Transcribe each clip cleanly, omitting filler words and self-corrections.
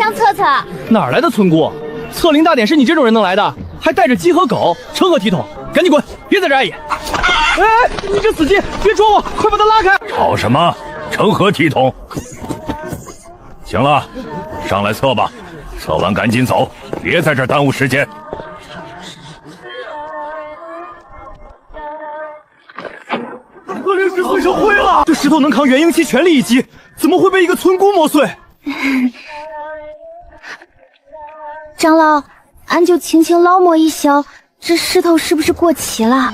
想测测。哪来的村姑？测灵大典是你这种人能来的？还带着鸡和狗，成何体统？赶紧滚，别在这碍眼！哎，你这死鸡，别捉我，快把他拉开！吵什么？成何体统？行了，上来测吧，测完赶紧走，别在这耽误时间。恶灵石碎成灰了，这石头能扛元婴期全力一击，怎么会被一个村姑磨碎？长老，俺就轻轻捞摸一小，这石头是不是过期了？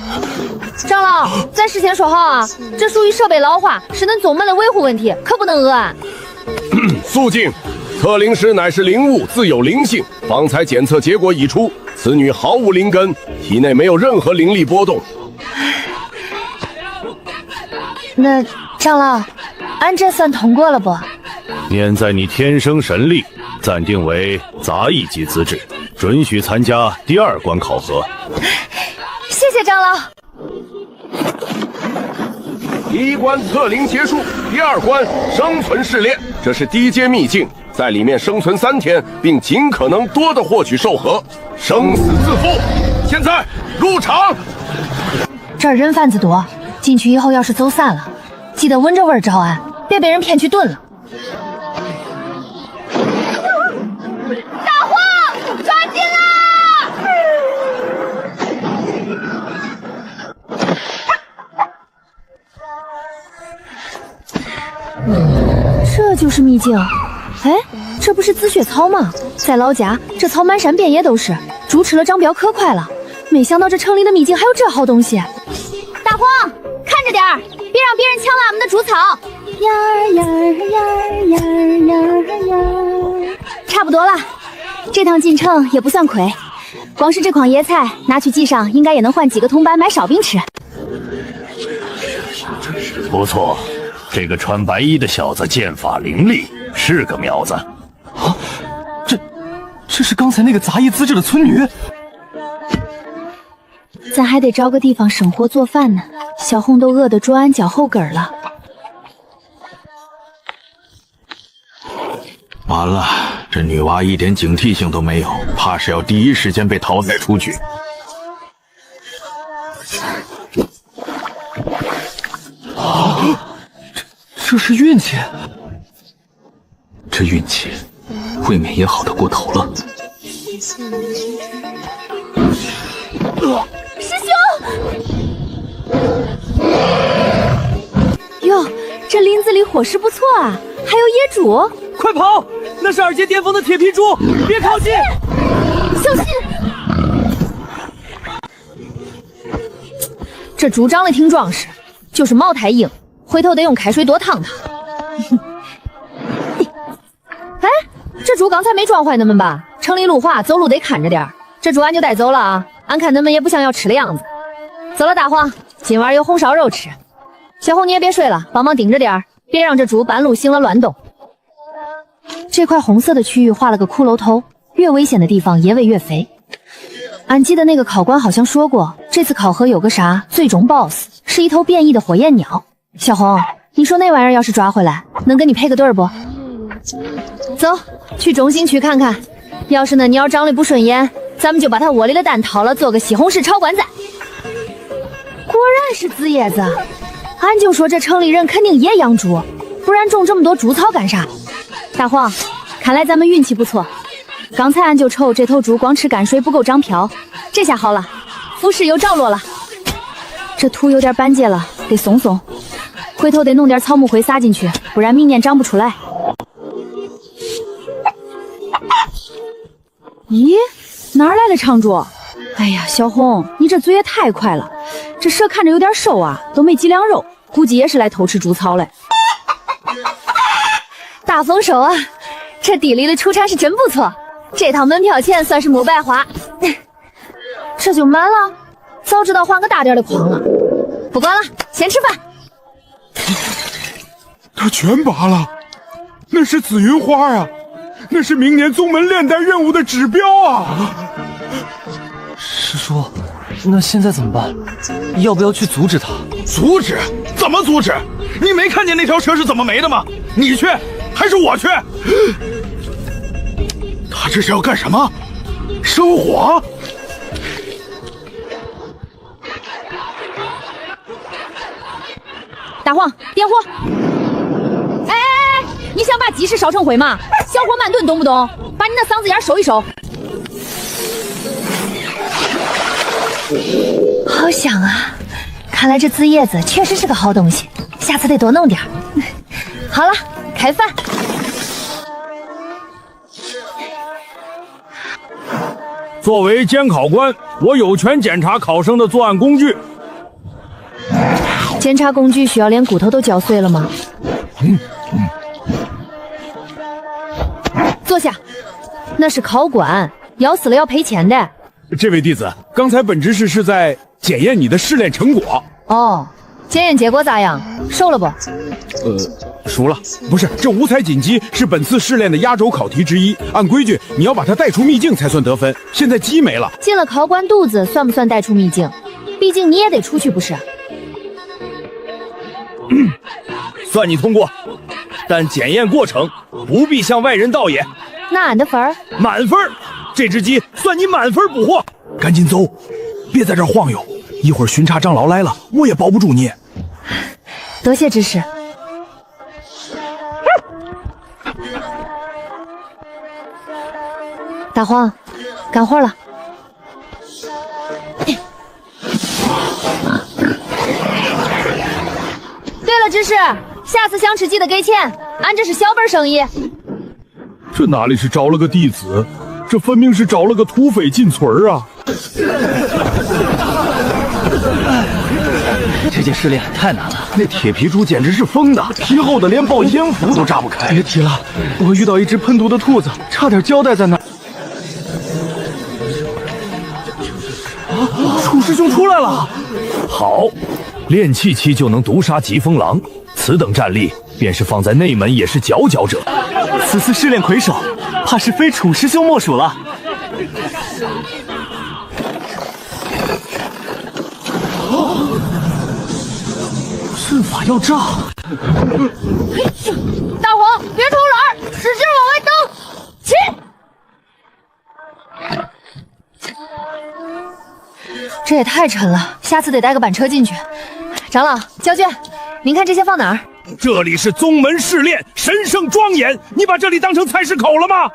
长老，咱事先说好啊，这属于设备老化，是恁宗门的维护问题，可不能讹俺。肃静，测灵石乃是灵物，自有灵性。方才检测结果已出，此女毫无灵根，体内没有任何灵力波动。那长老，俺这算通过了不？念在你天生神力，暂定为杂役级资质，准许参加第2关考核。谢谢长老。第1关测灵结束，第2关生存试炼，这是低阶秘境，在里面生存3天，并尽可能多的获取兽核，生死自负。现在入场。这儿人贩子多，进去以后要是走散了，记得闻着味儿找俺，别被人骗去炖了。大黄，抓紧啦！这就是秘境。哎，这不是紫雪草吗？在老家，这草满山遍野都是，猪吃了长膘可快了。没想到这城里的秘境还有这好东西。大黄，看着点儿，别让别人抢了俺们的猪草。呀呀呀呀呀！差不多了，这趟进城也不算亏，光是这筐野菜拿去集上，应该也能换几个铜板买烧饼吃。不错，这个穿白衣的小子剑法凌厉，是个苗子。啊，这是刚才那个杂役资质的村女。咱还得找个地方生火做饭呢，小红都饿得啄俺脚后跟了。完了，这女娃一点警惕性都没有，怕是要第一时间被淘汰出局。这是运气。这运气未免也好得过头了。师兄！哟，这林子里伙食不错啊，还有野猪。快跑！那是2阶巅峰的铁皮猪，别靠近！小心！这猪长得挺壮实，就是毛太硬，回头得用开水多烫烫。哎，这猪刚才没撞坏恁们吧？城里路滑，走路得看着点儿。这猪俺就带走了啊，俺看恁们也不像要吃的样子。走了，大黄，今晚有红烧肉吃。小红你也别睡了，帮忙盯着点儿，别让这猪半路醒了乱动。这块红色的区域画了个骷髅头，越危险的地方野味越肥。俺记得那个考官好像说过，这次考核有个啥最终 BOSS 是一头变异的火焰鸟。小红，你说那玩意儿要是抓回来，能跟你配个对不？走，去中心区看看。要是那鸟长得不顺眼，咱们就把它窝里的蛋掏了，做个西红柿炒棺材。果然是紫叶子，俺就说这城里人肯定也养猪，不然种这么多猪草干啥？大黄，看来咱们运气不错。刚才俺就瞅这头猪光吃泔水不够长膘，这下好了，腐蚀有着落了。这土有点板结了，得松松，回头得弄点草木灰撒进去，不然明年长不出来。咦，哪儿来的长猪？哎呀，小红，你这嘴也太快了，这蛇看着有点瘦啊，都没几两肉，估计也是来偷吃猪草嘞。大丰收啊！这地里的出产是真不错，这趟门票钱算是没白花。这就满了，早知道换个大点的筐了。不管了，先吃饭。他全拔了，那是紫云花啊，那是明年宗门炼丹任务的指标啊！师叔，那现在怎么办？要不要去阻止他？阻止？怎么阻止？你没看见那条蛇是怎么没的吗？你去还是我去？他这是要干什么？生火？大黄，点火！哎，你想把鸡翅烧成灰吗？小火慢炖，懂不懂？把你那嗓子眼收一收。好香啊！看来这紫叶子确实是个好东西，下次得多弄点。好了，开饭。作为监考官，我有权检查考生的作案工具。检查工具需要连骨头都嚼碎了吗？坐下，那是考官，咬死了要赔钱的。这位弟子，刚才本执事是在检验你的试炼成果。哦，检验结果咋样？熟了不？熟了。不是，这无彩锦鸡是本次试炼的压轴考题之一，按规矩你要把它带出秘境才算得分。现在鸡没了，进了考官肚子算不算带出秘境？毕竟你也得出去不是？算你通过，但检验过程不必向外人道也。那俺的分儿满分，这只鸡算你满分捕获。赶紧走，别在这儿晃悠，一会儿巡查长老来了，我也保不住你。多谢指示。大黄，干活了。对了，指示，下次想吃鸡的给钱，俺这是小本生意。这哪里是招了个弟子，这分明是找了个土匪进村啊！这件试炼太难了，那铁皮猪简直是疯的，皮厚的连爆烟符都炸不开。别提了，我遇到一只喷毒的兔子，差点交代在那儿。楚师兄出来了！好，炼气期就能毒杀疾风狼，此等战力，便是放在内门也是佼佼者。此次试炼魁首，怕是非楚师兄莫属了。阵法要炸！大黄，别偷懒，使劲往外蹬！起！这也太沉了，下次得带个板车进去。长老，交卷，您看这些放哪儿？这里是宗门试炼，神圣庄严，你把这里当成菜市口了吗？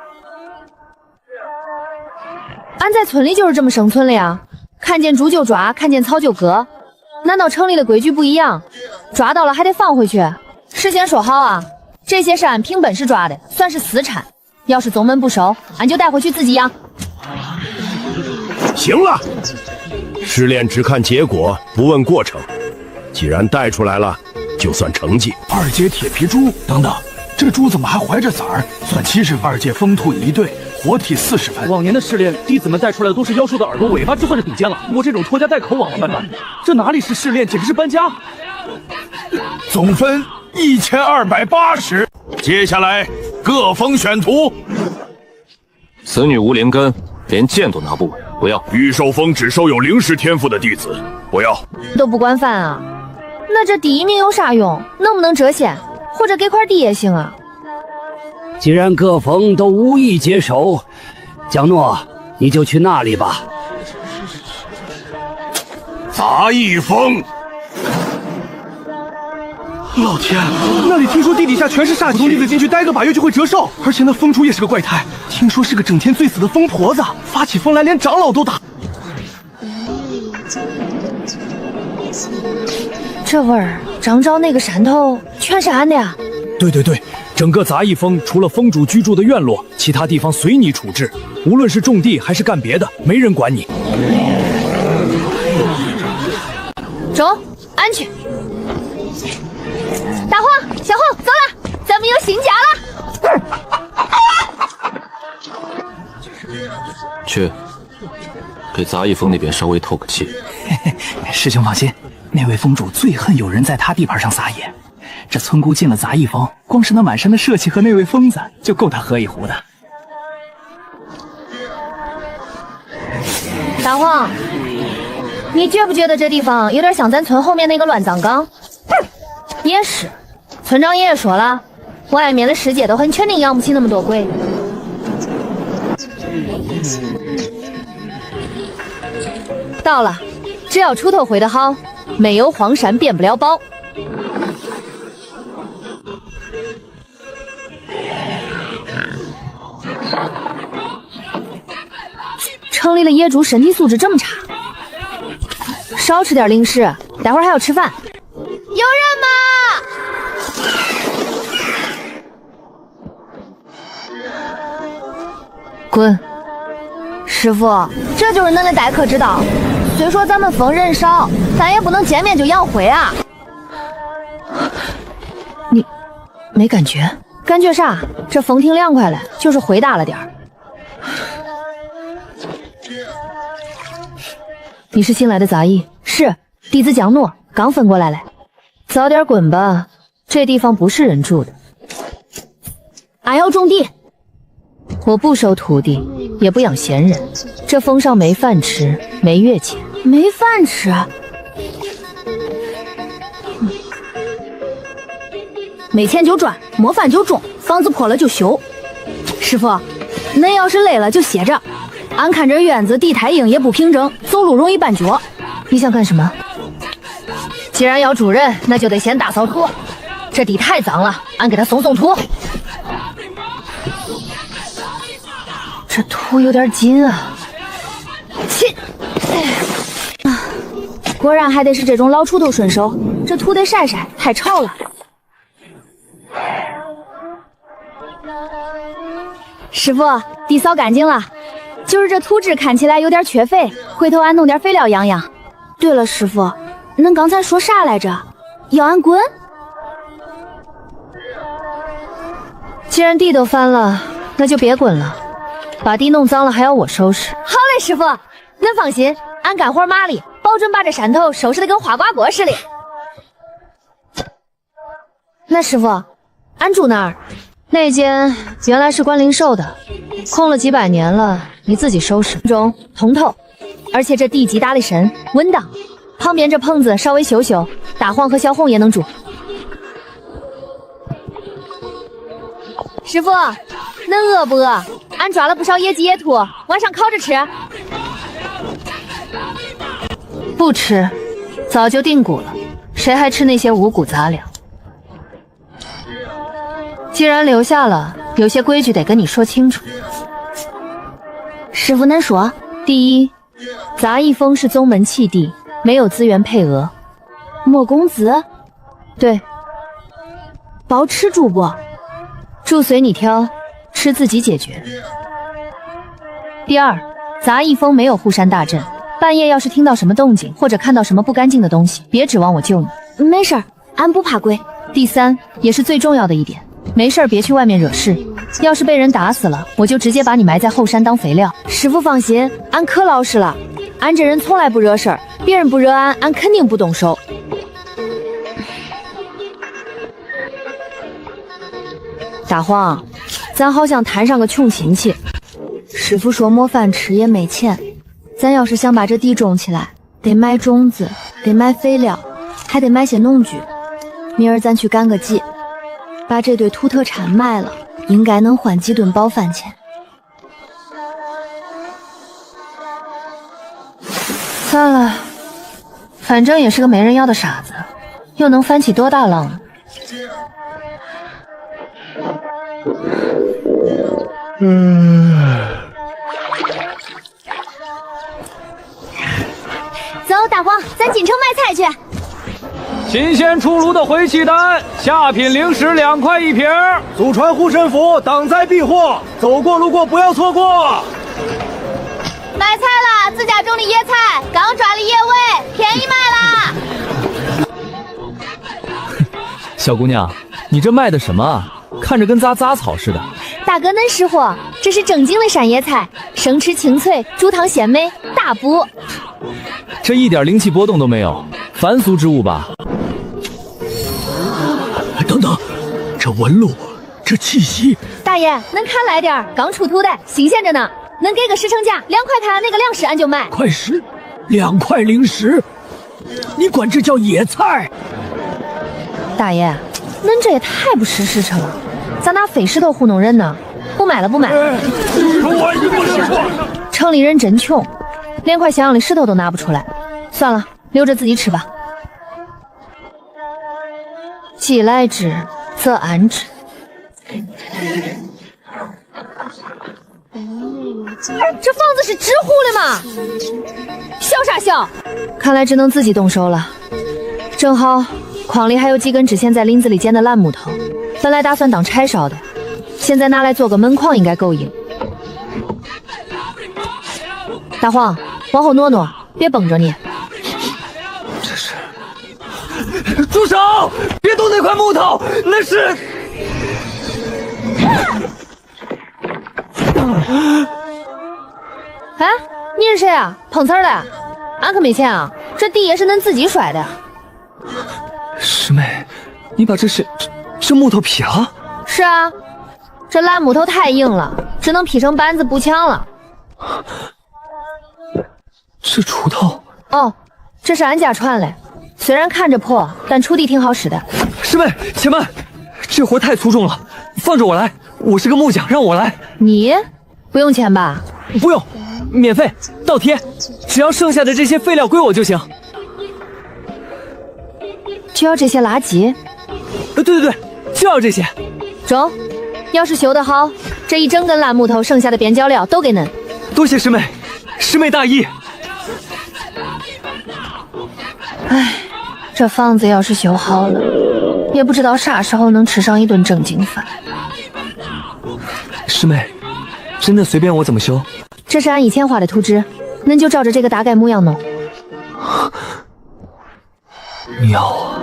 俺在村里就是这么生存的呀，看见猪就抓，看见草就割。难道城里的规矩不一样？抓到了还得放回去？事先说好啊，这些是俺凭本事抓的，算是私产。要是宗门不收，俺就带回去自己养。行了，试炼只看结果，不问过程。既然带出来了，就算成绩。二阶铁皮猪，等等，这猪怎么还怀着崽儿？算70分。二阶疯兔一对，活体40分。往年的试炼，弟子们带出来的都是妖兽的耳朵尾巴，就算是顶尖了。我这种拖家带口往往办办，这哪里是试炼，简直是搬家。总分1280。接下来各封选徒。此女无灵根，连剑都拿不稳，不要。御兽峰只收有灵石天赋的弟子，不要。都不惯犯啊？那这第一名有啥用？能不能折现，或者给块地也行啊？既然各峰都无意接手，蒋诺，你就去那里吧。杂役峰。老天，那里听说地底下全是煞气，普通弟子进去待个把月就会折寿，而且那疯猪也是个怪胎，听说是个整天醉死的疯婆子，发起疯来连长老都打。这味儿，张昭那个山头全是俺的呀。对对对，整个杂役峰除了峰主居住的院落，其他地方随你处置，无论是种地还是干别的，没人管你。走，俺去。大黄、小红，走了，咱们有新家了。去，给杂役峰那边稍微透个气。师兄放心，那位峰主最恨有人在他地盘上撒野。这村姑进了杂役峰，光是那满山的社气和那位疯子，就够他喝一壶的。大黄，你觉不觉得这地方有点像咱村后面那个乱葬岗？也是，村长爷爷说了，外面的世界都很，肯定养不起那么多鬼。到了，只要锄头会得好，没有黄鳝变不了包。城里的野猪身体素质这么差，少吃点零食，待会儿还要吃饭。有人吗？滚！师傅，这就是恁的待客之道。虽说咱们封人少，但也不能见面就养灰啊。你没感觉？感觉啥？这风挺凉快了，就是灰大了点儿。你是新来的杂役？是，弟子江诺，刚分过来了。早点滚吧，这地方不是人住的。俺要种地。我不收徒弟，也不养闲人。这封上没饭吃，没月钱，没饭吃。没钱就赚，没饭就种，房子破了就修。师傅，恁要是累了就歇着。俺看这院子地太硬也不平整，走路容易绊脚。你想干什么？既然要住人，那就得先大扫土。这地太脏了，俺给他松土。这土有点紧啊！切！果然还得是这种老锄头顺手，这土得晒晒，太潮了。师傅，地扫干净了，就是这土质看起来有点缺肥，回头俺弄点肥料养养。对了，师傅，恁刚才说啥来着？要俺滚？既然地都翻了，那就别滚了。把地弄脏了还要我收拾。好嘞，师傅，恁放心，俺干活麻利，保准把这山头收拾得跟花瓜锅似的。那师傅，俺住哪儿？那间原来是关灵寿的，空了几百年了，你自己收拾。中通透，而且这地基打得深，稳当。旁边这棚子稍微修修，大黄和小红也能住。师傅，恁饿不饿？俺抓了不少野鸡野兔，晚上烤着吃。不吃，早就定蛊了，谁还吃那些五谷杂粮？既然留下了，有些规矩得跟你说清楚。师傅，恁说。第一，杂役峰是宗门弃地，没有资源配额。没工资？对。包吃住不？住随你挑，吃自己解决。第二，杂役峰没有护山大阵，半夜要是听到什么动静，或者看到什么不干净的东西，别指望我救你。没事儿，俺不怕鬼。第三，也是最重要的一点，没事儿别去外面惹事，要是被人打死了，我就直接把你埋在后山当肥料。师傅放心，俺可老实了，俺这人从来不惹事儿，别人不惹俺，俺肯定不动手。大黄，咱好像摊上个穷亲戚。师傅说没饭吃也没钱，咱要是想把这地种起来，得买种子，得买肥料，还得买些农具。明儿咱去赶个集，把这堆土特产卖了，应该能换几顿饱饭钱。算了，反正也是个没人要的傻子，又能翻起多大浪呢？走，大黄，咱进城买菜去。新鲜出炉的回气蛋，下品零食2块1瓶。祖传护身符，挡灾避祸，走过路过不要错过。买菜啦，自家种的野菜，刚抓的野味，便宜卖啦。小姑娘，你这卖的什么啊？看着跟杂草似的。大哥恁识货，这是正经的山野菜，生吃清脆，煮汤鲜美，大补。这一点灵气波动都没有，凡俗之物吧？等等，这纹路，这气息。大爷，恁看来点，刚出土的，新鲜着呢。恁给个10成价，2块看那个粮食俺就买。快10，2块0食，你管这叫野菜？大爷，恁这也太不识时辰了，咋拿废石头糊弄人呢？不买了，不买了。城里人真穷，连块像样的石头都拿不出来。算了，留着自己吃吧。既来之，则安之。这房子是纸糊的吗？笑啥笑？看来只能自己动手了。正好筐里还有几根之前在林子里捡的烂木头，本来打算当柴烧的，现在拿来做个门框应该够硬。大黄，往后挪挪，别绷着你。这是……住手！别动那块木头，那是……哎，你是谁啊？碰瓷儿的？俺可没钱啊，这地也是恁自己摔的。师妹，你把这木头劈了？是啊，这烂木头太硬了，只能劈成板子补墙了。这锄头？哦，这是俺家传的，虽然看着破，但锄地挺好使的。师妹，且慢，这活太粗重了，放着我来，我是个木匠，让我来。你不用钱吧？不用，免费倒贴，只要剩下的这些废料归我就行。就要这些垃圾？对，就要这些。中，要是修得好，这一整根烂木头剩下的边角料都给恁。多谢师妹，师妹大义。唉，这房子要是修好了，也不知道啥时候能吃上一顿正经饭。师妹，真的随便我怎么修？这是俺以前画的图纸，恁就照着这个大概模样弄。妙啊，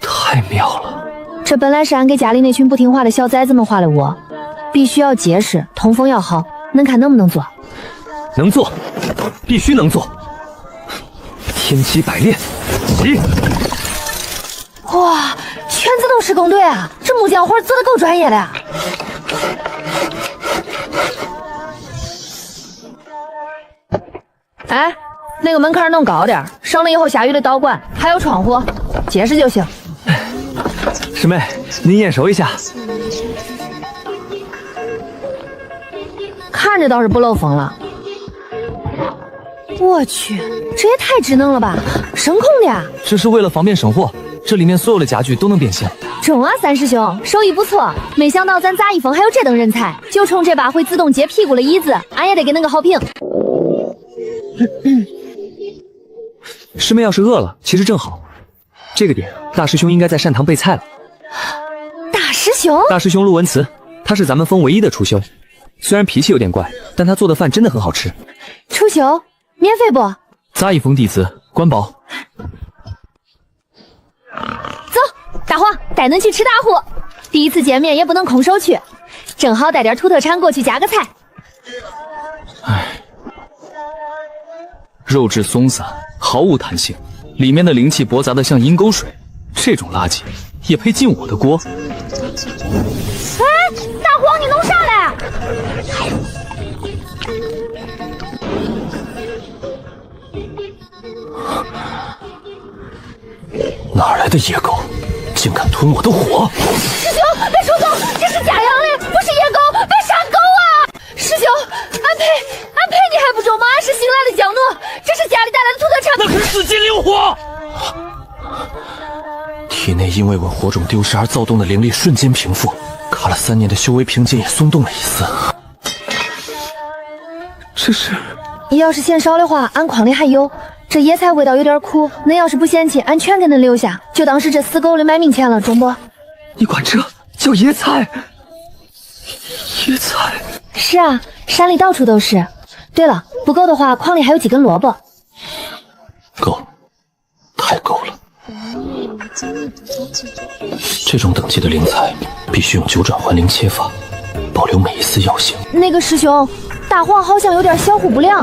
太妙了！这本来是俺给家里那群不听话的小崽子们画的窝，必须要结实，通风要好。恁看能不能做？能做，必须能做。天机百炼，起！哇，全自动施工队啊！这木匠活做的够专业的呀！哎，那个门槛弄高点，省了以后下雨的导管，还有窗户，结实就行。师妹，您眼熟一下。看着倒是不漏风了。我去，这也太智能了吧！声控的呀！这是为了方便省货，这里面所有的家具都能变形。中啊，三师兄，手艺不错。没想到咱杂役峰还有这等人才，就冲这把会自动接屁股的椅子，俺也得给恁个好评。师妹要是饿了，其实正好。这个点，大师兄应该在善堂备菜了。大师兄？大师兄陆文慈，他是咱们峰唯一的厨修，虽然脾气有点怪，但他做的饭真的很好吃。厨修？免费不？杂役峰弟子关保。走，大黄，带恁去吃大户。第一次见面也不能空手去，正好带点土特产过去加个菜。唉，肉质松散，毫无弹性，里面的灵气驳杂的像阴沟水，这种垃圾也配进我的锅？哎，大黄，你弄啥嘞？哪来的野狗，竟敢吞我的火！师兄，别出动，这是家养的，不是野狗，别杀狗啊！师兄，俺陪你还不中吗？俺是新来的江奴，这是家里带来的土特产。那可是四金灵火！体内因为我火种丢失而躁动的灵力瞬间平复，卡了3年的修为瓶颈也松动了一丝。这是……要是嫌少的话，俺筐里还有。这野菜味道有点苦，恁要是不嫌弃，俺全给恁留下，就当是这死狗的卖命钱了，中不？你管这叫野菜？野菜？是啊，山里到处都是。对了，不够的话，筐里还有几根萝卜。够，太够了。这种等级的灵材，必须用9转还灵切法，保留每一丝药性。那个师兄，大黄好像有点消化不良。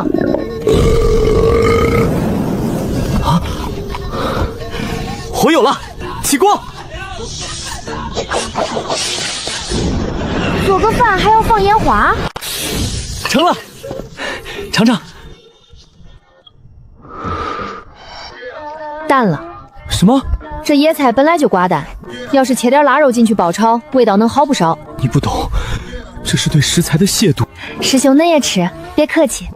啊！火有了，起锅！做个饭还要放烟花？成了，尝尝。淡了。什么？这野菜本来就寡淡，要是切点腊肉进去爆炒，味道能好不少。你不懂，这是对食材的亵渎。师兄恁也吃，别客气。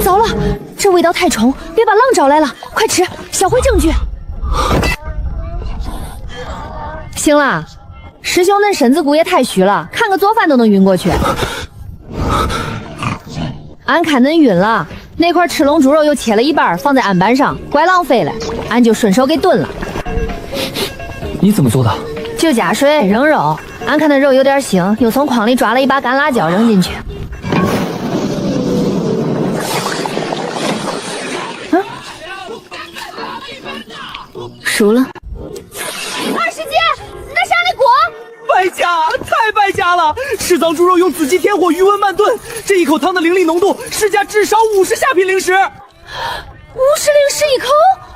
糟了，这味道太冲，别把狼招来了，快吃，销毁证据。行了，师兄恁身子骨也太虚了，看个做饭都能晕过去。俺看恁晕了，那块赤龙猪肉又切了一半放在案板上，怪浪费了，俺就顺手给炖了。你怎么做的？就加水扔肉，俺看那肉有点腥，又从筐里抓了一把干辣椒扔进去。熟了。二师姐，那上来锅！败家，太败家了！赤脏猪肉用紫鸡天火余温慢炖，这一口汤的灵力浓度，市价至少50下品灵石。50灵石一口？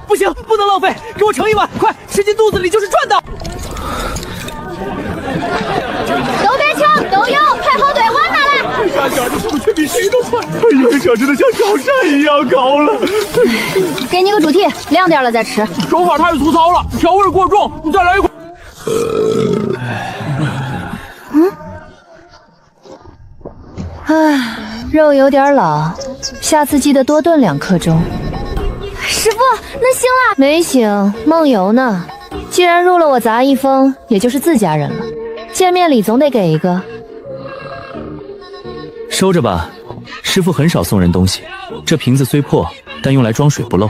不行，不能浪费，给我盛一碗，快吃进肚子里就是赚的。都别抢，都有，排好队，碗拿来。家家的数却比谁都快，哎呀，这真的像高山一样高了。给你个猪蹄，凉点了再吃。手法太粗糙了，调味过重，你再来一块。肉有点老，下次记得多炖2刻钟。师傅，那行了？没行，梦游呢。既然入了我杂役风，也就是自家人了，见面礼总得给一个。收着吧，师傅很少送人东西。这瓶子虽破，但用来装水不漏，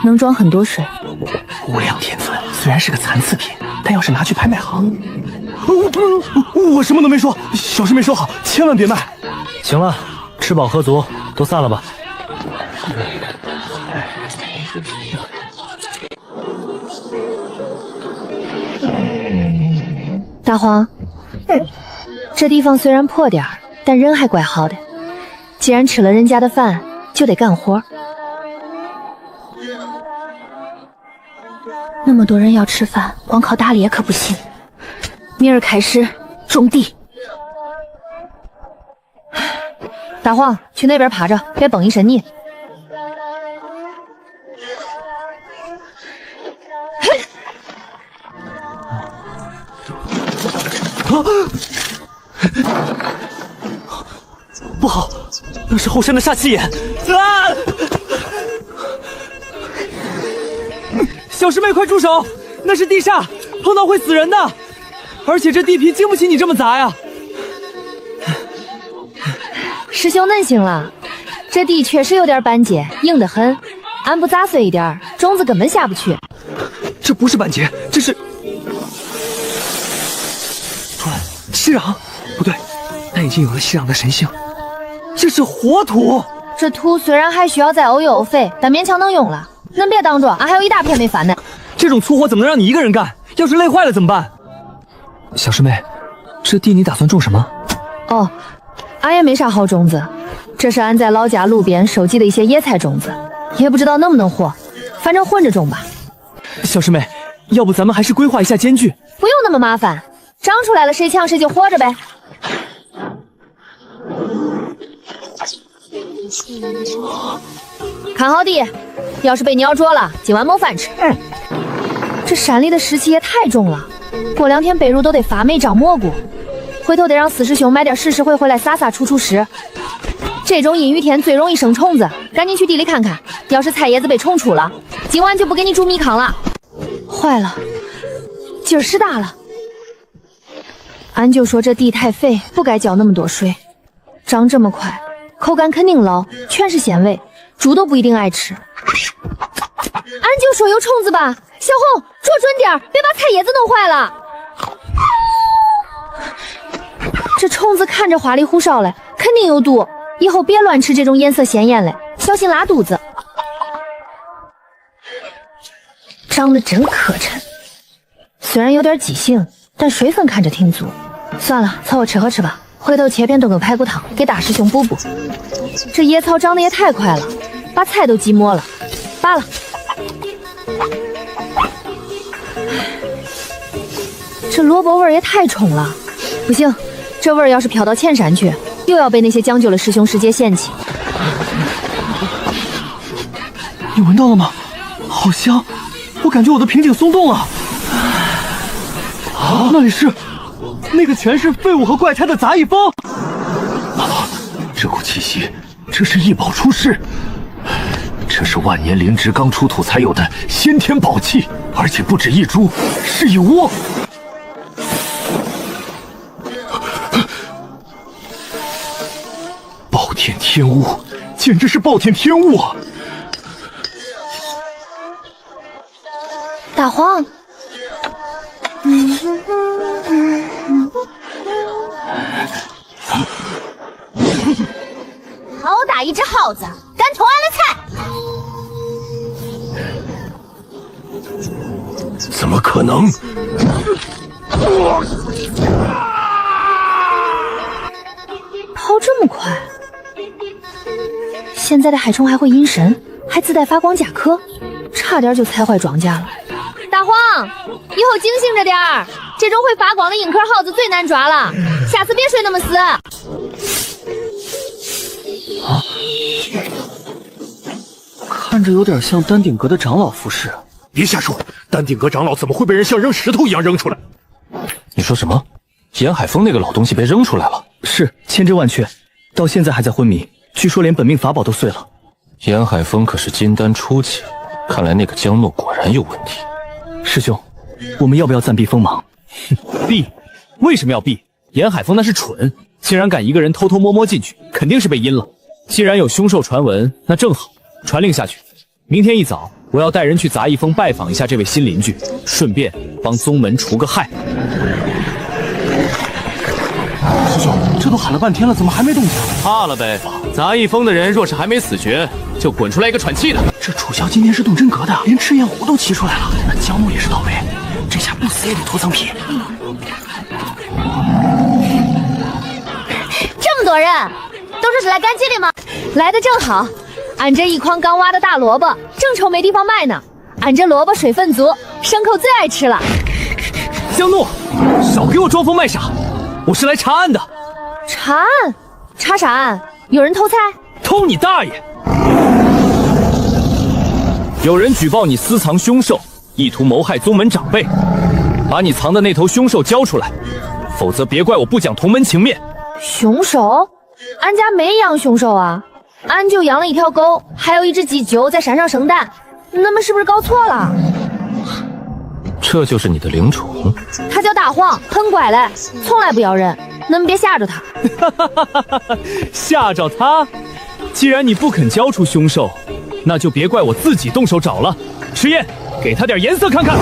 能装很多水。无量天尊虽然是个残次品，但要是拿去拍卖行，我什么都没说，小事没收好，千万别卖。行了，吃饱喝足，都散了吧。大黄，这地方虽然破点儿，但人还怪好的。既然吃了人家的饭，就得干活。那么多人要吃饭，光靠打猎可不行。明儿开始种地。大黄，去那边趴着，别崩一身泥。不好，那是后山的煞气眼！啊！小师妹，快住手！那是地煞，碰到会死人的。而且这地皮经不起你这么砸呀！师兄恁行了，这地确实有点板结，硬得很。俺不砸碎一点，种子根本下不去。这不是板结，这是息壤，不对，但已经有了息壤的神性。这是活土，这土虽然还需要再沤一沤肥，但勉强能用了。恁别当着，俺还有一大片没翻呢。这种粗活怎么能让你一个人干？要是累坏了怎么办？小师妹，这地你打算种什么？哦，俺也没啥好种子，这是俺在老家路边收集的一些野菜种子，也不知道能不能活，反正混着种吧。小师妹，要不咱们还是规划一下间距？不用那么麻烦，长出来了谁抢谁就活着呗。看好地，要是被鸟啄了，今晚没饭吃。这山里的湿气也太重了，过2天北入都得发霉长蘑菇。回头得让四师兄买点食石灰回来撒撒除湿。这种阴雨天最容易生虫子，赶紧去地里看看，要是菜叶子被虫出了，今晚就不给你煮米糠了。坏了，今儿湿大了。俺就说这地太肥，不该浇那么多水，长这么快，口感肯定老，全是鲜味，猪都不一定爱吃。俺就说有虫子吧，小红捉准点，别把菜叶子弄坏了。这虫子看着花里胡哨嘞，肯定有毒，以后别乱吃这种颜色鲜艳嘞，小心拉肚子。长得真磕碜，虽然有点畸形，但水分看着挺足。算了，凑合吃喝吃吧，回头切片炖个排骨汤给大师兄补补。这野草长得也太快了，把菜都挤没了，罢了。这萝卜味儿也太冲了，不行，这味儿要是飘到前山去，又要被那些讲究的师兄师姐嫌弃。你闻到了吗？好香，我感觉我的瓶颈松动了。啊，那里是，那个全是废物和怪胎的杂役风。这股气息，这是异宝出世，这是万年灵芝刚出土才有的先天宝器，而且不止一株，是一窝。暴殄天物，简直是暴殄天物啊！大黄，好大一只耗子，敢偷俺的菜！怎么可能？跑这么快？现在的海虫还会阴神，还自带发光甲壳，差点就踩坏庄稼了。大黄，以后警醒着点儿，这种会发光的硬壳耗子最难抓了，下次别睡那么死。看着有点像丹顶阁的长老服饰。别瞎说，丹顶阁长老怎么会被人像扔石头一样扔出来？你说什么？严海峰那个老东西被扔出来了？是，千真万确，到现在还在昏迷，据说连本命法宝都碎了。严海峰可是金丹初期，看来那个江诺果然有问题。师兄，我们要不要暂避锋芒？避？为什么要避？严海峰那是蠢，竟然敢一个人偷偷摸摸进去，肯定是被阴了。既然有凶兽传闻，那正好，传令下去。明天一早，我要带人去杂役峰拜访一下这位新邻居，顺便帮宗门除个害。师兄，这都喊了半天了，怎么还没动静？怕了呗！杂役峰的人若是还没死绝，就滚出来一个喘气的。这楚萧今天是动真格的，连赤焰狐都骑出来了。那江诺也是倒霉，这下不死也得脱层皮。这么多人，都是来赶集的吗？来的正好，俺这一筐刚挖的大萝卜，正愁没地方卖呢。俺这萝卜水分足，牲口最爱吃了。江诺，少给我装疯卖傻！我是来查案的。查案？查啥案？有人偷菜？偷你大爷！有人举报你私藏凶兽，意图谋害宗门长辈，把你藏的那头凶兽交出来，否则别怪我不讲同门情面。凶兽？俺家没养凶兽啊，俺就养了一条狗，还有一只鸡鸠在山上生蛋。那么是不是搞错了？这就是你的灵宠？它叫大黄，很乖嘞，从来不咬人。恁们别吓着它。吓着它？既然你不肯交出凶兽，那就别怪我自己动手找了。赤焰，给他点颜色看看。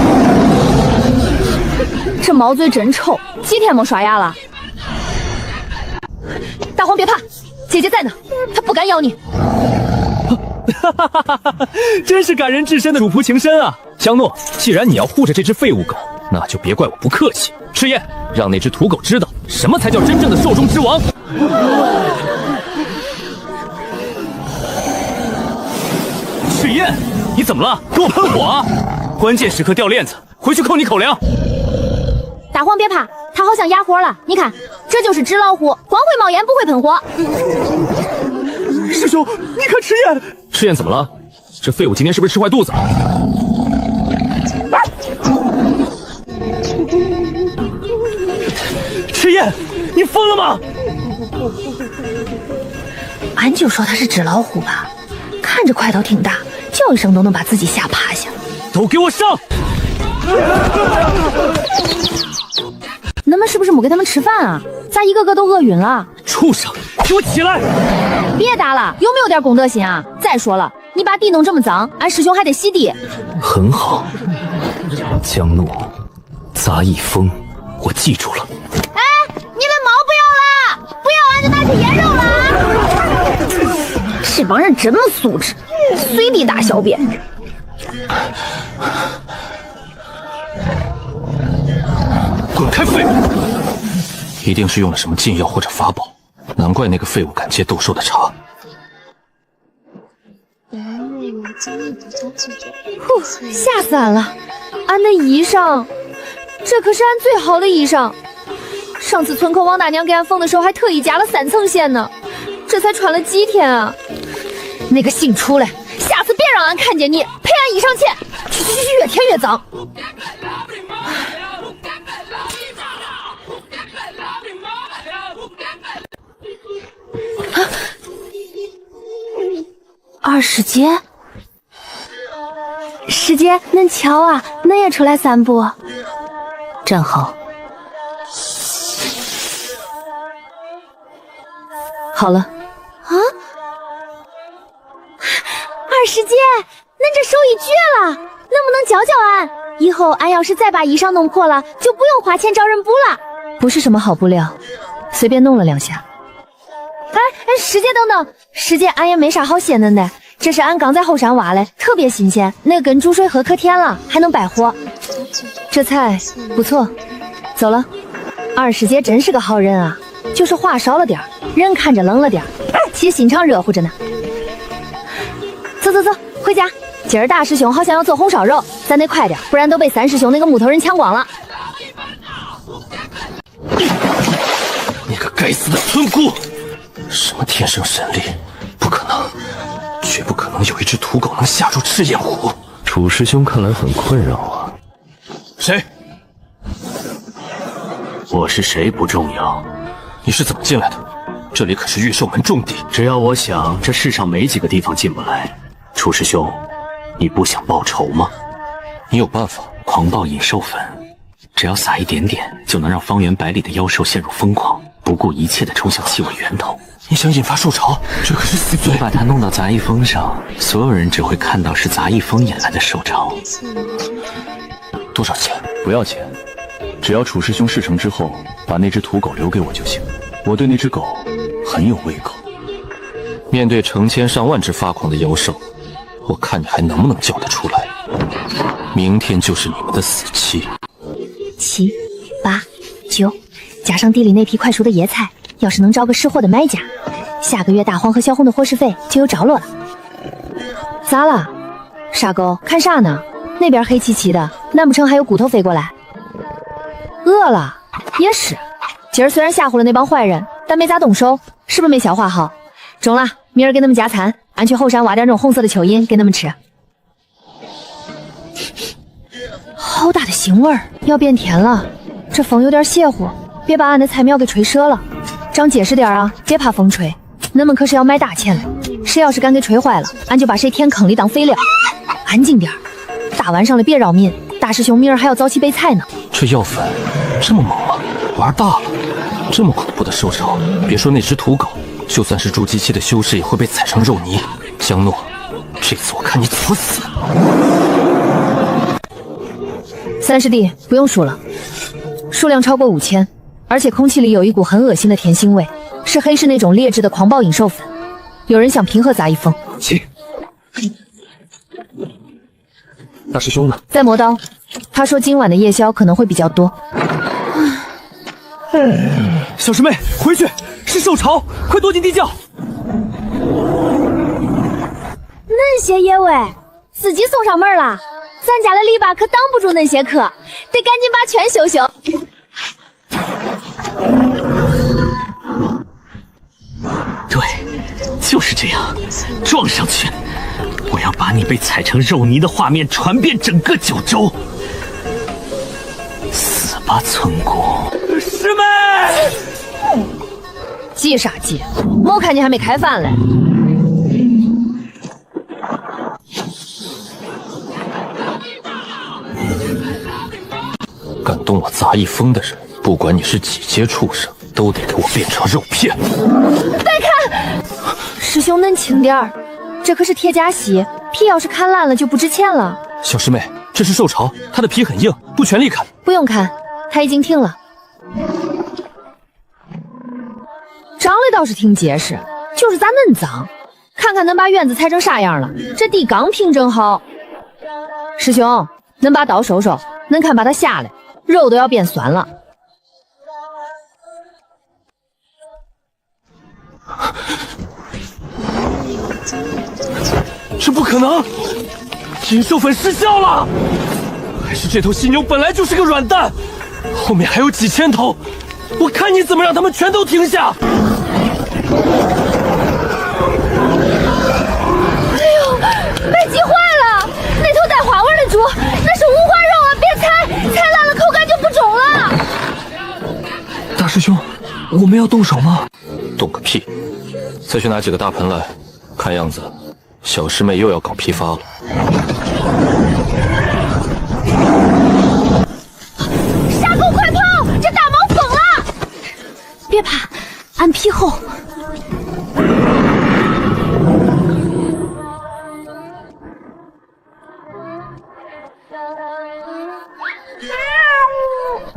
这毛嘴真臭，几天没刷牙了。大黄别怕，姐姐在呢，她不敢咬你。真是感人至深的主仆情深啊！江诺，既然你要护着这只废物狗，那就别怪我不客气。赤焰，让那只土狗知道什么才叫真正的兽中之王。赤焰，你怎么了？给我喷火啊！关键时刻掉链子，回去扣你口粮。大黄别怕，它好像哑火了，你看，这就是纸老虎，光会冒烟不会喷火。师兄，你看赤焰，赤焰怎么了？这废物今天是不是吃坏肚子了？赤焰，你疯了吗？俺就说它是纸老虎吧，看着块头挺大，叫一声都能把自己吓趴下。都给我上！恁们是不是没给他们吃饭啊？咋一个个都饿晕了？畜生，给我起来！别打了，有没有点公德心啊？再说了，你把地弄这么脏，俺师兄还得洗地。很好，江诺，杂役风，我记住了。哎，你们毛不要了，不要俺就拿去腌肉了啊！这帮人真没素质，随地大小便。滚开，废物！一定是用了什么禁药或者法宝，难怪那个废物敢接斗兽的茬。吓死俺了！俺的衣裳，这可是俺最好的衣裳。上次村口王大娘给俺缝的时候，还特意加了3层线呢。这才穿了几天啊！那个姓楚嘞，下次别让俺看见你，赔俺衣裳钱。去，越添越脏。师姐，师姐，恁瞧啊，恁也出来散步。站好。好了。啊，二师姐，恁这手艺绝了，能不能教教俺？以后俺要是再把衣裳弄破了，就不用花钱找人补了。不是什么好布料，随便弄了2下。哎，师姐等等，师姐，俺也没啥好谢恁的，这是俺刚在后山挖的，特别新鲜，那跟煮水喝可甜了，还能败火。这菜不错，走了。二师姐真是个好人啊，就是话少了点儿，人看着冷了点儿，其实心肠热乎着呢。走走走，回家。今儿大师兄好像要做红烧肉，咱得快点，不然都被三师兄那个木头人抢光了。你个该死的村姑！什么天生神力？不可能，绝不可能有一只土狗能吓住赤焰虎。楚师兄看来很困扰啊。谁？我是谁不重要，你是怎么进来的？这里可是月寿门重地，只要我想，这世上没几个地方进不来。楚师兄，你不想报仇吗？你有办法？狂暴引兽粉，只要撒一点点，就能让方圆百里的妖兽陷入疯狂，不顾一切地冲向气味源头。你想引发兽潮？这可是死罪！你把它弄到杂役峰上，所有人只会看到是杂役峰引来的兽潮。多少钱？不要钱，只要楚师兄事成之后，把那只土狗留给我就行。我对那只狗很有胃口。面对成千上万只发狂的妖兽，我看你还能不能叫得出来。明天就是你们的死期。7、8、9，加上地里那批快熟的野菜，要是能招个识货的买家，下个月大黄和小红的伙食费就有着落了。咋了，傻狗？看啥呢？那边黑漆漆的，难不成还有骨头飞过来？饿了？也是。今儿虽然吓唬了那帮坏人，但没咋动手，是不是没消化好？中了，明儿给他们加餐，俺去后山挖点那种红色的蚯蚓给他们吃。好大的腥味儿，要变甜了。这风有点邪乎，别把俺的菜苗给吹折了。长结实点啊，别怕风吹。恁们可是要卖大钱的，谁要是敢给吹坏了，俺就把谁填坑里当肥料。安静点，大晚上的别扰民，大师兄明儿还要早起备菜呢。这药粉这么猛吗？玩大了！这么恐怖的兽潮，别说那只土狗，就算是筑基期的修士也会被踩成肉泥。江诺，这次我看你怎么死！三师弟不用数了，数量超过5000，而且空气里有一股很恶心的甜腥味，是黑市那种劣质的狂暴引兽粉。有人想平和杂役峰？行。大师兄呢？在磨刀，他说今晚的夜宵可能会比较多。小师妹，回去，是兽潮，快躲进地窖。恁些野味自己送上门了，咱家的篱笆可挡不住恁些客，得赶紧把圈修修。对，就是这样，撞上去！我要把你被踩成肉泥的画面传遍整个九州。死吧，村姑！师妹，急啥急？我看你还没开饭嘞。敢动我杂役峰的人，不管你是几阶畜生，都得给我变成肉片！再看，师兄恁轻点儿，这可是铁甲犀，皮要是砍烂了就不值钱了。小师妹，这是兽潮，它的皮很硬，不全力砍。不用砍，它已经停了。长得倒是挺结实，就是咋恁脏？看看恁把院子踩成啥样了，这地刚平整好。师兄，恁把刀收收，恁看把它下来，肉都要变酸了。这不可能！引兽粉失效了，还是这头犀牛本来就是个软蛋，后面还有几千头，我看你怎么让他们全都停下！哎呦，被急坏了！那头带花纹的猪，那是五花肉啊！别踩，踩烂了口感就不中了。大师兄，我们要动手吗？动个屁！再去拿几个大盆来，看样子小师妹又要搞批发了。杀狗快跑！这大毛疯了！别怕，俺皮厚。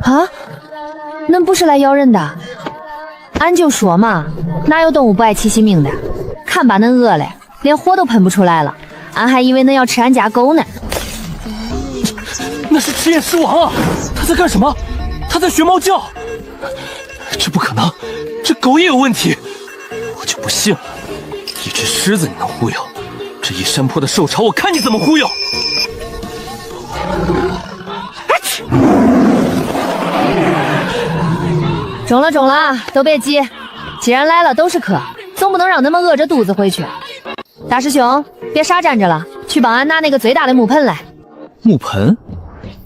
啊，恁不是来咬人的？俺就说嘛，哪有动物不爱惜性命的？看把恁饿嘞，连火都喷不出来了，俺还以为恁要吃俺家狗呢。那是赤焰狮王啊！他在干什么？他在学猫叫。这不可能，这狗也有问题。我就不信了，一只狮子你能忽悠？这一山坡的兽潮，我看你怎么忽悠！中了中了，都别急，既然来了都是客，总不能让他们饿着肚子回去。大师兄，别傻站着了，去帮俺拿那个最大的木盆来。木盆？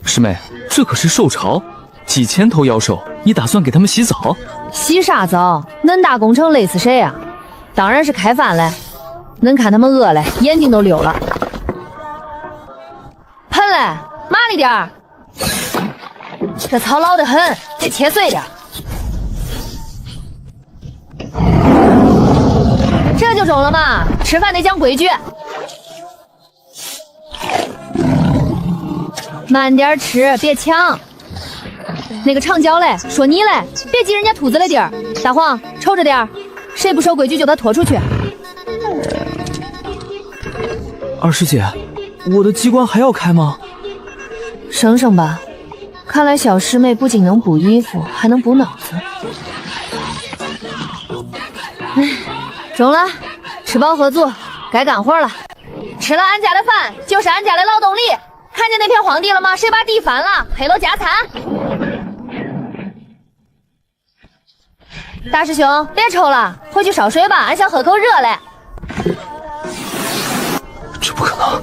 师妹，这可是兽潮，几千头妖兽，你打算给他们洗澡？洗啥澡？恁大工程累死谁啊？当然是开饭嘞。恁看他们饿嘞，眼睛都溜了。盆嘞，麻利点儿。这草老得很，得切碎点。这就中了嘛，吃饭得讲规矩。慢点吃，别抢。那个长脚嘞，说你嘞，别挤人家兔子的地儿。大黄，瞅着点儿，谁不守规矩就给他拖出去。二师姐，我的机关还要开吗？省省吧，看来小师妹不仅能补衣服，还能补脑子。中了，吃饱喝足，该干活了。吃了俺家的饭，就是俺家的劳动力。看见那片荒地了吗？谁把地翻了？黑喽加餐。大师兄，别抽了，回去烧水吧，俺想喝口热嘞。这不可能，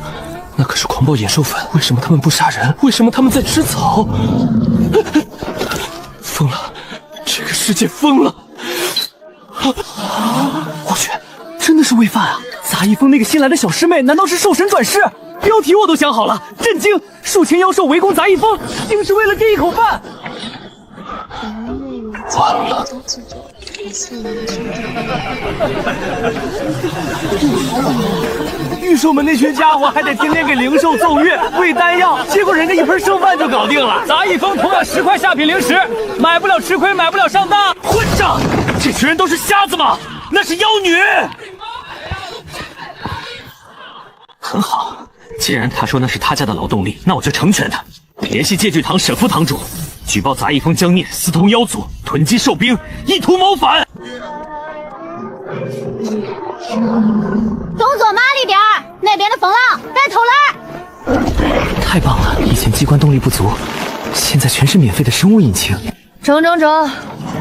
那可是狂暴野兽粉，为什么他们不杀人？为什么他们在吃草？疯了，这个世界疯了！我去，真的是喂饭啊！杂役峰那个新来的小师妹，难道是兽神转世？标题我都想好了，震惊！数千妖兽围攻杂役峰，竟是为了这一口饭！完了！御兽们那群家伙还得天天给灵兽奏乐、喂丹药，结果人家一盆剩饭就搞定了。杂役峰同样10块下品灵石，买不了吃亏，买不了上当。混账！这群人都是瞎子吗？那是妖女！很好，既然他说那是他家的劳动力，那我就成全他。联系戒具堂沈副堂主，举报杂役峰江孽，私通妖族，囤积兽兵，意图谋反。动作麻利点儿，那边的风浪别偷懒。太棒了，以前机关动力不足，现在全是免费的生物引擎。中，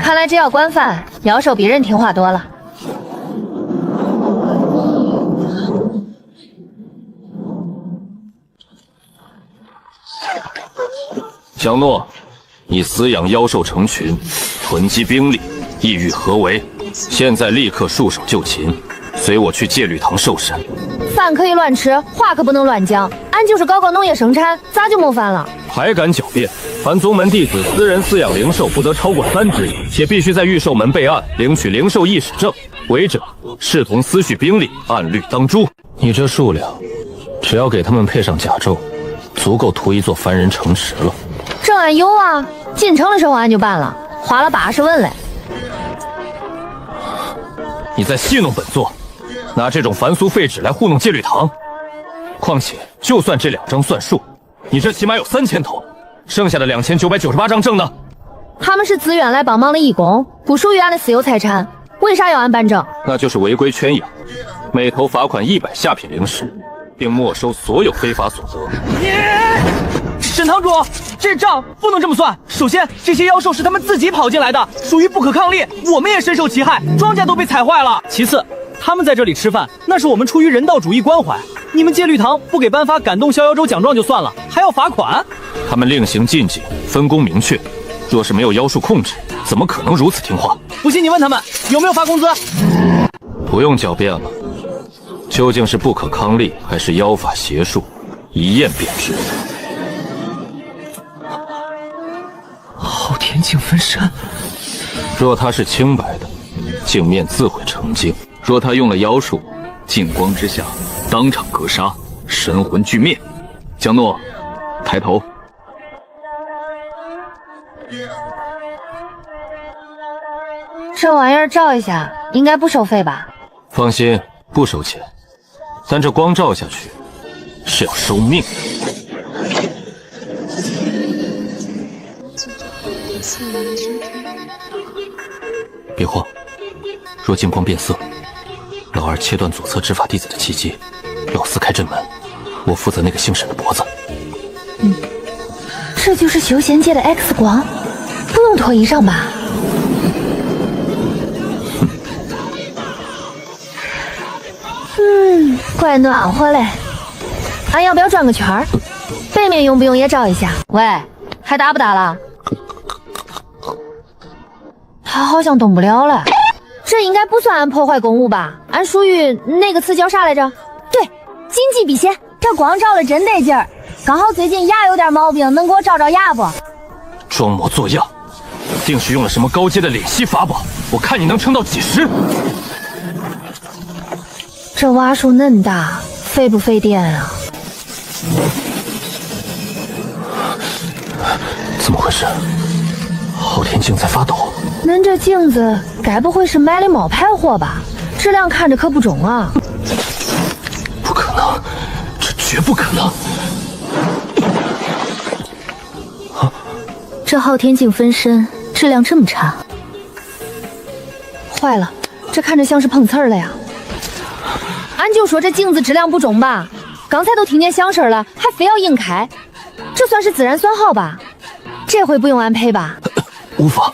看来这要关饭，妖兽比人听话多了。江诺，你饲养妖兽成群，囤积兵力，意欲何为？现在立刻束手就擒，随我去戒律堂受审。饭可以乱吃，话可不能乱讲。俺就是搞农业生产，咋就没饭了？还敢狡辩！凡宗门弟子私人饲养灵兽，不得超过3只，且必须在御兽门备案，领取灵兽意识证。违者视同私蓄兵力，按律当诛。你这数量，只要给他们配上甲胄，足够屠一座凡人城池了。这俺有啊，进城的时候俺就办了，花了80文嘞。你在戏弄本座，拿这种凡俗废纸来糊弄戒律堂。况且，就算这2张算数，你这起码有3000头，剩下的2998张证呢？他们是自愿来帮忙的义工，不属于俺的私有财产，为啥要俺办证？那就是违规圈养，每头罚款100下品灵石，并没收所有非法所得。沈堂主，这账不能这么算。首先，这些妖兽是他们自己跑进来的，属于不可抗力，我们也深受其害，庄稼都被踩坏了。其次，他们在这里吃饭，那是我们出于人道主义关怀。你们戒律堂不给颁发感动逍遥州奖状就算了，还要罚款？他们另行禁忌，分工明确，若是没有妖术控制，怎么可能如此听话？不信你问他们有没有发工资。不用狡辩了，究竟是不可抗力，还是妖法邪术，一验便知。昊天镜分身，若他是清白的，镜面自会成精；若他用了妖术，镜光之下当场格杀，神魂俱灭。江诺，抬头。这玩意儿照一下，应该不收费吧？放心，不收钱。但这光照下去，是要收命。别慌，若镜光变色，老二切断左侧执法弟子的气机，要撕开阵门，我负责那个姓沈的脖子。这就是修仙界的 X 光，不用脱衣裳吧？怪暖和嘞。俺要不要转个圈儿？背面用不用也照一下？喂，还打不打了？他好像动不了了。这应该不算俺破坏公物吧？俺属于那个词叫啥来着？对，金鸡笔仙。这光照了真得劲儿。刚好最近牙有点毛病，能给我照照牙不？装模作样，定是用了什么高阶的脸吸法宝。我看你能撑到几时？这瓦数嫩大，费不费电啊？怎么回事？昊天镜在发抖。恁这镜子该不会是买的冒牌货吧？质量看着可不中啊！不可能，这绝不可能！这昊天镜分身质量这么差，坏了，这看着像是碰瓷儿了呀！俺就说这镜子质量不中吧，刚才都听见响声了，还非要硬开，这算是自然损耗吧？这回不用俺赔吧？无妨，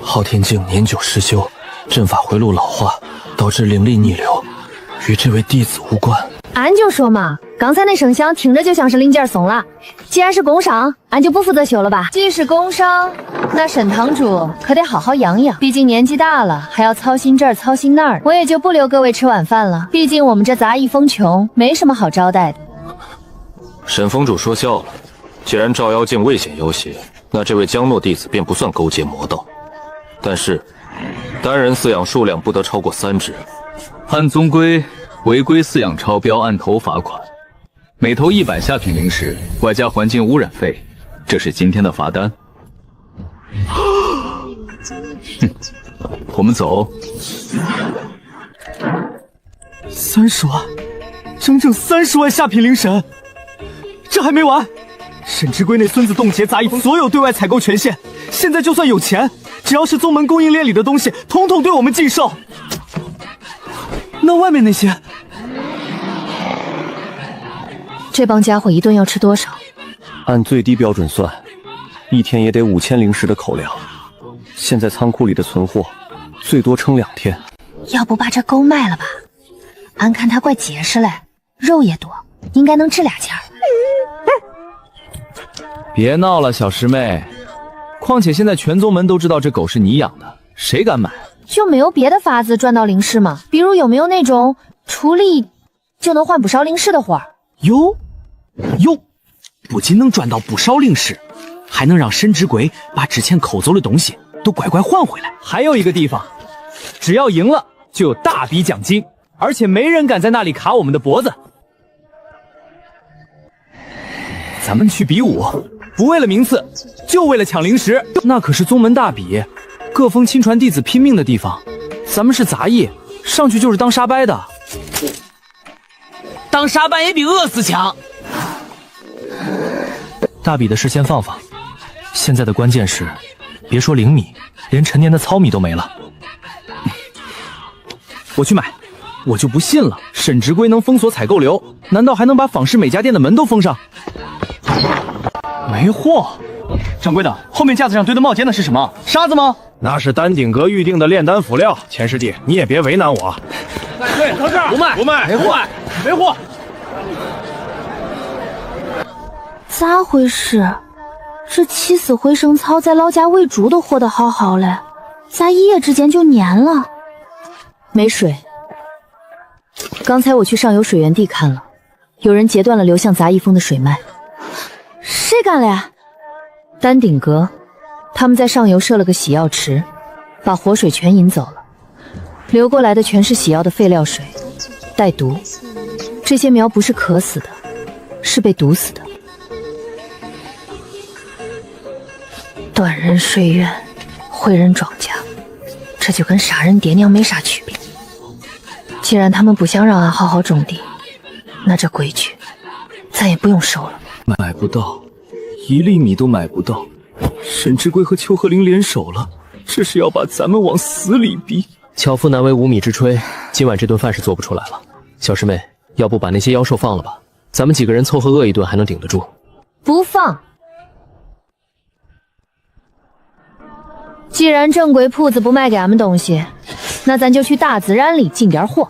昊天镜年久失修，阵法回路老化，导致灵力逆流，与这位弟子无关。俺就说嘛，刚才那声响听着就像是零件松了。既然是工伤，俺就不负责修了吧。既是工伤，那沈堂主可得好好养养，毕竟年纪大了，还要操心这儿操心那儿。我也就不留各位吃晚饭了，毕竟我们这杂役风穷，没什么好招待的。沈峰主说笑了，既然照妖镜未显妖邪，那这位江诺弟子便不算勾结魔道。但是单人饲养数量不得超过3只。按宗规，违规饲养超标按头罚款，每头100下品灵石，外加环境污染费，这是今天的罚单。我们走。30万，整整30万下品灵神，这还没完！沈之圭那孙子冻结杂役所有对外采购权限，现在就算有钱，只要是宗门供应链里的东西，统统对我们禁售。那外面那些，这帮家伙一顿要吃多少？按最低标准算，一天也得5000灵石的口粮。现在仓库里的存货，最多撑2天。要不把这狗卖了吧？俺看它怪结实嘞，肉也多，应该能值2钱。别闹了，小师妹。况且现在全宗门都知道这狗是你养的，谁敢买？就没有别的法子赚到灵石吗？比如有没有那种出力就能换不少灵石的活儿？哟，不仅能赚到不少灵石，还能让沈之圭把之前抠走的东西都乖乖换回来。还有一个地方，只要赢了就有大笔奖金，而且没人敢在那里卡我们的脖子。咱们去比武，不为了名次，就为了抢灵石。那可是宗门大比，各封亲传弟子拼命的地方。咱们是杂役，上去就是当沙掰的。当沙班也比饿死强。大比的事先放放，现在的关键是，别说灵米，连陈年的糙米都没了。我去买，我就不信了，沈直圭能封锁采购流，难道还能把仿氏每家店的门都封上？没货。掌柜的，后面架子上堆的帽尖的是什么？沙子吗？那是丹鼎阁预定的炼丹辅料。钱师弟，你也别为难我。对，到这儿不卖，不卖，没货，没货。咋回事？这起死回生草在老家喂猪都活得好好嘞，咋一夜之间就蔫了？没水。刚才我去上游水源地看了，有人截断了流向杂役峰的水脉。谁干了呀？丹顶阁，他们在上游设了个洗药池，把活水全引走了，流过来的全是洗药的废料水，带毒。这些苗不是渴死的，是被毒死的。断人税院，毁人庄稼，这就跟杀人爹娘没啥区别。既然他们不想让俺好好种地，那这规矩咱也不用守了。买不到，1粒米都买不到。沈之贵和邱和林联手了，这是要把咱们往死里逼。巧妇难为无米之炊，今晚这顿饭是做不出来了。小师妹，要不把那些妖兽放了吧？咱们几个人凑合饿一顿还能顶得住。不放。既然正规铺子不卖给俺们东西，那咱就去大自然里进点货。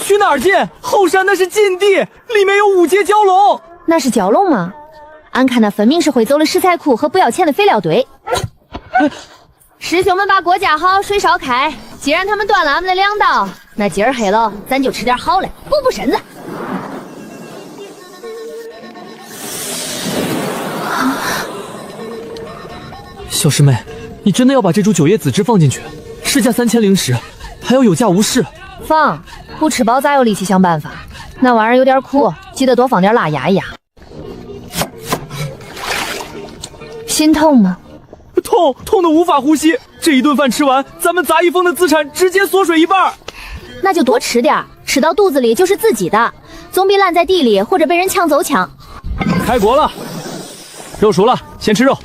去哪儿进？后山那是禁地，里面有5阶蛟龙。那是蛟龙吗？俺看那分明是会走的食材库和不要钱的废料堆。师兄们把锅架好，水烧开。既然他们断了俺们的粮道，那今儿黑了，咱就吃点好的，补补身子。小师妹，你真的要把这株9叶紫芝放进去？市价3000灵石，还要有价无市。放，不吃饱咋有力气想办法？那玩意儿有点苦，记得多放点辣压一压。心痛吗？痛得无法呼吸。这一顿饭吃完，咱们杂役峰的资产直接缩水一半。那就多吃点，吃到肚子里就是自己的，总比烂在地里或者被人抢走强。开锅了，肉熟了，先吃肉。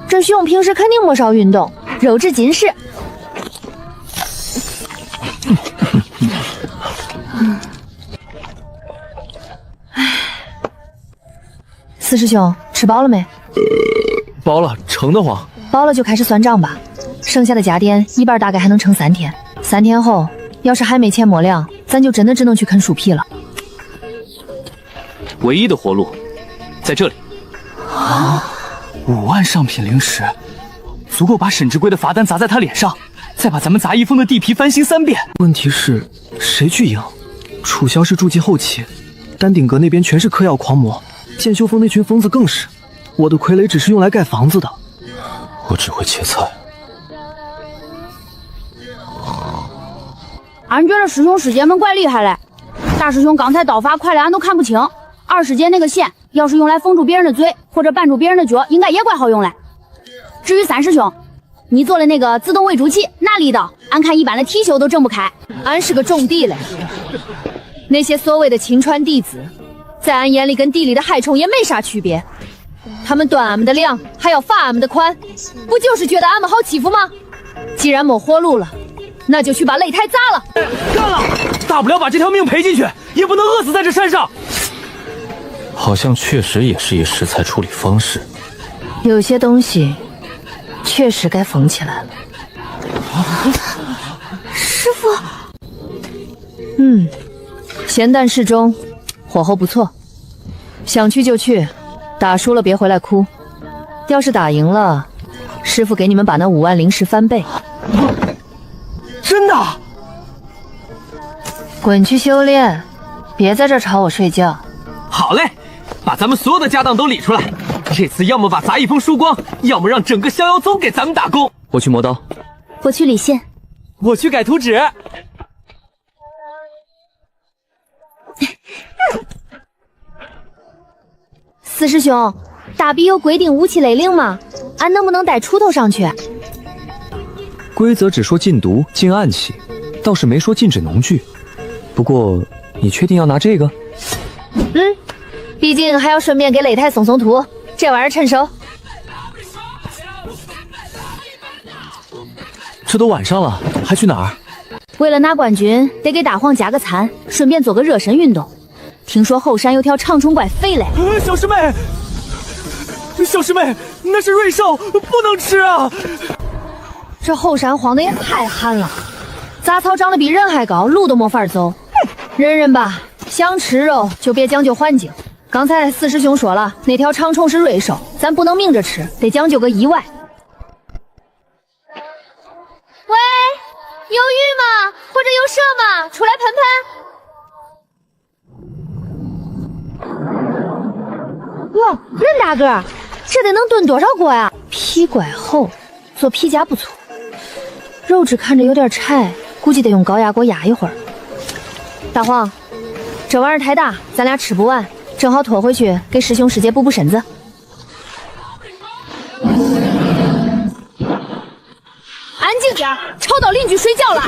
这熊平时肯定没少运动，肉质紧实。四师兄，吃饱了没？饱了，撑得慌。饱了就开始算账吧，剩下的家电一半大概还能撑3天。3天后，要是还没钱没粮，咱就真的只能去啃树皮了。唯一的活路在这里。啊！5万上品灵石，足够把沈之贵的罚单砸在他脸上，再把咱们杂役峰的地皮翻新3遍。问题是，谁去赢？楚萧是筑基后期，丹顶阁那边全是嗑药狂魔，剑修峰那群疯子更是。我的傀儡只是用来盖房子的，我只会切菜。俺觉得师兄师姐们怪厉害嘞，大师兄刚才刀法快的俺都看不清。2师姐那个线，要是用来封住别人的嘴或者绊住别人的脚，应该也怪好用嘞。至于3师兄，你做的那个自动喂猪器，那力道，俺看一般的貔貅都挣不开。俺是个种地嘞，那些所谓的亲传弟子，在俺眼里跟地里的害虫也没啥区别。他们端俺们的粮，还要罚俺们的款，不就是觉得俺们好欺负吗？既然没活路了，那就去把擂台砸了。干了，大不了把这条命赔进去，也不能饿死在这山上。好像确实也是一食材处理方式。有些东西确实该缝起来了。师傅，咸淡适中，火候不错。想去就去，打输了别回来哭。要是打赢了，师傅给你们把那5万灵石翻倍。真的？滚去修炼，别在这吵我睡觉。好嘞，把咱们所有的家当都理出来。这次要么把杂役峰输光，要么让整个逍遥宗给咱们打工。我去磨刀，我去理线，我去改图纸。四师兄，大比有规定武器雷令吗？俺能不能带锄头上去？规则只说禁毒、禁暗器，倒是没说禁止农具。不过，你确定要拿这个？毕竟还要顺便给擂台送送图，这玩意儿趁手。这都晚上了，还去哪儿？为了拿冠军，得给大黄加个餐，顺便做个热身运动。听说后山有条长虫怪肥嘞。小师妹，小师妹，那是瑞兽，不能吃啊！这后山荒的也太旱了，杂草长得比人还高，路都没法走。忍忍吧，想吃肉就别将就环境。刚才四师兄说了，那条长虫是瑞兽，咱不能明着吃，得讲究个意外。喂。有玉吗？或者有蛇吗？出来喷喷。哇，任大个，这得能炖多少锅呀？皮怪厚，做皮夹不错，肉质看着有点柴，估计得用高压锅压一会儿。大黄，这玩意儿太大，咱俩吃不完，正好拖回去给师兄师姐补补身子。安静点，吵到邻居睡觉了。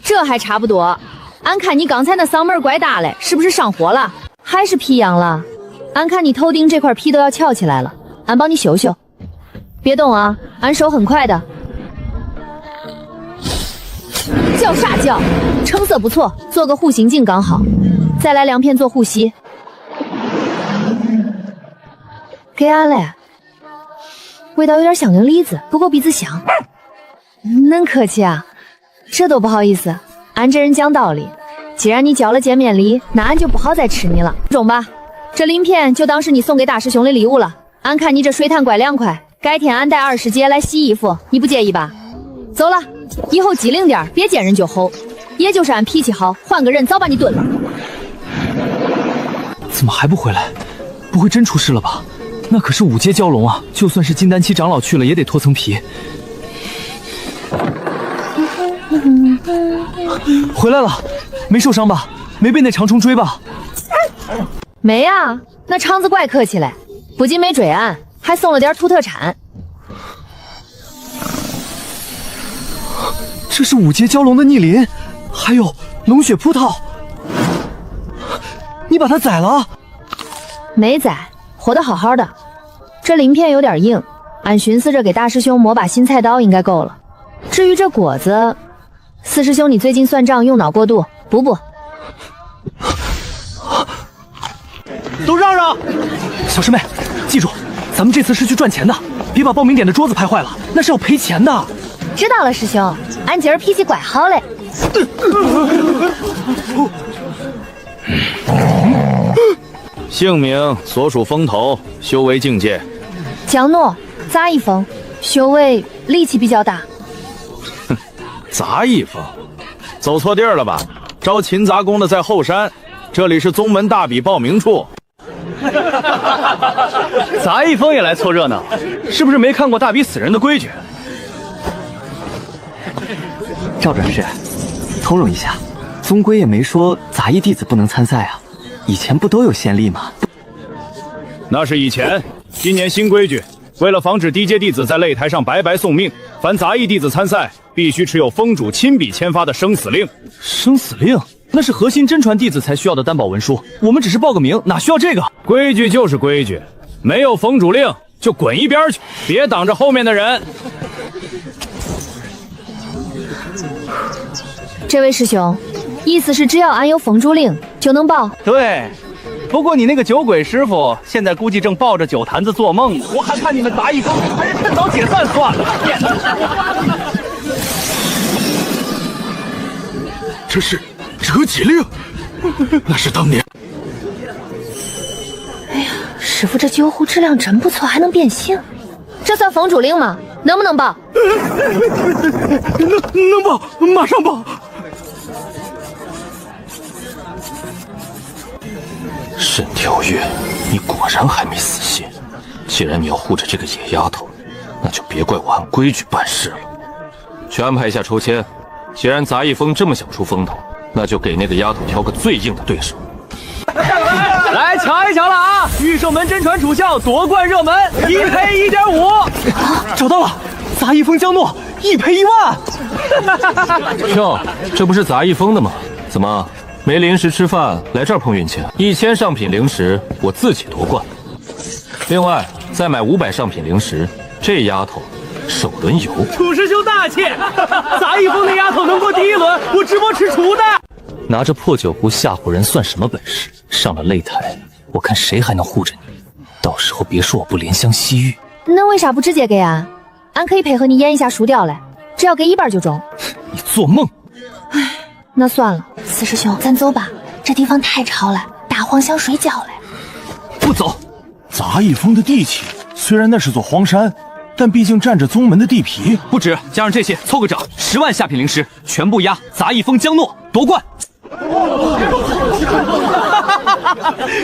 这还差不多。俺看你刚才那嗓门怪大嘞，是不是上火了？还是皮痒了？俺看你头顶这块皮都要翘起来了，俺帮你修修。别动啊，俺手很快的。叫啥叫？成色不错，做个护心镜刚好。再来2片做护膝。给俺嘞。味道有点像根梨子，不过鼻子香。恁客气啊，这都不好意思。俺这人讲道理，既然你交了见面礼，那俺就不好再吃你了。中吧，这鳞片就当是你送给大师兄的礼物了。俺看你这水潭怪凉快，改天俺带20节来洗衣服，你不介意吧？走了，以后机灵点，别见人就吼。也就是俺脾气好，换个人早把你炖了。怎么还不回来？不会真出事了吧？那可是5阶蛟龙啊，就算是金丹期长老去了，也得脱层皮。回来了，没受伤吧？没被那长虫追吧？没啊，那肠子怪客气嘞，不仅没追俺，还送了点土特产。这是5阶蛟龙的逆鳞，还有龙血葡萄。你把它宰了？没宰。活得好好的，这鳞片有点硬，俺寻思着给大师兄磨把新菜刀应该够了。至于这果子，四师兄你最近算账用脑过度，补。都让让！小师妹，记住，咱们这次是去赚钱的，别把报名点的桌子拍坏了，那是要赔钱的。知道了，师兄，俺今儿脾气怪好嘞。姓名所属风头，修为境界。江诺，杂役风，修为力气比较大。哼，杂役风，走错地儿了吧？招勤杂工的在后山，这里是宗门大比报名处。杂役风也来凑热闹，是不是没看过大比死人的规矩？赵转世，通融一下，宗规也没说杂役弟子不能参赛啊。以前不都有先例吗？那是以前，今年新规矩，为了防止低阶弟子在擂台上白白送命，凡杂役弟子参赛必须持有封主亲笔签发的生死令。生死令？那是核心真传弟子才需要的担保文书，我们只是报个名，哪需要这个？规矩就是规矩，没有封主令就滚一边去，别挡着后面的人。这位师兄，意思是只要俺有封主令就能报？对，不过你那个酒鬼师傅现在估计正抱着酒坛子做梦呢。我还看你们杂役风还是趁早解散算了。这是折戟令，那是当年。哎呀，师傅这酒壶质量真不错，还能变形，这算封主令吗？能不能报？能报，马上报。沈跳跃，你果然还没死心。既然你要护着这个野丫头，那就别怪我按规矩办事了。去安排一下抽签，既然杂役风这么想出风头，那就给那个丫头挑个最硬的对手。来瞧一瞧了啊！御兽门真传主校夺冠热门，1赔1.5，找到了，杂役风江诺1赔1万。哟，这不是杂役风的吗？怎么没零食吃饭，来这儿碰运气？1000上品零食，我自己夺冠。另外再买500上品零食，这丫头首轮游。楚师兄大气，杂役风的丫头能过第1轮，我直播吃厨的。拿着破酒壶吓唬人算什么本事？上了擂台，我看谁还能护着你。到时候别说我不怜香惜玉。那为啥不直接给俺？俺可以配合你演一下输掉嘞，只要给1半就中。你做梦！唉，那算了，四师兄，咱走吧，这地方太吵了，大黄想睡觉嘞。不走。杂役风的地气，虽然那是座荒山，但毕竟占着宗门的地皮，不止，加上这些，凑个整，10万下品灵石，全部压杂役风江诺夺冠。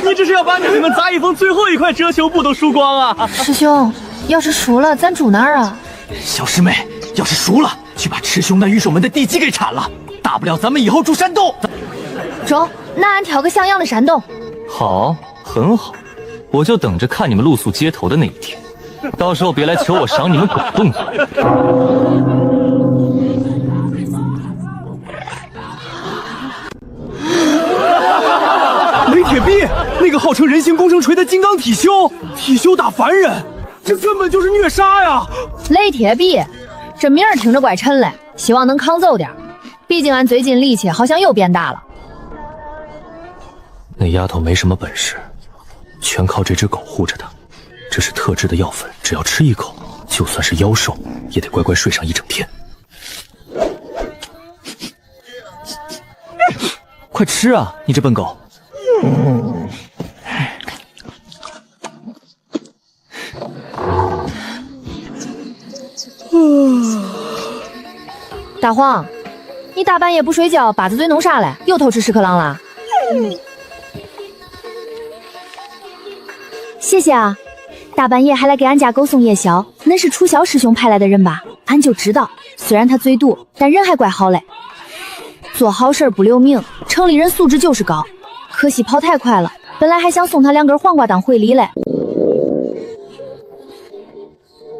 你这是要把你们杂役风最后一块遮羞布都输光啊！师兄，要是输了，咱住哪儿啊？小师妹，要是输了，去把师兄那御守门的地基给铲了，大不了咱们以后住山洞。中，那俺挑个像样的山洞。好，很好，我就等着看你们露宿街头的那一天，到时候别来求我赏你们狗动作。雷铁臂，那个号称人形工程锤的金刚体修打凡人，这根本就是虐杀呀！雷铁臂，这名儿听着怪沉嘞，希望能抗揍点。毕竟俺最近力气好像又变大了。那丫头没什么本事，全靠这只狗护着她。这是特制的药粉，只要吃一口，就算是妖兽也得乖乖睡上一整天。快吃啊，你这笨狗！大黄，你大半夜不睡觉，把子嘴弄啥嘞？又偷吃屎壳郎了？谢谢啊，大半夜还来给俺家狗送夜宵，恁是楚萧师兄派来的人吧？俺就知道，虽然他嘴毒，但人还怪好嘞。做好事不留名，城里人素质就是高。可惜跑太快了，本来还想送他2根黄瓜当回礼嘞。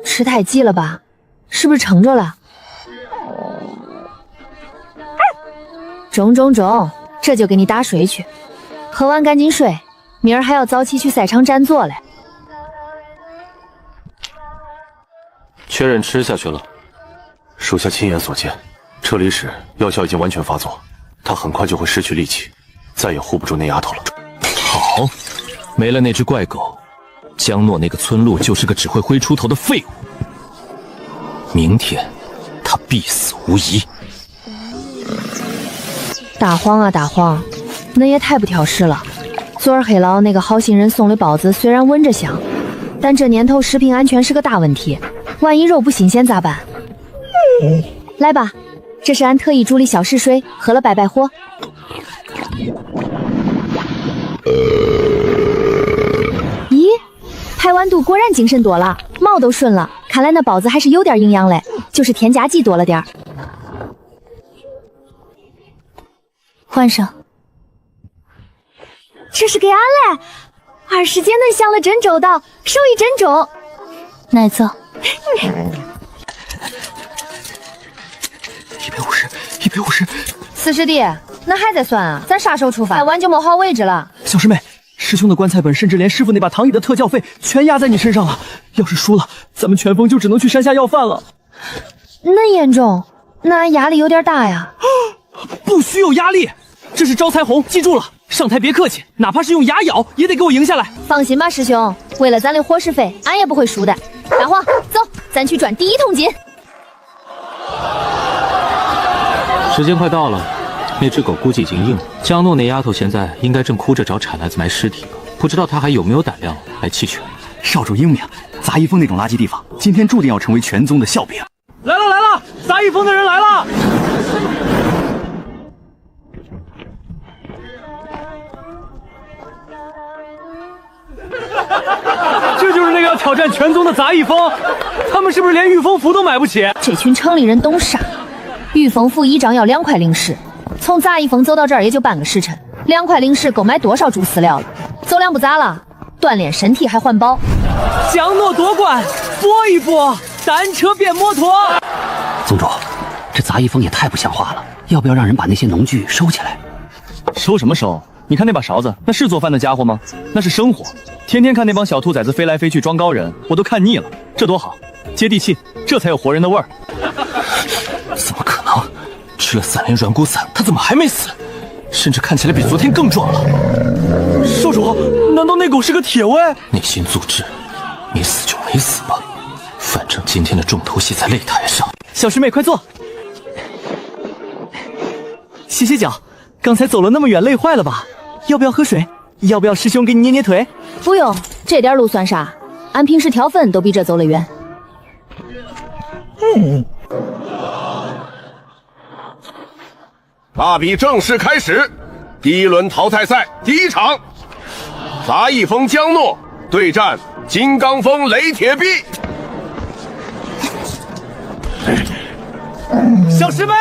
吃太急了吧？是不是撑着了？中，这就给你打睡去，喝完赶紧睡，明儿还要早起去赛场占座嘞。确认吃下去了。属下亲眼所见，撤离时药效已经完全发作，他很快就会失去力气，再也护不住那丫头了。好，没了那只怪狗，江诺那个村路就是个只会挥出头的废物。明天他必死无疑。大黄啊大黄，恁也太不挑食了。昨儿黑老那个好心人送的包子虽然闻着香，但这年头食品安全是个大问题，万一肉不新鲜咋办？来吧，这是俺特意煮的小试水，喝了败败火。咦，排完肚果然精神多了，毛都顺了，看来那包子还是有点营养嘞，就是添加剂多了点儿。换上，这是给俺嘞，20节恁想的真周到，手艺真重。奶子150， 四师弟，那还在算啊？咱啥时候出发？太晚就没好位置了。小师妹，师兄的棺材本甚至连师傅那把躺椅的特教费全压在你身上了，要是输了，咱们全峰就只能去山下要饭了。那严重？那俺压力有点大呀。不许有压力，这是招财红，记住了，上台别客气，哪怕是用牙咬也得给我赢下来。放心吧，师兄，为了咱的伙食费，俺也不会输的。大黄，走，咱去赚第1桶金。时间快到了，那只狗估计已经硬了。江诺那丫头现在应该正哭着找铲来子埋尸体，不知道她还有没有胆量来弃权。少主英明，杂役峰那种垃圾地方，今天注定要成为全宗的笑柄。来了，杂役峰的人来了！这就是那个要挑战全宗的杂役峰，他们是不是连御风符都买不起？这群城里人懂啥？御风符1张要2块灵石，从杂役峰走到这儿也就半个时辰，2块灵石够买多少猪饲料了？走2步咋了？锻炼身体还环保。江诺夺冠，搏一搏，单车变摩托。宗主，这杂役峰也太不像话了，要不要让人把那些农具收起来？收什么收？你看那把勺子，那是做饭的家伙吗？那是生活。天天看那帮小兔崽子飞来飞去装高人，我都看腻了。这多好，接地气，这才有活人的味儿。怎么可能？吃了3连软骨散，他怎么还没死？甚至看起来比昨天更壮了。少主，难道那狗是个铁卫？内心阻滞，没死就没死吧。反正今天的重头戏在擂台上。小师妹，快坐。洗脚，刚才走了那么远，累坏了吧？要不要喝水？要不要师兄给你捏捏腿？不用，这点路算啥？俺平时挑粪都比这走得远。大比正式开始，第一轮淘汰赛第一场，杂役风江诺对战金刚风雷铁臂。小师妹，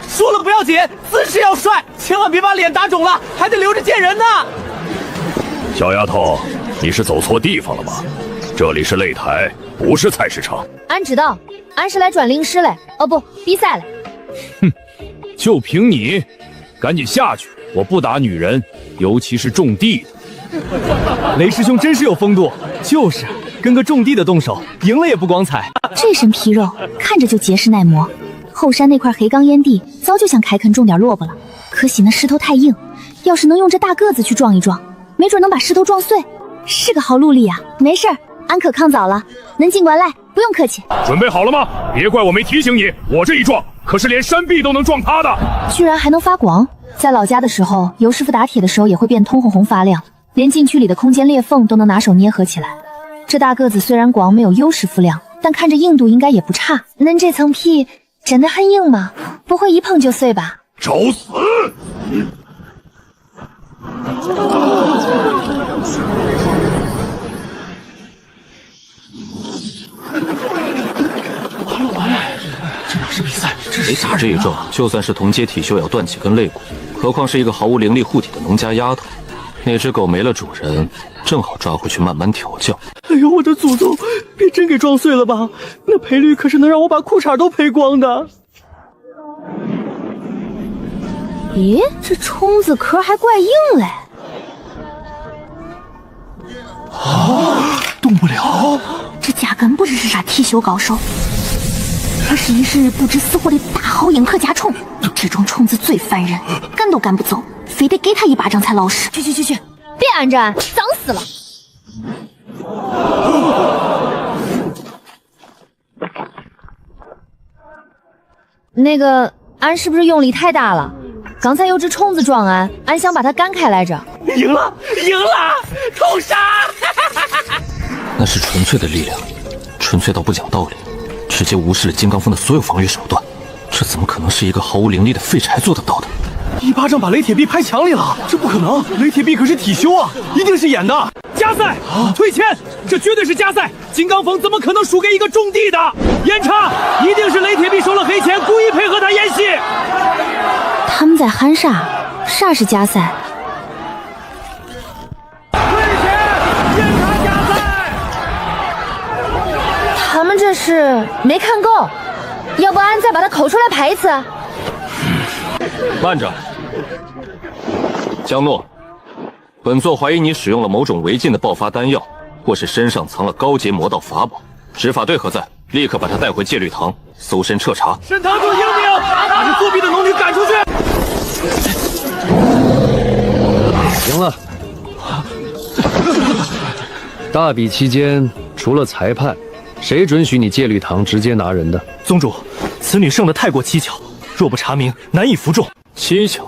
输了不要紧，姿势要帅，千万别把脸打肿了，还得留着见人呢。小丫头，你是走错地方了吗？这里是擂台，不是菜市场。俺知道，俺是来转灵师嘞，哦不，比赛嘞。哼，就凭你，赶紧下去！我不打女人，尤其是种地的。雷师兄真是有风度，就是跟个种地的动手，赢了也不光彩。这身皮肉看着就结实耐磨，后山那块黑钢烟地早就想开垦种点萝卜了，可惜那石头太硬，要是能用这大个子去撞一撞，没准能把石头撞碎，是个好努力啊。没事儿，俺可抗早了，恁尽管来，不用客气。准备好了吗？别怪我没提醒你，我这一撞可是连山壁都能撞塌的。居然还能发光！在老家的时候，尤师傅打铁的时候也会变通红红发亮，连禁区里的空间裂缝都能拿手捏合起来。这大个子虽然光没有尤师傅亮，但看着硬度应该也不差。恁这层皮真的很硬吗？不会一碰就碎吧？找死！完了，这哪是比赛，这是杀人啊！这一撞，就算是同阶体修也要断几根肋骨，何况是一个毫无灵力护体的农家丫头。那只狗没了主人，正好抓回去慢慢调教。哎呦，我的祖宗，别真给撞碎了吧？那赔率可是能让我把裤衩都赔光的。咦，这虫子壳还怪硬嘞！动不了。这压根不是啥体修高手，而是一日不知死活的大好硬壳甲虫。这种虫子最烦人，赶都赶不走，非得给他一巴掌才老实。去，别按着俺，脏死了。那个，俺是不是用力太大了？刚才有只虫子撞俺，俺想把它赶开来着。赢了，痛杀！那是纯粹的力量，纯粹到不讲道理，直接无视了金刚风的所有防御手段。这怎么可能是一个毫无灵力的废柴做得到的？一巴掌把雷铁臂拍墙里了，这不可能！雷铁臂可是体修啊，一定是演的。加赛，退签，这绝对是加赛！金刚风怎么可能输给一个种地的？严查，一定是雷铁臂收了黑钱，故意配合他演戏。他们在喊啥？啥是加赛？退签，严查加赛！他们这是没看够，要不俺再把它抠出来拍一次？慢着，江诺，本座怀疑你使用了某种违禁的爆发丹药，或是身上藏了高阶魔道法宝。执法队何在？立刻把他带回戒律堂，搜身彻查。沈堂主英明，把这作弊的农女赶出去。行了，大比期间除了裁判，谁准许你戒律堂直接拿人的？宗主，此女胜得太过蹊跷，若不查明，难以服众。蹊跷？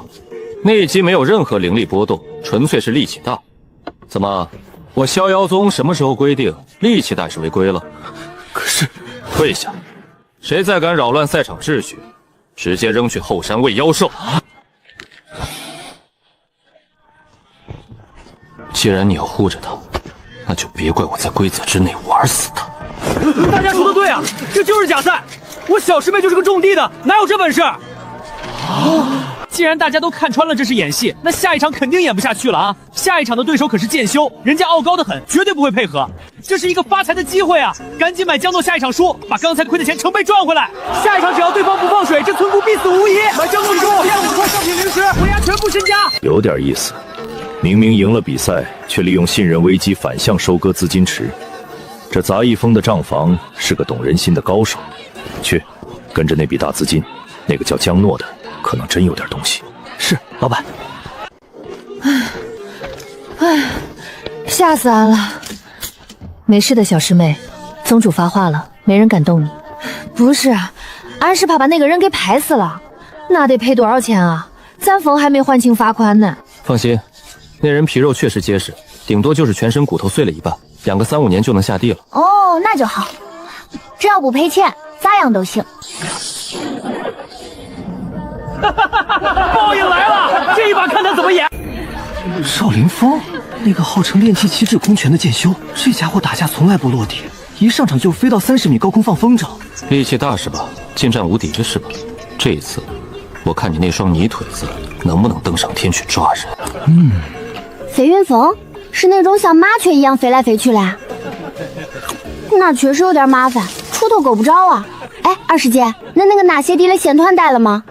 内击没有任何灵力波动，纯粹是力气大。怎么，我逍遥宗什么时候规定力气大是违规了？可是，退下！谁再敢扰乱赛场秩序，直接扔去后山喂妖兽。既然你要护着他，那就别怪我在规则之内玩死他。大家说的对啊，这就是假赛。我小师妹就是个种地的，哪有这本事？既然大家都看穿了这是演戏，那下一场肯定演不下去了啊！下一场的对手可是剑修，人家傲高的很，绝对不会配合。这是一个发财的机会啊！赶紧买江诺下一场输，把刚才亏的钱成倍赚回来。下一场只要对方不放水，这村姑必死无疑。买江诺输，50块上品零食，回押全部身家。有点意思，明明赢了比赛，却利用信任危机反向收割资金池。这杂役风的账房是个懂人心的高手。去，跟着那笔大资金，那个叫江诺的可能真有点东西。是，老板。吓死俺了！没事的，小师妹，宗主发话了，没人敢动你。不是，俺是怕把那个人给拍死了，那得赔多少钱啊？咱风还没还清罚款呢。放心，那人皮肉确实结实，顶多就是全身骨头碎了一半，养个3-5年就能下地了。哦，那就好。只要不赔钱，咋样都行。报应来了，这一把看他怎么演。少林风，那个号称练气七智空拳的剑修，这家伙打架从来不落地，一上场就飞到30米高空放风筝。力气大是吧？近战无敌的是吧？这一次，我看你那双泥腿子能不能登上天去抓人。飞云峰是那种像麻雀一样飞来飞去嘞，那确实有点麻烦，锄头够不着啊。哎，二师姐，那个拿鞋底的线团带了吗？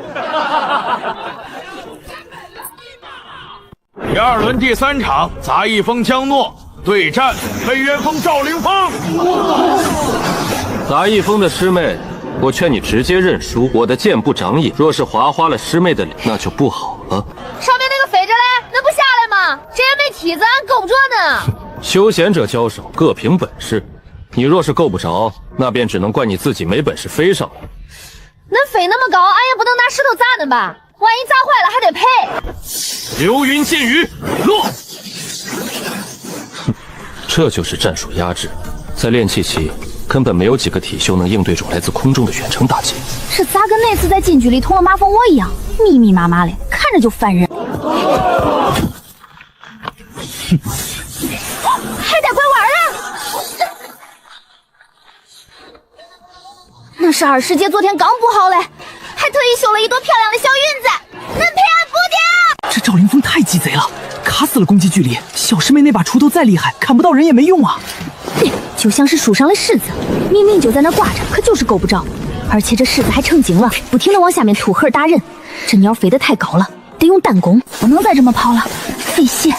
第2轮第3场，杂役风江诺对战飞渊峰赵凌风。杂役风的师妹，我劝你直接认输。我的剑不长眼，若是划花了师妹的脸，那就不好了。上面那个飞着嘞，那不下来吗？这也没梯子，俺够不着呢。休闲者交手，各凭本事。你若是够不着，那便只能怪你自己没本事飞上来。恁飞那么高，俺也不能拿石头砸恁吧？万一砸坏了还得赔。流云剑雨落。这就是战术压制，在练气期根本没有几个体修能应对住来自空中的远程打击。这咋跟那次在禁区里捅了马蜂窝一样，密密麻麻的，看着就烦人。还带拐弯了？那是二师姐昨天刚补好嘞，还特意绣了一朵漂亮的小云子，恁赔俺不掉。这赵凌风太鸡贼了，卡死了攻击距离。小师妹那把锄头再厉害，砍不到人也没用啊。就像是树上的柿子，明明就在那挂着，可就是够不着。而且这柿子还成精了，不停地往下面吐核打人。这鸟飞得太高了，得用弹弓，不能再这么跑了，费血。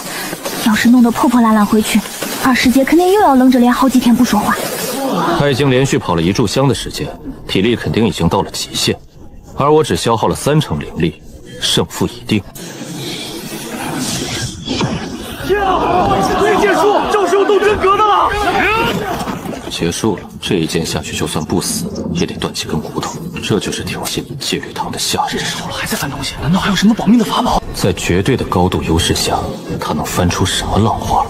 要是弄得破破烂烂回去，二师姐肯定又要冷着脸好几天不说话。他已经连续跑了1炷香的时间，体力肯定已经到了极限，而我只消耗了3成灵力，胜负已定。这剑术就是有斗真格的了。结束了，这一剑下去，就算不死，也得断几根骨头。这就是挑衅戒律堂的下人。手了还在翻东西，难道还有什么保命的法宝？在绝对的高度优势下，他能翻出什么浪花？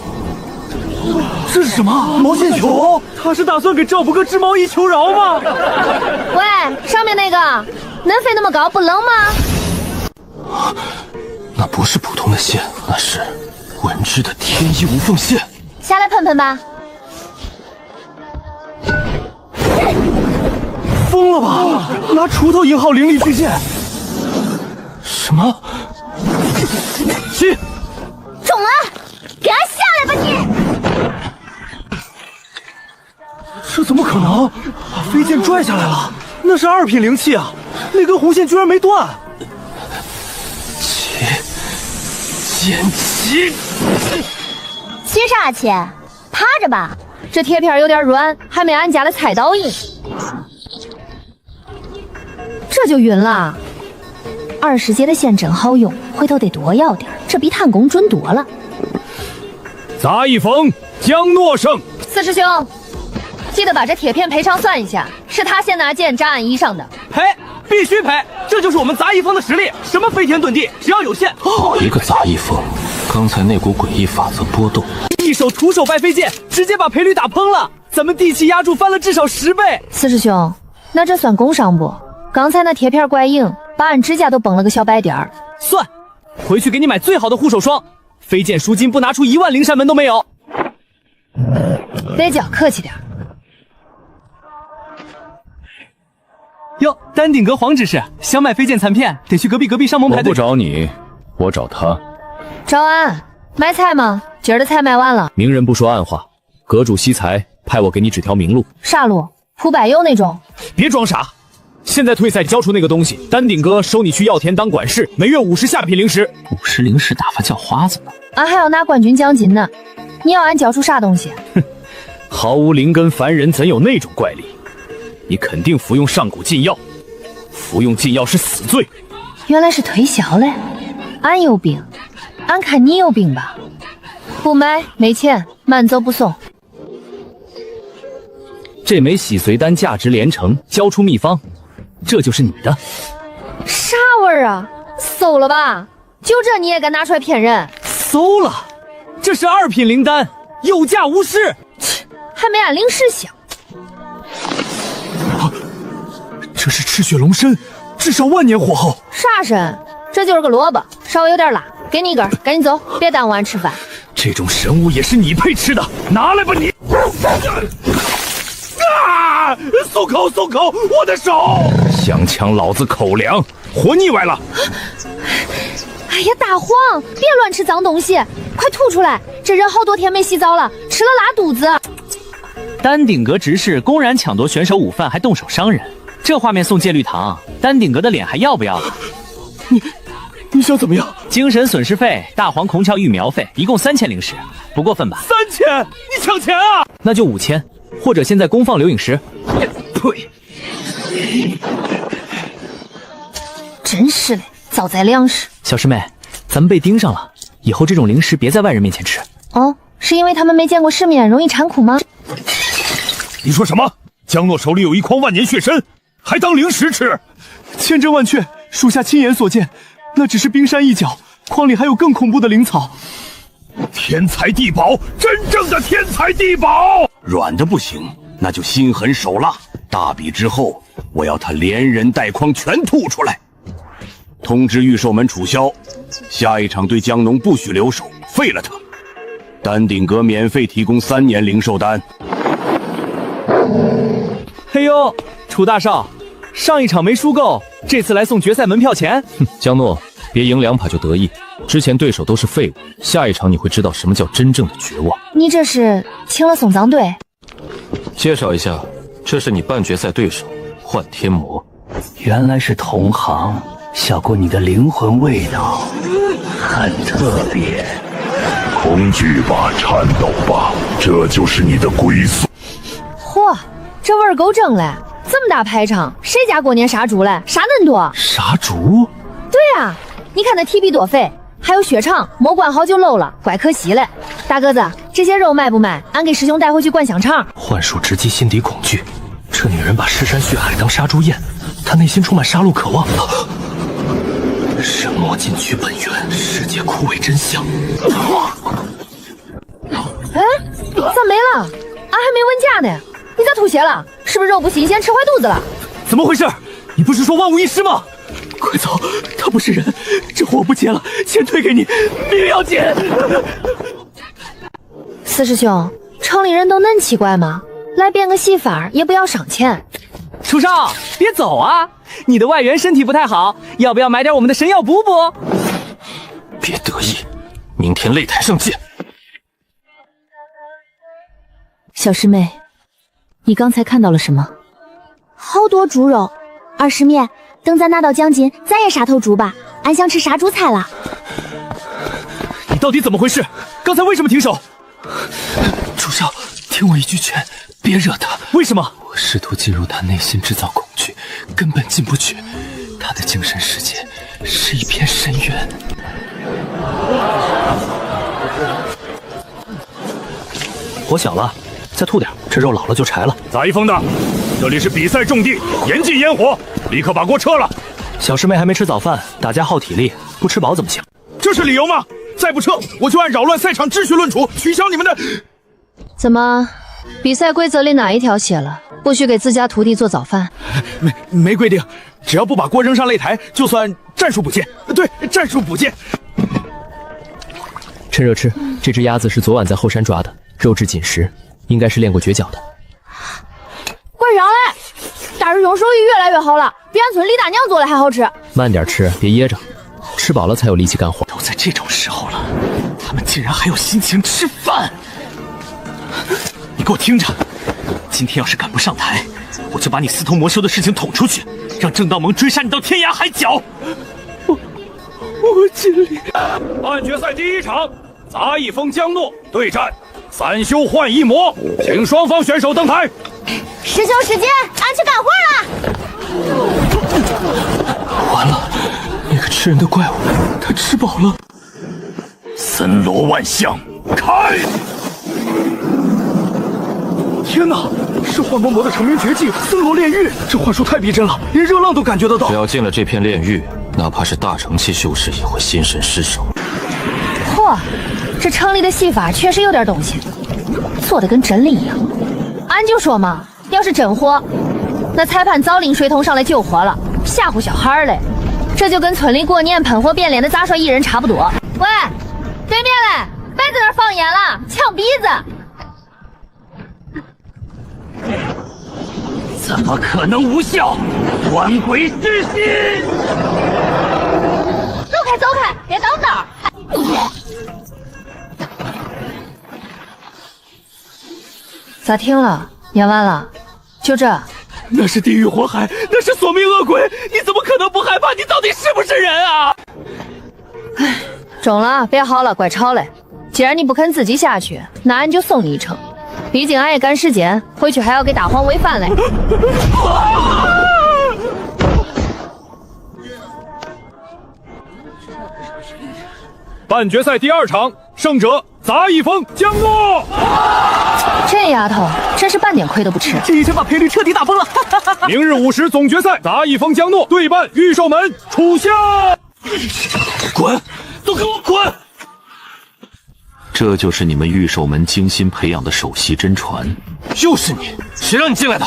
这是什么毛线球？他是打算给赵不哥织毛衣求饶吗？喂，上面那个，恁飞那么高不冷吗？那不是普通的线，那是文之的天衣无缝线。下来喷喷吧。疯了吧？拿锄头引号灵力巨剑？什么？去！中了！给俺下来吧你！这怎么可能？把飞剑拽下来了，那是2品灵气啊！那根红线居然没断。剑起！起啥起？趴着吧。这铁片有点软，还没俺家的菜刀硬。这就晕了。二师姐的线真好用，回头得多要点，这比弹弓准多了。杂役风江诺胜。四师兄，记得把这铁片赔偿算一下，是他先拿剑扎俺衣上的。赔，必须赔！这就是我们杂役风的实力，什么飞天遁地，只要有线。好一个杂役风！刚才那股诡异法则波动，一手徒手败飞剑，直接把赔率打崩了。咱们地气压住翻了至少10倍。四师兄，那这算工伤不？刚才那铁片怪硬，把俺指甲都崩了个小白点儿。算，回去给你买最好的护手霜。飞剑赎金不拿出1万灵山门都没有。别叫，客气点。哟，丹顶阁黄执事想买飞剑残片，得去隔壁上盟排队。我不找你，我找他。找俺买菜吗？今儿的菜卖完了。明人不说暗话，阁主惜才派我给你指条明路。啥路？铺柏油那种？别装傻。现在退赛交出那个东西，丹顶阁收你去药田当管事，每月50下品灵石。50灵石打发叫花子呢？俺还要拿冠军奖金呢。你要俺交出啥东西？哼，毫无灵根凡人怎有那种怪力？你肯定服用上古禁药，服用禁药是死罪。原来是推销嘞。俺有病，俺看你有病吧。不买没钱，慢走不送。这枚洗髓丹价值连城，交出秘方，这就是你的。啥味儿啊？馊了吧？就这你也敢拿出来骗人？馊了，这是2品灵丹，有价无市。切，还没俺灵石香。这是赤血龙参，至少万年火候。啥参？这就是个萝卜，稍微有点辣，给你一根，赶紧走，别耽误俺吃饭。这种神物也是你配吃的，拿来吧你！啊！松口，松口，我的手！想抢老子口粮，活腻歪了！哎呀，大黄，别乱吃脏东西，快吐出来！这人好多天没洗澡了，吃了拉肚子。丹顶阁执事公然抢夺选手午饭，还动手伤人，这画面送戒律堂，丹顶阁的脸还要不要了？你想怎么样？精神损失费、大黄孔窍育苗费，一共3000灵石，不过分吧？3000？你抢钱啊？那就5000，或者现在公放刘颖石。呸！真是嘞，早栽粮食。小师妹，咱们被盯上了，以后这种零食别在外人面前吃。哦，是因为他们没见过世面，容易馋苦吗？你说什么？江诺手里有一筐万年血参，还当零食吃？千真万确，属下亲眼所见，那只是冰山一角，筐里还有更恐怖的灵草。天才地宝，真正的天才地宝！软的不行，那就心狠手辣。大比之后，我要他连人带筐全吐出来。通知御兽门楚萧，下一场对江农不许留手，废了他。丹顶阁免费提供3年灵兽丹。嘿呦，楚大少，上一场没输够，这次来送决赛门票钱。江诺，别赢2把就得意，之前对手都是废物，下一场你会知道什么叫真正的绝望。你这是请了送葬队？介绍一下，这是你半决赛对手幻天魔。原来是同行，小过你的灵魂味道，很特别。恐惧吧，颤抖吧，这就是你的归宿。嚯，这味儿够正嘞！这么大排场，谁家过年杀猪嘞？杀恁多？杀猪？对啊，你看那体皮多肥，还有血肠，没管好就漏了，怪可惜嘞。大个子，这些肉卖不卖？俺给师兄带回去灌香肠。幻术直击心底恐惧，这女人把尸山血海当杀猪宴，她内心充满杀戮渴望。神魔尽取本源，世界枯萎真相。哎，咋没了？俺还没问价呢。你咋吐血了？是不是肉不新鲜，吃坏肚子了？怎么回事？你不是说万无一失吗？快走，他不是人，这货不接了，钱退给你，命要紧。四师兄，城里人都恁奇怪吗？来变个戏法也不要赏钱。楚少，别走啊！你的外援身体不太好，要不要买点我们的神药补补？别得意，明天擂台上见。小师妹，你刚才看到了什么？好多猪肉。二师妹，等咱拿到奖金，咱也杀头猪吧，俺想吃杀猪菜了。你到底怎么回事？刚才为什么停手？楚少，听我一句劝，别惹他。为什么？我试图进入他内心，制造恐惧，根本进不去。他的精神世界是一片深渊。火小了，再吐点，这肉老了就柴了。杂役风的，这里是比赛重地，严禁烟火，立刻把锅撤了。小师妹还没吃早饭，大家耗体力，不吃饱怎么行？这是理由吗？再不撤，我就按扰乱赛场秩序论处，取消你们的。怎么，比赛规则里哪一条写了不许给自家徒弟做早饭？没规定，只要不把锅扔上擂台，就算战术补剑。对，战术补剑。趁热吃，这只鸭子是昨晚在后山抓的，肉质紧实，应该是练过绝脚的。快上来！大师兄手艺越来越好了，比俺村李大娘做的还好吃。慢点吃，别噎着，吃饱了才有力气干活。都在这种时候了，他们竟然还有心情吃饭！你给我听着，今天要是赶不上台，我就把你私通魔修的事情捅出去，让正道盟追杀你到天涯海角。我尽力。半决赛第1场，杂役风江诺对战3修幻一魔，请双方选手登台。师兄师姐，俺去干活了。完了，那个吃人的怪物，他吃饱了。森罗万象，开！天哪，是幻魔魔的成名绝技森罗炼狱，这幻术太逼真了，连热浪都感觉得到。只要进了这片炼狱，哪怕是大成期修士也会心神失守。嚯，这城里的戏法确实有点东西，做的跟真的一样。俺就说嘛，要是真火，那裁判早领水桶上来救活了，吓唬小孩嘞。这就跟村里过年喷火变脸的杂耍艺人差不多。喂，对面嘞，别在那儿放烟了，呛鼻子！怎么可能无效？官鬼之心！走开，走开，别挡道！咋停了？演完了？就这？那是地狱火海，那是索命恶鬼，你怎么可能不害怕？你到底是不是人啊？唉，中了，别嚎了，怪吵嘞。既然你不肯自己下去，那俺就送你一程。毕竟俺也赶时间，回去还要给大黄喂饭嘞。半决赛第2场，胜者杂役风江诺。这丫头真是半点亏都不吃，这一拳把赔率彻底打崩了。明日5时总决赛，杂役风江诺对半御兽门楚萧。滚！都给我滚！这就是你们御兽门精心培养的首席真传。就是你，谁让你进来的？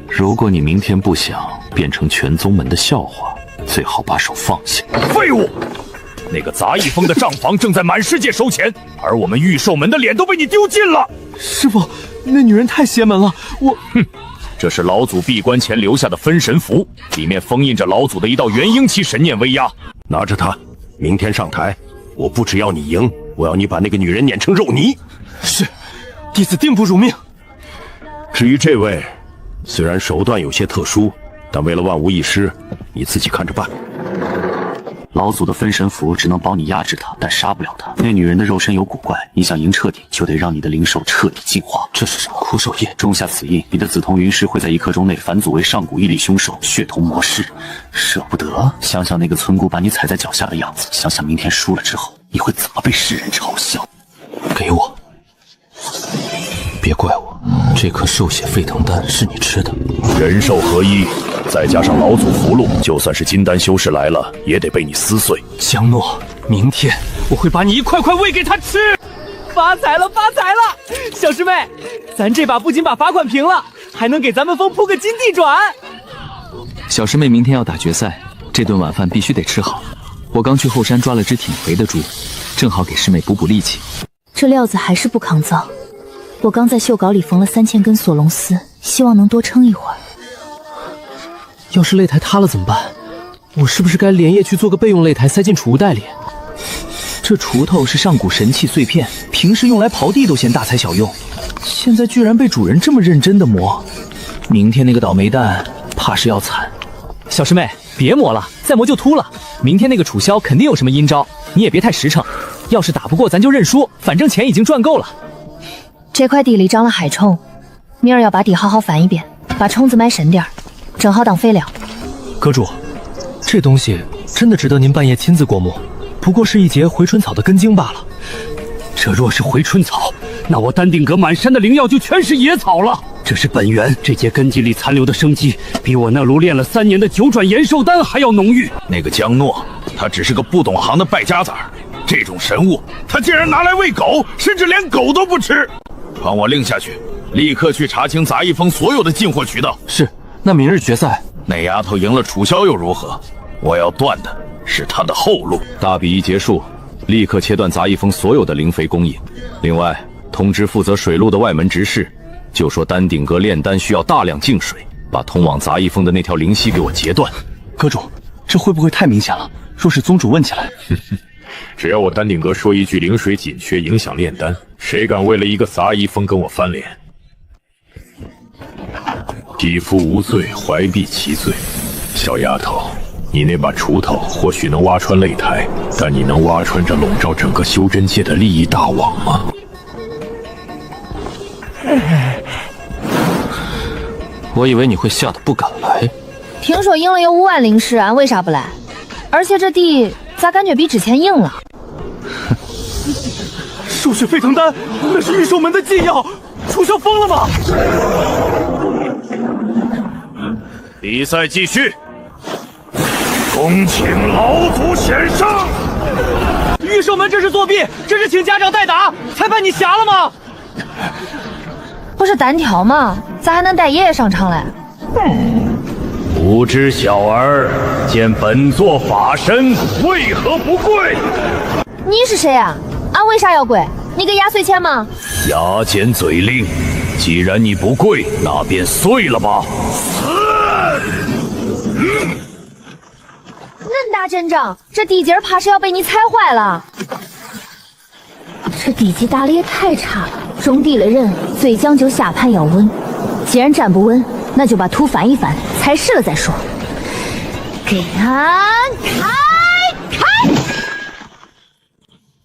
如果你明天不想变成全宗门的笑话，最好把手放下。废物！那个杂役风的账房正在满世界收钱，而我们御兽门的脸都被你丢尽了。师傅，那女人太邪门了，这是老祖闭关前留下的分神符，里面封印着老祖的一道元婴期神念威压。拿着它，明天上台，我不只要你赢，我要你把那个女人碾成肉泥。是，弟子定不辱命。至于这位，虽然手段有些特殊，但为了万无一失，你自己看着办。老祖的分神符只能帮你压制他，但杀不了他。那女人的肉身有古怪，你想赢彻底，就得让你的灵兽彻底进化。这是什么苦手印？种下此印，你的紫瞳云石会在1刻钟内返祖为上古屹立凶兽，血统魔尸。舍不得，想想那个村姑把你踩在脚下的样子，想想明天输了之后，你会怎么被世人嘲笑。给我，别怪我，这颗兽血沸腾丹是你吃的。人兽合一，再加上老祖符箓，就算是金丹修士来了，也得被你撕碎。江诺，明天我会把你一块块喂给他吃。发财了，发财了！小师妹，咱这把不仅把罚款平了，还能给咱们风铺个金地转。小师妹明天要打决赛，这顿晚饭必须得吃好。我刚去后山抓了只挺肥的猪，正好给师妹补补力气。这料子还是不抗造。我刚在袖稿里缝了3000根索隆丝，希望能多撑一会儿。要是擂台塌了怎么办？我是不是该连夜去做个备用擂台塞进储物袋里？这锄头是上古神器碎片，平时用来刨地都嫌大材小用，现在居然被主人这么认真的磨，明天那个倒霉蛋怕是要惨。小师妹，别磨了，再磨就秃了。明天那个楚萧肯定有什么阴招，你也别太实诚。要是打不过咱就认输，反正钱已经赚够了。这块地里长了害虫，明儿要把地好好翻一遍，把虫子埋深点儿，正好当肥料。阁主，这东西真的值得您半夜亲自过目？不过是一节回春草的根茎罢了。这若是回春草，那我丹顶阁满山的灵药就全是野草了。这是本源，这节根茎里残留的生机，比我那炉炼了3年的9转延寿丹还要浓郁。那个江诺，他只是个不懂行的败家子儿，这种神物他竟然拿来喂狗，甚至连狗都不吃。传我令下去，立刻去查清杂役风所有的进货渠道。是，那明日决赛，那丫头赢了楚萧又如何？我要断的是她的后路。大比一结束，立刻切断杂役风所有的灵肥供应。另外，通知负责水路的外门执事，就说丹顶阁炼丹需要大量净水，把通往杂役风的那条灵溪给我截断。阁主，这会不会太明显了？若是宗主问起来，只要我丹顶阁说一句灵水紧缺影响炼丹，谁敢为了一个杂役风跟我翻脸？匹夫无罪，怀璧其罪。小丫头，你那把锄头或许能挖穿擂台，但你能挖穿这笼罩整个修真界的利益大网吗？我以为你会吓得不敢来。听说赢了有5万灵石，俺为啥不来？而且这地咋感觉比之前硬了？兽血沸腾丹，那是御兽门的禁药，楚萧疯了吗？比赛继续，恭请老祖显圣。御兽门这是作弊，这是请家长代打，裁判你瞎了吗？不是单挑吗？咋还能带爷爷上场嘞？无知小儿，见本座法身，为何不跪？你是谁啊？俺为啥要跪？你给压岁钱吗？牙尖嘴利，既然你不跪，那便碎了吧。恁大阵仗，这地基儿怕是要被你踩坏了。这地基打的也太差了，种地的人最讲究下盘要稳，既然站不稳，那就把土翻一翻，踩实了再说。给俺开！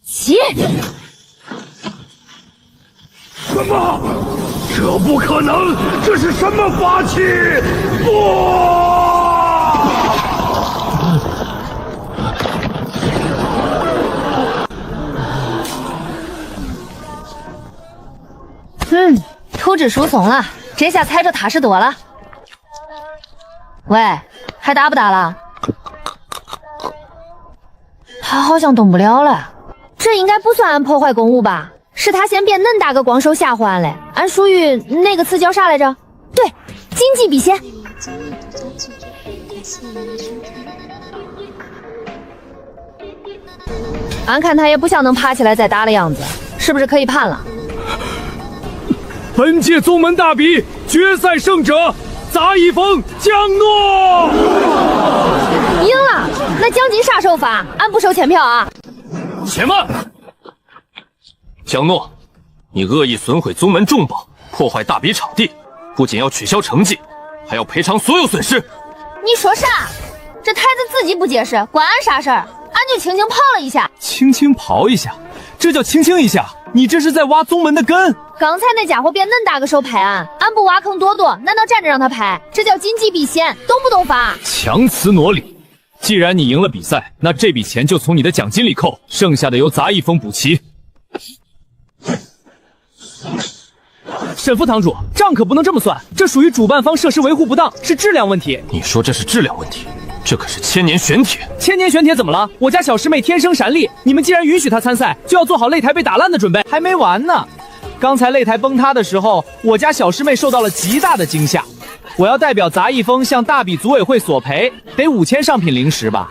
起！什么？这不可能！这是什么法器？不！土质疏松了，这下踩着踏实多了。喂，还打不打了？他好像动不了了，这应该不算俺破坏公物吧？是他先变恁大个光手吓唬俺嘞，俺属于那个词叫啥来着？对，谨记必先。俺看他也不像能爬起来再打的样子，是不是可以判了？本届宗门大比决赛胜者杂役风江诺。赢了，那奖金啥时候发？俺不收钱票啊！且慢，江诺，你恶意损毁宗门重宝，破坏大比场地，不仅要取消成绩，还要赔偿所有损失。你说啥？这台子自己不解释，关俺啥事儿？俺就轻轻刨了一下。轻轻刨一下，这叫轻轻一下？你这是在挖宗门的根。刚才那家伙变恁大个手拍俺不挖坑多多，难道站着让他拍？这叫谨记必先，懂不懂法？强词夺理。既然你赢了比赛，那这笔钱就从你的奖金里扣，剩下的由杂役风补齐。沈副堂主，账可不能这么算，这属于主办方设施维护不当，是质量问题。你说这是质量问题？这可是千年玄铁。千年玄铁怎么了？我家小师妹天生闪力，你们既然允许她参赛，就要做好擂台被打烂的准备。还没完呢，刚才擂台崩塌的时候，我家小师妹受到了极大的惊吓。我要代表杂役风向大比组委会索赔，得5000上品灵石吧。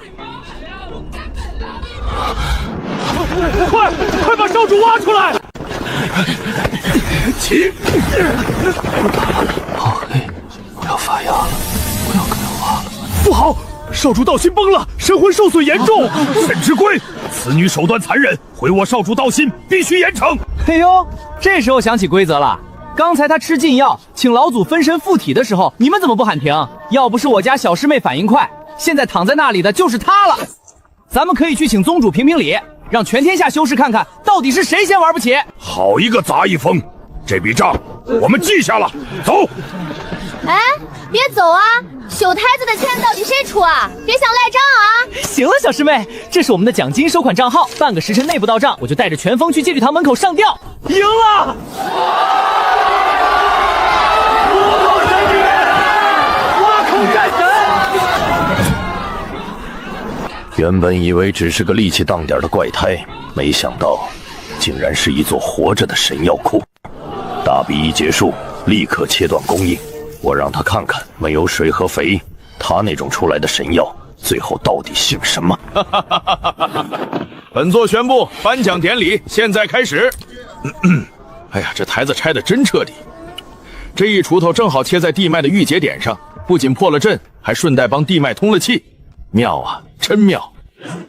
快把少主挖出来！起！好黑，我要发芽了，不要跟他挖了。不好，少主道心崩了，神魂受损严重。沈之龟，此女手段残忍，毁我少主道心，必须严惩。哎呦，这时候想起规则了。刚才他吃禁药，请老祖分身附体的时候，你们怎么不喊停？要不是我家小师妹反应快，现在躺在那里的就是他了。咱们可以去请宗主评评理，让全天下修士看看到底是谁先玩不起。好一个杂役风，这笔账我们记下了。走。哎，别走啊！修台子的钱到底谁出啊？别想赖账啊！行了，小师妹，这是我们的奖金收款账号，半个时辰内不到账，我就带着全峰去戒律堂门口上吊。赢了！挖空战神！原本以为只是个力气当点的怪胎，没想到竟然是一座活着的神药库。大比一结束，立刻切断供应。我让他看看没有水和肥，他那种出来的神药最后到底姓什么？本座宣布颁奖典礼现在开始。哎呀，这台子拆得真彻底，这一锄头正好切在地脉的郁结点上，不仅破了阵，还顺带帮地脉通了气，妙啊，真妙！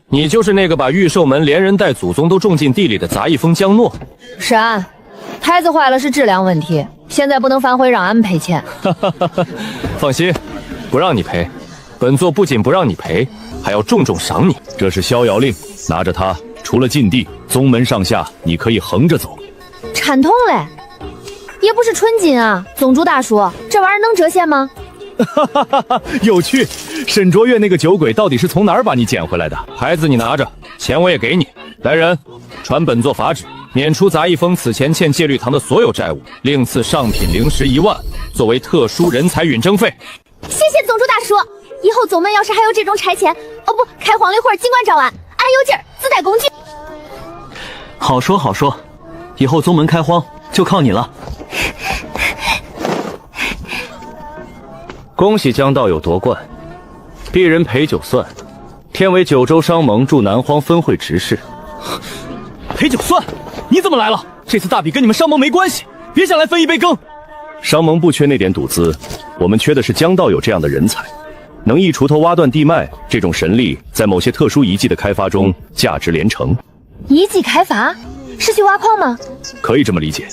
你就是那个把御兽门连人带祖宗都种进地里的杂役风江诺。是俺，台子坏了是质量问题，现在不能反悔让俺赔钱。放心，不让你赔，本座不仅不让你赔，还要重重赏你。这是逍遥令，拿着它，除了禁地，宗门上下你可以横着走。禅痛嘞，也不是纯金啊，宗主大叔，这玩意儿能折现吗？有趣，沈卓越那个酒鬼到底是从哪儿把你捡回来的？牌子你拿着，钱我也给你。来人，传本座法旨，免除杂役风此前欠戒律堂的所有债务，另赐上品灵石1万，作为特殊人才允征费。谢谢宗主大叔，以后宗门要是还有这种拆迁，哦不，开荒的活尽管找俺，俺有劲儿，自带工具。好说好说，以后宗门开荒就靠你了。恭喜江道友夺冠，鄙人陪酒算，天为九州商盟驻南荒分会执事。陪酒算？你怎么来了？这次大比跟你们商盟没关系，别想来分一杯羹。商盟不缺那点赌资，我们缺的是江道友这样的人才，能一锄头挖断地脉，这种神力在某些特殊遗迹的开发中价值连城。遗迹开发是去挖矿吗？可以这么理解，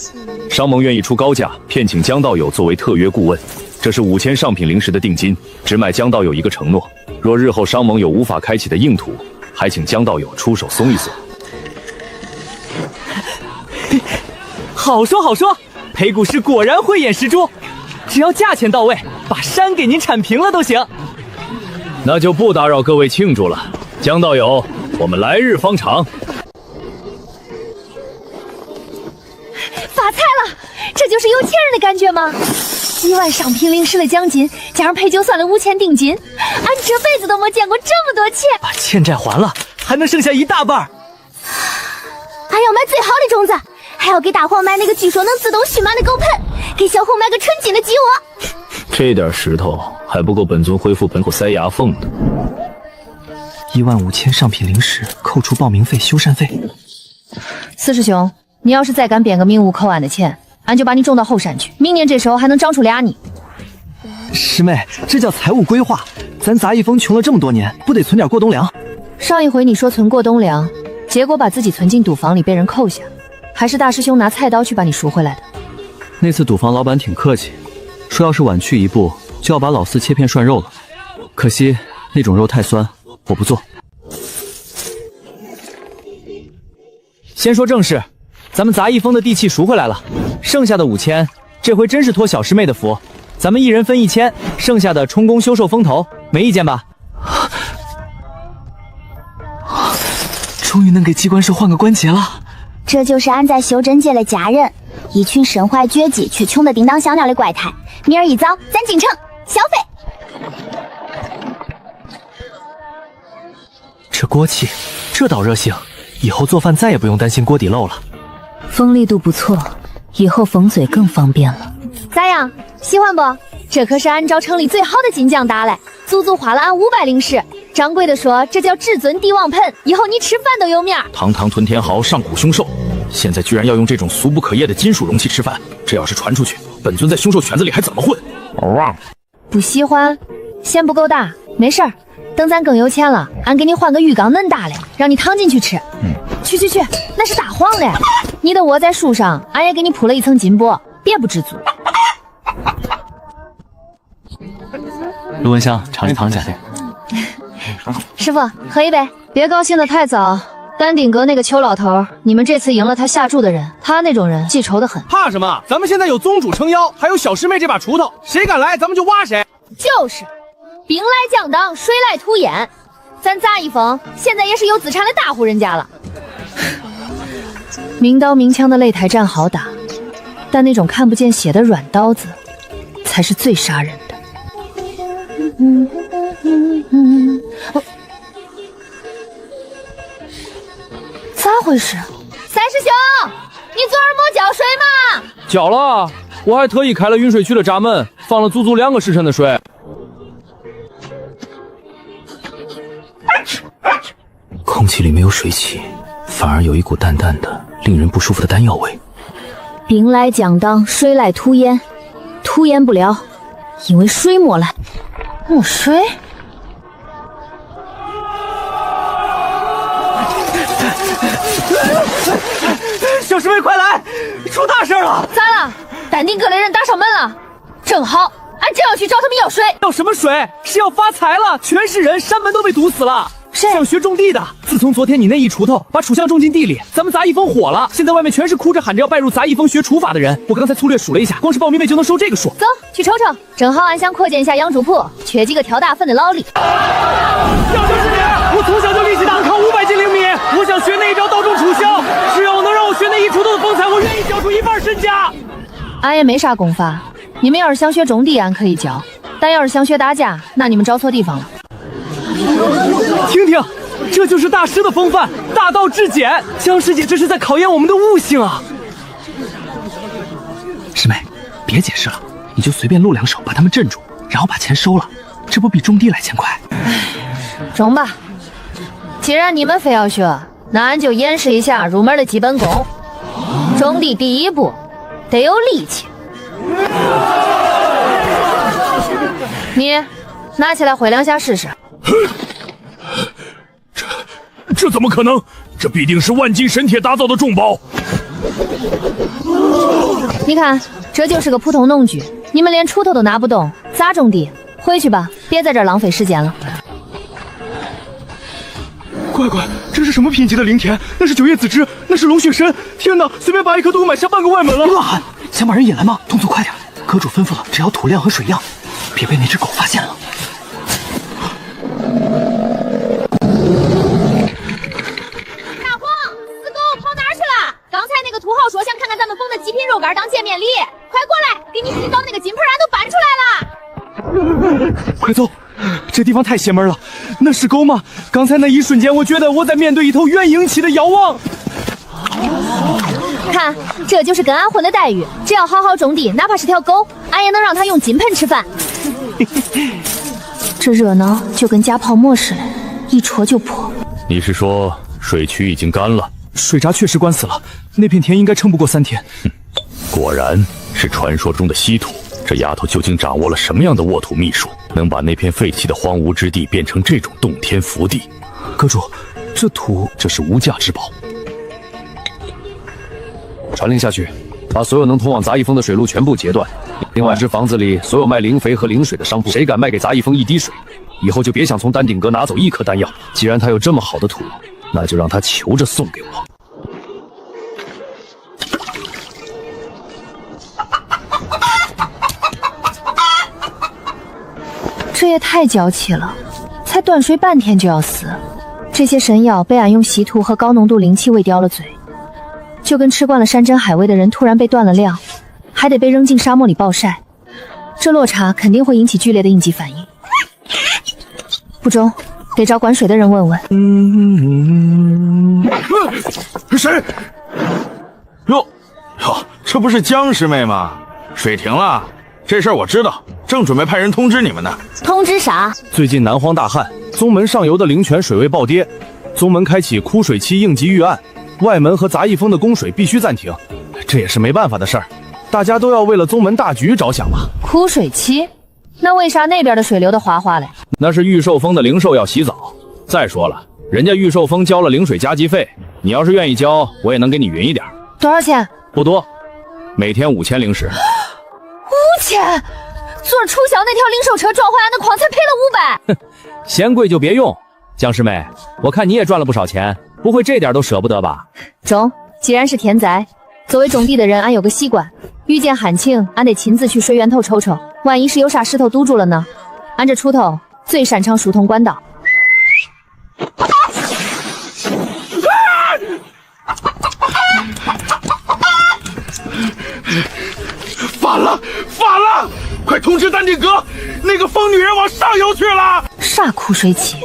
商盟愿意出高价聘请江道友作为特约顾问，这是5000上品灵石的定金，只买江道友一个承诺。若日后商盟有无法开启的硬土，还请江道友出手松一松。好说好说，裴谷师果然慧眼识珠，只要价钱到位，把山给您铲平了都行。那就不打扰各位庆祝了，江道友，我们来日方长。发财了，这就是有钱人的感觉吗？1万上品灵石的奖金，加上陪酒算的5000定金，俺这辈子都没见过这么多钱。把欠债还了，还能剩下一大半。俺要买最好的种子，还要给大黄买那个据说能自动蓄满的狗盆，给小红买个纯金的鸡窝。这点石头还不够本尊恢复本口塞牙缝的。15000上品灵石，扣除报名费、修缮费。四师兄，你要是再敢编个名无扣俺的钱，俺就把你种到后山去，明年这时候还能长出俩你。师妹，这叫财务规划。咱杂役峰穷了这么多年，不得存点过冬粮？上一回你说存过冬粮，结果把自己存进赌房里被人扣下，还是大师兄拿菜刀去把你赎回来的。那次赌房老板挺客气，说要是晚去一步，就要把老四切片涮肉了。可惜那种肉太酸，我不做。先说正事，咱们杂役峰的地契赎回来了，剩下的5000，这回真是托小师妹的福，咱们一人分1000，剩下的充公修缮风头，没意见吧？终于能给机关社换个关节了。这就是俺在修真界的家人，一群身怀绝技却穷得叮当响亮的怪胎。明儿一早咱进城消费。这锅气，这倒热性，以后做饭再也不用担心锅底漏了。锋利度不错，以后缝嘴更方便了。咋样，喜欢不？这可是按照城里最好的金匠打来，足足花了俺500灵石。掌柜的说这叫至尊帝王盆，以后你吃饭都有面儿。堂堂屯天豪，上古凶兽，现在居然要用这种俗不可夜的金属容器吃饭，这要是传出去，本尊在凶兽圈子里还怎么混？不喜欢，嫌不够大，没事儿，等咱更有钱了，俺给你换个浴缸恁大的，让你躺进去吃。去，那是大黄的，你的窝在树上，俺也给你铺了一层金箔，别不知足。卢文香，尝尝去。师傅，喝一杯。别高兴得太早。丹顶阁那个邱老头，你们这次赢了他下注的人，他那种人记仇得很。怕什么？咱们现在有宗主撑腰，还有小师妹这把锄头，谁敢来咱们就挖谁。就是，兵来将挡，水来土掩。咱杂役峰现在也是有资产的大户人家了。明刀明枪的擂台战好打，但那种看不见血的软刀子，才是最杀人的。咋回事？三师兄，你昨儿没浇水吗？搅了，我还特意开了运水区的闸门，放了足足2个时辰的水。空气里没有水汽，反而有一股淡淡的、令人不舒服的丹药味。兵来将挡，水来土掩，土掩不了，因为水没来。没水？小师妹快来，出大事了！咋了？丹顶阁的人打上门了，正好，俺正要去找他们要水。要什么水？是要发财了，全是人，山门都被堵死了。谁？想学种地的。自从昨天你那一锄头把楚象种进地里，咱们杂役峰火了。现在外面全是哭着喊着要拜入杂役峰学厨法的人。我刚才粗略数了一下，光是报名费就能收这个数。走，去瞅瞅。正好俺想扩建一下养猪铺，缺几个挑大粪的劳力。要就是你，我从小就力气大，扛500斤灵米。我想学那一招刀中楚象，只要能让我学那一锄头的风采，我愿意交出1半身家。俺也没啥功法，你们要是想学种地，俺可以教；但要是想学打架，那你们找错地方了。听听，这就是大师的风范，大道至简。江师姐这是在考验我们的悟性啊！师妹，别解释了，你就随便露2手，把他们镇住。然后把钱收了，这不比种地来钱快？中吧。既然你们非要学，那俺就演示一下入门的基本功。种地第一步得有力气。你拿起来挥两下试试。这怎么可能？这必定是万斤神铁打造的重宝。你看，这就是个普通农具，你们连锄头都拿不动，咋种地？回去吧，别在这儿浪费时间了。乖乖，这是什么品级的灵田？那是9叶紫芝，那是龙血参。天哪，随便拔一颗都能买下半个外门了！乱喊，想把人引来吗？动作快点！阁主吩咐了，只要土量和水量，别被那只狗发现了。大黄，死狗跑哪儿去了？刚才那个土豪说想看看咱们缝的极品肉干当见面礼，快过来，给你洗澡那个金盆俺都搬出来了。快走！这地方太邪门了，那是狗吗？刚才那一瞬间，我觉得我在面对一头原婴期的妖王。看，这就是跟俺混的待遇。只要好好种地，哪怕是条狗，俺也能让它用金盆吃饭。这热闹就跟加泡沫似的，一戳就破。你是说水渠已经干了？水闸确实关死了，那片田应该撑不过3天。果然是传说中的稀土。这丫头究竟掌握了什么样的沃土秘术，能把那片废弃的荒芜之地变成这种洞天福地？阁主，这土这是无价之宝。传令下去，把所有能通往杂役峰的水路全部截断。另外，这房子里所有卖灵肥和灵水的商铺，谁敢卖给杂役峰一滴水，以后就别想从丹顶阁拿走一颗丹药。既然他有这么好的土，那就让他求着送给我。这也太娇气了，才断水半天就要死。这些神药被俺用稀土和高浓度灵气喂叼了嘴，就跟吃惯了山珍海味的人突然被断了粮，还得被扔进沙漠里暴晒，这落差肯定会引起剧烈的应激反应。不中，得找管水的人问问。谁？哟，这不是江师妹吗？水停了，这事儿我知道，正准备派人通知你们呢。通知啥？最近南荒大旱，宗门上游的灵泉水位暴跌，宗门开启枯水期应急预案，外门和杂役峰的供水必须暂停，这也是没办法的事儿，大家都要为了宗门大局着想嘛。枯水期？那为啥那边的水流得哗哗嘞？那是御兽峰的灵兽要洗澡。再说了，人家御兽峰交了灵水加急费，你要是愿意交，我也能给你匀一点。多少钱？不多，每天5000灵石。5000？昨儿楚晓那条灵兽车撞坏俺的矿，才赔了500。哼，嫌贵就别用。江师妹，我看你也赚了不少钱，不会这点都舍不得吧？中，既然是田宅，作为种地的人，俺有个习惯，遇见旱情，俺得亲自去水源头瞅瞅，万一是有啥石头堵住了呢？俺这锄头最擅长疏通管道。反了！快通知丹顶阁，那个疯女人往上游去了！啥枯水期？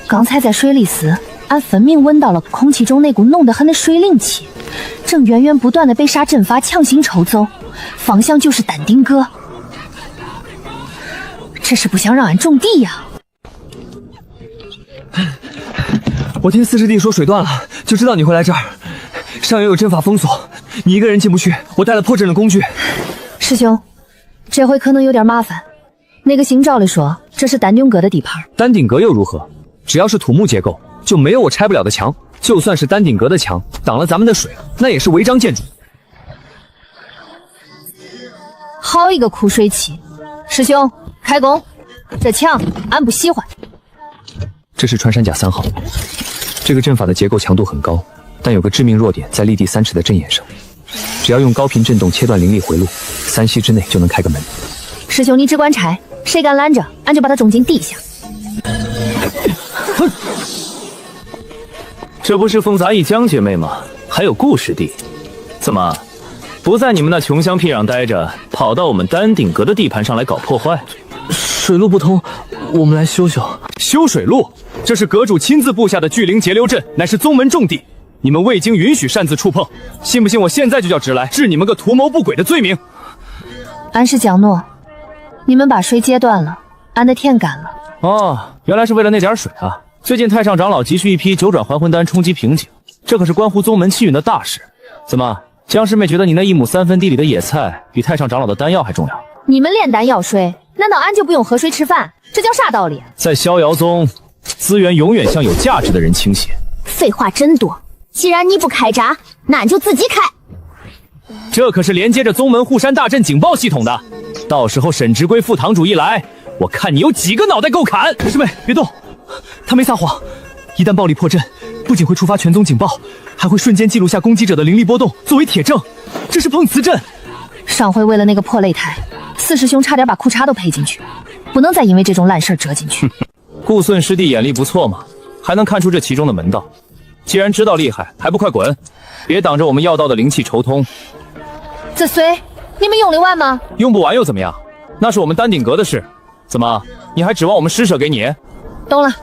刚才在水里时，俺分明闻到了空气中那股浓得很的水灵气，正源源不断的被啥阵法强行抽走，方向就是丹顶阁。这是不想让俺种地呀！我听四师弟说水断了，就知道你会来这儿。上游有阵法封锁，你一个人进不去，我带了破阵的工具。师兄，这回可能有点麻烦。那个行照里说这是丹顶阁的地盘。丹顶阁又如何？只要是土木结构，就没有我拆不了的墙。就算是丹顶阁的墙挡了咱们的水，那也是违章建筑。好一个枯水期！师兄，开工！这墙俺不喜欢。这是穿山甲3号，这个阵法的结构强度很高，但有个致命弱点在立地3尺的阵眼上，只要用高频震动切断灵力回路，3息之内就能开个门。师兄，你只管拆，谁敢拦着，俺就把它种进地下。这不是风杂役江姐妹吗？还有顾师弟，怎么不在你们那穷乡僻壤待着，跑到我们丹顶阁的地盘上来搞破坏？水路不通，我们来修修。修水路？这是阁主亲自布下的巨灵截流阵，乃是宗门重地，你们未经允许擅自触碰，信不信我现在就叫直来治你们个图谋不轨的罪名？俺是江诺，你们把水截断了，俺的田干了。哦，原来是为了那点水啊！最近太上长老急需一批九转还魂丹冲击瓶颈，这可是关乎宗门气运的大事。怎么，江师妹觉得你那1亩3分地里的野菜比太上长老的丹药还重要？你们炼丹要水，难道俺就不用喝水吃饭？这叫啥道理？在逍遥宗，资源永远向有价值的人倾斜。废话真多，既然你不开闸，那俺就自己开。这可是连接着宗门护山大阵警报系统的，到时候沈直归副堂主一来，我看你有几个脑袋够砍！师妹，别动，他没撒谎。一旦暴力破阵，不仅会触发全宗警报，还会瞬间记录下攻击者的灵力波动，作为铁证。这是碰瓷阵。上回为了那个破擂台，4师兄差点把裤衩都赔进去，不能再因为这种烂事折进去。顾顺师弟眼力不错嘛，还能看出这其中的门道。既然知道厉害，还不快滚！别挡着我们药道的灵气流通。这水你们用得完吗？用不完又怎么样？那是我们丹鼎阁的事。怎么，你还指望我们施舍给你？懂了，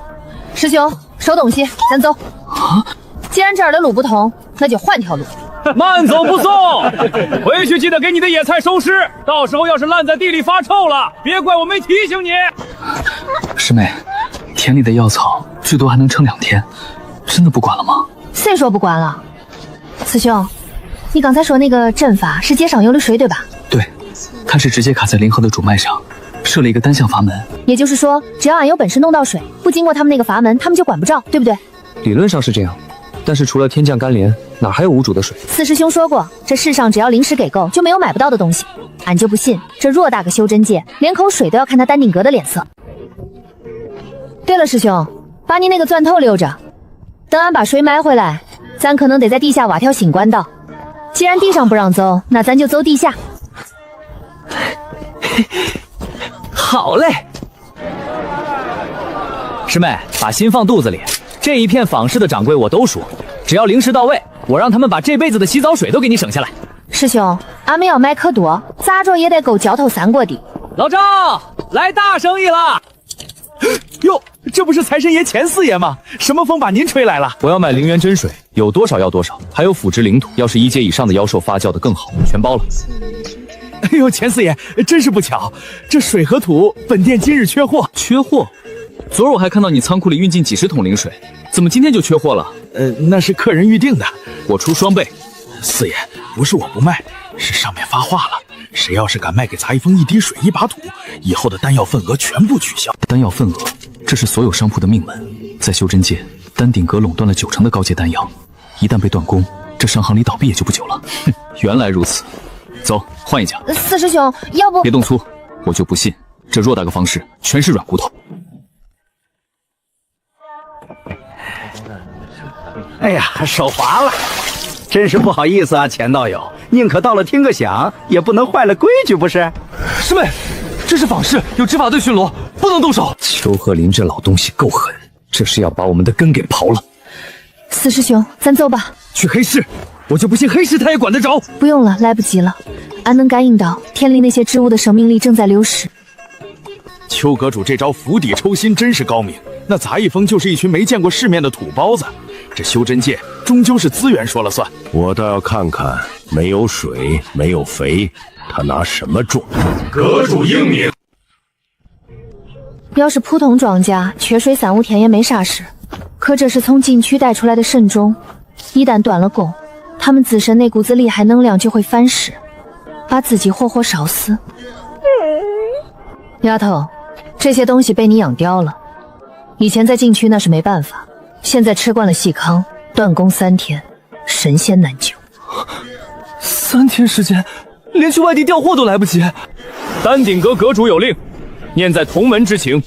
师兄，收东西，咱走。既然这儿的路不通，那就换条路。慢走不送，回去记得给你的野菜收尸，到时候要是烂在地里发臭了，别怪我没提醒你。师妹，田里的药草最多还能撑2天，真的不管了吗？谁说不管了？师兄，你刚才说那个阵法是接上游的水对吧？对，它是直接卡在灵河的主脉上，设了一个单向阀门。也就是说，只要俺有本事弄到水，不经过他们那个阀门，他们就管不着，对不对？理论上是这样，但是除了天降甘霖，哪还有无主的水？4师兄说过，这世上只要灵石给够，就没有买不到的东西。俺就不信，这偌大个修真界，连口水都要看他丹鼎阁的脸色。对了，师兄，把你那个钻头留着，等俺把水买回来，咱可能得在地下挖条新管道。既然地上不让走，那咱就走地下。好嘞，师妹，把心放肚子里。这一片坊市的掌柜我都说，只要灵石到位，我让他们把这辈子的洗澡水都给你省下来。师兄，俺们要买可多，咋着也得够交头3国的。老赵，来大生意了！哟，这不是财神爷钱四爷吗？什么风把您吹来了？我要买灵源真水，有多少要多少，还有腐殖灵土，要是1阶以上的妖兽发酵的更好，全包了。哎呦，钱四爷，真是不巧，这水和土本店今日缺货。缺货？昨儿我还看到你仓库里运进几10桶灵水，怎么今天就缺货了？那是客人预定的，我出双倍。四爷，不是我不卖，是上面发话了，谁要是敢卖给杂一峰1滴水1把土，以后的丹药份额全部取消。丹药份额，这是所有商铺的命门。在修真界，丹鼎阁垄断了90%的高阶丹药，一旦被断供，这商行离倒闭也就不久了。哼，原来如此。走，换一家。4师兄，要不别动粗，我就不信这偌大个方式全是软骨头。哎呀，手滑了，真是不好意思啊，钱道友，宁可到了听个响，也不能坏了规矩，不是？师妹，这是坊市，有执法队巡逻，不能动手。邱鹤林这老东西够狠，这是要把我们的根给刨了。 4师兄，咱走吧。去黑市，我就不信黑市他也管得着。不用了，来不及了，俺能感应到田里那些植物的生命力正在流失。邱阁主这招釜底抽薪真是高明。那杂一峰就是一群没见过世面的土包子，这修真界终究是资源说了算。我倒要看看，没有水，没有肥，他拿什么种？阁主英明。要是普通庄稼，缺水3、5天也没啥事。可这是从禁区带出来的慎重，一旦断了供，他们自身那股子厉害能量就会反噬，把自己活活烧死。丫头，这些东西被你养刁了。以前在禁区那是没办法，现在吃惯了细糠，断供3天，神仙难救。3天时间，连去外地调货都来不及。丹鼎阁阁主有令，念在同门之情，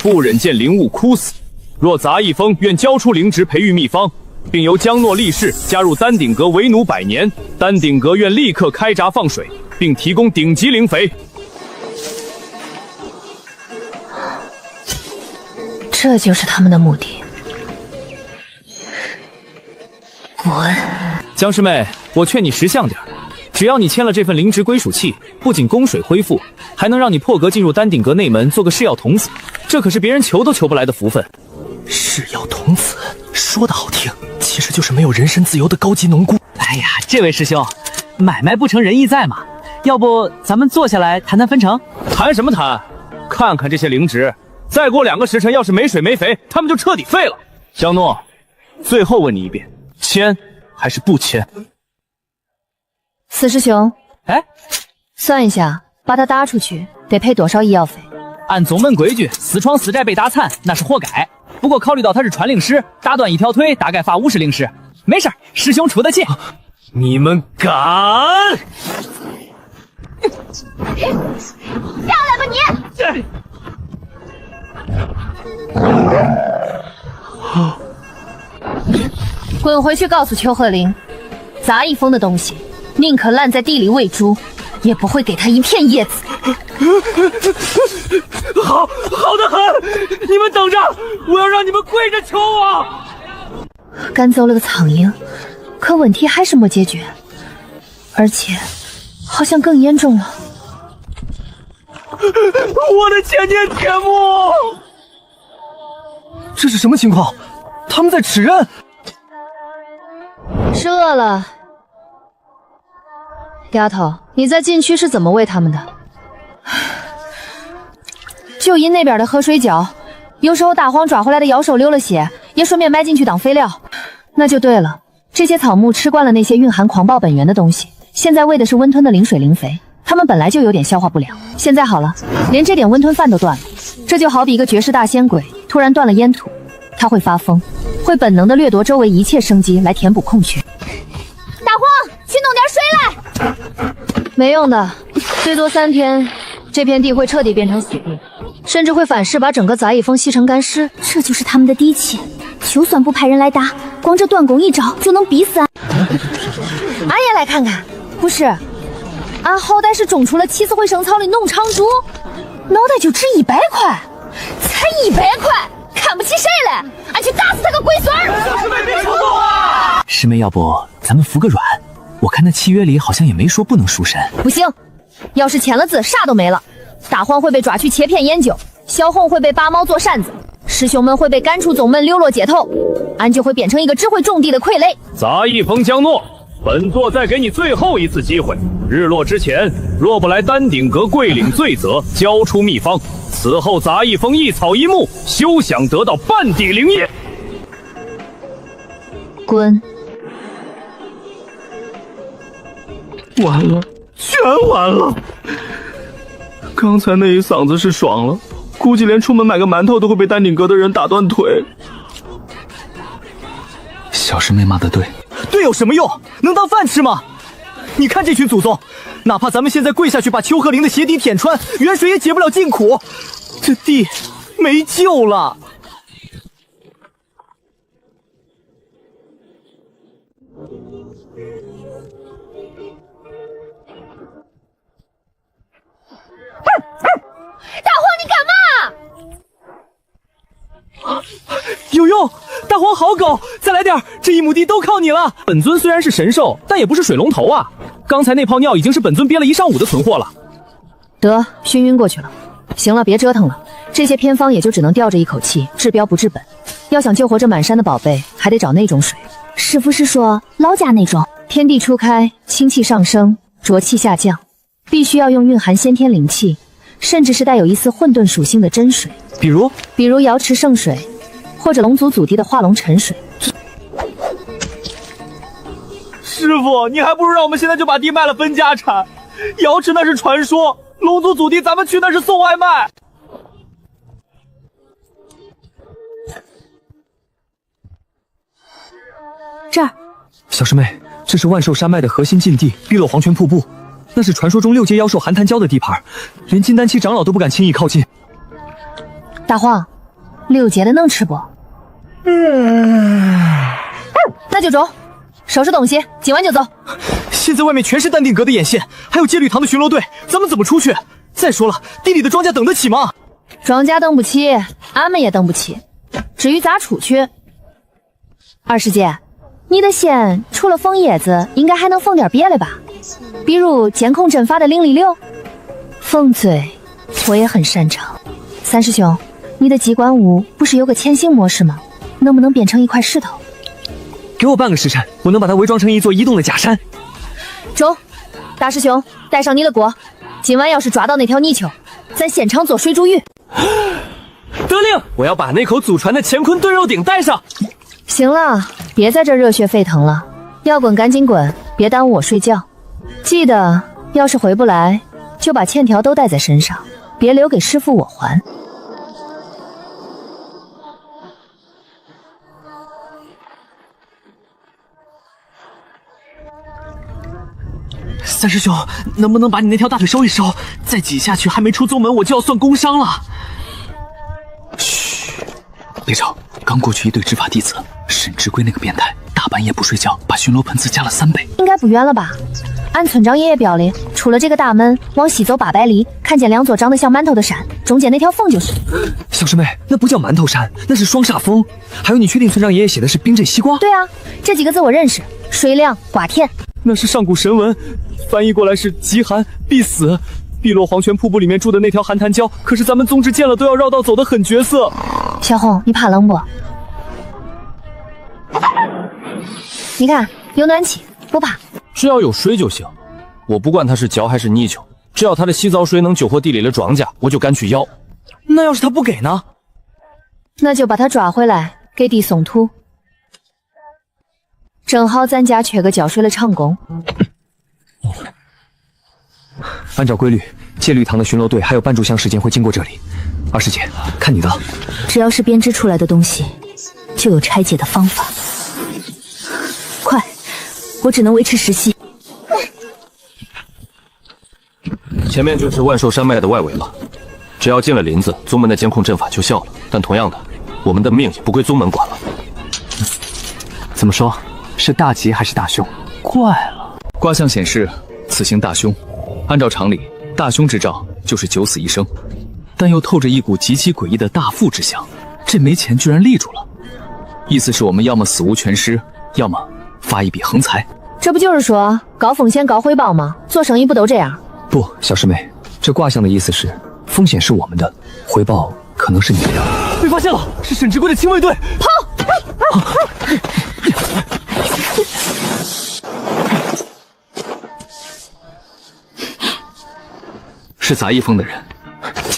不忍见灵物枯死。若杂一峰愿交出灵植培育秘方，并由江诺立誓加入丹鼎阁为奴100年，丹鼎阁愿立刻开闸放水，并提供顶级灵肥。这就是他们的目的。滚！江师妹，我劝你识相点，只要你签了这份灵植归属契，不仅供水恢复，还能让你破格进入丹鼎阁内门做个噬药童子，这可是别人求都求不来的福分。噬药童子说的好听，其实就是没有人身自由的高级农姑。哎呀，这位师兄，买卖不成仁义在嘛，要不咱们坐下来谈谈分成？谈什么谈？看看这些灵植，再过2个时辰，要是没水没肥，他们就彻底废了。江诺，最后问你一遍，签还是不签？四师兄，哎，算一下，把他搭出去得赔多少医药费？按宗门规矩，死闯死寨被打残那是活该。不过考虑到他是传令师，打断一条腿大概罚50灵石，没事儿，师兄出得起。你们敢？下来吧你！滚回去告诉邱鹤龄，杂役风的东西，宁可烂在地里喂猪，也不会给他一片叶子。好的很，你们等着，我要让你们跪着求我。赶走了个苍蝇，可问题还是没解决，而且好像更严重了。我的千年铁木！这是什么情况？他们在指认？是饿了。丫头，你在禁区是怎么喂他们的？就因那边的河水饺，有时候大黄抓回来的妖兽流了血，也顺便埋进去当肥料。那就对了，这些草木吃惯了那些蕴含狂暴本源的东西，现在喂的是温吞的灵水灵肥，它们本来就有点消化不良，现在好了，连这点温吞饭都断了。这就好比一个绝世大仙鬼突然断了烟土，他会发疯，会本能地掠夺周围一切生机来填补空缺。大黄，去弄点水来。没用的，最多3天，这片地会彻底变成死地，甚至会反噬把整个杂役峰吸成干尸。这就是他们的底气，就算不派人来打，光这断供一招就能逼死俺。俺也来看看。不是，俺好歹是种出了起死回生草的农场主，脑袋就值100块，才100块，看不起谁嘞？俺去打死他个龟孙儿！师妹别冲动啊！师妹，要不咱们服个软？我看那契约里好像也没说不能赎身。不行，要是签了字，啥都没了。大黄会被抓去切片研究，小红会被拔毛做扇子，师兄们会被赶出宗门，流落街头，俺就会变成一个只会种地的傀儡。杂役峰江诺，本座再给你最后一次机会，日落之前若不来丹顶阁跪领罪责，交出秘方，此后杂役峰一草一木，休想得到半滴灵液。滚！完了，全完了！刚才那一嗓子是爽了，估计连出门买个馒头都会被丹顶阁的人打断腿。小师妹骂得对，对有什么用？能当饭吃吗？你看这群祖宗，哪怕咱们现在跪下去把邱鹤龄的鞋底舔穿，远水也解不了近苦，这地没救了。大黄，你干嘛？有用！大黄好狗，再来点，这1亩地都靠你了。本尊虽然是神兽，但也不是水龙头啊！刚才那泡尿已经是本尊憋了1上午的存货了。得，熏晕过去了。行了，别折腾了，这些偏方也就只能吊着一口气，治标不治本。要想救活这满山的宝贝，还得找那种水。师傅是说老家那种？天地初开，清气上升，浊气下降，必须要用蕴含先天灵气，甚至是带有一丝混沌属性的真水。比如瑶池圣水，或者龙族祖地的化龙沉水。师傅，你还不如让我们现在就把地卖了分家产。瑶池那是传说，龙族祖地咱们去那是送外卖。这儿，小师妹，这是万寿山脉的核心禁地碧落黄泉瀑布，那是传说中6阶妖兽寒潭蛟的地盘，连金丹期长老都不敢轻易靠近。大黄，6阶的能吃不？那就走，收拾东西，今晚就走。现在外面全是丹顶阁的眼线，还有戒律堂的巡逻队，咱们怎么出去？再说了，地里的庄稼等得起吗？庄稼等不起，俺们也等不起。至于咋出去，二师姐，你的线除了缝叶子，应该还能缝点别的吧？比如监控阵法的灵力流，缝嘴我也很擅长。三师兄，你的机关物不是有个潜行模式吗？能不能变成一块石头？给我半个时辰，我能把它伪装成一座移动的假山。走，大师兄，带上你的锅，今晚要是抓到那条泥鳅，咱现场做水煮鱼。得令，我要把那口祖传的乾坤炖肉鼎带上。行了，别在这热血沸腾了，要滚赶紧滚，别耽误我睡觉。记得，要是回不来，就把欠条都带在身上，别留给师傅我还。三师兄，能不能把你那条大腿收一收？再挤下去，还没出宗门，我就要算工伤了。嘘，别吵，刚过去一队执法弟子，沈志贵那个变态，大半夜不睡觉，把巡逻盆次加了3倍。应该不远了吧？按村长爷爷表里，出了这个大门，往西走800里，看见2座长得像馒头的山，中间那条缝就是。小师妹，那不叫馒头山，那是双煞峰。还有，你确定村长爷爷写的是冰镇西瓜？对啊，这几个字我认识，水亮寡天。那是上古神文，翻译过来是极寒必死。碧落黄泉瀑布里面住的那条寒潭蛟，可是咱们宗旨见了都要绕道走的狠角色。小红，你怕冷不？你看有暖气，不怕。只要有水就行，我不管它是蛟还是泥鳅，只要它的洗澡水能救活地里的庄稼，我就敢去要。那要是他不给呢？那就把他抓回来，给地送土。正好咱家缺个浇水的长工。按照规律，戒律堂的巡逻队还有半炷香时间会经过这里。二师姐，看你的了。只要是编织出来的东西，就有拆解的方法。快，我只能维持10息。前面就是万寿山脉的外围了，只要进了林子，宗门的监控阵法就效了。但同样的，我们的命也不归宗门管了。怎么说？是大吉还是大凶？怪了，卦象显示此行大凶。按照常理，大凶之兆就是九死一生，但又透着一股极其诡异的大富之象。这没钱居然立住了，意思是我们要么死无全尸，要么发一笔横财。这不就是说高风险高回报吗？做生意不都这样？不，小师妹，这卦象的意思是风险是我们的，回报可能是你的。被发现了，是沈志贵的亲卫队！跑！是杂役峰的人，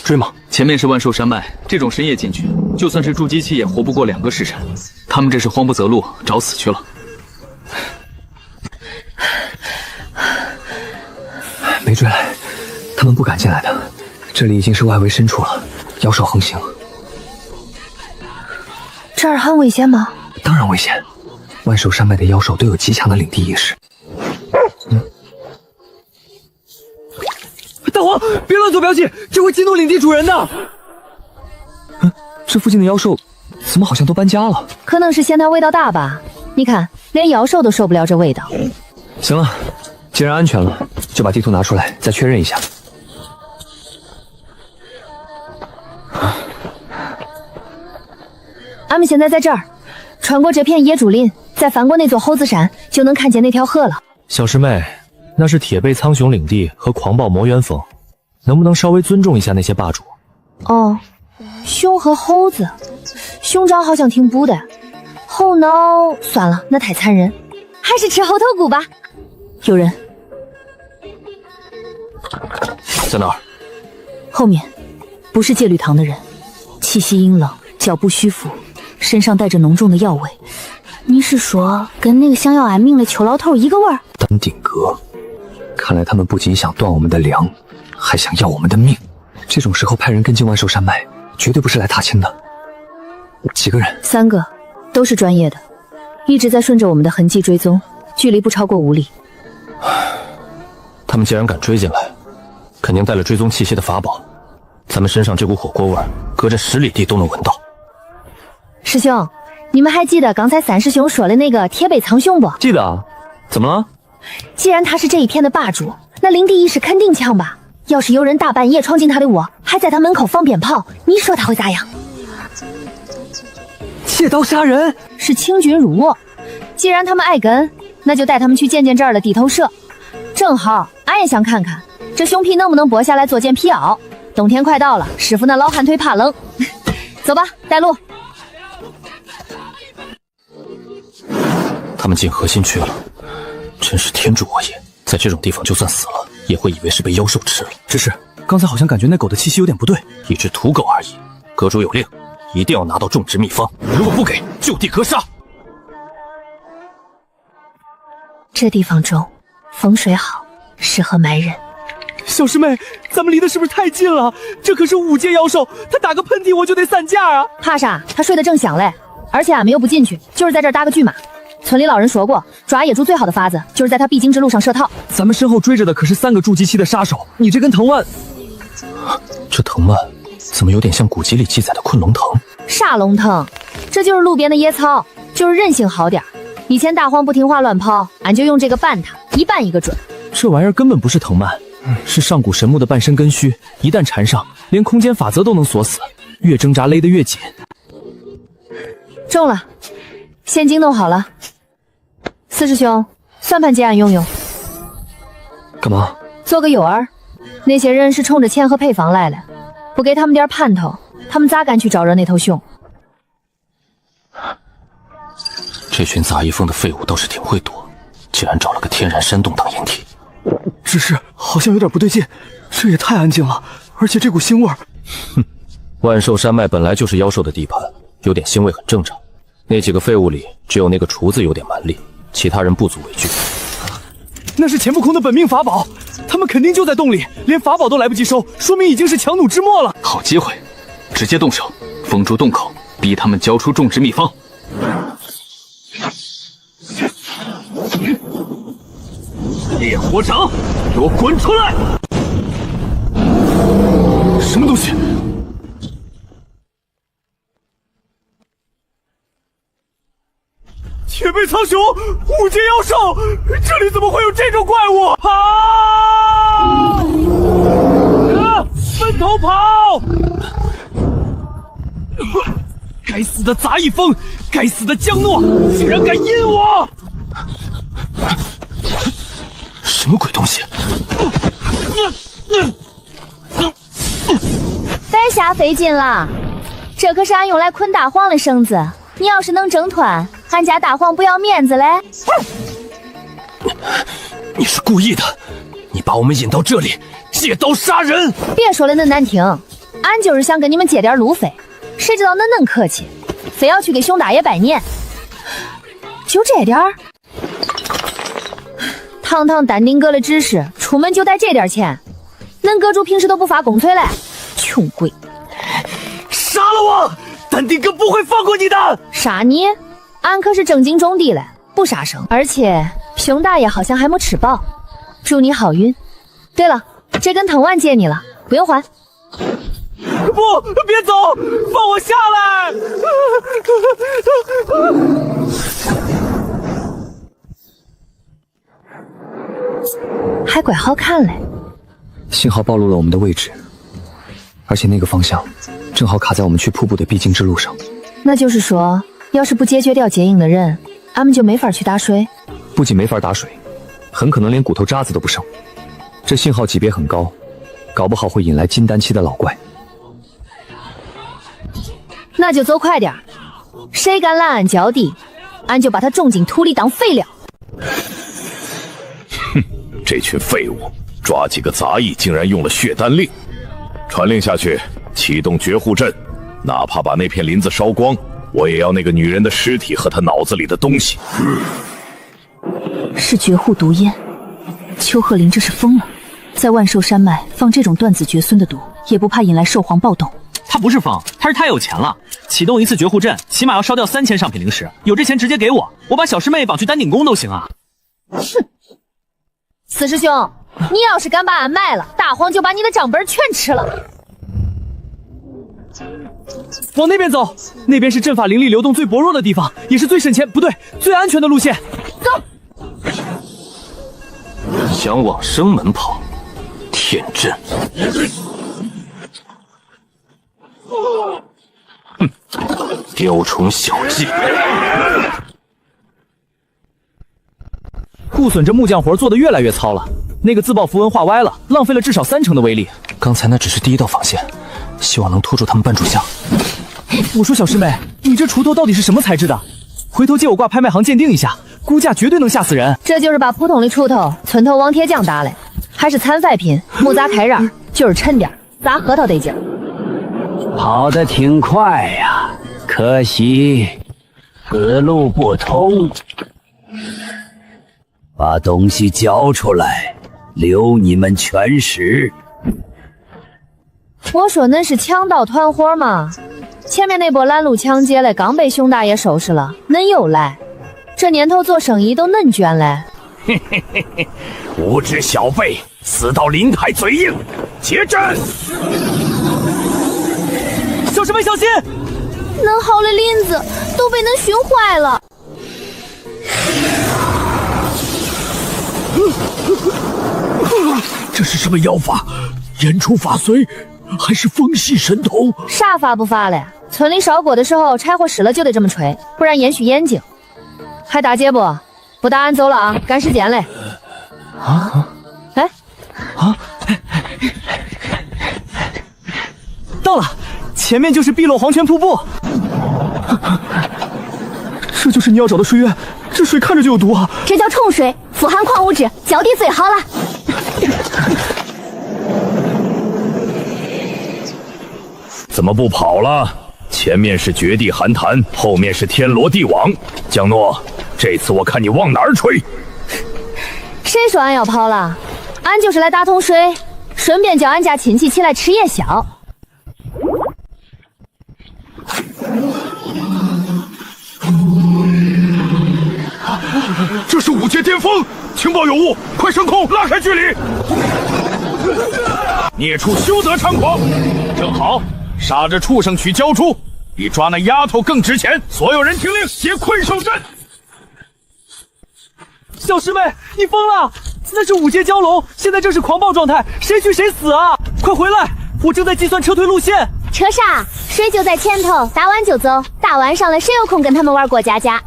追吗？前面是万寿山脉，这种深夜进去，就算是筑基期也活不过2个时辰。他们这是慌不择路，找死去了。没追来，他们不敢进来的。这里已经是外围深处了，妖兽横行。这儿很危险吗？当然危险，万寿山脉的妖兽都有极强的领地意识。大黄，别乱走标记，这会激怒领地主人的。这附近的妖兽怎么好像都搬家了？可能是嫌它味道大吧。你看，连妖兽都受不了这味道。行了，既然安全了，就把地图拿出来再确认一下。俺们现在在这儿，穿过这片野竹林，再翻过那座猴子山，就能看见那条河了。小师妹，那是铁背苍穹领地和狂暴魔猿峰，能不能稍微尊重一下那些霸主？哦，熊和猴子，熊掌好像挺补的，猴脑算了，那太残忍，还是吃猴头骨吧。有人在哪儿？后面，不是戒律堂的人，气息阴冷，脚步虚浮，身上带着浓重的药味。你是说跟那个想要俺命的邱老头一个味儿？丹顶阁，看来他们不仅想断我们的粮，还想要我们的命。这种时候派人跟进万寿山脉，绝对不是来踏青的。几个人？3个，都是专业的，一直在顺着我们的痕迹追踪，距离不超过5里。他们既然敢追进来，肯定带了追踪气息的法宝。咱们身上这股火锅味，隔着10里地都能闻到。师兄，你们还记得刚才3师兄说的那个铁背苍穹不？记得啊。怎么了？既然他是这一片的霸主，那领地意识肯定强吧？要是有人大半夜闯进他的窝，还在他门口放鞭炮，你说他会咋样？借刀杀人是清军入窝。既然他们爱跟，那就带他们去见见这儿的地头蛇。正好，俺也想看看这熊皮能不能剥下来做件皮袄。冬天快到了，师傅那老寒腿怕冷。走吧，带路。他们进核心去了，真是天助我也！在这种地方就算死了，也会以为是被妖兽吃了。只是刚才好像感觉那狗的气息有点不对。一只土狗而已。阁主有令，一定要拿到种植秘方，如果不给，就地格杀。这地方重，风水好，适合埋人。小师妹，咱们离得是不是太近了？这可是5阶妖兽，他打个喷嚏我就得散架啊！怕啥？他睡得正香嘞。而且俺们又不进去，就是在这儿搭个巨马。村里老人说过，抓野猪最好的法子就是在他必经之路上设套。咱们身后追着的可是3个筑基期的杀手，你这根藤蔓，这藤蔓怎么有点像古籍里记载的昆龙藤？啥龙藤？这就是路边的野草，就是韧性好点。以前大黄不听话乱跑，俺就用这个绊他，一绊一个准。这玩意儿根本不是藤蔓，是上古神木的半身根须，一旦缠上，连空间法则都能锁死，越挣扎勒得越紧。中了，现金弄好了。四师兄，算盘借俺用用。干嘛？做个诱饵。那些人是冲着钱和配方来了，不给他们点盼头，他们咋敢去招惹那头熊？这群杂役峰的废物倒是挺会躲，竟然找了个天然山洞当掩体。只是好像有点不对劲，这也太安静了，而且这股腥味儿。哼，万寿山脉本来就是妖兽的地盘，有点腥味很正常。那几个废物里，只有那个厨子有点蛮力，其他人不足为惧。那是钱不空的本命法宝，他们肯定就在洞里，连法宝都来不及收，说明已经是强弩之末了。好机会，直接动手，封住洞口，逼他们交出种植秘方。烈火掌，给我滚出来！什么东西？铁背苍熊，5阶妖兽，这里怎么会有这种怪物？跑！分头跑！该死的杂役峰，该死的江诺，竟然敢阴我！什么鬼东西？别瞎费劲了，这可是俺用来捆大黄的绳子，你要是能挣脱，俺家大黄不要面子嘞！你是故意的，你把我们引到这里，借刀杀人！别说的那难听，俺就是想跟你们借点路费，谁知道恁客气，非要去给熊大爷拜年，就这点儿？堂堂丹顶阁的指示，出门就带这点钱，恁阁主平时都不发公催嘞，穷鬼！杀了我！丹顶阁不会放过你的！杀你？俺可是正经种地嘞，不杀生。而且熊大爷好像还没吃饱，祝你好运。对了，这根藤蔓借你了，不用还。不，别走，放我下来！还怪好看嘞。幸好暴露了我们的位置，而且那个方向正好卡在我们去瀑布的必经之路上。那就是说，要是不解决掉接应的人，俺们就没法去打水。不仅没法打水，很可能连骨头渣子都不剩。这信号级别很高，搞不好会引来金丹期的老怪。那就走快点，谁敢拦俺脚地，俺就把他种进土里当废料。哼，这群废物，抓几个杂役竟然用了血丹令。传令下去，启动绝户阵，哪怕把那片林子烧光，我也要那个女人的尸体和她脑子里的东西。是绝户毒烟，邱鹤林这是疯了，在万寿山脉放这种断子绝孙的毒，也不怕引来兽皇暴动。他不是疯，他是太有钱了，启动一次绝户阵，起码要烧掉3000上品灵石，有这钱直接给我，我把小师妹绑去丹顶宫都行啊。哼，四师兄，你要是敢把俺卖了，大黄就把你的账本全吃了。往那边走，那边是阵法灵力流动最薄弱的地方，也是最省钱，不对，最安全的路线。走。想往生门跑，天真。哼，雕虫小技。顾损这木匠活做得越来越糙了，那个自爆符文画歪了，浪费了至少30%的威力。刚才那只是第一道防线，希望能拖住他们半炷香。我说小师妹，你这锄头到底是什么材质的？回头借我挂拍卖行鉴定一下，估价绝对能吓死人。这就是把普通的锄头村头王铁匠打嘞，还是残废品，木砸开刃，就是沉点，砸核桃得劲。跑得挺快呀，可惜此路不通。把东西交出来，留你们全食。我说恁是强盗团伙吗？前面那波拦路抢劫嘞，刚被熊大爷收拾了，恁又来，这年头做生意都恁卷嘞。嘿嘿嘿嘿，无知小辈，死到临台嘴硬，结阵！小师妹小心！恁好的林子都被恁熏坏了。这是什么妖法？言出法随，还是风系神通？啥法不法嘞？村里烧锅的时候，柴火湿了就得这么吹，不然烟熏眼睛。还打劫不？不打俺走了啊，赶时间嘞。到了，前面就是碧落黄泉瀑布。这就是你要找的水源，这水看着就有毒啊！这叫冲水，富含矿物质，脚底最好了。怎么不跑了？前面是绝地寒潭，后面是天罗地网。江诺，这次我看你往哪儿吹！谁说俺要跑了？俺就是来打桶水，顺便叫俺家亲戚起来吃夜宵。这是5阶巅峰，情报有误，快升空，拉开距离。孽畜休得猖狂！正好，杀这畜生取鲛珠，比抓那丫头更值钱。所有人听令，结困兽阵。小师妹，你疯了！那是5阶蛟龙，现在正是狂暴状态，谁去谁死啊！快回来，我正在计算撤退路线。车啥？水就在前头，打完就走。大晚上了，谁有空跟他们玩过家家？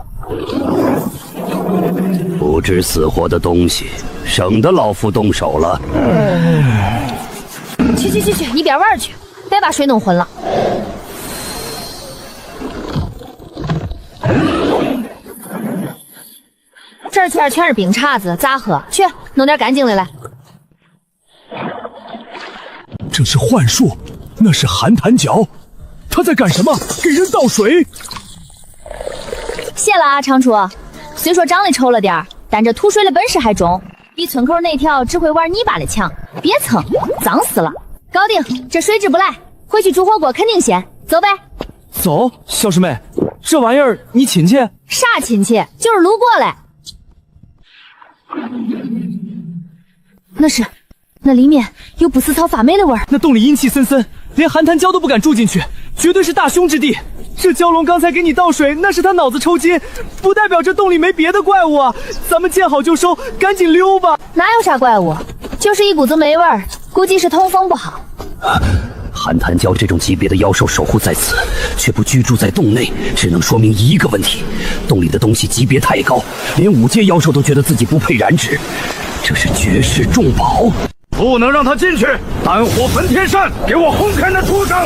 不知死活的东西，省得老夫动手了。去，一边玩去，别把水弄浑了。这儿全是冰碴子，咋喝？去弄点干净的来。这是幻术，那是寒潭角，他在干什么？给人倒水。谢了啊，长处。虽说长得丑了点，但这吐水的本事还中，比村口那条只会玩泥巴的强。别蹭，脏死了。搞定，这水质不赖，回去煮火锅肯定鲜。走呗。走，小师妹，这玩意儿你亲戚？啥亲戚？就是路过来。那里面有不死草发霉的味儿。那洞里阴气森森，连寒潭蛟都不敢住进去，绝对是大凶之地。这蛟龙刚才给你倒水，那是他脑子抽筋，不代表这洞里没别的怪物啊！咱们见好就收，赶紧溜吧。哪有啥怪物，就是一股子霉味儿，估计是通风不好。寒潭蛟这种级别的妖兽守护在此，却不居住在洞内，只能说明一个问题：洞里的东西级别太高，连5阶妖兽都觉得自己不配染指。这是绝世重宝，不能让他进去！丹火焚天扇，给我轰开那畜生！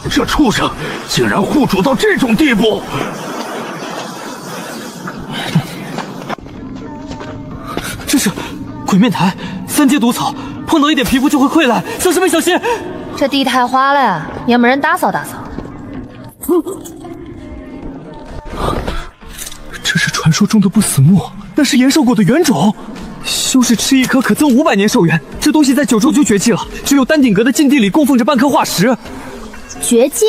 这畜生竟然护主到这种地步！这是鬼面苔，3阶毒草，碰到一点皮肤就会溃烂，小师妹小心！这地太滑了，也没人打扫打扫。这是传说中的不死木，那是延寿果的原种。修士吃1颗可增500年寿元，这东西在9州就绝迹了，只有丹顶阁的禁地里供奉着半颗化石。绝迹？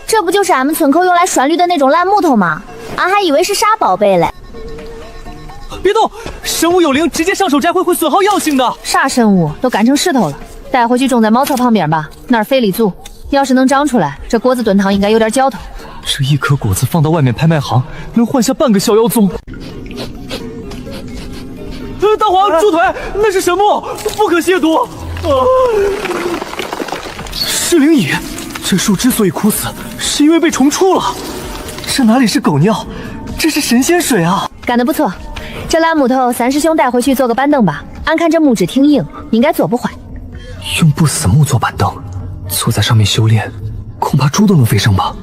这不就是俺们村口用来拴驴的那种烂木头吗？俺还以为是啥宝贝嘞。别动，生物有灵，直接上手摘会损耗药性的。啥生物都干成石头了，带回去种在茅草旁边吧，那儿肥力足。要是能长出来，这果子炖汤应该有点嚼头。这1颗果子放到外面拍卖行，能换下半个小妖宗。大黄，住腿！那是神木，不可亵渎。噬灵蚁，这树之所以枯死，是因为被虫出了。这哪里是狗尿，这是神仙水啊！干得不错，这烂木头3师兄带回去做个板凳吧。俺看这木质挺硬，应该做不坏。用不死木做板凳，坐在上面修炼，恐怕猪都能飞升吧。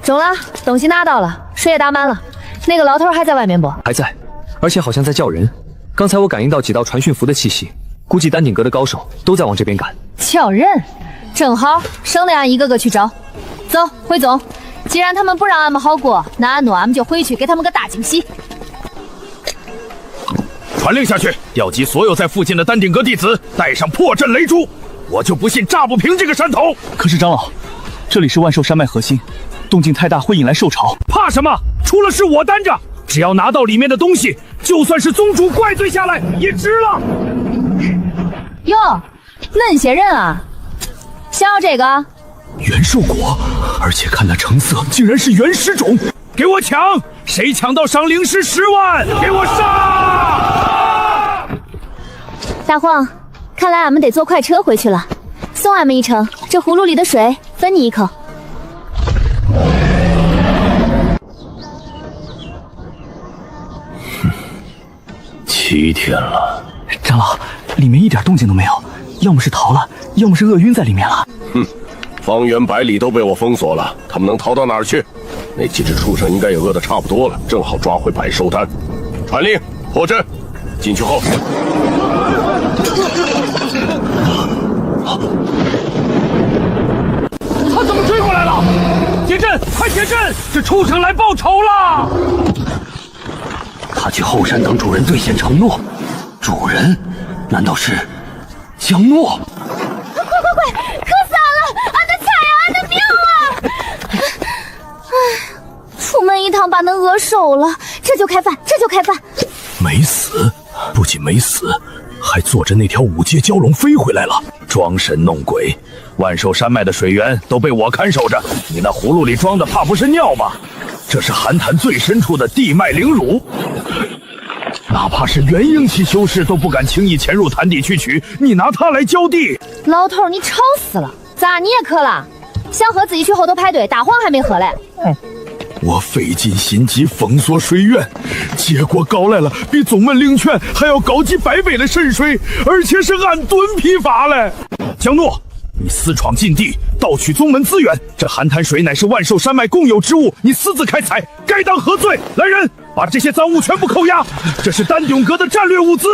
中了，东西拿到了，水也打满了。那个老头还在外面不？还在，而且好像在叫人。刚才我感应到几道传讯符的气息，估计丹顶阁的高手都在往这边赶。叫人，正好省得俺一个个去找。走，回宗。既然他们不让俺们好过，那俺们就回去给他们个大惊喜。传令下去，调集所有在附近的丹顶阁弟子，带上破阵雷珠。我就不信炸不平这个山头。可是长老，这里是万寿山脉核心，动静太大会引来兽潮。怕什么？出了事我担着。只要拿到里面的东西，就算是宗主怪罪下来也值了。哟，恁些人啊，想要这个元兽果，而且看那成色，竟然是原始种！给我抢！谁抢到赏灵石10万，给我杀！大黄，看来俺们得坐快车回去了。送俺们一程，这葫芦里的水分你一口。7天了，长老，里面一点动静都没有，要么是逃了，要么是饿晕在里面了。方圆100里都被我封锁了，他们能逃到哪儿去？那几只畜生应该也饿得差不多了，正好抓回百兽丹。传令，破阵，进去后。他怎么追过来了？解阵，快解阵！这畜生来报仇了！他去后山等主人兑现承诺，主人难道是江诺？快！渴死俺了！俺的菜啊，俺的命啊！出门一趟把恁饿瘦了，这就开饭。没死，不仅没死，还坐着那条5阶蛟龙飞回来了，装神弄鬼。万寿山脉的水源都被我看守着，你那葫芦里装的怕不是尿吧？这是寒潭最深处的地脉灵乳，哪怕是元婴期修士都不敢轻易潜入潭底去取，你拿它来浇地。老头，你吵死了！咋你也渴了？想喝自己去后头排队，大黄还没喝嘞。我费尽心机封锁水源，结果搞来了比宗门灵泉还要高几百倍的渗水，而且是按吨批发嘞。江诺，你私闯禁地，盗取宗门资源，这寒潭水乃是万寿山脉共有之物，你私自开采，该当何罪？来人，把这些赃物全部扣押，这是丹顶阁的战略物资。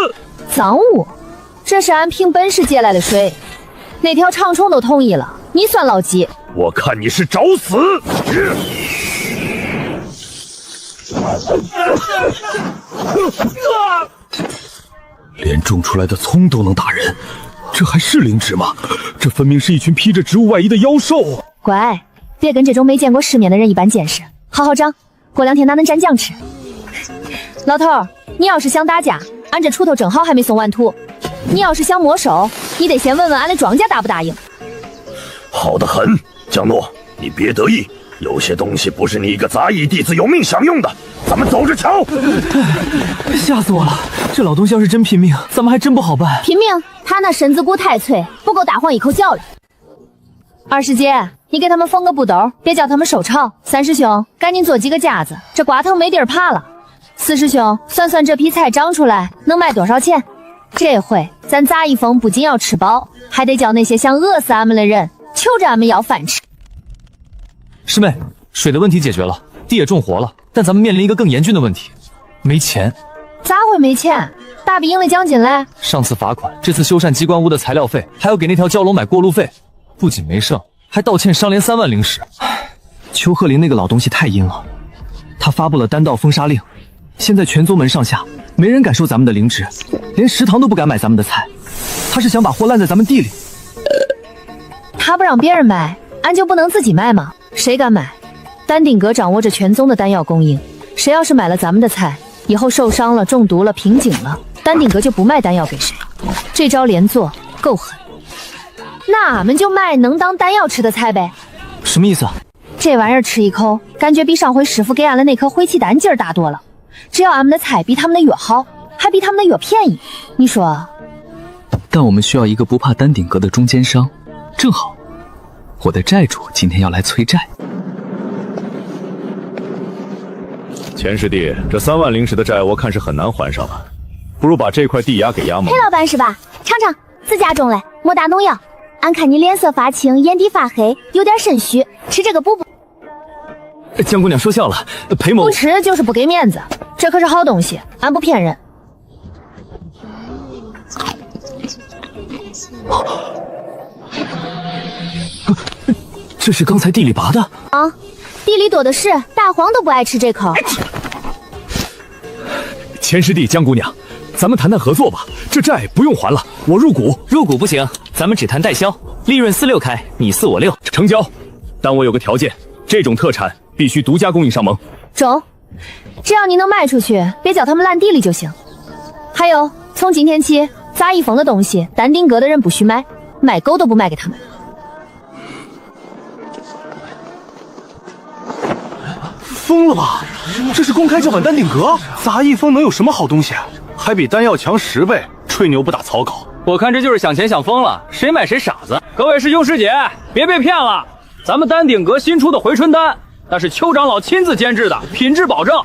赃物？这是俺凭本事借来的水，那条长虫都同意了，你算老几？我看你是找死！连种出来的葱都能打人，这还是灵芝吗？这分明是一群披着植物外衣的妖兽。乖，别跟这种没见过世面的人一般见识，好好长，过2天哪能蘸酱吃。老头，你要是想打架，俺这锄头正好还没送完土，你要是想没收，你得先问问俺的庄家答不答应。好得很，江诺，你别得意，有些东西不是你一个杂役弟子有命享用的，咱们走着瞧。吓死我了！这老东西要是真拼命，咱们还真不好办。拼命？他那身子骨太脆，不够大黄一口嚼的。二师姐，你给他们缝个布兜，别叫他们受潮。3师兄，赶紧做几个架子，这瓜藤没地儿爬了。4师兄，算算这批菜长出来能卖多少钱？这回咱杂役峰不仅要吃饱，还得叫那些想饿死俺们的人求着俺们要饭吃。师妹，水的问题解决了，地也种活了，但咱们面临一个更严峻的问题，没钱。咋会没钱？大比赢了奖金嘞！上次罚款，这次修缮机关屋的材料费，还要给那条蛟龙买过路费，不仅没剩，还倒欠商连3万灵石。邱鹤林那个老东西太阴了，他发布了丹道封杀令，现在全宗门上下没人敢收咱们的灵芝，连食堂都不敢买咱们的菜，他是想把货烂在咱们地里。他不让别人卖，俺就不能自己卖吗？谁敢买？丹顶阁掌握着全宗的丹药供应，谁要是买了咱们的菜，以后受伤了、中毒了、瓶颈了，丹顶阁就不卖丹药给谁。这招连做够狠，那俺们就卖能当丹药吃的菜呗。什么意思？这玩意儿吃一口，感觉比上回师傅给俺的那颗灰气丹劲儿大多了。只要俺们的菜比他们的药好，还比他们的药便宜，你说？但我们需要一个不怕丹顶阁的中间商，正好我的债主今天要来催债。钱师弟，这3万灵石的债我看是很难还上了，不如把这块地押给押盟。裴老板是吧？尝尝，自家种嘞，没打农药。俺看你脸色发青，眼底发黑，有点肾虚，吃这个补补。江姑娘说笑了，裴某不吃就是不给面子，这可是好东西，俺不骗人。这是刚才地里拔的啊，地里多的是，大黄都不爱吃这口。钱师弟，江姑娘，咱们谈谈合作吧，这债不用还了，我入股。入股不行，咱们只谈代销，利润4-6开，你4我6，成交。但我有个条件，这种特产必须独家供应上盟。中，只要你能卖出去，别叫他们烂地里就行。还有，从今天起，杂役风的东西，丹顶阁的人不许卖，卖狗都不卖给他们。疯了吧？这是公开叫板丹顶阁？杂役风能有什么好东西？还比丹药强10倍，吹牛不打草稿。我看这就是想钱想疯了，谁买谁傻子。各位师兄师姐，别被骗了，咱们丹顶阁新出的回春丹，那是邱长老亲自监制的，品质保证。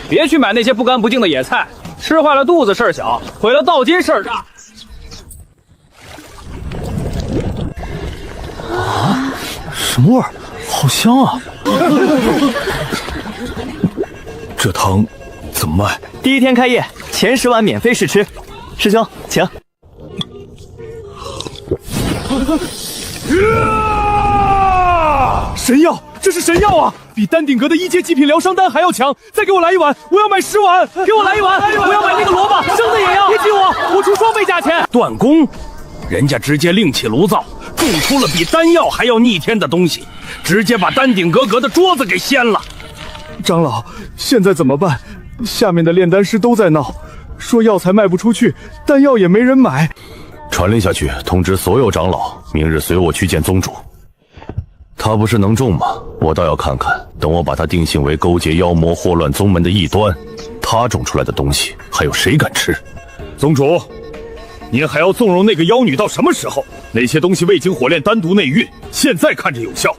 别去买那些不干不净的野菜，吃坏了肚子事儿小，毁了道金事儿大。啊，什么味儿？好香啊！这汤怎么卖？第1天开业，前10碗免费试吃。师兄，请。神药，这是神药啊！比丹顶阁的1阶极品疗伤丹还要强！再给我来1碗，我要买10碗！给我来1碗，我要买那个萝卜，生的也要！别急我出双倍价钱。断供，人家直接另起炉灶，种出了比丹药还要逆天的东西，直接把丹顶阁的桌子给掀了。长老，现在怎么办？下面的炼丹师都在闹，说药材卖不出去，丹药也没人买。传令下去，通知所有长老，明日随我去见宗主。他不是能种吗？我倒要看看，等我把他定性为勾结妖魔、祸乱宗门的异端，他种出来的东西，还有谁敢吃？宗主，您还要纵容那个妖女到什么时候？那些东西未经火炼单独内运，现在看着有效，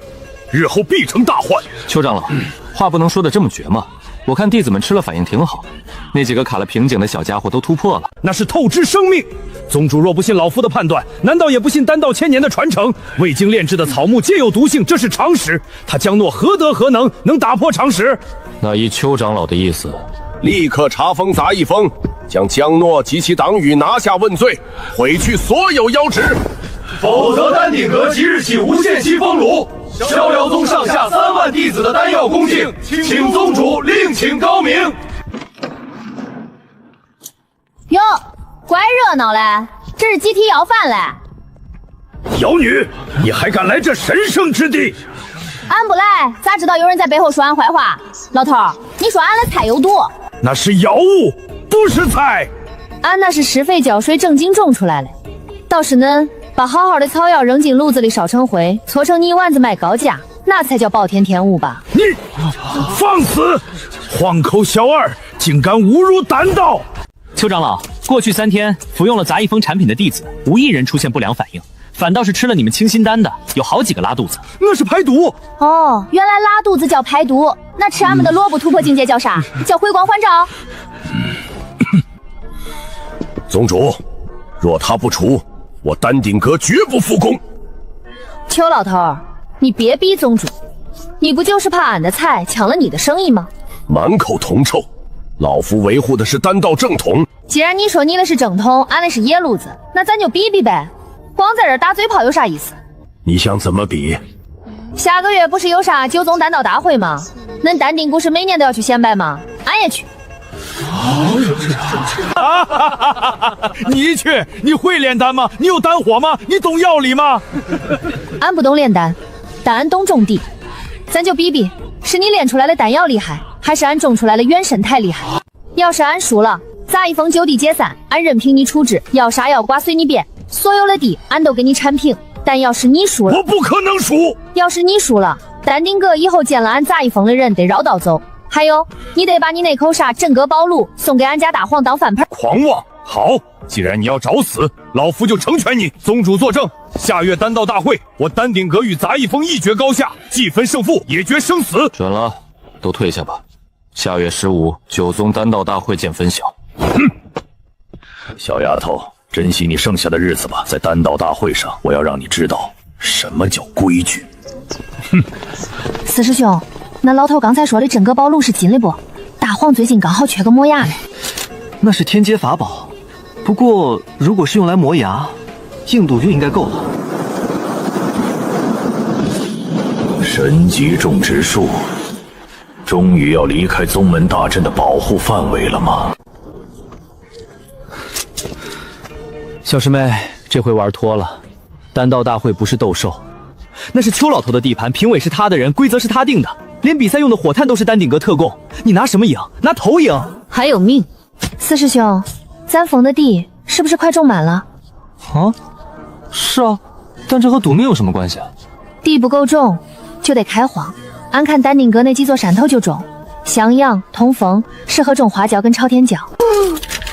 日后必成大患。邱长老，话不能说的这么绝嘛。我看弟子们吃了反应挺好，那几个卡了瓶颈的小家伙都突破了，那是透支生命。宗主若不信老夫的判断，难道也不信丹道1000年的传承？未经炼制的草木皆有毒性，这是常识。他江诺何德何能，能打破常识？那依邱长老的意思，立刻查封杂役风，将江诺及其党羽拿下问罪，毁去所有妖职，否则丹顶阁即日起无限期封虏。逍遥宗上下3万弟子的丹药恭敬，请宗主另请高明。哟，怪热闹嘞，这是集体要饭嘞。妖女，你还敢来这神圣之地？俺不来，咋知道有人在背后说俺坏话？老头，你说俺的菜有毒？那是药物，不是菜。俺那是施肥浇水正经种出来的，倒是恁把好好的草药扔进炉子里烧成灰，搓成泥丸子卖高价，那才叫暴殄天物吧？你放肆！荒口小二，竟敢侮辱丹道！邱长老，过去3天服用了杂役风产品的弟子，无一人出现不良反应，反倒是吃了你们清心丹的，有好几个拉肚子。那是排毒哦，原来拉肚子叫排毒，那吃俺们的萝卜突破境界叫啥？叫回光返照。宗主，若他不除，我丹顶阁绝不复工。邱老头，你别逼宗主，你不就是怕俺的菜抢了你的生意吗？满口铜臭，老夫维护的是丹道正统。既然你说你的是正统，俺的是野路子，那咱就比比呗。光在这儿打嘴炮有啥意思？你想怎么比？下个月不是有啥9宗丹道大会吗？恁丹顶谷是每年都要去显摆吗？俺也去。你去？你会炼丹吗？你有丹火吗？你懂药理吗？俺不懂炼丹，但俺懂种地。咱就比比，是你炼出来的丹药厉害，还是俺种出来的元神太厉害？要是俺输了，杂役风就地解散，俺任凭你处置，要杀要剐随你便，所有的地俺都给你铲平。但要是你输了，我不可能输。要是你输了，丹顶阁以后见了俺杂役风的人得绕道走。还有，你得把你那口啥镇阁宝炉送给俺家大黄当饭盆。狂妄！好，既然你要找死，老夫就成全你。宗主作证，下月丹道大会，我丹顶阁与杂役风一决高下，既分胜负，也决生死。准了，都退下吧。下月15 9宗丹道大会见分晓。小丫头，珍惜你剩下的日子吧，在丹道大会上，我要让你知道什么叫规矩。四师兄，那老头刚才说的真格宝路是金的不？大黄最近刚好缺个磨牙呢。那是天阶法宝，不过如果是用来磨牙，硬度就应该够了。神级种植术，终于要离开宗门大阵的保护范围了吗？小师妹，这回玩脱了。丹道大会不是斗兽，那是邱老头的地盘，评委是他的人，规则是他定的，连比赛用的火炭都是丹顶阁特供，你拿什么赢？拿头赢？还有命！四师兄，咱封的地是不是快种满了？啊，是啊，但这和赌命有什么关系啊？地不够种，就得开荒。俺看丹顶阁那几座山头就种，襄阳、通风适合种花椒跟朝天椒。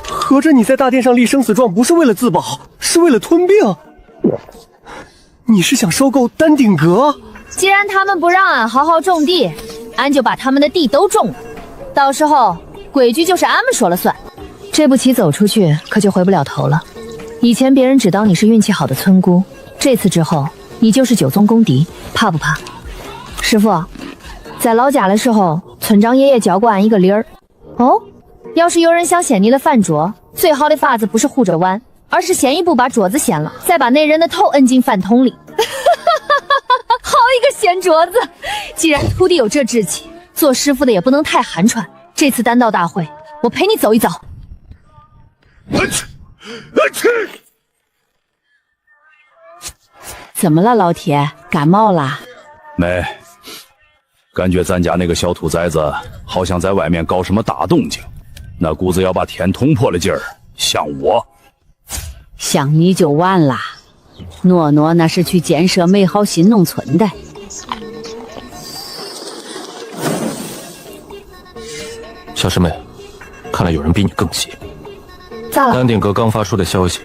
合着你在大殿上立生死状不是为了自保，是为了吞并？你是想收购丹顶阁？既然他们不让俺好好种地，俺就把他们的地都种了，到时候规矩就是俺们说了算。这步棋走出去可就回不了头了。以前别人只当你是运气好的村姑，这次之后你就是九宗公敌，怕不怕？师傅，在老家的时候，村长爷爷教过俺一个理儿。哦，要是有人想掀你的饭桌，最好的法子不是护着碗，而是先一步把桌子掀了，再把那人的头摁进饭桶里。好一个掀桌子！既然徒弟有这志气，做师傅的也不能太寒碜。这次丹道大会，我陪你走一遭。怎么了，老铁？感冒啦？没，感觉咱家那个小兔崽子好像在外面搞什么大动静，那股子要把天捅破了劲儿，像我。像你就完啦。诺诺那是去建设美好新农村的。小师妹，看来有人比你更细。咋了？丹顶阁刚发出的消息，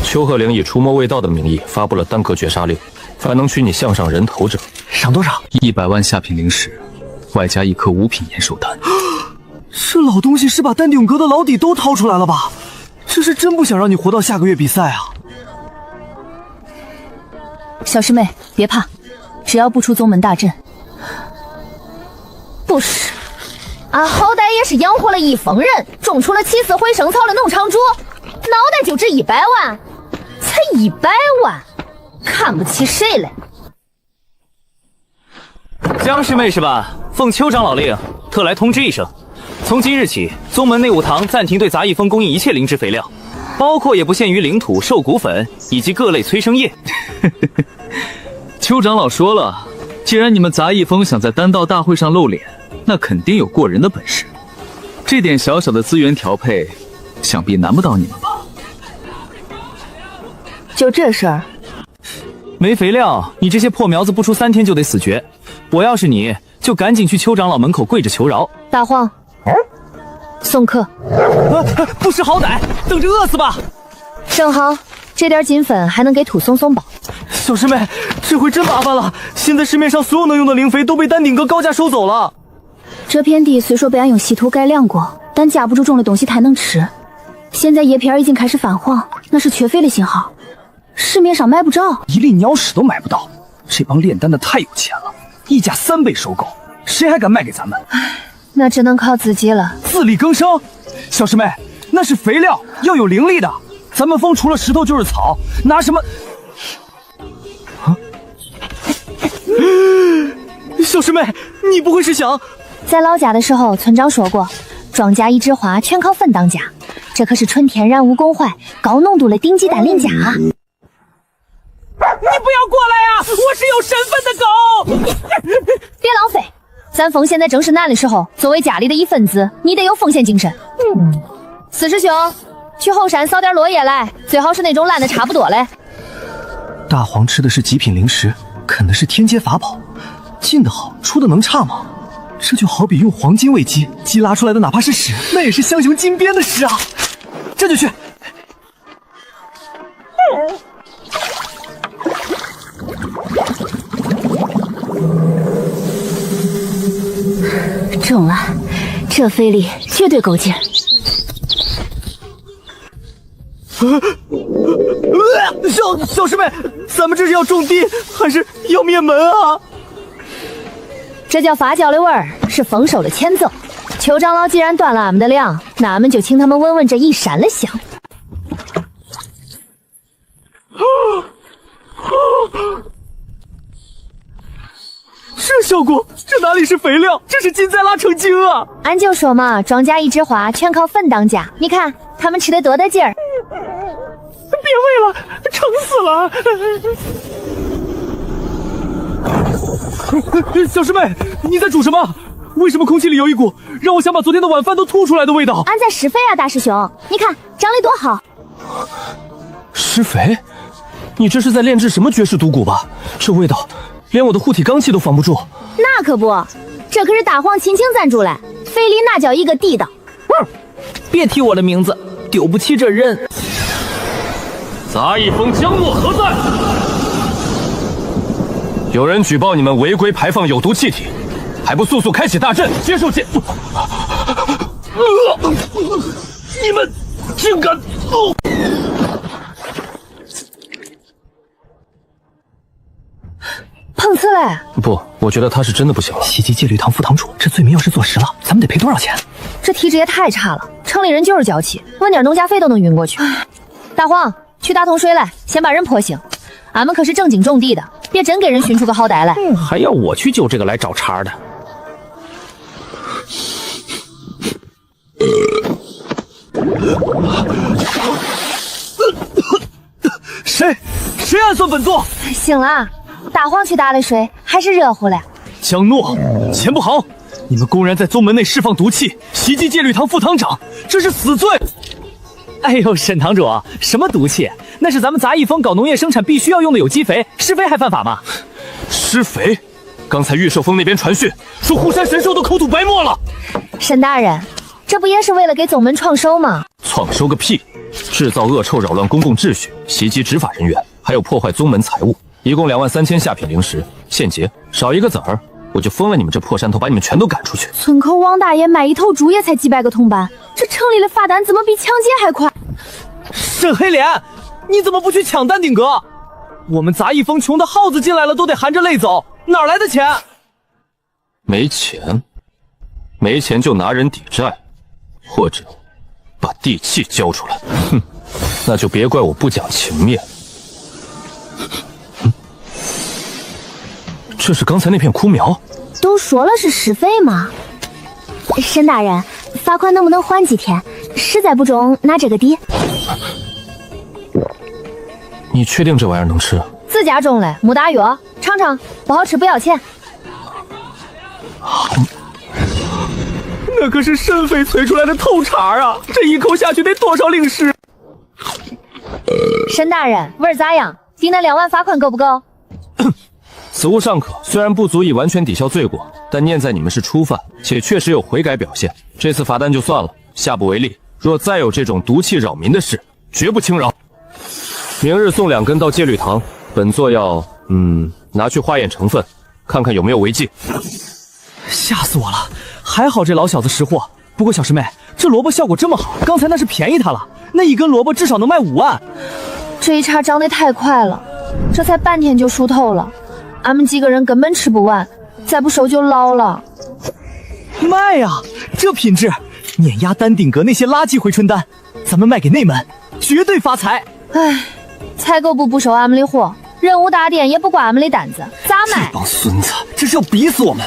邱鹤龄以除魔卫道的名义发布了单阁绝杀令，凡能取你项上人头者，赏多少？100万下品灵石，外加1颗5品延寿丹。这老东西是把丹顶阁的老底都掏出来了吧？这是真不想让你活到下个月比赛啊！小师妹，别怕，只要不出宗门大阵。不是，俺好歹也是养活了一疯人，种出了起死回生草的农场主，脑袋就值100万，才100万，看不起谁嘞？江师妹是吧？奉邱长老令，特来通知一声，从今日起，宗门内务堂暂停对杂役峰供应一切灵芝肥料，包括也不限于灵土、兽骨粉以及各类催生液。邱长老说了，既然你们杂役峰想在丹道大会上露脸，那肯定有过人的本事。这点小小的资源调配，想必难不倒你们吧？就这事儿？没肥料，你这些破苗子不出3天就得死绝。我要是你，就赶紧去邱长老门口跪着求饶。大黄，送客。不识好歹，等着饿死吧！正好，这点金粉还能给土松松包。小师妹，这回真麻烦了，现在市面上所有能用的灵肥都被丹顶阁高价收走了。这片地虽说被俺用稀土改良过，但架不住种的东西太能吃。现在叶片已经开始泛黄，那是缺肥的信号，市面上买不着，一粒鸟屎都买不到。这帮炼丹的太有钱了，一家3倍收购，谁还敢卖给咱们？那只能靠自己了。自力更生，小师妹，那是肥料，要有灵力的。咱们峰除了石头就是草，拿什么？小师妹，你不会是想……在老家的时候，村长说过，庄稼一枝花全靠粪当家，这可是纯天然无公坏、高浓度的顶级单磷钾。你不要过来啊！我是有身份的狗！别浪费，咱峰现在正是难的时候，作为家里的一份子，你得有奉献精神。四师兄，去后山扫点落叶来，最好是那种烂的差不多嘞。大黄吃的是极品灵石，啃的是天阶法宝，进的好，出的能差吗？这就好比用黄金喂鸡，鸡拉出来的哪怕是屎，那也是香雄金边的屎啊！这就去。中了，这费力绝对够劲。小师妹，咱们这是要种地，还是要灭门啊？这叫发酵的味儿，是丰收的前奏。邱长老既然断了俺们的粮，那俺们就请他们闻闻这一山的香。这效果，这哪里是肥料，这是金在拉成精啊！俺就说嘛，庄稼一枝花，全靠粪当家。你看他们吃的多得劲儿。别喂了，撑死了！小师妹，你在煮什么？为什么空气里有一股让我想把昨天的晚饭都吐出来的味道？俺在施肥啊，大师兄，你看长得多好。施肥？你这是在炼制什么绝世毒蛊吧？这味道，连我的护体罡气都防不住。那可不，这可是大黄亲情赞助嘞，肥里那叫一个地道。别提我的名字，丢不起这人。杂役风江洛何在？有人举报你们违规排放有毒气体，还不速速开启大阵，接受检？你们竟敢！碰瓷嘞！不，我觉得他是真的不行了。袭击戒律堂副堂主，这罪名要是坐实了，咱们得赔多少钱？这体质也太差了，城里人就是娇气，闻点农家肥都能晕过去。大黄，去打桶水来，先把人泼醒。俺们可是正经种地的，别真给人熏出个好歹来。还要我去救这个来找茬的？谁暗算本座？醒了，大黄去打的水还是热乎嘞。江诺，钱不好，你们公然在宗门内释放毒气，袭击戒律堂副堂长，这是死罪！哎呦，沈堂主，什么毒气？那是咱们杂役风搞农业生产必须要用的有机肥，施肥还犯法吗？施肥？刚才玉寿峰那边传讯说护山神兽都口吐白沫了。沈大人，这不也是为了给宗门创收吗？创收个屁！制造恶臭扰乱公共秩序，袭击执法人员，还有破坏宗门财物，一共23000下品灵石，现结，少一个子儿我就封了你们这破山头，把你们全都赶出去。村口王大爷卖一头猪也才几百个铜板，这城里的罚单怎么比抢劫还快？沈黑脸，你怎么不去抢丹顶阁？我们杂役风穷的耗子进来了都得含着泪走，哪来的钱？没钱，没钱就拿人抵债，或者把地契交出来。哼，那就别怪我不讲情面。这是刚才那片枯苗，都说了是施肥嘛。沈大人，罚款能不能缓几天？实在不中，拿这个抵。你确定这玩意儿能吃？自家种嘞，没打药，尝尝，不好吃不要钱。那可是肾肺催出来的透茶啊！这一口下去得多少灵石？沈大人，味儿咋样？抵那2万罚款够不够？此物尚可，虽然不足以完全抵消罪过，但念在你们是初犯，且确实有悔改表现，这次罚单就算了，下不为例。若再有这种毒气扰民的事，绝不轻饶。明日送2根到戒律堂，本座要拿去化验成分，看看有没有违纪。吓死我了！还好这老小子识货。不过小师妹，这萝卜效果这么好，刚才那是便宜他了，那一根萝卜至少能卖5万。这一茬长得太快了，这才半天就熟透了，俺们几个人根本吃不完，再不收就老了。卖呀，这品质碾压丹顶阁那些垃圾回春丹，咱们卖给内门，绝对发财。唉，采购部不收俺们的货，任务大典也不挂俺们的单子，咋卖？这帮孙子，这是要逼死我们！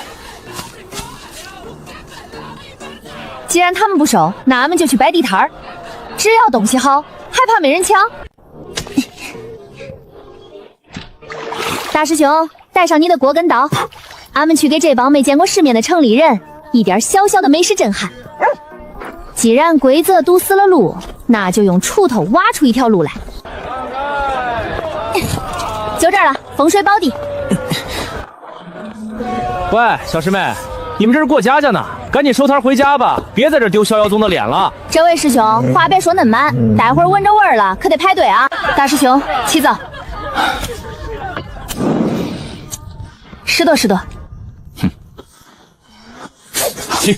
既然他们不收，那俺们就去摆地摊儿，只要东西好，还怕没人抢？大师兄，带上你的锅跟刀，俺们去给这帮没见过世面的城里人一点小小的美食震撼。既然规则堵死了路，那就用锄头挖出一条路来。就这儿了，风水宝地。喂，小师妹，你们这是过家家呢，赶紧收摊回家吧，别在这丢逍遥宗的脸了。这位师兄，话别说那么满，待会儿闻着味儿了，可得排队啊。大师兄，起走。拾掇拾掇。行。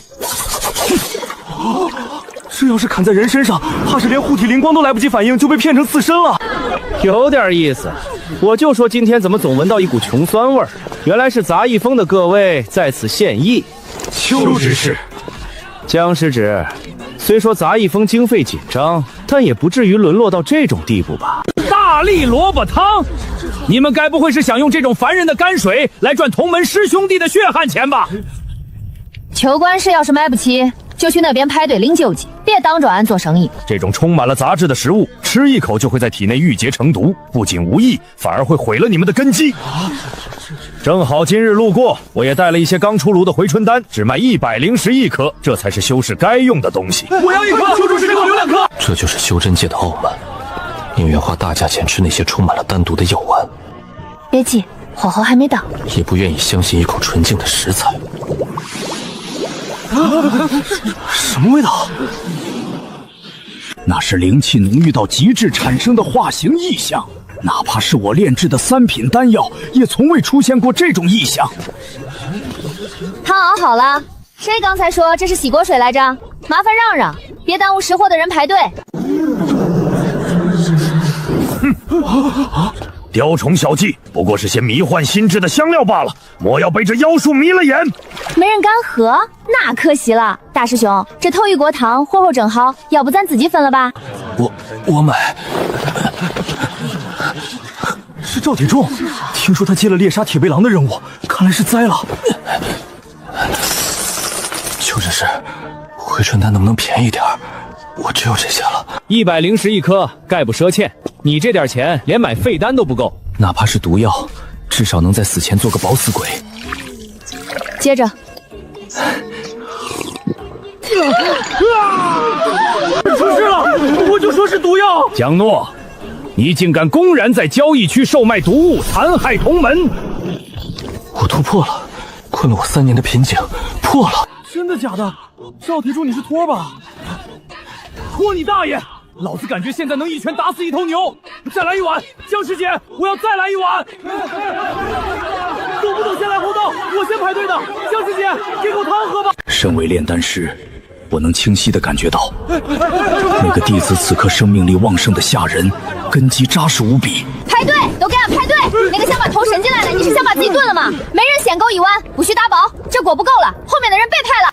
这要是砍在人身上，怕是连护体灵光都来不及反应，就被骗成刺身了。有点意思，我就说今天怎么总闻到一股穷酸味儿，原来是杂役峰的各位在此献艺。邱执事，江师侄，虽说杂役峰经费紧张，但也不至于沦落到这种地步吧？大力萝卜汤，你们该不会是想用这种凡人的泔水来赚同门师兄弟的血汗钱吧？邱官氏要是买不起，就去那边排队领救济，别当着俺做生意。这种充满了杂质的食物，吃一口就会在体内郁结成毒，不仅无益，反而会毁了你们的根基。正好今日路过，我也带了一些刚出炉的回春丹，只卖101一颗，这才是修士该用的东西。我要1颗，邱主事给我留2颗。这就是修真界的傲慢，宁愿花大价钱吃那些充满了丹毒的药丸，别急，火候还没到，也不愿意相信一口纯净的食材。什么味道？那是灵气浓郁到极致产生的化形异象，哪怕是我炼制的3品丹药，也从未出现过这种异象。汤熬好了，谁刚才说这是洗锅水来着？麻烦让让，别耽误识货的人排队。雕虫小技，不过是些迷幻心智的香料罢了，莫要被这妖术迷了眼。没人敢喝，那可惜了。大师兄，这头一锅汤火候正好，要不咱自己分了吧？我买。是赵铁柱，听说他接了猎杀铁背狼的任务，看来是栽了。邱执事，回春丹能不能便宜点？我只有这些了。101一颗，概不赊欠。你这点钱连买废丹都不够，哪怕是毒药，至少能在死前做个饱死鬼。接着。出事了！我就说是毒药。江诺，你竟敢公然在交易区售卖毒物，残害同门！我突破了，困了我3年的瓶颈破了。真的假的？赵铁柱，你是托吧？托你大爷！老子感觉现在能一拳打死一头牛！再来一碗，江师姐，我要再来一碗！走不走先来后到，我先排队的。江师姐，给口汤喝吧。身为炼丹师，我能清晰地感觉到，那个弟子此刻生命力旺盛的吓人，根基扎实无比。排队，都给俺排队！那个想把头伸进来的，你是想把自己炖了吗？每人限购1碗，不许打包。这锅不够了，后面的人别排了。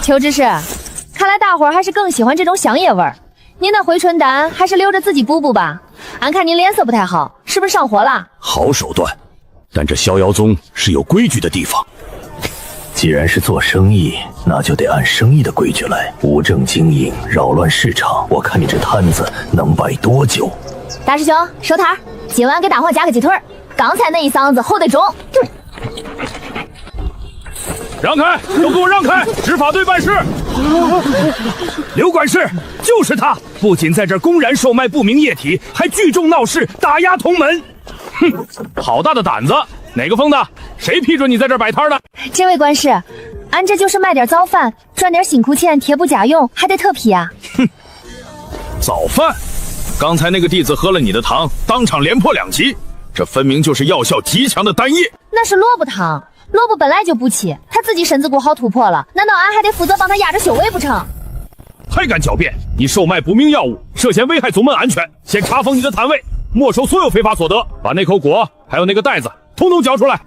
邱执事。看来大伙儿还是更喜欢这种香叶味儿。您的回春丹还是留着自己补补吧。俺看您脸色不太好，是不是上火了？好手段，但这逍遥宗是有规矩的地方。既然是做生意，那就得按生意的规矩来，无正经营，扰乱市场。我看你这摊子能摆多久？大师兄，收摊，今晚给大伙加个鸡腿，刚才那一嗓子吼得中。让开，都给我让开！执法队办事。刘管事，就是他，不仅在这儿公然售卖不明液体，还聚众闹事，打压同门。哼，好大的胆子！哪个疯的？谁批准你在这儿摆摊的？这位管事，俺这就是卖点早饭，赚点辛苦钱，贴补家用，还得特批啊。哼，早饭？刚才那个弟子喝了你的汤，当场连破2级，这分明就是药效极强的丹液。那是萝卜汤。萝卜本来就补气，他自己身子骨好突破了，难道俺还得负责帮他压着修为不成？还敢狡辩！你售卖不明药物，涉嫌危害宗门安全，先查封你的摊位，没收所有非法所得，把那口果还有那个袋子统统交出来。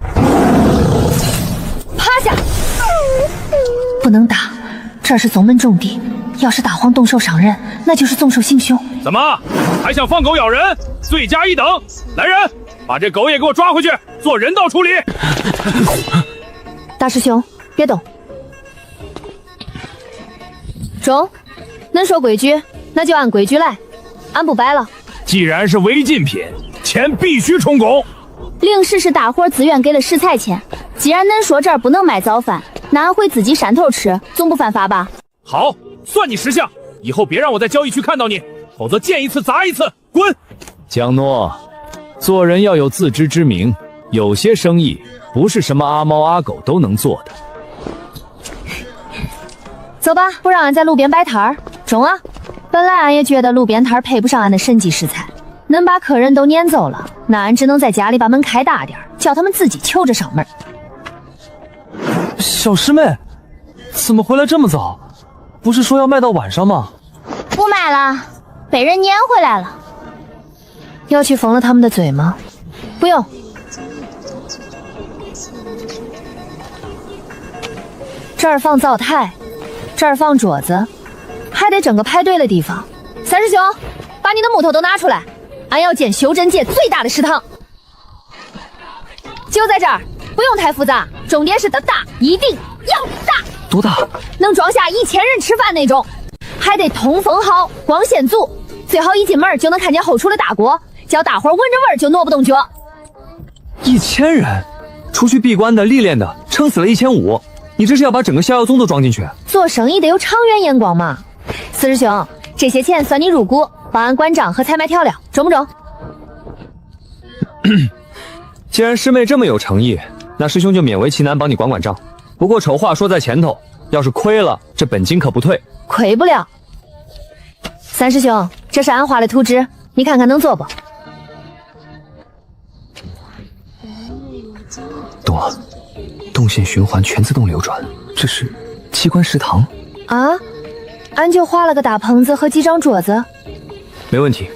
趴下！不能打，这是宗门重地，要是大荒动手伤人，那就是纵手行凶。怎么还想放狗咬人？罪加一等！来人，把这狗也给我抓回去，做人道处理。大师兄，别动。中，恁说规矩，那就按规矩来，俺不摆了。既然是违禁品，钱必须充公。令氏是大伙自愿给了食材钱，既然恁说这儿不能卖早饭，那俺会自己山头吃，总不犯法吧？好，算你识相，以后别让我在交易区看到你，否则见一次砸一次，滚！江诺，做人要有自知之明，有些生意不是什么阿猫阿狗都能做的。走吧，不让俺在路边摆摊儿。中啊！本来俺也觉得路边摊配不上俺的神级食材，能把客人都撵走了，那俺只能在家里把门开大点，叫他们自己求着上门。小师妹，怎么回来这么早？不是说要卖到晚上吗？不卖了，被人撵回来了。要去缝了他们的嘴吗？不用。这儿放灶台，这儿放桌子，还得整个派对的地方。三师兄，把你的木头都拿出来，俺要建修真界最大的食堂。就在这儿，不用太复杂，重点是它大，一定要大。多大？能装下1000人吃饭那种，还得通风好，光线足，最好一进门就能看见后厨的大锅，叫大伙闻着味儿就挪不动脚。1000人，出去闭关的、历练的，撑死了1500。你这是要把整个逍遥宗都装进去？做生意得有长远眼光嘛。四师兄，这些钱算你入股，帮俺管账和采买调料，中不中？既然师妹这么有诚意，那师兄就勉为其难帮你管账。不过丑话说在前头，要是亏了，这本金可不退。亏不了。三师兄，这是俺画的图纸，你看看能做不？懂了，动线循环全自动流转，这是机关食堂啊？俺就画了个大棚子和几张桌子。没问题，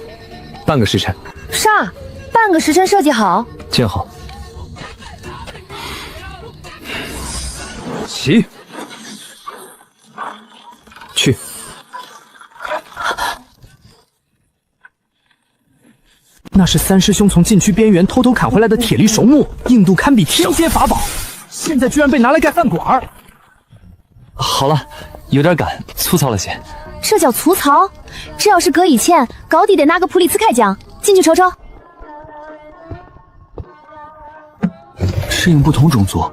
半个时辰。啥？半个时辰设计好？建好。起。去。那是三师兄从禁区边缘偷偷砍回来的铁力熟木，硬度堪比天阶法宝，现在居然被拿来盖饭馆。好了，有点赶，粗糙了些。这叫粗糙？这要是搁以前，高低得拿个普利兹凯奖。进去瞅瞅。适应不同种族，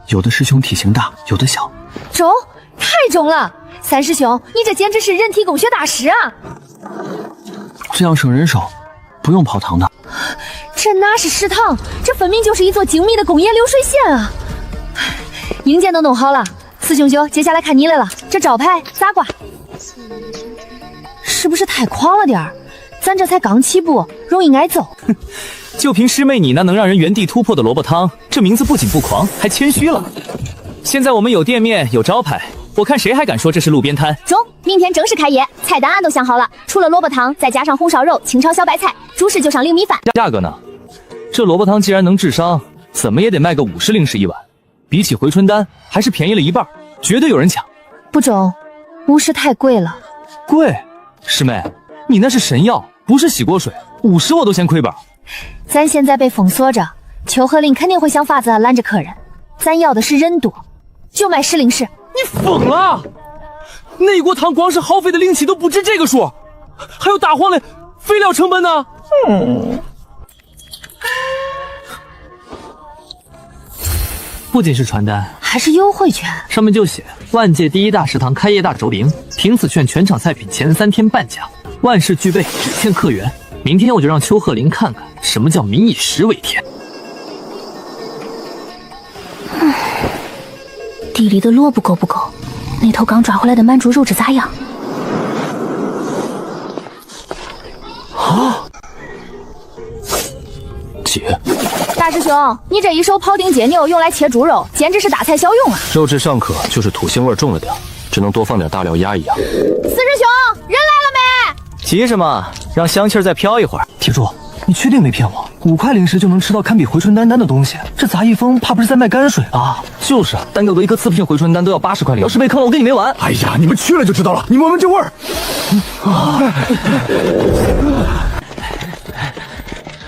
有的师兄体型大，有的小。重？太重了！三师兄，你这简直是人体工学大师啊！这样省人手。不用跑堂的，这哪是食堂，这分明就是一座精密的工业流水线啊！硬件都弄好了，四兄兄，接下来看你来了，这招牌咋挂？是不是太狂了点儿？咱这才刚起步，容易挨揍。就凭师妹你那能让人原地突破的萝卜汤，这名字不仅不狂，还谦虚了。现在我们有店面，有招牌，我看谁还敢说这是路边摊？中，明天正式开业，菜单俺都想好了，除了萝卜汤，再加上红烧肉、清炒小白菜，主食就上零米饭。价格呢？这萝卜汤既然能治伤，怎么也得卖个50灵石一碗，比起回春丹还是便宜了一半，绝对有人抢。不中，50太贵了。贵？师妹，你那是神药，不是洗锅水，50我都嫌亏本。咱现在被封锁着，秋和林肯定会想法子拦着客人。咱要的是人多，就卖10灵石。你疯了！那锅汤光是耗费的灵气都不止这个数，还有大黄的肥料成本呢。不仅是传单，还是优惠券，上面就写万界第一大食堂开业大轴饼，凭此券全场菜品前3天半价，万事俱备，只欠客源。明天我就让邱鹤林看看什么叫民以食为天。地里的萝卜够不够？那头刚抓回来的满猪肉质咋样？啊！姐，大师兄，你这一手庖丁解牛用来切猪肉，简直是大材小用啊！肉质尚可，就是土腥味重了点，只能多放点大料压一压。四师兄，人来了没？急什么？让香气再飘一会儿。铁柱，你确定没骗我？5块灵石就能吃到堪比回春丹的东西，这杂役风怕不是在卖泔水吧？就是啊，单给我一颗刺不性回春丹都要80块灵石，要是被坑了，我跟你没完！哎呀，你们去了就知道了，你闻闻这味儿。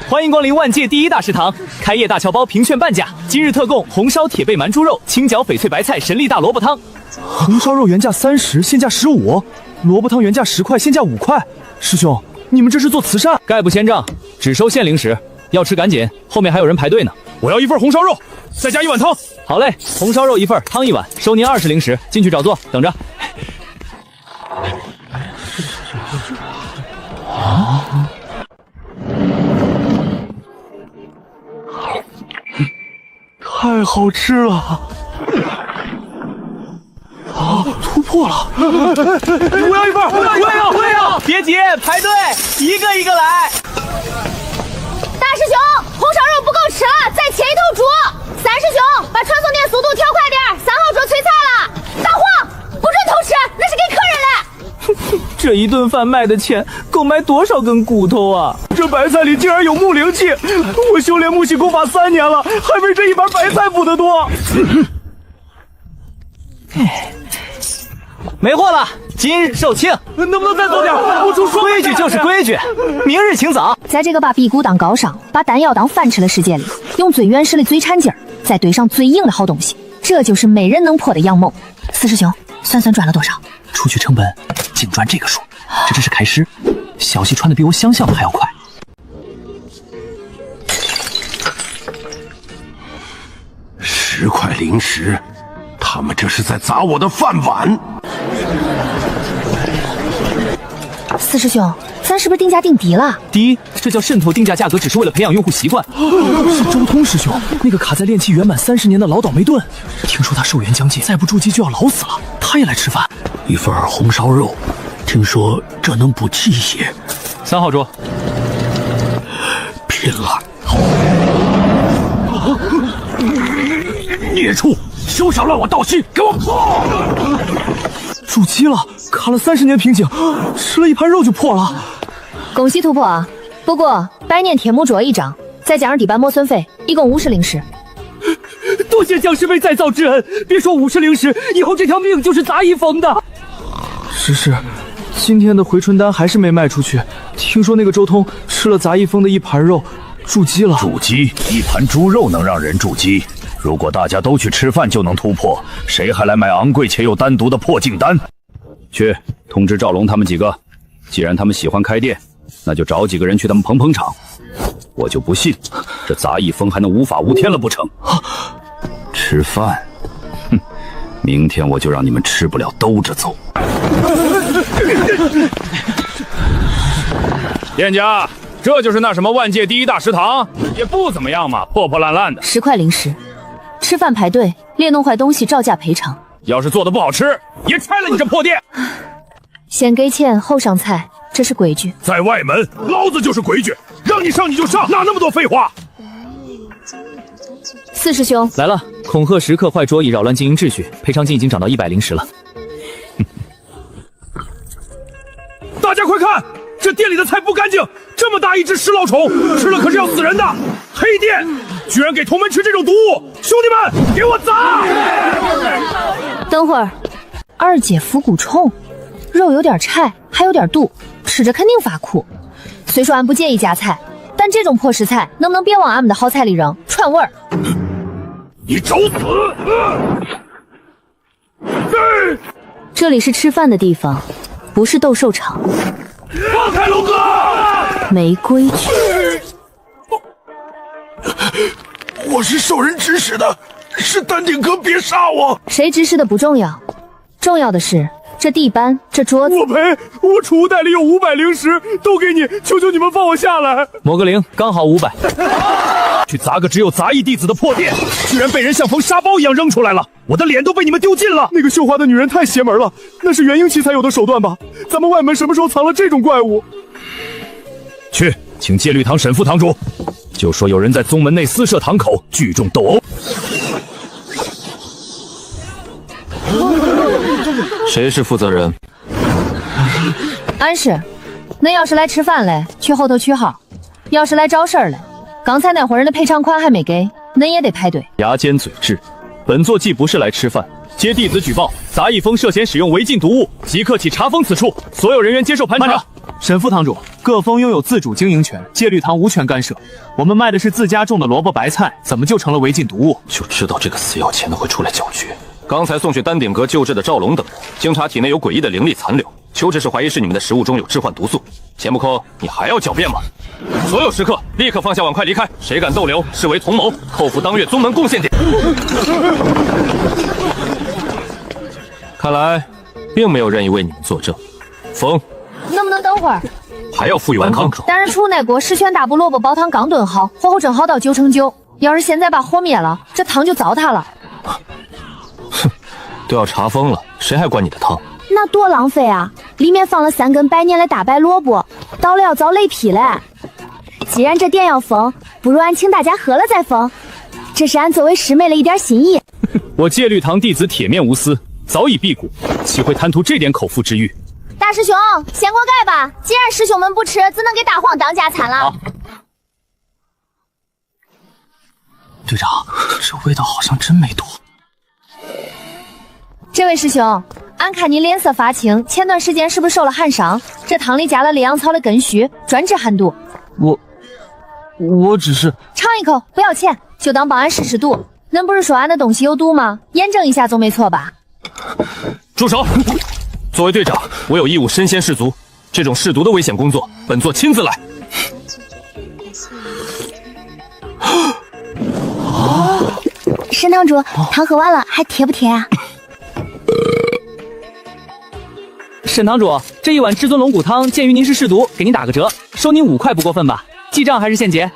欢迎光临万界第一大食堂，开业大侨包凭券半价，今日特供红烧铁背蛮猪肉、清饺翡翠白菜神力大萝卜汤。红烧肉原价30，现价15，萝卜汤原价10块，现价5块。师兄，你们这是做慈善？概不先账，只收现灵石，要吃赶紧，后面还有人排队呢。我要1份红烧肉，再加1碗汤。好嘞，红烧肉1份，汤1碗，收您20灵石，进去找座，等着。啊！太好吃了！啊，突破了！我要1份，我也要！别急，排队，一个一个来。大师兄，红烧肉不够吃了，再切一头猪。三师兄，把传送电速度调快点，3号桌催菜了。大黄，不准偷吃，那是给客人嘞。这一顿饭卖的钱够买多少根骨头啊！这白菜里竟然有木灵气，我修炼木系功法3年了，还没这一盘白菜补得多。没货了，今日售罄，能不能再多点？我出说规矩就是规矩，明日请早。在这个把辟谷当高尚，把丹药当饭吃的世界里，用最原始的最掺劲儿，再堆上最硬的好东西，这就是没人能破的阳梦。四师兄，算算赚了多少？除去成本，净赚这个数，这只是开始。消息传的比我想象的还要快。10块零食，他们这是在砸我的饭碗。四师兄，咱是不是定价定低了？低，这叫渗透定价价格，只是为了培养用户习惯。是周通师兄，那个卡在炼气圆满30年的老倒霉盾，听说他寿元将近，再不筑基就要老死了。他也来吃饭，一份红烧肉，听说这能补气血。3号桌，拼了！孽畜，休想乱我道心，给我破！筑基了，卡了30年瓶颈，吃了一盘肉就破了。恭喜突破啊！不过百年天目桌1张，再加上底板磨损费，一共50灵石。多谢将士为再造之恩，别说50灵石，以后这条命就是砸一封的。是，今天的回春丹还是没卖出去。听说那个周通吃了砸一封的一盘肉，筑基了。筑基，一盘猪肉能让人筑基？如果大家都去吃饭就能突破，谁还来买昂贵且又单独的破镜丹？去通知赵龙他们几个，既然他们喜欢开店，那就找几个人去他们捧场。我就不信这杂役风还能无法无天了不成？吃饭，哼，明天我就让你们吃不了兜着走。店家，这就是那什么万界第一大食堂，也不怎么样嘛，破破烂烂的。10块零食，吃饭排队，列弄坏东西照价赔偿。要是做的不好吃，也拆了你这破店。先给钱后上菜，这是规矩。在外门，老子就是规矩，让你上你就上，哪那么多废话？四师兄来了，恐吓食客坏桌椅，扰乱经营秩序，赔偿金已经涨到100灵石了。大家快看，这店里的菜不干净，这么大一只食老虫，吃了可是要死人的。黑店居然给同门吃这种毒物，兄弟们，给我砸！等会儿，二姐腐骨虫，肉有点柴，还有点毒，吃着肯定发苦。虽说俺不介意加菜，但这种破食材能不能别往俺们的好菜里扔，串味儿？你找死！这里是吃饭的地方，不是斗兽场。放开龙哥！没规矩。我是受人指使的，是丹顶哥，别杀我！谁指使的不重要，重要的是这地板，这桌子。我赔，我储物袋里有500灵石，都给你，求求你们放我下来。某个零，刚好500。去砸个只有杂役弟子的破店，居然被人像缝沙包一样扔出来了，我的脸都被你们丢尽了。那个绣花的女人太邪门了，那是元婴期才有的手段吧？咱们外门什么时候藏了这种怪物？去，请戒律堂沈副堂主，就说有人在宗门内私设堂口聚众斗殴。谁是负责人？俺是。恁要是来吃饭嘞，去后头取号；要是来找事儿嘞，刚才那伙人的赔偿款还没给，恁也得排队。牙尖嘴智，本座既不是来吃饭，接弟子举报，杂役风涉嫌使用违禁毒物，即刻起查封此处，所有人员接受盘查。慢着，沈副堂主，各风拥有自主经营权，戒律堂无权干涉。我们卖的是自家种的萝卜白菜，怎么就成了违禁毒物？就知道这个死要钱的会出来搅局。刚才送去丹顶阁救治的赵龙等人，经查体内有诡异的灵力残留，求指是怀疑是你们的食物中有致幻毒素。钱不扣，你还要狡辩吗？所有食客立刻放下碗筷离开，谁敢逗留，视为同谋，扣付当月宗门贡献点。看来并没有人意为你们作证。风，能不能等会儿？还要赋予完康？当然出那锅十全大补萝卜煲汤刚炖好，火候正好到9成9。要是现在把火灭了，这汤就糟蹋了。哼，都要查封了，谁还管你的汤？那多浪费啊！里面放了3根100年的大白萝卜，倒了要遭雷劈嘞。既然这店要封，不如俺请大家喝了再封，这是俺作为师妹的一点心意。我戒律堂弟子铁面无私，早已辟谷，岂会贪图这点口腹之欲？大师兄，掀锅盖吧！既然师兄们不吃，只能给大黄当家餐了。队长，这味道好像真没毒。这位师兄，俺看你脸色发青，前段时间是不是受了寒伤？这汤里加了烈阳草的根须，专治寒毒。我只是尝一口，不要钱，就当帮俺试试毒。恁不是说俺的东西有毒吗？验证一下总没错吧？住手！作为队长，我有义务身先士卒，这种试毒的危险工作，本座亲自来。沈堂主，汤喝完了还贴不贴啊？沈堂主，这一碗至尊龙骨汤，鉴于您是试毒，给您打个折，收您5块不过分吧？记账还是现结？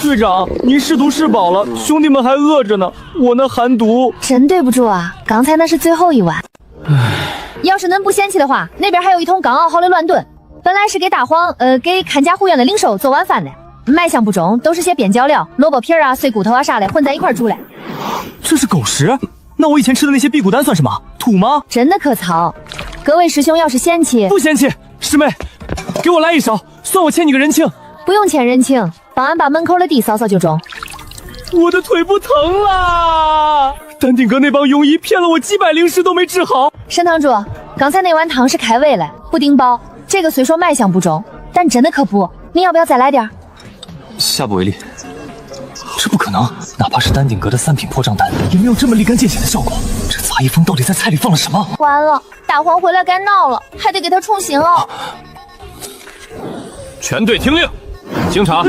队长，您试毒试饱了，兄弟们还饿着呢，我那寒毒……真对不住啊，刚才那是最后一碗。要是恁不嫌弃的话，那边还有一桶刚熬好的乱炖，本来是给大黄给看家护院的灵兽做晚饭的，卖相不中，都是些边角料，萝卜皮啊、碎骨头啊啥的混在一块煮的。这是狗食？那我以前吃的那些辟谷丹算什么？土吗？真的可操！各位师兄要是嫌弃，不嫌弃，师妹，给我来一勺，算我欠你个人情。不用欠人情，帮俺把门口的地扫扫就中。我的腿不疼啦！丹顶阁那帮庸医骗了我几百灵石都没治好。沈堂主，刚才那碗汤是开胃了，不顶饱。这个虽说卖相不中，但真的可补。您要不要再来点？下不为例。这不可能，哪怕是丹顶阁的3品破障丹，也没有这么立竿见血的效果。这杂役风到底在菜里放了什么？完了，大黄回来该闹了，还得给他重刑哦。全队听令，经查，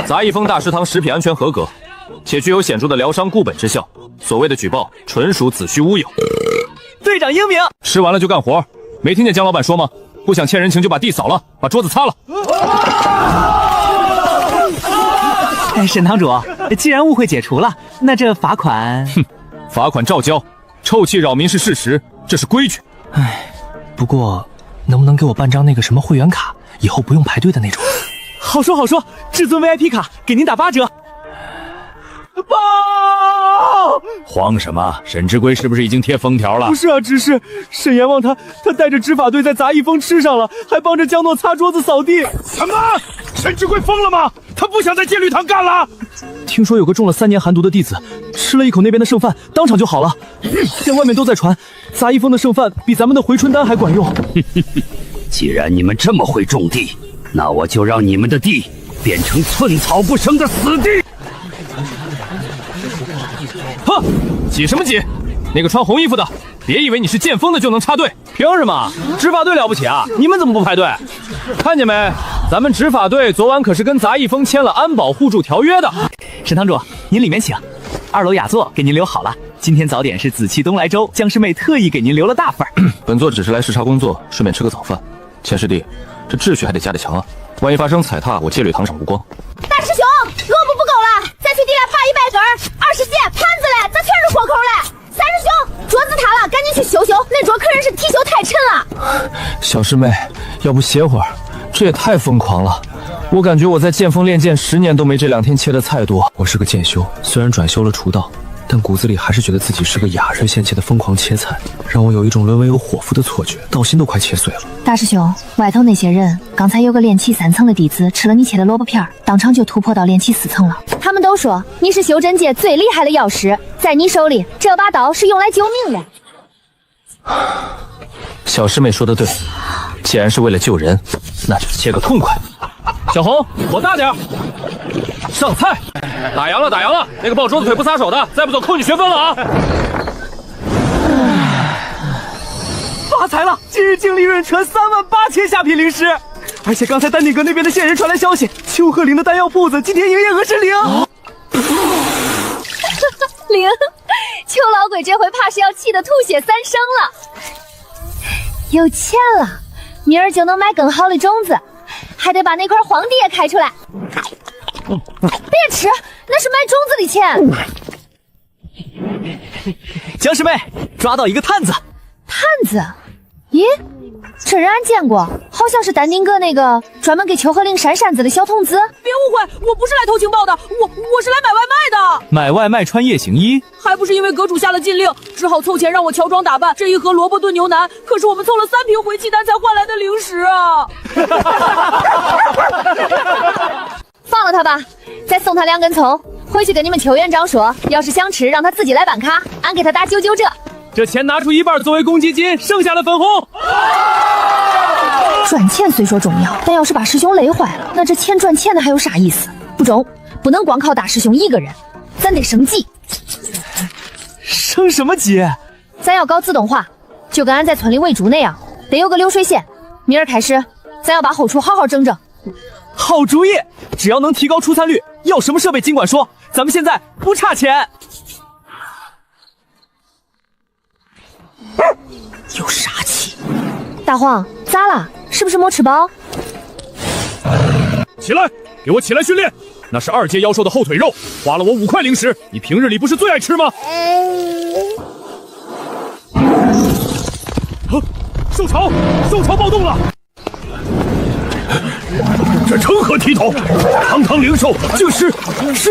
杂役风大食堂食品安全合格，且具有显著的疗伤固本之效。所谓的举报纯属子虚乌有。队长英明。吃完了就干活，没听见江老板说吗？不想欠人情就把地扫了，把桌子擦了。沈堂主，既然误会解除了，那这罚款……哼，罚款照交，臭气扰民是事实，这是规矩。不过能不能给我办张那个什么会员卡，以后不用排队的那种？好说好说，至尊 VIP 卡给您打8折。报！慌什么？沈之圭是不是已经贴封条了？不是啊，只是沈阎王他带着执法队在杂役风吃上了，还帮着江诺擦桌子扫地。什么？沈之圭疯了吗？他不想在戒律堂干了？听说有个中了3年寒毒的弟子，吃了一口那边的剩饭，当场就好了。现外面都在传，杂役风的剩饭比咱们的回春丹还管用。既然你们这么会种地，那我就让你们的地变成寸草不生的死地。哼，挤什么挤？那个穿红衣服的，别以为你是剑锋的就能插队。凭什么？执法队了不起啊？你们怎么不排队？看见没？咱们执法队昨晚可是跟杂役风签了安保互助条约的。沈堂主，您里面请。2楼雅座给您留好了。今天早点是紫气东来粥，江师妹特意给您留了大份。本座只是来视察工作，顺便吃个早饭。钱师弟，这秩序还得加得强啊，万一发生踩踏，我戒律堂上无光。大师兄，萝卜不够了，再去地来爬100根，20些盘子嘞，咋全是豁口嘞？三师兄，桌子塌了，赶紧去修修，那桌客人是提修太沉了。小师妹，要不歇会儿？这也太疯狂了！我感觉我在剑锋练剑10年都没这2天切的菜多。我是个剑修，虽然转修了厨道，但骨子里还是觉得自己是个雅人仙气的疯狂切菜，让我有一种沦为有伙夫的错觉，道心都快切碎了。大师兄，外头那些人，刚才有个炼气3层的弟子吃了你切的萝卜片，当场就突破到炼气4层了。他们都说你是修真界最厉害的药师，在你手里，这把刀是用来救命的。小师妹说的对，既然是为了救人，那就切个痛快。小红，火大点，上菜！打烊了，打烊了！那个抱桌子腿不撒手的，再不走扣你学分了啊！发财了！今日净利润纯38000下品灵石，而且刚才丹顶阁那边的线人传来消息，秋鹤岭的丹药铺子今天营业额是0。0，邱老鬼这回怕是要气得吐血3升了。有钱了，明儿就能买更好的种子，还得把那块荒地也开出来。别吃，那是买种子的钱。江师妹抓到一个探子。探子？咦，这人俺见过，好像是丹顶阁那个专门给秋荷岭扇扇子的小童子。别误会，我不是来偷情报的，我是来买外卖的。买外卖穿夜行衣，还不是因为阁主下了禁令，只好凑钱让我乔装打扮。这一盒萝卜炖牛腩，可是我们凑了3瓶回气丹才换来的零食啊！放了他吧，再送他2根葱，回去跟你们邱院长说，要是想吃，让他自己来办卡，俺给他打99折。这钱拿出1半作为公积金，剩下的分红。赚钱虽说重要，但要是把师兄累坏了，那这钱赚钱的还有啥意思？不中，不能光靠大师兄一个人，咱得升级。升什么级？咱要搞自动化，就跟俺在村里喂猪那样，得有个流水线。明儿开始，咱要把后厨好好整整。好主意，只要能提高出餐率，要什么设备尽管说，咱们现在不差钱。有杀气。大黄，咋了？是不是没吃饱？起来，给我起来训练！那是2阶妖兽的后腿肉，花了我5块零食。你平日里不是最爱吃吗？兽潮暴动了！这成何体统？堂堂灵兽竟是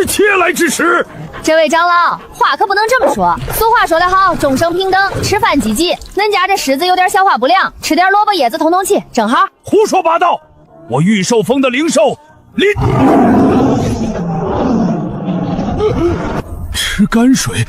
切来之食！这位长老，话可不能这么说。俗话说得好，众生平等，吃饭积极。恁家这狮子有点消化不良，吃点萝卜叶子通通气，正好。胡说八道！我御兽峰的灵兽吃泔水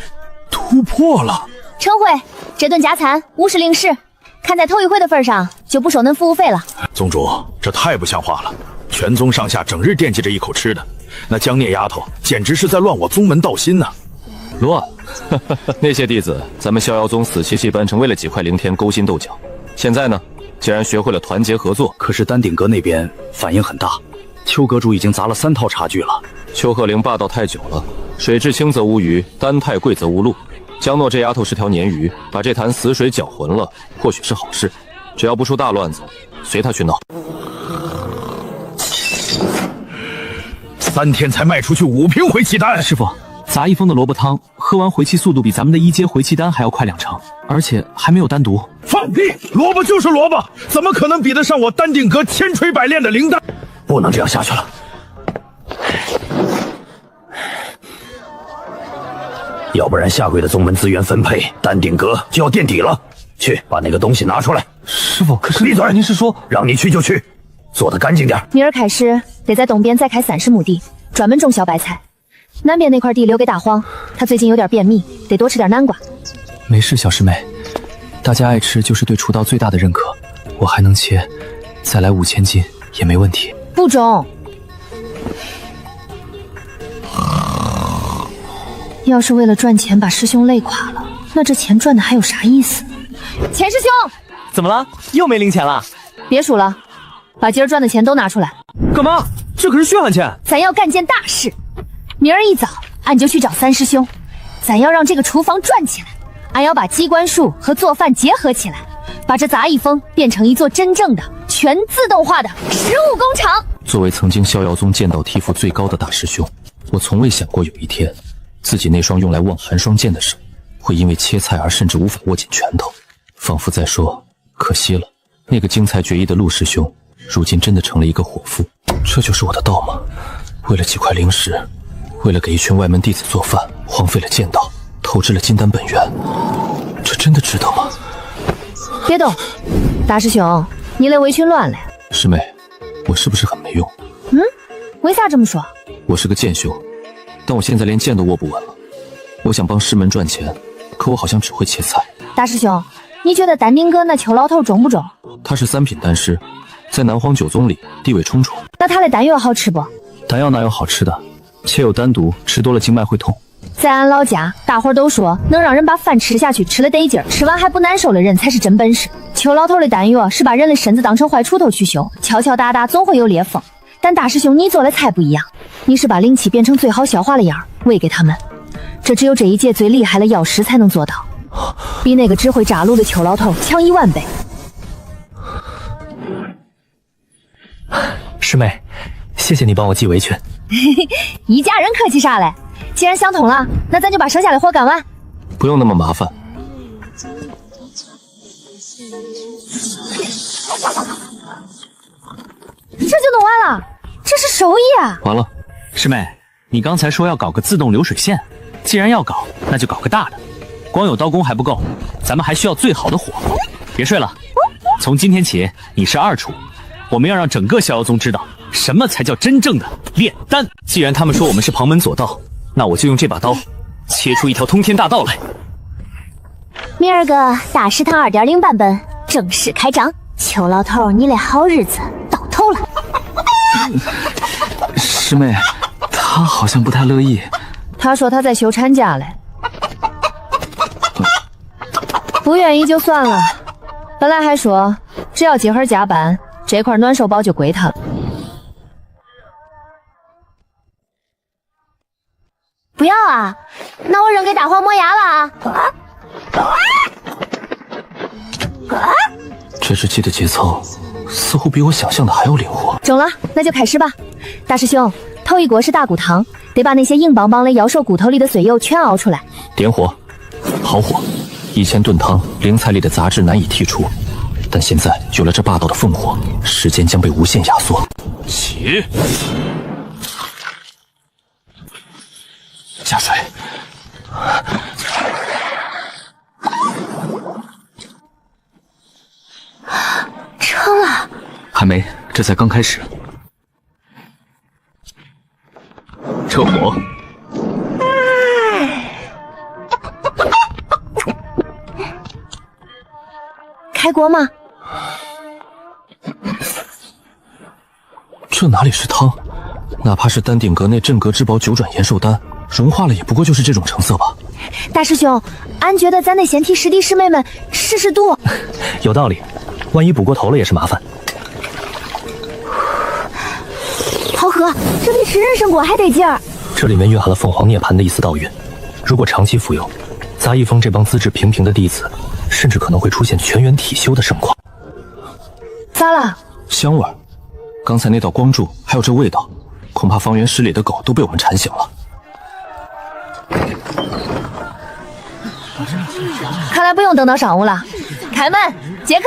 突破了。陈辉，这顿加餐50零食，看在头一回的份上，就不收恁服务费了。宗主，这太不像话了！全宗上下整日惦记着一口吃的，那江孽丫头简直是在乱我宗门道心呐！乱？那些弟子，咱们逍遥宗死气戏班成为了几块灵天勾心斗角。现在呢，既然学会了团结合作，可是丹顶阁那边反应很大，邱阁主已经砸了3套茶具了。邱鹤龄霸道太久了，水至清则无鱼，丹太贵则无路。江诺这丫头是条鲶鱼，把这潭死水搅浑了，或许是好事。只要不出大乱子，随他去闹。3天才卖出去5瓶回气丹。师傅，杂一峰的萝卜汤喝完回气速度比咱们的1阶回气丹还要快2成，而且还没有单独。放屁！萝卜就是萝卜，怎么可能比得上我丹顶阁千锤百炼的灵丹？不能这样下去了。要不然下跪的宗门资源分配，丹顶阁就要垫底了。去把那个东西拿出来。师傅，可是闭嘴！您是说让你去就去，做得干净点。明儿开始得在东边再开30亩地，专门种小白菜。南边那块地留给大黄，他最近有点便秘，得多吃点南瓜。没事，小师妹，大家爱吃就是对厨道最大的认可。我还能切，再来5000斤也没问题。不中。要是为了赚钱把师兄累垮了，那这钱赚的还有啥意思？钱师兄，怎么了？又没零钱了？别数了，把今儿赚的钱都拿出来。干嘛？这可是血汗钱。咱要干件大事，明儿一早俺就去找3师兄，咱要让这个厨房转起来。俺要把机关术和做饭结合起来，把这杂役峰变成一座真正的全自动化的食物工厂。作为曾经逍遥宗剑道梯幅最高的大师兄，我从未想过有一天，自己那双用来望寒霜剑的手，会因为切菜而甚至无法握紧拳头，仿佛在说可惜了，那个精彩绝艺的陆师兄，如今真的成了一个伙夫。这就是我的道吗？为了几块灵石，为了给一群外门弟子做饭，荒废了剑道，投掷了金丹本源，这真的值得吗？别动，大师兄，你那围裙乱了。师妹，我是不是很没用？为啥这么说？我是个剑修，但我现在连剑都握不稳了。我想帮师门赚钱，可我好像只会切菜。大师兄，你觉得丹顶阁那邱老头中不中？他是3品丹师，在南荒9宗里地位冲冲。那他的丹药好吃不？丹药哪有好吃的？切有丹毒，吃多了经脉会痛。在俺老家，大伙儿都说能让人把饭吃下去，吃了得劲儿，吃完还不难受的人才是真本事。邱老头的丹药是把人的身子当成坏锄头去修，敲敲打打总会有裂缝。但大师兄你做的菜不一样，你是把灵气变成最好消化的样喂给他们，这只有这一届最厉害的药师才能做到，比那个只会扎炉的邱老头强10000倍。师妹，谢谢你帮我系围裙。一家人客气啥嘞？既然想通了，那咱就把剩下的活干完。不用那么麻烦。这就弄完了，这是手艺啊！完了，师妹，你刚才说要搞个自动流水线，既然要搞，那就搞个大的。光有刀工还不够，咱们还需要最好的火。别睡了，从今天起你是二厨，我们要让整个逍遥宗知道什么才叫真正的炼丹。既然他们说我们是旁门左道，那我就用这把刀切出一条通天大道来。明儿个大食堂2.0版本正式开张，邱老头，你的好日子到头了。师妹，他好像不太乐意。他说他在休产假嘞，不愿意就算了。本来还说只要今儿加班，这块暖手宝就归他了。不要啊，那我扔给大黄磨牙了啊！这只鸡的节奏似乎比我想象的还要灵活。中了，那就开始吧。大师兄，头一锅是大骨汤，得把那些硬邦邦的妖兽骨头里的水油全熬出来。点火，好火！1000炖汤，灵菜里的杂质难以剔除，但现在有了这霸道的烽火，时间将被无限压缩。起，下水。成了，还没，这才刚开始。撤火。开锅吗？这哪里是汤？哪怕是丹顶阁内镇阁之宝9转延寿丹，融化了也不过就是这种成色吧。大师兄，俺觉得咱得先替师弟师妹们试试度。有道理，万一补过头了也是麻烦。好喝，这比吃人参果还得劲儿。这里面蕴含了凤凰涅槃的一丝道韵，如果长期服用，杂役峰这帮资质平平的弟子，甚至可能会出现全员体修的盛况。咋了？香味儿，刚才那道光柱还有这味道，恐怕方圆10里的狗都被我们馋醒了。看来不用等到上午了，开门接客。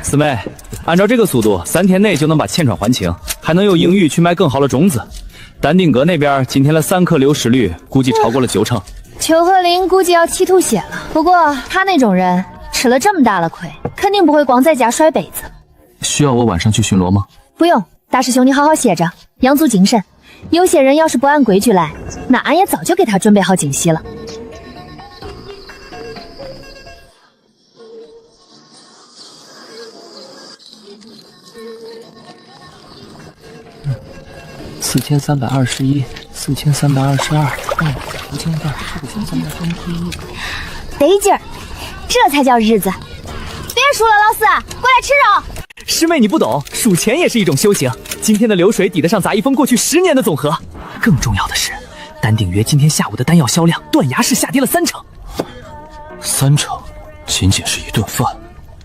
四妹，按照这个速度，3天内就能把欠款还清，还能有盈余去买更好的种子。丹顶阁那边今天的3颗流失率估计超过了90%。邱和林估计要气吐血了，不过他那种人吃了这么大了亏，肯定不会光在家摔杯子。需要我晚上去巡逻吗？不用，大师兄你好好歇着，养足精神。有些人要是不按规矩来，那俺也早就给他准备好惊喜了。4321、4322、得劲儿，这才叫日子。别数了，老四，过来吃肉。师妹，你不懂，数钱也是一种修行。今天的流水抵得上杂役峰过去10年的总和。更重要的是，丹鼎约今天下午的丹药销量断崖式下跌了3成。3成，仅仅是一顿饭，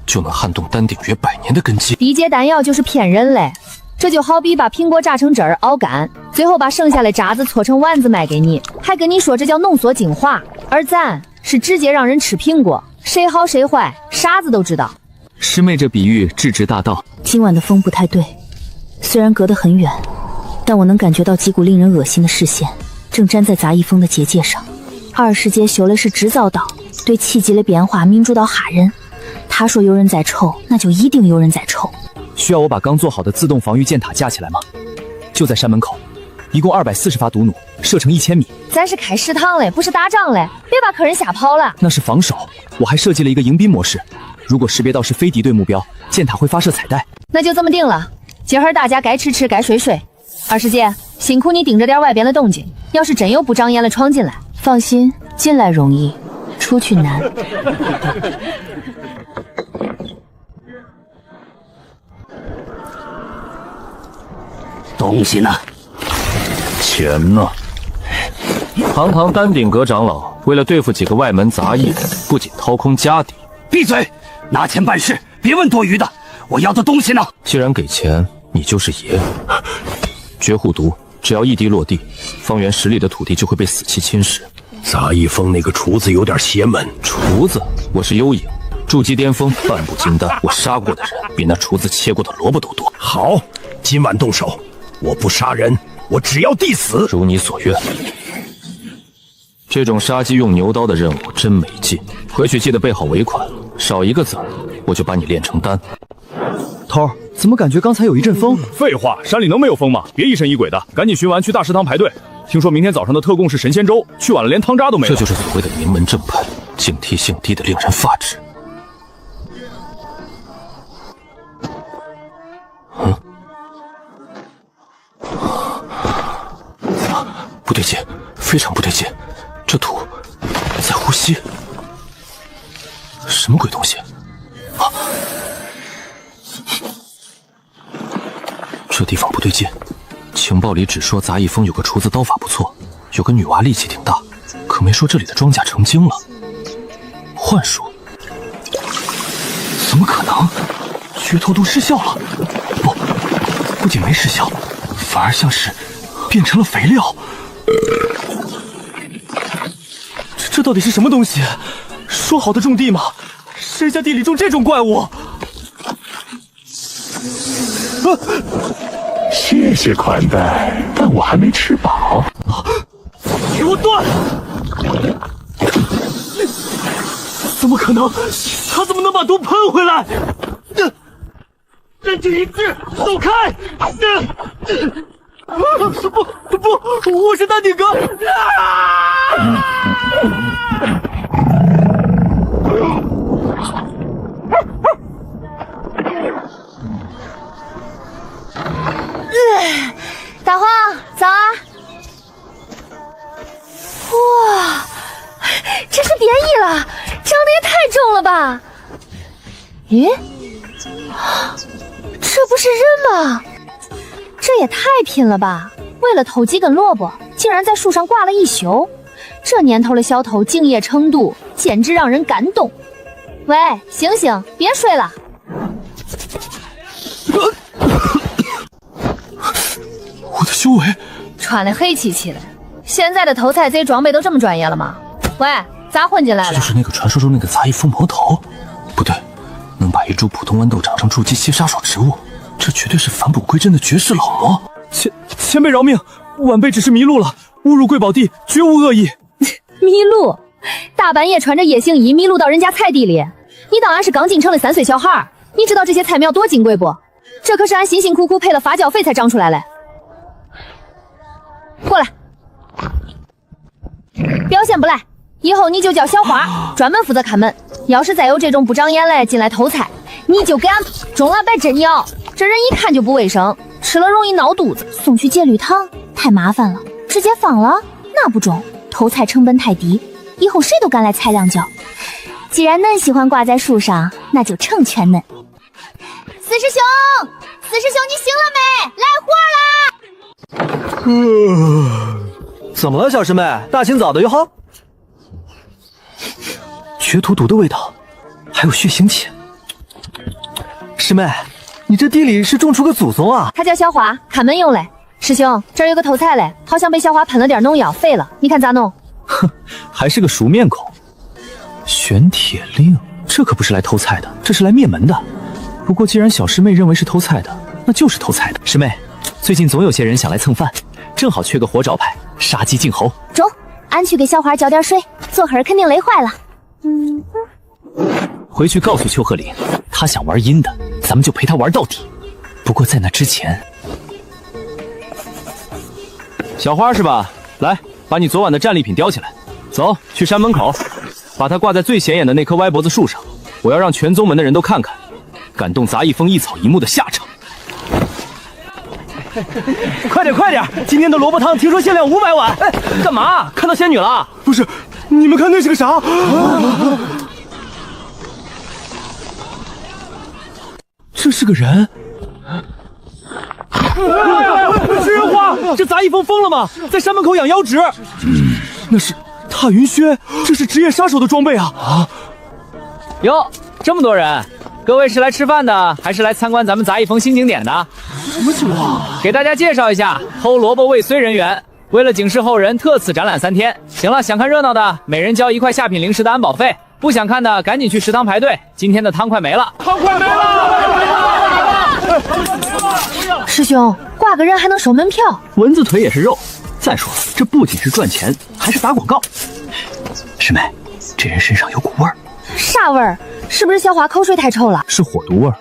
就能撼动丹鼎约100年的根基。低阶丹药就是骗人嘞，这就好比把苹果榨成汁儿熬干，最后把剩下的渣子搓成丸子卖给你，还跟你说这叫浓缩精华，而咱是直接让人吃苹果，谁好谁坏，傻子都知道。师妹这比喻智直大道。今晚的风不太对，虽然隔得很远，但我能感觉到几股令人恶心的视线正粘在杂役峰的结界上。20阶修的是制造刀，对气机的变化敏锐到吓人。他说有人在瞅，那就一定有人在瞅。需要我把刚做好的自动防御箭塔架起来吗？就在山门口，一共240发毒弩，射程1000米。咱是开食堂嘞，不是打仗嘞，别把客人吓跑了。那是防守，我还设计了一个迎宾模式，如果识别到是非敌对目标，箭塔会发射彩带。那就这么定了，今儿大家该吃吃，该睡睡。20阶，辛苦你盯着点外边的动静，要是真有不长眼的闯进来，放心，进来容易，出去难。东西呢？钱呢？堂堂丹顶阁长老，为了对付几个外门杂役，不仅掏空家底。闭嘴！拿钱办事，别问多余的。我要的东西呢？既然给钱，你就是爷。绝户毒，只要一滴落地，方圆10里的土地就会被死气侵蚀。杂役峰那个厨子有点邪门。厨子，我是幽影，筑基巅峰，半步金丹，我杀过的人比那厨子切过的萝卜都多。好，今晚动手，我不杀人，我只要弟死。如你所愿。这种杀鸡用牛刀的任务真没劲，回去记得备好尾款，少一个子儿我就把你炼成丹。头儿，怎么感觉刚才有一阵风？废话，山里能没有风吗？别疑神疑鬼的，赶紧寻完去大食堂排队。听说明天早上的特供是神仙粥，去晚了连汤渣都没了。这就是所谓的名门正派，警惕性低的令人发指。不对劲，非常不对劲，这土在呼吸，什么鬼东西？这地方不对劲，情报里只说杂役峰有个厨子刀法不错，有个女娃力气挺大，可没说这里的庄稼成精了。幻术？怎么可能？绝头毒失效了！不仅没失效，反而像是变成了肥料。这到底是什么东西？说好的种地吗？谁家地里种这种怪物？谢谢款待，但我还没吃饱。给我断！怎么可能？他怎么能把毒喷回来？人体一致，走开！不，我是丹顶哥！大黄，早啊！哇，这是蝶翼了，长得也太重了吧？咦，这不是人吗？这也太拼了吧！为了偷几根萝卜，竟然在树上挂了一宿。这年头的小偷敬业程度简直让人感动。喂，醒醒，别睡了！我的修为穿得黑漆漆的，现在的偷菜贼装备都这么专业了吗？喂，咋混进来了？这就是那个传说中那个杂役峰魔头？不对，能把一株普通豌豆长成筑基系杀手植物，这绝对是返璞归真的绝世老魔。前辈饶命，晚辈只是迷路了，误入贵宝地，绝无恶意。迷路？大半夜穿着夜行衣迷路到人家菜地里，你当俺是刚进城的3岁小孩？你知道这些菜苗多金贵不？这可是俺辛辛苦苦配了发酵肥才长出来的。过来，表现不赖，以后你就叫小花，专门负责看门。要是再有这种不长眼的进来偷菜，你就给俺中了白针药。这人一看就不卫生，吃了容易闹肚子。送去戒律堂太麻烦了，直接放了那不中。偷菜成本太低，以后谁都敢来踩两脚。既然恁喜欢挂在树上，那就成全恁。四师兄，你醒了没？来活啦！怎么了，小师妹？大清早的哟哈！绝土毒的味道，还有血腥气。师妹，你这地里是种出个祖宗啊！他叫小花，看门用嘞。师兄，这儿有个偷菜嘞，好像被小花喷了点农药，废了，你看咋弄？哼，还是个熟面孔。玄铁令，这可不是来偷菜的，这是来灭门的。不过既然小师妹认为是偷菜的，那就是偷菜的。师妹，最近总有些人想来蹭饭，正好缺个活招牌，杀鸡儆猴。中，俺去给小花浇点水，昨会儿肯定累坏了。回去告诉邱鹤龄，他想玩阴的，咱们就陪他玩到底。不过在那之前，小花是吧？来，把你昨晚的战利品叼起来，走去山门口，把它挂在最显眼的那棵歪脖子树上。我要让全宗门的人都看看，感动杂役峰一草一木的下场。快点！今天的萝卜汤听说限量500碗。哎，干嘛？看到仙女了？不是，你们看那是个啥？这是个人。食人花，这杂役峰疯了吗？在山门口养妖植。那是踏云靴，这是职业杀手的装备啊！哟，这么多人，各位是来吃饭的，还是来参观咱们杂役峰新景点的？什么情况？给大家介绍一下，偷萝卜未遂人员，为了警示后人，特此展览3天。行了，想看热闹的，每人交1块下品零食的安保费。不想看的赶紧去食堂排队，今天的汤快没了。汤快没了！师兄，挂个人还能收门票？蚊子腿也是肉。再说，这不仅是赚钱，还是打广告。师妹，这人身上有股味儿。啥味儿？是不是小花口水太臭了？是火毒味儿，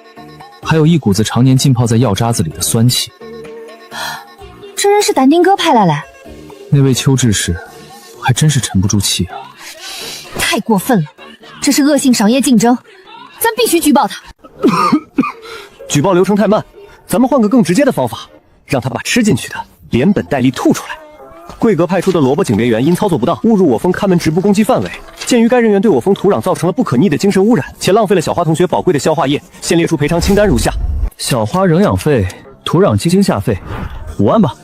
还有一股子常年浸泡在药渣子里的酸气。这人是丹丁哥派来的。那位邱志士，还真是沉不住气啊！太过分了，这是恶性商业竞争，咱必须举报他。举报流程太慢，咱们换个更直接的方法，让他把吃进去的连本带利吐出来。贵阁派出的萝卜警别员因操作不当误入我方看门直部攻击范围，鉴于该人员对我方土壤造成了不可逆的精神污染，且浪费了小花同学宝贵的消化液，现列出赔偿清单如下：小花仍养费、土壤基金下费5万吧。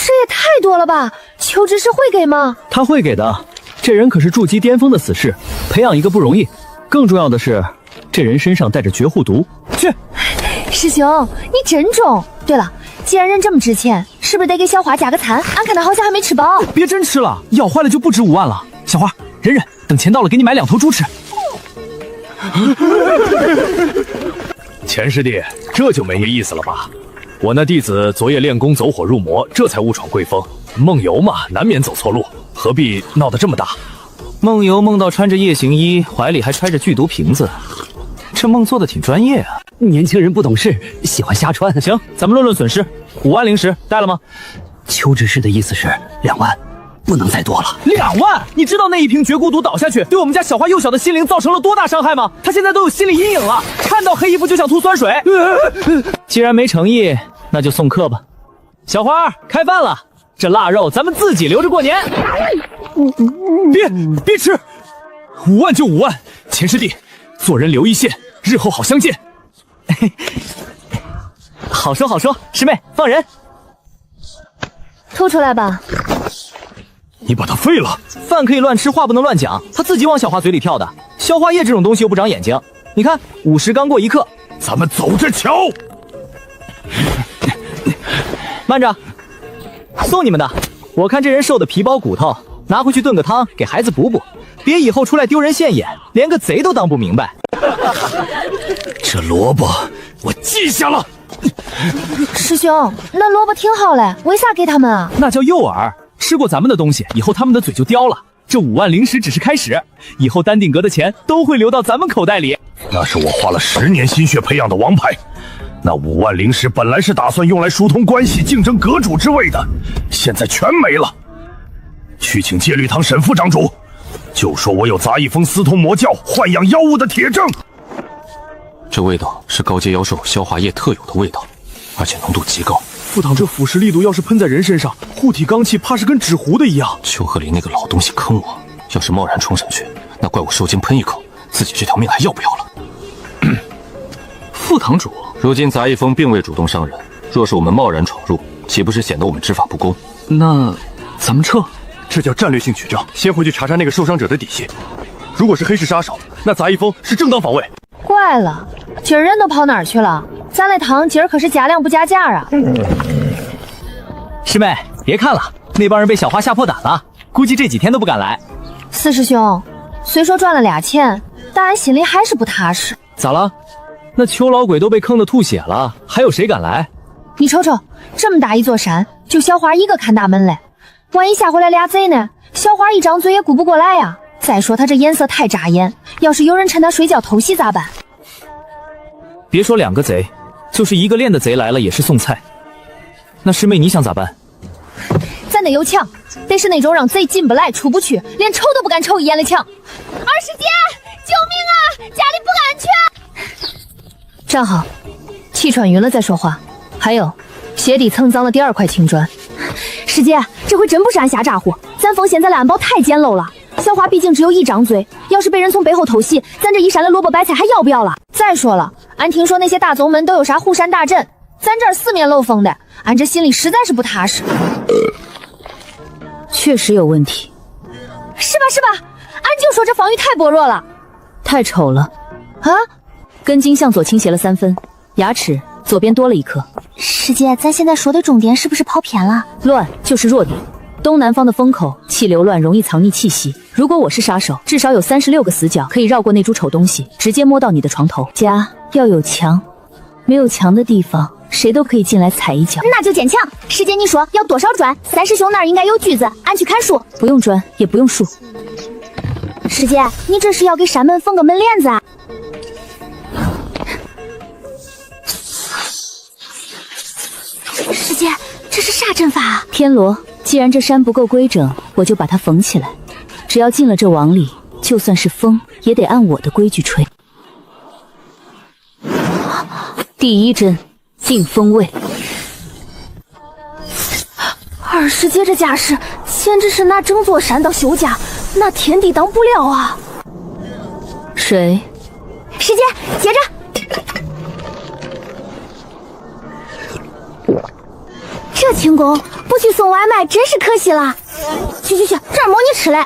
这也太多了吧？邱执事会给吗？他会给的，这人可是筑基巅峰的死士，培养一个不容易。更重要的是，这人身上带着绝户毒。去，师兄，你真中。对了，既然人这么值钱，是不是得给小花加个餐？俺看他好像还没吃饱。别真吃了，咬坏了就不值5万了。小花，忍忍，等钱到了给你买2头猪吃。钱师弟，这就没意思了吧？我那弟子昨夜练功走火入魔，这才误闯贵峰。梦游嘛，难免走错路，何必闹得这么大？梦游梦到穿着夜行衣，怀里还揣着剧毒瓶子，这梦做的挺专业啊。年轻人不懂事，喜欢瞎穿。行，咱们论论损失，5万零食带了吗？邱执事的意思是2万，不能再多了。2万？你知道那一瓶绝孤毒倒下去，对我们家小花幼小的心灵造成了多大伤害吗？她现在都有心理阴影了，看到黑衣服就想吐酸水。既然没诚意，那就送客吧。小花，开饭了，这腊肉咱们自己留着过年。别吃，5万就5万。钱师弟，做人留一线，日后好相见。好说好说，师妹放人。吐出来吧。你把他废了？饭可以乱吃，话不能乱讲。他自己往小花嘴里跳的。消化液这种东西又不长眼睛。你看，50刚过1克。咱们走着瞧。慢着，送你们的。我看这人瘦的皮包骨头，拿回去炖个汤给孩子补补，别以后出来丢人现眼，连个贼都当不明白。这萝卜我记下了。师兄，那萝卜挺好嘞，为啥给他们啊？那叫诱饵，吃过咱们的东西，以后他们的嘴就刁了。这5万零食只是开始，以后丹顶阁的钱都会流到咱们口袋里。那是我花了10年心血培养的王牌。那5万零食本来是打算用来疏通关系、竞争阁主之位的，现在全没了。去请戒律堂沈副长主，就说我有杂役风私通魔教、豢养妖物的铁证。这味道是高阶妖兽消化液特有的味道，而且浓度极高。副堂，这腐蚀力度要是喷在人身上，护体罡气怕是跟纸糊的一样。秋鹤林那个老东西坑我，要是贸然冲上去，那怪我受惊喷一口，自己这条命还要不要了？副堂主，如今杂役风并未主动伤人，若是我们贸然闯入，岂不是显得我们执法不公？那咱们撤。这叫战略性取证，先回去查查那个受伤者的底细。如果是黑市杀手，那杂役风是正当防卫。怪了，今儿人都跑哪儿去了？咱那汤今儿可是加量不加价啊！师妹，别看了，那帮人被小花吓破胆了，估计这几天都不敢来。四师兄，虽说赚了俩钱，但俺心里还是不踏实。咋了？那邱老鬼都被坑得吐血了，还有谁敢来？你瞅瞅，这么大一座山，就小花一个看大门嘞。万一下回来俩贼呢？小花一张嘴也顾不过来呀。再说他这颜色太扎眼，要是有人趁他睡觉偷袭咋办？别说2个贼，就是1个练的贼来了也是送菜。那师妹你想咋办？咱得有枪，得是那种让贼进不来出不去，连瞅都不敢瞅一眼的枪。二师姐，救命啊！家里不安全。站好，气喘匀了再说话。还有，鞋底蹭脏了第2块青砖。师姐，这回真不是俺瞎咋呼，咱封现在的安保太简陋了。小花毕竟只有一张嘴，要是被人从背后偷袭，咱这一山的萝卜白菜还要不要了？再说了，俺听说那些大宗门都有啥护山大阵，咱这儿4面漏风的，俺这心里实在是不踏实。确实有问题。是吧？俺就说这防御太薄弱了，太丑了啊！根茎向左倾斜了3分，牙齿左边多了1颗。师姐，咱现在说的重点是不是跑偏了？乱就是弱点，东南方的风口气流乱，容易藏匿气息。如果我是杀手，至少有36个死角可以绕过那株丑东西，直接摸到你的床头。家要有墙，没有墙的地方，谁都可以进来踩一脚。那就捡墙。师姐，你说要多少砖？三师兄那儿应该有锯子，俺去砍树。不用砖，也不用树。师姐，你这是要给山门封个门帘子啊？师姐，这是啥阵法啊？天罗，既然这山不够规整，我就把它缝起来。只要进了这网里，就算是风，也得按我的规矩吹。第1针，定风位。二师姐这架势，简直是拿整座山当修架，那天地当不了啊！水，师姐，接着。这轻功不去送外卖真是可惜了。去，这儿没你吃嘞。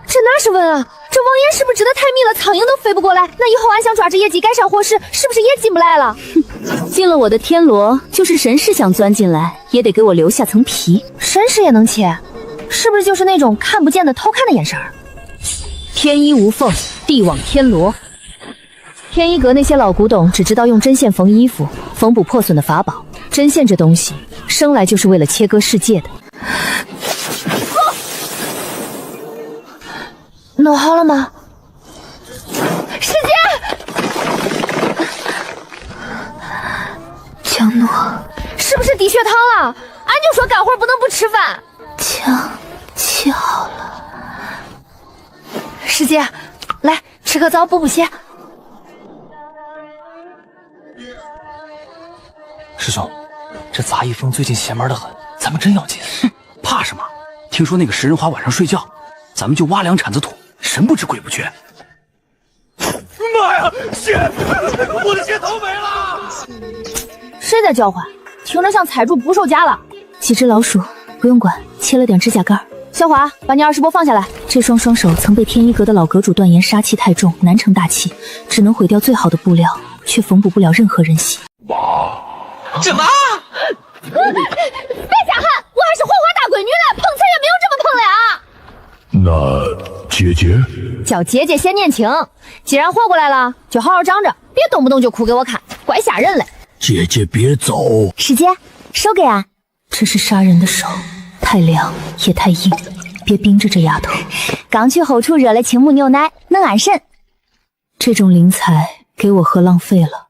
这哪是问啊？这网眼是不是织得太密了，苍蝇都飞不过来？那以后俺想抓只野鸡改善伙食，是不是也进不来了？进了我的天罗，就是神识想钻进来，也得给我留下层皮。神识也能切？是不是就是那种看不见的偷看的眼神？天衣无缝，地网天罗。天一阁那些老古董只知道用针线缝衣服，缝补破损的法宝。针线这东西，生来就是为了切割世界的。弄好了吗？师姐，江诺，是不是低血糖了？俺就说干活不能不吃饭。枪切好了。师姐，来吃个枣补补血。师兄，这杂役风最近邪门的很，咱们真要进？怕什么？听说那个食人花晚上睡觉，咱们就挖2铲子土，神不知鬼不觉。妈呀，血！我的血都没了！谁在叫唤？听着像踩住捕兽夹了。几只老鼠，不用管，切了点指甲盖。小华，把你20波放下来。这双手曾被天一阁的老阁主断言杀气太重，难成大器，只能毁掉最好的布料，却缝补不了任何人形。什么？别瞎喊！我还是花花大闺女嘞，碰瓷也没有这么碰的啊！那姐姐叫姐姐显年轻，既然活过来了，就好好长着，别动不动就哭给我看，怪吓人嘞。姐姐别走，师姐，手给俺。这是杀人的手，太凉也太硬，别冰着这丫头。刚去后厨热了青木牛奶，能安神。这种灵材给我喝浪费了，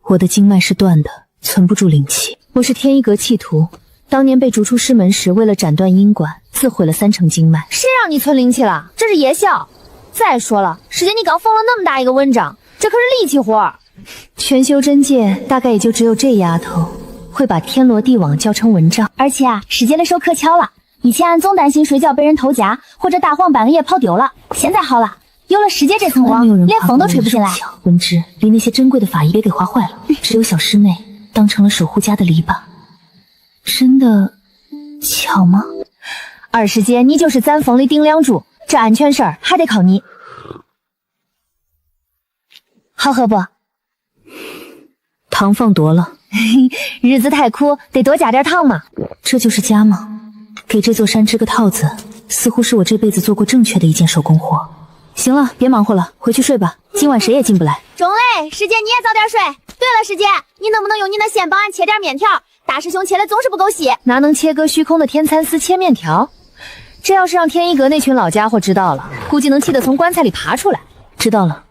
我的经脉是断的，存不住灵气。我是天一阁弃徒，当年被逐出师门时，为了斩断阴管，自毁了3成经脉。谁让你存灵气了？这是夜宵。再说了，师姐你刚缝了那么大一个蚊帐，这可是力气活。全修真界大概也就只有这丫头会把天罗地网叫成蚊帐。而且啊，师姐的手可巧了，以前俺总担心睡觉被人偷夹，或者大黄半个夜跑丢了，现在好了，有了师姐这层网，连风都吹不进来。文之，离那些珍贵的法衣别给划坏了，只有小师妹当成了守护家的篱笆。真的巧吗？二师姐，你就是咱风里顶梁柱，这安全事儿还得靠你。好喝不？糖放多了，日子太苦，得多加点糖嘛。这就是家吗？给这座山织个套子，似乎是我这辈子做过正确的一件手工活。行了，别忙活了，回去睡吧，今晚谁也进不来。中嘞，师姐你也早点睡。对了，师姐，你能不能用你的线帮俺切点面条？大师兄切的总是不够细。哪能切割虚空的天蚕丝切面条？这要是让天一阁那群老家伙知道了，估计能气得从棺材里爬出来。知道了。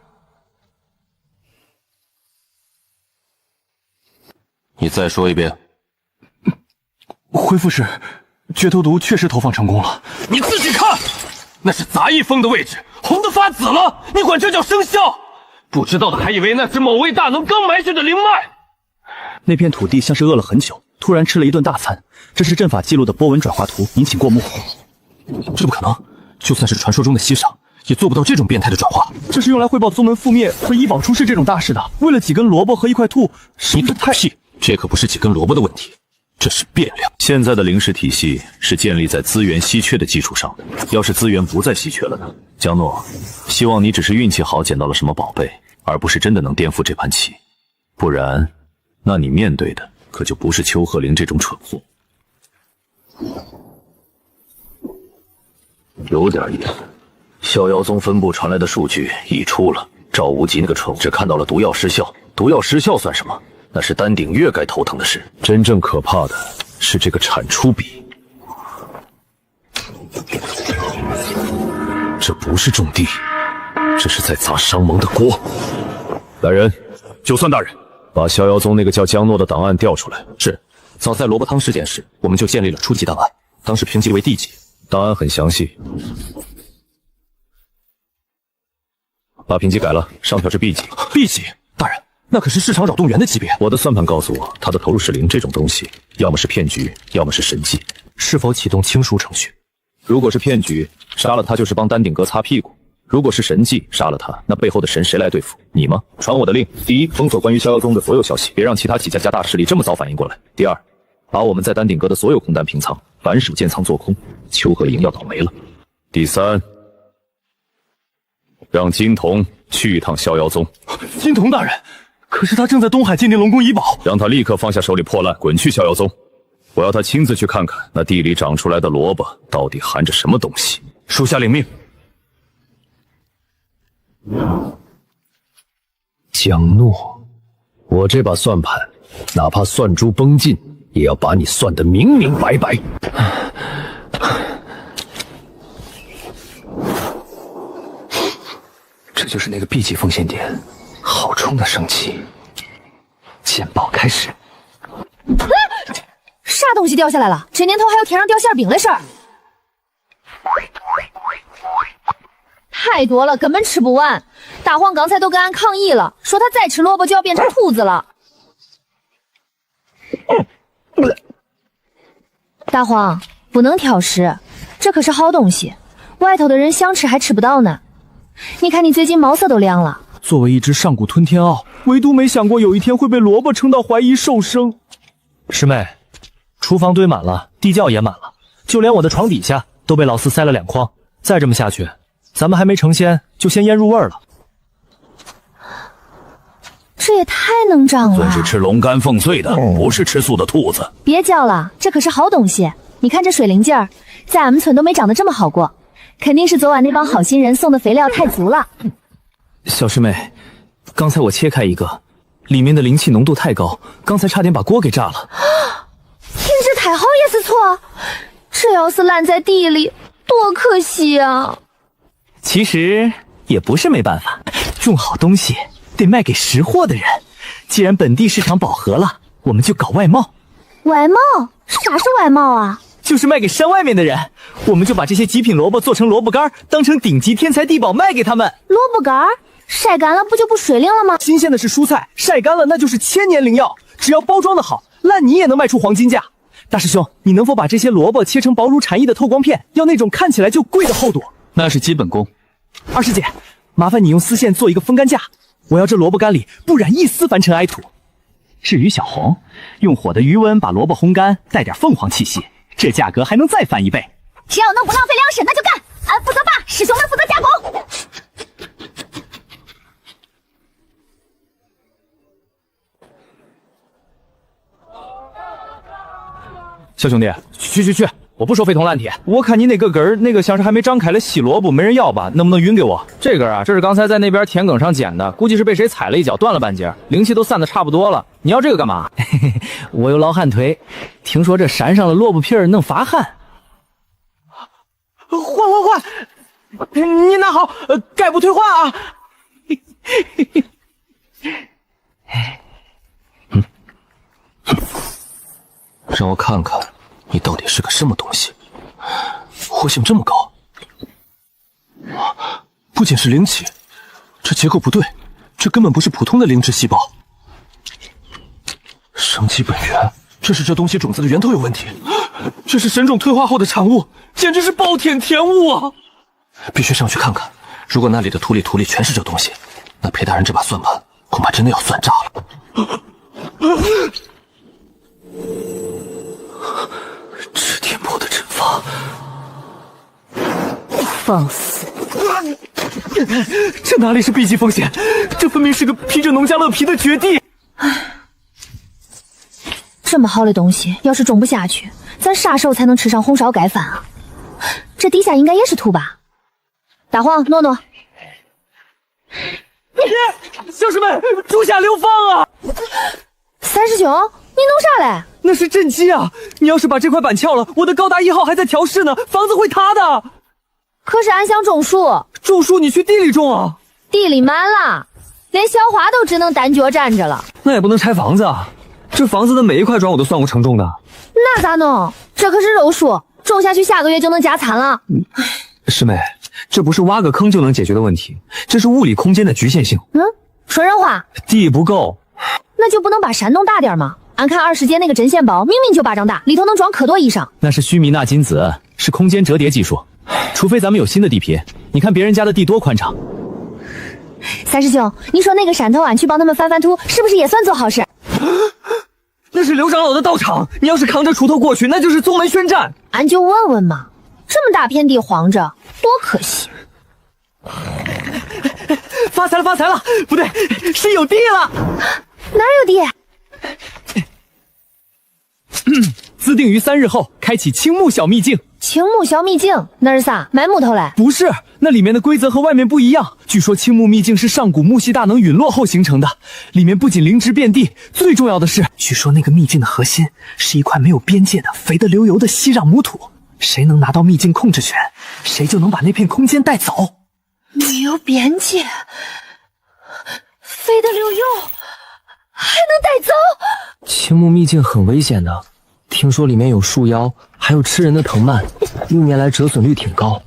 你再说一遍。恢复时，绝头毒确实投放成功了。你自己看，那是杂役风的位置，红得发紫了，你管这叫生效？不知道的还以为那是某位大能刚埋下的灵脉。那片土地像是饿了很久，突然吃了一顿大餐。这是阵法记录的波纹转化图，您请过目。这不可能，就算是传说中的西赏，也做不到这种变态的转化。这是用来汇报宗门覆灭和医保出事这种大事的。为了几根萝卜和一块兔，你懂个屁！这可不是几根萝卜的问题，这是变量。现在的灵石体系是建立在资源稀缺的基础上的，要是资源不再稀缺了呢？江诺，希望你只是运气好捡到了什么宝贝，而不是真的能颠覆这盘棋，不然那你面对的可就不是邱鹤龄这种蠢货。有点意思。逍遥宗分部传来的数据已出了，赵无极那个蠢货只看到了毒药失效，毒药失效算什么？那是丹鼎月该头疼的事。真正可怕的是这个产出比。这不是种地，这是在砸商盟的锅。来人，就算大人，把逍遥宗那个叫江诺的档案调出来。是。早在萝卜汤事件时，我们就建立了初级档案，当时评级为D级，档案很详细。把评级改了，上调至 B 级。B 级，大人，那可是市场扰动员的级别。我的算盘告诉我，他的投入是零，这种东西要么是骗局，要么是神迹。是否启动清疏程序？如果是骗局，杀了他就是帮丹顶阁擦屁股；如果是神迹，杀了他，那背后的神谁来对付？你吗？传我的令：第一，封锁关于逍遥宗的所有消息，别让其他几家加大势力这么早反应过来；第二，把我们在丹顶阁的所有空单平仓，反手建仓做空，邱鹤龄要倒霉了；第三，让金童去一趟逍遥宗。金童大人，可是他正在东海鉴定龙宫遗宝，让他立刻放下手里破烂，滚去逍遥宗。我要他亲自去看看那地里长出来的萝卜到底含着什么东西。属下领命。江诺，我这把算盘，哪怕算珠崩尽，也要把你算得明明白白。这就是那个 B 级风险点，好冲的升级。见报开始。啥东西掉下来了？这年头还有天上掉馅饼的事儿？太多了，根本吃不完。大黄刚才都跟俺抗议了，说他再吃萝卜就要变成兔子了。大黄，不能挑食，这可是好东西，外头的人想吃还吃不到呢。你看你最近毛色都亮了。作为一只上古吞天奥，唯独没想过有一天会被萝卜撑到怀疑兽生。师妹，厨房堆满了，地窖也满了，就连我的床底下都被老四塞了2筐。再这么下去，咱们还没成仙就先腌入味儿了。这也太能长了！算是吃龙肝凤碎的，不是吃素的兔子。别叫了，这可是好东西。你看这水灵劲儿，在俺们村都没长得这么好过，肯定是昨晚那帮好心人送的肥料太足了。小师妹，刚才我切开一个，里面的灵气浓度太高，刚才差点把锅给炸了。品质太好也是错，这要是烂在地里，多可惜啊！其实也不是没办法，种好东西得卖给识货的人。既然本地市场饱和了，我们就搞外贸。外贸？啥是外贸啊？就是卖给山外面的人。我们就把这些极品萝卜做成萝卜干，当成顶级天才地宝卖给他们。萝卜干晒干了不就不水灵了吗？新鲜的是蔬菜，晒干了那就是千年灵药，只要包装的好，烂泥也能卖出黄金价。大师兄，你能否把这些萝卜切成薄如蝉翼的透光片，要那种看起来就贵的厚度？那是基本功。二师姐，麻烦你用丝线做一个风干架，我要这萝卜干里不染一丝凡尘埃土。至于小红，用火的余温把萝卜烘干，带点凤凰气息，这价格还能再翻1倍。只要能不浪费粮食，那就干。俺负责拔，师兄们负责加工。小兄弟，去！我不说废铜烂铁，我看你那个根儿，那个像是还没长开的细萝卜，没人要吧？能不能匀给我？这根啊，这是刚才在那边田埂上捡的，估计是被谁踩了一脚，断了半截，灵气都散得差不多了。你要这个干嘛？我有老汉腿，听说这山上的萝卜皮儿能发汗。换！你拿好，概不退换啊！让我看看你到底是个什么东西，活性这么高。不仅是灵气，这结构不对，这根本不是普通的灵智细胞。生机本源，这是这东西种子的源头有问题，这是神种退化后的产物，简直是暴殄天物啊！必须上去看看，如果那里的土里全是这东西，那裴大人这把算盘恐怕真的要算炸了。赤天破的阵法，放肆！这哪里是 B 级风险，这分明是个披着农家乐皮的绝地！这么好的东西，要是种不下去，咱啥时候才能吃上红烧盖饭啊？这底下应该也是土吧？大黄，诺诺。乡士们，猪下流放啊！三师兄，你弄啥嘞？那是震基啊！你要是把这块板撬了，我的高达1号还在调试呢，房子会塌的。可是俺想种树，种树你去地里种啊！地里满了，连小花都只能单脚站着了。那也不能拆房子啊！这房子的每一块砖我都算过承重的。那咋弄？这可是肉树，种下去下个月就能加餐了。师妹，这不是挖个坑就能解决的问题，这是物理空间的局限性。说人话。地不够，那就不能把山弄大点吗？俺看20阶那个针线包明明就巴掌大，里头能装可多衣裳。那是须弥纳金子，是空间折叠技术。除非咱们有新的地皮，你看别人家的地多宽敞。三师兄，你说那个山头俺去帮他们翻翻土，是不是也算做好事？那是刘长老的道场，你要是扛着锄头过去，那就是宗门宣战。俺就问问嘛，这么大片地荒着，多可惜。发财了，发财了！不对，是有地了。哪有地？自定于3日后开启青木小秘境。青木小秘境那是啥？埋木头嘞？不是，那里面的规则和外面不一样。据说青木秘境是上古木系大能陨落后形成的，里面不仅灵芝遍地，最重要的是，据说那个秘境的核心是一块没有边界的、肥得流油的熙壤母土。谁能拿到秘境控制权，谁就能把那片空间带走。没有边界，肥得流油，还能带走？青木秘境很危险的，听说里面有树妖，还有吃人的藤蔓，历年来折损率挺高。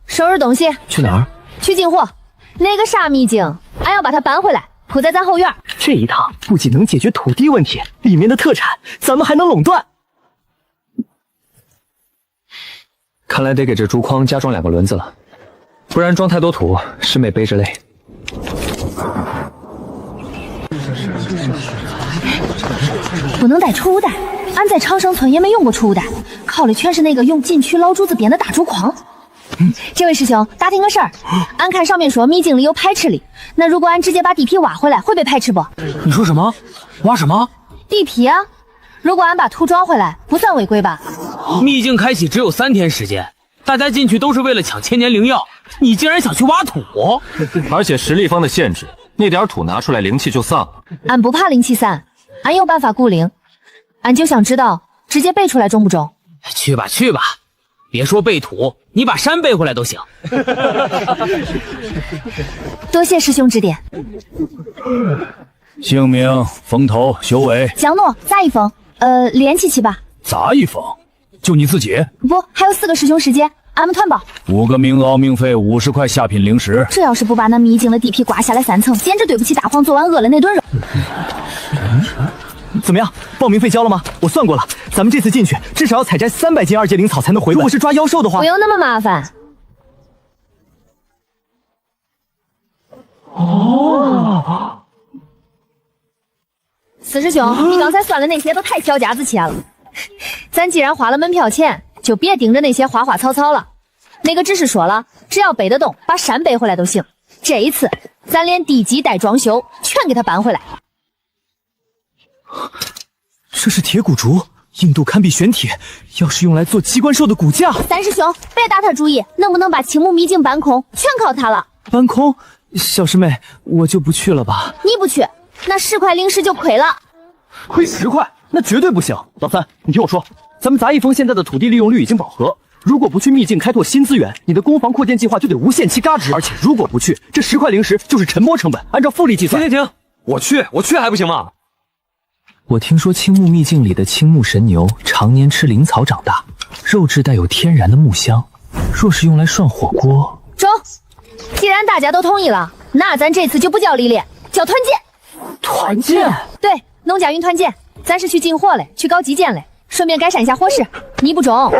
收拾东西。去哪儿？去进货。那个啥秘境，俺要把它搬回来，铺在咱后院。这一趟不仅能解决土地问题，里面的特产咱们还能垄断。看来得给这竹筐加装2个轮子了，不然装太多土，师妹背着累。不能带储物袋，俺在长生村也没用过储物袋，靠的全是那个用禁区老竹子编的大竹筐。这位师兄，打听个事儿，俺看上面说秘境里有排斥力，那如果俺直接把地皮挖回来，会被排斥不？你说什么？挖什么？地皮啊！如果俺把土装回来，不算违规吧？秘境开启只有3天时间，大家进去都是为了抢千年灵药，你竟然想去挖土？而且实力方的限制，那点土拿出来灵气就散了。俺不怕灵气散，俺有办法固灵。俺就想知道，直接背出来中不中？去吧去吧，别说背土，你把山背回来都行。多谢师兄指点。姓名：风头、修为。蒋诺、杂一峰，连琪琪吧。杂一峰，就你自己？不，还有4个师兄时间，俺们团包。 5个名额，命费50块下品灵石。这要是不把那秘境的地皮刮下来3层，简直对不起大黄昨晚饿了那顿肉。怎么样？报名费交了吗？我算过了，咱们这次进去至少要采摘300斤2阶灵草才能回来。如果是抓妖兽的话，不用那么麻烦。哦，四师兄，你刚才算的那些都太小家子气了。咱既然花了门票钱，就别盯着那些花花草草了。那个只是说了，只要背得动，把山背回来都行。这一次，咱连地基带装修全给他搬回来。这是铁骨竹，硬度堪比玄铁，要是用来做机关兽的骨架。三师兄，别打他主意，能不能把青木秘境搬空，全靠他了。搬空？小师妹，我就不去了吧。你不去，那10块灵石就亏了。亏10块？那绝对不行。老三，你听我说，咱们杂一峰现在的土地利用率已经饱和，如果不去秘境开拓新资源，你的攻防扩建计划就得无限期嘎直。而且如果不去，这10块灵石就是沉没成本，按照复利计算。停，我去还不行吗？我听说青木秘境里的青木神牛常年吃灵草长大，肉质带有天然的木香，若是用来涮火锅。中，既然大家都同意了，那咱这次就不叫历练，叫团建。团建？对，农家云团建，咱是去进货嘞，去搞基建嘞，顺便改善一下伙食。你不中，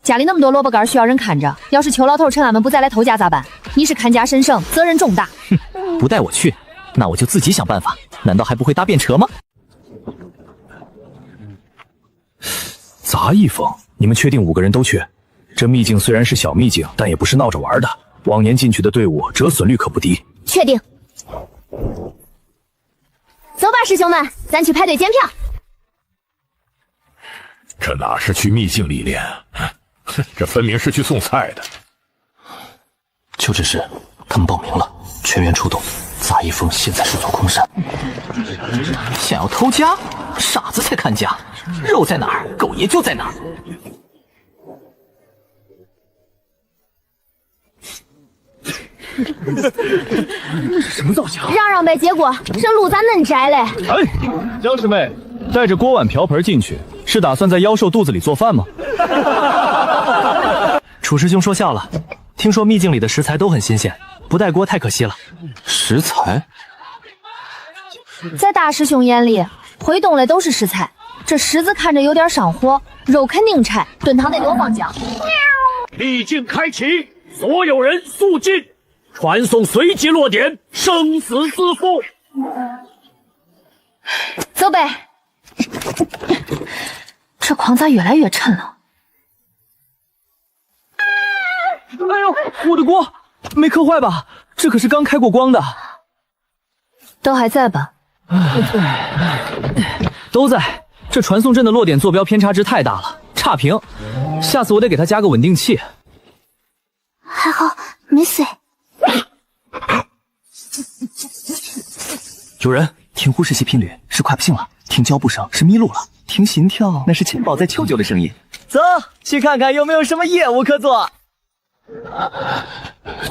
家里那么多萝卜干需要人看着，要是邱老头趁俺们不在来偷家咋办？你是看家神圣，责任重大。哼，不带我去，那我就自己想办法，难道还不会搭便车吗？杂一峰，你们确定5个人都去？这秘境虽然是小秘境，但也不是闹着玩的。往年进去的队伍折损率可不低。确定。走吧，师兄们，咱去排队检票。这哪是去秘境历练啊？这分明是去送菜的。就这事，他们报名了，全员出动。杂役峰现在是座空山，想要偷家？傻子才看家，肉在哪儿，狗爷就在哪儿。这什么造型？让让呗，结果这路咋恁窄嘞？哎，江师妹，带着锅碗瓢盆进去，是打算在妖兽肚子里做饭吗？楚师兄说笑了，听说秘境里的食材都很新鲜，不带锅太可惜了。食材？在大师兄眼里，回东的都是食材，这石子看着有点上火，肉肯定柴，炖汤得多放姜。秘境开启，所有人肃静，传送随即落点，生死自负。走呗。这筐咋越来越沉了？哎呦，我的锅没磕坏吧？这可是刚开过光的。都还在吧？都在。这传送阵的落点坐标偏差值太大了，差评。下次我得给它加个稳定器。还好没碎。主人，听呼士气频率是快不幸了，听脚步声是迷路了，听心跳那是钱宝在求救的声音。走，去看看有没有什么业务可做。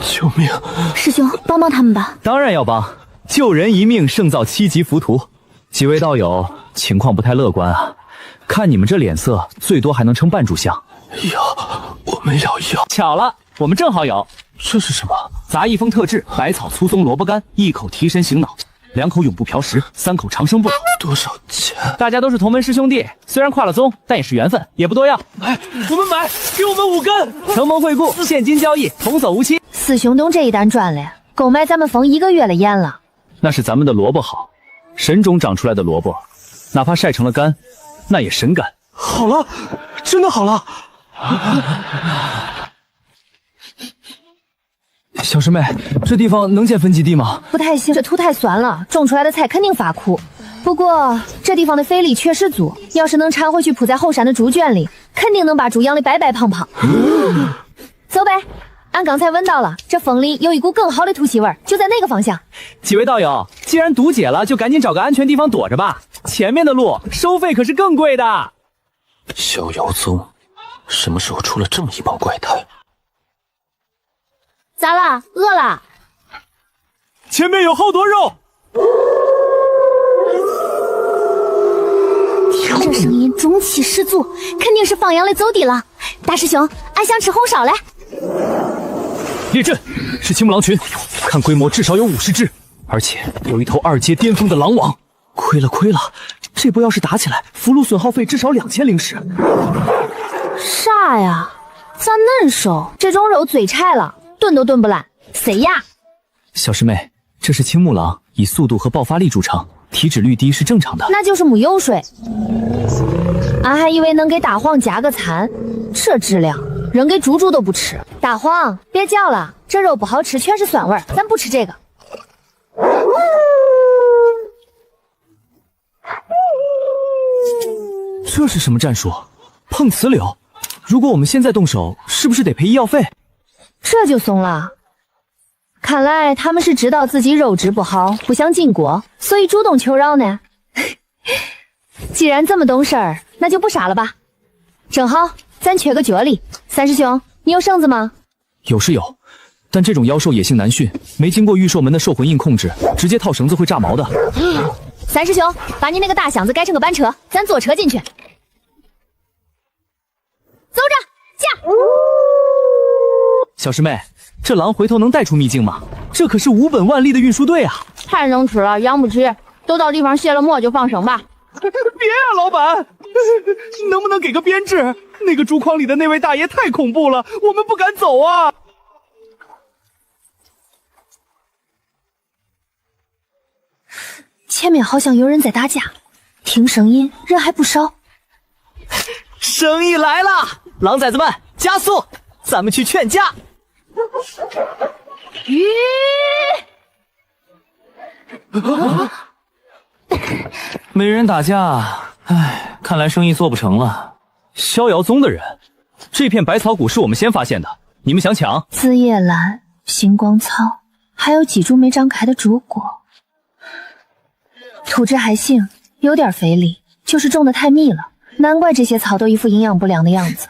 救命！师兄，帮帮他们吧。当然要帮，救人一命胜造7级浮屠。几位道友情况不太乐观啊，看你们这脸色，最多还能撑半炷香。药，我们要药。巧了，我们正好有。这是什么？杂役峰特制百草粗松萝卜干，1口提神醒脑，2口永不嫖食，3口长生不老。多少钱？大家都是同门师兄弟，虽然跨了宗，但也是缘分，也不多要。哎，我们买，给我们5根。承蒙惠顾，现金交易，童叟无欺。四兄东这一单赚了，够买咱们峰1个月的盐了。那是咱们的萝卜好，神种长出来的萝卜，哪怕晒成了干，那也神干。好了，真的好了。小师妹，这地方能建分基地吗？不太行，这土太酸了，种出来的菜肯定发苦。不过这地方的肥力确实足，要是能掺回去铺在后山的猪圈里，肯定能把猪养得白白胖胖。走呗，俺刚才闻到了，这风里有一股更好的土气味，就在那个方向。几位道友，既然毒解了，就赶紧找个安全地方躲着吧。前面的路收费可是更贵的。逍遥宗什么时候出了这么一帮怪胎？咋了？饿了？前面有好多肉。听这声音，中气十足，肯定是放羊的走地了。大师兄，俺想吃红烧嘞。列阵，是青木狼群，看规模至少有50只，而且有一头2阶巅峰的狼王。亏了，这波要是打起来，俘虏损耗费至少2000灵石。啥呀？咋恁收？这种肉最柴了，炖都炖不烂，塞牙。小师妹，这是青木狼，以速度和爆发力著称，体脂率低是正常的。那就是没油水。俺还以为能给大黄加个餐，这质量扔给猪猪都不吃。大黄，别叫了，这肉不好吃，全是酸味儿，咱不吃这个。这是什么战术？碰瓷流？如果我们现在动手，是不是得赔医药费？这就怂了。看来他们是知道自己肉质不好，不想进锅，所以主动求饶呢。既然这么懂事儿，那就不杀了吧。正好，咱缺个脚力。三师兄，你有绳子吗？有是有，但这种妖兽野性难驯，没经过御兽门的兽魂印控制，直接套绳子会炸毛的。三师兄，把你那个大箱子改成个班车，咱坐车进去。走着，驾！小师妹，这狼回头能带出秘境吗？这可是无本万利的运输队啊！太能吃了，养不起，都到地方卸了磨就放生吧。别啊，老板，能不能给个编制？那个猪筐里的那位大爷太恐怖了，我们不敢走啊！前面好像有人在打架，听声音人还不少。生意来了，狼崽子们加速，咱们去劝架。没人打架，唉，看来生意做不成了。逍遥宗的人，这片百草谷是我们先发现的，你们想抢？紫叶兰、星光草，还有几株没张开的竹果。土质还行，有点肥力，就是种得太密了，难怪这些草都一副营养不良的样子。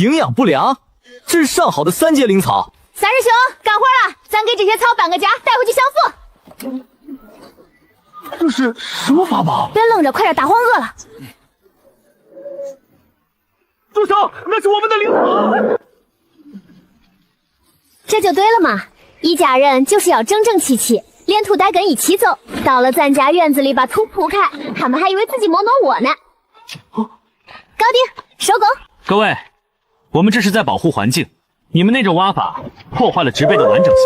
营养不良？这是上好的3阶灵草。三师兄，干活了，咱给这些草搬个家，带回去相父。这是什么法宝？别愣着，快点，大荒饿了。住手！那是我们的灵草。这就对了嘛，一家人就是要整整齐齐，连土带根一起走。到了咱家院子里把土铺开，他们还以为自己没挪窝呢。搞定，收工。各位，我们这是在保护环境，你们那种挖法破坏了植被的完整性。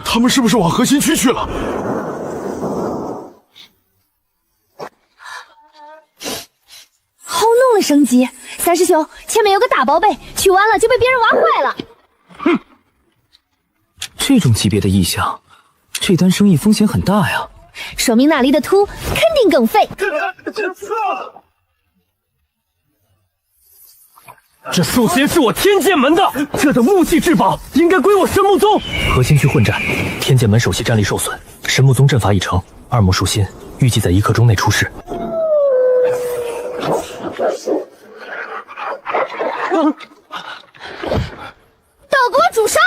他们是不是往核心区去了？好弄的生机！三师兄，前面有个大宝贝，去完了就被别人挖坏了。哼，这种级别的异象，这单生意风险很大呀。说明那里的土肯定更肥。这树仙是我天剑门的，这等木器至宝应该归我神木宗。核心区混战，天剑门首席战力受损，神木宗阵法已成，2木树心预计在1刻钟内出世。都给我住手！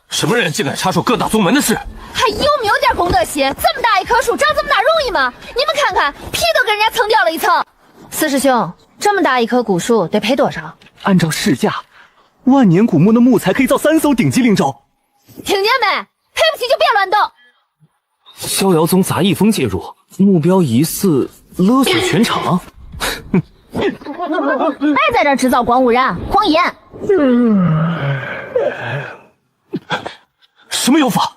什么人竟敢插手各大宗门的事？还有没有点公德心？这么大一棵树长这么大容易吗？你们看看，皮都给人家蹭掉了一层。四师兄，这么大一棵古树得赔多少？按照市价，万年古木的木材可以造3艘顶级灵舟。听见没？赔不起就别乱动。逍遥宗杂役风介入，目标疑似勒索全场。别在这制造光污染，谎言。什么妖法？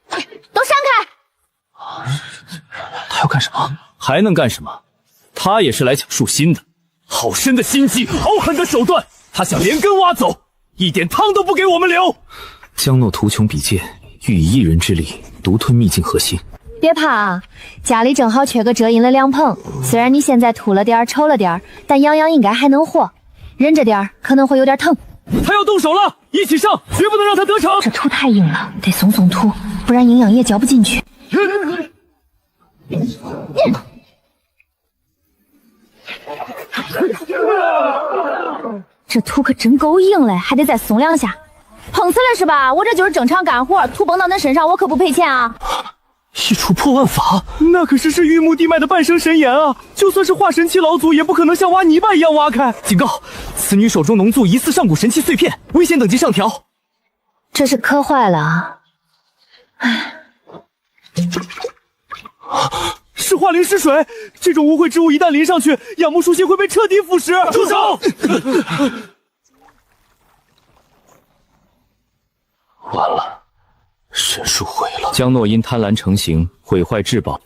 都闪开！他要干什么？还能干什么？他也是来抢树心的。好深的心机，好狠的手段，他想连根挖走，一点汤都不给我们留。江诺图穷匕见，欲以一人之力独吞秘境核心。别怕啊，家里正好缺个遮阴的凉棚，虽然你现在秃了点丑了点，但洋洋应该还能活，忍着点可能会有点疼。他要动手了，一起上，绝不能让他得逞。这土太硬了，得松松土，不然营养液浇不进去。这土可真够硬嘞，还得再松2下。碰死了是吧？我这就是正常干活，土崩到恁身上我可不赔钱啊。一出破万法，那可是玉木地脉的半生神岩啊！就算是化神期老祖，也不可能像挖泥巴一样挖开。警告，此女手中浓簇疑似上古神器碎片，危险等级上调。这是磕坏了啊！唉，是化灵失水，这种污秽之物一旦淋上去，仰慕树心会被彻底腐蚀。住手！完了。神树毁了，江诺因贪婪成形，毁坏至宝。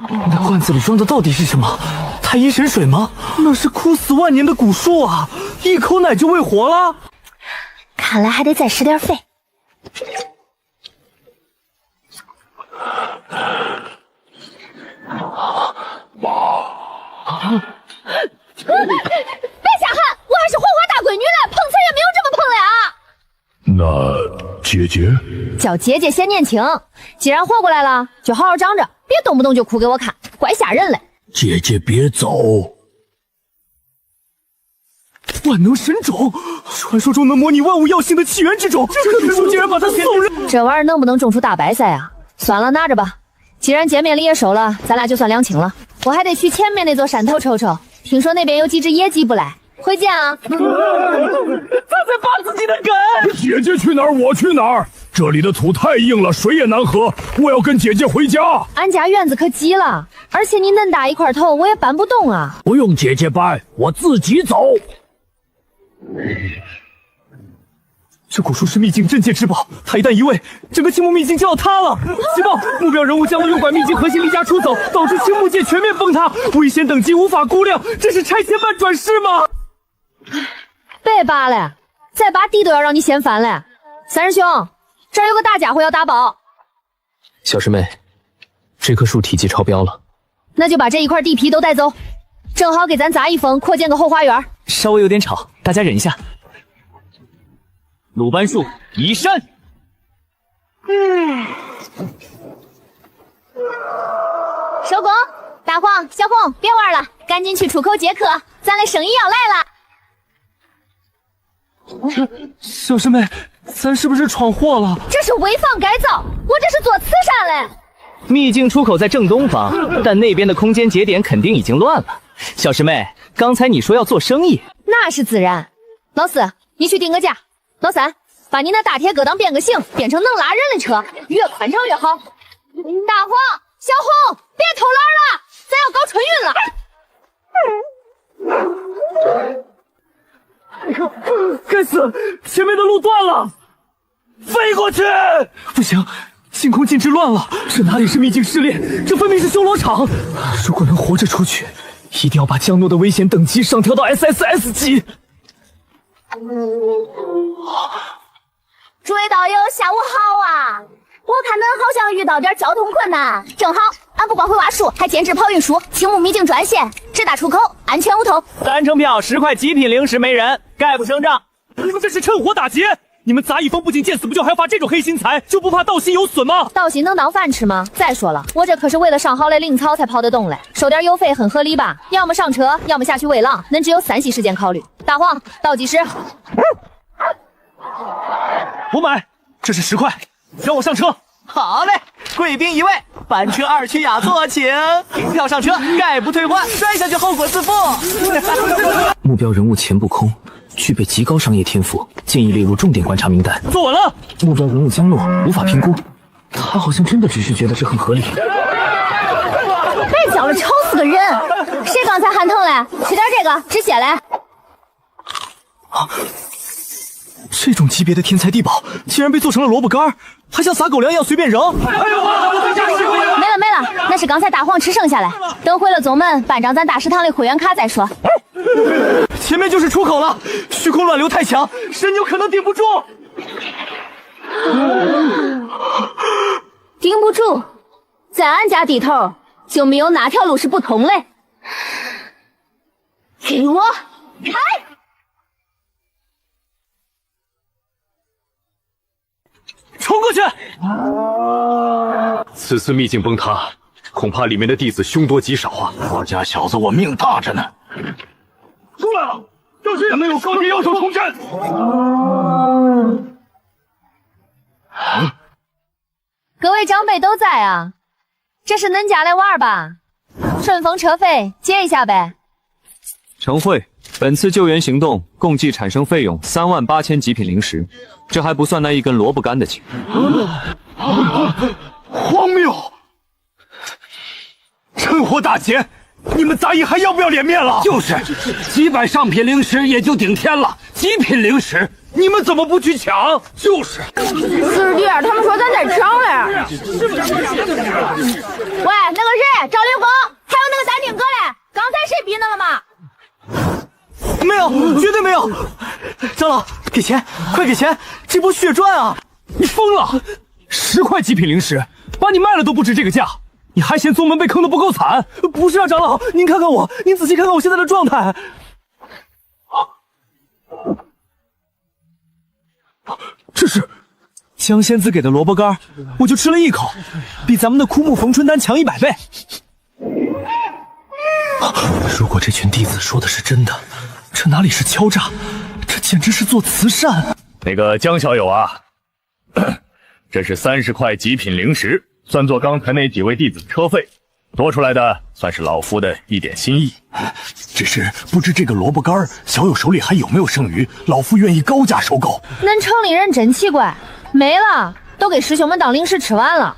那罐子里装的到底是什么？太阴神水吗？那是枯死万年的古树啊，一口奶就喂活了。看来还得再施点肥。别瞎喊，我还是黄花大闺女嘞，碰瓷也没有这么碰的那啊。姐姐叫姐姐显年轻，既然活过来了，就好好长着，别动不动就哭给我看，怪吓人嘞。姐姐别走。万能神种，传说中能模拟万物药性的起源之种，这棵树竟然把它送人。这玩意儿能不能种出大白菜啊？算了，拿着吧。既然见面礼也收了，咱俩就算两清了。我还得去前面那座山头瞅瞅，听说那边有几只野鸡不赖。回见啊！他在拔自己的根。姐姐去哪儿，我去哪儿。这里的土太硬了，水也难喝。我要跟姐姐回家。俺家院子可挤了，而且你恁大一块头，我也搬不动啊。不用姐姐搬，我自己走。这古树是秘境镇界之宝，他一旦移位，整个青木秘境就要塌了。急报，目标人物将诱拐秘境核心离家出走，导致青木界全面崩塌，危险等级无法估量。这是拆迁办转世吗？别扒了，再扒地都要让你嫌烦了。三师兄，这儿有个大家伙要打包。小师妹，这棵树体积超标了，那就把这一块地皮都带走，正好给咱杂役峰扩建个后花园。稍微有点吵，大家忍一下。鲁班树移山。收工，大黄、小红，别玩了，赶紧去出口接客，咱的生意要来了。小师妹，咱是不是闯祸了？这是违法改造，我这是做慈善嘞。秘境出口在正东方，但那边的空间节点肯定已经乱了。小师妹，刚才你说要做生意，那是自然。老四，你去定个价。老三，把你那大铁疙瘩变个形，变成能拉人的车，越宽敞越好。大黄、小红，别偷懒了，咱要搞春运了。该死，前面的路断了，飞过去！不行，星空禁制乱了，这哪里是秘境试炼，这分明是修罗场。如果能活着出去，一定要把江诺的危险等级上调到 SSS 级。诸位导游，下午好啊！我看恁好像遇到点交通困难，正好俺不光会挖树，还兼职跑运输，青木秘境专线，直达出口，安全无头。单程票10块极品零食没人，概不胜账。你们这是趁火打劫！你们杂役峰不仅见死不救，还要发这种黑心财，就不怕道心有损吗？道心能当饭吃吗？再说了，我这可是为了上好的领草才跑得动嘞，收点邮费很合理吧？要么上车，要么下去喂狼，恁只有3息时间考虑。大黄，倒计时。我买，这是10块，让我上车。好嘞，贵宾一位，班车2区雅座，请凭票上车，概不退换，摔下去后果自负。目标人物钱不空，具备极高商业天赋，建议列入重点观察名单。做完了。目标人物江洛，无法评估，他好像真的只是觉得这很合理。别叫了，吵死个人！谁刚才喊疼嘞？吃点这个止血嘞。这种级别的天才地宝，竟然被做成了萝卜干，还像撒狗粮一样随便扔。没了，那是刚才大黄吃剩下来。等回了宗门，办张咱大食堂的会员卡再说。前面就是出口了，虚空乱流太强，神有可能顶不住。顶不住，在俺家地头就没有哪条路是不通嘞。给我开！冲过去！此次秘境崩塌，恐怕里面的弟子凶多吉少啊！我家小子我命大着呢。出来了，这是没有高阶要求重战。各位长辈都在啊，这是恁家来玩吧？顺风车费结一下呗。陈慧，本次救援行动共计产生费用38000极品零食，这还不算那一根萝卜干的钱。荒谬！趁火打劫，你们杂役还要不要脸面了？就是几百上品零食也就顶天了，极品零食你们怎么不去抢？就是。师弟，他们说咱在抢嘞。喂，那个谁，赵灵峰，还有那个丹顶哥嘞，刚才谁逼那了吗？没有，绝对没有！长老，给钱，快给钱！这波血赚啊！你疯了！10块极品零食，把你卖了都不值这个价，你还嫌宗门被坑得不够惨？不是啊，长老，您看看我，您仔细看看我现在的状态。这是江仙子给的萝卜干，我就吃了1口，比咱们的枯木逢春丹强100倍。如果这群弟子说的是真的，这哪里是敲诈，这简直是做慈善。那个江小友啊，这是30块极品零食，算作刚才那几位弟子的车费，多出来的算是老夫的一点心意。只是不知这个萝卜干小友手里还有没有剩余，老夫愿意高价收购。恁城里人真奇怪，没了，都给师兄们当零食吃完了。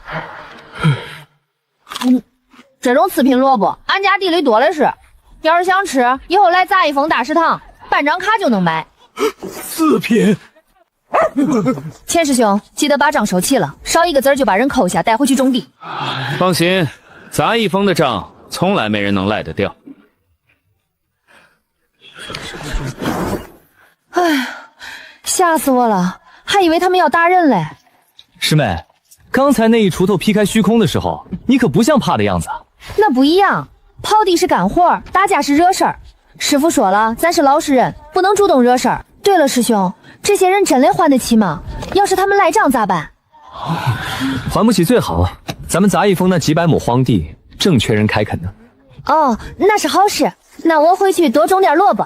这种次品萝卜，俺家地里多的是。要是想吃，以后来杂役峰大食堂，办张卡就能买。次品。钱师兄，记得把账收齐了，少一个字就把人扣下，带回去种地。放心，杂役峰的账从来没人能赖得掉。唉，吓死我了，还以为他们要打人嘞。师妹，刚才那一锄头劈开虚空的时候，你可不像怕的样子。那不一样，刨地是干活，打架是惹事儿。师傅说了，咱是老实人，不能主动惹事儿。对了，师兄，这些人真的还得起吗？要是他们赖账咋办？还不起最好，咱们杂役峰那几百亩荒地正缺人开垦呢。哦，那是好事。那我回去多种点萝卜。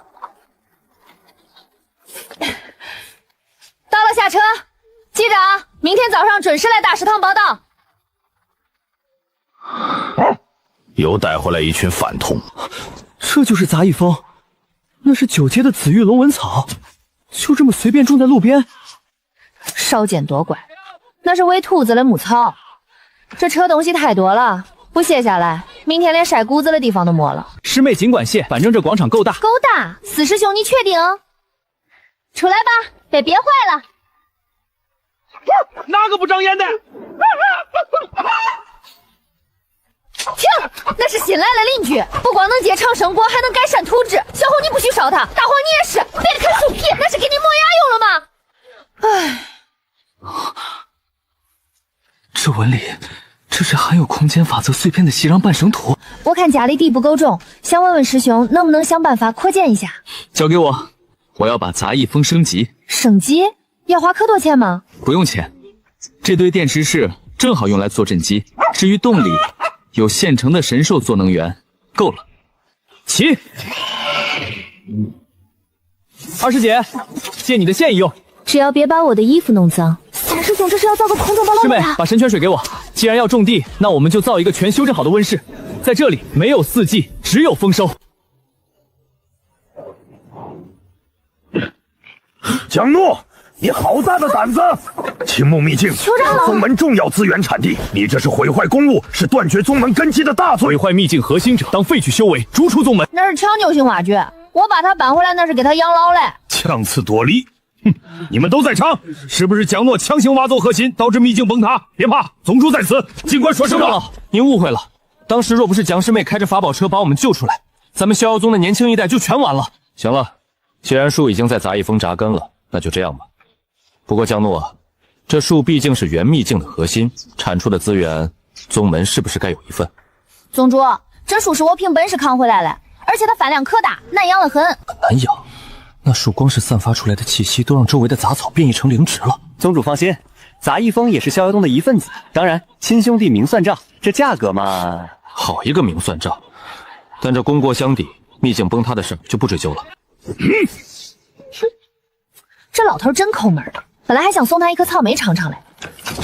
到了，下车。记着啊，明天早上准时来大食堂报到。又带回来一群反童。这就是杂役峰，那是9阶的紫玉龙纹草，就这么随便种在路边。少见多怪，那是喂兔子的牧草。这车东西太多了，不卸下来，明天连晒谷子的地方都没了。师妹尽管卸，反正这广场够大。够大，四师兄你确定？出来吧，别憋坏了。哪个不长眼的？停！那是新来的邻居，不光能结长生果，还能改善土质。小红，你不许烧他。大黄，你也是，别啃树皮，那是给你磨牙用了吗？唉，这纹理，这是含有空间法则碎片的袭壤半生土。我看家里地不够重，想问问师兄，能不能想办法扩建一下？交给我，我要把杂役峰升级。升级要花可多钱吗？不用钱，这堆电池室正好用来做阵基。至于动力，有现成的神兽做能源，够了。起，2师姐，借你的线一用。只要别把我的衣服弄脏。三师兄，这是要造个空中巴师妹，把神泉水给我。既然要种地，那我们就造一个全修正好的温室，在这里没有4季，只有丰收。蒋诺，你好大的胆子！青木秘境，宗门重要资源产地，你这是毁坏公物，是断绝宗门根基的大罪。毁坏秘境核心者，当废去修为，逐出宗门。那是强扭性挖掘，我把他搬回来那是给他养老嘞。强词夺理！哼，你们都在场，是不是蒋诺强行挖走核心，导致秘境崩塌？别怕，宗主在此，尽管说实话。长老，您误会了，当时若不是蒋师妹开着法宝车把我们救出来，咱们逍遥宗的年轻一代就全完了。行了，既然树已经在杂役峰扎根了，那就这样吧。不过江诺，这树毕竟是原秘境的核心，产出的资源，宗门是不是该有一份？宗主，这树是我凭本事扛回来的，而且它饭量可大，难养得很。难养？那树光是散发出来的气息，都让周围的杂草变异成灵植了。宗主放心，杂役峰也是逍遥宗的一份子。当然，亲兄弟明算账，这价格嘛，好一个明算账！但这功过相抵，秘境崩塌的事就不追究了。这老头真抠门的，本来还想送他一颗草莓尝尝嘞。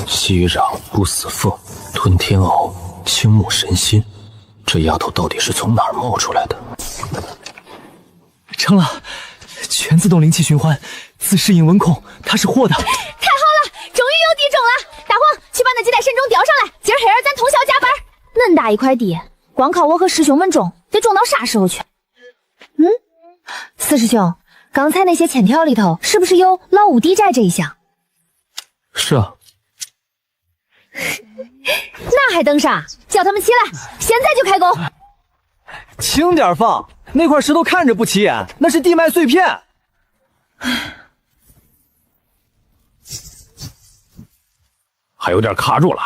息壤不死凤，吞天螯，青木神心，这丫头到底是从哪儿冒出来的？成了，全自动灵气循环，自适应温控，它是货的。太好了，终于有地种了！大黄，去把那几袋神种叼上来，今儿黑儿咱通宵加班。恁大一块地，光靠我和师兄们种，得种到啥时候去？四师兄，刚才那些欠条里头是不是有老五地寨这一项？是啊。那还等啥？叫他们起来，现在就开工！轻点放，那块石头看着不起眼，那是地脉碎片。还有点卡住了。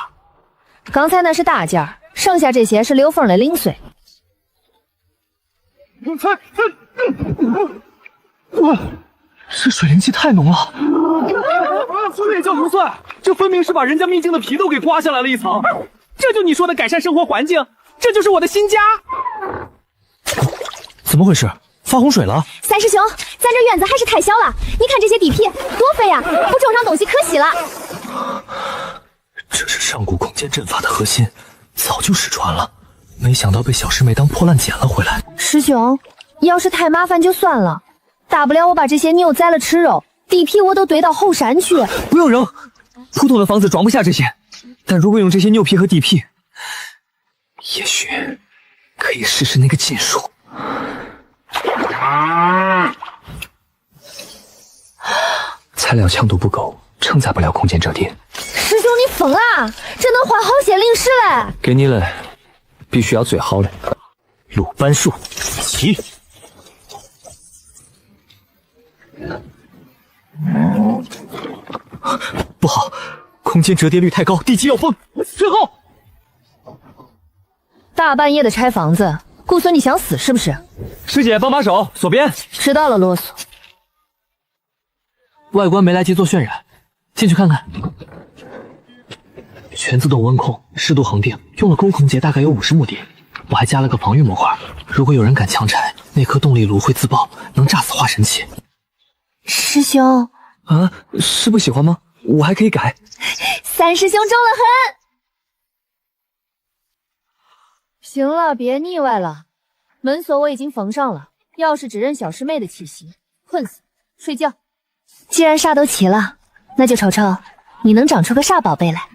刚才那是大件儿，剩下这些是刘凤的零碎。哇，这水灵气太浓了，这也叫不算，这分明是把人家秘境的皮都给刮下来了一层。这就你说的改善生活环境，这就是我的新家。怎么回事？发洪水了？三师兄，咱这院子还是太小了，你看这些地皮多肥呀，不种上东西可惜了。这是上古空间阵法的核心，早就失传了，没想到被小师妹当破烂捡了回来。师兄，要是太麻烦就算了，大不了我把这些牛宰了吃肉，地皮我都堆到后山去。不用扔，普通的房子装不下这些，但如果用这些牛皮和地皮，也许可以试试那个禁术。材料强度不够，承载不了空间折叠。师兄，你疯啦！这能换好些灵石嘞！给你了，必须要最好的鲁班树。起！空间折叠率太高，地基要封。最后，大半夜的拆房子，顾孙你想死是不是？师姐帮把手，锁边。知道了，啰嗦。外观没来及做渲染，进去看看。全自动温控，湿度恒定，用了工控节大概有50目的。我还加了个防御模块，如果有人敢强拆，那颗动力炉会自爆，能炸死化神器。师兄啊，是不喜欢吗？我还可以改。三师兄重得很。行了，别腻歪了。门锁我已经缝上了，钥匙只认小师妹的气息。困死，睡觉。既然煞都齐了，那就瞅瞅你能长出个煞宝贝来。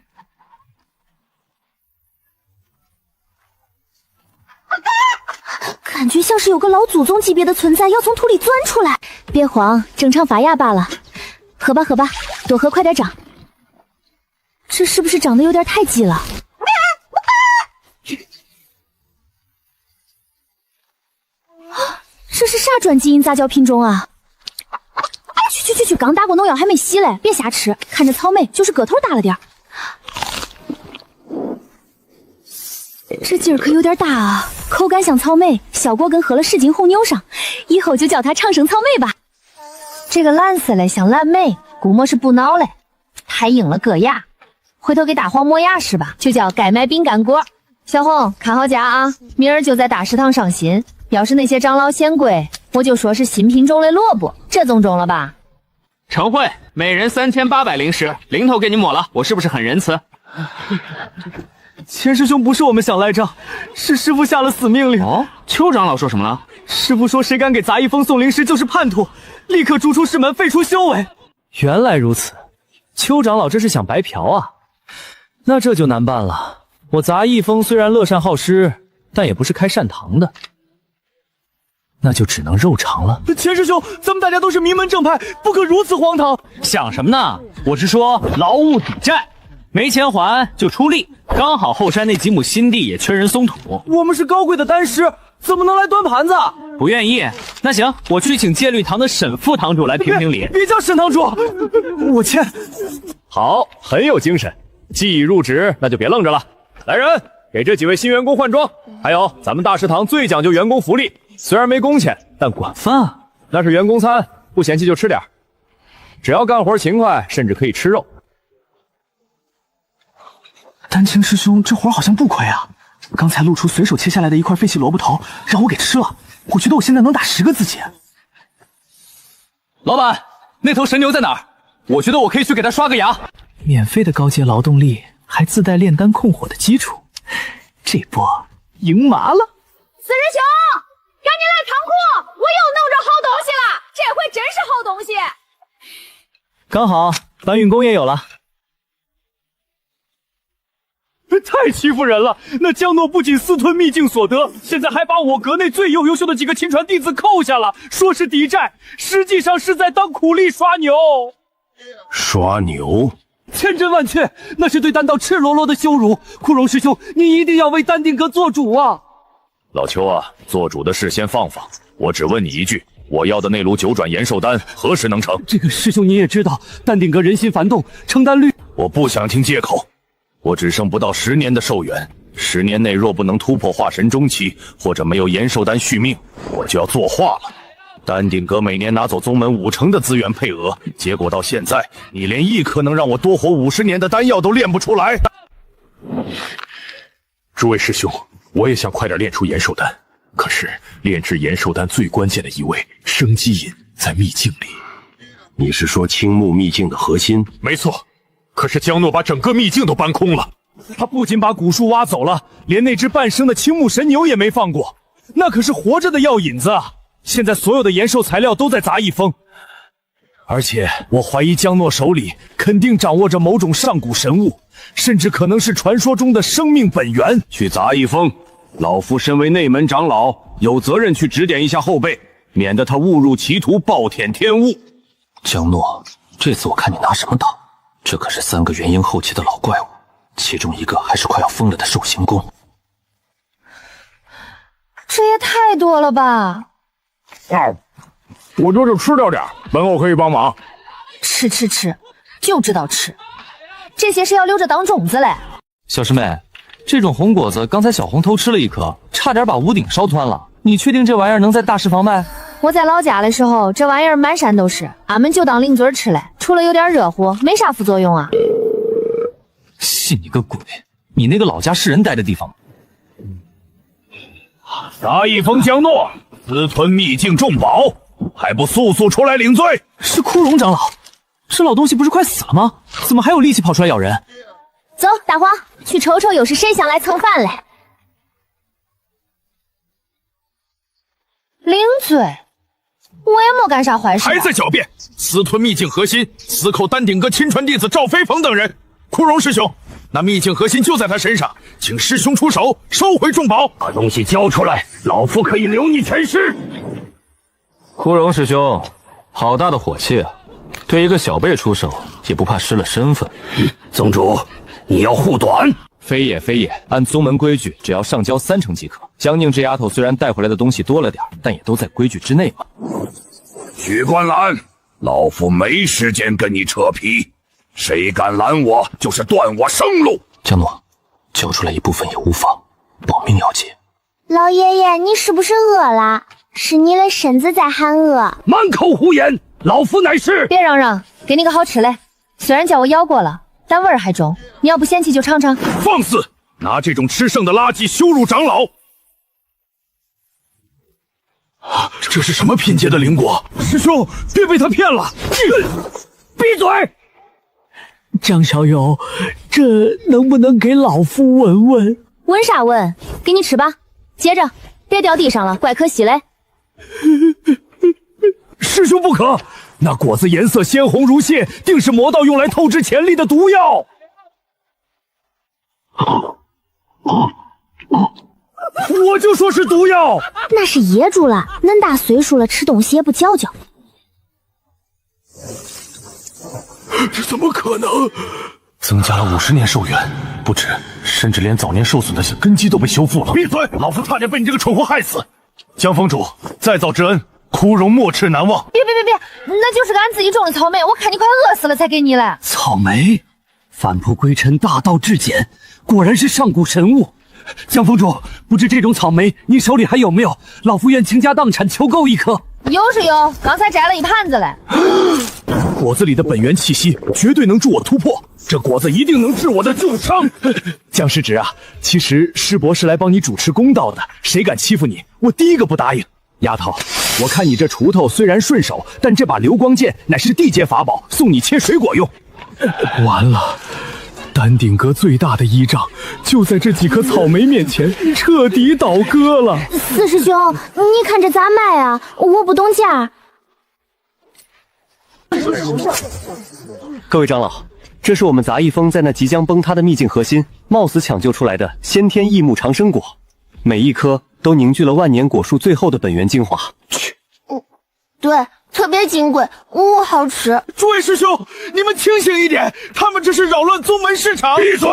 感觉像是有个老祖宗级别的存在要从土里钻出来。别慌，正常发芽罢了。喝吧喝吧，多喝快点长。这是不是长得有点太急了？这是啥转基因杂交品种啊？去，刚打过农药还没洗嘞，别瞎吃。看着草莓就是个头大了点儿。这劲儿可有点大啊，口感像草莓，效果跟喝了10斤红牛上。以后就叫它长生草莓吧。这个烂死嘞，像蓝莓，估摸是补脑嘞，太硬了硌牙。回头给大黄磨牙是吧？就叫盖麦饼干果。小红看好家啊，明儿就在大食堂上新。要是那些长老嫌贵，我就说是新品种的萝卜，这总中了吧？陈慧，每人3800零头给你抹了，我是不是很仁慈？钱师兄不是我们想赖账，是师傅下了死命令。哦，邱长老说什么了？师傅说谁敢给杂役峰送灵石就是叛徒，立刻逐出师门，废除修为。原来如此，邱长老这是想白嫖啊？那这就难办了。我杂役峰虽然乐善好施，但也不是开善堂的，那就只能肉偿了。钱师兄，咱们大家都是名门正派，不可如此荒唐。想什么呢？我是说劳务抵债，没钱还就出力。刚好后山那几亩新地也缺人松土。我们是高贵的丹师，怎么能来端盘子？不愿意？那行，我去请戒律堂的沈副堂主来评评理。别叫沈堂主，我签。好，很有精神。既已入职，那就别愣着了。来人，给这几位新员工换装。还有，咱们大食堂最讲究员工福利，虽然没工钱，但管饭啊，那是员工餐，不嫌弃就吃点。只要干活勤快，甚至可以吃肉。丹青师兄，这活好像不亏啊！刚才露出随手切下来的一块废弃萝卜头，让我给吃了。我觉得我现在能打10个自己。老板，那头神牛在哪儿？我觉得我可以去给他刷个牙。免费的高阶劳动力，还自带炼丹控火的基础，这波赢麻了。四师兄，赶紧来仓库，我又弄着好东西了，这回真是好东西。刚好搬运工也有了。太欺负人了！那江诺不仅私吞秘境所得，现在还把我阁内最优秀的几个亲传弟子扣下了，说是抵债，实际上是在当苦力耍牛。耍牛？千真万确，那是对丹道赤裸裸的羞辱。枯荣师兄，你一定要为丹定阁做主啊！老邱啊，做主的事先放放，我只问你一句，我要的那炉九转延寿丹何时能成？这个师兄你也知道，丹定阁人心繁动，成丹率……我不想听借口。我只剩不到10年的寿元，10年内若不能突破化神中期，或者没有延寿丹续命，我就要作画了。丹顶阁每年拿走宗门50%的资源配额，结果到现在，你连一颗能让我多活50年的丹药都炼不出来。诸位师兄，我也想快点炼出延寿丹，可是炼制延寿丹最关键的一味生机饮在秘境里。你是说青木秘境的核心？没错。可是江诺把整个秘境都搬空了，他不仅把古树挖走了，连那只半生的青木神牛也没放过，那可是活着的药引子啊！现在所有的延寿材料都在杂役峰，而且我怀疑江诺手里肯定掌握着某种上古神物，甚至可能是传说中的生命本源。去杂役峰，老夫身为内门长老，有责任去指点一下后辈，免得他误入歧途，暴殄天物。江诺，这次我看你拿什么打？这可是3个元婴后期的老怪物，其中一个还是快要疯了的寿星公。这也太多了吧！我这就吃掉点，本后可以帮忙。吃，就知道吃。这些是要留着当种子嘞。小师妹，这种红果子刚才小红偷吃了一颗，差点把屋顶烧穿了。你确定这玩意儿能在大食房卖？我在老家的时候，这玩意儿满山都是，俺们就当零嘴吃了，除了有点热乎，没啥副作用啊。信你个鬼！你那个老家是人待的地方吗？杂役风降诺，私吞秘境重宝，还不速速出来领罪！是枯荣长老，这老东西不是快死了吗？怎么还有力气跑出来咬人？走，大黄，去瞅瞅又是谁想来蹭饭嘞。零嘴，我也没干啥坏事。还在狡辩，私吞秘境核心，私扣丹顶阁亲传弟子赵飞鹏等人。枯荣师兄，那秘境核心就在他身上，请师兄出手收回重宝，把东西交出来，老夫可以留你全尸。枯荣师兄，好大的火气啊！对一个小辈出手，也不怕失了身份。宗主，你要护短？非也非也，按宗门规矩，只要上交3成即可。江宁这丫头虽然带回来的东西多了点，但也都在规矩之内嘛。许观澜，老夫没时间跟你扯皮，谁敢拦我，就是断我生路。江诺，交出来一部分也无妨，保命要紧。老爷爷，你是不是饿了？是你的身子在喊饿。满口胡言，老夫乃是。别嚷嚷，给你个好吃嘞。虽然叫我咬过了，但味儿还重。你要不嫌弃就尝尝。放肆！拿这种吃剩的垃圾羞辱长老！这是什么品阶的灵果？师兄，别被他骗了！闭嘴！张小友，这能不能给老夫闻闻？闻啥闻？给你吃吧。接着，别掉地上了，怪可惜嘞。师兄不可，那果子颜色鲜红如血，定是魔道用来透支潜力的毒药。我就说是毒药。那是噎住了，恁大岁数了，吃东西也不嚼嚼。这怎么可能？增加了50年寿元，不止，甚至连早年受损的根基都被修复了。闭嘴！老夫差点被你这个蠢货害死。江峰主，再造之恩，枯荣没齿难忘。别，那就是个俺自己种的草莓，我看你快饿死了才给你嘞。草莓，返璞归真，大道至简，果然是上古神物。江峰主，不知这种草莓您手里还有没有？老夫愿倾家荡产求购一颗。有是有，刚才摘了一盘子嘞。果子里的本源气息绝对能助我突破，这果子一定能治我的旧伤。江师侄啊，其实师伯是来帮你主持公道的，谁敢欺负你，我第一个不答应。丫头，我看你这锄头虽然顺手，但这把流光剑乃是地阶法宝，送你切水果用。完了，丹顶阁最大的依仗就在这几颗草莓面前彻底倒戈了。四师兄，你看这咋卖啊？我不懂价。各位长老，这是我们杂役峰在那即将崩塌的秘境核心冒死抢救出来的先天异木长生果，每一颗都凝聚了万年果树最后的本源精华。对，特别金贵，好吃。诸位师兄，你们清醒一点，他们这是扰乱宗门市场。闭嘴！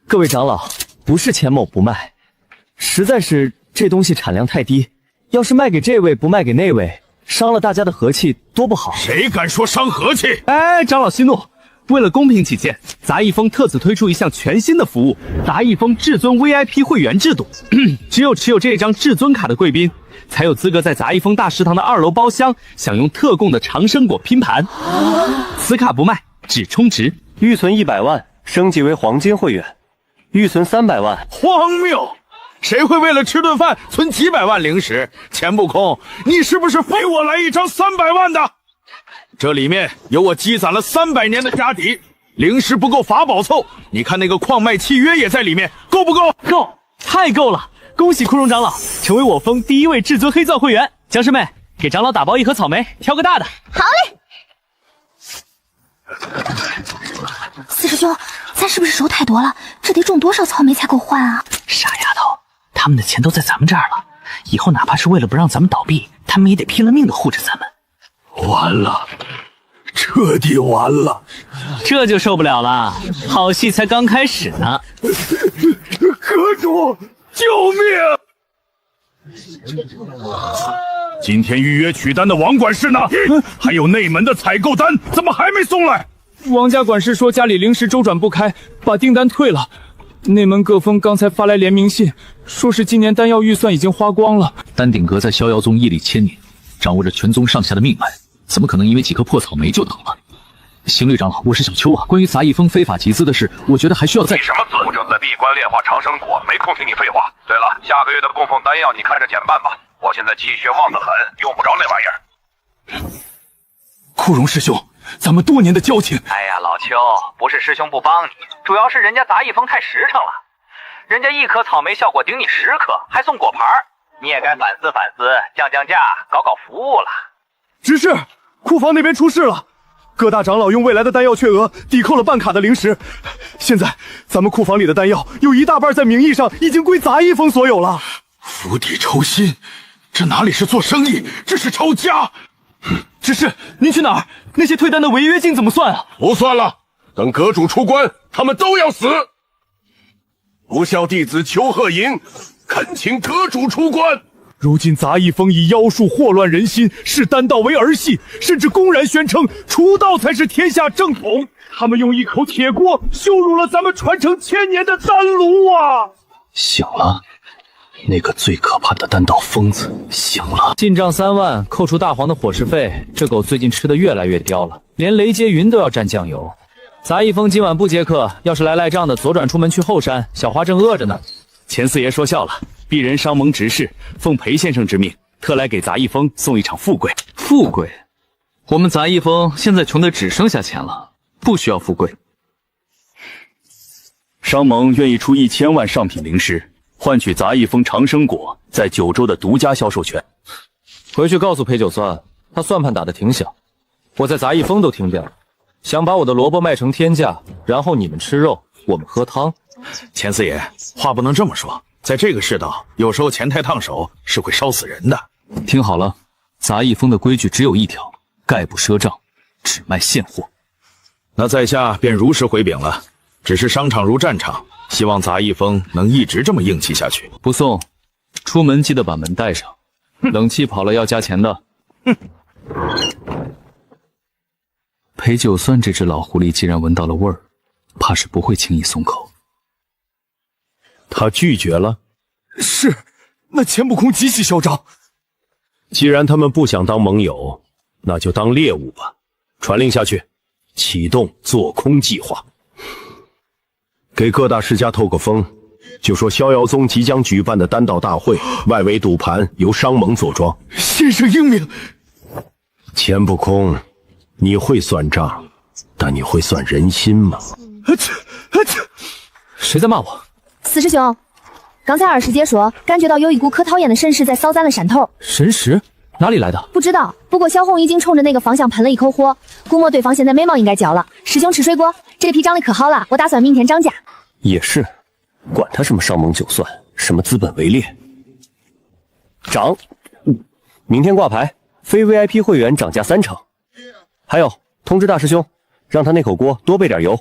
各位长老，不是钱某不卖，实在是这东西产量太低，要是卖给这位不卖给那位，伤了大家的和气，多不好。谁敢说伤和气？哎，长老息怒。为了公平起见，杂役峰特此推出一项全新的服务——杂役峰至尊 VIP 会员制度。只有持有这张至尊卡的贵宾，才有资格在杂役峰大食堂的2楼包厢享用特供的长生果拼盘。此卡不卖，只充值。预存100万升级为黄金会员，预存300万。荒谬！谁会为了吃顿饭存几百万零食？钱不空，你是不是非我来一张300万的？这里面有我积攒了300年的家底，零食不够法宝凑，你看那个矿脉契约也在里面，够不够？够，太够了！恭喜枯荣长老成为我峰第1位至尊黑钻会员。江师妹，给长老打包1盒草莓，挑个大的。好嘞。四师兄，咱是不是收太多了？这得种多少草莓才够换啊？傻丫头，他们的钱都在咱们这儿了，以后哪怕是为了不让咱们倒闭，他们也得拼了命的护着咱们。完了，彻底完了，这就受不了了，好戏才刚开始呢。阁主，救命！今天预约取单的网管事呢？还有内门的采购单，怎么还没送来？王家管事说家里临时周转不开，把订单退了。内门各峰刚才发来联名信，说是今年丹药预算已经花光了。丹鼎阁在逍遥宗屹立千年，掌握着全宗上下的命脉，怎么可能因为几颗破草莓就倒了？行律长老，我是小邱啊。关于杂役峰非法集资的事，我觉得还需要再……你什么我正在闭关炼化长生果，没空听你废话。对了，下个月的供奉丹药你看着减半吧，我现在气血旺得很，用不着那玩意儿。库荣师兄，咱们多年的交情。哎呀，老邱，不是师兄不帮你，主要是人家杂役峰太实诚了，人家1颗草莓效果顶你10颗，还送果盘，你也该反思反思，降降价，搞搞服务了。只是库房那边出事了，各大长老用未来的丹药缺额抵扣了半卡的灵石，现在咱们库房里的丹药有一大半在名义上已经归杂役峰所有了。釜底抽薪，这哪里是做生意，这是抄家。只是您去哪儿？那些退单的违约金怎么算啊？不算了，等阁主出关，他们都要死。不孝弟子裘鹤吟恳请阁主出关。如今杂役峰以妖术祸乱人心，视丹道为儿戏，甚至公然宣称出道才是天下正统。他们用一口铁锅羞辱了咱们传承1000年的丹炉啊！醒了，那个最可怕的丹道疯子醒了。进账3万，扣除大黄的伙食费，这狗最近吃的越来越刁了，连雷接云都要蘸酱油。杂役峰今晚不接客，要是来赖账的，左转出门去后山。小花正饿着呢。钱四爷说笑了，鄙人商盟执事，奉裴先生之命，特来给杂役峰送一场富贵。富贵？我们杂役峰现在穷得只剩下钱了，不需要富贵。商盟愿意出1000万上品灵石，换取杂役峰长生果在九州的独家销售权。回去告诉裴九算，他算盘打得挺响，我在杂役峰都听遍了。想把我的萝卜卖成天价，然后你们吃肉，我们喝汤。钱四爷，话不能这么说，在这个世道，有时候钱太烫手是会烧死人的。听好了，杂役峰的规矩只有一条，概不赊账，只卖现货。那在下便如实回禀了，只是商场如战场，希望杂役峰能一直这么硬气下去。不送，出门记得把门带上，冷气跑了要加钱的。裴九算这只老狐狸既然闻到了味儿，怕是不会轻易松口。他拒绝了。是，那钱不空极其嚣张。既然他们不想当盟友，那就当猎物吧。传令下去，启动做空计划，给各大世家透个风，就说逍遥宗即将举办的丹道大会，外围赌盘由商盟坐庄。先生英明。钱不空，你会算账，但你会算人心吗？谁在骂我？四师兄，刚才二师姐说感觉到有一股可讨厌的神识在扫咱的山头。神识？哪里来的？不知道，不过小红已经冲着那个方向喷了一口火，估摸对方现在眉毛应该焦了。师兄吃水果，这批长得可好了，我打算明天涨价。也是，管他什么商盟九算，什么资本围猎，涨！明天挂牌，非 VIP 会员涨价3成。还有，通知大师兄，让他那口锅多备点油。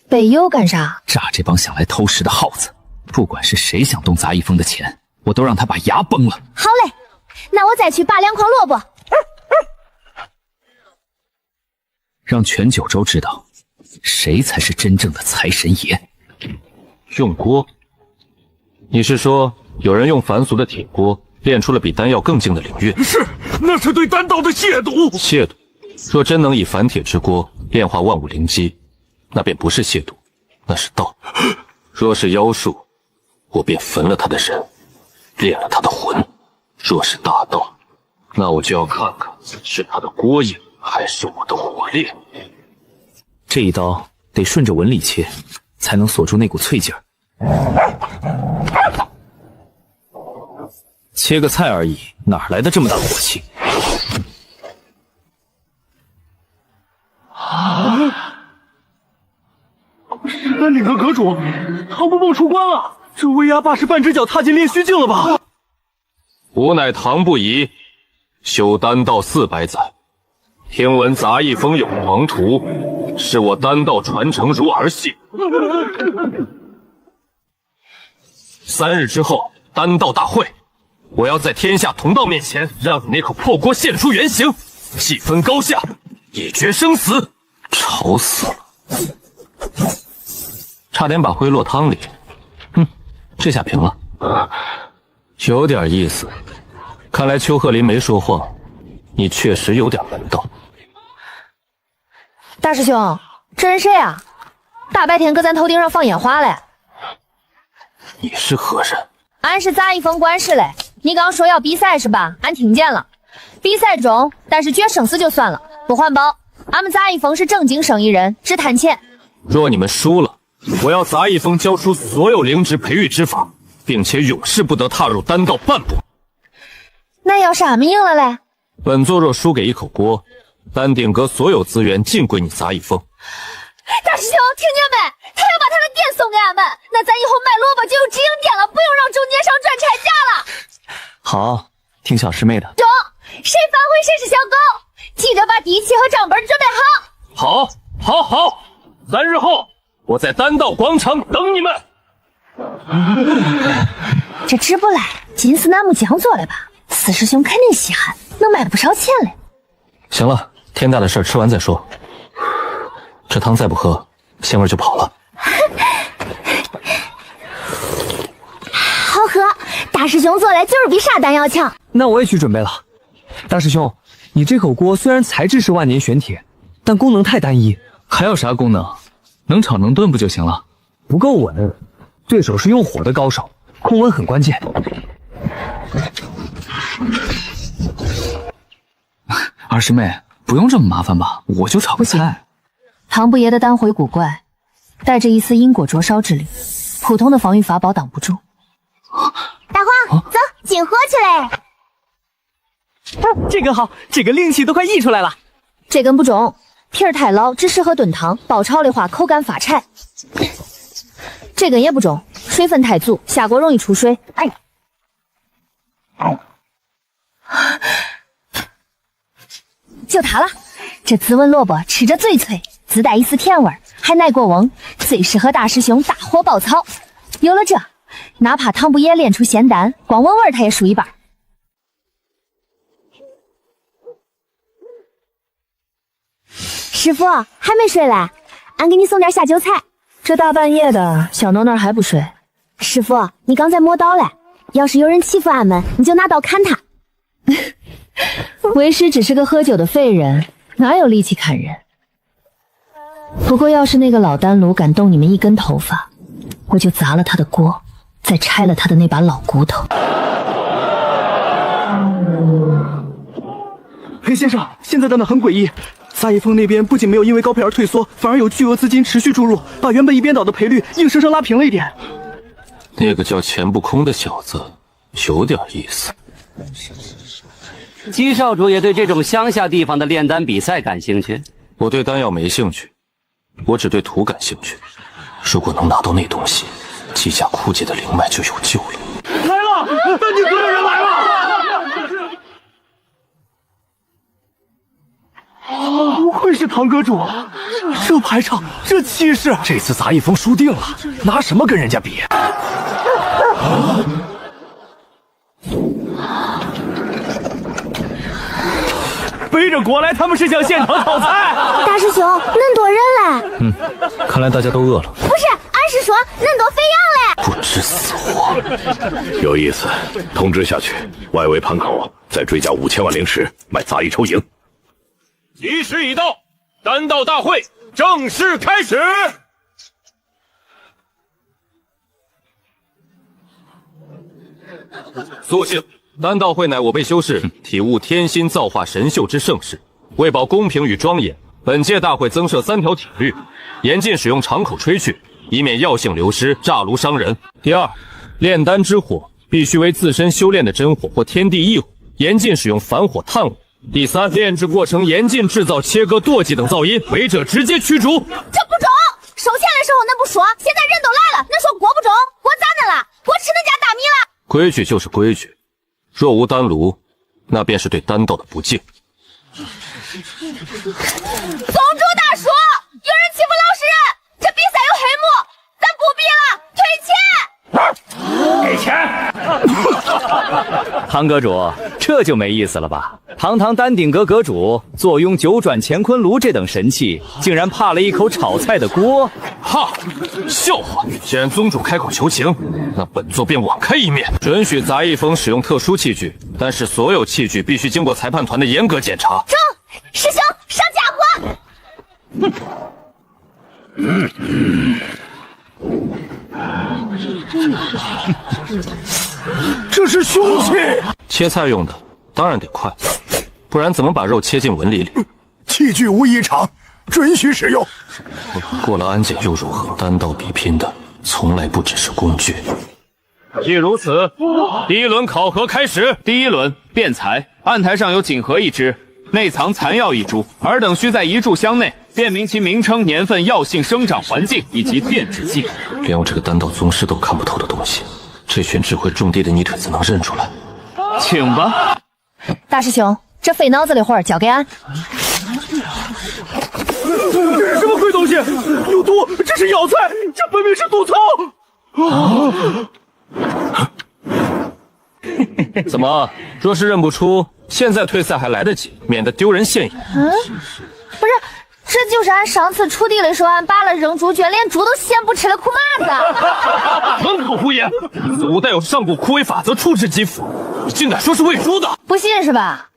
备油干啥？炸这帮想来偷食的耗子！不管是谁想动杂役峰的钱，我都让他把牙崩了。好嘞，那我再去拔2筐萝卜。让全九州知道，谁才是真正的财神爷。用锅？你是说有人用凡俗的铁锅炼出了比丹药更精的灵韵？是，那是对丹道的亵渎。亵渎？若真能以凡铁之锅炼化万物灵机，那便不是亵渎，那是道。若是妖术，我便焚了他的人，炼了他的魂；若是大道，那我就要看看是他的锅影，还是我的火炼。这一刀得顺着纹理切，才能锁住那股脆劲儿。切个菜而已，哪来的这么大火气？丹顶阁阁主唐不梦出关了，这威压霸是半只脚踏进炼虚境了吧？吾乃唐不疑，修丹道400载，听闻杂役峰有狂徒，是我丹道传承如儿戏。3日之后，丹道大会，我要在天下同道面前，让你那口破锅现出原形，细分高下，以决生死。吵死了，差点把灰落汤里。这下平了，有点意思。看来邱鹤林没说谎，你确实有点门道。大师兄，这人谁啊？大白天搁咱头顶上放烟花嘞！你是何人？俺是杂役峰管事嘞。你刚说要比赛是吧？俺听见了。比赛中，但是决生死就算了，不环保。俺们杂役峰是正经生意人，只贪钱。若你们输了，我要杂役峰交出所有灵芝培育之法，并且永世不得踏入丹道半步。那要是俺们赢了嘞？本座若输给一口锅，丹顶阁所有资源尽归你杂役峰。大师兄，听见没？他要把他的店送给俺们，那咱以后卖萝卜就有直营店了，不用让中间商赚差价了。好，听小师妹的。中，谁反悔谁是小狗。记着把地契和账本准备好。好，3日后我在丹道广场等你们。这直不赖，金丝楠木浆做的吧？四师兄肯定稀罕，能卖不少钱嘞。行了，天大的事吃完再说。这汤再不喝，鲜味就跑了。好喝，大师兄做的就是比啥丹要强。那我也去准备了。大师兄，你这口锅虽然材质是万年玄铁，但功能太单一。还有啥功能？能炒能炖不就行了？不够稳，对手是用火的高手，控温很关键。二师妹，不用这么麻烦吧？我就炒个菜。唐不爷的丹回古怪，带着一丝因果灼烧之力，普通的防御法宝挡不住。大黄，走，进火去嘞！这根好，这根灵气都快溢出来了。这根不中，皮儿太老，只适合炖汤，爆炒的话口感发柴。这根也不中，水分太足，下锅容易出水。就它了，这紫纹萝卜吃着最脆，自带一丝甜味，还耐过瓮，最适合大师兄大火爆炒。有了这，哪怕唐不夜练出仙丹，光闻味他也输一半。师傅还没睡嘞，俺给你送点下酒菜。这大半夜的，小妞妞还不睡？师傅，你刚才磨刀嘞，要是有人欺负俺们，你就拿刀砍他。为师只是个喝酒的废人，哪有力气砍人？不过要是那个老丹炉敢动你们一根头发，我就砸了他的锅，再拆了他的那把老骨头。裴先生，现在的很诡异。杂役峰那边不仅没有因为高配而退缩，反而有巨额资金持续注入，把原本一边倒的赔率硬生生拉平了一点。那个叫钱不空的小子有点意思。姬少主也对这种乡下地方的炼丹比赛感兴趣？我对丹药没兴趣，我只对土感兴趣。如果能拿到那东西，姬家枯竭的灵脉就有救了。来了，丹顶阁的人来了！不愧是唐阁主，这排场，这气势，这次杂役峰输定了，拿什么跟人家比？背着锅来，他们是想现场炒菜。大师兄，恁多人嘞？看来大家都饿了。不是，俺是说恁多肥羊嘞。不知死活，有意思。通知下去，外围盘口再追加5000万灵石，买杂役抽赢。吉时已到，丹道大会正式开始。肃静！丹道会乃我辈修士体悟天心造化神秀之盛事，为保公平与庄严，本届大会增设3条铁律，严禁使用长口吹去，以免药性流失，炸炉伤人。第二，炼丹之火必须为自身修炼的真火或天地异火，严禁使用反火炭火。第三，炼制过程严禁制造切割、剁迹等噪音，违者直接驱逐。这不中！收钱的时候恁不说，现在人都来了，恁说锅不中，锅咋恁了？锅吃恁家大米了？规矩就是规矩，若无丹炉，那便是对丹道的不敬。宗主大叔，有人欺负老实人，这比赛有黑幕，咱不比了，退钱！给钱！唐阁主，这就没意思了吧？堂堂丹鼎阁阁主，坐拥九转乾坤炉这等神器，竟然怕了一口炒菜的锅？哈，笑话！既然宗主开口求情，那本座便网开一面，准许杂役锋使用特殊器具，但是所有器具必须经过裁判团的严格检查。中，师兄上家伙！这是凶器，切菜用的，当然得快，不然怎么把肉切进纹理里？器具无异常，准许使用。过了安检又如何？单刀比拼的从来不只是工具。既如此，第一轮考核开始。第一轮辩材，案台上有锦盒一只，内藏残药一株，尔等需在一炷香内辨明其名称、年份、药性、生长环境以及变质剂。连我这个丹道宗师都看不透的东西，这群只会种地的泥腿子能认出来？请吧。大师兄，这费脑子的活儿交给俺。这是什么鬼东西？有毒！这是药材！这分明是毒草！怎么？若是认不出，现在退赛还来得及，免得丢人现眼。不是，这就是俺上次锄地的时候，俺拔了扔猪圈，连猪都先不吃的苦麻子。满口胡言！此物带有上古枯萎法则处置肌肤，你竟敢说是喂猪的？不信是吧？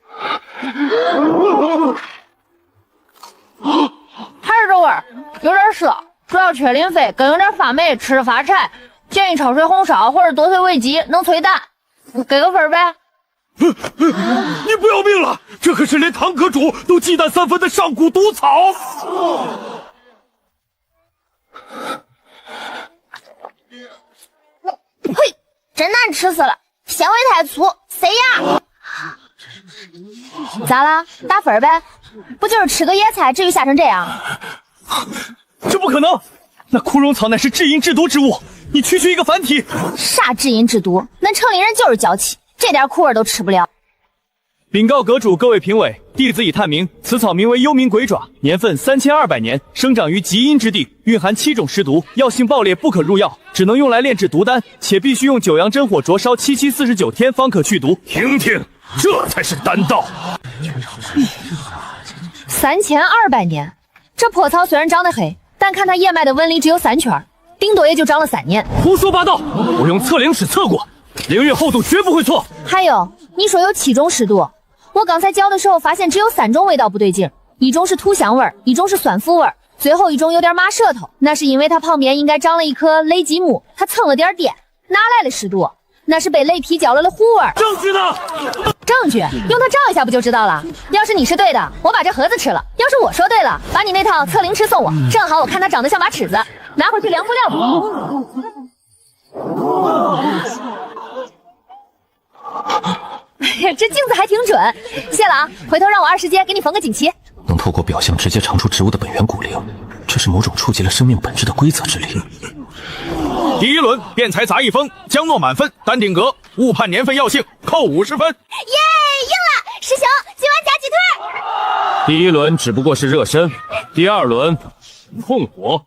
还是这味儿，有点涩，主要缺磷肥，更有点发霉，吃着发柴。建议焯水红烧或者多水煨鸡，能催蛋。给个分呗。你不要命了？这可是连唐阁主都忌惮三分的上古毒草。呸！真难吃死了，纤维太粗，塞牙。咋啦？打分呗？不就是吃个野菜，至于吓成这样？这不可能！那枯荣草乃是至阴至毒之物，你区区一个凡体，啥至阴至毒？恁城里人就是娇气，这点苦味都吃不了。禀告阁主，各位评委，弟子已探明，此草名为幽冥鬼爪，年份3200年，生长于极阴之地，蕴含7种尸毒，药性爆裂，不可入药，只能用来炼制毒丹，且必须用九阳真火灼烧7749天方可去毒。听听，这才是丹道。3200年，这破草虽然长得黑，但看它叶脉的纹理只有3圈，顶多也就长了3年。胡说八道！我用测灵尺测过，灵月厚度绝不会错。还有，你说有7种湿毒，我刚才嚼的时候发现只有3种味道不对劲，一种是土香味，一种是酸腐味，最后一种有点麻舌头。那是因为它旁边应该长了一棵雷吉木，它蹭了点电，哪来的湿毒？那是被雷劈浇了的糊味。证据呢？证据用它照一下不就知道了？要是你是对的，我把这盒子吃了；要是我说对了，把你那套测灵尺送我，正好我看它长得像把尺子，拿回去量不料这镜子还挺准，谢了啊！回头让我20阶给你缝个锦旗。能透过表象直接尝出植物的本源骨灵，这是某种触及了生命本质的规则之力。第一轮辩才杂役锋，江诺满分，丹顶阁误判年份药性，扣50分。耶，赢了！师兄，今晚加鸡腿。第一轮只不过是热身，第二轮控火。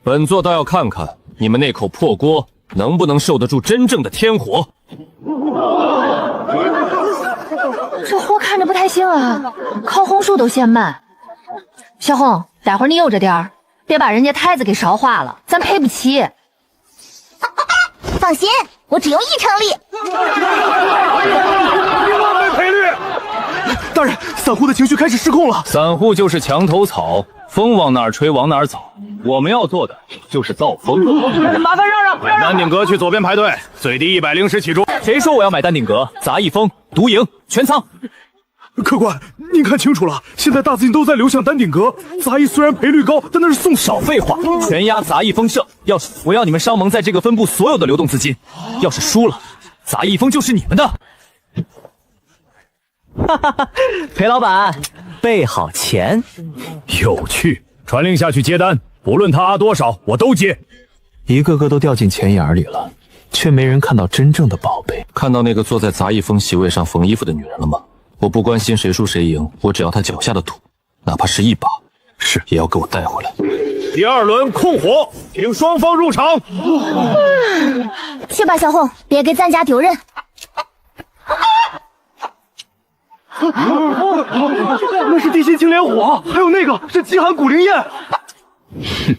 本座倒要看看你们那口破锅能不能受得住真正的天火。这火看着不太行啊，烤红薯都嫌慢。小红，待会儿你悠着点儿，别把人家台子给烧化了，咱赔不起。放心，我只用1成力。完美赔率。大人，散户的情绪开始失控了。散户就是墙头草，风往哪儿吹往哪儿走。我们要做的就是造风。麻烦让让。丹顶阁去左边排队，最低100灵石起注。谁说我要买丹顶阁？杂役锋、独赢全仓。客官，您看清楚了，现在大资金都在流向丹顶阁，杂役虽然赔率高，但那是送少废话，全压杂役锋胜。要是我要你们商盟在这个分部所有的流动资金，要是输了，杂役锋就是你们的。哈哈哈，裴老板，备好钱。有趣，传令下去接单，不论他阿多少，我都接。一个个都掉进钱眼里了，却没人看到真正的宝贝。看到那个坐在杂役锋席位上缝衣服的女人了吗？我不关心谁输谁赢，我只要她脚下的土，哪怕是1把，是也要给我带回来。第二轮控火，请双方入场。去吧，小红，别给咱家丢人。那是地心青莲火，还有那个是极寒古灵焰。哼，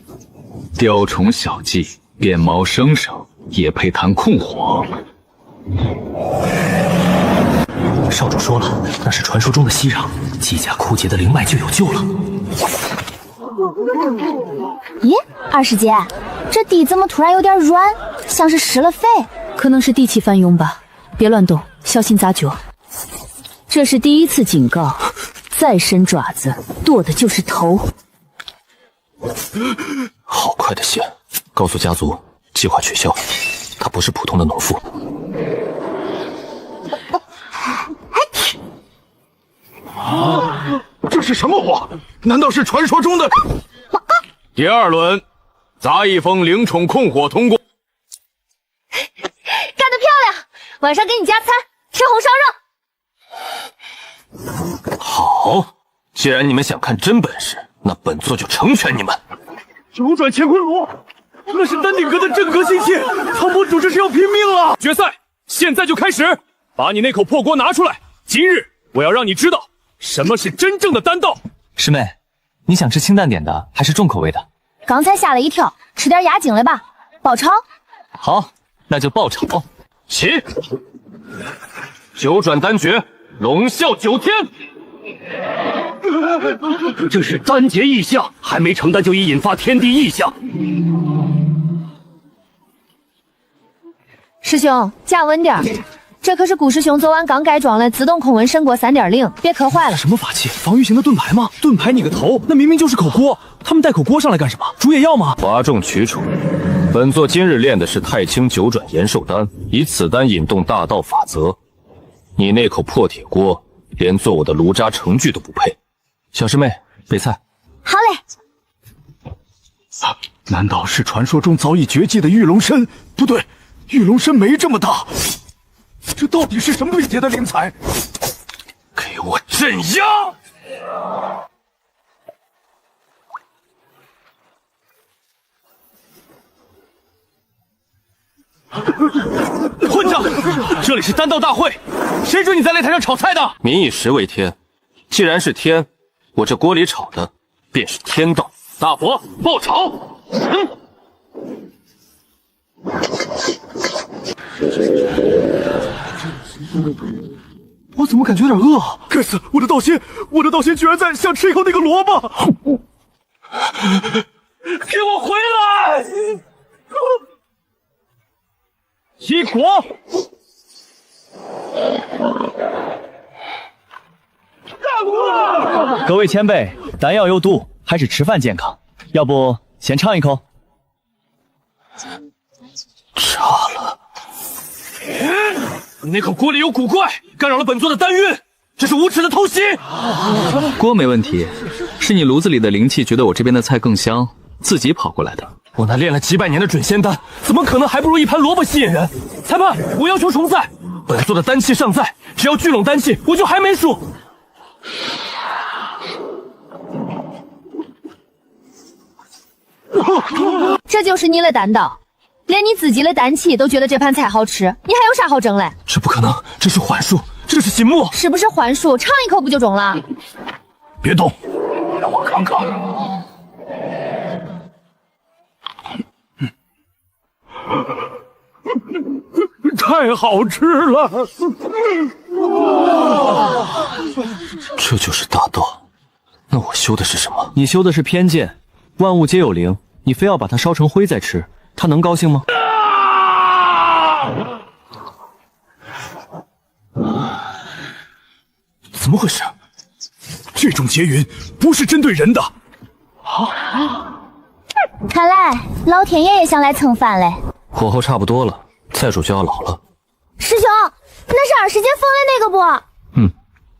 雕虫小技，变毛生生，也配谈控火？少主说了，那是传说中的息壤，机甲枯竭的灵脉就有救了。咦，二师姐，这地怎么突然有点软，像是施了肥？可能是地气翻涌吧，别乱动，小心砸脚。这是第一次警告，再伸爪子，剁的就是头。好快的线，告诉家族计划取消，他不是普通的农妇。这是什么火？难道是传说中的？第二轮，杂役风灵宠控火通过。干得漂亮！晚上给你加餐，吃红烧肉。好，既然你们想看真本事，那本座就成全你们。九转乾坤炉，那是丹顶阁的镇阁心器，苍博主这是要拼命了！决赛现在就开始，把你那口破锅拿出来！今日我要让你知道什么是真正的丹道。师妹，你想吃清淡点的还是重口味的？刚才吓了一跳，吃点压惊了吧？爆炒？好，那就爆炒。起！九转丹诀，龙啸九天。这是丹劫异象，还没成丹就已引发天地异象。师兄，加稳点儿，这可是古师兄昨晚刚改装的自动控温神锅3.0，别磕坏了。什么法器？防御型的盾牌吗？盾牌你个头！那明明就是口锅，他们带口锅上来干什么？煮野药吗？哗众取宠。本座今日练的是太清九转延寿丹，以此丹引动大道法则。你那口破铁锅，连做我的炉渣盛具都不配。小师妹，备菜。好嘞。难道是传说中早已绝迹的玉龙参？不对，玉龙参没这么大。这到底是什么位阶的灵材？给我镇压！混账！这里是丹道大会，谁准你在擂台上炒菜的？民以食为天，既然是天，我这锅里炒的便是天道。大佛爆炒！我怎么感觉有点饿？该死！我的道心居然在想吃一口那个萝卜！给我回来！起火！各位前辈，丹药有毒，还是吃饭健康。要不先尝一口？炸了！那口锅里有古怪，干扰了本座的丹运，这是无耻的偷袭！锅没问题，是你炉子里的灵气觉得我这边的菜更香，自己跑过来的。我那练了几百年的准仙丹，怎么可能还不如一盘萝卜吸引人？裁判，我要求重赛。本座的丹气尚在，只要聚拢丹气，我就还没输。这就是你的丹道，连你自己的丹气都觉得这盘菜好吃，你还有啥好争嘞？这不可能，这是幻术，这是心魔。是不是幻术？尝一口不就中了？别动，让我看看。太好吃了！这就是大道。那我修的是什么？你修的是偏见，万物皆有灵，你非要把它烧成灰再吃，他能高兴吗？怎么回事？这种劫云不是针对人的。看来老天爷也想来蹭饭嘞。火候差不多了，菜主就要老了。师兄，那是二师姐封的那个不？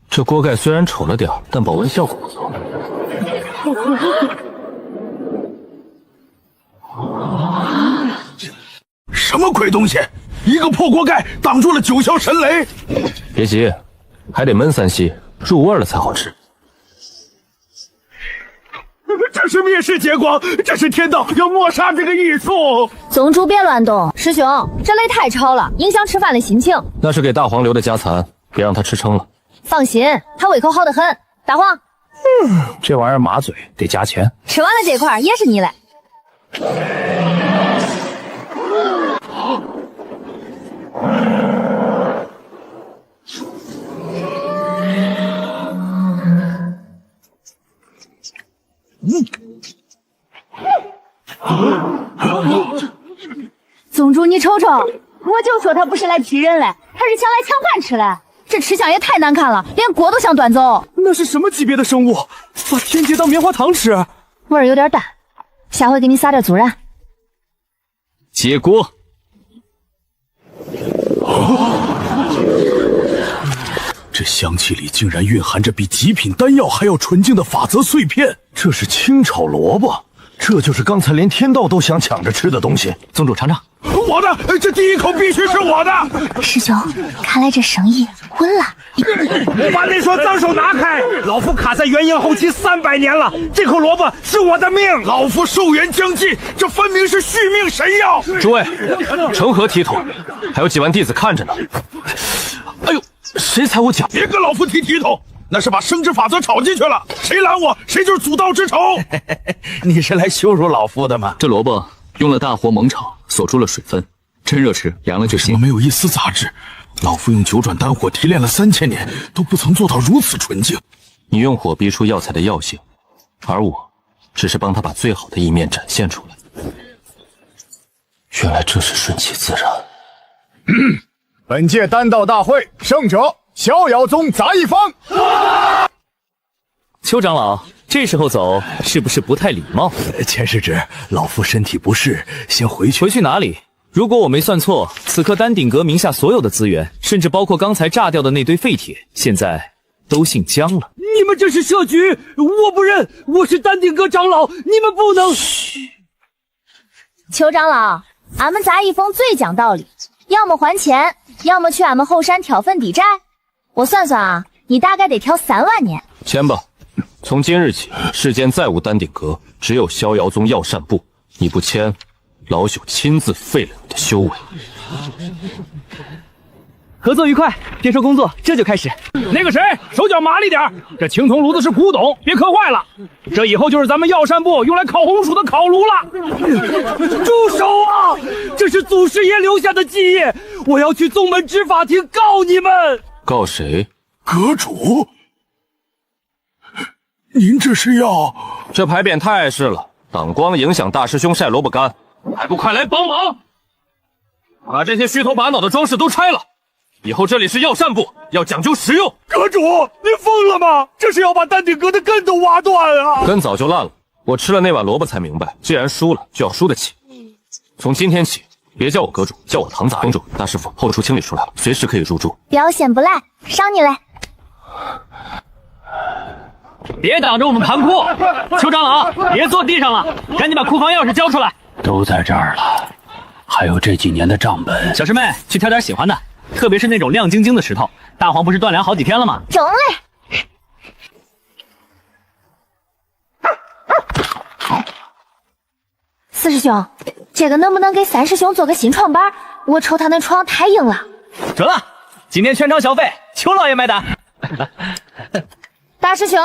这锅盖虽然丑了点，但保温效果不错。什么鬼东西？一个破锅盖挡住了九霄神雷。别急，还得焖3息，入味了才好吃。这是灭世劫光，这是天道要抹杀这个艺术。宗主别乱动，师兄，这雷太吵了，影响吃饭的心情。那是给大黄留的家餐，别让他吃撑了。放心，他胃口好得很。大黄，这玩意儿麻嘴得加钱。吃完了这块也是你嘞。宗主，你瞅瞅，我就说他不是来踢人嘞，他是想来抢饭吃嘞。这吃相也太难看了，连锅都想端走。那是什么级别的生物？把天劫当棉花糖吃？味儿有点淡，下回给你撒点孜然。接锅。这香气里竟然蕴含着比极品丹药还要纯净的法则碎片，这是清炒萝卜，这就是刚才连天道都想抢着吃的东西。宗主尝尝，我的，这第一口必须是我的。师兄，看来这生意稳了。把那双脏手拿开！老夫卡在元婴后期300年了，这口萝卜是我的命。老夫寿元将近，这分明是续命神药。诸位，成何体统？还有几万弟子看着呢。哎呦，谁踩我脚？别跟老夫提体统，那是把生之法则炒进去了，谁拦我，谁就是祖道之仇。你是来羞辱老夫的吗？这萝卜用了大火猛炒，锁住了水分，趁热吃，凉了就行。为什么没有一丝杂质？老夫用九转丹火提炼了3000年，都不曾做到如此纯净。你用火逼出药材的药性，而我只是帮他把最好的一面展现出来。原来这是顺其自然。本届丹道大会胜者逍遥宗杂役方。邱长老，这时候走是不是不太礼貌？前世子，老夫身体不适，先回去。回去哪里？如果我没算错，此刻丹鼎阁名下所有的资源，甚至包括刚才炸掉的那堆废铁，现在都姓江了。你们这是设局，我不认，我是丹鼎阁长老，你们不能。嘘，邱长老，俺们杂役峰最讲道理，要么还钱，要么去俺们后山挑粪抵债。我算算啊，你大概得挑3万年。签吧，从今日起，世间再无丹鼎阁，只有逍遥宗药膳部。你不签，老朽亲自废了你的修为。合作愉快，别说工作，这就开始。那个谁，手脚麻利点，这青铜炉子是古董，别磕坏了。这以后就是咱们药膳部用来烤红薯的烤炉了。住手啊！这是祖师爷留下的基业，我要去宗门执法庭告你们。告谁？阁主，您这是要……这牌匾太碍事了，挡光影响大师兄晒萝卜干，还不快来帮忙！把这些虚头巴脑的装饰都拆了。以后这里是药膳部，要讲究实用。阁主，您疯了吗？这是要把丹鼎阁的根都挖断啊！根早就烂了，我吃了那碗萝卜才明白，既然输了就要输得起。从今天起，别叫我阁主，叫我唐杂。公主，大师傅后厨清理出来了，随时可以入住。表现不赖，赏你嘞。别挡着我们盘库！邱长老，别坐地上了，赶紧把库房钥匙交出来。都在这儿了，还有这几年的账本。小师妹，去挑点喜欢的。特别是那种亮晶晶的石头，大黄不是断粮好几天了吗？中嘞！四师兄，这个能不能给三师兄做个新床板？我瞅他那床太硬了。准了，今天全场小费，邱老爷买单。大师兄，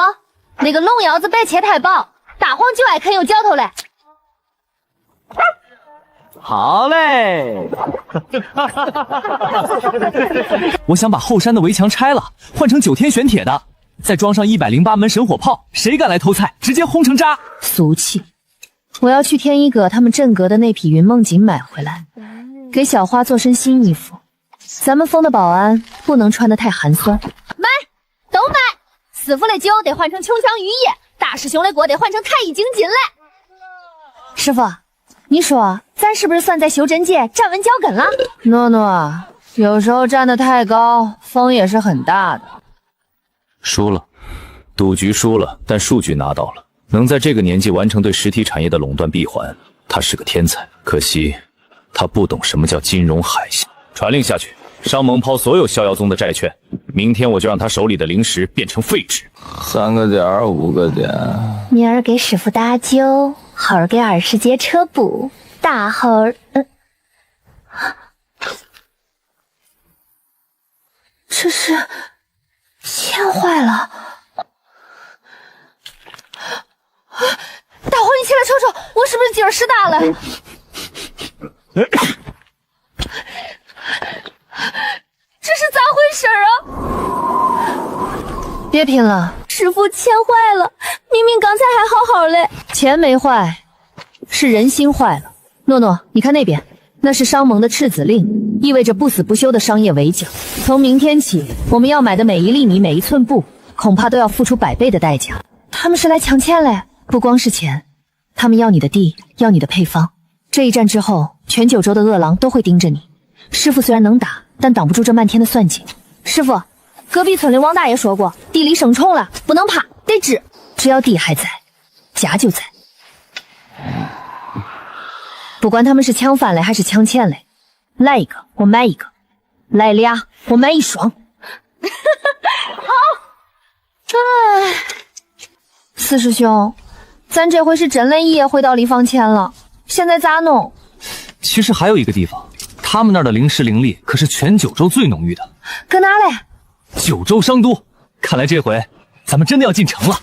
那个龙腰子别切太薄，大黄就爱啃有嚼头嘞。好嘞！我想把后山的围墙拆了，换成9天玄铁的，再装上108门神火炮，谁敢来偷菜，直接轰成渣！俗气！我要去天一阁他们镇阁的那匹云梦锦买回来，给小花做身新衣服。咱们峰的保安不能穿得太寒酸。买，都买！师傅的酒得换成琼浆玉液，大师兄的锅得换成太乙精金嘞。师傅。你说，咱是不是算在修真界站稳脚跟了？诺诺，有时候站得太高，风也是很大的。输了，赌局输了，但数据拿到了。能在这个年纪完成对实体产业的垄断闭环，他是个天才。可惜，他不懂什么叫金融海啸。传令下去，商盟抛所有逍遥宗的债券，明天我就让他手里的灵石变成废纸。3个点5个点。明儿给师傅打酒。后儿给20节车补，大号儿，这是钱坏了。大伙，你起来瞅瞅，我是不是劲儿使大了？这是咋回事啊？别拼了，师傅，钱坏了，明明刚才还好好嘞。钱没坏，是人心坏了。诺诺，你看那边，那是商盟的赤子令，意味着不死不休的商业围剿。从明天起，我们要买的每一粒米、每一寸布，恐怕都要付出100倍的代价。他们是来抢钱嘞？不光是钱，他们要你的地，要你的配方。这一战之后，全九州的恶狼都会盯着你。师傅虽然能打，但挡不住这漫天的算计。师傅，隔壁村里王大爷说过，地里生虫了，不能怕，得治。只要地还在，家就在。不管他们是枪反嘞还是枪欠嘞，来一个我买一个，来俩我买一双。好。哎，四师兄，咱这回是真的一夜回到离房前了，现在咋弄？其实还有一个地方，他们那儿的灵石灵力可是全九州最浓郁的。搁哪嘞？九州商都。看来这回咱们真的要进城了。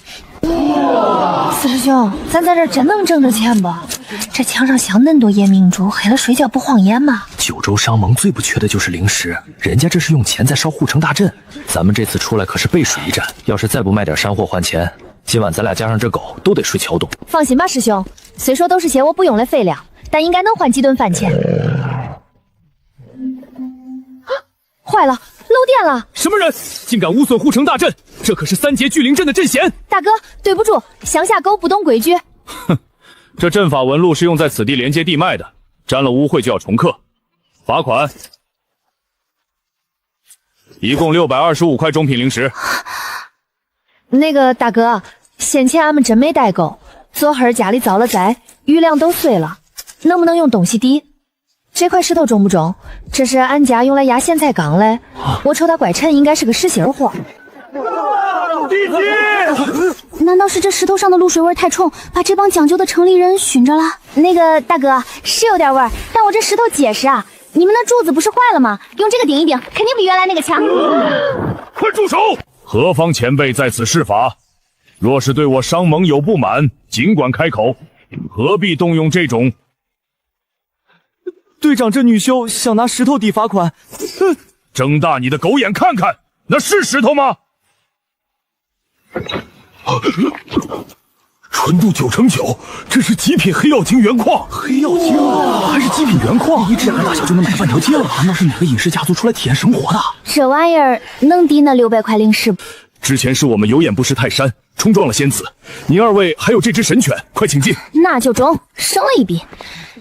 四师兄，咱在这真能挣着钱不？这墙上镶恁多夜明珠，黑了睡觉不晃眼吗？九州商盟最不缺的就是灵石，人家这是用钱在烧护城大阵。咱们这次出来可是背水一战，要是再不卖点山货换钱，今晚咱俩加上这狗都得睡桥洞。放心吧，师兄，虽说都是些我不用的废料，但应该能换几顿饭钱。坏了，漏电了！什么人竟敢污损护城大阵？这可是3节聚灵阵的阵弦！大哥，对不住，乡下狗不懂规矩。哼，这阵法纹路是用在此地连接地脉的，沾了污秽就要重刻，罚款。一共625块中品灵石。那个大哥，先前俺们真没带够，昨儿家里遭了灾，余粮都碎了，能不能用东西抵？这块石头重不重？这是俺家用来压咸菜缸嘞，我瞅它怪沉，应该是个实心货。弟弟，难道是这石头上的露水味太冲，把这帮讲究的城里人熏着了？那个大哥，是有点味儿，但我这石头结实啊。你们那柱子不是坏了吗？用这个顶一顶，肯定比原来那个强。快住手！何方前辈在此施法？若是对我商盟有不满，尽管开口，何必动用这种？队长，这女修想拿石头抵罚款。睁大你的狗眼看看，那是石头吗？纯度9%9，这是极品黑曜晶原矿。黑曜晶还是极品原矿，一只眼大小就能买半条街了。那是哪个隐士家族出来体验生活的？这玩意儿能抵那600块灵石？之前是我们有眼不识泰山，冲撞了仙子。您二位还有这只神犬，快请进。那就中，省了一笔。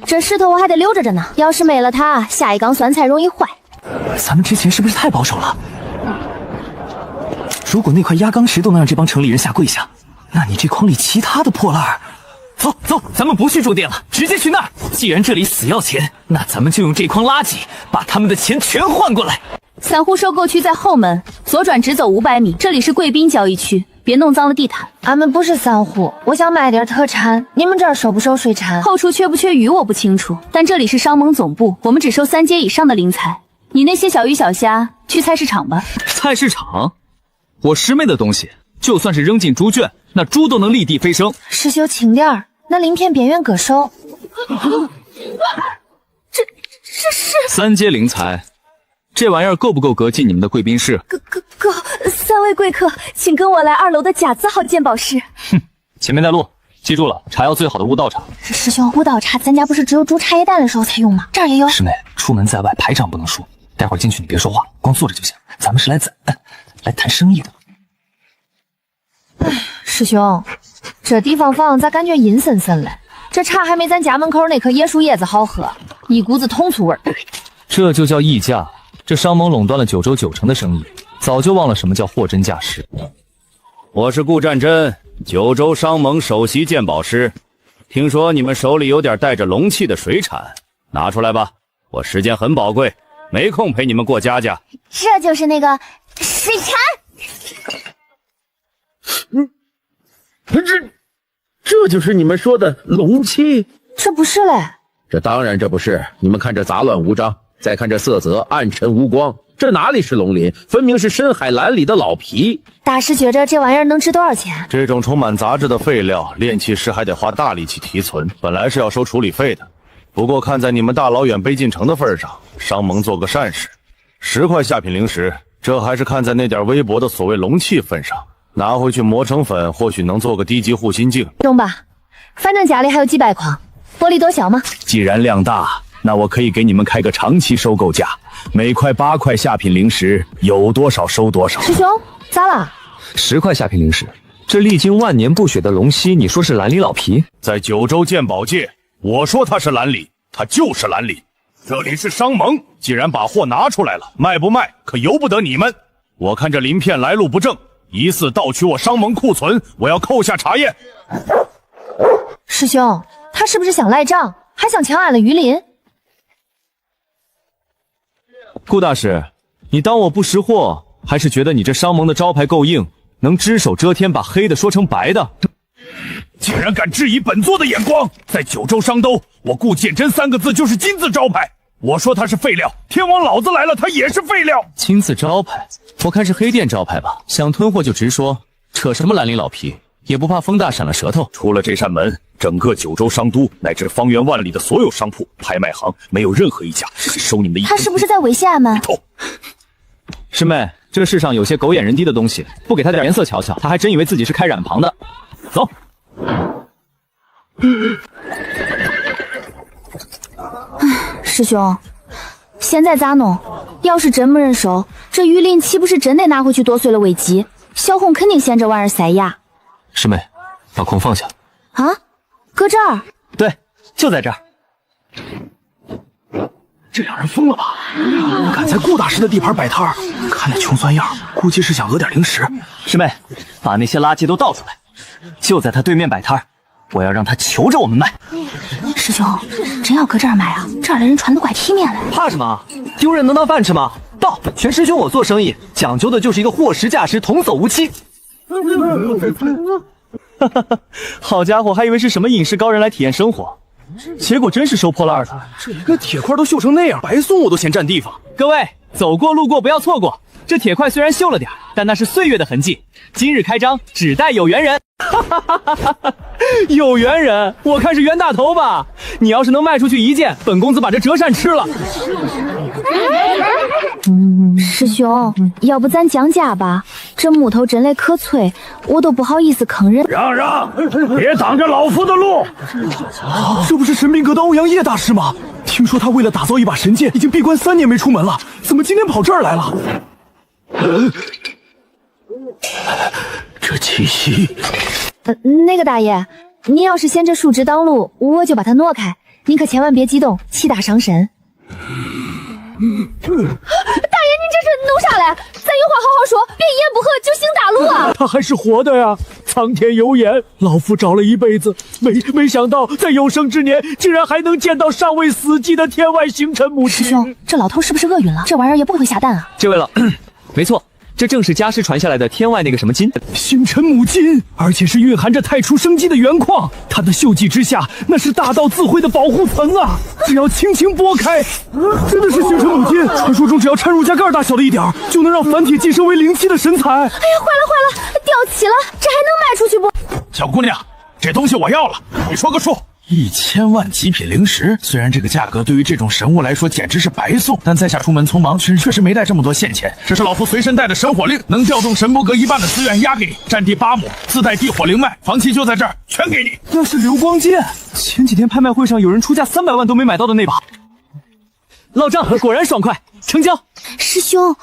这石头我还得留着着呢，要是没了它，下一缸酸菜容易坏。咱们之前是不是太保守了？如果那块压缸石都能让这帮城里人下跪下，那你这筐里其他的破烂儿……走走，咱们不去住店了，直接去那儿。既然这里死要钱，那咱们就用这筐垃圾把他们的钱全换过来。散户收购区在后门，左转直走500米，这里是贵宾交易区，别弄脏了地毯。俺们不是散户，我想买点特产，你们这儿收不收水产？后厨缺不缺鱼我不清楚，但这里是商盟总部，我们只收3阶以上的灵材。你那些小鱼小虾去菜市场吧。菜市场？我师妹的东西，就算是扔进猪圈，那猪都能立地飞升。师兄轻点儿，那鳞片边缘割收。这是3阶灵材，这玩意儿够不够格进你们的贵宾室？够，3位贵客，请跟我来2楼的假字号鉴宝室。哼，前面带路，记住了，茶要最好的悟道茶。师兄，悟道茶咱家不是只有煮茶叶蛋的时候才用吗？这儿也有。师妹，出门在外排场不能输，待会儿进去你别说话，光坐着就行。咱们是来谈生意的。师兄，这地方房咋感觉阴森森嘞？这茶还没咱家门口那棵椰树叶子好喝，一股子通醋味儿。这就叫溢价。这商盟垄断了九州90%的生意，早就忘了什么叫货真价实。我是顾战真，九州商盟首席鉴宝师。听说你们手里有点带着龙气的水产，拿出来吧，我时间很宝贵，没空陪你们过家家。这就是那个水产。这就是你们说的龙气？这不是嘞，这当然这不是，你们看这杂乱无章，再看这色泽暗沉无光，这哪里是龙鳞，分明是深海蓝里的老皮。大师觉着这玩意儿能值多少钱？这种充满杂质的废料，炼器师还得花大力气提存，本来是要收处理费的。不过看在你们大老远背进城的份上，商盟做个善事，10块下品灵石，这还是看在那点微薄的所谓龙气份上，拿回去磨成粉，或许能做个低级护心镜。中吧，反正家里还有几百筐，薄利多销嘛。既然量大，那我可以给你们开个长期收购价，每块8块下品灵石，有多少收多少。师兄，咋了？10块下品灵石，这历经万年不雪的龙息，你说是蓝里老皮？在九州鉴宝界，我说他是蓝里，他就是蓝里。这里是商盟，既然把货拿出来了，卖不卖可由不得你们。我看这鳞片来路不正，疑似盗取我商盟库存，我要扣下查验。师兄，他是不是想赖账，还想抢俺的鱼鳞？顾大师，你当我不识货，还是觉得你这商盟的招牌够硬，能只手遮天，把黑的说成白的？竟然敢质疑本座的眼光！在九州商都，我顾剑真3个字就是金字招牌。我说它是废料，天王老子来了，它也是废料。金字招牌，我看是黑店招牌吧。想吞货就直说，扯什么蓝鳞老皮，也不怕风大闪了舌头。出了这扇门，整个九州商都乃至方圆万里的所有商铺、拍卖行，没有任何一家肯收你们的一分。他是不是在猥亵俺们？师妹，这世上有些狗眼人低的东西，不给他点颜色瞧瞧，他还真以为自己是开染坊的。走。师兄，现在咋弄？要是真没人收，这鱼鳞岂不是真得拿回去剁碎了喂鸡？小红肯定嫌这玩意儿塞牙。师妹，把空放下。啊？搁这儿？对，就在这儿。这两人疯了吧？敢在顾大师的地盘摆摊儿，看那穷酸样，估计是想讹点零食。师妹，把那些垃圾都倒出来，就在他对面摆摊儿，我要让他求着我们卖。师兄，真要搁这儿卖啊？这儿的人穿得怪体面嘞。怕什么？丢人能当饭吃吗？到，全师兄我做生意讲究的就是一个货实价实，童叟无欺。好家伙，还以为是什么饮食高人来体验生活，结果真是收破烂的。这铁块都锈成那样，白送我都嫌占地方。各位走过路过不要错过，这铁块虽然锈了点，但那是岁月的痕迹。今日开张，只待有缘人。有缘人，我看是冤大头吧。你要是能卖出去1件，本公子把这折扇吃了。师兄，要不咱降价吧？这木头真嘞可脆，我都不好意思坑人。让，别挡着老夫的路！这不是神兵阁的欧阳烨大师吗？听说他为了打造一把神剑，已经闭关3年没出门了，怎么今天跑这儿来了？这气息……那个大爷，您要是嫌这树枝挡路，我就把它挪开。您可千万别激动，气大伤神。大爷，您这是弄啥嘞？咱有话好好说，别一言不合就兴大怒啊！他还是活的呀！苍天有眼，老夫找了一辈子，没想到在有生之年，竟然还能见到尚未死寂的天外星辰母亲。师兄，这老头是不是饿晕了？这玩意儿也不会下蛋啊！这位老，没错。这正是家师传下来的天外那个什么金，星辰母金，而且是蕴含着太初生机的原矿。它的锈迹之下，那是大道自慧的保护层啊！只要轻轻拨开，真的是星辰母金。传说中只要掺入加盖大小的一点，就能让凡体晋升为灵气的神材。哎呀，坏了，掉漆了，这还能卖出去不？小姑娘，这东西我要了，你说个数。1000万极品灵石，虽然这个价格对于这种神物来说简直是白送，但在下出门匆忙，确实没带这么多现钱。这是老夫随身带的神火令，能调动神魔阁1半的资源压给你，占地8亩，自带地火灵脉，房契就在这儿，全给你。那是流光剑，前几天拍卖会上有人出价300万都没买到的那把。老丈果然爽快，成交。师兄，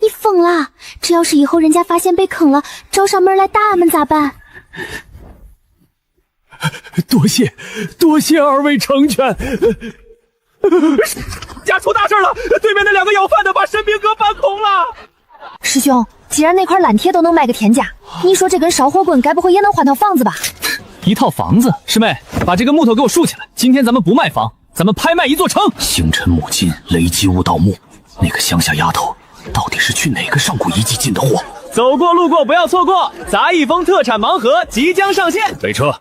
你疯了！这要是以后人家发现被坑了，找上门来打俺们咋办？多谢二位成全。家出大事了，对面那2个要饭的把神兵阁搬空了。师兄，既然那块烂铁都能卖个天价，你说这根烧火棍该不会也能换套房子吧？一套房子？师妹，把这个木头给我竖起来。今天咱们不卖房，咱们拍卖一座城。星辰母金，雷击悟道墓，那个乡下丫头到底是去哪个上古遗迹进的货？走过路过不要错过，杂艺风特产盲盒即将上线。备车。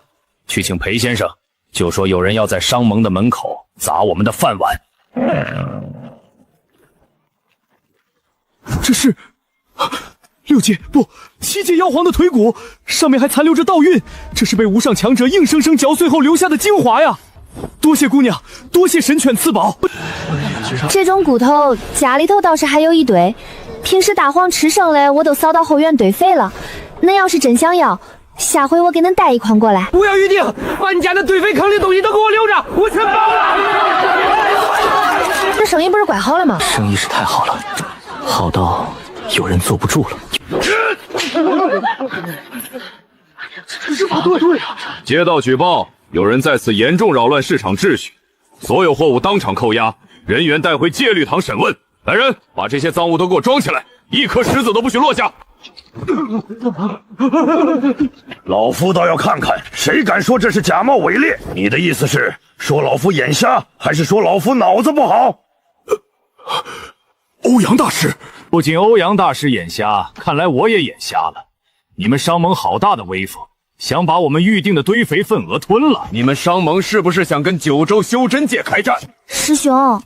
去请裴先生，就说有人要在商盟的门口砸我们的饭碗。这是6阶不7阶妖皇的腿骨，上面还残留着道韵，这是被无上强者硬生生嚼碎后留下的精华呀！多谢姑娘，多谢神犬赐宝。这种骨头家里头倒是还有一堆，平时大黄吃剩的我都扫到后院堆肥了。恁要是真想要，下回我给恁带一筐过来。不要预定，把你家那堆肥坑里东西都给我留着，我全包了。这生意不是怪好了吗？生意是太好了，好到有人坐不住了。这是不对啊！接到举报，有人在此严重扰乱市场秩序，所有货物当场扣押，人员带回戒律堂审问。来人，把这些赃物都给我装起来，一颗石子都不许落下。老夫倒要看看谁敢说这是假冒伪劣。你的意思是说老夫眼瞎，还是说老夫脑子不好？欧阳大师，不仅欧阳大师眼瞎，看来我也眼瞎了。你们商盟好大的威风，想把我们预定的堆肥份额吞了。你们商盟是不是想跟九州修真界开战？师兄，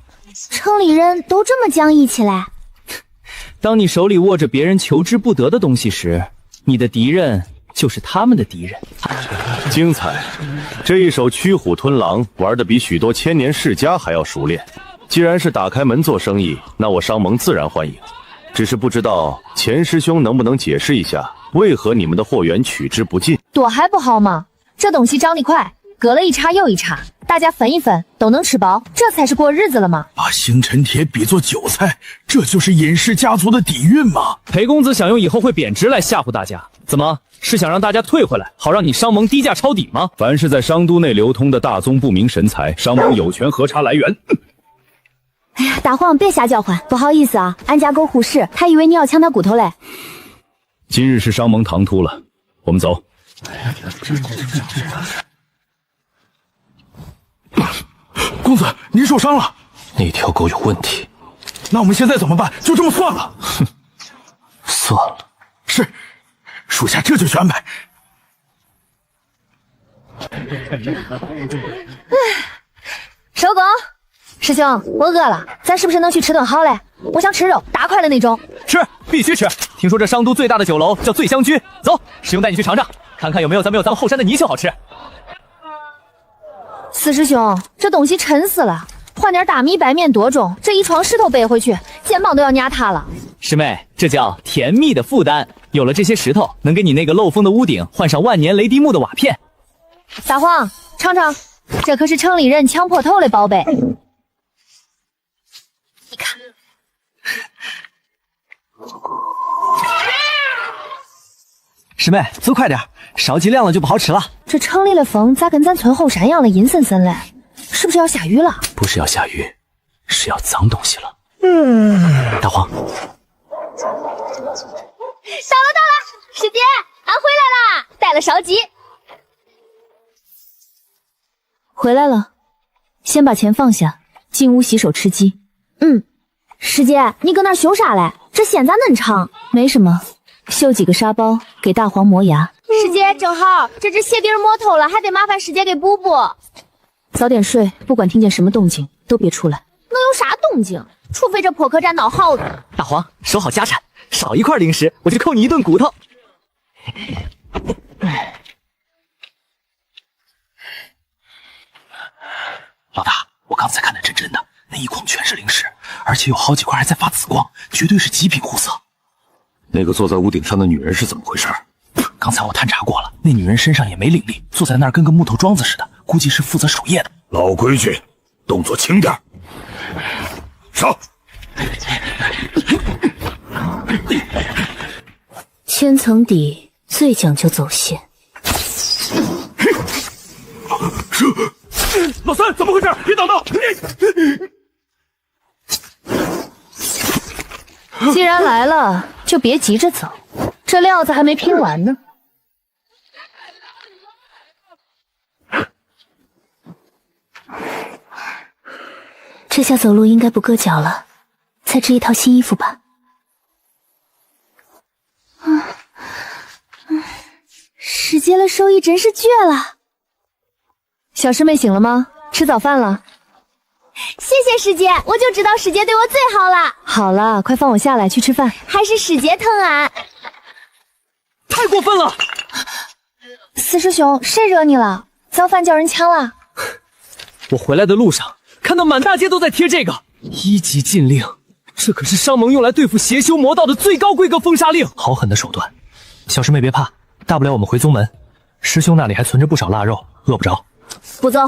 城里人都这么讲义气嘞？当你手里握着别人求之不得的东西时，你的敌人就是他们的敌人。精彩！这一手驱虎吞狼玩得比许多千年世家还要熟练。既然是打开门做生意，那我商盟自然欢迎。只是不知道钱师兄能不能解释一下，为何你们的货源取之不尽？多还不好吗？这东西长得快，割了一茬又一茬，大家分一分都能吃饱，这才是过日子了吗？把星辰铁比作韭菜，这就是尹氏家族的底蕴吗？裴公子想用以后会贬值来吓唬大家，怎么是想让大家退回来，好让你商盟低价抄底吗？凡是在商都内流通的大宗不明神材，商盟有权核查来源。哎呀，大黄别瞎叫唤，不好意思啊，俺家狗护士，他以为你要抢他骨头嘞。今日是商盟唐突了，我们走。公子，您受伤了。那条狗有问题。那我们现在怎么办？就这么算了？哼，算了。是，属下这就去安排。收工。师兄，我饿了，咱是不是能去吃顿好嘞？我想吃肉，大块的那种。吃，必须吃！听说这商都最大的酒楼叫醉香居，走，师兄带你去尝尝，看看有没有咱们后山的泥鳅好吃。四师兄，这东西沉死了，换点大米白面多重，这一床石头背回去，肩膀都要压塌了。师妹，这叫甜蜜的负担。有了这些石头，能给你那个漏风的屋顶换上万年雷迪木的瓦片。大黄，尝尝，这可是城里人抢破头的宝贝。你看，师妹，走快点，烧鸡凉了就不好吃了。这城里的风咋跟咱村后山一样的阴森森嘞？是不是要下雨了？不是要下雨，是要脏东西了。大黄，到了，师姐，俺回来啦，带了烧鸡。回来了，先把钱放下，进屋洗手吃鸡。师姐，你搁那修啥嘞？这线咋嫩长？没什么，绣几个沙包给大黄磨牙。师姐，正好这只鞋底磨透了，还得麻烦师姐给补补。早点睡，不管听见什么动静都别出来。能有啥动静？除非这破客栈闹耗子。大黄，守好家产，少一块零食我就扣你一顿骨头。老大，我刚才看的真真的，那一筐全是零食，而且有好几块还在发紫光，绝对是极品货色。那个坐在屋顶上的女人是怎么回事？刚才我探查过了，那女人身上也没灵力，坐在那儿跟个木头桩子似的，估计是负责守夜的。老规矩，动作轻点。上。千层底最讲究走线。老三，怎么回事？别挡道！既然来了，就别急着走，这料子还没拼完呢。这下走路应该不硌脚了，再织一套新衣服吧。师姐的手艺真是绝了。小师妹醒了吗？吃早饭了。谢师姐，我就知道师姐对我最好了。好了，快放我下来去吃饭。还是师姐疼俺。太过分了！四师兄，谁惹你了？早饭叫人抢了。我回来的路上看到满大街都在贴这个1级禁令，这可是商盟用来对付邪修魔道的最高规格封杀令。好狠的手段！小师妹别怕，大不了我们回宗门，师兄那里还存着不少腊肉，饿不着。不走，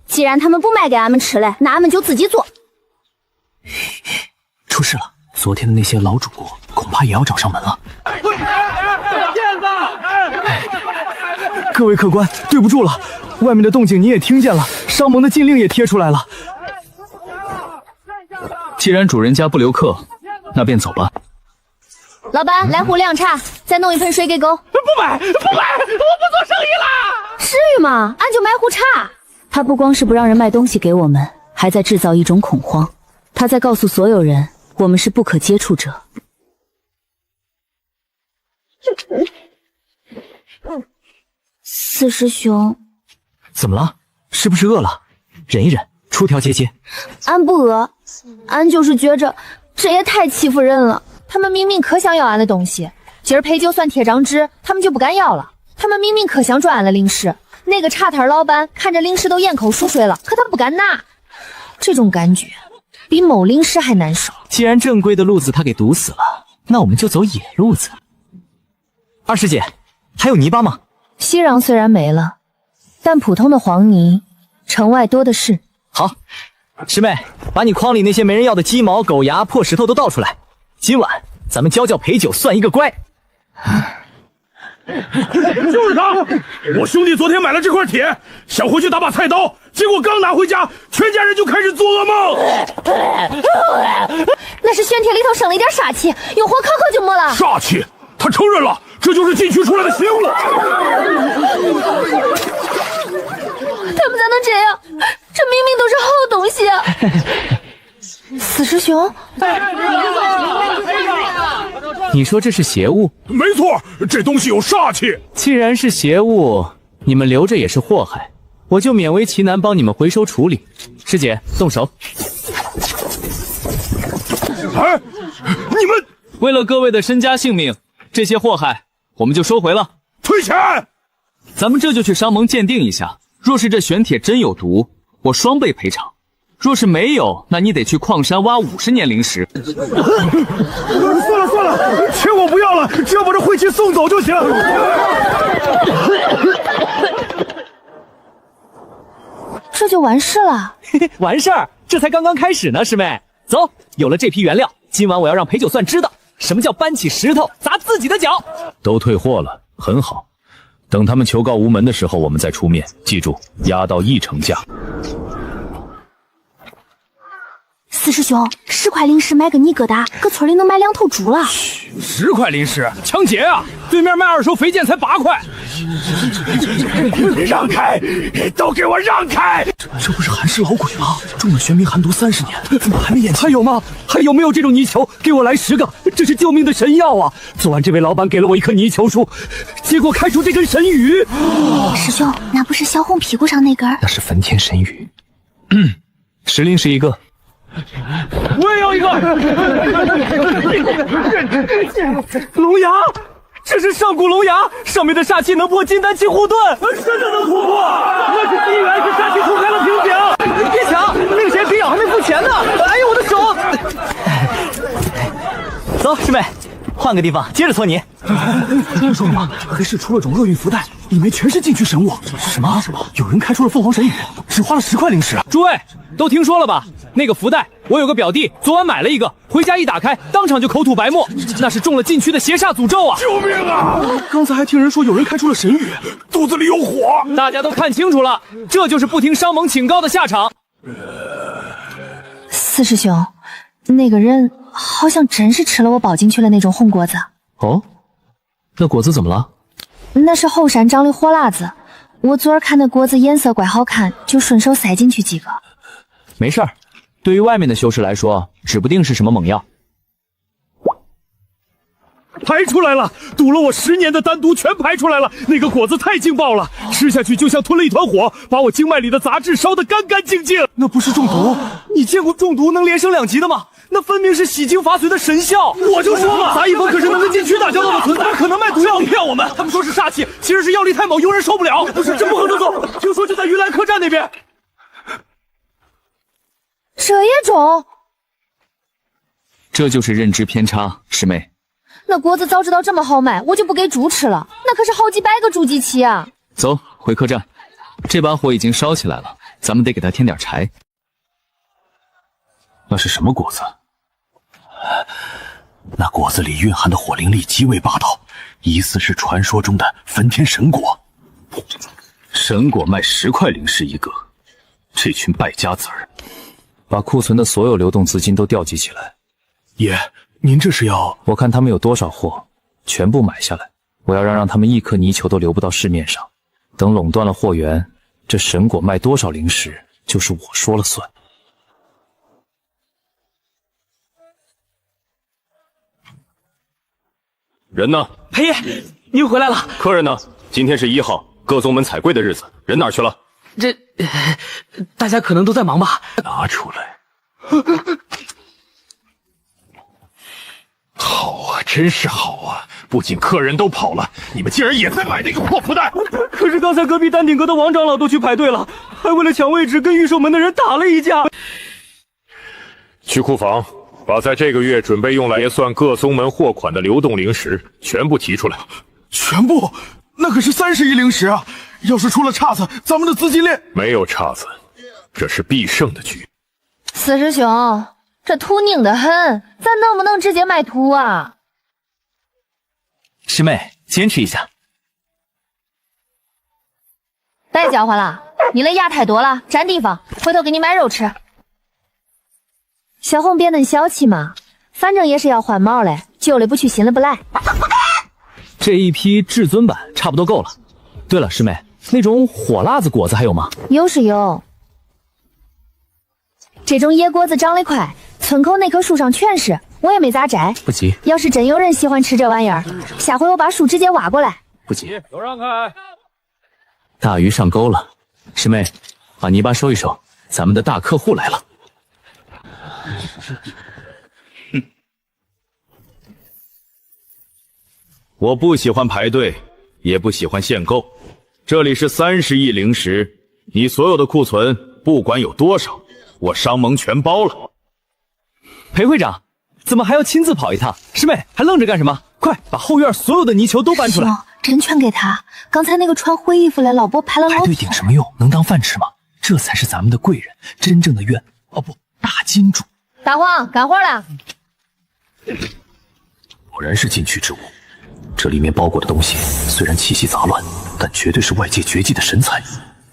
既然他们不卖给俺们吃了，那俺们就自己做。出事了！昨天的那些老主顾恐怕也要找上门了。各位客官，对不住了，外面的动静你也听见了，商盟的禁令也贴出来了。既然主人家不留客，那便走吧。老板，来壶凉茶，再弄一盆水给狗。不买，我不做生意啦！至于吗？俺就买壶茶。他不光是不让人卖东西给我们，还在制造一种恐慌。他在告诉所有人，我们是不可接触者。四师兄，怎么了？是不是饿了？忍一忍，出条结界。俺不饿，俺就是觉着这也太欺负人了。他们明明可想要俺的东西，今儿陪酒算贴张纸，他们就不敢要了。他们明明可想赚俺的零食，那个茶摊老板看着零食都咽口水水了，可他不敢拿。这种感觉比某零食还难受。既然正规的路子他给堵死了，那我们就走野路子。二师姐，还有泥巴吗？熙壤虽然没了，但普通的黄泥城外多的是。好，师妹，把你筐里那些没人要的鸡毛、狗牙、破石头都倒出来。今晚咱们教陪酒算一个乖。就是他！我兄弟昨天买了这块铁，想回去打把菜刀，结果刚拿回家，全家人就开始做噩梦。那是玄铁里头生了一点煞气，用火烤烤就没了。煞气？他承认了，这就是禁区出来的邪物。他们咋能这样？这明明都是好东西啊！四师兄，你说这是邪物？没错，这东西有煞气。既然是邪物，你们留着也是祸害，我就勉为其难帮你们回收处理。师姐，动手。哎，你们为了各位的身家性命，这些祸害我们就收回了。退钱！咱们这就去商盟鉴定一下，若是这玄铁真有毒，我双倍赔偿。若是没有，那你得去矿山挖50年灵石。算了，钱我不要了，只要把这晦气送走就行。这就完事了？完事儿，这才刚刚开始呢，师妹。走，有了这批原料，今晚我要让陪酒算知道什么叫搬起石头砸自己的脚。都退货了，很好。等他们求告无门的时候，我们再出面。记住，压到1成价。四师兄，10块灵石买个泥疙瘩，搁村里能买2头猪了。10块灵石，抢劫啊！对面卖2手飞剑才8块。让开！都给我让开！这不是寒尸老鬼吗？中了玄冥寒毒30年，怎么还没咽气？还有吗？还有没有这种泥鳅？给我来10个，这是救命的神药啊！昨晚这位老板给了我一棵泥鳅树，结果开出这根神羽。师兄，那不是小红屁股上那根？那是焚天神羽。10灵石1个。我也要一个。龙牙，这是上古龙牙，上面的煞气能破金丹气护盾，真的能突破！那是机缘，是煞气冲开了瓶颈。别抢，那个谁皮痒还没付钱呢！哎呦，我的手！走，师妹，换个地方接着搓泥。听说了吗？黑市出了种厄运福袋，里面全是禁区神物。什么？有人开出了凤凰神羽，只花了10块灵石。诸位都听说了吧？那个福袋，我有个表弟昨晚买了一个，回家一打开，当场就口吐白沫，那是中了禁区的邪煞诅咒啊！救命啊！刚才还听人说有人开出了神羽，肚子里有火。大家都看清楚了，这就是不听商盟请告的下场。四师兄，那个人好像真是吃了我包进去了那种红果子。哦，那果子怎么了？那是后山长的火辣子，我昨儿看那果子颜色怪好看，就顺手塞进去几个。没事儿，对于外面的修士来说，指不定是什么猛药。排出来了，堵了我10年的丹毒全排出来了。那个果子太劲爆了，吃下去就像吞了一团火，把我经脉里的杂质烧得干干净净。那不是中毒？你见过中毒能连升2级的吗？那分明是洗精伐髓的神效！我就说嘛，杂役风可是能跟禁区打交道的存在，怎么可能卖毒药骗我们？他们说是煞气，其实是药力太猛，有人受不了。不是，这不可能走。听说就在云兰客栈那边。这也中？这就是认知偏差，师妹。那果子早知道这么好卖，我就不给猪吃了。那可是好几百个猪机器啊！走，回客栈。这把火已经烧起来了，咱们得给它添点柴。那是什么果子？那果子里蕴含的火灵力极为霸道，疑似是传说中的焚天神果。神果卖10块灵石一个，这群败家子儿！把库存的所有流动资金都调集起来。爷，您这是要……我看他们有多少货，全部买下来。我要让他们一颗泥鳅都流不到市面上。等垄断了货源，这神果卖多少灵石，就是我说了算。人呢？裴爷，您回来了。客人呢？今天是1号，各宗门彩柜的日子，人哪儿去了？大家可能都在忙吧。拿出来。好啊，真是好啊！不仅客人都跑了，你们竟然也在买那个破福袋。可是刚才隔壁丹顶阁的王长老都去排队了，还为了抢位置跟御守门的人打了一架。去库房，把在这个月准备用来结算各宗门货款的流动灵石全部提出来。全部？那可是30亿灵石啊！要是出了岔子，咱们的资金链……没有岔子，这是必胜的局。四师兄，这图拧得很，咱能不能直接卖图啊？师妹，坚持一下。别叫唤了，你的牙太多了，占地方，回头给你买肉吃。小红别恁小气嘛，反正也是要换毛嘞，旧的不去，新的不来。这一批至尊版差不多够了。对了，师妹，那种火辣子果子还有吗？有是有，这种野果子长得快，村口那棵树上全是，我也没咋摘。不急，要是真有人喜欢吃这玩意儿，下回我把树直接挖过来。不急，都让开。大鱼上钩了，师妹，把泥巴收一收，咱们的大客户来了。我不喜欢排队，也不喜欢限购。这里是30亿灵石，你所有的库存不管有多少，我商盟全包了。裴会长，怎么还要亲自跑一趟？师妹还愣着干什么？快把后院所有的泥鳅都搬出来！真全给他。刚才那个穿灰衣服的老伯排了老排队顶什么用？能当饭吃吗？这才是咱们的贵人，真正的大金主。大黄，干活了。果然是禁区之物。这里面包裹的东西虽然气息杂乱，但绝对是外界绝技的神材。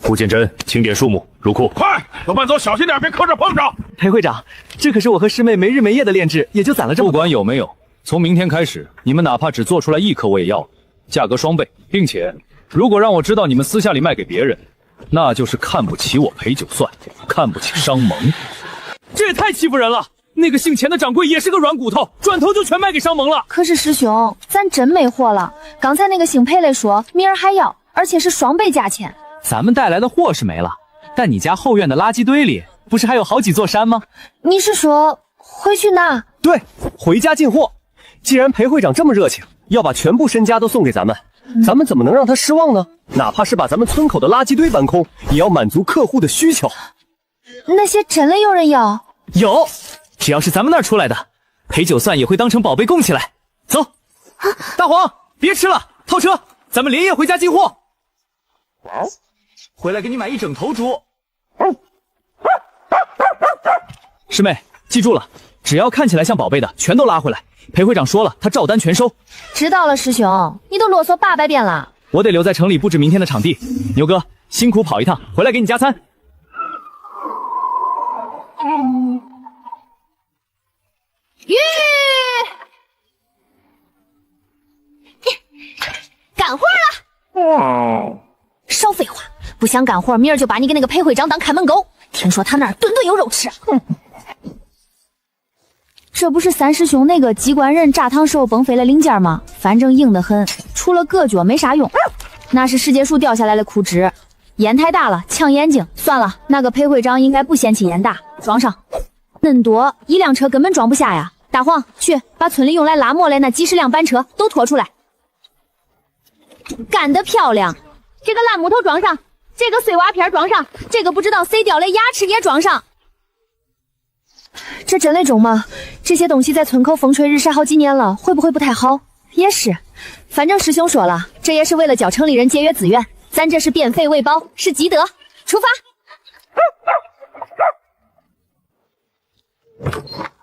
顾建真，清点数目，入库。快，都搬走，小心点，别磕着碰着。裴会长，这可是我和师妹没日没夜的炼制，也就攒了这么多。不管有没有，从明天开始，你们哪怕只做出来1颗我也要，价格双倍，并且如果让我知道你们私下里卖给别人，那就是看不起我裴九算，看不起商盟。这也太欺负人了！那个姓钱的掌柜也是个软骨头，转头就全卖给商盟了。可是师兄，咱真没货了。刚才那个姓裴的说明儿还要，而且是双倍价钱。咱们带来的货是没了，但你家后院的垃圾堆里不是还有好几座山吗？你是说回去拿？对，回家进货。既然裴会长这么热情，要把全部身家都送给咱们，咱们怎么能让他失望呢？哪怕是把咱们村口的垃圾堆搬空，也要满足客户的需求。那些真的有人要？有，只要是咱们那儿出来的，裴九算也会当成宝贝供起来。走，大黄，别吃了，套车，咱们连夜回家进货。回来给你买1整头猪。师妹，记住了，只要看起来像宝贝的，全都拉回来。裴会长说了，他照单全收。知道了，师兄，你都啰嗦800遍了。我得留在城里布置明天的场地。牛哥，辛苦跑一趟，回来给你加餐。干活了。少废话，不想干活，明儿就把你给那个裴会长当看门狗。听说他那儿顿顿有肉吃。这不是三师兄那个机关刃炸烫时候崩飞了零件吗？反正硬得很，除了硌脚没啥用。那是世界树掉下来的枯枝，烟太大了呛眼睛。算了，那个裴会长应该不嫌弃烟大，装上。恁多一辆车根本装不下呀！大黄，去把村里用来拉磨的那几十辆板车都拖出来。干得漂亮！这个烂木头装上，这个碎瓦片装上，这个不知道谁掉的牙齿也装上。这真的中吗？这些东西在村口风吹日晒好几年了，会不会不太好？也是，反正师兄说了，这也是为了教城里人节约资源，咱这是变废为宝，是积德。出发！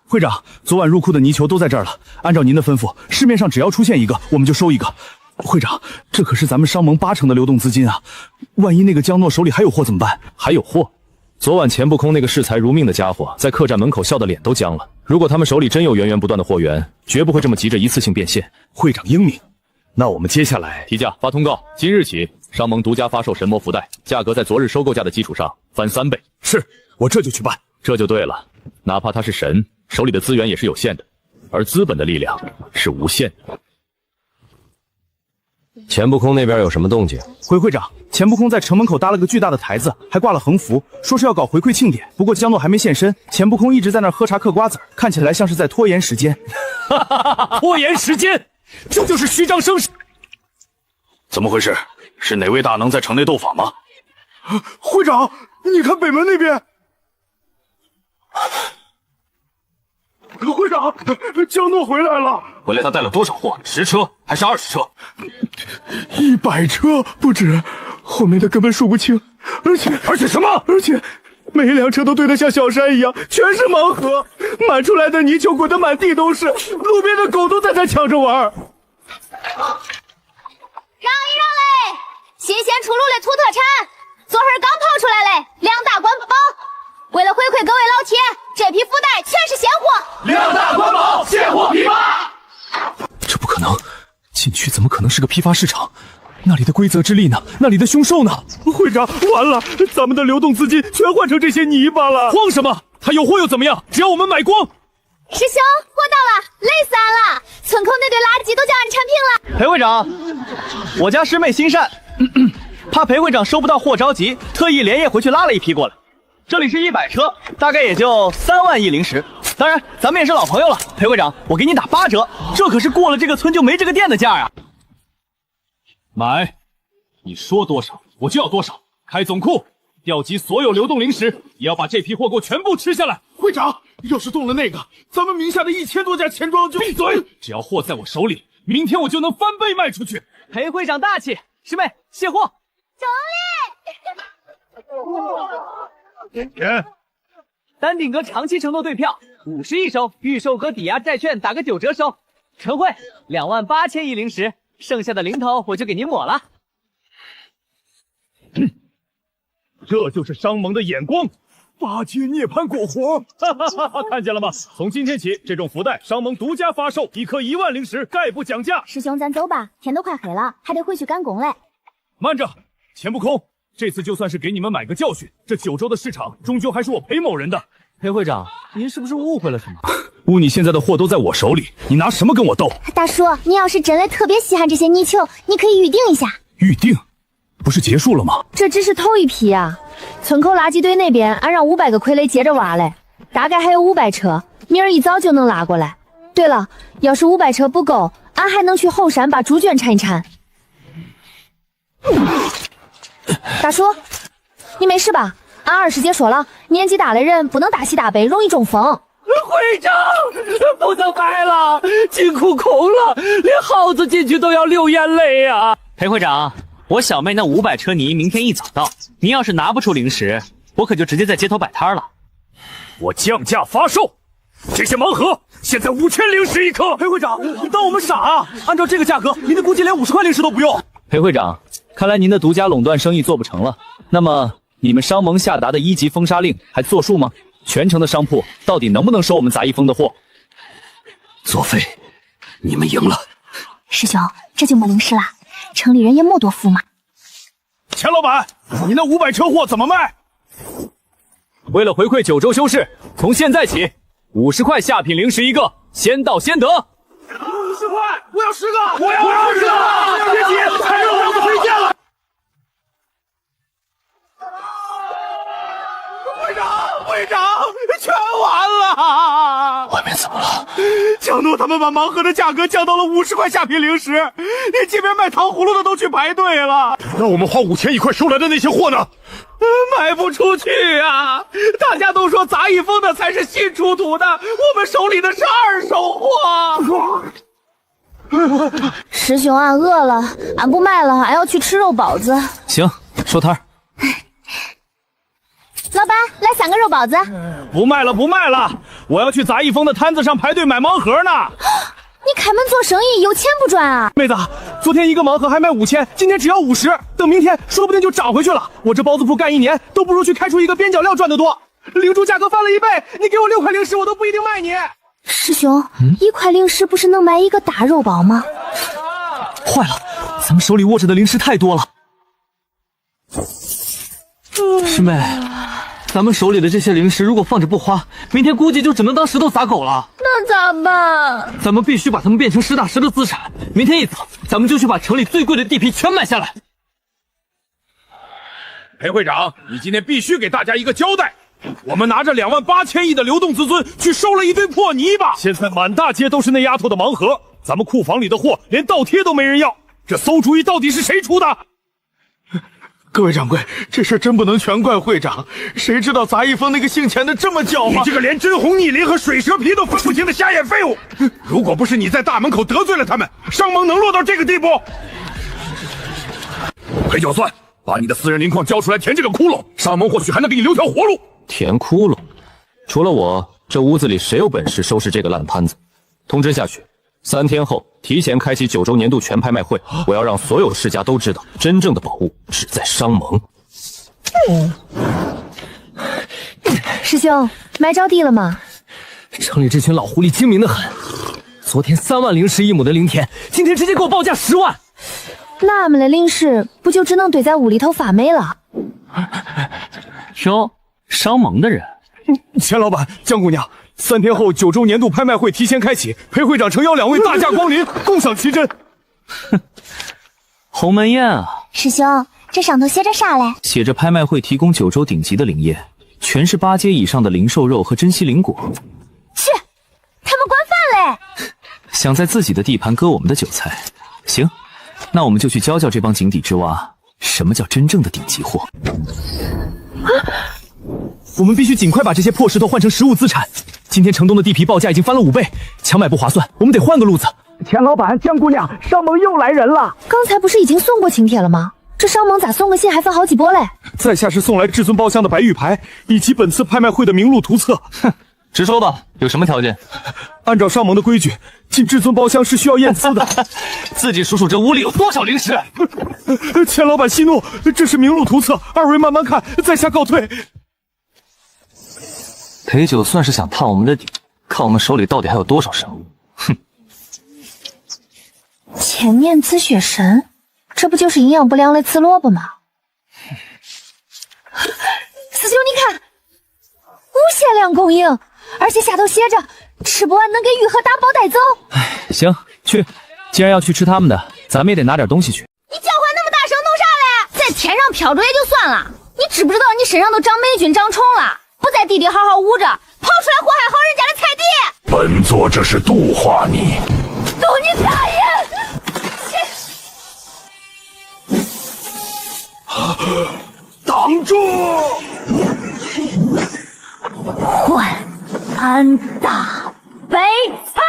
会长，昨晚入库的泥鳅都在这儿了，按照您的吩咐，市面上只要出现一个，我们就收一个。会长，这可是咱们商盟80%的流动资金啊！万一那个江诺手里还有货怎么办？还有货？昨晚钱不空那个视财如命的家伙，在客栈门口笑得脸都僵了。如果他们手里真有源源不断的货源，绝不会这么急着一次性变现。会长英明，那我们接下来提价发通告，今日起，商盟独家发售神魔福袋，价格在昨日收购价的基础上翻3倍。是，我这就去办。这就对了，哪怕他是神，手里的资源也是有限的，而资本的力量是无限的。钱不空那边有什么动静？回会长，钱不空在城门口搭了个巨大的台子，还挂了横幅，说是要搞回馈庆典。不过江诺还没现身，钱不空一直在那儿喝茶嗑瓜子，看起来像是在拖延时间。拖延时间，这就是虚张声势。怎么回事？是哪位大能在城内斗法吗？会长，你看北门那边。会长，江诺回来了。回来他带了多少货？10车还是20车？100车不止，后面的根本数不清。而且什么？而且每一辆车都堆得像小山一样，全是盲盒，满出来的泥鳅滚得满地都是，路边的狗都在那抢着玩。让一让嘞！新鲜出炉的土特产，昨儿刚跑出来嘞，2大管饱。为了回馈各位老铁，这批福袋全是现货，2大管饱，现货批发。这不可能，禁区怎么可能是个批发市场？那里的规则之力呢？那里的凶兽呢？会长，完了，咱们的流动资金全换成这些泥巴了。慌什么？他有货又怎么样？只要我们买光。师兄，货到了，累死俺了！村口那堆垃圾都叫俺产品了。裴会长，我家师妹心善，怕裴会长收不到货着急，特意连夜回去拉了一批过来。这里是100车，大概也就3万亿零食。当然，咱们也是老朋友了。裴会长，我给你打8折，这可是过了这个村就没这个店的价啊！买，你说多少我就要多少。开总库，调集所有流动零食，也要把这批货给我全部吃下来。会长，要是动了那个，咱们名下的1000多家钱庄就……闭嘴！只要货在我手里，明天我就能翻倍卖出去。裴会长大气，师妹卸货。单顶格长期承诺兑票50亿收，预售和抵押债券打个9折收。陈慧28000亿零食，剩下的零头我就给您抹了。这就是商盟的眼光，8阶涅槃果核，看见了吗？从今天起，这种福袋商盟独家发售，1颗1万零食，概不讲价。师兄，咱走吧，天都快黑了，还得回去赶工嘞。慢着，钱不空。这次就算是给你们买个教训，这9州的市场终究还是我裴某人的。裴会长，您是不是误会了什么？污你现在的货都在我手里，你拿什么跟我斗？大叔，你要是真的特别稀罕这些泥鳅，你可以预定一下。预定？不是结束了吗？这只是头一批啊！村口垃圾堆那边，俺让500个傀儡接着挖嘞，大概还有500车，明儿一早就能拉过来。对了，要是500车不够，俺还能去后山把猪圈铲一铲。大叔，你没事吧？俺二师姐说了，年纪大的人不能大喜大悲，容易中风。会长，不能卖了，金库空了，连耗子进去都要流眼泪啊！裴会长，我小妹那500车泥明天一早到，您要是拿不出零食，我可就直接在街头摆摊了。我降价发售，这些盲盒现在5000零食1颗。裴会长，你当我们傻啊？按照这个价格，您的估计连50块零食都不用。裴会长，看来您的独家垄断生意做不成了。那么，你们商盟下达的1级封杀令还作数吗？全城的商铺到底能不能收我们杂役风的货？作废，你们赢了。师兄，这就没零食了，城里人也没多富嘛。钱老板，你那500车货怎么卖？为了回馈9州修士，从现在起50块下品灵石1个，先到先得。50块，我要10个，我要20个，别急，还让老子回家了。会长，全完了！外面怎么了？强弩他们把盲盒的价格降到了50块下品灵石，连街边卖糖葫芦的都去排队了。那我们花5000一块收来的那些货呢？卖不出去啊！大家都说杂役风的才是新出土的，我们手里的是2手货。师兄，俺饿了，俺不卖了，俺要去吃肉包子。行，收摊儿。老板，来3个肉包子。不卖了，不卖了，我要去杂役风的摊子上排队买盲盒呢。你开门做生意有钱不赚啊？妹子，昨天一个盲盒还卖5000，今天只要50，等明天说不定就涨回去了。我这包子铺干1年，都不如去开出一个边角料赚得多。灵珠价格翻了1倍，你给我6块灵石，我都不一定卖你。师兄，1块灵石不是能买一个大肉包吗？坏了，咱们手里握着的灵石太多了。师妹，咱们手里的这些灵石如果放着不花，明天估计就只能当石头撒狗了。那咋办？咱们必须把它们变成实打实的资产。明天一早，咱们就去把城里最贵的地皮全买下来。裴会长，你今天必须给大家一个交代。我们拿着2万8千亿的流动自尊去收了一堆破泥巴，现在满大街都是那丫头的盲盒，咱们库房里的货连倒贴都没人要。这馊主意到底是谁出的？各位掌柜，这事真不能全怪会长。谁知道杂役风那个姓钱的这么狡猾？你这个连真红逆鳞和水蛇皮都分不清的瞎眼废物！如果不是你在大门口得罪了他们，商盟能落到这个地步？裴角算，把你的私人灵矿交出来填这个窟窿，商盟或许还能给你留条活路。填窟窿？除了我，这屋子里谁有本事收拾这个烂摊子？通知下去，3天后提前开启9周年度全拍卖会，我要让所有世家都知道，真正的宝物只在商盟。师兄，买着地了吗？城里这群老狐狸精明的很，昨天3万灵石1亩的灵田，今天直接给我报价10万。那俺们的灵石不就只能堆在屋里头发霉了？哟，商盟的人，钱老板、江姑娘，3天后9周年度拍卖会提前开启，裴会长诚邀2位大驾光临，共赏奇珍。哼，鸿门宴啊！师兄，这上头写着啥嘞？写着拍卖会提供9周顶级的灵液，全是8阶以上的灵兽肉和珍稀灵果。去，他们管饭嘞！想在自己的地盘割我们的韭菜，行，那我们就去教教这帮井底之蛙，什么叫真正的顶级货。我们必须尽快把这些破石头换成实物资产。今天城东的地皮报价已经翻了5倍，强买不划算，我们得换个路子。钱老板、江姑娘，商盟又来人了。刚才不是已经送过请帖了吗？这商盟咋送个信还分好几波嘞？在下是送来至尊包厢的白玉牌，以及本次拍卖会的名录图册。哼，直说吧，有什么条件？按照商盟的规矩，进至尊包厢是需要验资的。自己数数这屋里有多少灵石。钱老板息怒，这是名录图册，2位慢慢看，在下告退。裴九算是想探我们的底，看我们手里到底还有多少生物。哼！前面滋血神，这不就是营养不良的刺萝卜吗？师兄，你看，无限量供应，而且下头写着吃不完能给玉盒打包带走。行，去，既然要去吃他们的，咱们也得拿点东西去。你叫唤那么大声弄啥嘞？在天上飘着也就算了，你知不知道你身上都长霉菌长虫了？不在地里好好捂着，跑出来祸害好人家的菜地。本座这是度化你。都你大爷！挡住！换安大悲菜。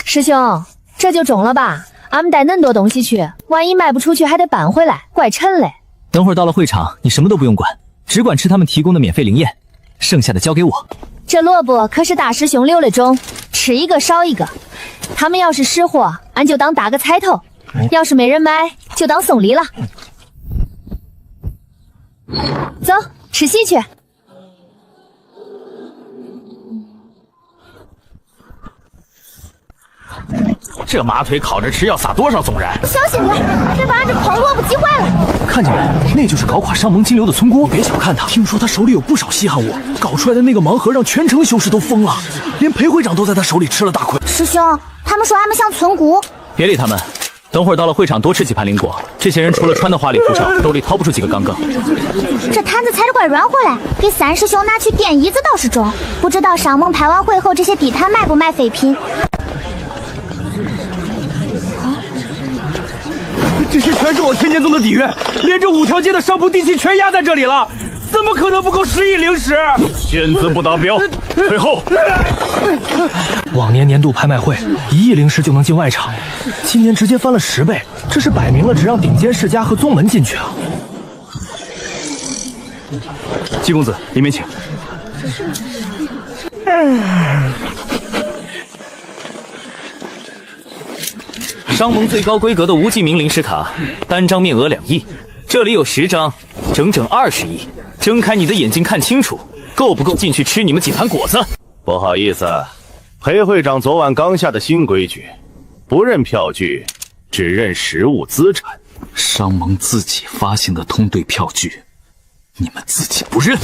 师兄，这就中了吧？俺们带恁多东西去，万一卖不出去还得搬回来，怪沉嘞。等会儿到了会场，你什么都不用管，只管吃他们提供的免费灵验，剩下的交给我。这萝卜可是大师兄留了种，吃一个少一个。他们要是识货，俺就当打个彩头；要是没人买，就当送礼了。走，吃席去。这马腿烤着吃要撒多少纵燃？小心点，别把俺这狂萝卜急坏了。看见没？那就是搞垮上蒙金流的村姑。别小看他，听说他手里有不少稀罕物，搞出来的那个盲盒让全城修士都疯了，连裴会长都在他手里吃了大亏。师兄，他们说俺们像村姑。别理他们，等会儿到了会场多吃几盘灵果。这些人除了穿的花里胡哨，兜里掏不出几个刚刚。这摊子踩着怪软和嘞，给三师兄拿去垫椅子倒是中。不知道上蒙开完会后，这些地摊卖不卖废品？这些全是我天剑宗的底蕴，连这5条街的商铺地契全压在这里了，怎么可能不够10亿灵石？签字不达标，退后。往年年度拍卖会1亿灵石就能进外场，今年直接翻了10倍，这是摆明了只让顶尖世家和宗门进去啊！季公子，里面请。商盟最高规格的无记名灵石卡，单张面额2亿，这里有10张，整整20亿。睁开你的眼睛看清楚，够不够进去吃你们几盘果子？不好意思，裴会长昨晚刚下的新规矩，不认票据，只认实物资产。商盟自己发行的通兑票据，你们自己不认？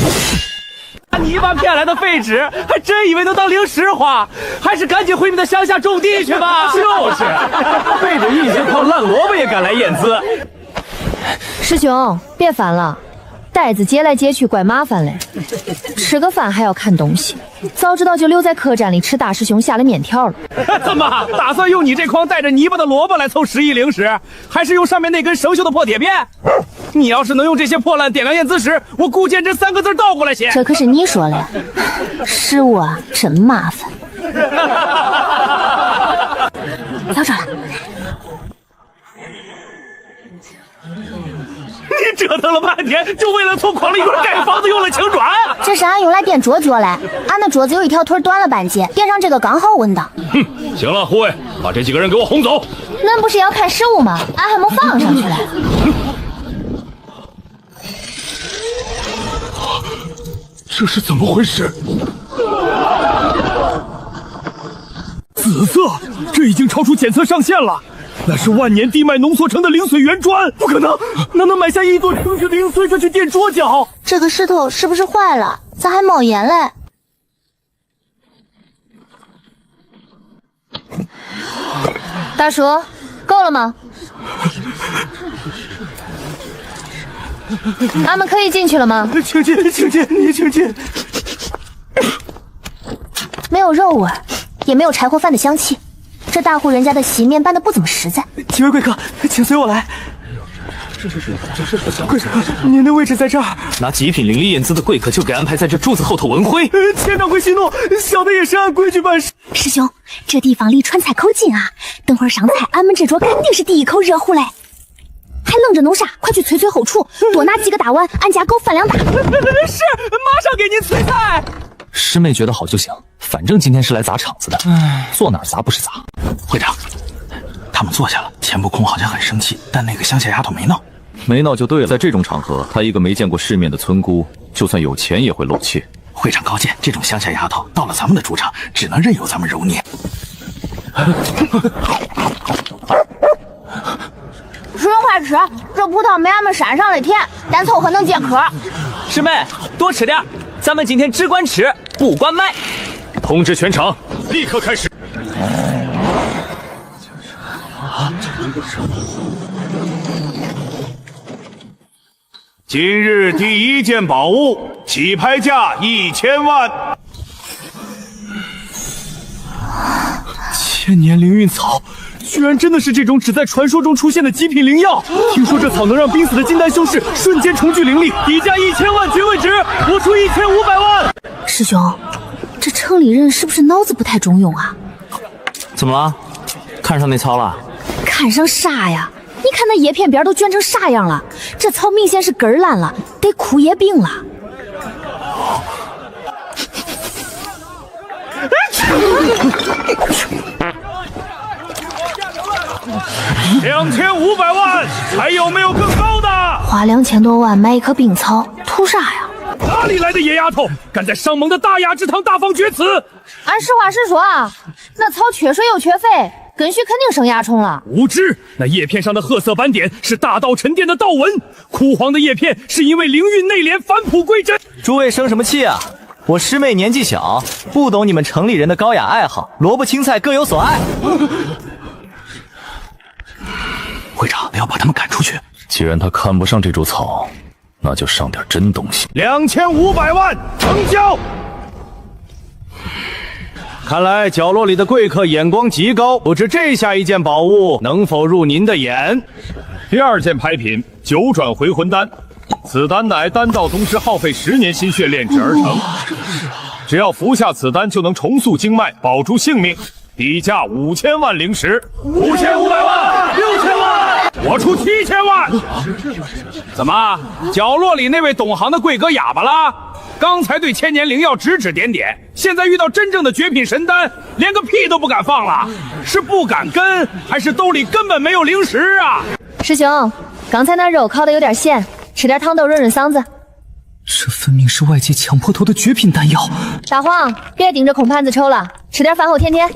泥巴骗来的废纸，还真以为能当灵石花？还是赶紧回你的乡下种地去吧！就是，背着一节套烂萝卜也敢来验资。师兄，别烦了，袋子接来接去怪麻烦嘞。吃个饭还要看东西，早知道就留在客栈里吃大师兄下的面条了。怎么打算用你这筐带着泥巴的萝卜来凑10亿灵石，还是用上面那根生锈的破铁片？你要是能用这些破烂点亮验资石，我顾见这3个字倒过来写。这可是你说的，食物啊真麻烦。找着了。你折腾了半天，就为了从矿里边盖房子用了青砖？这是俺用来垫桌脚嘞，俺的桌子有一条腿断了半截，垫上这个刚好稳当。哼，行了，护卫，把这几个人给我轰走。恁不是要看实物吗？俺还没放上去嘞。这是怎么回事？紫色，这已经超出检测上限了。那是万年地脉浓缩成的灵髓原砖，不可能！哪能买下一座城市灵髓就去垫桌脚？这个石头是不是坏了？咋还冒烟嘞？大叔，够了吗？俺们可以进去了吗？请进，请进，你请进。没有肉味，也没有柴火饭的香气。这大户人家的席面办得不怎么实在。几位贵客，请随我来。贵客，您的位置在这儿。拿极品灵力验资的贵客就给安排在这柱子后头文辉。千掌柜息怒，小的也是按规矩办事。师兄，这地方离川菜口近啊，等会儿上菜，俺们这桌肯定是第一口热乎嘞。还愣着弄啥？快去催催后厨，多拿几个大碗，俺家狗饭量大。是，马上给您催菜。师妹觉得好就行，反正今天是来砸场子的，坐哪儿砸不是砸。会长，他们坐下了，钱不空好像很生气，但那个乡下丫头没闹。没闹就对了，在这种场合，她一个没见过世面的村姑，就算有钱也会露怯。会长高见，这种乡下丫头到了咱们的主场，只能任由咱们揉捏。师兄快吃，这葡萄没俺们山上的甜，但凑合能解渴。师妹多吃点，咱们今天只管吃不管买。通知全场，立刻开始。今日第一件宝物，起拍价1000万。千年灵运草，居然真的是这种只在传说中出现的极品灵药。听说这草能让濒死的金丹修士瞬间重聚灵力，底价1000万绝未值，我出1500万。师兄，这城里人是不是脑子不太中用啊？怎么了？看上那草了？看上啥呀？你看那叶片边都卷成啥样了？这草明显是根儿烂了，得枯叶病了。2500万，还有没有更高的？花2000多万买一棵病草，图啥呀？哪里来的野丫头，敢在商盟的大雅之堂大放厥词？俺实话实说啊，那草缺水又缺肥，根须肯定生蚜虫了。无知！那叶片上的褐色斑点是大道沉淀的道纹，枯黄的叶片是因为灵韵内敛返璞归真。诸位生什么气啊？我师妹年纪小，不懂你们城里人的高雅爱好，萝卜青菜各有所爱。会长，要把他们赶出去。既然他看不上这株草，那就上点真东西。2500万成交。看来角落里的贵客眼光极高，不知这下一件宝物能否入您的眼？第二件拍品九转回魂丹，此丹乃丹道宗师耗费10年心血炼制而成，只要服下此丹就能重塑经脉，保住性命。底价5000万灵石，5500万，6000万，我出7000万。怎么，角落里那位懂行的贵哥哑巴了？刚才对千年灵药指指点点，现在遇到真正的绝品神丹，连个屁都不敢放了，是不敢跟，还是兜里根本没有灵石啊？师兄，刚才那肉烤的有点咸，吃点汤豆润润嗓子。这分明是外界抢破头的绝品丹药。大黄，别盯着空盘子瞅了，吃点饭后甜甜。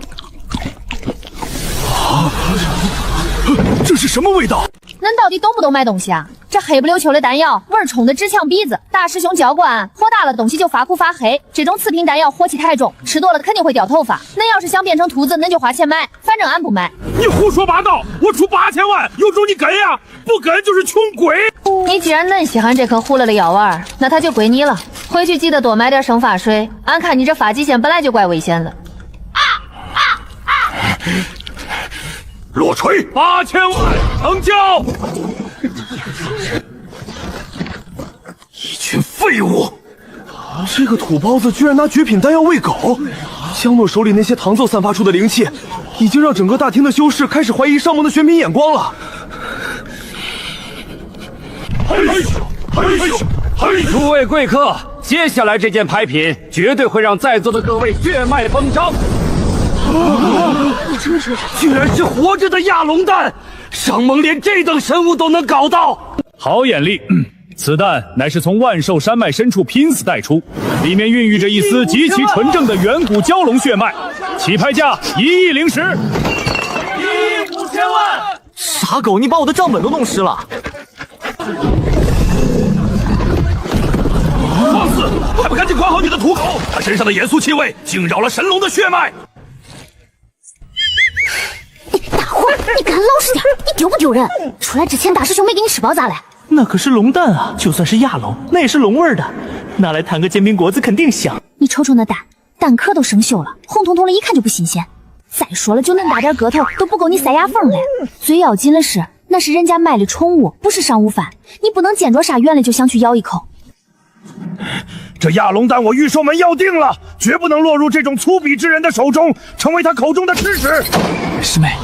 这是什么味道？恁到底懂不懂买东西啊？这黑不溜秋的丹药，味儿冲得直呛鼻子。大师兄教官，火大了东西就发苦发黑，这种次品丹药火气太重，吃多了肯定会掉头发。恁要是想变成秃子，恁就花钱买，反正俺不买。你胡说八道！我出8000万，有种你跟呀，不跟就是穷鬼。你既然恁喜欢这颗糊了的药丸，那它就归你了。回去记得多买点生发水，俺看你这发际线本来就怪危险的。落锤，8000万成交！一群废物！这个土包子居然拿绝品丹药喂狗！江诺手里那些糖奏散发出的灵气，已经让整个大厅的修士开始怀疑上盟的选品眼光了。诸位贵客，接下来这件拍品绝对会让在座的各位血脉疯长。居然是活着的亚龙丹，上盟连这等神物都能搞到，好眼力！此丹乃是从万寿山脉深处拼死带出，里面孕育着一丝极其纯正的远古蛟龙血脉，起拍价1亿灵石，1亿5000万！傻狗，你把我的账本都弄湿了！放肆！还不赶紧管好你的土狗！他身上的严肃气味惊扰了神龙的血脉。大黄，你敢老实点！你丢不丢人？出来之前大师兄没给你吃饱咋嘞？那可是龙蛋啊，就算是亚龙，那也是龙味的，拿来弹个煎饼果子肯定香。你瞅瞅那蛋，蛋壳都生锈了，红彤彤的，一看就不新鲜。再说了，就恁大点个头都不够你塞牙缝嘞。最要紧的是，那是人家卖的宠物，不是商务饭，你不能见着啥原来就想去咬一口。这亚龙丹我御兽门要定了，绝不能落入这种粗鄙之人的手中，成为他口中的吃屎。师妹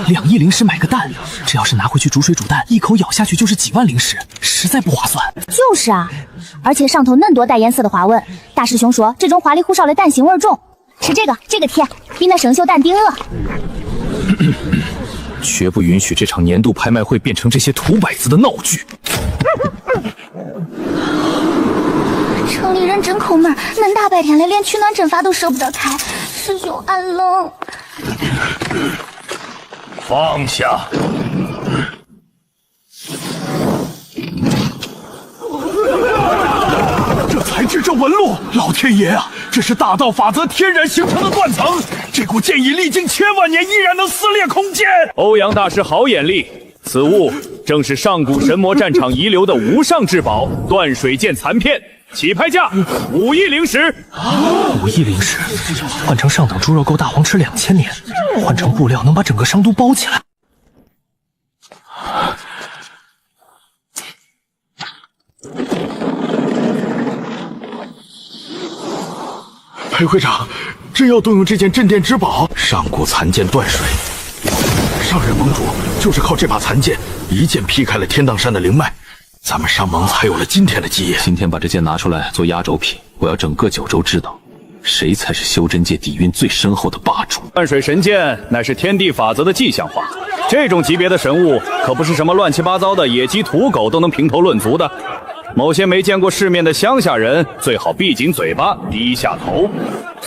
，2亿灵石买个蛋，这要是拿回去煮水煮蛋，一口咬下去就是几万灵石，实在不划算。就是啊，而且上头嫩多带颜色的花纹，大师兄说这种花里胡哨的蛋腥味重。吃这个甜，比那生锈蛋顶饿。绝不允许这场年度拍卖会变成这些土摆子的闹剧。城里人真抠门，恁大白天的连取暖针法都舍不得开。师兄，俺冷。放下。这材质，这纹路，老天爷啊！这是大道法则天然形成的断层，这股剑意历经千万年依然能撕裂空间。欧阳大师好眼力，此物正是上古神魔战场遗留的无上至宝断水剑残片，起拍价5亿灵石。5亿灵石，换成上等猪肉够大黄吃2000年，换成布料能把整个商都包起来。裴会长，真要动用这件镇店之宝上古残剑断水。上任盟主就是靠这把残剑一剑劈开了天荡山的灵脉，咱们商盟才有了今天的基业。今天把这剑拿出来做压轴品，我要整个九州知道，谁才是修真界底蕴最深厚的霸主。断水神剑乃是天地法则的具象化，这种级别的神物可不是什么乱七八糟的野鸡土狗都能评头论足的。某些没见过世面的乡下人，最好闭紧嘴巴，低下头。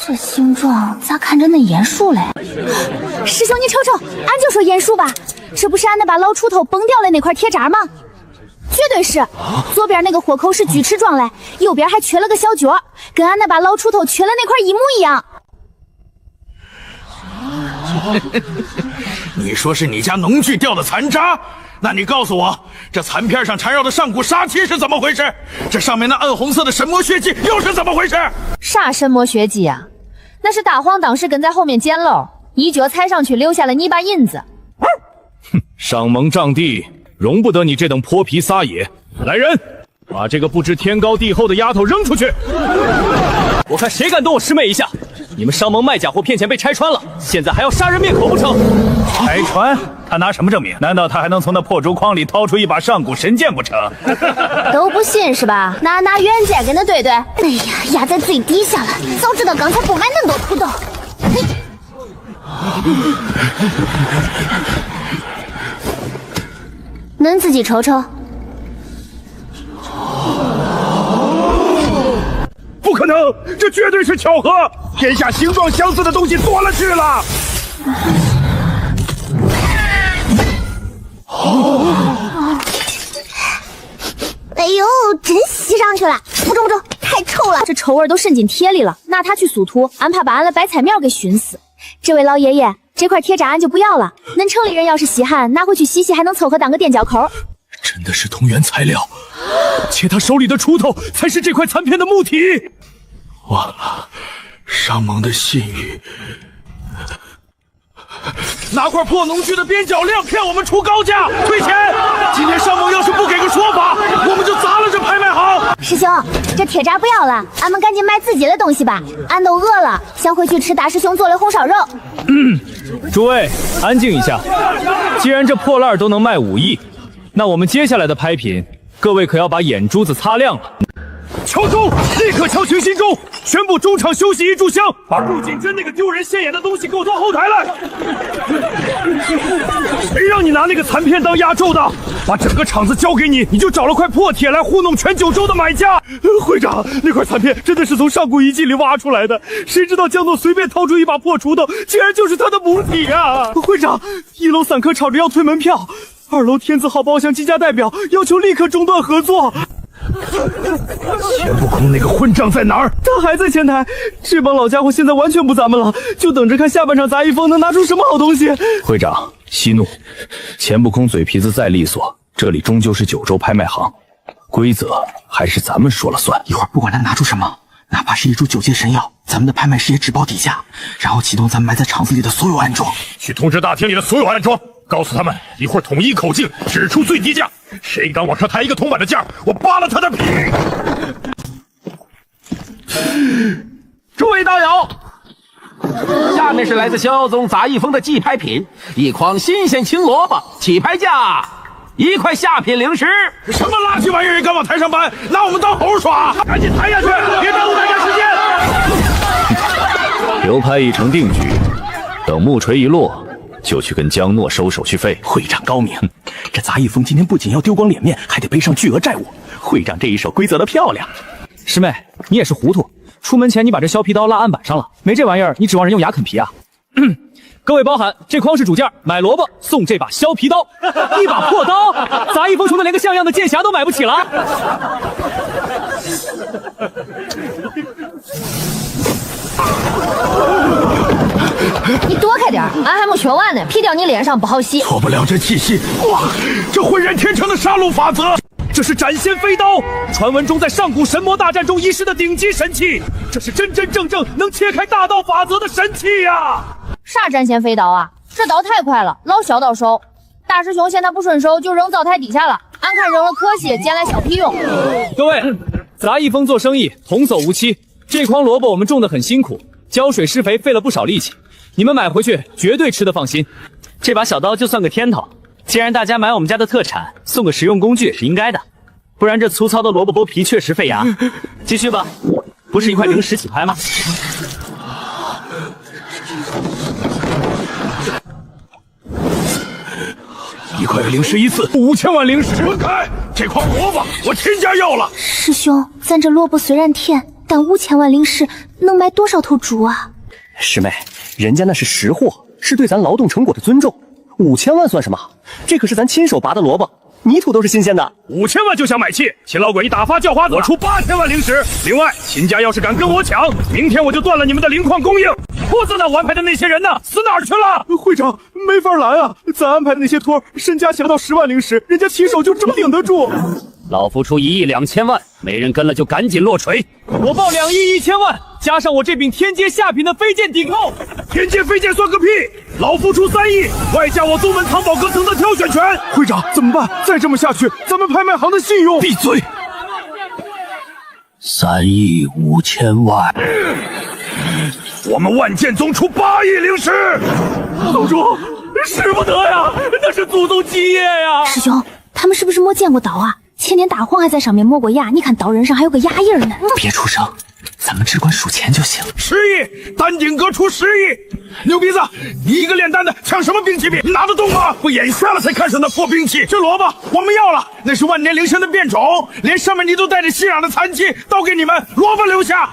这形状咋看着那鼹鼠嘞？师兄，你瞅瞅，俺就说鼹鼠吧，这不是俺那把老锄头崩掉了那块铁渣吗？绝对是。左边那个豁口是锯齿状嘞，右边还缺了个小角，跟俺那把老锄头缺了那块一模一样。你说是你家农具掉的残渣？那你告诉我，这残片上缠绕的上古杀气是怎么回事？这上面那暗红色的神魔血迹又是怎么回事？啥神魔血迹啊？那是大黄当时跟在后面捡漏，一脚踩上去留下了泥巴印子。哼，上蒙障地，容不得你这等泼皮撒野！来人，把这个不知天高地厚的丫头扔出去！我看谁敢动我师妹一下！你们上蒙卖假货骗钱被拆穿了，现在还要杀人灭口不成？拆穿？他拿什么证明？难道他还能从那破竹筐里掏出一把上古神剑不成？都不信是吧？拿远剑跟他对对。哎呀，压在最底下了，早知道刚才不买那么多土豆。恁自己瞅瞅。不可能，这绝对是巧合！天下形状相似的东西多了去了。哎呦，真吸上去了！不中不中，太臭了，这臭味都渗进铁里了。拿它去速涂，俺怕把俺的白菜苗给熏死。这位老爷爷，这块铁渣俺就不要了。恁城里人要是稀罕，拿回去洗洗，还能凑合当个垫脚扣。真的是同源材料，且他手里的锄头才是这块残片的母体。忘了，上蒙的信誉。拿块破农具的边角料骗我们出高价，退钱！今天上蒙要是不给个说法，我们就砸了这拍卖行！师兄，这铁渣不要了，俺们赶紧买自己的东西吧，俺都饿了，想回去吃大师兄做的红烧肉。诸位安静一下，既然这破烂都能卖5亿，那我们接下来的拍品，各位可要把眼珠子擦亮了。敲钟，立刻敲群心钟，宣布中场休息1炷香，把陆锦珍那个丢人现眼的东西给我到后台来。谁让你拿那个残片当压轴的？把整个场子交给你，你就找了块破铁来糊弄全九州的买家。会长，那块残片真的是从上古遗迹里挖出来的，谁知道江总随便掏出一把破锄头，竟然就是他的母体啊！会长，1楼散客吵着要退门票，2楼天字号包厢机家代表要求立刻中断合作。钱不空那个混账在哪儿？他还在前台。这帮老家伙现在完全不咱们了，就等着看下半场杂役风能拿出什么好东西。会长息怒，钱不空嘴皮子再利索，这里终究是九州拍卖行，规则还是咱们说了算。一会儿不管他拿出什么，哪怕是一株9阶神药，咱们的拍卖师也只报底价，然后启动咱们埋在场子里的所有暗桩，去通知大厅里的所有暗桩，告诉他们一会儿统一口径，指出最低价。谁敢往上抬一个铜板的价，我扒了他的皮！诸位道友，下面是来自逍遥宗杂役风的祭拍品，一筐新鲜青萝卜，起拍价1块下品零食。什么垃圾玩意儿也敢往台上搬，拿我们当猴耍！赶紧抬下去，别耽误大家时间。流拍已成定局，等木锤一落，就去跟江诺收手续费。会长高明，这杂役风今天不仅要丢光脸面，还得背上巨额债务。会长这一手规则的漂亮。师妹，你也是糊涂，出门前你把这削皮刀落案板上了，没这玩意儿，你指望人用牙啃皮啊？各位包涵，这筐是主件，买萝卜送这把削皮刀，一把破刀，杂役风穷的连个像样的剑匣都买不起了。你躲开点，俺还没学完呢，劈掉你脸上不好洗。错不了这气息，哇，这浑然天成的杀戮法则。这是斩仙飞刀，传闻中在上古神魔大战中遗失的顶级神器，这是真真正正能切开大道法则的神器呀！啥斩仙飞刀啊？这刀太快了，老削到手。大师兄嫌他不顺手，就扔灶台底下了。俺看扔了可惜，捡来削皮用。各位，杂役风做生意童叟无欺，这筐萝卜我们种得很辛苦，浇水施肥费了不少力气，你们买回去绝对吃得放心。这把小刀就算个天头。既然大家买我们家的特产，送个实用工具也是应该的，不然这粗糙的萝卜剥皮确实费牙。继续吧，不是1块零10起拍吗？ 1块零食一次，5000万零食。滚开！这筐萝卜我亲家要了。师兄，咱这萝卜虽然甜，但5000万零食能买多少头猪啊？师妹，人家那是实货，是对咱劳动成果的尊重。5000万算什么？这可是咱亲手拔的萝卜，泥土都是新鲜的。5000万就想买气，秦老鬼，你打发叫花子，我出8000万零食。另外，秦家要是敢跟我抢，明天我就断了你们的灵矿供应。不知道我安排的那些人呢？死哪儿去了？会长，没法拦啊！咱安排的那些托身家想到10万零食，人家起手就这么顶得住。老夫出1亿2千万，没人跟了就赶紧落锤。我报2亿1000万，加上我这柄天阶下品的飞剑抵扣。天阶飞剑算个屁！老夫出3亿，外加我宗门藏宝阁层的挑选权。会长，怎么办？再这么下去，咱们拍卖行的信用……闭嘴！3亿5千万。我们万剑宗出8亿零食。宗主，使不得呀，那是祖宗基业呀！师兄，他们是不是没见过刀啊？前年大黄还在上面磨过牙，你看刀刃上还有个牙印呢。别出声，咱们只管数钱就行。10亿，丹顶阁出10亿。牛鼻子，你一个炼丹的抢什么兵器比？你拿得动吗？不眼瞎了才看上那破兵器？这萝卜我们要了，那是万年灵参的变种，连上面你都带着信仰的残疾，都给你们，萝卜留下。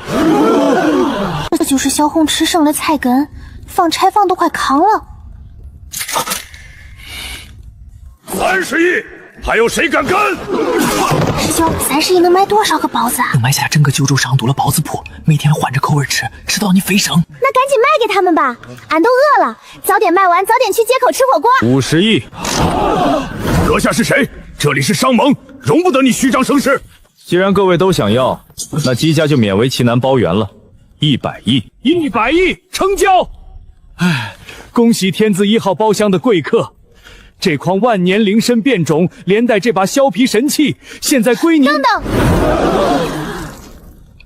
这就是小红吃剩的菜根，放柴房都快扛了。30亿，还有谁敢跟？师兄，30亿能买多少个包子啊？能买下整个九州商都的包子铺，每天换着口味吃，吃到你飞升。那赶紧卖给他们吧，俺都饿了，早点卖完，早点去街口吃火锅。50亿，阁下是谁？这里是商盟，容不得你虚张声势。既然各位都想要，那姬家就勉为其难包圆了，100亿，100亿成交。哎，恭喜天字1号包厢的贵客。这筐万年灵参变种，连带这把削皮神器，现在归您。等等，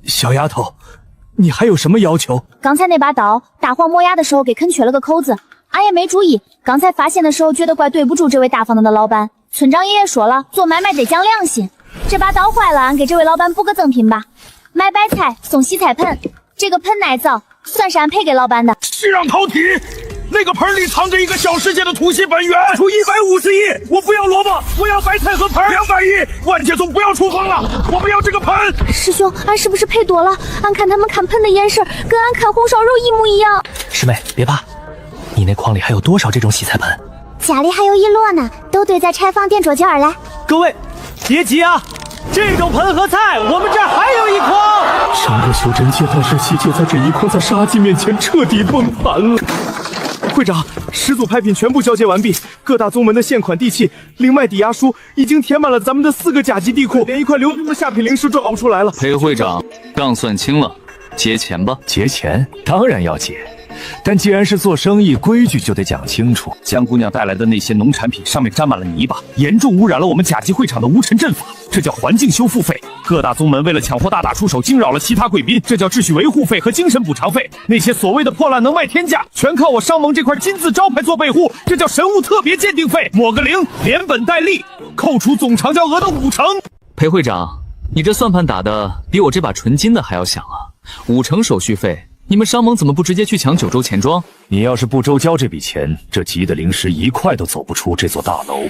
小丫头，你还有什么要求？刚才那把刀，大黄磨牙的时候给啃缺了个口子，俺也没注意。刚才发现的时候，觉得怪对不住这位大方的老板。村长爷爷说了，做买卖得讲良心。这把刀坏了，俺给这位老板补个赠品吧，买白菜送洗菜盆，这个盆耐造，算是俺赔给老板的。息壤逃体！那个盆里藏着一个小世界的土系本源，出150亿，我不要萝卜，我要白菜和盆。200亿，万界宗不要厨房了，我们要这个盆。师兄，俺是不是赔多了？俺看他们看盆的眼神，跟俺看红烧肉一模一样。师妹，别怕，你那筐里还有多少这种洗菜盆？家里还有1摞呢，都堆在柴房垫桌角来。各位，别急啊，这种盆和菜，我们这儿还有1筐。整个修真界大圣西界在这一筐在杀机面前彻底崩盘了。会长，10组拍品全部交接完毕，各大宗门的现款地契、灵脉抵押书已经填满了咱们的4个甲级地库，连一块流通的下品灵石都熬不出来了。裴会长，账算清了，结钱吧。结钱当然要结，但既然是做生意，规矩就得讲清楚。江姑娘带来的那些农产品上面沾满了泥巴，严重污染了我们甲级会场的无尘阵法，这叫环境修复费。各大宗门为了抢货大打出手，惊扰了其他贵宾，这叫秩序维护费和精神补偿费。那些所谓的破烂能卖天价，全靠我商盟这块金字招牌做备护，这叫神物特别鉴定费，抹个零，连本带利，扣除总成交额的50%。裴会长，你这算盘打的比我这把纯金的还要响啊！50%手续费，你们商盟怎么不直接去抢九州钱庄？你要是不周交这笔钱，这集的灵石1块都走不出这座大楼。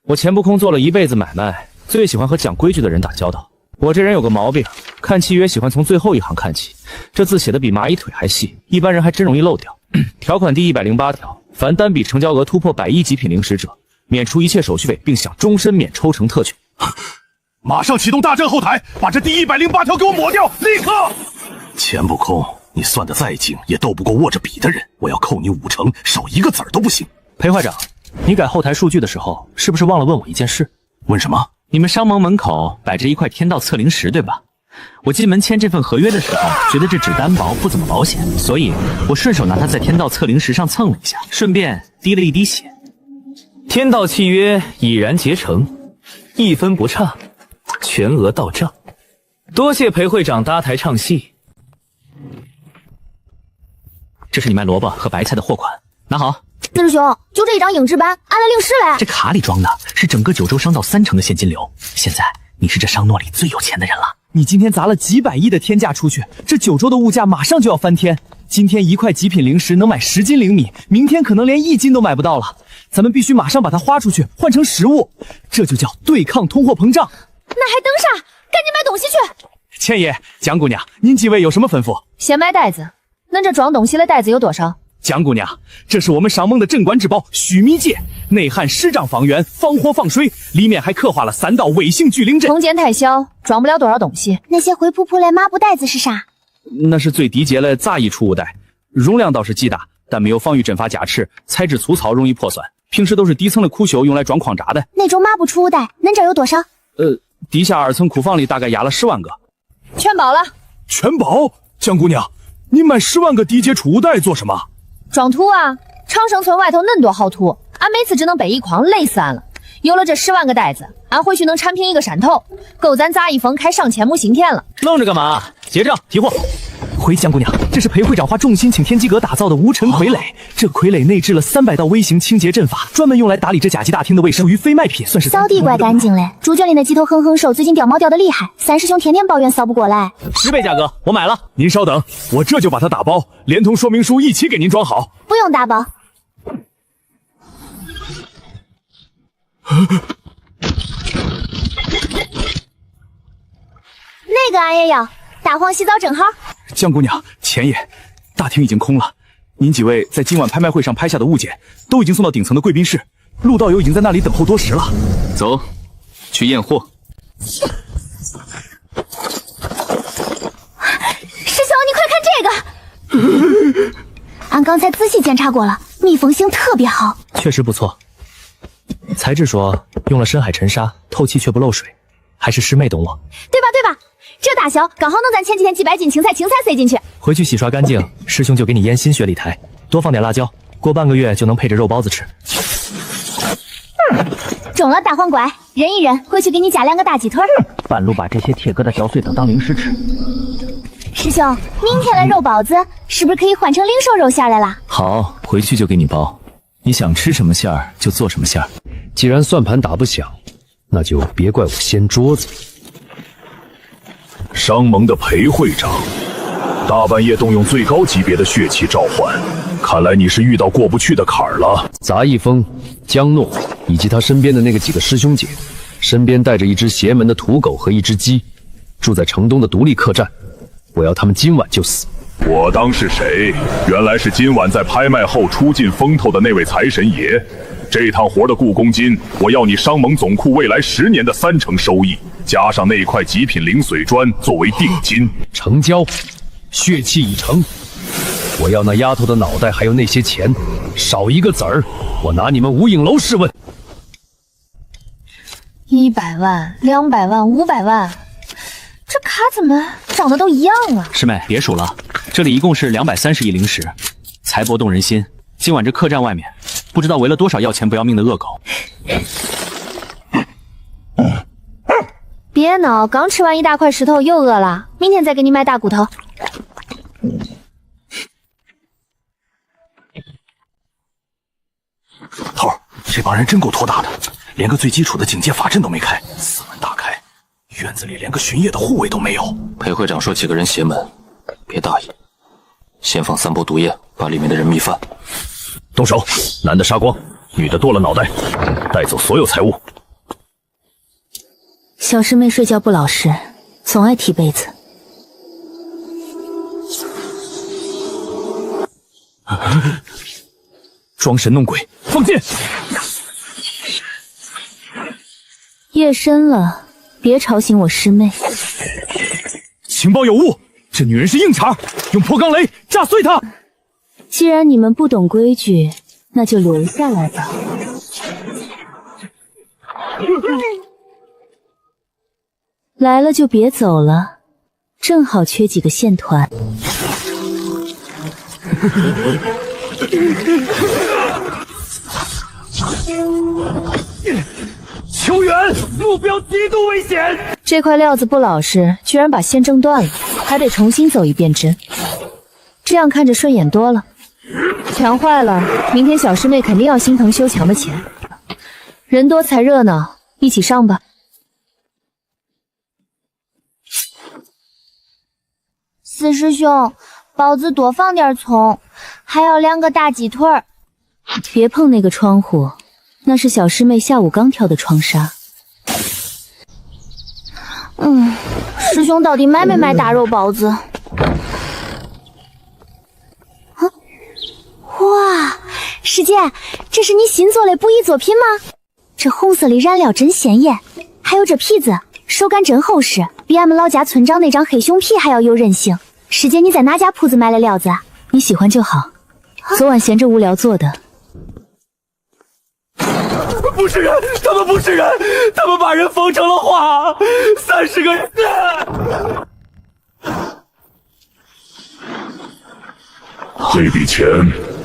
我钱不空做了一辈子买卖，最喜欢和讲规矩的人打交道。我这人有个毛病，看契约喜欢从最后一行看起，这字写的比蚂蚁腿还细，一般人还真容易漏掉。条款第108条，凡单笔成交额突破100亿极品灵石者，免除一切手续费，并享终身免抽成特权。马上启动大阵后台，把这第108条给我抹掉，立刻！钱不空，你算得再精，也斗不过握着笔的人。我要扣你50%，少一个子儿都不行。裴会长，你改后台数据的时候，是不是忘了问我一件事？问什么？你们商盟门口摆着一块天道测灵石，对吧？我进门签这份合约的时候，觉得这纸单薄，不怎么保险，所以我顺手拿它在天道测灵石上蹭了一下，顺便滴了一滴血。天道契约已然结成，1分不差，全额到账。多谢裴会长搭台唱戏。这是你卖萝卜和白菜的货款，拿好。四师兄，就这一张影制版，按了令师来。这卡里装的是整个九州商道30%的现金流。现在你是这商诺里最有钱的人了。你今天砸了几百亿的天价出去，这九州的物价马上就要翻天。今天1块极品灵石能买10斤灵米，明天可能连1斤都买不到了。咱们必须马上把它花出去，换成实物，这就叫对抗通货膨胀。那还等啥？赶紧买东西去！千爷，江姑娘，您几位有什么吩咐？先买袋子，恁这装东西的袋子有多少？江姑娘，这是我们上盟的镇馆之宝须弥戒，内含10丈方圆，防火防水，里面还刻画了3道微型聚灵阵。空间太小，装不了多少东西。那些灰扑扑的抹布袋子是啥？那是最低阶的杂役储物袋，容量倒是极大，但没有防御阵法加持，材质粗糙，容易破损。平时都是底层的苦锈用来装矿渣的。那种抹布储物袋，恁这儿有多少？地下2层库房里大概压了10万个。全包了。全包？江姑娘，你买10万个低阶储物袋做什么？装土啊！长生村外头恁多好土，俺每次只能背一筐，累死俺了。有了这10万个袋子，俺回去能铲平一个山头，够咱杂役峰开上千亩新田了。愣着干嘛？结账提货。回江姑娘，这是裴会长花重金请天机阁打造的无尘傀儡，这傀儡内置了300道微型清洁阵法，专门用来打理这甲级大厅的卫生，属于非卖品，算是扫地怪干净嘞。猪圈里的几头哼哼兽最近掉毛掉的厉害，3师兄天天抱怨扫不过来。10倍价格，我买了。您稍等，我这就把它打包，连同说明书一起给您装好。不用打包。那个俺也要，大黄洗澡正好。江姑娘，钱爷，大厅已经空了，您几位在今晚拍卖会上拍下的物件都已经送到顶层的贵宾室，陆道友已经在那里等候多时了。走，去验货。师兄，你快看这个！俺刚才仔细检查过了，密封性特别好，确实不错。材质说用了深海沉沙，透气却不漏水，还是师妹懂我，对吧？对吧？这大小刚好能咱前几天几百斤青菜塞进去。回去洗刷干净，师兄就给你腌新雪里苔，多放点辣椒，过半个月就能配着肉包子吃。中了大黄瓜，忍一忍，回去给你加2个大鸡腿。半路把这些铁疙瘩嚼碎等当零食吃。师兄，明天的肉包子是不是可以换成零售肉馅来了？好，回去就给你包，你想吃什么馅儿就做什么馅儿。既然算盘打不响，那就别怪我掀桌子。商盟的裴会长，大半夜动用最高级别的血气召唤，看来你是遇到过不去的坎儿了。杂役峰、江诺以及他身边的那个几个师兄姐，身边带着一只邪门的土狗和一只鸡，住在城东的独立客栈。我要他们今晚就死。我当是谁？原来是今晚在拍卖后出尽风头的那位财神爷。这趟活的雇工金，我要你商盟总库未来10年的30%收益，加上那块极品灵髓砖作为定金。成交，血气已成。我要那丫头的脑袋，还有那些钱，少一个子儿，我拿你们无影楼试问。100万、200万、500万，这卡怎么长得都一样啊？师妹，别数了，这里一共是230亿灵石，财帛动人心。今晚这客栈外面，不知道围了多少要钱不要命的恶狗。别闹，刚吃完1大块石头又饿了，明天再给你买大骨头。头儿，这帮人真够托大的，连个最基础的警戒法阵都没开，四门大开，院子里连个巡夜的护卫都没有。裴会长说几个人邪门，别大意，先放3波毒液，把里面的人密饭。动手，男的杀光，女的剁了脑袋，带走所有财物。小师妹睡觉不老实，总爱踢被子。装神弄鬼，放箭！夜深了，别吵醒我师妹。情报有误，这女人是硬茬，用破钢雷炸碎她。既然你们不懂规矩，那就留下来吧。来了就别走了，正好缺几个线团。求援，目标极度危险。这块料子不老实，居然把线挣断了，还得重新走一遍针。这样看着顺眼多了。墙坏了，明天小师妹肯定要心疼修墙的钱。人多才热闹，一起上吧。四师兄，包子多放点葱，还要2个大鸡腿。别碰那个窗户，那是小师妹下午刚挑的窗纱。师兄到底卖没卖大肉包子？哇，师姐，这是你新做的布艺作品吗？这红色的染料真鲜艳，还有这皮子，手感真厚实，比俺们老家村长那张黑熊皮还要有韧性。师姐，你在哪家铺子买的料子啊？你喜欢就好。昨晚闲着无聊做的。不是人，他们不是人，他们把人封成了画，30个人。这笔钱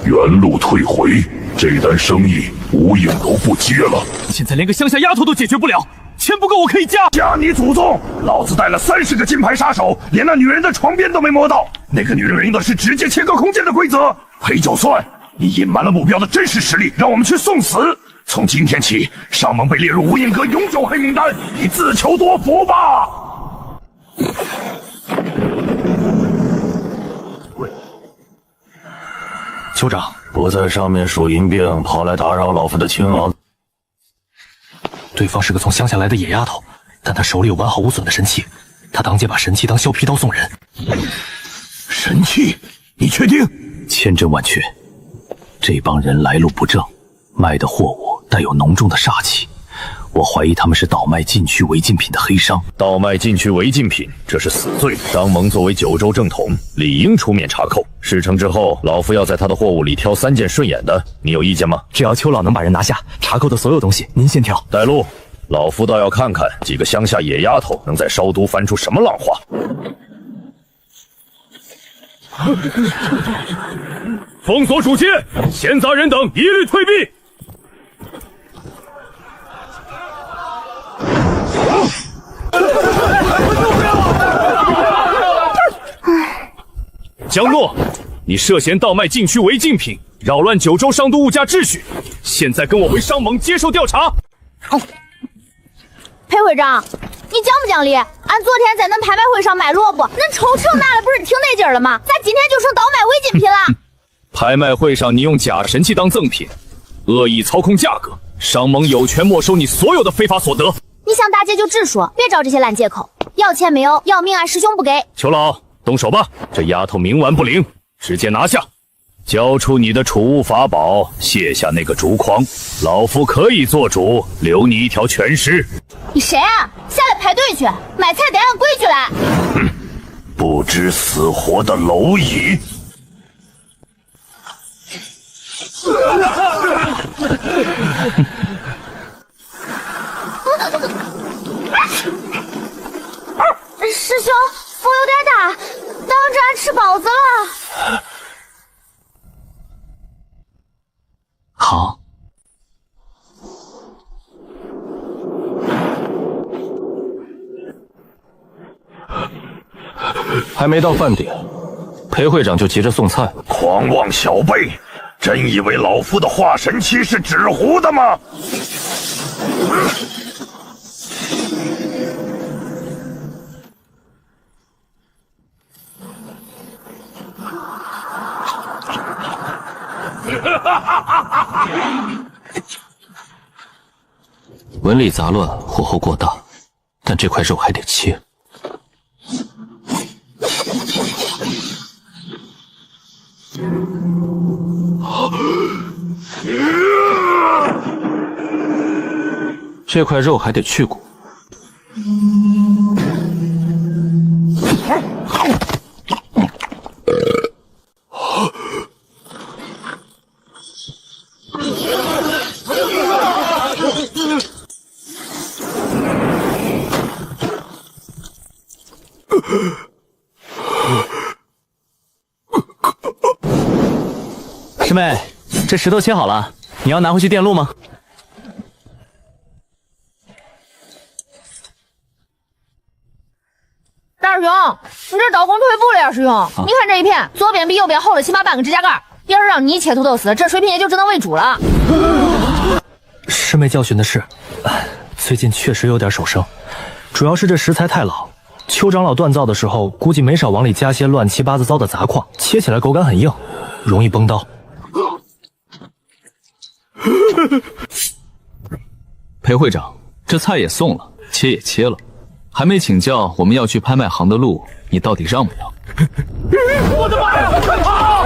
原路退回，这单生意无影都不接了。现在连个乡下丫头都解决不了，钱不够我可以加。加你祖宗！老子带了30个金牌杀手，连那女人的床边都没摸到。那个女人用的是直接切割空间的规则，赔就算。你隐瞒了目标的真实实力，让我们去送死。从今天起，上盟被列入无影阁永久黑名单，你自求多福吧。酋长不在上面数银病，跑来打扰老夫的亲王。对方是个从乡下来的野丫头，但她手里有完好无损的神器，她当街把神器当削皮刀送人。神器？你确定？千真万确。这帮人来路不正，卖的货物带有浓重的煞气，我怀疑他们是倒卖禁区违禁品的黑商。倒卖禁区违禁品，这是死罪。商盟作为9州正统，理应出面查扣。事成之后，老夫要在他的货物里挑3件顺眼的，你有意见吗？只要邱老能把人拿下，查扣的所有东西您先挑。带路，老夫倒要看看几个乡下野丫头能在烧都翻出什么浪花。封锁主街，闲杂人等一律退避。江诺，你涉嫌盗卖禁区违禁品，扰乱9州商都物价秩序，现在跟我回商盟接受调查。裴会长，你讲不讲理？俺昨天在恁拍卖会上卖萝卜，恁抽成拿的不是挺得劲儿了吗？咋今天就成倒卖违禁品了？拍卖会上你用假神器当赠品，恶意操控价格，商盟有权没收你所有的非法所得。你想打劫就直说，别找这些烂借口。要钱没有，要命俺师兄不给。裘老，动手吧！这丫头冥顽不灵，直接拿下。交出你的储物法宝，卸下那个竹筐，老夫可以做主，留你一条全尸。你谁啊？下来排队去，买菜得按规矩来。不知死活的蝼蚁！师兄，风有点大，挡着俺吃包子了。好。还没到饭点，裴会长就急着送菜，狂妄小辈，真以为老夫的化神期是纸糊的吗？纹理杂乱，火候过大，但这块肉还得切。这块肉还得去骨。师妹，这石头切好了，你要拿回去电路吗？大师兄，你这刀工退步了呀，师兄！你看这一片，左边比右边厚了起码半个指甲盖。要是让你切土豆丝，这水平也就只能喂猪了。师妹教训的是，最近确实有点手生，主要是这食材太老，邱长老锻造的时候，估计没少往里加些乱七八糟的杂矿，切起来口感很硬，容易崩刀。裴会长，这菜也送了，切也切了，还没请教我们要去拍卖行的路，你到底让不让？我的妈呀！快跑！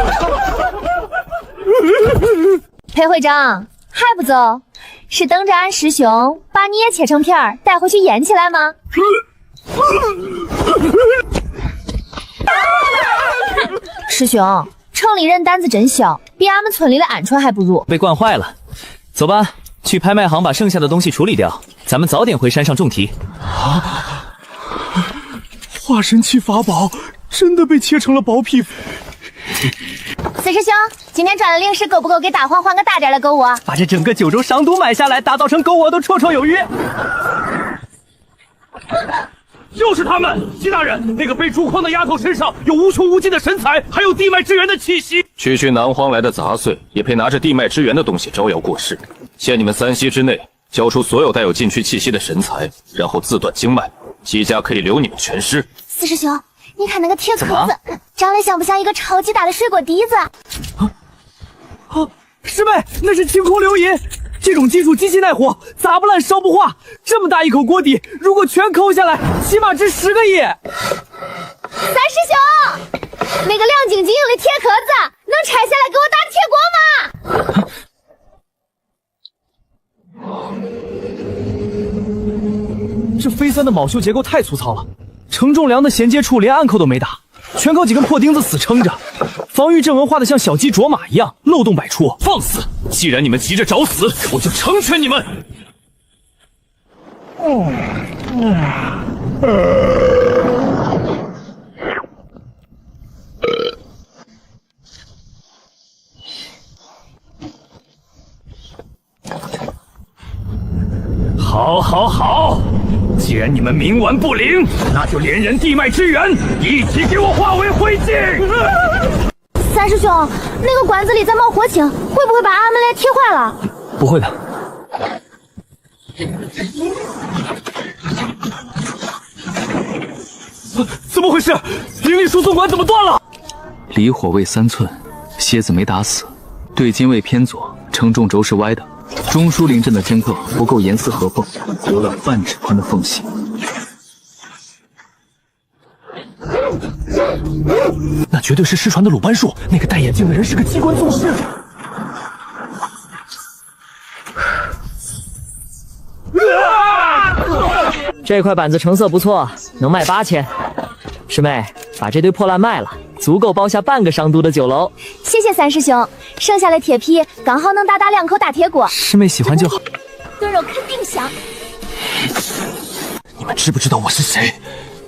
裴会长还不走？是等着俺师兄把你也切成片儿带回去腌起来吗？师兄，城里人胆子真小，比俺们村里的鹌鹑还不如。被惯坏了，走吧，去拍卖行把剩下的东西处理掉，咱们早点回山上种田。化神期法宝真的被切成了薄皮。四师兄，今天赚的零食够不够给大黄换个大点的狗窝？把这整个九州商都买下来，打造成狗窝都绰绰有余。就是他们，姬大人，那个被竹筐的丫头身上有无穷无尽的神采，还有地脉之源的气息。区南荒来的杂碎，也配拿着地脉之源的东西招摇过市？限你们3息之内交出所有带有禁区气息的神材，然后自断经脉，姬家可以留你们全尸。四师兄，你看那个铁壳子，长得像不像一个超级大的水果滴子？师妹，那是清空流银。这种金属极其耐火，砸不烂烧不化。这么大一口锅底，如果全抠下来，起码值10个亿。三师兄，那个亮晶晶的铁壳子能拆下来给我打铁锅吗？这飞酸的铆锈结构太粗糙了，承重梁的衔接处连暗扣都没打，全靠几根破钉子死撑着。防御阵纹画得像小鸡啄马一样，漏洞百出。放肆！既然你们急着找死，我就成全你们。好，好，好！既然你们冥顽不灵，那就连人地脉之源一起给我化为灰烬！三师兄，那个管子里在冒火星，会不会把俺们俩贴坏了？不会的。怎么回事？灵力输送管怎么断了？离火位3寸，蝎子没打死，对金位偏左，承重轴是歪的。中枢灵阵的间隔不够严丝合缝，留了半指宽的缝隙。那绝对是失传的鲁班术，那个戴眼镜的人是个机关宗师。这块板子成色不错，能卖8000。师妹，把这堆破烂卖了，足够包下半个商都的酒楼。谢谢三师兄，剩下的铁皮刚好能打2口大铁锅。师妹喜欢就好。炖肉肯定香。你们知不知道我是谁？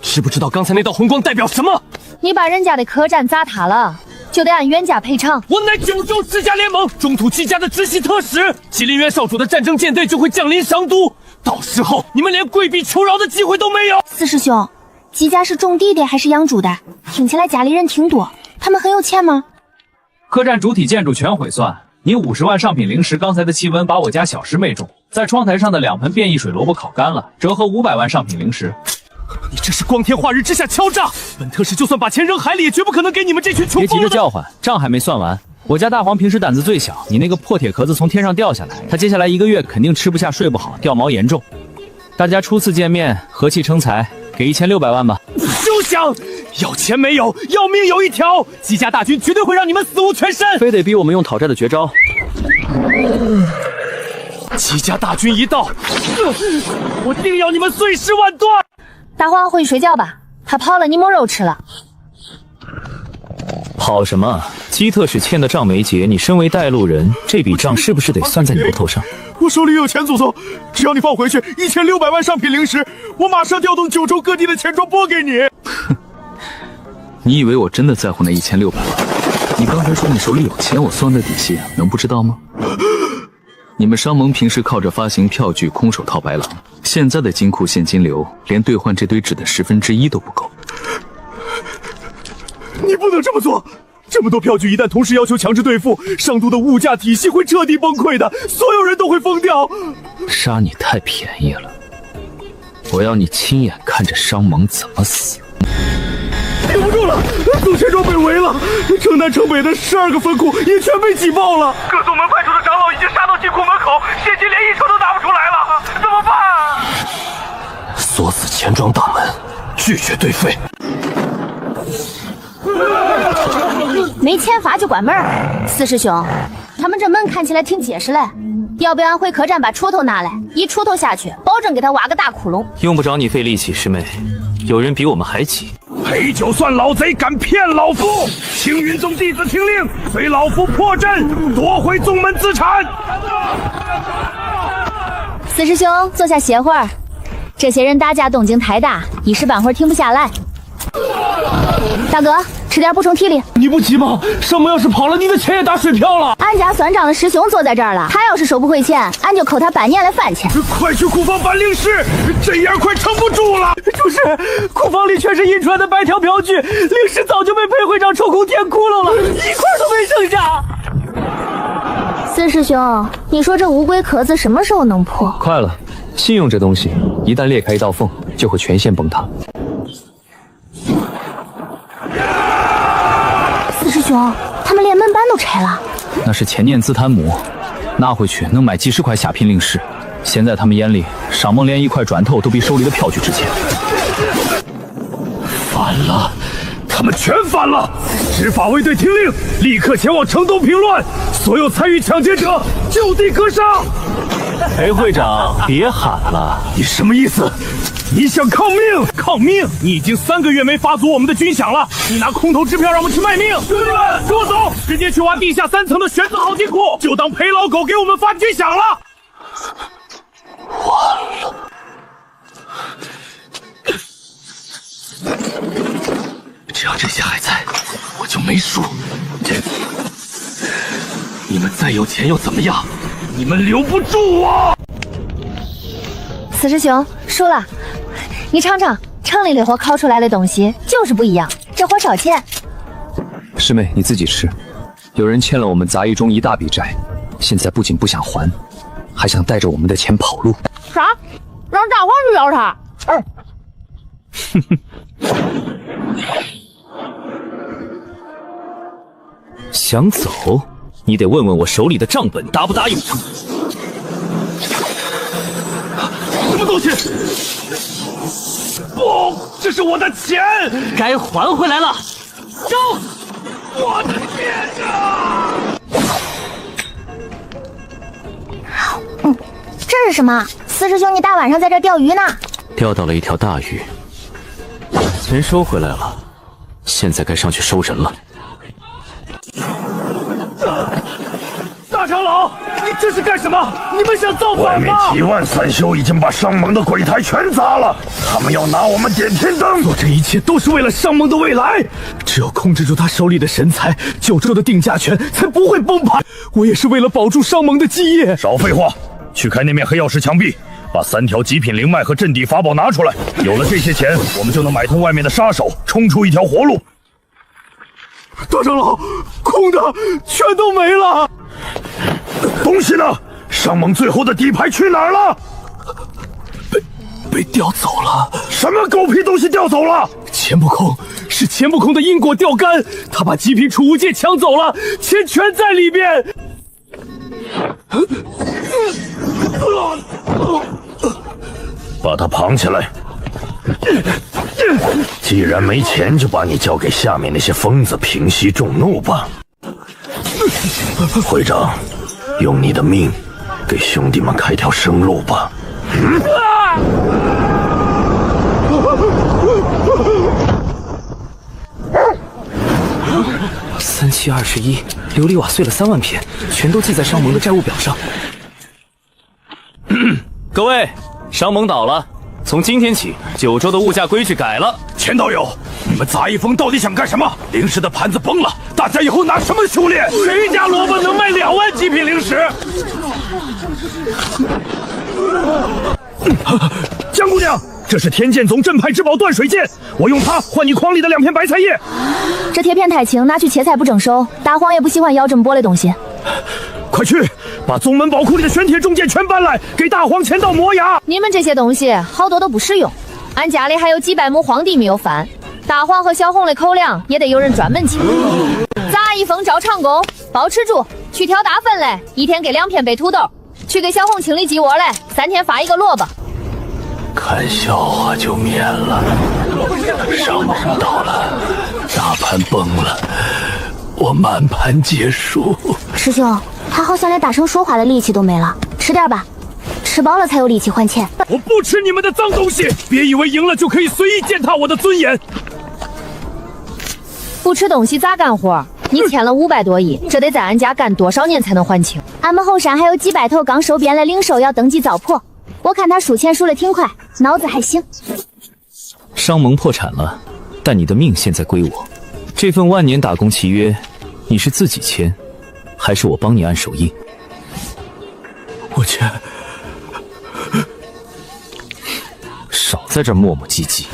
知不知道刚才那道红光代表什么？你把人家的客栈砸塌了，就得按原价赔偿。我乃九州世家联盟中土七家的直系特使，麒麟元少主的战争舰队就会降临商都，到时候你们连跪地求饶的机会都没有。四师兄，姬家是种地的还是养猪的？听起来家里人挺多，他们很有钱吗？客栈主体建筑全毁算，你50万上品灵石，刚才的气温把我家小师妹中，在窗台上的2盆变异水萝卜烤干了，折合500万上品灵石。你这是光天化日之下敲诈！本特使就算把钱扔海里，也绝不可能给你们这群穷疯了的。别急着叫唤，账还没算完。我家大黄平时胆子最小，你那个破铁壳子从天上掉下来，他接下来1个月肯定吃不下睡不好，掉毛严重。大家初次见面，和气生财，给1600万吧。休想！要钱没有，要命有一条。姬家大军绝对会让你们死无全身。非得逼我们用讨债的绝招。姬家大军一到，我定要你们碎尸万段。大黄回去睡觉吧，他跑了，你没肉吃了。跑什么？姬特使欠的账没结，你身为带路人，这笔账是不是得算在你的头上？我手里有钱，祖宗，只要你放回去1600万上品灵石，我马上调动九州各地的钱庄拨给你。你以为我真的在乎那1600万？你刚才说你手里有钱，我算的底细能不知道吗？你们商盟平时靠着发行票据空手套白狼，现在的金库现金流连兑换这堆纸的1/10都不够。你不能这么做！这么多票据一旦同时要求强制兑付，商都的物价体系会彻底崩溃的，所有人都会疯掉。杀你太便宜了，我要你亲眼看着商盟怎么死。顶不住了，祖师庄被围了，城南城北的12个分库也全被挤爆了。各宗门派出的长老已经杀到金库门口，现今连一手都拿不出来了，怎么办？锁死钱庄大门，拒绝对费。没签罚就关门。四师兄，他们这门看起来挺结实嘞，要不然回客栈把锄头拿来，一锄头下去，保证给他挖个大窟窿。用不着你费力气，师妹，有人比我们还急。陪酒算老贼，敢骗老夫！青云宗弟子听令，随老夫破阵，夺回宗门资产。四师兄，坐下歇会儿。这些人打架动静太大，一时半会儿停不下来。大哥，吃点补充体力。你不急吗？商盟要是跑了，你的钱也打水漂了。俺家算账的师兄坐在这儿了，他要是收不回钱，俺就扣他半年的饭钱。快去库房办令誓，这样快撑不住了。主事，库房里全是印出来的白条票据，令誓早就被裴会长抽空填窟窿了，一块都没剩下。四师兄，你说这乌龟壳子什么时候能破？快了，信用这东西，一旦裂开一道缝，就会全线崩塌。四师兄，他们连门板都拆了。那是前念兹贪魔，拿回去能买几十块下品令矢。现在他们眼里，商盟连一块砖头都比手里的票据值钱。反了，他们全反了！执法卫队听令，立刻前往城东平乱，所有参与抢劫者就地格杀。裴会长，别喊了！你什么意思？你想抗命？抗命！你已经3个月没发足我们的军饷了，你拿空头支票让我们去卖命！兄弟们，跟我走，直接去挖地下3层的玄子号金库，就当裴老狗给我们发军饷了。完了！只要这些还在，我就没输。你们再有钱又怎么样？你们留不住我！四师兄输了，你尝尝城里的货烤出来的东西就是不一样，这货少钱。师妹，你自己吃。有人欠了我们杂役中一大笔债，现在不仅不想还，还想带着我们的钱跑路。啥？让大黄去咬他？想走？你得问问我手里的账本答不答应。什么东西？不，这是我的钱，该还回来了。走！我的天啊！这是什么？四师兄，你大晚上在这钓鱼呢？钓到了一条大鱼，人收回来了，现在该上去收人了。大长老，你这是干什么？你们想造反吗？外面几万散修已经把商盟的柜台全砸了，他们要拿我们点天灯。做这一切都是为了商盟的未来，只有控制住他手里的神材，九州的定价权才不会崩盘。我也是为了保住商盟的基业。少废话，去开那面黑曜石墙壁，把3条极品灵脉和镇地法宝拿出来。有了这些钱，我们就能买通外面的杀手，冲出一条活路。大长老，空的全都没了。东西呢？商盟最后的底牌去哪儿了？被调走了。什么狗屁东西调走了？钱不空，是钱不空的因果钓竿，他把极品储物戒抢走了，钱全在里边。把他绑起来。既然没钱，就把你交给下面那些疯子平息众怒吧。会长，用你的命给兄弟们开条生路吧。3721，琉璃瓦碎了3万片，全都记在商盟的债务表上。各位，商盟倒了，从今天起，九州的物价规矩改了。钱道友，你们杂役峰到底想干什么？灵石的盘子崩了，大家以后拿什么修炼？谁家萝卜能卖2万极品灵石？江姑娘，这是天剑宗镇派之宝断水剑，我用它换你筐里的2片白菜叶。这铁片太轻，拿去切菜不正收。大黄也不喜欢咬这么薄的东西。快去，把宗门宝库里的玄铁重剑全搬来，给大黄签到磨牙。你们这些东西好多都不实用，俺家里还有几百亩荒地没有翻，大黄和小红的口粮也得有人专门清。杂役风照常工，包吃住，去挑大粪嘞，1天给2片白土豆，去给小红清理鸡窝嘞，3天发1个萝卜。看笑话就免了，上蒙到了，大盘崩了，我满盘皆输。师兄，他好像连大声说话的力气都没了，吃点吧，吃饱了才有力气还钱。我不吃你们的脏东西，别以为赢了就可以随意践踏我的尊严。不吃东西咋干活？你欠了500多亿，这得在俺家干多少年才能还清？俺们后山还有几百头刚收编的灵兽要登记糟粕，我看他数钱数得挺快，脑子还行。商盟破产了，但你的命现在归我。这份万年打工契约，你是自己签，还是我帮你按手印？我签。少在这磨磨唧唧。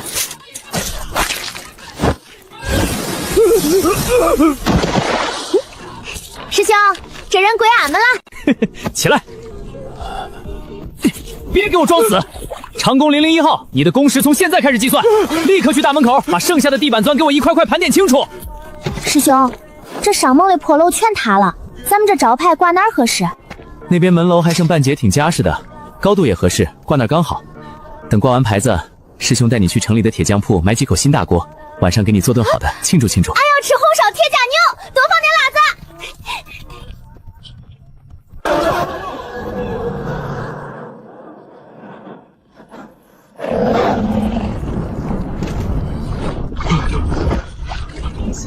师兄，这人归俺们了。起来，别给我装死！长工001号，你的工时从现在开始计算，立刻去大门口把剩下的地板砖给我一块块盘点清楚。师兄，这商盟的破楼全塌了，咱们这招牌挂哪儿合适？那边门楼还剩半截挺扎实的，高度也合适，挂那儿刚好。等挂完牌子，师兄带你去城里的铁匠铺买几口新大锅，晚上给你做顿好的，庆祝庆祝。俺要吃红烧铁架牛，多放点辣子。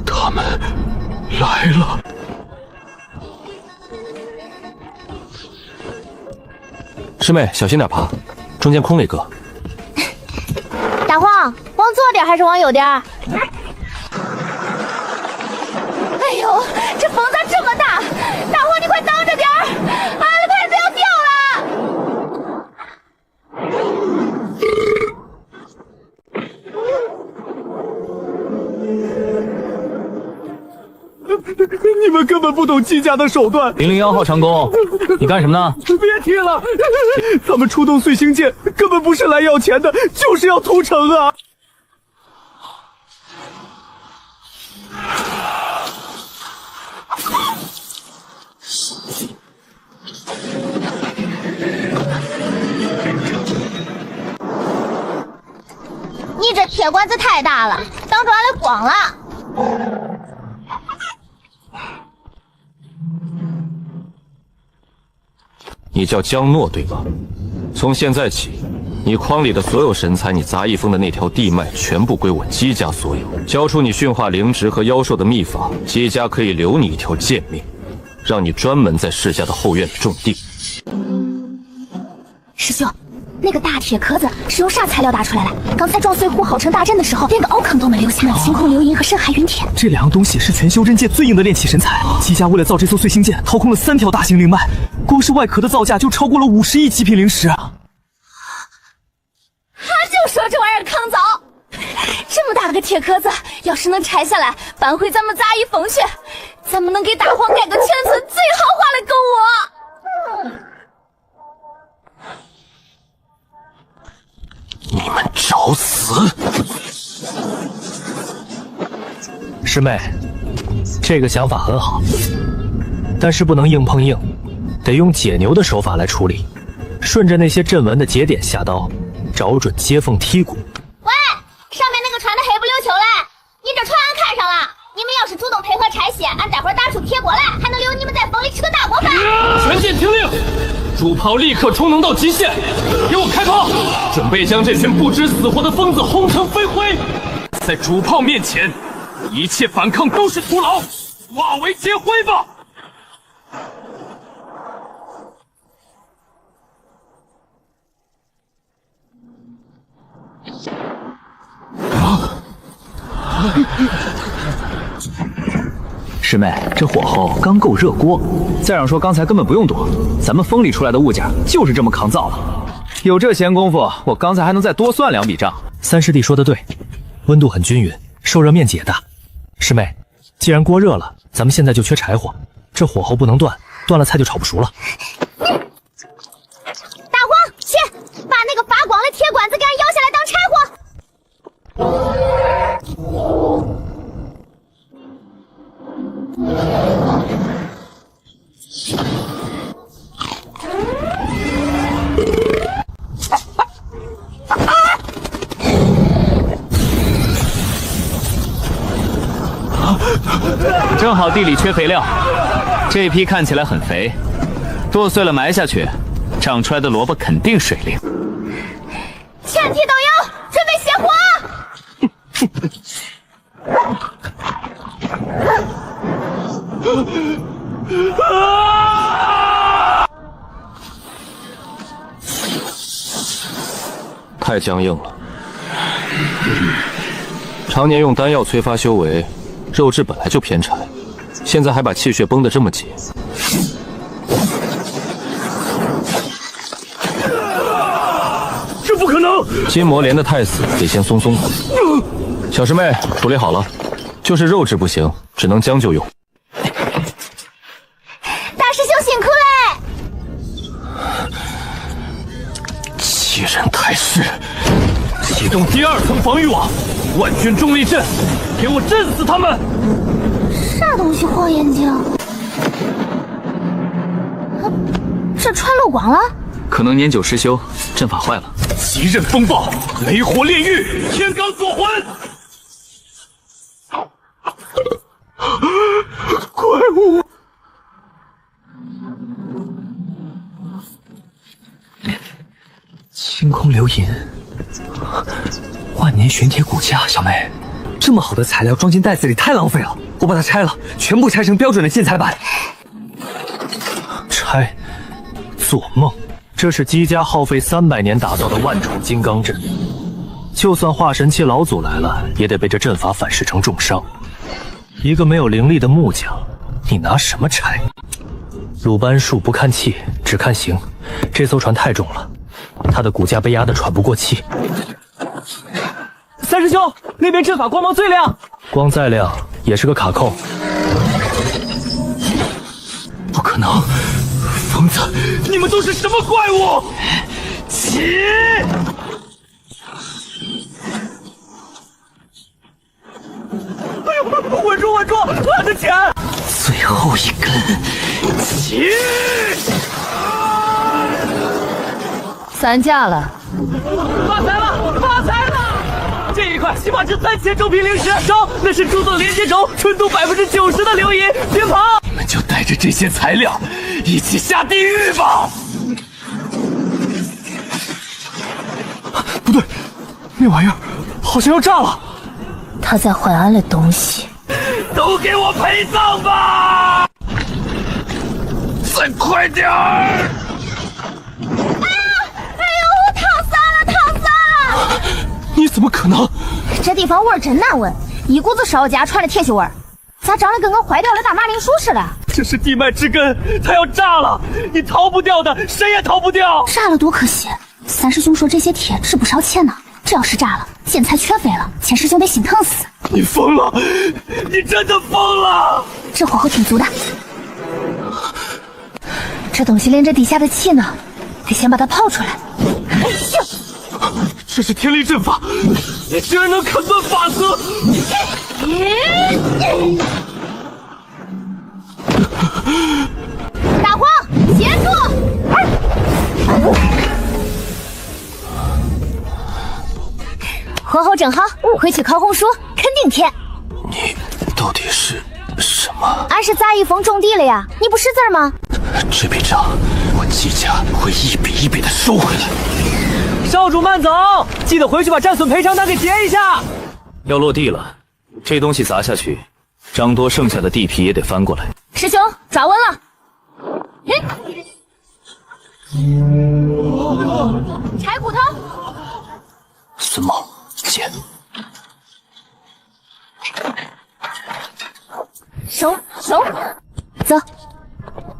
他们来了。师妹，小心点爬，中间空了一个。大黄，往左点还是往右点？哎呦，这风咋这么大？大黄，你快挡着点儿，俺的牌子要掉了。你们根本不懂计价的手段。001号长工，你干什么呢？别提了，他们出动碎星剑根本不是来要钱的，就是要屠城啊！你这铁管子太大了，挡住俺的光了。你叫江诺对吧？从现在起，你筐里的所有神材，你杂役峰的那条地脉，全部归我姬家所有。交出你驯化灵植和妖兽的秘法，姬家可以留你一条贱命，让你专门在世家的后院里种地。师兄，那个大铁壳子是用啥材料打出来的？刚才撞碎虎号城大阵的时候，连个凹坑都没留下。那晴空流银和深海云铁，这2样东西是全修真界最硬的炼器神材。姬家为了造这艘碎星剑，掏空了3条大型灵脉，光是外壳的造价就超过了50亿极品灵石。他就说这玩意儿抗造，这么大个铁壳子，要是能拆下来搬回咱们杂役峰去，咱们能给大黄盖个全村最豪华的狗窝。你们找死！师妹，这个想法很好，但是不能硬碰硬，得用解牛的手法来处理，顺着那些阵纹的节点下刀，找准接缝剔骨。喂，上面那个穿的黑不溜秋嘞，你这船俺看上了，你们要是主动配合拆卸，俺待会儿打出铁锅来，还能留你们在风里吃个大锅饭。全舰听令，主炮立刻充能到极限，给我开炮，准备将这群不知死活的疯子轰成飞灰。在主炮面前，一切反抗都是徒劳，化为劫灰吧！师妹，这火候刚够热锅，再让说刚才根本不用躲，咱们风里出来的物件就是这么抗造的。有这闲工夫，我刚才还能再多算2笔账。三师弟说的对，温度很均匀，受热面积也大。师妹，既然锅热了，咱们现在就缺柴火，这火候不能断，断了菜就炒不熟了。正好地里缺肥料，这批看起来很肥，剁碎了埋下去，长出来的萝卜肯定水灵。前提都有，准备卸火！太僵硬了，常年用丹药催发修为，肉质本来就偏柴，现在还把气血绷得这么紧。这不可能！筋膜连得太死，得先松松口。小师妹，处理好了，就是肉质不行，只能将就用。大师兄辛苦嘞！欺人太甚！启动第2层防御网，万军重力阵，给我震死他们！啥东西晃眼睛？这穿漏光了？可能年久失修，阵法坏了。极刃风暴，雷火炼狱，天罡锁魂。怪物！清空流银，万年玄铁骨架。小妹，这么好的材料装进袋子里太浪费了，我把它拆了，全部拆成标准的建材板。拆？做梦！这是姬家耗费300年打造的万重金刚阵，就算化神期老祖来了，也得被这阵法反噬成重伤。一个没有灵力的木匠，你拿什么拆？鲁班术不看气，只看形。这艘船太重了，他的骨架被压得喘不过气。三师兄，那边阵法光芒最亮。光再亮也是个卡扣。不可能！疯子，你们都是什么怪物？起！哎呦，稳住稳住，我的钱！最后一根，起！3架了，发财了，发财了！这一块起码值3000周平灵石，招那是铸作连接轴，纯度90%的流银，别跑！你们就带着这些材料一起下地狱吧！不对，那玩意儿好像要炸了。他在还俺的东西，都给我陪葬吧！再快点儿！你怎么可能？这地方味儿真难闻，一股子烧家传的铁锈味儿，咋长得跟个坏掉的大马铃薯似的？这是地脉之根，它要炸了，你逃不掉的，谁也逃不掉。炸了多可惜！三师兄说这些铁值不少钱呢，这要是炸了，建材全废了，钱师兄得心疼死。你疯了，你真的疯了！这火候挺足的，这东西连着地下的气呢，得先把它泡出来。哎呦！这是天力阵法，你居然能砍断法则！大黄，协助！火候正好，回去烤红薯肯定甜。你到底是什么？俺是杂役峰种地了呀，你不识字吗？这笔账我姬家会一笔一笔的收回来。少主慢走，记得回去把战损赔偿单给结一下。要落地了，这东西砸下去，张多剩下的地皮也得翻过来。师兄抓稳了，柴骨头。孙茂，捡。收。走，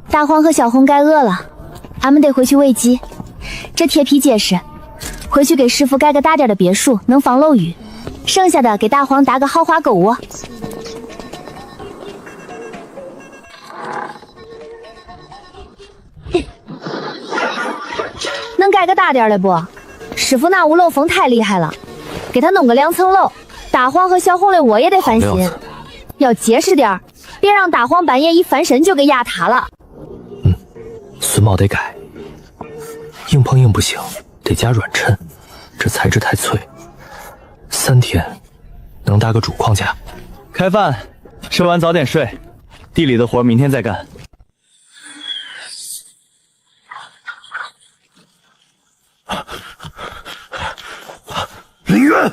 大黄和小红该饿了，俺们得回去喂鸡。这铁皮结实。回去给师傅盖个大点的别墅，能防漏雨。剩下的给大黄搭个豪华狗窝。能盖个大点的不？师傅那屋漏风太厉害了，给他弄个2层楼。大黄和小红的窝也得翻新，要结实点，别让大黄半夜一翻身就给压塌了。孙茂得改，硬碰硬不行。得加软衬，这材质太脆。3天能搭个主框架。开饭，吃完早点睡，地里的活明天再干。林渊，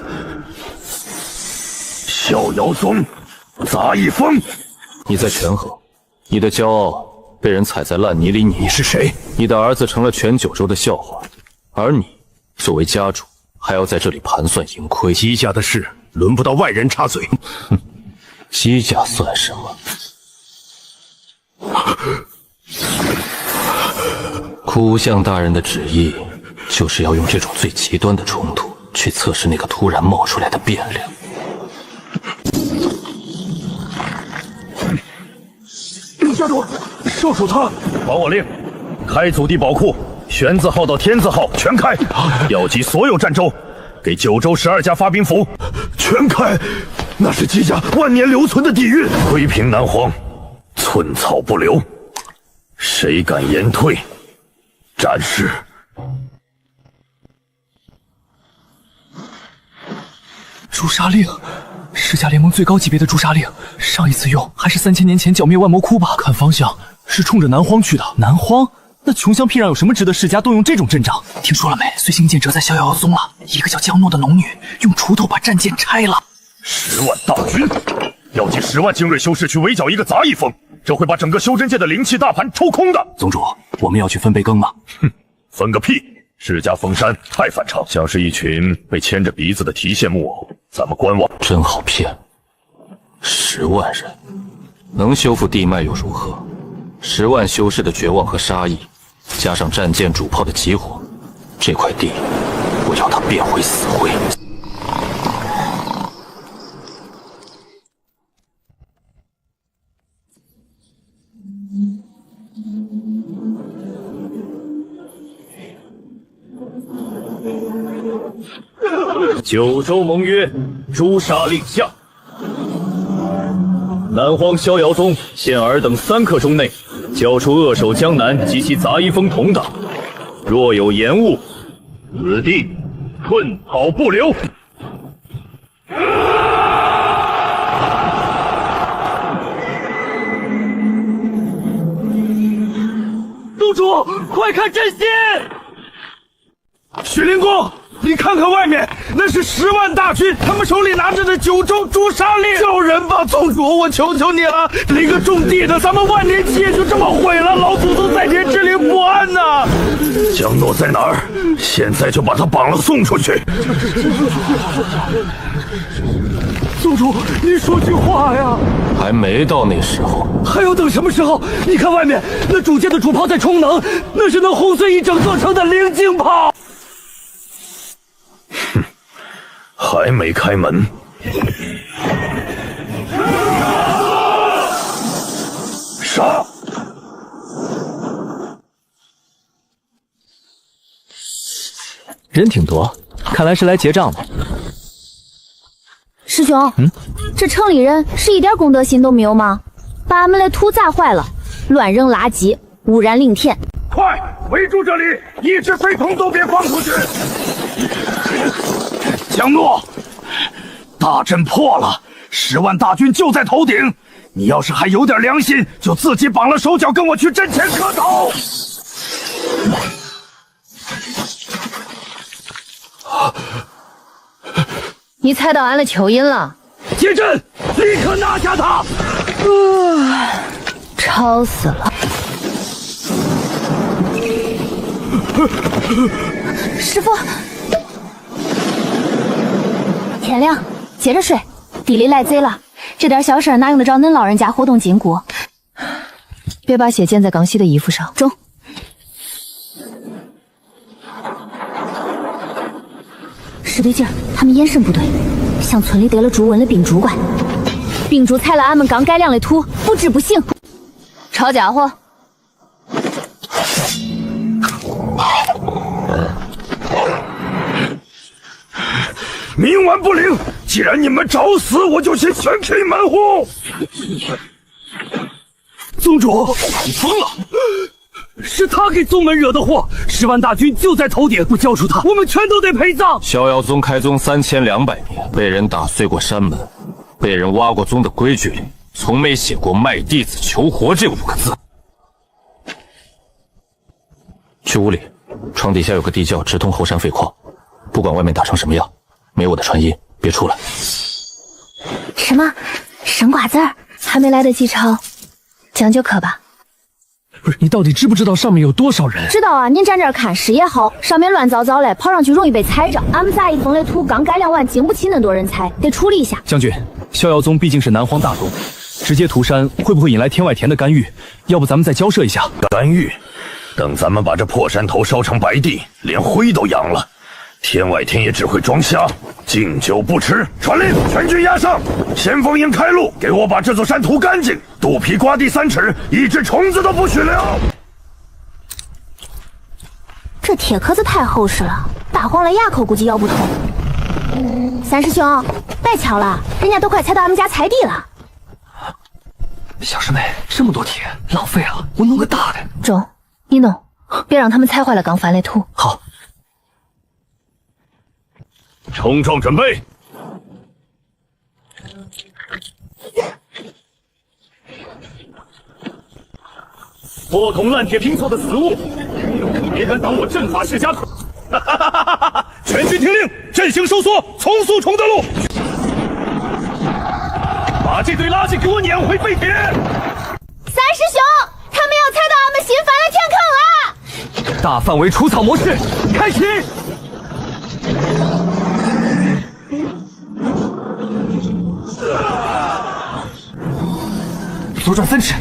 逍遥宗，杂役风，你在权衡，你的骄傲被人踩在烂泥里，你是谁？你的儿子成了全九州的笑话，而你作为家主，还要在这里盘算盈亏。姬家的事轮不到外人插嘴。哼，姬家算什么？哭相大人的旨意，就是要用这种最极端的冲突去测试那个突然冒出来的变量。家主，少主他，还我令，开祖地宝库，玄字号到天字号全开，要集所有战州，给九州12家发兵符，全开。那是姬家万年留存的底蕴，推平南荒，寸草不留。谁敢言退，战事。诛杀令，世家联盟最高级别的诛杀令，上一次用还是3000年前剿灭万魔窟吧？看方向是冲着南荒去的。南荒？那穷乡僻壤有什么值得世家动用这种阵仗？听说了没？随行剑折在逍遥宗了，一个叫江诺的农女用锄头把战舰拆了。10万大军，要集10万精锐修士去围剿一个杂役风，这会把整个修真界的灵气大盘抽空的。宗主，我们要去分杯羹吗？哼，分个屁！世家封山太反常，像是一群被牵着鼻子的提线木偶。咱们观望。真好骗，10万人能修复地脉又如何？10万修士的绝望和杀意，加上战舰主炮的集火，这块地我要它变回死灰。九州盟约，诛杀令下。南荒逍遥宗限尔等3刻钟内交出扼守江南及其杂役风同党，若有延误，此地寸草不留。宗主，快看阵线！许灵公，你看看外面，那是10万大军，他们手里拿着的九州诛杀令。叫人吧，宗主，我求求你了！那个种地的，咱们万年企业就这么毁了，老祖宗在天之灵不安呐！江诺在哪儿？现在就把他绑了送出去。宗主，你说句话呀！还没到那时候，还要等什么时候？你看外面那主舰的主炮在充能，那是能轰碎一整座城的灵镜炮。哼，还没开门。杀！人挺多，看来是来结账的。师兄，这城里人是一点公德心都没有吗？把俺们的土砸坏了，乱扔垃圾，污染灵田。快围住这里，一只飞虫都别放出去！江诺，大阵破了，10万大军就在头顶。你要是还有点良心，就自己绑了手脚跟我去阵前磕头。你猜到俺的蚯蚓了？接阵，立刻拿下他！吵死了！师傅，天亮，接着睡。地里来贼了，这点小事哪用得着恁老人家活动筋骨？别把血溅在刚洗的衣服上。中。是对劲儿，他们眼神不对，像村里得了猪瘟的病猪怪。病猪踩了俺们刚改良的土，不治不行。抄家伙！冥顽不灵！既然你们找死，我就先全开门户。宗主，你疯了！是他给宗门惹的祸，10万大军就在头顶，不交出他，我们全都得陪葬。逍遥宗开宗3200年，被人打碎过山门，被人挖过宗的规矩里，从没写过卖弟子求活这5个字。去屋里，床底下有个地窖，直通后山废矿。不管外面打成什么样，没我的传音，别出来。什么？生瓜子儿？还没来得及炒，将就磕吧。不是，你到底知不知道上面有多少人？知道啊，您站这儿看视野好，上面乱糟糟嘞，跑上去容易被踩着。俺们杂役峰的土刚改良完，经不起那多人踩，得处理一下。将军，逍遥宗毕竟是南荒大宗，直接屠山会不会引来天外田的干预？要不咱们再交涉一下？干预？等咱们把这破山头烧成白地，连灰都扬了，天外天也只会装瞎。敬酒不吃，传令，全军压上，先锋营开路，给我把这座山涂干净，肚皮刮地3尺，一只虫子都不许留。这铁壳子太厚实了，打晃了牙口估计咬不通。三师兄，别敲了，人家都快踩到俺们家菜地了。小师妹，这么多铁，浪费了，我弄个大的。中，你弄，别让他们踩坏了刚翻的土。好。冲撞准备！破铜烂铁拼凑的死物，别敢挡我阵法世家！全军听令，阵型收缩，从速崇德路，把这堆垃圾给我撵回废铁！三师兄，他们要踩到俺们新翻的天坑了！大范围除草模式开启。左转3尺，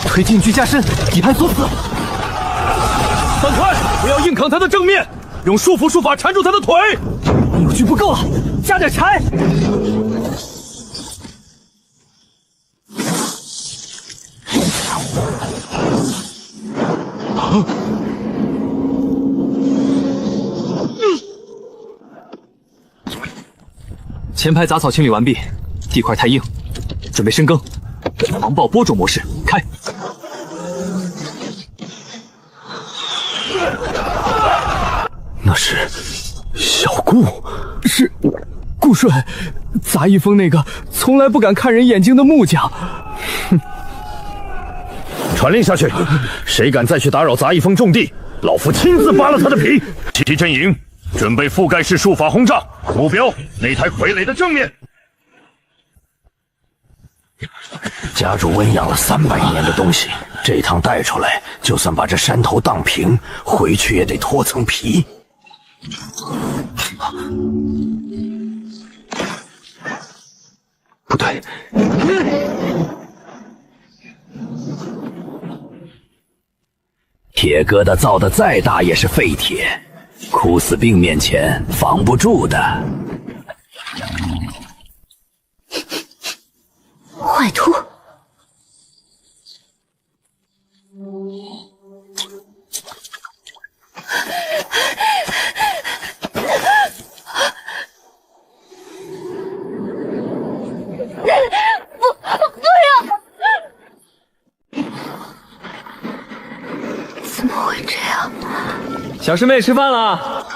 推进去加深，底盘锁死。放快，不要硬扛他的正面，用束缚术法缠住他的腿。扭矩不够了，加点柴。前排杂草清理完毕，地块太硬，准备深耕。防爆播种模式开。那是小顾，是顾顺，杂役峰那个从来不敢看人眼睛的木匠。哼！传令下去，谁敢再去打扰杂役峰种地，老夫亲自扒了他的皮。齐阵营，准备覆盖式术法轰炸，目标那台傀儡的正面。家主温养了300年的东西，这趟带出来，就算把这山头荡平，回去也得脱层皮。不对，铁疙瘩造的再大也是废铁，枯死病面前防不住的。坏秃。不要！怎么会这样？小师妹吃饭了。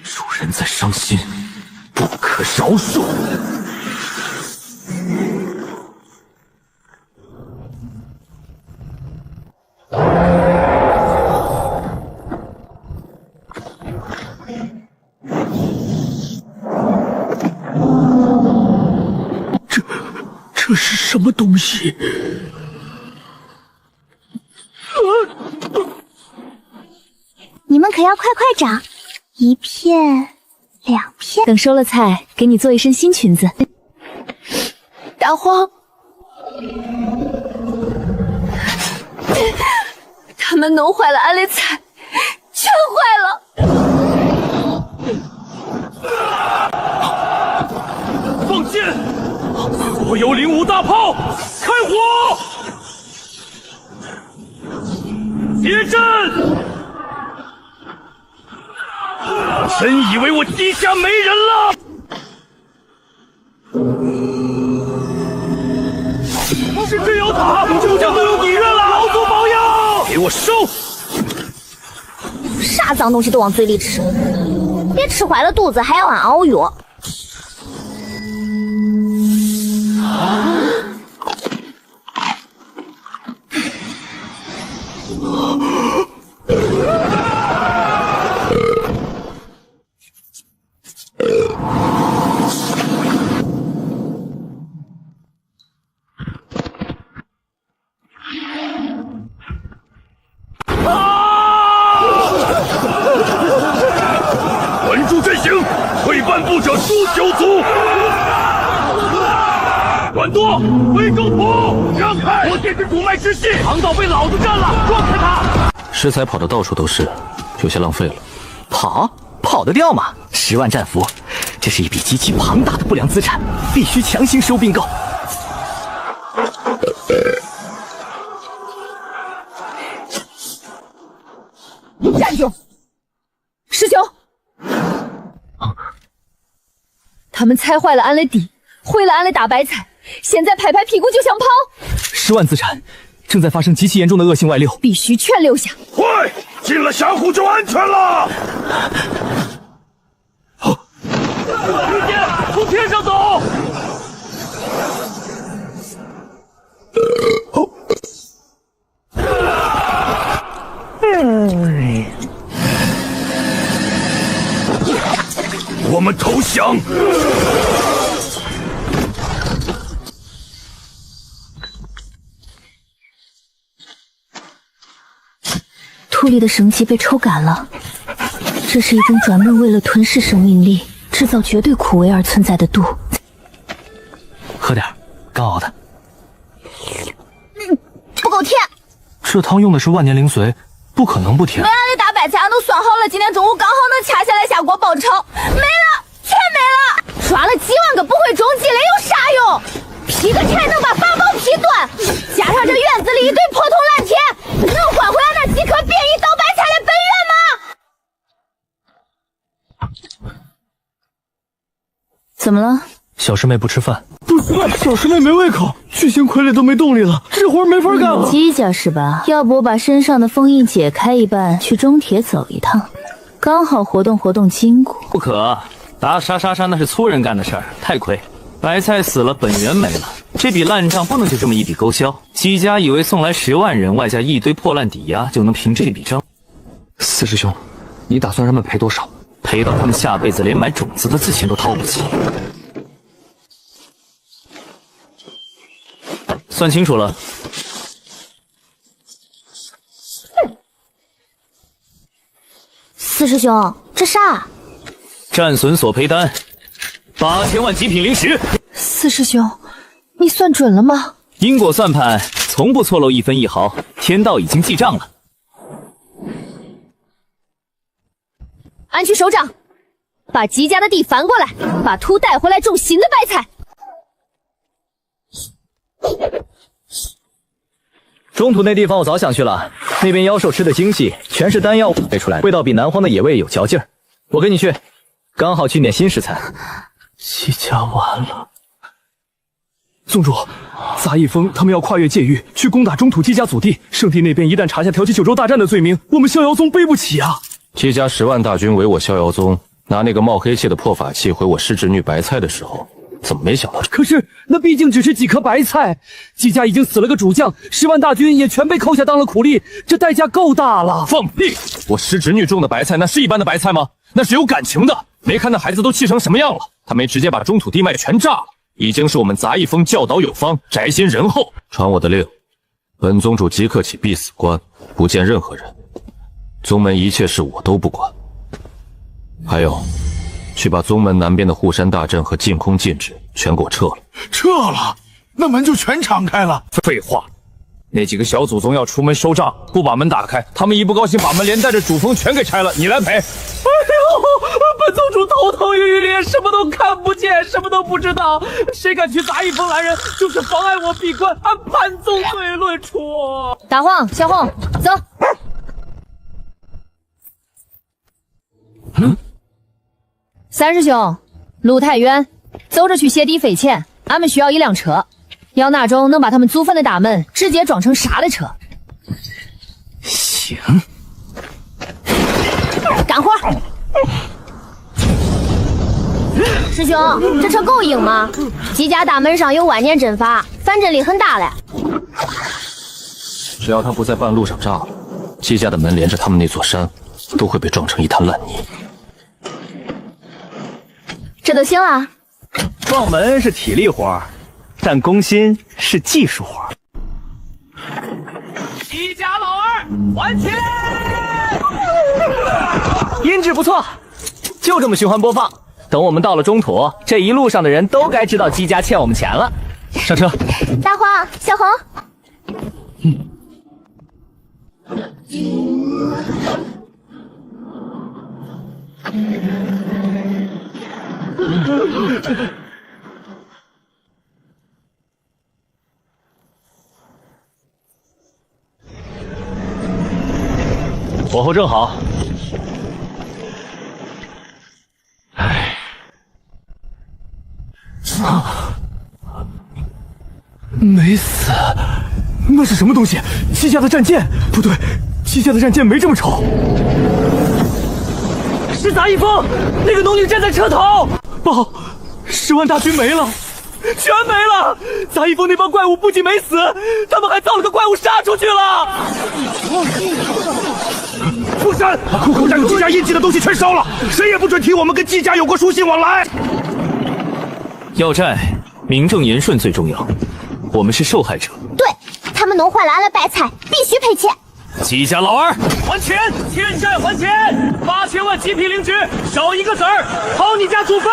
主人在伤心，不可饶恕。这是什么东西？你们可要快快长，1片、2片。等收了菜，给你做一身新裙子。大荒，他们弄坏了俺的菜，全坏了。放箭！所有领武大炮，开火！别阵！真以为我地下没人了？是真妖塔，主将都有底蕴了，老祖保佑！给我收！啥子？脏东西都往嘴里吃，别吃坏了肚子还要俺熬药。稳住阵型，退半步者诛九族。管舵，回中途，让开！我这是主脉之气，航道被老子占了，撞开他！石材跑的到处都是，有些浪费了。跑得掉吗？10万战俘，这是一笔极其庞大的不良资产，必须强行收并购。站住！师兄，他们拆坏了俺的地，毁了俺的大白菜，现在拍拍屁股就想跑。10万资产正在发生极其严重的恶性外流，必须全留下。快，进了峡谷就安全了。御剑，从天上走。我们投降。兔里的神器被抽干了，这是一种专门为了吞噬生命力、制造绝对苦味而存在的毒。喝点，刚熬的。不够甜。这汤用的是万年灵髓，不可能不甜。没俺的大白菜俺都算好了，今天中午刚好能掐下来下锅爆炒。没了，全没了！刷了几万个不会中积累有啥用？劈个柴能把法宝劈断，加上这院子里一堆破铜烂铁，能换回俺那几颗变异刀白菜的本源吗？怎么了？小师妹不吃饭。不是，小师妹没胃口，巨型傀儡都没动力了，这活没法干了。鸡家是吧？要不我把身上的封印解开一半，去中铁走一趟，刚好活动活动筋骨。不可，打杀那是粗人干的事儿，太亏。白菜死了，本源没了，这笔烂账不能就这么一笔勾销。姬家以为送来10万人，外加一堆破烂抵押，就能平这笔账。四师兄，你打算让他们赔多少？赔到他们下辈子连买种子的资钱都掏不起。算清楚了。四师兄，这啥？战损索赔单，8000万极品灵石。四师兄，你算准了吗？因果算盘从不错漏1分1毫，天道已经记账了。俺去收账，把姬家的地翻过来，把土带回来种新的白菜。中土那地方我早想去了，那边妖兽吃的精细，全是丹药喂出来的，味道比南荒的野味有嚼劲儿。我跟你去，刚好去点新食材。姬家完了。宗主，杂役风他们要跨越界域去攻打中土姬家祖地，圣地那边一旦查下挑起九州大战的罪名，我们逍遥宗背不起啊！姬家10万大军围我逍遥宗，拿那个冒黑气的破法器毁我失侄女白菜的时候，怎么没想到这？可是那毕竟只是几颗白菜，姬家已经死了个主将，10万大军也全被扣下当了苦力，这代价够大了。放屁！我失侄女种的白菜，那是一般的白菜吗？那是有感情的。没看那孩子都气成什么样了？他没直接把中土地脉全炸了，已经是我们杂役风教导有方，宅心仁厚。传我的令，本宗主即刻起必死关，不见任何人。宗门一切事我都不管。还有，去把宗门南边的护山大阵和净空禁止全给我撤了。撤了？那门就全敞开了？废话，那几个小祖宗要出门收账，不把门打开，他们一不高兴，把门连带着主峰全给拆了，你来赔。哎呦，本宗主头疼欲裂，什么都看不见，什么都不知道。谁敢去杂役风拦人，就是妨碍我闭关，按叛宗罪论处。大黄、小红，走。三师兄，路太远，走着去谢底费钱。俺们需要一辆车，要那种能把他们祖坟的大门直接装成沙的车。行。干活。师兄，这车够硬吗？姬家大门上有万年阵法，反震力很大嘞。只要他不在半路上炸了，姬家的门连着他们那座山，都会被撞成一滩烂泥。这都行啊？撞门是体力活，但攻心是技术活。姬家老二还钱！音质不错，就这么循环播放。等我们到了中途，这一路上的人都该知道姬家欠我们钱了。上车。大黄、小红。火候正好。没死，那是什么东西？姬家的战舰？不对，姬家的战舰没这么丑。是杂役风，那个农女站在车头。报，10万大军没了，全没了！杂役风那帮怪物不仅没死，他们还造了个怪物杀出去了。出山，把库口上有姬家印记的东西全烧了，谁也不准提我们跟姬家有过书信往来。要债，名正言顺最重要。我们是受害者，对他们弄坏了俺的白菜，必须赔钱。姬家老二还钱，欠债还钱，8000万极品灵菊，少一个子儿，掏你家祖坟。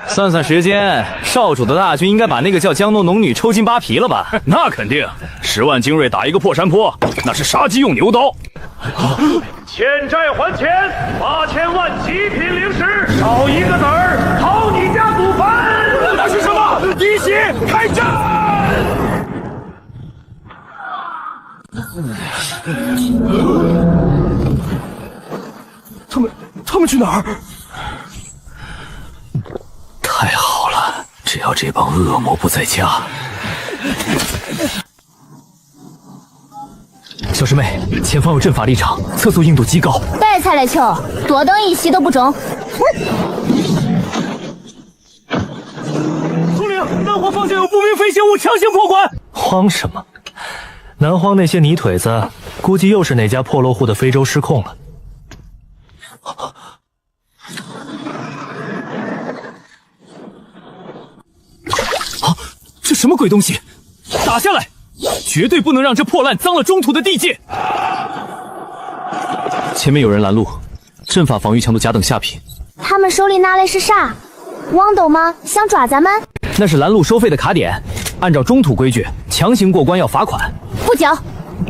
算算时间，少主的大军应该把那个叫江诺农女抽筋扒皮了吧？那肯定，10万精锐打一个破山坡，那是杀鸡用牛刀。欠债还钱，8000万极品灵石，少一个子儿，掏你家祖坟。那是什么？一起开战！他们去哪儿？太好了，只要这帮恶魔不在家。小师妹，前方有阵法立场，测速硬度极高。白菜来瞧，多等一席都不中。统领，南荒方向有不明飞行物，强行破关。慌什么？南荒那些泥腿子，估计又是哪家破落户的非洲失控了。这什么鬼东西？打下来！绝对不能让这破烂脏了中土的地界。前面有人拦路，阵法防御强度甲等下品。他们手里拿来是啥？网斗吗？想抓咱们？那是拦路收费的卡点，按照中土规矩，强行过关要罚款。不交，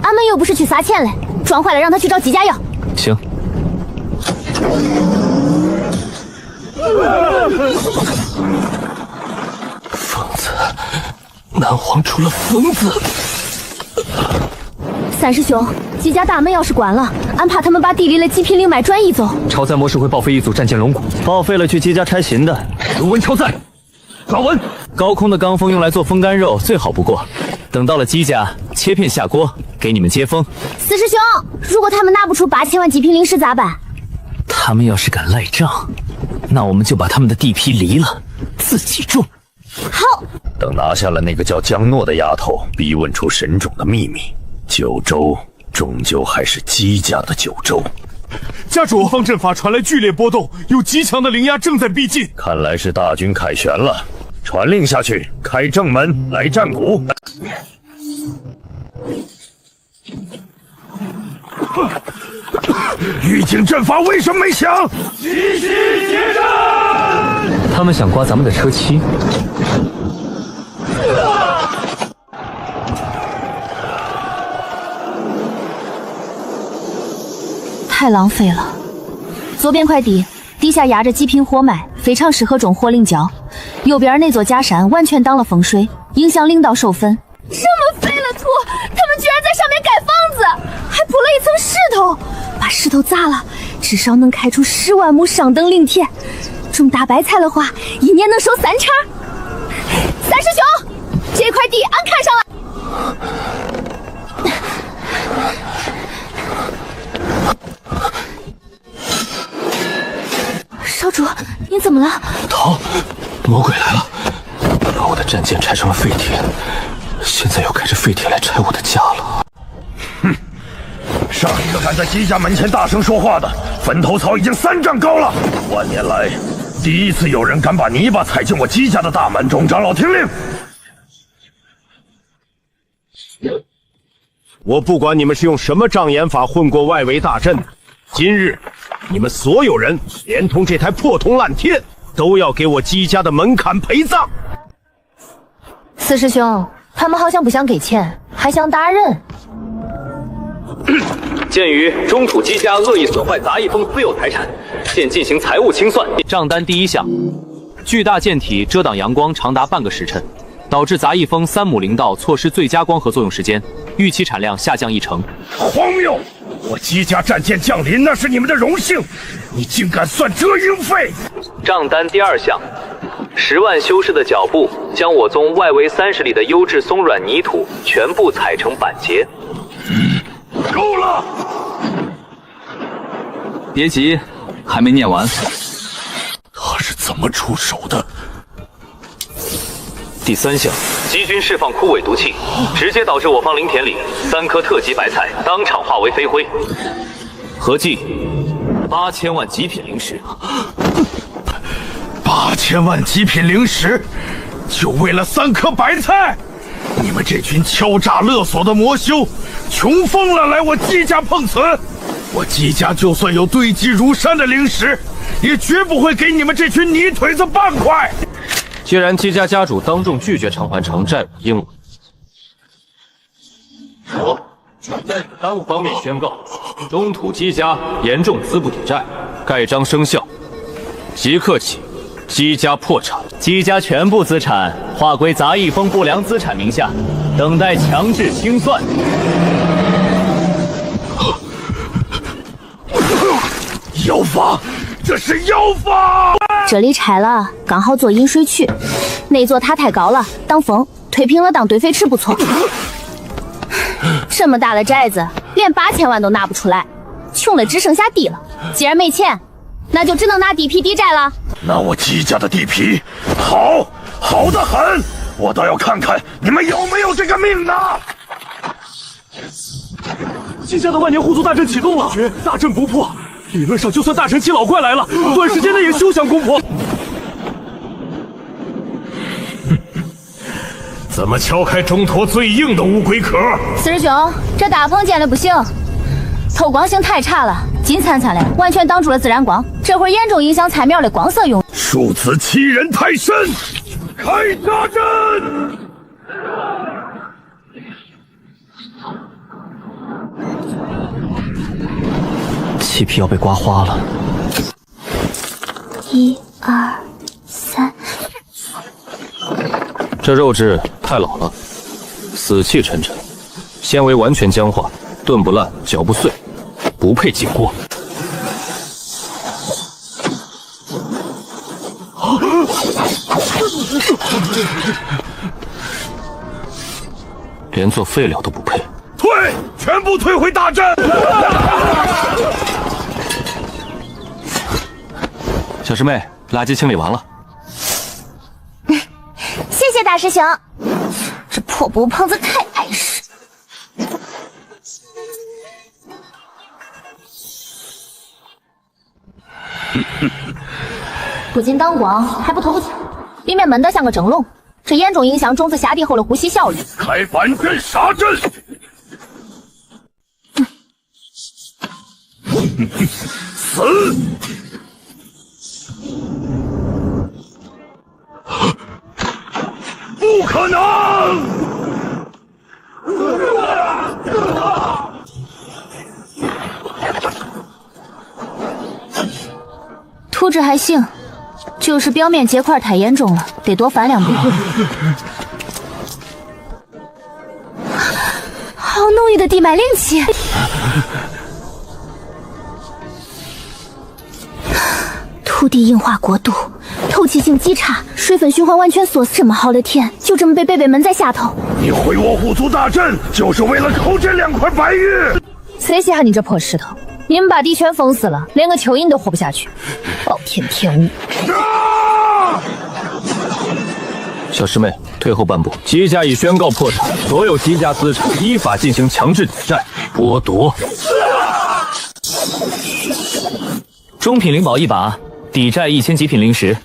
俺们又不是去撒钱嘞，撞坏了让他去找姬家要。行。疯子，南荒出了疯子。三师兄，姬家大门要是关了，俺怕他们把地里的极品灵脉转移走。超载模式会报废一组战舰龙骨，报废了去姬家拆行的。卢文超载，老文，高空的钢风用来做风干肉最好不过。等到了姬家，切片下锅，给你们接风。四师兄，如果他们拿不出8000万极品灵石咋办？他们要是敢赖账，那我们就把他们的地皮离了，自己种。好。等拿下了那个叫江诺的丫头，逼问出神种的秘密，九州终究还是姬家的九州。家主，方阵法传来剧烈波动，有极强的灵压正在逼近。看来是大军凯旋了，传令下去，开正门来战鼓。预警阵法为什么没响？齐心结阵！他们想刮咱们的车漆。太浪费了。左边块地，地下压着极品火脉，非常适合种火灵椒。右边那座假山完全挡了风水，影响领导授分。这么肥了土，他们居然在上面盖房子，还铺了一层石头，把石头砸了，至少能开出10万亩上等林田。种大白菜的话，一年能收3茬。三师兄，这块地俺看上了。少主，你怎么了？疼！魔鬼来了，把我的战舰拆成了废铁，现在又开着废铁来拆我的家了。哼！上一个敢在姬家门前大声说话的，坟头草已经3丈高了。万年来，第一次有人敢把泥巴踩进我姬家的大门。众长老听令！我不管你们是用什么障眼法混过外围大阵的，今日你们所有人，连同这台破铜烂天，都要给我姬家的门槛陪葬。四师兄，他们好像不想给钱，还想打人。鉴于中土姬家恶意损坏杂役峰私有财产，现进行财务清算。账单第1项：巨大舰体遮挡阳光长达半个时辰，导致杂役峰3亩林道错失最佳光合作用时间，预期产量下降1成。荒谬！我姬家战舰降临，那是你们的荣幸，你竟敢算遮阴费！账单第2项：10万修士的脚步将我宗外围30里的优质松软泥土全部踩成板结。够了！别急，还没念完。他是怎么出手的？第3项，姬军释放枯萎毒气，直接导致我方林田里3颗特级白菜当场化为飞灰，合计8000万极品灵石。8000万极品灵石，就为了3颗白菜？你们这群敲诈勒索的魔修，穷疯了来我姬家碰瓷！我姬家就算有堆积如山的灵石，也绝不会给你们这群泥腿子半块！既然姬家家主当众拒绝偿还偿债应我，在单方面宣告，中土姬家严重资不抵债，盖章生效，即刻起，姬家破产，姬家全部资产划归杂役峰不良资产名下，等待强制清算。妖法，这是妖法！这里拆了，刚好做引水渠。那座塔太高了，挡风，推平了当堆肥池不错。这么大的宅子，连8000万都拿不出来，穷的只剩下地了。既然没钱，那就只能拿地皮抵债了。那我姬家的地皮，好得很，我倒要看看你们有没有这个命呢！姬家的万年护族大阵启动了，大阵不破，理论上就算大神期老怪来了，短时间内也休想攻破。怎么敲开中陀最硬的乌龟壳？四师兄，这大棚建的不行，透光性太差了，金灿灿的，完全挡住了自然光，这会严重影响菜苗的光色用。庶子欺人太甚！开大阵！漆皮要被刮花了。1、2、3。这肉质太老了，死气沉沉，纤维完全僵化，炖不烂，嚼不碎，不配进锅。连做废料都不配。退，全部退回大阵！小师妹，垃圾清理完了。谢谢大师兄，这破布胖子太碍事。不仅挡光，还不透气，里面闷得像个蒸笼，这严重影响种子下地后的呼吸效率。开反阵杀阵！死！不可能！图纸还行，就是表面结块太严重了，得多翻2遍。好浓郁的地脉灵气！土地硬化过度，透气性极差，水分循环完全锁死。这么好的田，就这么被贝贝闷在下头。你毁我虎族大阵，就是为了抠这2块白玉？谁稀罕你这破石头？你们把地全封死了，连个蚯蚓都活不下去。暴殄天物！小师妹，退后半步。姬家已宣告破产，所有姬家资产依法进行强制抵债、剥夺。中品灵宝1把，抵债1000极品灵石。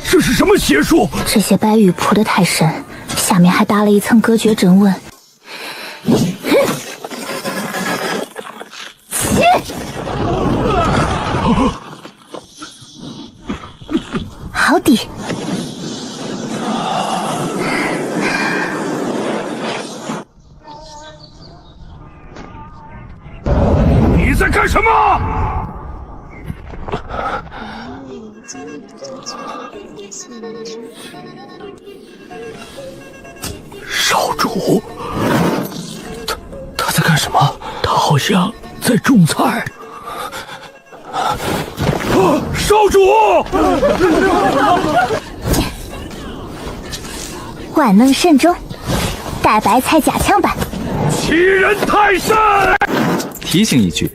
这是什么邪术？这些白玉铺得太深，下面还搭了一层隔绝真纹。好的。你在干什么？少主，他在干什么？他好像在种菜。少主！万能神咒，大白菜加强版。欺人太甚！提醒一句，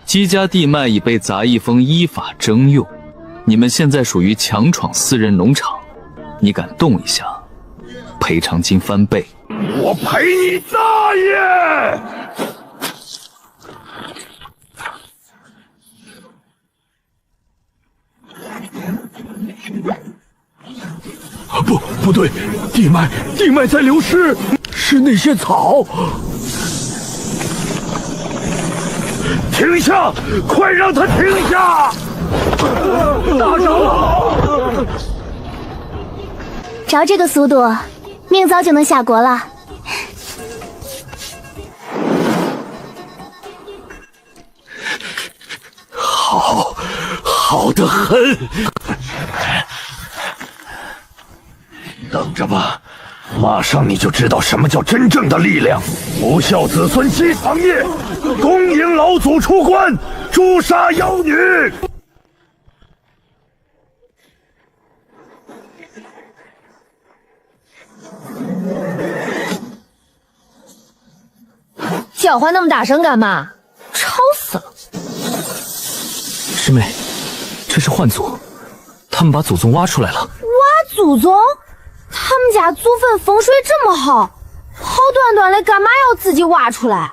姬家地脉已被杂役风依法征用，你们现在属于强闯私人农场，你敢动一下，赔偿金翻倍。我赔你大爷！不对，地脉在流失，是那些草。停下！快让他停下！大长老，照这个速度，明早就能下锅了。好得很。等着吧，马上你就知道什么叫真正的力量。不孝子孙积长业，恭迎老祖出关，诛杀妖女。叫唤那么大声干嘛？吵死了！师妹，这是幻祖，他们把祖宗挖出来了。挖祖宗？他们家祖坟风水这么好，好端端的干嘛要自己挖出来？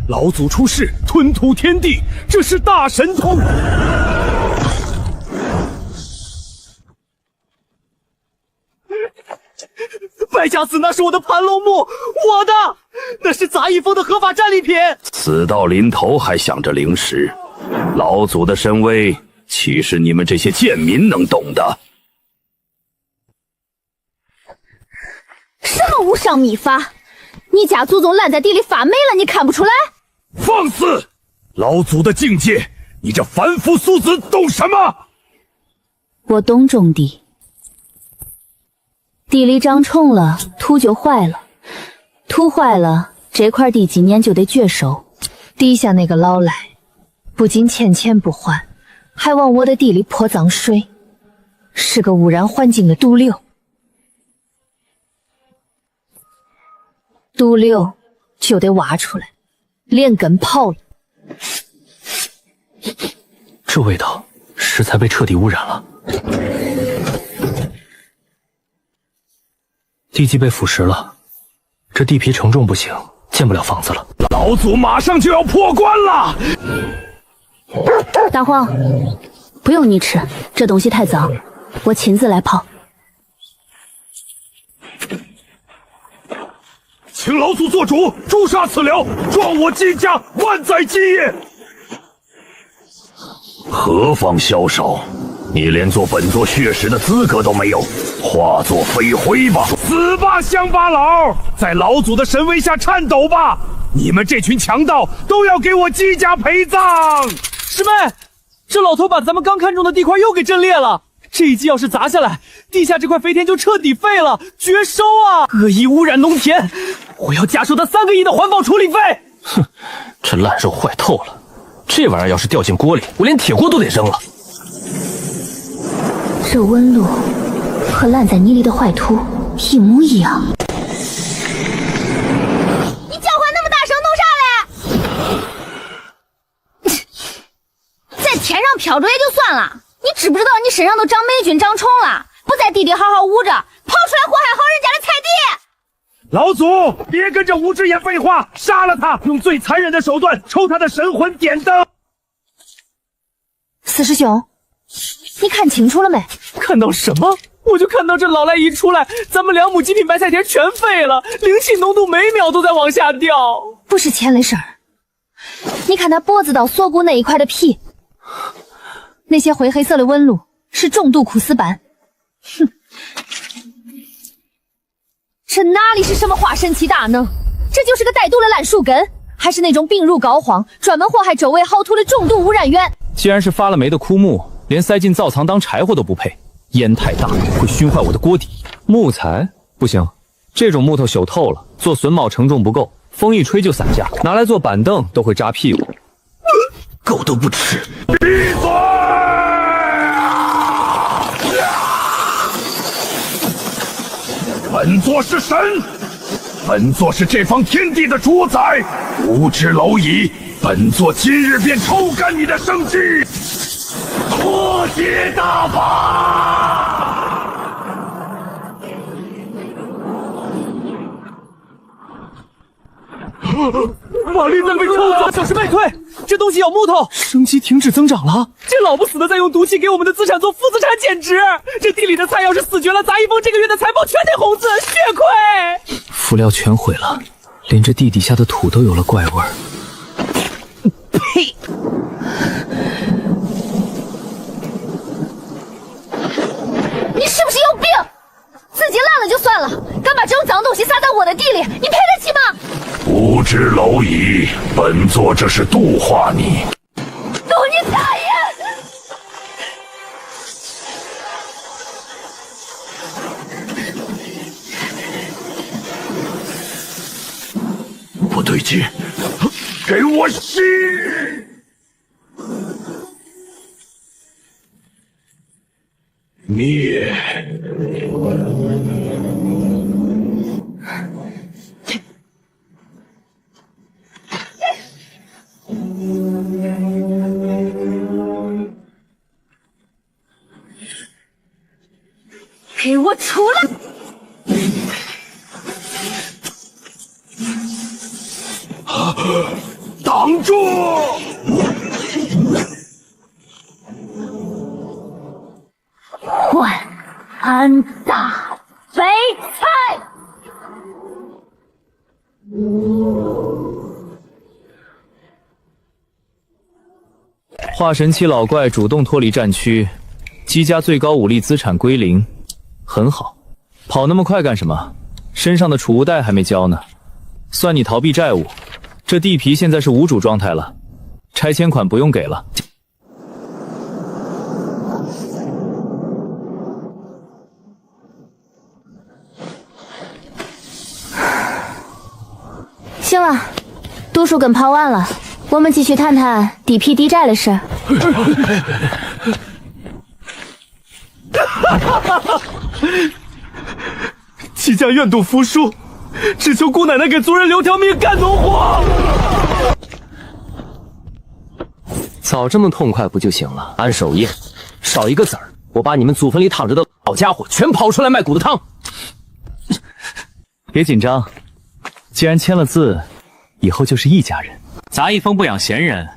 老祖出世，吞吐天地，这是大神通。败家子，那是我的盘龙木，我的，那是杂役风的合法战利品。死到临头还想着灵石，老祖的神威，岂是你们这些贱民能懂的？什么无上秘法？你家祖宗烂在地里发霉了，你看不出来？放肆！老祖的境界，你这凡夫俗子懂什么？我懂种地。地里长虫了，土就坏了，土坏了，这块地今年就得绝收。底下那个老赖，不仅欠钱不还，还往我的地里泼脏水，是个污染环境的毒瘤。毒瘤就得挖出来，连根刨了。这味道，食材被彻底污染了。地基被腐蚀了，这地皮承重不行，建不了房子了。老祖马上就要破关了。大荒，不用你吃，这东西太脏，我亲自来泡。请老祖做主，诛杀此僚，壮我姬家万载基业。何方枭首？你连做本座血史的资格都没有，化作飞灰吧！死吧，乡巴佬！在老祖的神威下颤抖吧！你们这群强盗都要给我姬家陪葬！师妹，这老头把咱们刚看中的地块又给震裂了。这一击要是砸下来，地下这块肥田就彻底废了，绝收啊！恶意污染农田，我要加收他3个亿的环保处理费！哼，这烂肉坏透了，这玩意儿要是掉进锅里，我连铁锅都得扔了。这温路和烂在泥里的坏秃一模一样。你叫唤那么大声弄啥嘞？在天上飘着也就算了，你知不知道你身上都长霉菌长虫了？不在地里好好捂着，跑出来祸害好人家的菜地。老祖，别跟着吴志言废话，杀了他，用最残忍的手段抽他的神魂点灯。四师兄，你看清楚了没？看到什么？我就看到这老赖一出来，咱们2亩极品白菜田全废了，灵气浓度每秒都在往下掉。不是钱的事儿，你看他脖子到锁骨那一块的皮，那些灰黑色的纹路是重度枯死斑。哼，这哪里是什么化神奇大能，这就是个带毒的烂树根，还是那种病入膏肓、专门祸害周围好土的重度污染源。既然是发了霉的枯木，连塞进灶藏当柴火都不配，烟太大会熏坏我的锅底。木材不行，这种木头朽透了，做榫卯承重不够，风一吹就散架，拿来做板凳都会扎屁股。狗都不吃！闭嘴！本座是神，本座是这方天地的主宰，无知蝼蚁！本座今日便抽干你的生机，破解大法！法力在被抽走，小师妹退！这东西咬木头，生机停止增长了。这老不死的在用毒气给我们的资产做负资产减值。这地里的菜要是死绝了，杂一峰这个月的财报全得红字，血亏！辅料全毁了，连这地底下的土都有了怪味儿。呸！你是不是有病？自己烂了就算了，敢把这种脏东西撒在我的地里，你赔得起吗？无知蝼蚁，本座这是度化你。度你大爷！不对劲，给我吸！灭！给我出来！挡住！换安大肥菜。化神期老怪主动脱离战区，积加最高武力资产归零，很好。跑那么快干什么？身上的储物袋还没交呢。算你逃避债务。这地皮现在是无主状态了，拆迁款不用给了。行了，读书跟跑完了，我们继续谈谈地皮地债的事。戚家愿赌服输，只求姑奶奶给族人留条命干农活。早这么痛快不就行了？按手印，少一个子儿，我把你们祖坟里躺着的老家伙全跑出来卖骨头汤。别紧张，既然签了字，以后就是一家人。杂役峰不养闲人，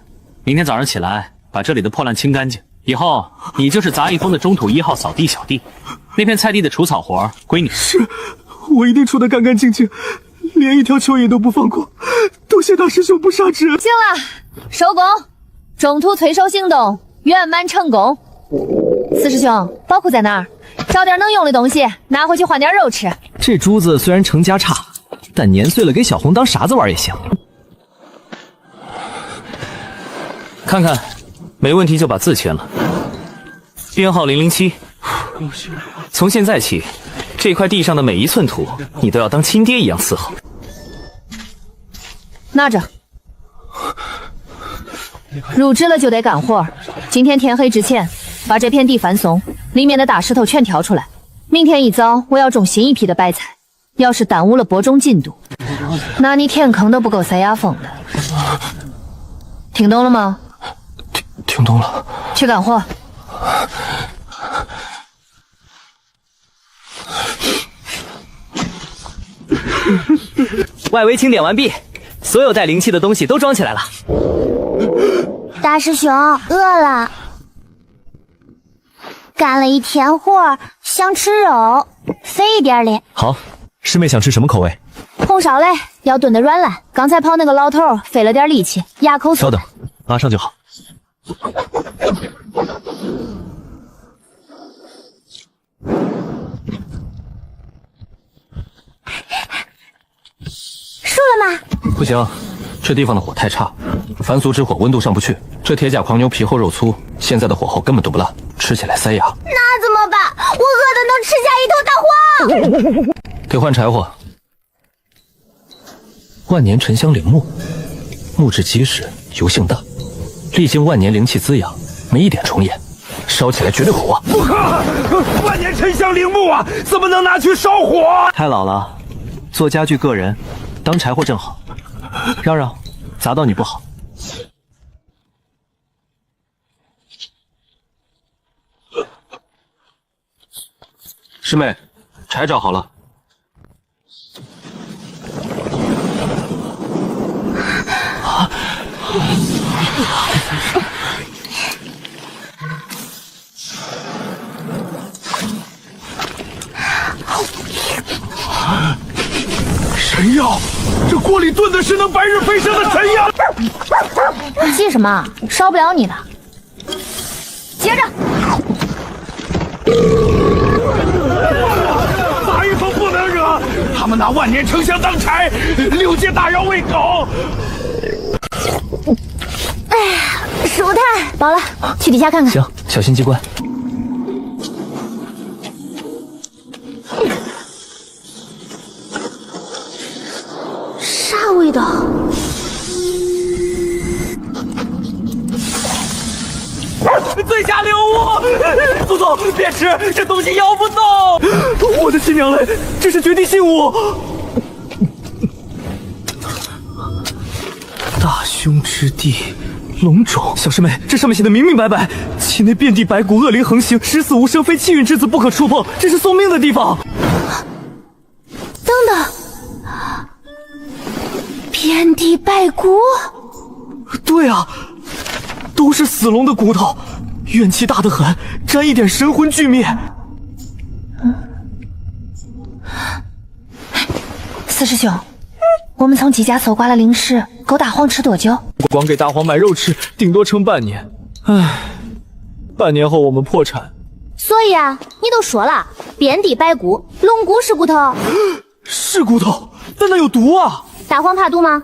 明天早上起来把这里的破烂清干净，以后你就是杂役峰的中土1号扫地小弟。那片菜地的除草活归你。是，我一定除得干干净净，连一条蚯蚓都不放过。多谢大师兄不杀之恩。行了，收工，中途催收行动圆满成功。四师兄，宝库在哪儿？找点能用的东西，拿回去换点肉吃。这珠子虽然成家差，但年岁了给小红当傻子玩也行。看看，没问题就把字签了。编号007。从现在起，这块地上的每一寸土，你都要当亲爹一样伺候。拿着。入职了就得干活，今天天黑之前把这片地翻松，里面的大石头全挑出来。明天一早我要种新一批的白菜，要是耽误了播种进度，那你填坑都不够塞牙缝的。听懂了吗？听懂了。去干活。外围清点完毕，所有带灵气的东西都装起来了。大师兄，饿了，干了一天活，想吃肉，肥一点的。好，师妹想吃什么口味？红烧嘞，要炖的软烂。刚才跑那个老头费了点力气，牙口稍等，马上就好。熟了吗？不行，这地方的火太差，凡俗之火温度上不去。这铁甲狂牛皮厚肉粗，现在的火候根本炖不烂，吃起来塞牙。那怎么办？我饿得能吃下一头大黄。得换柴火。万年沉香灵木，木质结实，油性大，历经万年灵气滋养，没一点虫眼，烧起来绝对火旺。不可！万年沉香灵木啊，怎么能拿去烧火？太老了，做家具个人，当柴火正好。让让，砸到你不好。师妹，柴找好了。神药，这锅里炖的是能白日飞升的神药。急什么？烧不了你的。接着。杂役风不能惹，他们拿万年沉香当柴，6阶大妖喂狗。哎呀，舒坦，饱了，去底下看看。行，小心机关。啥味道？最下流物！祖宗，别吃，这东西咬不动！我的亲娘嘞，这是绝地信物！大凶之地，龙种。小师妹，这上面写的明明白白，其内遍地白骨，恶灵横行，时死无生，非气运之子不可触碰，这是送命的地方。等等，遍地白骨？对啊，都是死龙的骨头，怨气大得很，沾一点神魂俱灭。四师兄，我们从几家搜刮了灵石，够大黄吃多久？光给大黄买肉吃，顶多撑半年。唉，半年后我们破产。所以啊，你都说了，遍地白骨，龙骨是骨头。是骨头，但那有毒啊！大黄怕毒吗？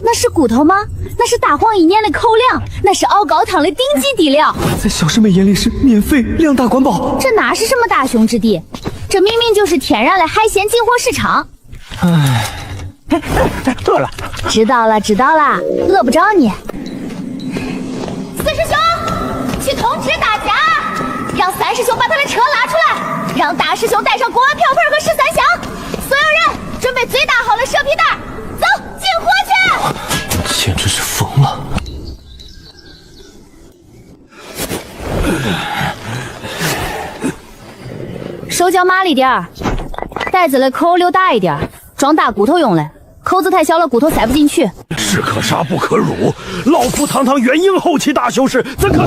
那是骨头吗？那是大黄1年的口粮，那是熬高汤的顶级底料。在小师妹眼里是免费量大管饱，这哪是什么大凶之地？这明明就是天然的海鲜进货市场。唉，饿了。知道了，知道了，饿不着你。四师兄，去通知大家，让三师兄把他的车拉出来，让大师兄带上锅碗瓢盆和13香，所有人准备最大号的蛇皮袋，走，进货去！简直是疯了！手脚麻利点儿，袋子的口留大一点，装大骨头用嘞。口子太小了，骨头塞不进去。士可杀不可辱，老夫堂堂元婴后期大修士，怎可？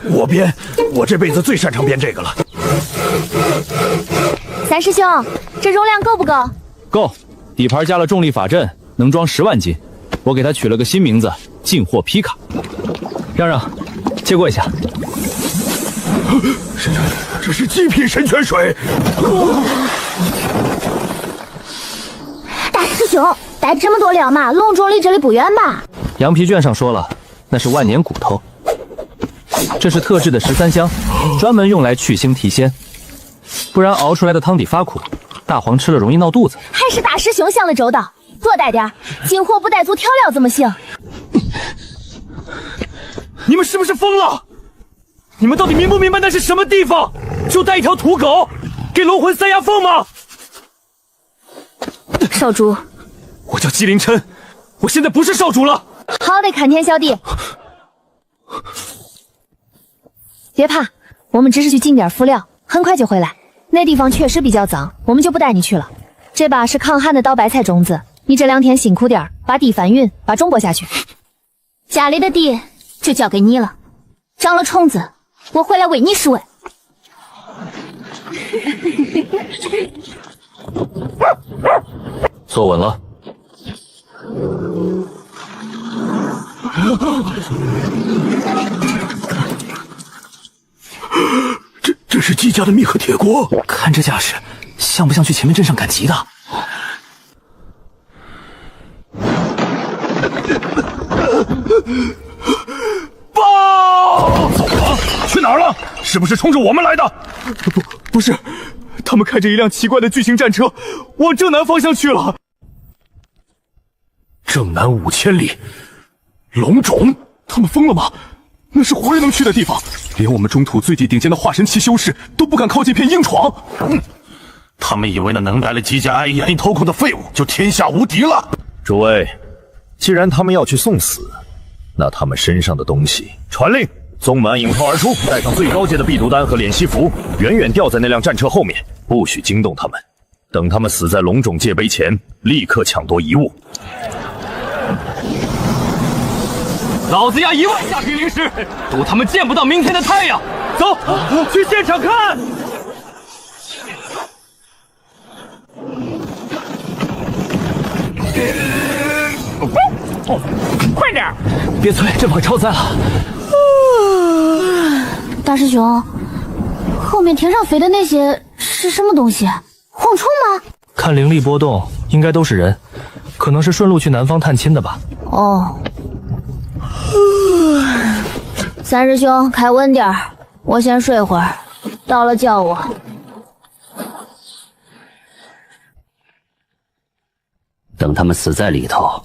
我编，我这辈子最擅长编这个了。三师兄，这容量够不够？够，底盘加了重力法阵，能装10万斤。我给它取了个新名字，进货皮卡。让让，借过一下。这是极品神泉水。大师兄，带这么多料嘛，龙种离这里不远吧？羊皮卷上说了，那是万年骨头。这是特制的13香，专门用来去腥提鲜，不然熬出来的汤底发苦，大黄吃了容易闹肚子。还是大师兄想的周到，多带点，进货不带足调料怎么行？你们是不是疯了？你们到底明不明白那是什么地方？就带一条土狗给龙魂塞牙缝吗？少主，我叫姬凌琛，我现在不是少主了。好的，砍天小弟。别怕，我们只是去进点敷料，很快就回来。那地方确实比较脏，我们就不带你去了。这把是抗旱的刀白菜种子，你这2天辛苦点，把地翻匀，把种播下去。家里的地就交给你了，长了虫子，我回来为你施恩。坐稳了。这是姬家的密合铁锅，看这架势，像不像去前面镇上赶集的？报！走了？去哪儿了？是不是冲着我们来的？不是，他们开着一辆奇怪的巨型战车，往正南方向去了。正南5000里，龙种？他们疯了吗？那是活人能去的地方，连我们中土最地顶尖的化神期修士都不敢靠近片硬闯。他们以为那能来了姬家安逸愿意偷空的废物就天下无敌了。诸位，既然他们要去送死，那他们身上的东西，传令，宗门引炮而出，带上最高阶的避毒丹和敛息符，远远吊在那辆战车后面，不许惊动他们。等他们死在龙种界碑前，立刻抢夺遗物。老子押1万下品灵石，赌他们见不到明天的太阳。走，去现场看。快点！别催，这会超载了。大师兄，后面天上飞的那些是什么东西？蝗虫吗？看灵力波动，应该都是人，可能是顺路去南方探亲的吧。哦。三师兄，开稳点儿，我先睡会儿，到了叫我。等他们死在里头，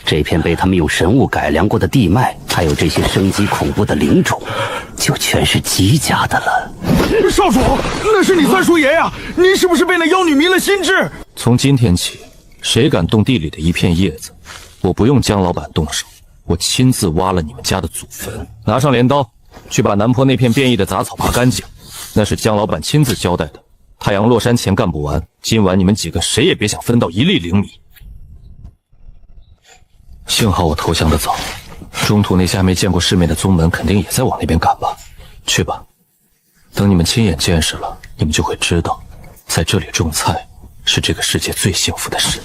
这片被他们用神物改良过的地脉，还有这些生机恐怖的灵种，就全是姬家的了。少主，那是你三叔爷呀！您是不是被那妖女迷了心智？从今天起，谁敢动地里的一片叶子，我不用姜老板动手，我亲自挖了你们家的祖坟。拿上镰刀，去把南坡那片变异的杂草拔干净。那是姜老板亲自交代的，太阳落山前干不完。今晚你们几个谁也别想分到一粒灵米。幸好我投降的早，中土那些还没见过世面的宗门肯定也在往那边赶吧。去吧，等你们亲眼见识了，你们就会知道，在这里种菜是这个世界最幸福的事。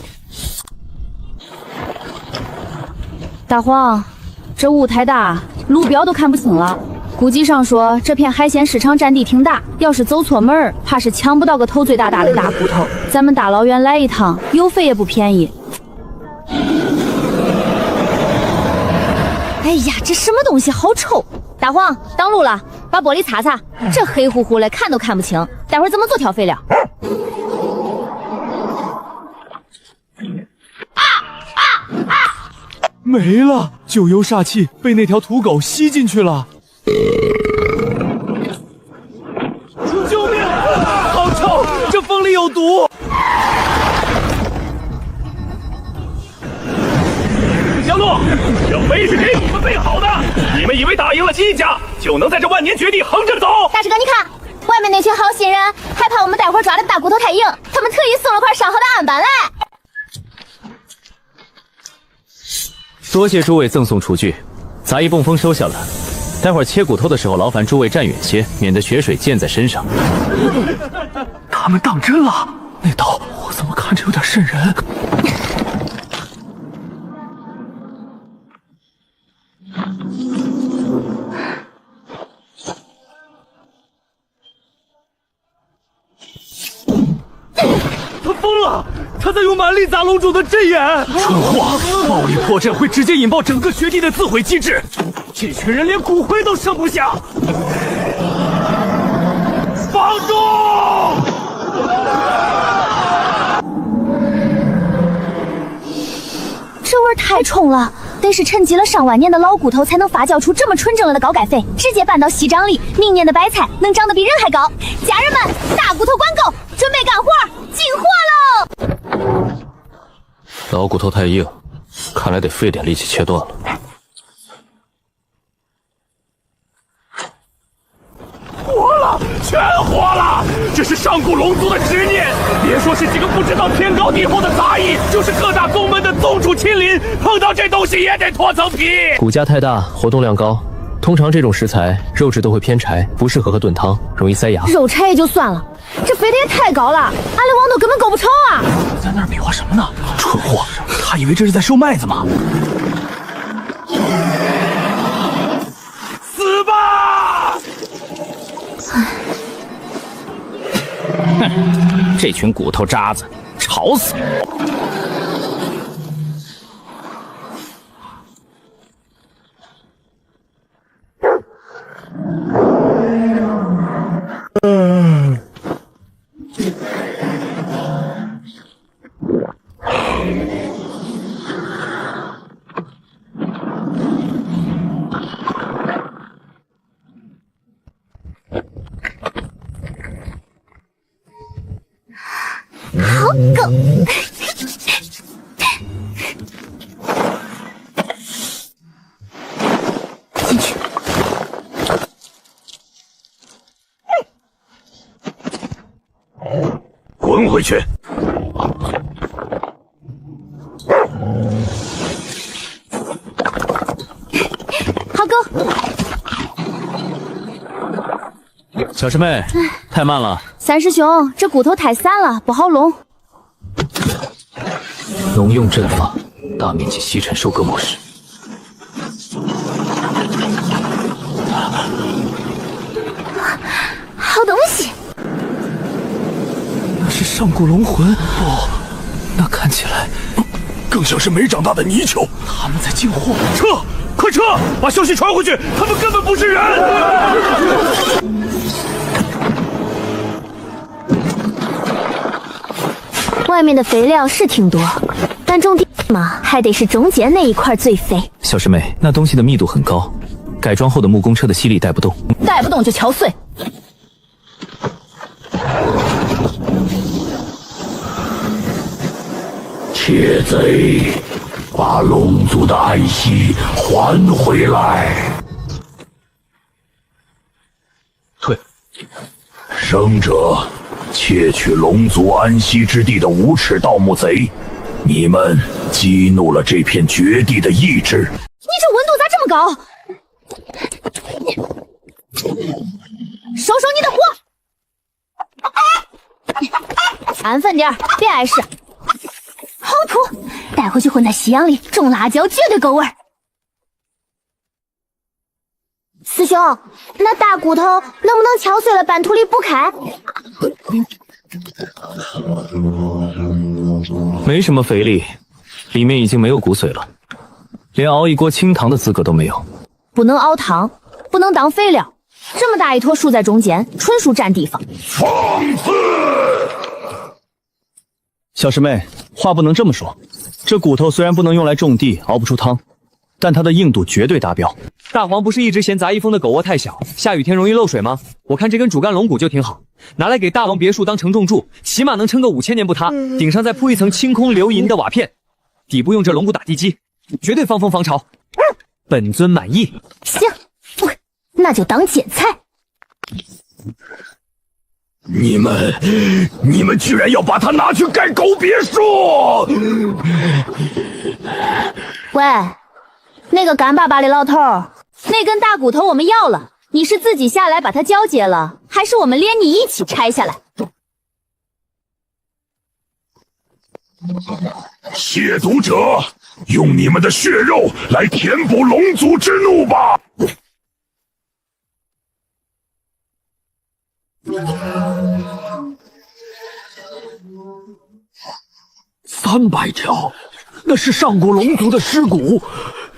大黄，这雾太大，路标都看不清了。古籍上说，这片海鲜市场占地挺大，要是走错门，怕是抢不到个头最大的大骨头。咱们大老远来一趟，油费也不便宜。哎呀，这什么东西好臭！大黄，挡路了，把玻璃擦擦，这黑乎乎的，看都看不清。待会儿怎么做调废料？没了，九幽煞气被那条土狗吸进去了。救命！好臭，这风里有毒！小路，这碑是给你们备好的，你们以为打赢了姬家就能在这万年绝地横着走？大师哥，你看，外面那群好心人害怕我们待会儿抓的大骨头太硬，他们特意送了块上好的案板来。多谢诸位赠送厨具，杂役泵风收下了。待会儿切骨头的时候，劳烦诸位站远些，免得血水溅在身上。他们当真了？那刀我怎么看着有点瘆人？他疯了！他在用蛮力砸龙种的阵眼。蠢货！暴力破阵会直接引爆整个学弟的自毁机制，这群人连骨灰都剩不下。放住！这味儿太冲了，得非是沉积了上万年的老骨头才能发酵出这么纯正了的高钙肥，直接拌到西长里，明年的白菜能长得比人还高。家人们，大骨头管够，准备干活，进货喽！老骨头太硬，看来得费点力气切断了。活了，全活了！这是上古龙族的执念。别说是几个不知道天高地厚的杂役，就是各大宗门的宗主亲临，碰到这东西也得脱层皮。骨架太大，活动量高，通常这种食材肉质都会偏柴，不适合喝炖汤，容易塞牙。肉柴也就算了，这肥的也太高了，俺的网都根本够不着啊！在那儿比划什么呢？蠢货，他以为这是在收麦子吗？死吧！哼，这群骨头渣子，吵死了！好狗。进去。滚回去！好狗。小师妹，太慢了。三师兄，这骨头太散了，不好弄。农用阵法，大面积吸尘收割模式。好东西。那是上古龙魂？不，那看起来更像是没长大的泥鳅。他们在进货。撤！快撤！把消息传回去，他们根本不是人。外面的肥料是挺多，但种地嘛，还得是中间那一块最肥。小师妹，那东西的密度很高，改装后的木工车的吸力带不动，带不动就敲碎。窃贼，把龙族的安息还回来！退。生者，窃取龙族安息之地的无耻盗墓贼，你们激怒了这片绝地的意志。你这温度咋这么高？收收你的火！安分点，别碍事。好土，带回去混在西洋里种辣椒，绝对够味儿。师兄，那大骨头能不能敲碎了拌土里补开？没什么肥力，里面已经没有骨髓了，连熬一锅清汤的资格都没有。不能熬汤，不能当肥料。这么大一坨竖在中间，纯属占地方。放肆！小师妹，话不能这么说。这骨头虽然不能用来种地，熬不出汤，但它的硬度绝对达标。大黄不是一直嫌杂役峰的狗窝太小，下雨天容易漏水吗？我看这根主干龙骨就挺好，拿来给大王别墅当承重柱，起码能撑个5000年不塌。顶上再铺一层清空流银的瓦片，底部用这龙骨打地基，绝对防风防潮。本尊满意。行，那就当剪菜。你们居然要把它拿去盖狗别墅！喂，那个干巴巴的老头，那根大骨头我们要了，你是自己下来把它交接了，还是我们连你一起拆下来？亵渎者，用你们的血肉来填补龙族之怒吧！300条，那是上古龙族的尸骨，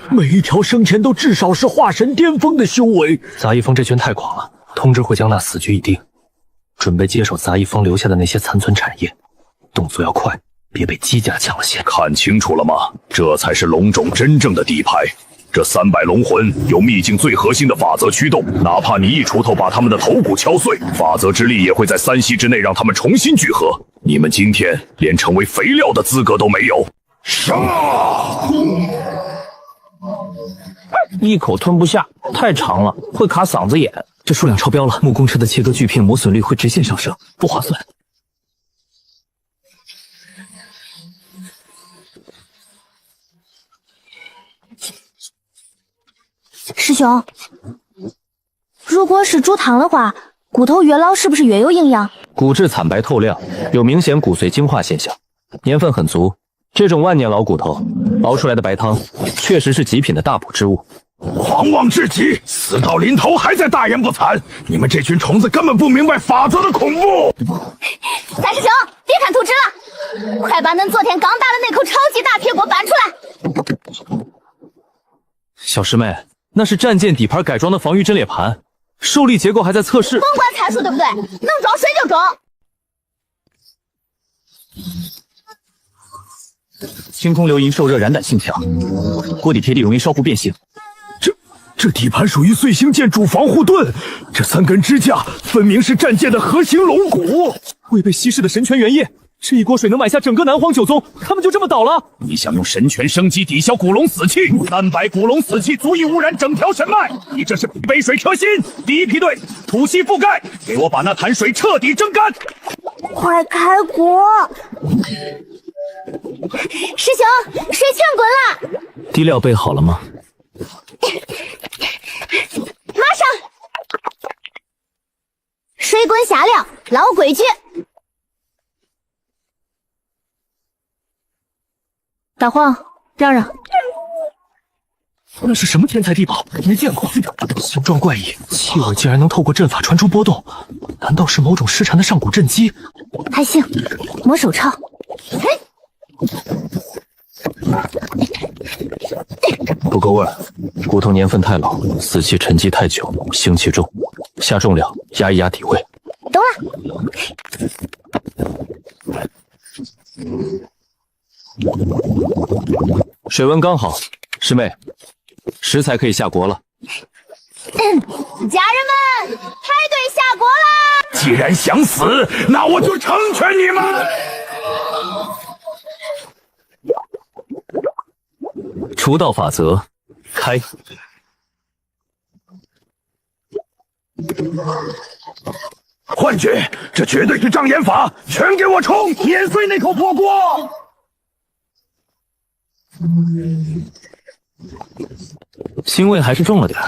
每一条生前都至少是化神巅峰的修为。杂役峰这群太狂了，通知会将那死局已定，准备接手杂役峰留下的那些残存产业，动作要快。别被姬家抢了先。看清楚了吗？这才是龙种真正的底牌。这300龙魂由秘境最核心的法则驱动，哪怕你一锄头把他们的头骨敲碎，法则之力也会在3息之内让他们重新聚合。你们今天连成为肥料的资格都没有。杀！一口吞不下，太长了，会卡嗓子眼。这数量超标了，木工车的切割锯片磨损率会直线上升，不划算。师兄，如果是猪汤的话，骨头越老是不是越有营养？骨质惨白透亮，有明显骨髓精化现象，年份很足。这种万年老骨头熬出来的白汤，确实是极品的大补之物。狂妄至极，死到临头还在大言不惭！你们这群虫子根本不明白法则的恐怖！三师兄，别看图纸了，快把恁昨天刚打的那口超级大铁锅搬出来！小师妹，那是战舰底盘改装的防御阵列盘，受力结构还在测试。甭管参数对不对，能装水就装。清空流银受热燃胆性强，锅底贴地容易烧糊变形。这底盘属于碎星舰主防护盾，这3根支架分明是战舰的核心龙骨。未被稀释的神泉原液，这一锅水能买下整个南荒九宗，他们就这么倒了？你想用神泉生机抵消古龙死气？300古龙死气足以污染整条神脉，你这是杯水车薪！第一批队土稀覆盖，给我把那潭水彻底蒸干！快开锅！师兄，水全滚了。滴料备好了吗？马上！水滚下料，老规矩。大荒，让让。那是什么天才地宝？没见过，形状怪异，气味竟然能透过阵法传出波动，难道是某种失传的上古阵基？还行，磨手抄。不够味儿，骨头年份太老，死气沉积太久，腥气重，下重料压一压体味。懂了。水温刚好，师妹，食材可以下锅了。家人们，排队下锅啦！既然想死，那我就成全你们。除道法则，开。幻觉，这绝对是障眼法，全给我冲！碾碎那口破锅！腥味还是重了点。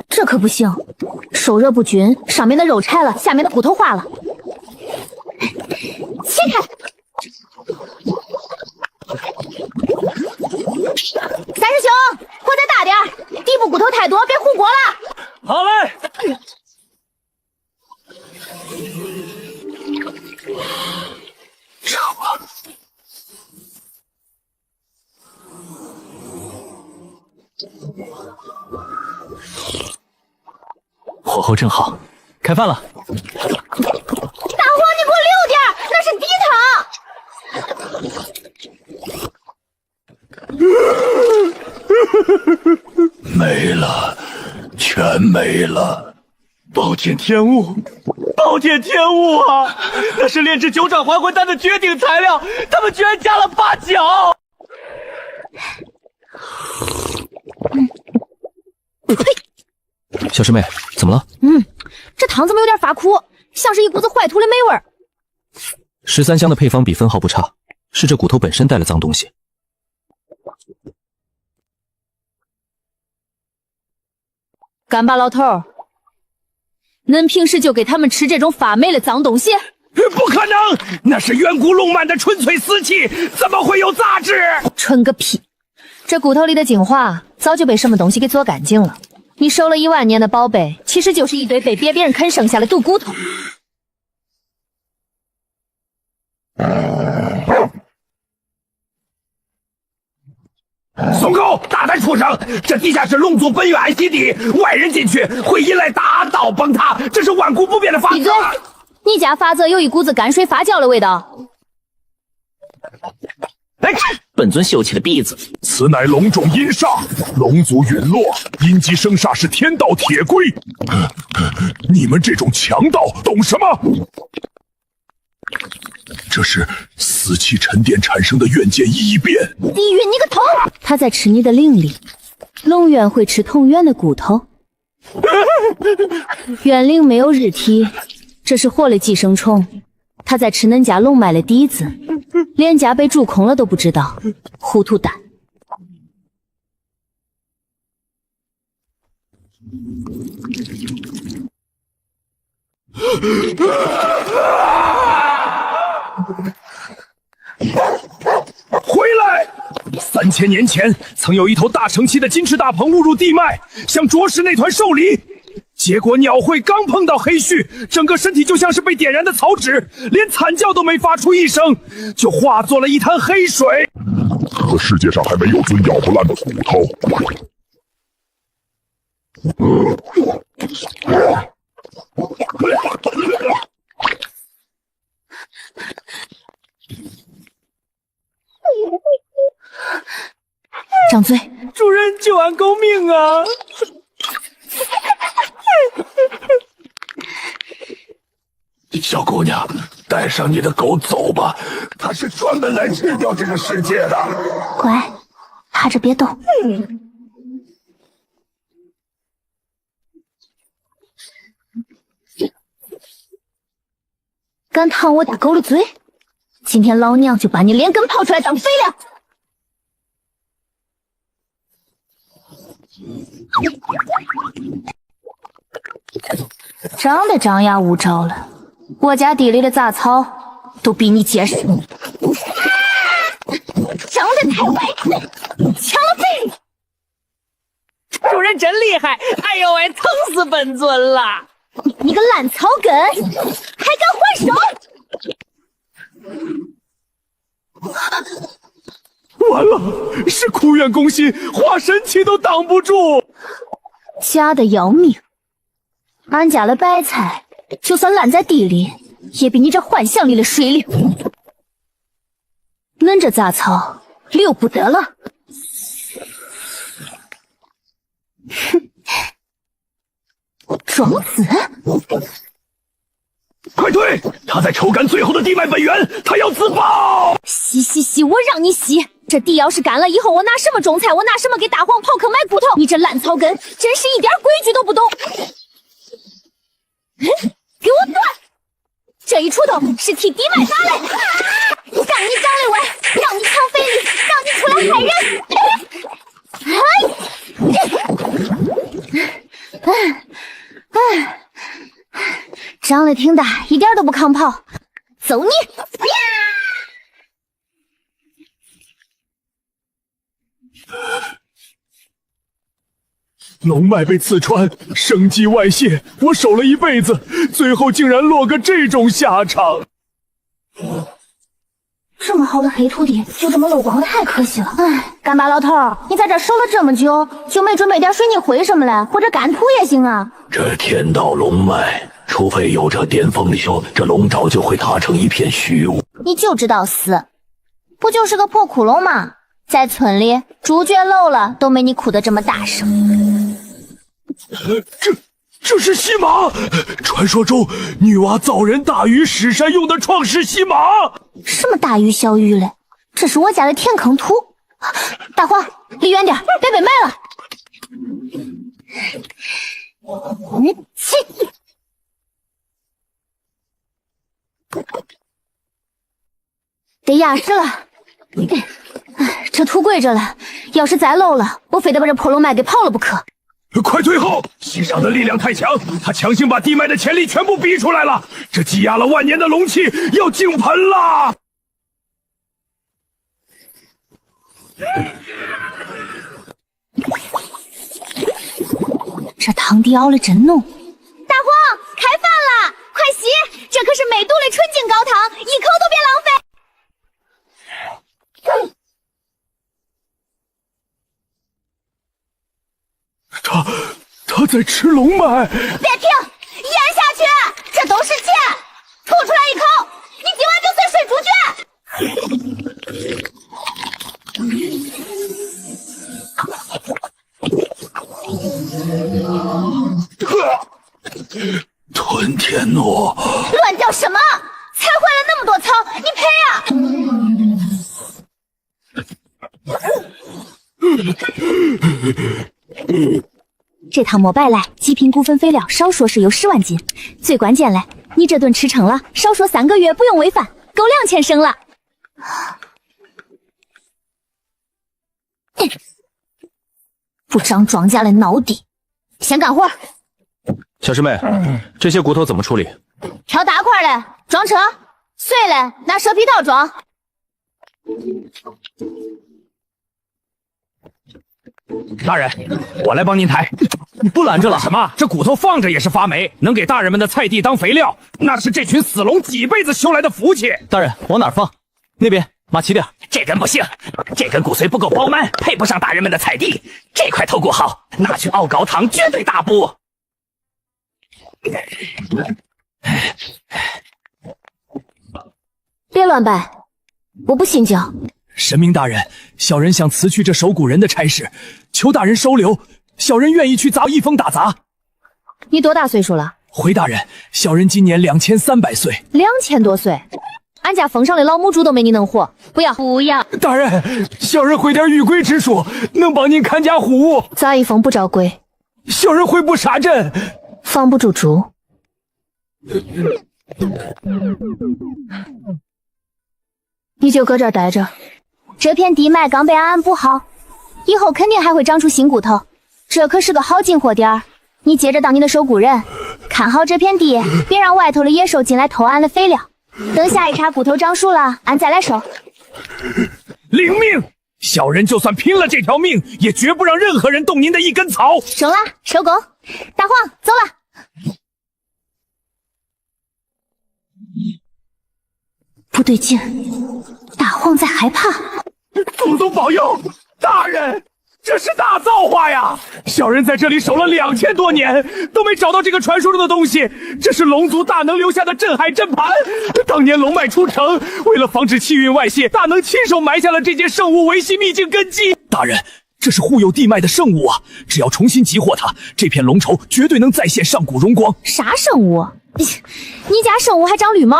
这可不行，受热不均，上面的肉拆了，下面的骨头化了。切开！三师兄，火再大点，底部骨头太多，别糊锅了。好嘞。撤吧。火候正好，开饭了。大黄，你给我溜点，那是低汤。没了，全没了！暴殄天物，暴殄天物啊！那是炼制9转还魂丹的绝顶材料，他们居然加了8角！小师妹，怎么了？这汤怎么有点发苦，像是一股子坏土的霉味儿。13香的配方比分毫不差，是这骨头本身带了脏东西。干巴老头儿，恁平时就给他们吃这种发霉的脏东西？不可能，那是远古龙脉的纯粹死气，怎么会有杂质？纯个屁！这骨头里的精华早就被什么东西给做干净了。你守了1万年的宝贝，其实就是一堆被别人啃剩下的毒骨头。松口，大胆畜生！这地下是龙族本源栖地，外人进去会引来大刀崩塌，这是万古不变的法则。你家法则有一股子泔水发酵的味道。哎，本尊秀起了鼻子。此乃龙种阴煞，龙族陨落，阴极生煞是天道铁规。你们这种强盗懂什么？这是死气沉淀产生的怨剑异变。地狱你个头！他在吃你的灵力，龙渊会吃同源的骨头。怨灵没有日体，这是活的寄生虫。他在吃恁家龙脉的底子，连家被蛀空了都不知道，糊涂蛋！回来！3000年前，曾有一头大成器的金翅大鹏误入地脉，向卓氏那团受礼。结果鸟喙刚碰到黑须，整个身体就像是被点燃的草纸，连惨叫都没发出一声，就化作了一滩黑水。这世界上还没有尊咬不烂的骨头。张嘴！主人救俺狗命啊！小姑娘，带上你的狗走吧，它是专门来吃掉这个世界的。乖，趴着别动。敢烫我家狗的嘴，今天老娘就把你连根刨出来当肥料。长得张牙舞爪了，我家地里的杂草都比你结实。长得太歪，抢了贝里。主人真厉害！哎呦喂，疼死本尊了！你个烂草根，还敢还手！完了，是苦怨攻心，化神期都挡不住。假的要命！俺家的白菜，就算烂在地里，也比你这幻象里的水流。恁这杂草留不得了。哼，装死！快退！他在抽干最后的地脉本源，他要自爆！洗，我让你洗！这地要是干了以后，我拿什么种菜？我拿什么给大黄刨坑买骨头？你这烂草根，真是一点规矩都不懂！给我断！这一锄头是替地脉打来，让你长得歪，让你抢肥力，让你出来害人！长得挺大，一点都不抗跑，走你！龙脉被刺穿，生机外泄，我守了一辈子，最后竟然落个这种下场。这么好的黑土地，就这么漏光了，太可惜了。哎，干巴老头，你在这守了这么久，就没准备点水泥灰什么的，或者干土也行啊。这天道龙脉，除非有这巅峰流，这龙沼就会塌成一片虚无。你就知道死，不就是个破窟窿吗？在村里，猪圈漏了都没你哭得这么大声。这是西马，传说中女娲造人大禹始山用的创世西马。什么大禹小禹嘞？这是我家的填坑土。大黄，离远点，别被埋了。你切！得压实了。这土跪着了，要是再漏了，我非得把这破龙脉给刨了不可。快退后！西上的力量太强，他强行把地脉的潜力全部逼出来了，这积压了万年的龙气要井喷了！这汤底熬了真浓。大黄，开饭了，快洗！这可是美度的纯净高汤，一口都别浪费。他在吃龙脉。别停，咽下去，这都是剑。屯田诺，乱叫什么？才坏了那么多仓，你赔啊！这趟摩拜来，极品股份肥料少说是有10万斤，最关键嘞，你这顿吃成了，少说3个月不用喂饭，够2000升了。不长庄稼的孬地，先干活。小师妹，这些骨头怎么处理？挑大块的，装车；碎了拿蛇皮套装。大人，我来帮您抬。你不拦着了？什么？这骨头放着也是发霉，能给大人们的菜地当肥料，那是这群死龙几辈子修来的福气。大人，往哪儿放？那边，码齐点。这根不行，这根骨髓不够饱满，配不上大人们的菜地。这块头骨好，拿去熬高汤绝对大补。别乱掰，我不信教。神明大人，小人想辞去这守古人的差事，求大人收留。小人愿意去杂一峰打杂。你多大岁数了？回大人，小人今年2300岁。2000多岁，俺家峰上的老母猪都没你能活。不要，不要！大人，小人会点御龟之术，能帮您看家护物。杂一峰不招龟，小人会不杀阵，防不住猪。你就搁这儿待着。这片地脉刚被俺补好，以后肯定还会长出新骨头。这可是个好进货点儿，你接着当你的守古人，看好这片地，别让外头的野兽进来偷俺的肥料。等下一茬骨头长熟了，俺再来收。领命！小人就算拼了这条命，也绝不让任何人动您的一根草。收了，收工。大黄，走了。不对劲，大黄在害怕。祖宗保佑！大人，这是大造化呀！小人在这里守了2000多年，都没找到这个传说中的东西。这是龙族大能留下的镇海阵盘。当年龙脉出城，为了防止气运外泄，大能亲手埋下了这件圣物维系秘境根基。大人，这是护佑地脉的圣物啊！只要重新集获它，这片龙绸绝对能再现上古荣光。啥圣物？你家圣物还长绿毛？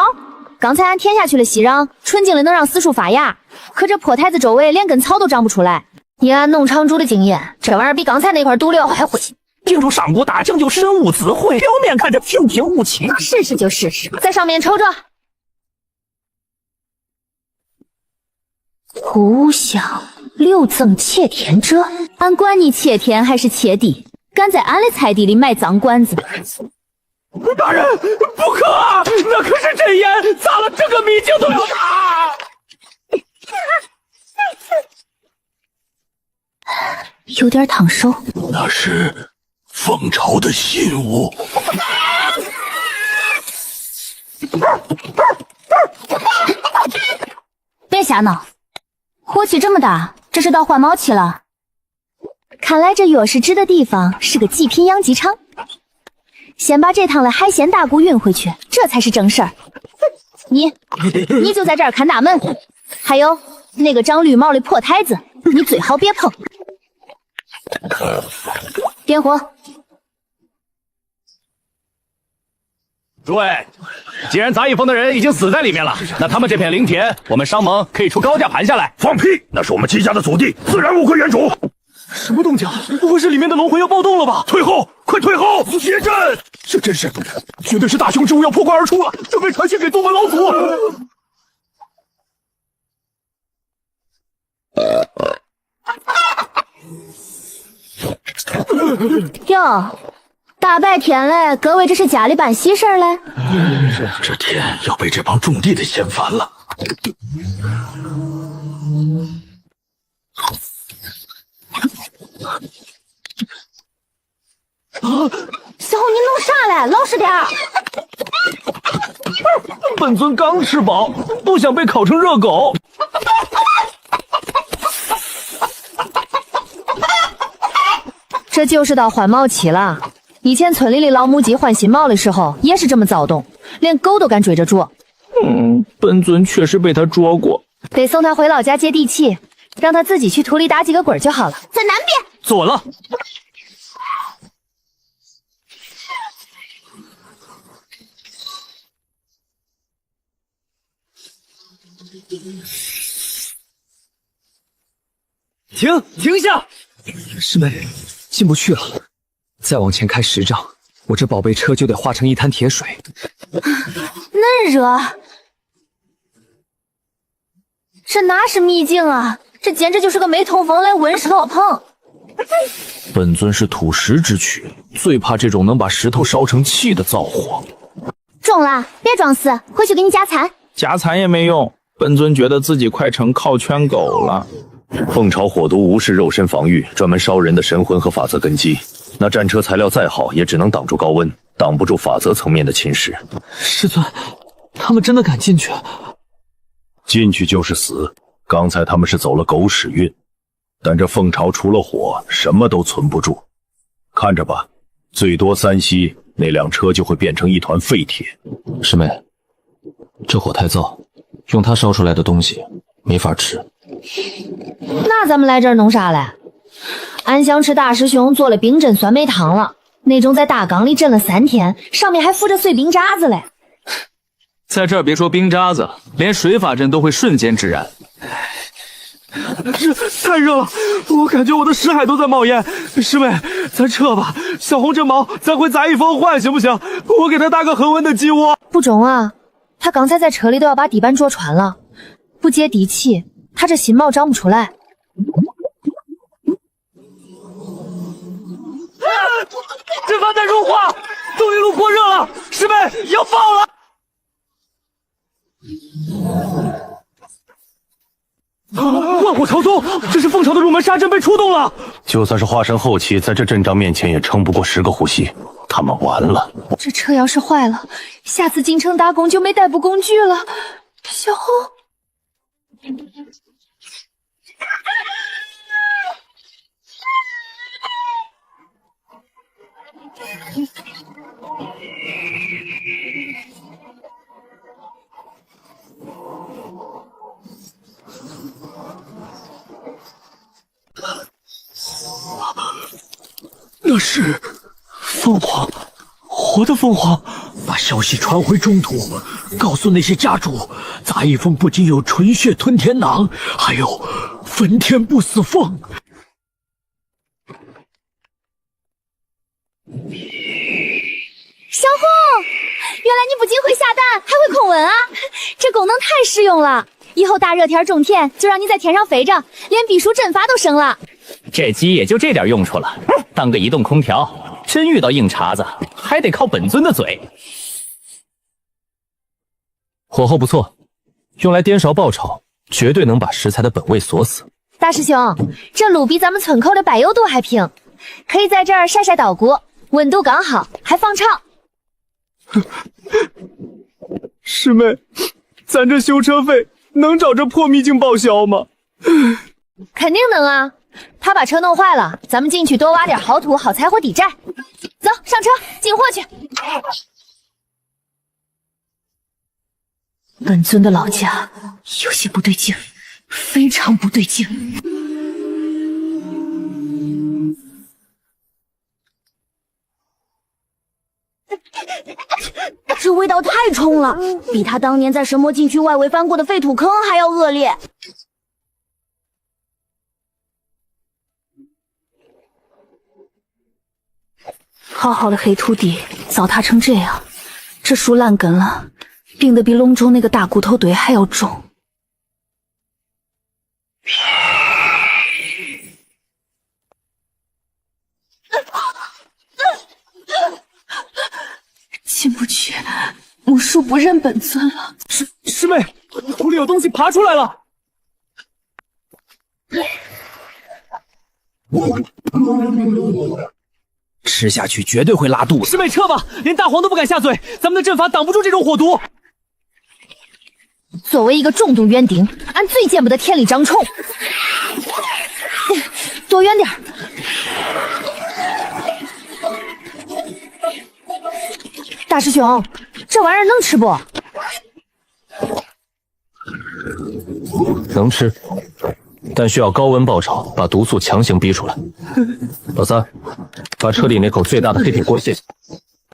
刚才俺填下去了息壤，纯净的能让死树发芽，可这破台子周围连根草都长不出来。以俺农场主的经验，这玩意儿比刚才那块毒料还晦气。进入上古大将就神物自会，表面看着平平无奇，试试就试试，在上面瞅着。胡想六赠窃田者，俺管你窃田还是窃地，敢在俺的菜地里卖脏馆子！大人，不可啊！那可是真烟，砸了整个秘境都要打。有点烫手。那是蜂巢的信物。别瞎闹，火气这么大，这是到换毛期了。看来这钥匙指的地方是个极品养鸡场。先把这趟的海鲜大骨运回去，这才是正事儿。你就在这儿看大门，还有那个长绿毛的破台子，你最好别碰。点火。诸位，既然杂役峰的人已经死在里面了，那他们这片灵田，我们商盟可以出高价盘下来。放屁！那是我们姬家的祖地，自然物归原主。什么动静？不会是里面的龙魂要暴动了吧？退后！快退后！结阵！这真是，绝对是大凶之物要破关而出了，准备传讯给宗门老祖。哟，大白天嘞，各位这是家里办喜事嘞？这天要被这帮种地的掀翻了。小红，你弄啥嘞？老实点儿。本尊刚吃饱，不想被烤成热狗。这就是到换毛期了。以前村里的老母鸡换新毛的时候也是这么躁动，连狗都敢追着啄。本尊确实被他啄过，得送他回老家接地气，让他自己去土里打几个滚就好了。在南边。做了。停下！师妹，进不去了，再往前开10丈，我这宝贝车就得化成一滩铁水。嫩惹，这哪是秘境啊？这简直就是个没通风来温石头碰。本尊是土石之躯，最怕这种能把石头烧成气的造火。中了，别装死，回去给你加残。加残也没用，本尊觉得自己快成靠圈狗了。凤巢火毒无视肉身防御，专门烧人的神魂和法则根基。那战车材料再好，也只能挡住高温，挡不住法则层面的侵蚀。师尊，他们真的敢进去？进去就是死。刚才他们是走了狗屎运，但这凤巢除了火，什么都存不住。看着吧，最多3息，那辆车就会变成一团废铁。师妹，这火太燥，用它烧出来的东西没法吃。那咱们来这儿弄啥嘞？俺想吃大师兄做了冰镇酸梅汤了，那种在大缸里镇了3天，上面还附着碎冰渣子嘞。在这儿别说冰渣子，连水法阵都会瞬间致燃。这太热了，我感觉我的识海都在冒烟。师妹，咱撤吧。小红这毛，咱回杂役峰换行不行？我给他搭个恒温的鸡窝。不中啊，他刚才在车里都要把底板灼穿了，不接地气，他这新毛长不出来。阵法在融化，动力路过热了，师妹要爆了！万火朝宗，这是凤巢的入门杀阵被触动了。就算是化神后期，在这阵仗面前也撑不过10个呼吸，他们完了。这车要是坏了，下次进城打工就没代步工具了。小红，那是凤凰，活的凤凰。把消息传回中土，告诉那些家主，杂役峰不仅有纯血吞天囊，还有焚天不死凤。小红，原来你不仅会下蛋，还会控温啊！这功能太实用了，以后大热天种田就让你在天上飞着，连避暑阵法都省了。这鸡也就这点用处了，当个移动空调，真遇到硬茬子，还得靠本尊的嘴。火候不错，用来颠勺爆炒，绝对能把食材的本味锁死。大师兄，这炉比咱们村口的柏油度还平，可以在这儿晒晒稻谷，温度刚好，还防潮。师妹，咱这修车费能找这破秘境报销吗？肯定能啊！他把车弄坏了，咱们进去多挖点好土，好柴火抵债。走，上车进货去。本尊的老家有些不对劲，非常不对劲。这味道太冲了，比他当年在神魔禁区外围翻过的废土坑还要恶劣。好好的黑土地糟蹋成这样，这树烂根了，病得比龙州那个大骨头堆还要重。进不去，母树不认本尊了。师妹，土里有东西爬出来了。吃下去绝对会拉肚子。师妹撤吧，连大黄都不敢下嘴，咱们的阵法挡不住这种火毒。作为一个重度冤丁，俺最见不得天理长虫。躲远点。大师兄，这玩意儿能吃不？能吃，但需要高温爆炒，把毒素强行逼出来。老三，把车里那口最大的黑铁锅卸下。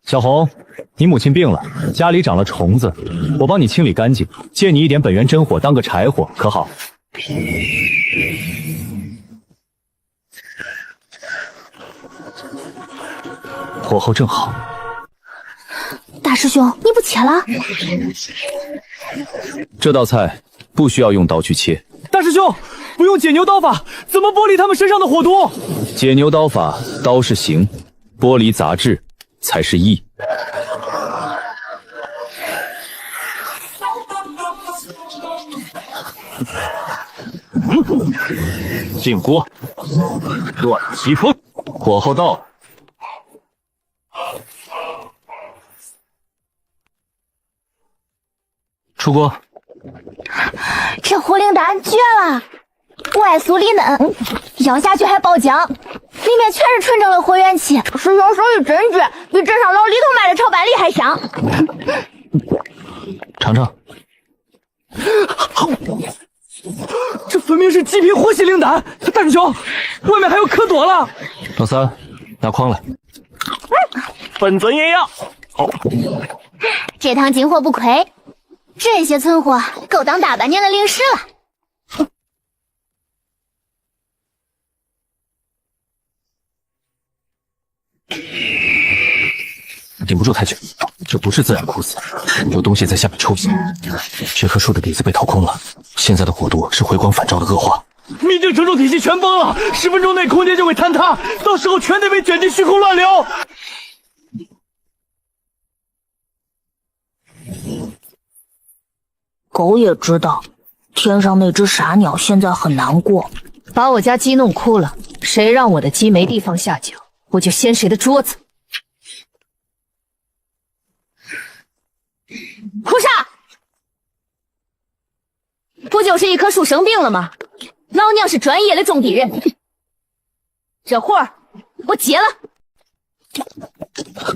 小红，你母亲病了，家里长了虫子，我帮你清理干净，借你一点本源真火当个柴火，可好？火候正好。大师兄，你不切了？这道菜不需要用刀去切。大师兄，不用解牛刀法，怎么剥离他们身上的火毒？解牛刀法，刀是刑，剥离杂质才是义。进锅，乱奇风，火候到了。出锅。这火灵丹绝了，外酥里嫩，咬下去还爆浆，里面全是纯正的火元气，师兄手艺真绝，比镇上老李头卖的炒板栗还香。尝尝。这分明是极品火系灵丹，大师兄，外面还有可多了。老三，拿筐来。本尊也要。好，这趟进货不亏，这些存货够当大半年的零食了。顶不住太久，这不是自然枯死，有东西在下面抽血。这棵树的底子被掏空了，现在的火度是回光返照的恶化。秘境承重体系全崩了，10分钟内空间就会坍塌，到时候全得被卷进虚空乱流。狗也知道，天上那只傻鸟现在很难过，把我家鸡弄哭了，谁让我的鸡没地方下脚，我就掀谁的桌子。胡沙，不就是一棵树生病了吗？老娘是专业的种地人，这活儿我接了。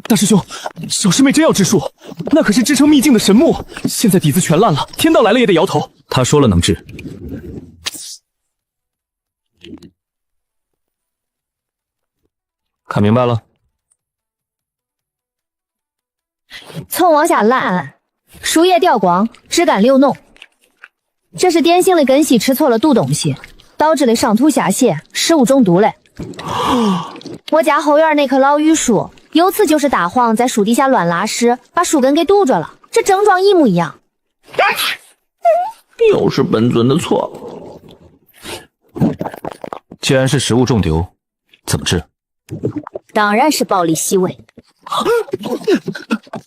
大师兄，小师妹真要治树，那可是支撑秘境的神木，现在底子全烂了，天道来了也得摇头。他说了能治。看明白了？葱往下烂，树叶掉光，枝干流脓。这是典型的根系吃错了毒东西，导致的上吐下泻，食物中毒嘞。我家后院那棵老榆树，有次就是大黄在树底下乱拉屎，把树根给堵着了，这症状一模一样。又是本尊的错。既然是食物中毒，怎么治？当然是暴力吸喂。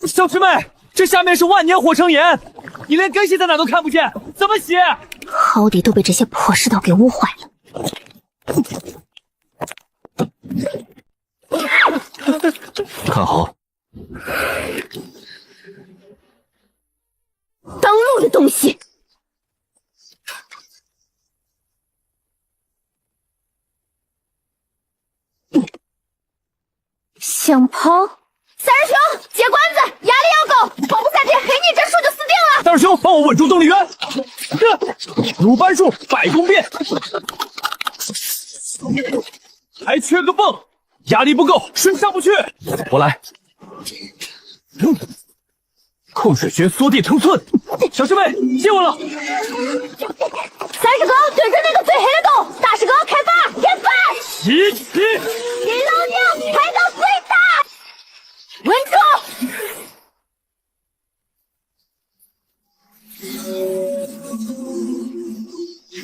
小师妹，这下面是万年火成岩，你连根系在哪都看不见，怎么洗？好歹都被这些破石头给捂坏了。看好，当路的东西！想跑？三师兄，接管子，压力要高，跑不下去，黑泥这树就死定了。大师兄，帮我稳住动力源。鲁班术百弓变，还缺个泵，压力不够，水上不去。我来。控水穴缩地成寸，小师妹接我了。三师哥对着那个最黑的洞，大师哥开发天翻，起！给老娘开到最大，稳住！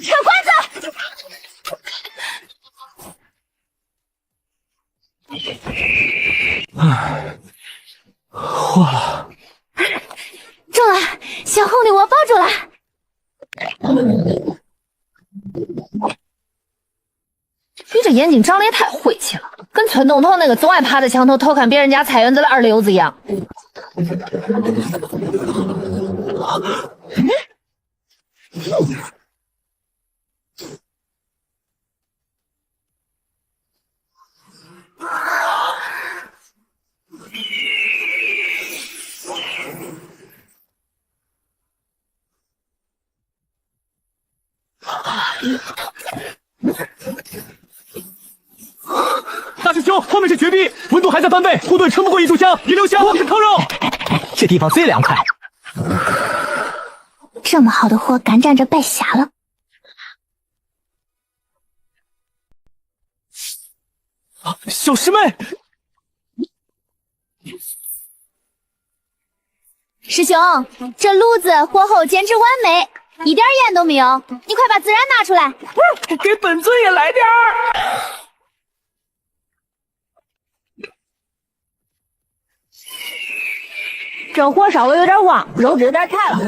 扯管子！化了。中了，小红的我保住了。你这眼睛长得也太晦气了，跟村东头那个总爱趴在墙头偷看别人家菜园子的二流子一样。大师兄，后面是绝壁，温度还在翻倍，部队撑不过一炷香，一留香我可透肉。这地方最凉快。这么好的货，赶站着败侠了。小师妹，师兄，这炉子火候简直完美，一点烟都没有。你快把孜然拿出来，给本尊也来点儿。这火烧的有点旺，肉质有点太了。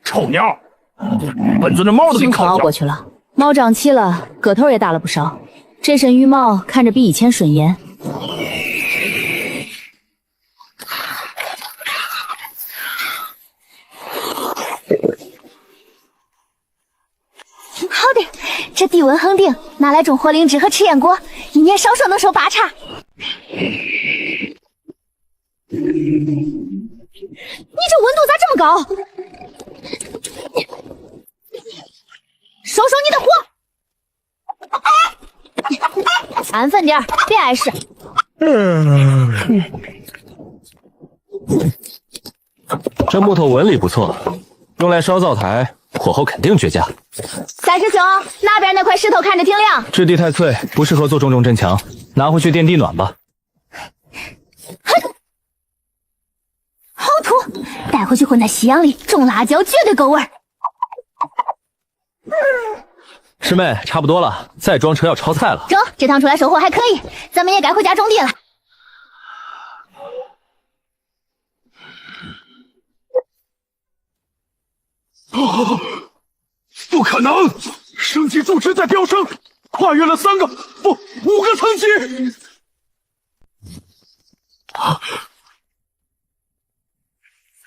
臭鸟！本尊的毛都给烤熬过去了，毛长齐了，个头也大了不少。这身羽毛看着比以前顺眼。好的，这地温恒定，拿来种火灵芝和赤焰果，一年少说能收8茬。你这温度咋这么高？收收你的火！安分点，别碍事。这木头纹理不错，用来烧灶台，火候肯定绝佳。三师兄，那边那块石头看着挺亮，质地太脆，不适合做重重镇墙，拿回去垫地暖吧。好土，带回去混在西洋里，种辣椒绝对够味儿。师妹，差不多了，再装车要超菜了。中，这趟出来收获还可以，咱们也该回家种地了。不可能！升级数值在飙升，跨越了3个不5个层级。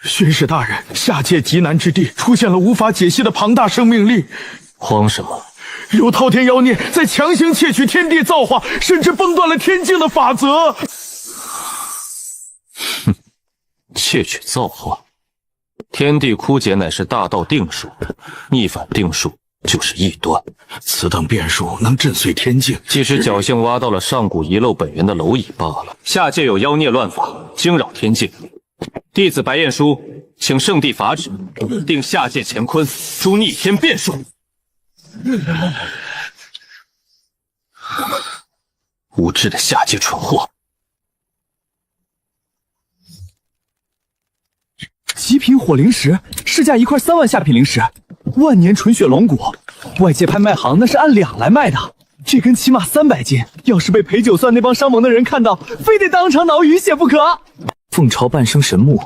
巡视大人，下界极难之地出现了无法解析的庞大生命力。慌什么？有滔天妖孽在强行窃取天地造化，甚至崩断了天境的法则。哼，窃取造化。天地枯竭乃是大道定数，逆反定数就是异端。此等变数能震碎天境，即使侥幸挖到了上古遗漏本源的蝼蚁罢了。下界有妖孽乱法，惊扰天境。弟子白彦书请圣地法旨，定下界乾坤，诛逆天变数。无知的下界蠢货！极品火灵石，市价1块3万下品灵石，万年纯血龙骨，外界拍卖行那是按2来卖的，这根起码300斤，要是被陪酒算那帮商盟的人看到，非得当场脑淤血不可。凤巢半生神木，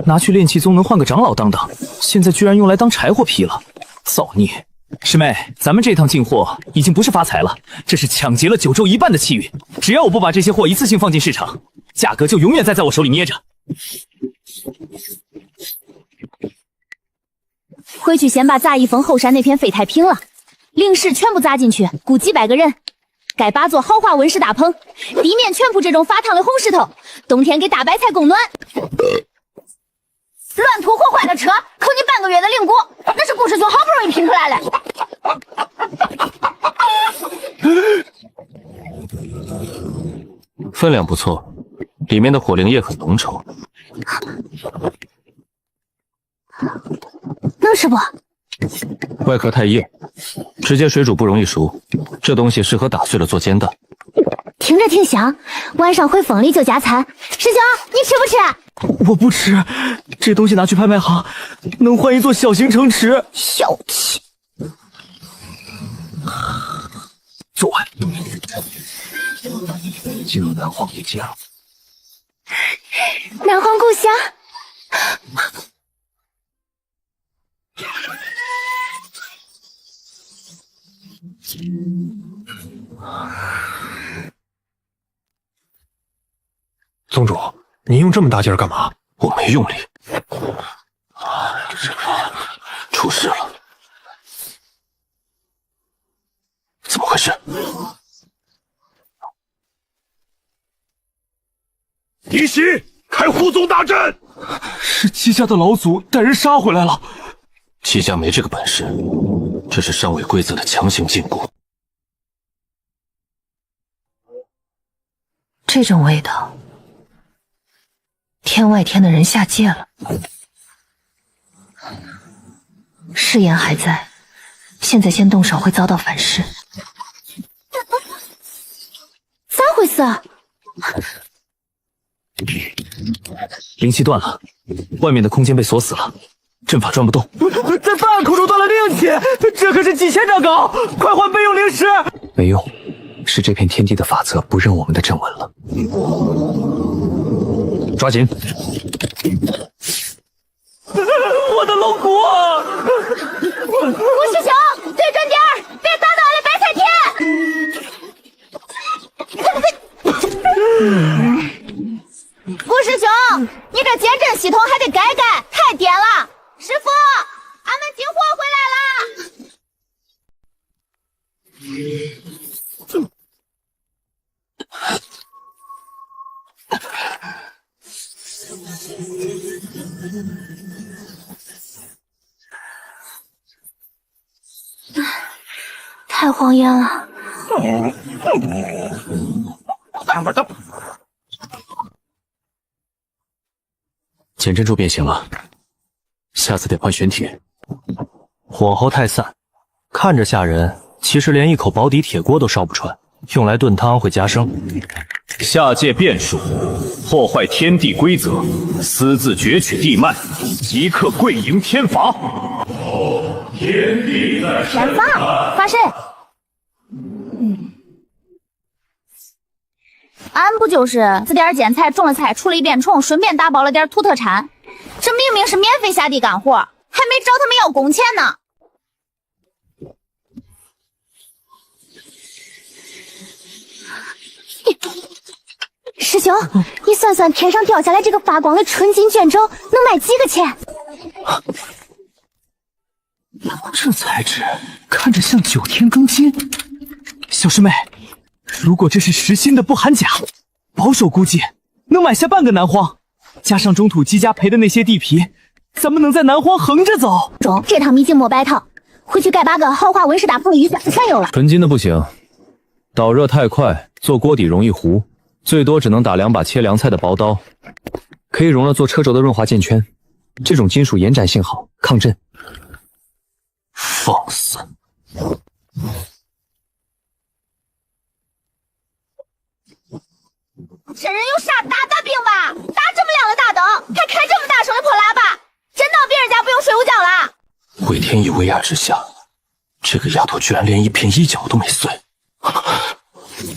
拿去炼气宗能换个长老当当，现在居然用来当柴火劈了，造孽！师妹，咱们这趟进货已经不是发财了，这是抢劫了9州1半的气运。只要我不把这些货一次性放进市场，价格就永远在我手里捏着。回去先把杂役峰后山那片废太平了，灵石全部砸进去，雇几百个人。该8座豪华温室大棚，地面全铺这种发烫的红石头，冬天给大白菜供暖。乱涂火坏的车，扣你半个月的灵骨，那是顾师兄好不容易拼出来的。分量不错，里面的火灵液很浓稠。能吃不？外壳太硬，直接水煮不容易熟。这东西适合打碎了做煎蛋。听着挺香，晚上回风里就加餐。师兄，你吃不吃？我不吃，这东西拿去拍卖行，能换一座小型城池。小气。做完。进入南皇故乡。南皇故乡。宗主，您用这么大劲儿干嘛？我没用力。出事了！怎么回事？一袭开护宗大阵！是姬家的老祖带人杀回来了。姬家没这个本事，这是上位规则的强行禁锢。这种味道，天外天的人下界了。誓言还在，现在先动手会遭到反噬。咋回事啊？灵气断了，外面的空间被锁死了，阵法转不动。在半空中断了灵气，这可是几千丈高！快换备用灵石！没用，是这片天地的法则不认我们的阵纹了。抓紧！我的龙骨！吴师兄，对准点儿，别打到了白菜田！吴师兄，你这减震系统还得改改，太颠了。师傅，俺们进货回来了。太晃眼了。减震住便行了，下次得换玄铁。火候太散，看着吓人，其实连一口保底铁锅都烧不穿，用来炖汤会加生。下界变数，破坏天地规则，私自攫取地脉，即刻跪迎天罚。天地在天罚发谁？俺不就是这点捡菜种了菜，除了一遍虫，顺便打包了点土特产。这明明是免费下地干活，还没找他们要工钱呢。师兄，你算算天上掉下来这个发光的纯金卷轴能卖几个钱？这材质看着像9天更新。小师妹，如果这是实心的不含钾，保守估计能买下半个南荒，加上中土积家赔的那些地皮，咱们能在南荒横着走。中，这趟秘境莫白套，回去盖8个豪华温室大棚的预算全有了。纯金的不行，导热太快，做锅底容易糊，最多只能打2把切凉菜的薄刀，可以容了做车轴的润滑剑圈。这种金属延展性好，抗震。放肆！这人有啥大病吧？打这么亮的大灯，还开这么大声的破喇叭，真当别人家不用睡午觉了？为天意为压之下，这个丫头居然连一片衣角都没碎。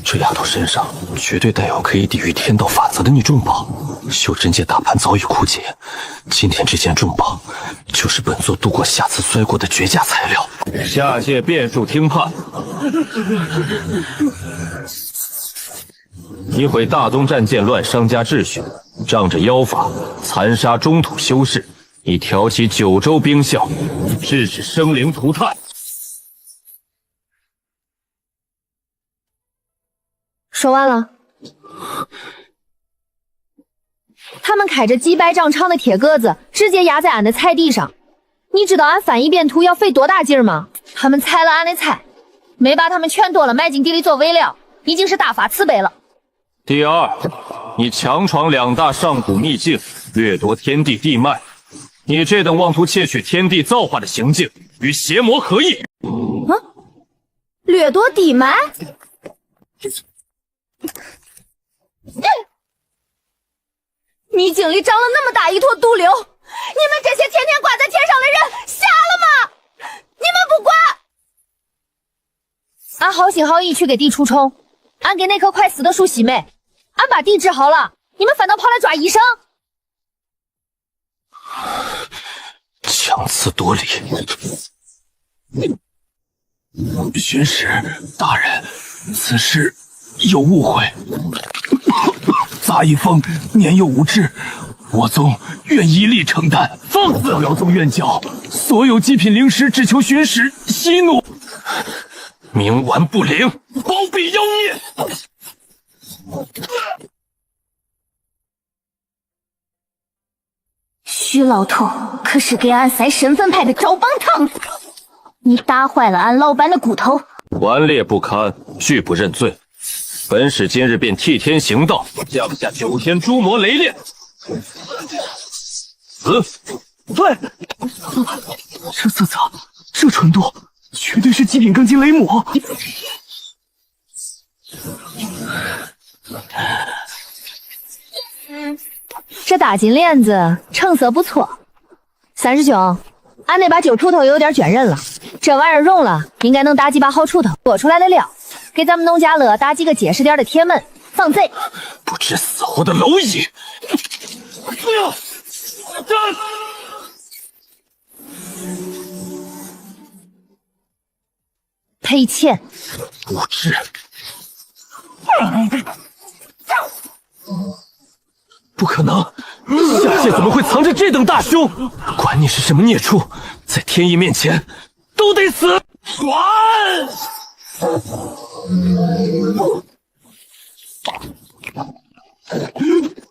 这丫头身上绝对带有可以抵御天道法则的逆重宝，修真界大盘早已枯竭，今天这件重宝就是本座度过下次摔过的绝佳材料。下界变数听判。你毁大宗战舰，乱商家秩序，仗着妖法残杀中土修士，以挑起9州兵效，致使生灵涂炭。说完了。他们开着几百丈长的铁鸽子，直接压在俺的菜地上。你知道俺翻一遍图要费多大劲儿吗？他们踩了俺的菜，没把他们全剁了埋进地里做肥料，已经是大发慈悲了。第二，你强闯2大上古秘境，掠夺天地地脉，你这等妄图窃取天地造化的行径，与邪魔合意。掠夺地脉？秘境里长了那么大一坨毒瘤，你们这些天天挂在天上的人瞎了吗？你们不管！俺好心好意去给地除虫，俺给那棵快死的树洗霉，俺把地治好了，你们反倒跑来抓医生，强词夺理。玄石大人，此事有误会。杂役风年幼无知，我宗愿一力承担。放肆！妖宗愿教，所有极品灵石只求玄石息怒。冥顽不灵，包庇妖孽！徐老头可是给俺塞身份派的赵帮汤。你打坏了俺老板的骨头。顽劣不堪，拒不认罪。本使今日便替天行道，降下9天诛魔雷炼。死！对，这色泽，这纯度，绝对是极品庚金雷母。这大金链子成色不错。三师兄，俺那把旧锄头有点卷刃了，这玩意儿用了应该能打几把好锄头，做出来的料给咱们农家乐打几个结实点的铁门，防贼。不知死活的蝼蚁！哎呀，赔钱！无知！不可能！下界怎么会藏着这等大凶？管你是什么孽畜，在天意面前都得死！还！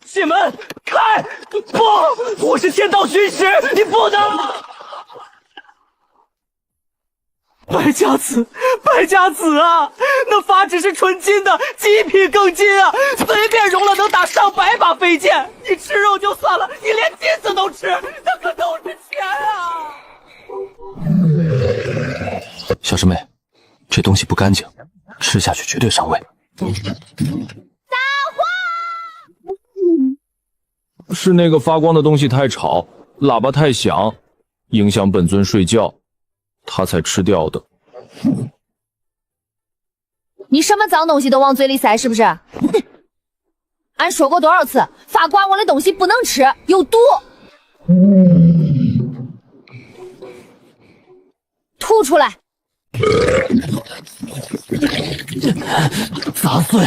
进门开！不，我是天道巡使，你不能！败家子，败家子啊！那法旨是纯金的，极品庚金啊！随便融了能打上百把飞剑。你吃肉就算了，你连金子都吃，那可都是钱啊！小师妹，这东西不干净，吃下去绝对伤胃。是那个发光的东西太吵，喇叭太响，影响本尊睡觉，他才吃掉的。你什么脏东西都往嘴里塞是不是？俺说过多少次，发光光的东西不能吃，有毒。吐出来！杂碎！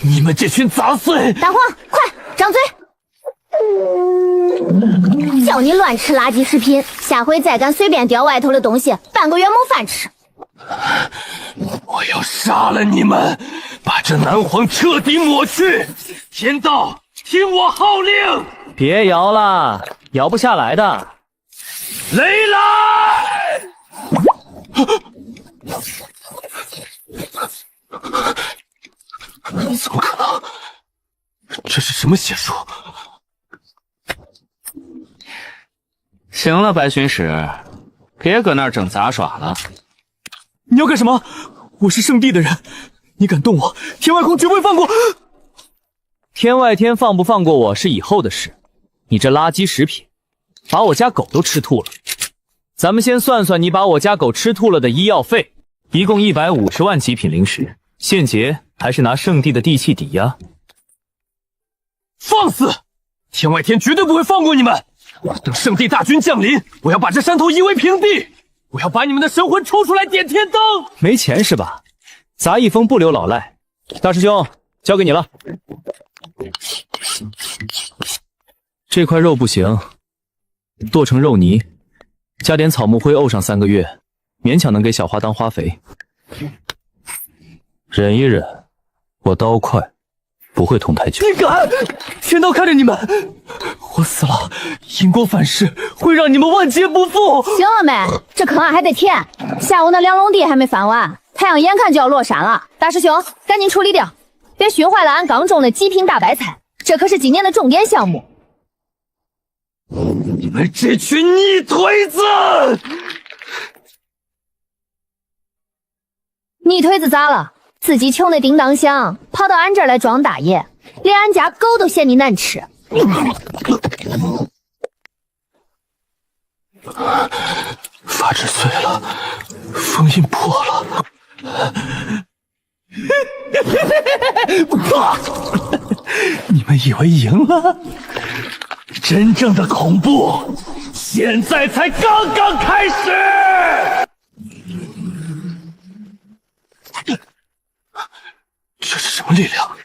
你们这群杂碎！大黄，快张嘴！叫你乱吃垃圾食品，下回再敢随便叼外头的东西，半个月没饭吃。我要杀了你们，把这南皇彻底抹去！天道，听我号令！别摇了，摇不下来的。雷来！怎么可能？这是什么邪术？行了，白巡使，别搁那儿整杂耍了。你要干什么？我是圣地的人，你敢动我，天外空绝不会放过。天外天放不放过我是以后的事，你这垃圾食品，把我家狗都吃吐了。咱们先算算你把我家狗吃吐了的医药费，一共150万极品灵石，现结还是拿圣地的地契抵押？放肆！天外天绝对不会放过你们！等圣地大军降临，我要把这山头夷为平地，我要把你们的神魂抽出来点天灯。没钱是吧？杂役风不留老赖，大师兄交给你了。这块肉不行，剁成肉泥，加点草木灰沤上3个月，勉强能给小花当花肥。忍一忍，我刀快，不会痛太久。你敢！天道看着你们，我死了，因果反噬会让你们万劫不复。行了没？这坑啊还得填，下午那2垄地还没翻完，太阳眼看就要落山了。大师兄，赶紧处理掉，别熏坏了俺缸种的极品大白菜，这可是今年的重点项目。你们这群逆腿子！逆腿子咋了？自己穷的叮当响，跑到俺这儿来装大爷，连俺家狗都嫌你难吃。法旨碎了，封印破了。你们以为赢了？真正的恐怖现在才刚刚开始！这是什么力量？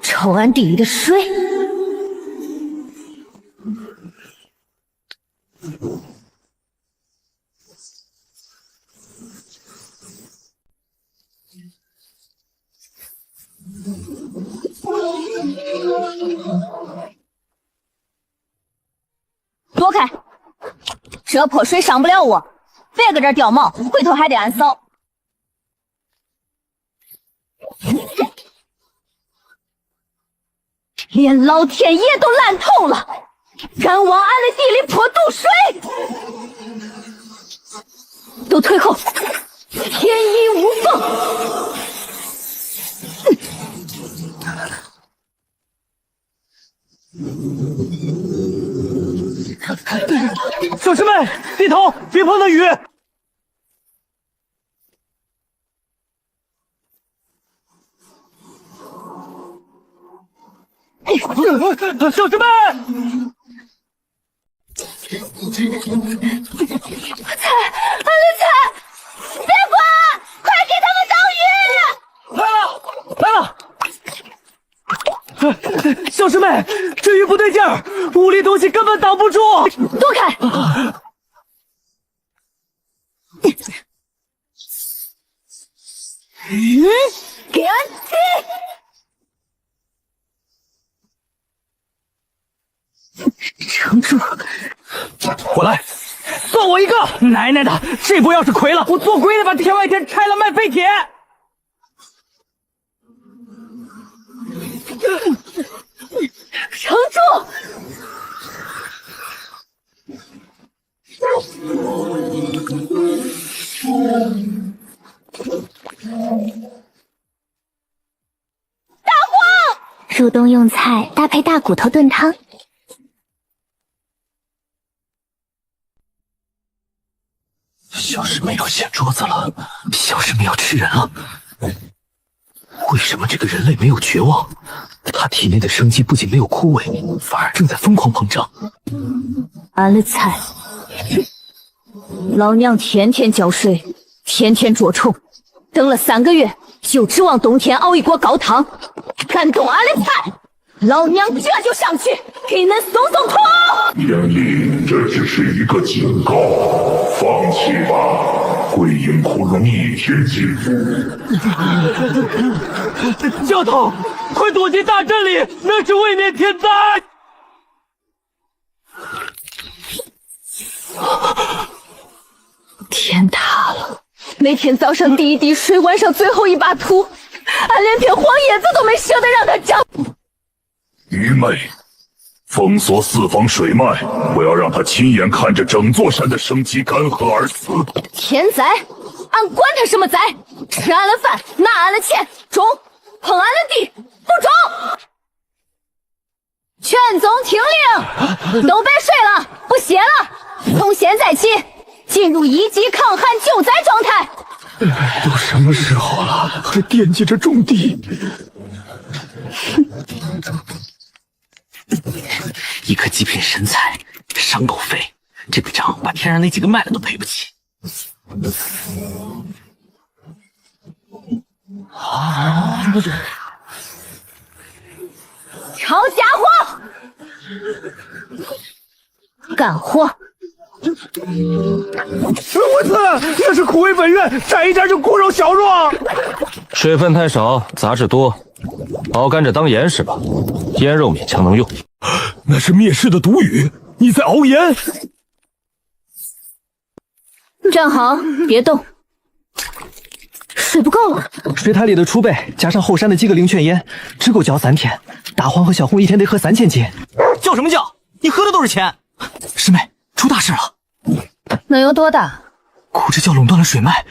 抽俺地里的水！躲开！这泼水伤不了我，别搁这掉毛，回头还得俺扫。连老天爷都烂透了，敢往俺的地里泼毒水！都退后，天衣无缝。小师妹，低头，别碰那雨。小师妹，菜，别管，快给他们倒雨！来了！小师妹，这雨不对劲儿，屋里东西根本挡不住。躲开！给俺踢！城主，我来，算我一个！奶奶的，这波要是亏了，我做鬼得把天外天拆了卖废铁！城主，大黄，入冬用菜搭配大骨头炖汤。小师妹要掀桌子了，小师妹要吃人了。为什么这个人类没有绝望？他体内的生机不仅没有枯萎，反而正在疯狂膨胀。俺的菜，老娘天天浇水，天天捉虫，等了3个月，就指望冬天熬一锅高汤。敢动俺的菜，老娘这就上去给恁松松头！天帝，这只是一个警告，放弃吧。鬼影窟窿一天尽覆。教头，快躲进大阵里，那是未免天灾！天塌了！那天早上第一滴水，晚上最后一把土，俺连片黄叶子都没舍得让它长。愚昧！封锁四方水脉，我要让他亲眼看着整座山的生机干涸而死。天灾，俺管他什么灾，吃俺的饭，拿俺的钱，种，碰俺的地，不种。全宗听令，都别睡了，不歇了，从现在起进入1级抗旱救灾状态。都什么时候了，还惦记着种地？一颗极品神材，伤狗费，这笔账把天上那几个卖了都赔不起。好家伙，干活！我操，那是苦为本院，沾一沾就骨肉小弱。水分太少，杂质多，熬甘蔗当盐使吧，腌肉勉强能用。那是灭世的毒语，你在熬盐？站好，别动。水不够了，水台里的储备加上后山的几个灵泉烟，只够浇3天。大黄和小红一天得喝3000斤。叫什么叫？你喝的都是钱！师妹，出大事了！能有多大？苦之教垄断了水脉。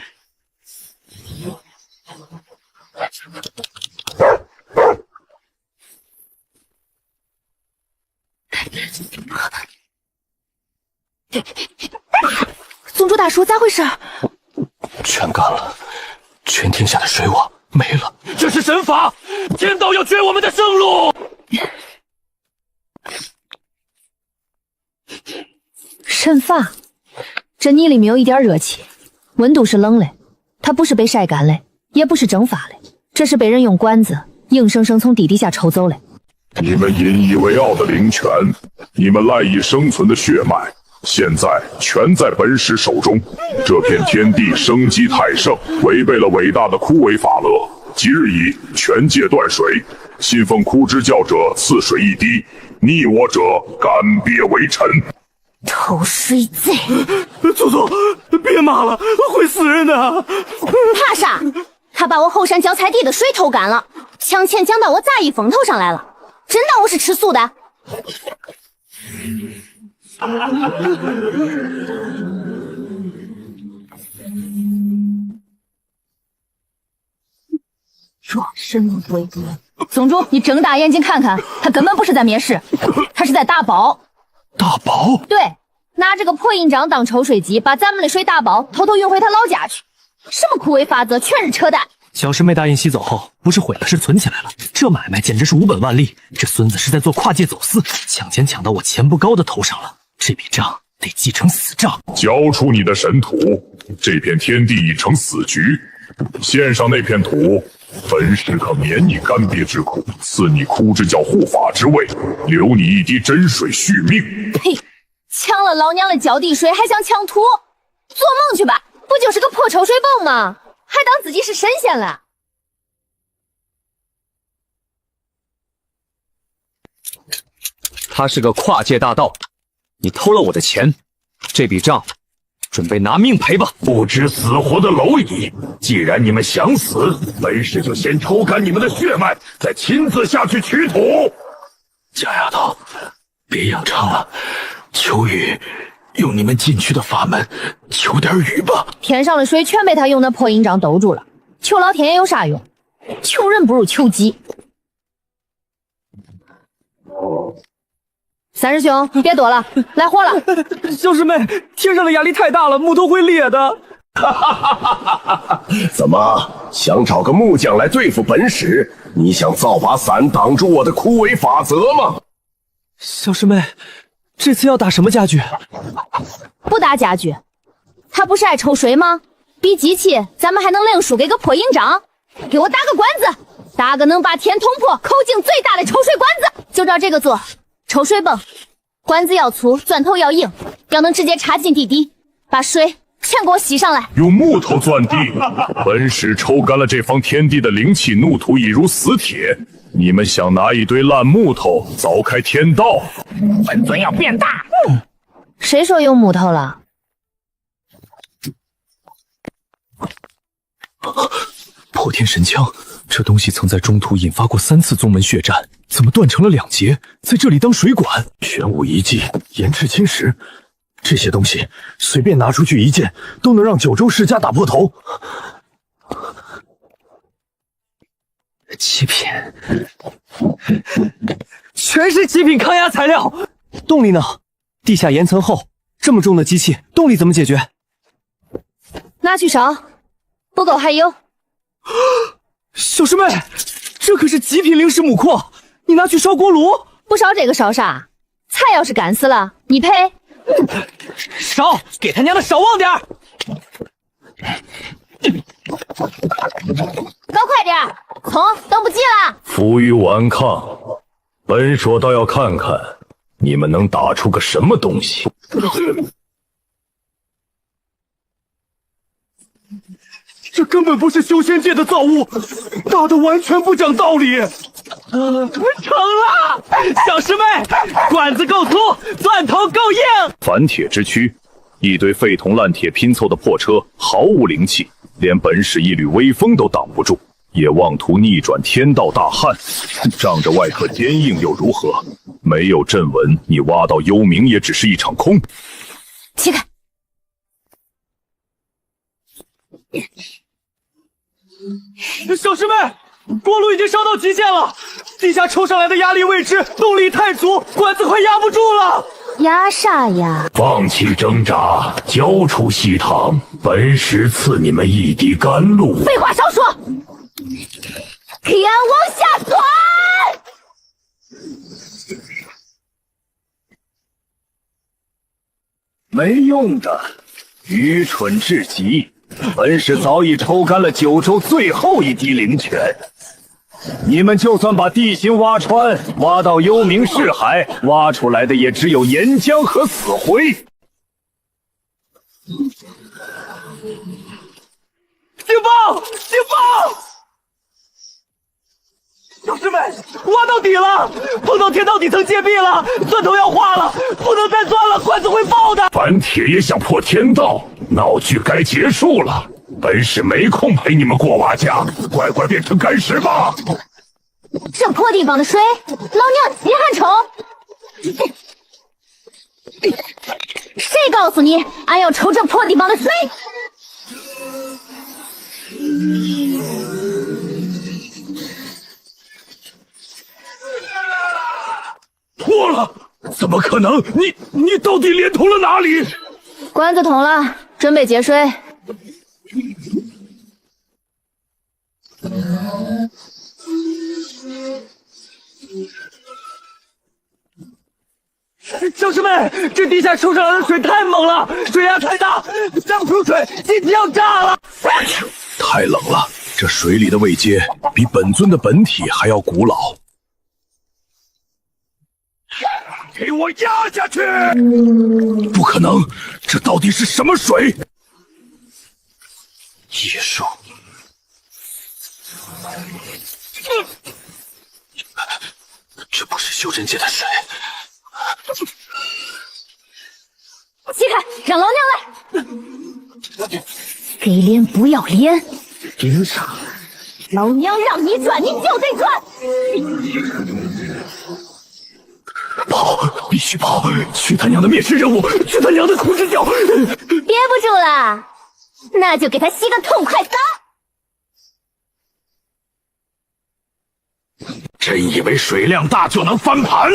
宗主大叔，咋回事？全干了，全天下的水网没了。这是神法，天道要绝我们的生路。神法，这泥里没有一点热气，温度是冷的，它不是被晒干的，也不是蒸发的，这是被人用管子硬生生从地底下抽走的。你们引以为傲的灵泉，你们赖以生存的血脉，现在全在本使手中。这片天地生机太盛，违背了伟大的枯萎法乐，即日起全界断水。信奉枯之教者，似水一滴，逆我者干鳖为臣。偷水贼！祖宗，别骂了，会死人的！怕啥？他把我后山浇菜地的水偷干了，抢钱抢到我杂役风头上来了，真当我是吃素的？壮身不归。宗主，你睁大眼睛看看，他根本不是在灭世，他是在打包。打包？对，拿这个破印章当抽水机，把咱们的水打包，偷偷运回他老家去。什么枯萎法则，全是扯淡。小师妹答应吸走后，不是毁了，是存起来了。这买卖简直是无本万利，这孙子是在做跨界走私，抢钱抢到我钱不高的头上了。这笔账得记成死账。交出你的神土，这片天地已成死局。献上那片土，本使可免你干鳖之苦，赐你枯之教护法之位，留你一滴真水续命。呸！抢了老娘的浇地水，还想抢土？做梦去吧！不就是个破抽水泵吗？还当自己是神仙了？他是个跨界大盗，你偷了我的钱，这笔账准备拿命赔吧！不知死活的蝼蚁！既然你们想死，本使就先抽干你们的血脉，再亲自下去取土。假丫头，别仰仗了，求雨，用你们禁区的法门求点雨吧。天上的水全被他用那破印章兜住了，求老天爷有啥用？求人不如求己。三师兄，别躲了，来活了！小师妹，天上的压力太大了，木头会裂的。怎么想找个木匠来对付本使？你想造把伞挡住我的枯萎法则吗？小师妹，这次要打什么家具？不打家具，他不是爱抽水吗？比机器，咱们还能另输给个破印章？给我打个管子，打个能把天捅破、口径最大的抽水管子，就照这个做。抽水泵，管子要粗，钻头要硬，要能直接插进地底，把水全给我吸上来。用木头钻地，本使抽干了这方天地的灵气，怒土已如死铁。你们想拿一堆烂木头凿开天道？本尊要变大。谁说用木头了？破天神枪，这东西曾在中途引发过3次宗门血战，怎么断成了2截，在这里当水管？玄武遗迹、延迟侵蚀，这些东西随便拿出去一件，都能让九州世家打破头。极品，全是极品抗压材料。动力呢？地下岩层厚，这么重的机器，动力怎么解决？拿去烧，不够还有。小师妹，这可是极品灵石母矿，你拿去烧锅炉？不烧这个烧啥？菜要是干死了，你赔。烧，给他娘的烧旺点儿！搞快点，葱等不及了。负隅顽抗，本说倒要看看你们能打出个什么东西。这根本不是修仙界的造物，打得完全不讲道理。成了，小师妹，管子够粗，钻头够硬。反铁之躯，一堆废铜烂铁拼凑的破车，毫无灵气，连本使一缕微风都挡不住，也妄图逆转天道大旱。仗着外壳坚硬又如何？没有阵纹，你挖到幽冥也只是一场空。起开！小师妹，锅炉已经烧到极限了，地下抽上来的压力未知，动力太足，管子快压不住了。压啥压？放弃挣扎，交出西堂，本使赐你们一滴甘露。废话少说，给俺往下钻！没用的，愚蠢至极。本使早已抽干了九州最后一滴灵泉，你们就算把地形挖穿，挖到幽冥市海，挖出来的也只有岩浆和死灰。警报！警报！教师们，挖到底了！碰到天道底层戒壁了，钻头要化了，不能再钻了，罐子会爆的！反铁也想破天道，闹剧该结束了。本使没空陪你们过瓦甲，乖乖变成干尸吧！这破地方的水，老娘稀罕抽！谁告诉你俺要抽这破地方的水？破了！怎么可能？你到底连通了哪里？管子通了，准备接水。教师们，这地下抽上来的水太猛了，水压太大，上不出水，机体要炸了！太冷了，这水里的位阶比本尊的本体还要古老。给我压下去！不可能，这到底是什么水？野兽。这不是修真界的水。起开，让老娘来！给脸不要脸！凭啥？老娘让你转，你就得转！跑，必须跑！去他娘的灭世任务，去他娘的控制角！憋不住了，那就给他洗个痛快澡！真以为水量大就能翻盘？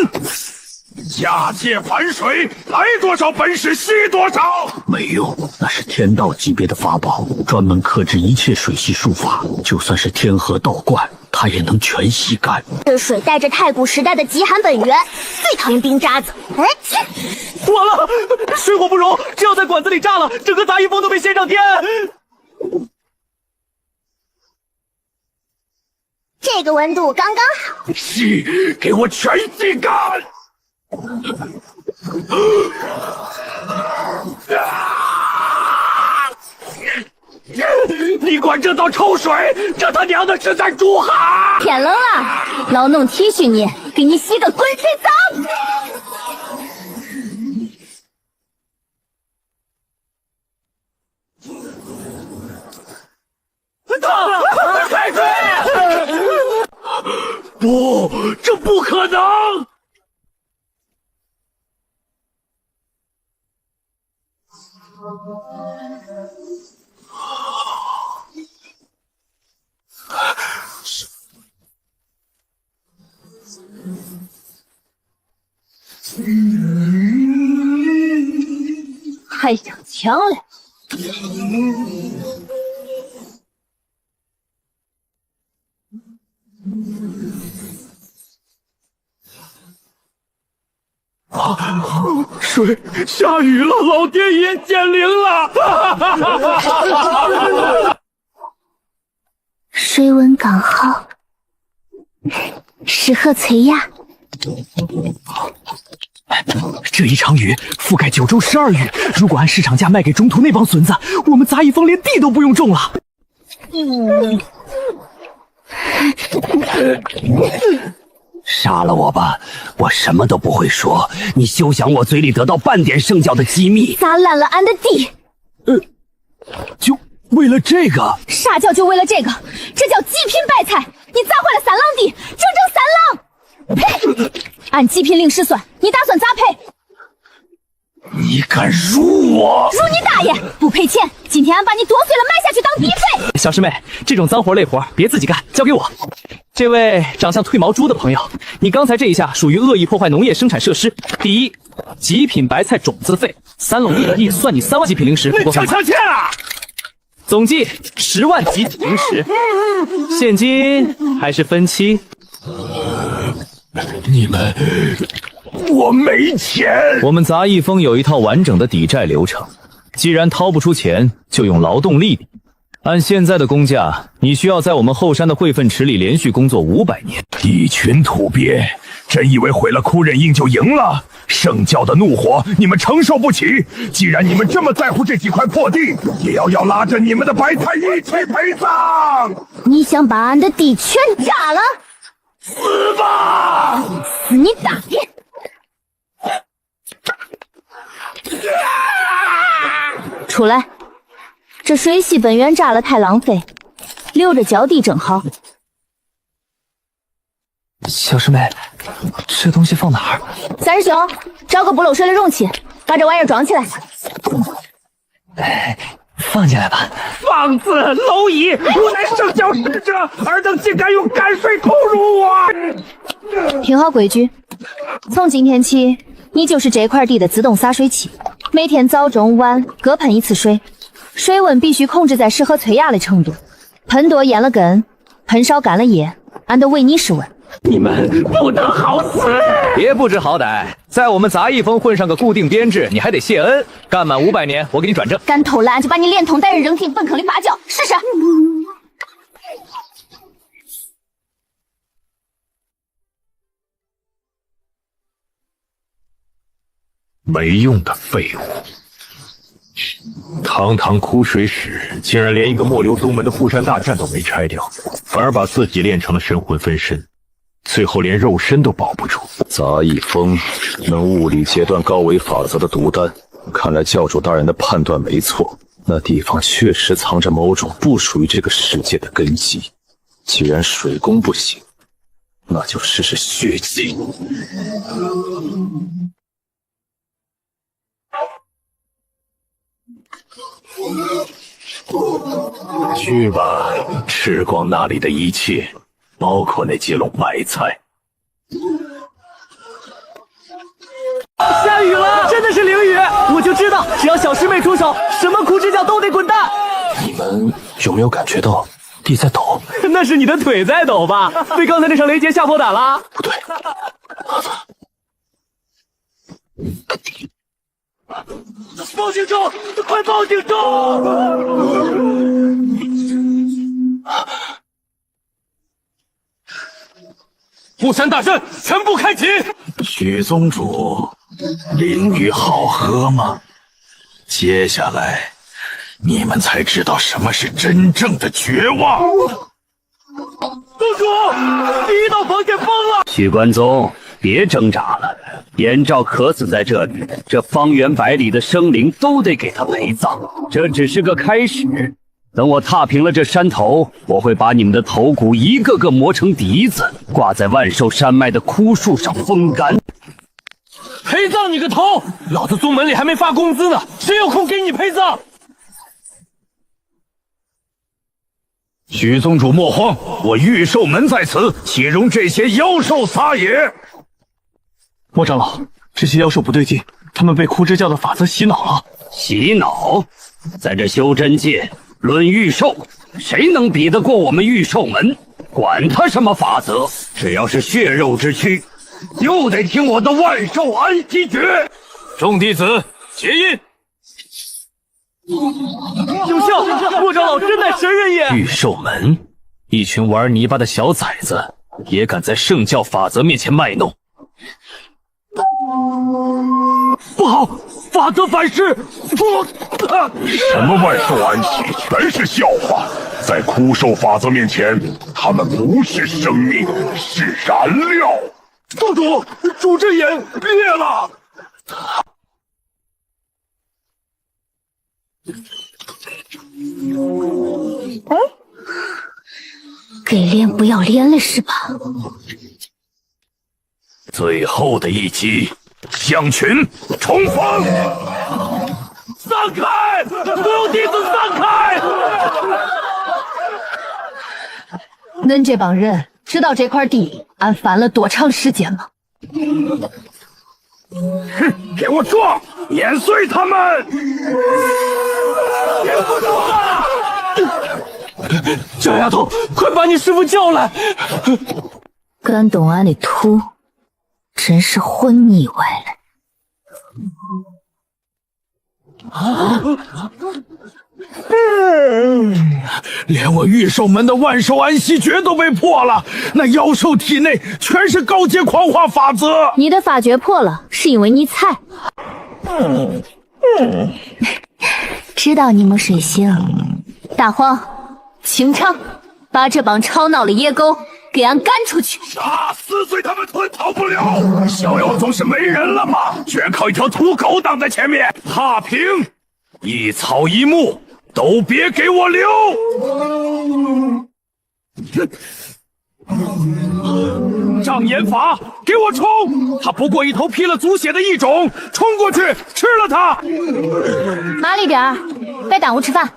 下界反水，来多少本事吸多少。没用，那是天道级别的法宝，专门克制一切水系术法，就算是天河道观，它也能全吸干。这水带着太古时代的极寒本源，最讨厌冰渣子。哎，完了，水火不容，只要在管子里炸了，整个杂役峰都被掀上天。这个温度刚刚好。吸，给我全吸干！你管这道臭水，这他娘的是在煮哈！天冷了，老农体恤你，给你洗个滚水澡。开水！不，这不可能！还想抢来？水下雨了，老天爷显灵了！水温刚好，适合催芽。这一场雨覆盖9州12域，如果按市场价卖给中途那帮孙子，我们杂役峰连地都不用种了。杀了我吧，我什么都不会说，你休想我嘴里得到半点圣教的机密。砸烂了俺的地，就为了这个？啥叫就为了这个？这叫极品白菜！你砸坏了三郎地，整整3郎！呸！按极品令时算，你打算咋赔？你敢辱我？辱你大爷！不赔钱，今天俺把你剁碎了埋下去当地费。小师妹，这种脏活累活别自己干，交给我。这位长相褪毛猪的朋友，你刚才这一下属于恶意破坏农业生产设施。第一，极品白菜种子费，3垄地的地算你3万极品零食，不过分。总计10万极品零食，现金还是分期？你们，我没钱。我们杂役峰有一套完整的抵债流程，既然掏不出钱，就用劳动力抵。按现在的工价，你需要在我们后山的汇粪池里连续工作500年。一群土鳖，真以为毁了枯忍印就赢了？圣教的怒火你们承受不起。既然你们这么在乎这几块破地，也要拉着你们的白菜一起陪葬。你想把俺的地全炸了？死吧！死你大爷！出来，这水系本源炸了太浪费，留着脚底正好。小师妹，这东西放哪儿？三师兄，找个不漏水的容器，把这玩意儿装起来。放进来吧。放肆蝼蚁！吾乃圣教使者，尔等竟敢用泔水投入我！听好规矩，从今天起，你就是这块地的自动洒水器，每天早中晚各喷一次水，水温必须控制在适合催芽的程度，喷多淹了根，喷少干了叶，俺都为你室温。你们不得好死！别不知好歹，在我们杂役风混上个固定编制，你还得谢恩。干满500年，我给你转正。敢偷懒就把你连同带人扔进粪坑里发酵，试试。没用的废物！堂堂枯水使，竟然连一个末流宗门的富山大战都没拆掉，反而把自己练成了神魂分身。最后连肉身都保不住。杂役风能物理截断高维法则的毒丹，看来教主大人的判断没错，那地方确实藏着某种不属于这个世界的根基。既然水攻不行，那就试试血祭。去吧，吃光那里的一切。包括那几笼白菜。下雨了，真的是淋雨！我就知道，只要小师妹出手，什么苦之教都得滚蛋。你们有没有感觉到地在抖？那是你的腿在抖吧？被刚才那场雷劫吓破胆了？不对，报警中！快报警中！富山大阵全部开启！许宗主，淋雨好喝吗？接下来，你们才知道什么是真正的绝望。宗主，第一道防线封了！许关宗，别挣扎了，燕赵渴死在这里，这方圆百里的生灵都得给他陪葬。这只是个开始。等我踏平了这山头，我会把你们的头骨一个个磨成笛子，挂在万寿山脉的枯树上风干。陪葬你个头！老子宗门里还没发工资呢，谁有空给你陪葬？许宗主莫慌，我御兽门在此，岂容这些妖兽撒野？莫长老，这些妖兽不对劲，他们被枯之教的法则洗脑了。洗脑？在这修真界，论御兽，谁能比得过我们御兽门？管他什么法则，只要是血肉之躯，就得听我的万寿安息诀。众弟子结印。有效！莫长老真乃神人也！御兽门，一群玩泥巴的小崽子，也敢在圣教法则面前卖弄。不好，法则反噬！什么万寿安息，全是笑话。在枯兽法则面前，他们不是生命，是燃料。宗主，主之眼裂了。给脸不要脸了是吧？最后的一击，象群冲锋！散开！所有弟子散开！恁这帮人知道这块地俺翻了多长时间吗？哼！给我撞！碾碎他们！别不住了！小丫头，快把你师傅叫来！敢动俺的土，真是混腻歪了。连我御兽门的万寿安息诀都被破了，那妖兽体内全是高阶狂化法则。你的法诀破了，是因为你菜。知道你们谁行？大黄、清场，把这帮吵闹的野狗给俺赶出去！撕碎他们吞逃不了！逍遥宗是没人了吗？居然靠一条土狗挡在前面！踏平，一草一木都别给我留！障眼法，给我冲！他不过一头披了祖血的异种，冲过去吃了他！麻利点儿，别耽误吃饭。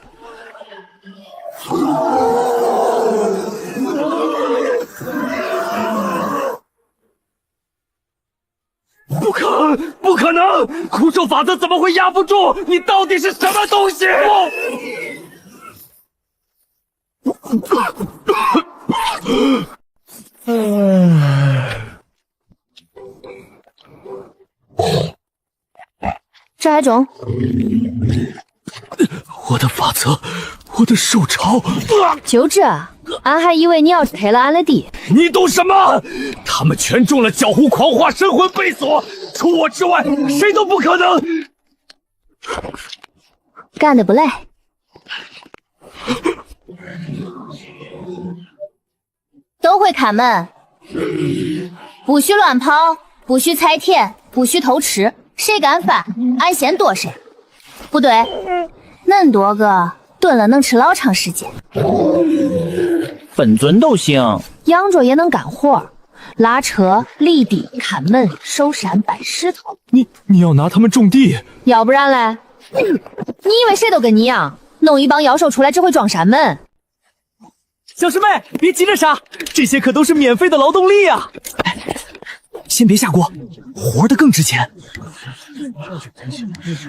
不可能！枯手法则怎么会压不住？你到底是什么东西？这还肿？我的法则，我的手潮！就这，俺还以为你要拆了俺的地。你懂什么？他们全中了焦狐狂化，神魂被锁，除我之外，谁都不可能。干得不赖。都会看门，不许乱跑，不许踩铁，不许偷吃，谁敢犯，俺先剁谁。不对，恁多个炖了能吃老长时间。本尊都行，养着也能干活，拉车、犁地、看门、收山、搬石头。你要拿他们种地？要不然嘞？你以为谁都跟你一样，弄一帮妖兽出来只会撞山门？小师妹，别急着杀，这些可都是免费的劳动力啊！先别下锅，活的更值钱。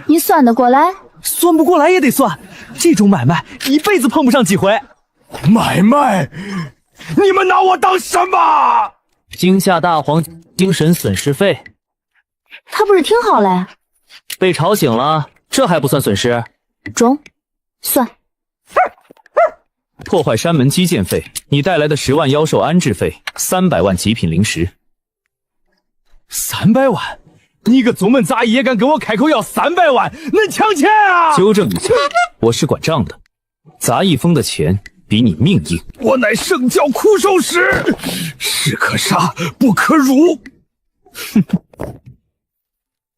你算得过来？算不过来也得算，这种买卖一辈子碰不上几回。买卖？你们拿我当什么？惊吓大皇精神损失费。他不是挺好嘞？被吵醒了，这还不算损失？中，算。破坏山门基建费，你带来的10万妖兽安置费，300万极品灵石。300万？你个宗门杂役也敢跟我开口要300万？恁抢钱啊！纠正一下，我是管账的，杂役封的钱比你命硬。我乃圣教枯寿使，士可杀，不可辱。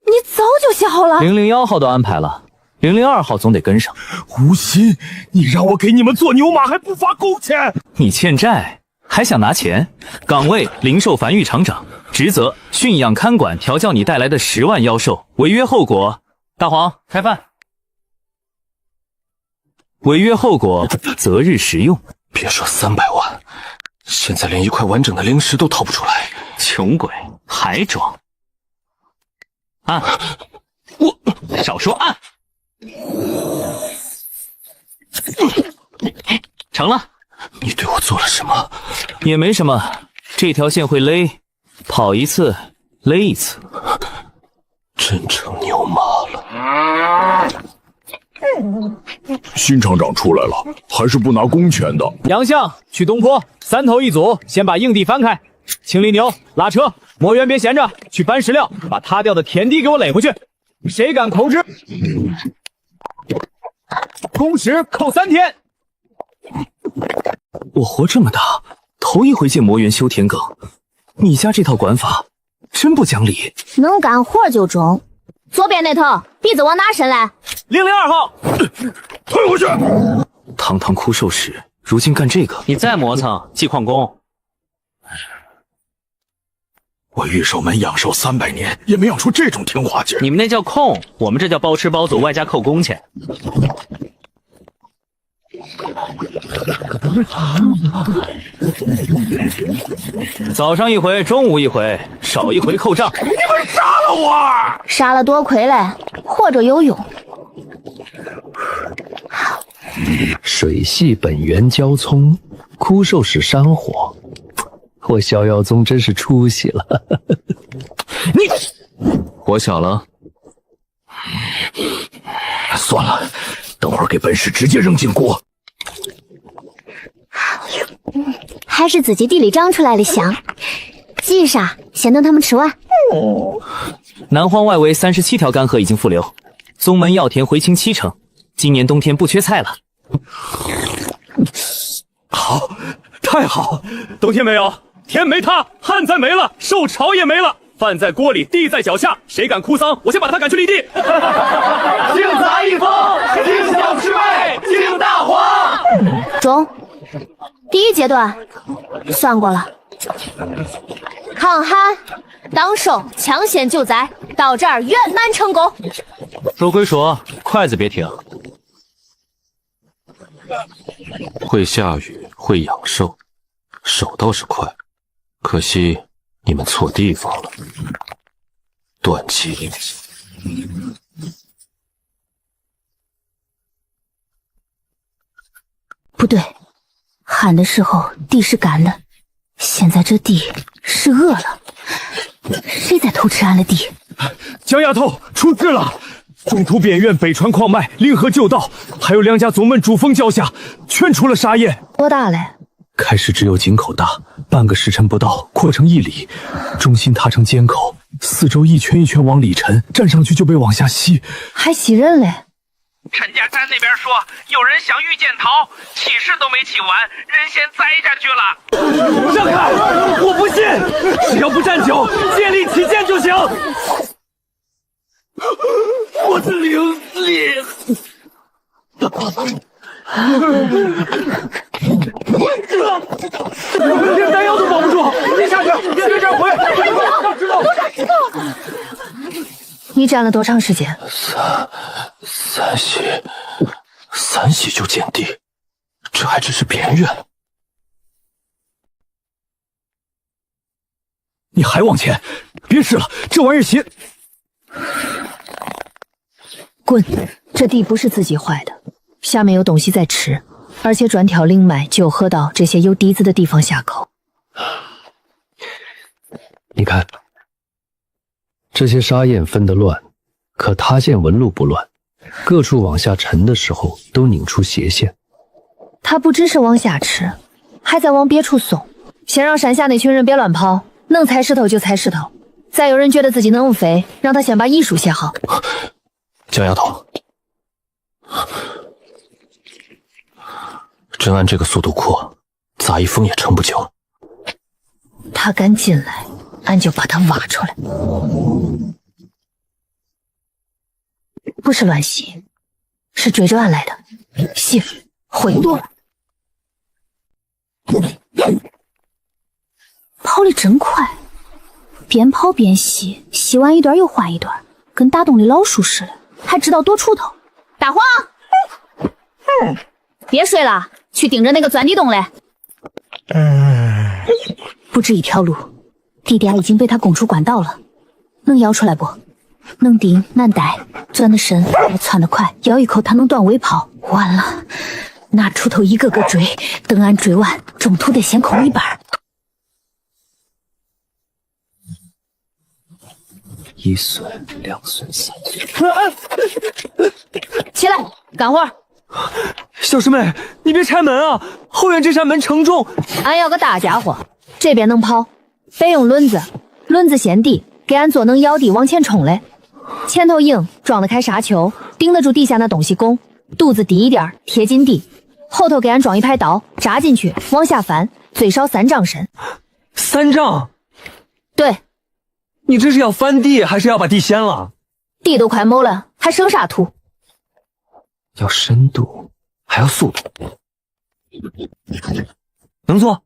你早就想好了。001号都安排了，002号总得跟上。无心，你让我给你们做牛马还不发工钱？你欠债还想拿钱？岗位灵兽繁育厂长，职责驯养看管调教你带来的10万妖兽，违约后果，大黄开饭。违约后果，择日食用。别说300万，现在连一块完整的灵石都掏不出来，穷鬼还装？按，我少说按。成了。你对我做了什么？也没什么，这条线会勒，跑一次勒一次，真成牛马了。新厂长出来了，还是不拿工钱的。杨相去东坡，3头一组，先把硬地翻开，清理牛，拉车，魔猿别闲着，去搬石料，把塌掉的田地给我垒回去。谁敢口吃？工时扣3天。我活这么大，头一回见魔猿修田埂，你家这套管法真不讲理。能干活就中。左边那头，鼻子往哪伸来？002号，退回去！堂堂枯寿使，如今干这个，你再磨蹭，记旷工。我御守门养兽300年，也没养出这种听话劲儿。你们那叫控，我们这叫包吃包走，外加扣工钱。早上一回，中午一回，少一回扣账。你们杀了我！杀了多亏嘞，活着有用。水系本源焦葱，枯寿使山火，我逍遥宗真是出息了。你火小了，算了，等会儿给本使直接扔进锅。还是自己地里长出来的香。急啥？先等他们吃完。南荒外围37条干河已经复流，宗门药田回清7成，今年冬天不缺菜了。好，太好，都听没有？天没塌，旱灾没了，受潮也没了，饭在锅里，地在脚下，谁敢哭丧，我先把他赶去犁地。敬杂一方，敬小师妹，敬大皇。中，第一阶段算过了。抗旱、当守、抢险救灾，到这儿圆满成功。说归说，筷子别停。会下雨，会养兽，手倒是快，可惜你们错地方了。断气。不对，旱的时候地是干的，现在这地是饿了。谁在偷吃俺的地？江丫头出事了！中途边院北传矿脉，令河旧道，还有2家宗门主峰脚下，全出了沙焰。多大嘞？开始只有井口大，半个时辰不到，扩成1里，中心塌成尖口，四周一圈一圈往里沉，站上去就被往下吸，还吸人嘞。陈家山那边说有人想御剑逃，起事都没起完，人先栽下去了。让开！我不信，只要不站久，借力起剑就行。我的灵力。连丹药都保不住，你下去，别这样回。知道。你站了多长时间三喜就见地，这还只是边缘。你还往前，别试了，这玩意儿邪。滚！这地不是自己坏的，下面有东西在吃，而且专挑灵脉、九河道这些有笛子的地方下口。你看，这些沙焰分得乱，可塌陷纹路不乱，各处往下沉的时候都拧出斜线。他不只是往下吃，还在往别处送。先让山下那群人别乱跑，能踩石头就踩石头。再有人觉得自己能飞，让他先把医术写好。江丫头，真按这个速度扩，杂一风也撑不久。他敢进来，俺就把他挖出来。不是乱吸，是追着俺来的。吸，回多了。跑得真快，边跑边吸，吸完一段又换一段，跟打洞里老鼠似的，还知道躲锄头。大黄，别睡了，去盯着那个钻地洞嘞。不止一条路，地点已经被他拱出管道了，能摇出来不？能顶难逮，钻得深也窜得快，咬一口他能断尾跑。完了，拿锄头一个个追，等俺追完，中途得先空一半。1损、2损、3损。起来，干活。小师妹，你别拆门啊！后院这扇门承重。俺要个大家伙，这边能跑，得用轮子，轮子先地，给俺做能摇地往前冲嘞。前头硬，装得开沙丘，顶得住底下那东西拱，肚子低一点，贴近地。后头给俺装一排刀，扎进去，往下翻，最少3丈深。3丈？对。你这是要翻地，还是要把地掀了？地都快没了，还剩啥土？要深度，还要速度。能做？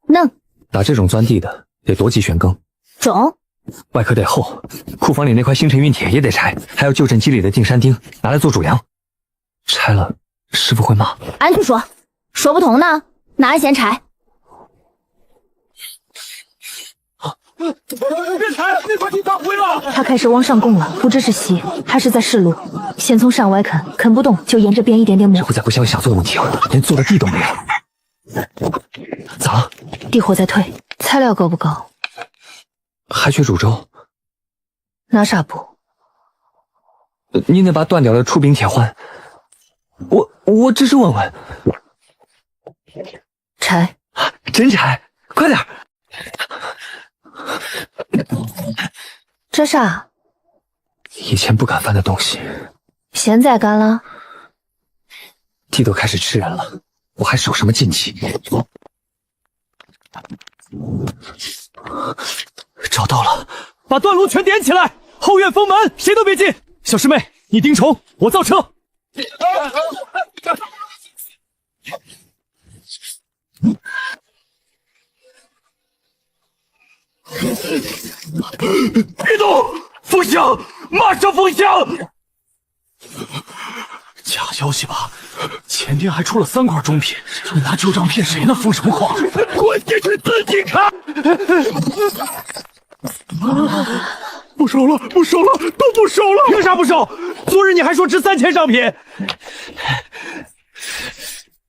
能。打这种钻地的，得多级悬更。中。外壳得厚，库房里那块星辰运铁也得拆，还有旧镇机里的定山钉，拿来做主梁。拆了，师傅会骂。俺就说不通呢，那俺先拆。别拆，那块地打毁了。他开始往上拱了，不只是吸，还是在试路。先从山外啃不动就沿着边一点点摸。这不再不消想做的问题了，连做的地都没有。咋了？地火在退，材料够不够？还缺煮粥。拿啥补？你得把断掉的出柄铁换。我只是问问。拆。真拆，快点。这啥？以前不敢翻的东西，现在敢了。地都开始吃人了，我还守什么禁忌？找到了，把断炉全点起来，后院封门，谁都别进。小师妹，你盯虫，我造车。别动！封箱，马上封箱！假消息吧？前天还出了3块中品，你拿旧账骗谁呢？封什么狂？关键是自己看！不收了，不收了，都不收了！凭啥不收？昨日你还说值3000上品，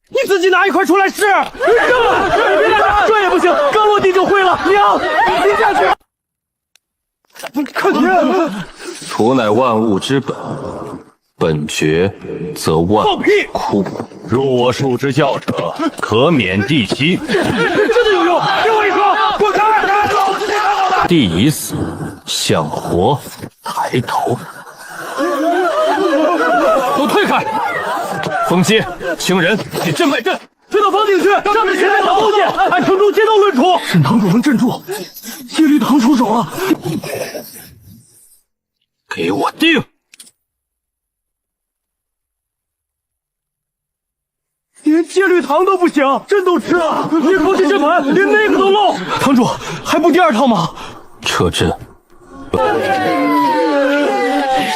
你自己拿1块出来试！这也不行，刚落地就灰了。娘，你停下去！看天，土乃万物之本，本绝则万物枯。入我术之教者，可免地息。真的有用！给我一颗，滚开！地已死，想活，抬头。都退开！风阶，请人给镇外镇，推到房顶去，上面谁来挡东西？按城中街道论处。沈堂主能镇住，戒律堂出手了。给我定！连戒律堂都不行，朕都吃了。别抛弃阵盘，连那个都漏。堂主还不第2套吗？撤阵。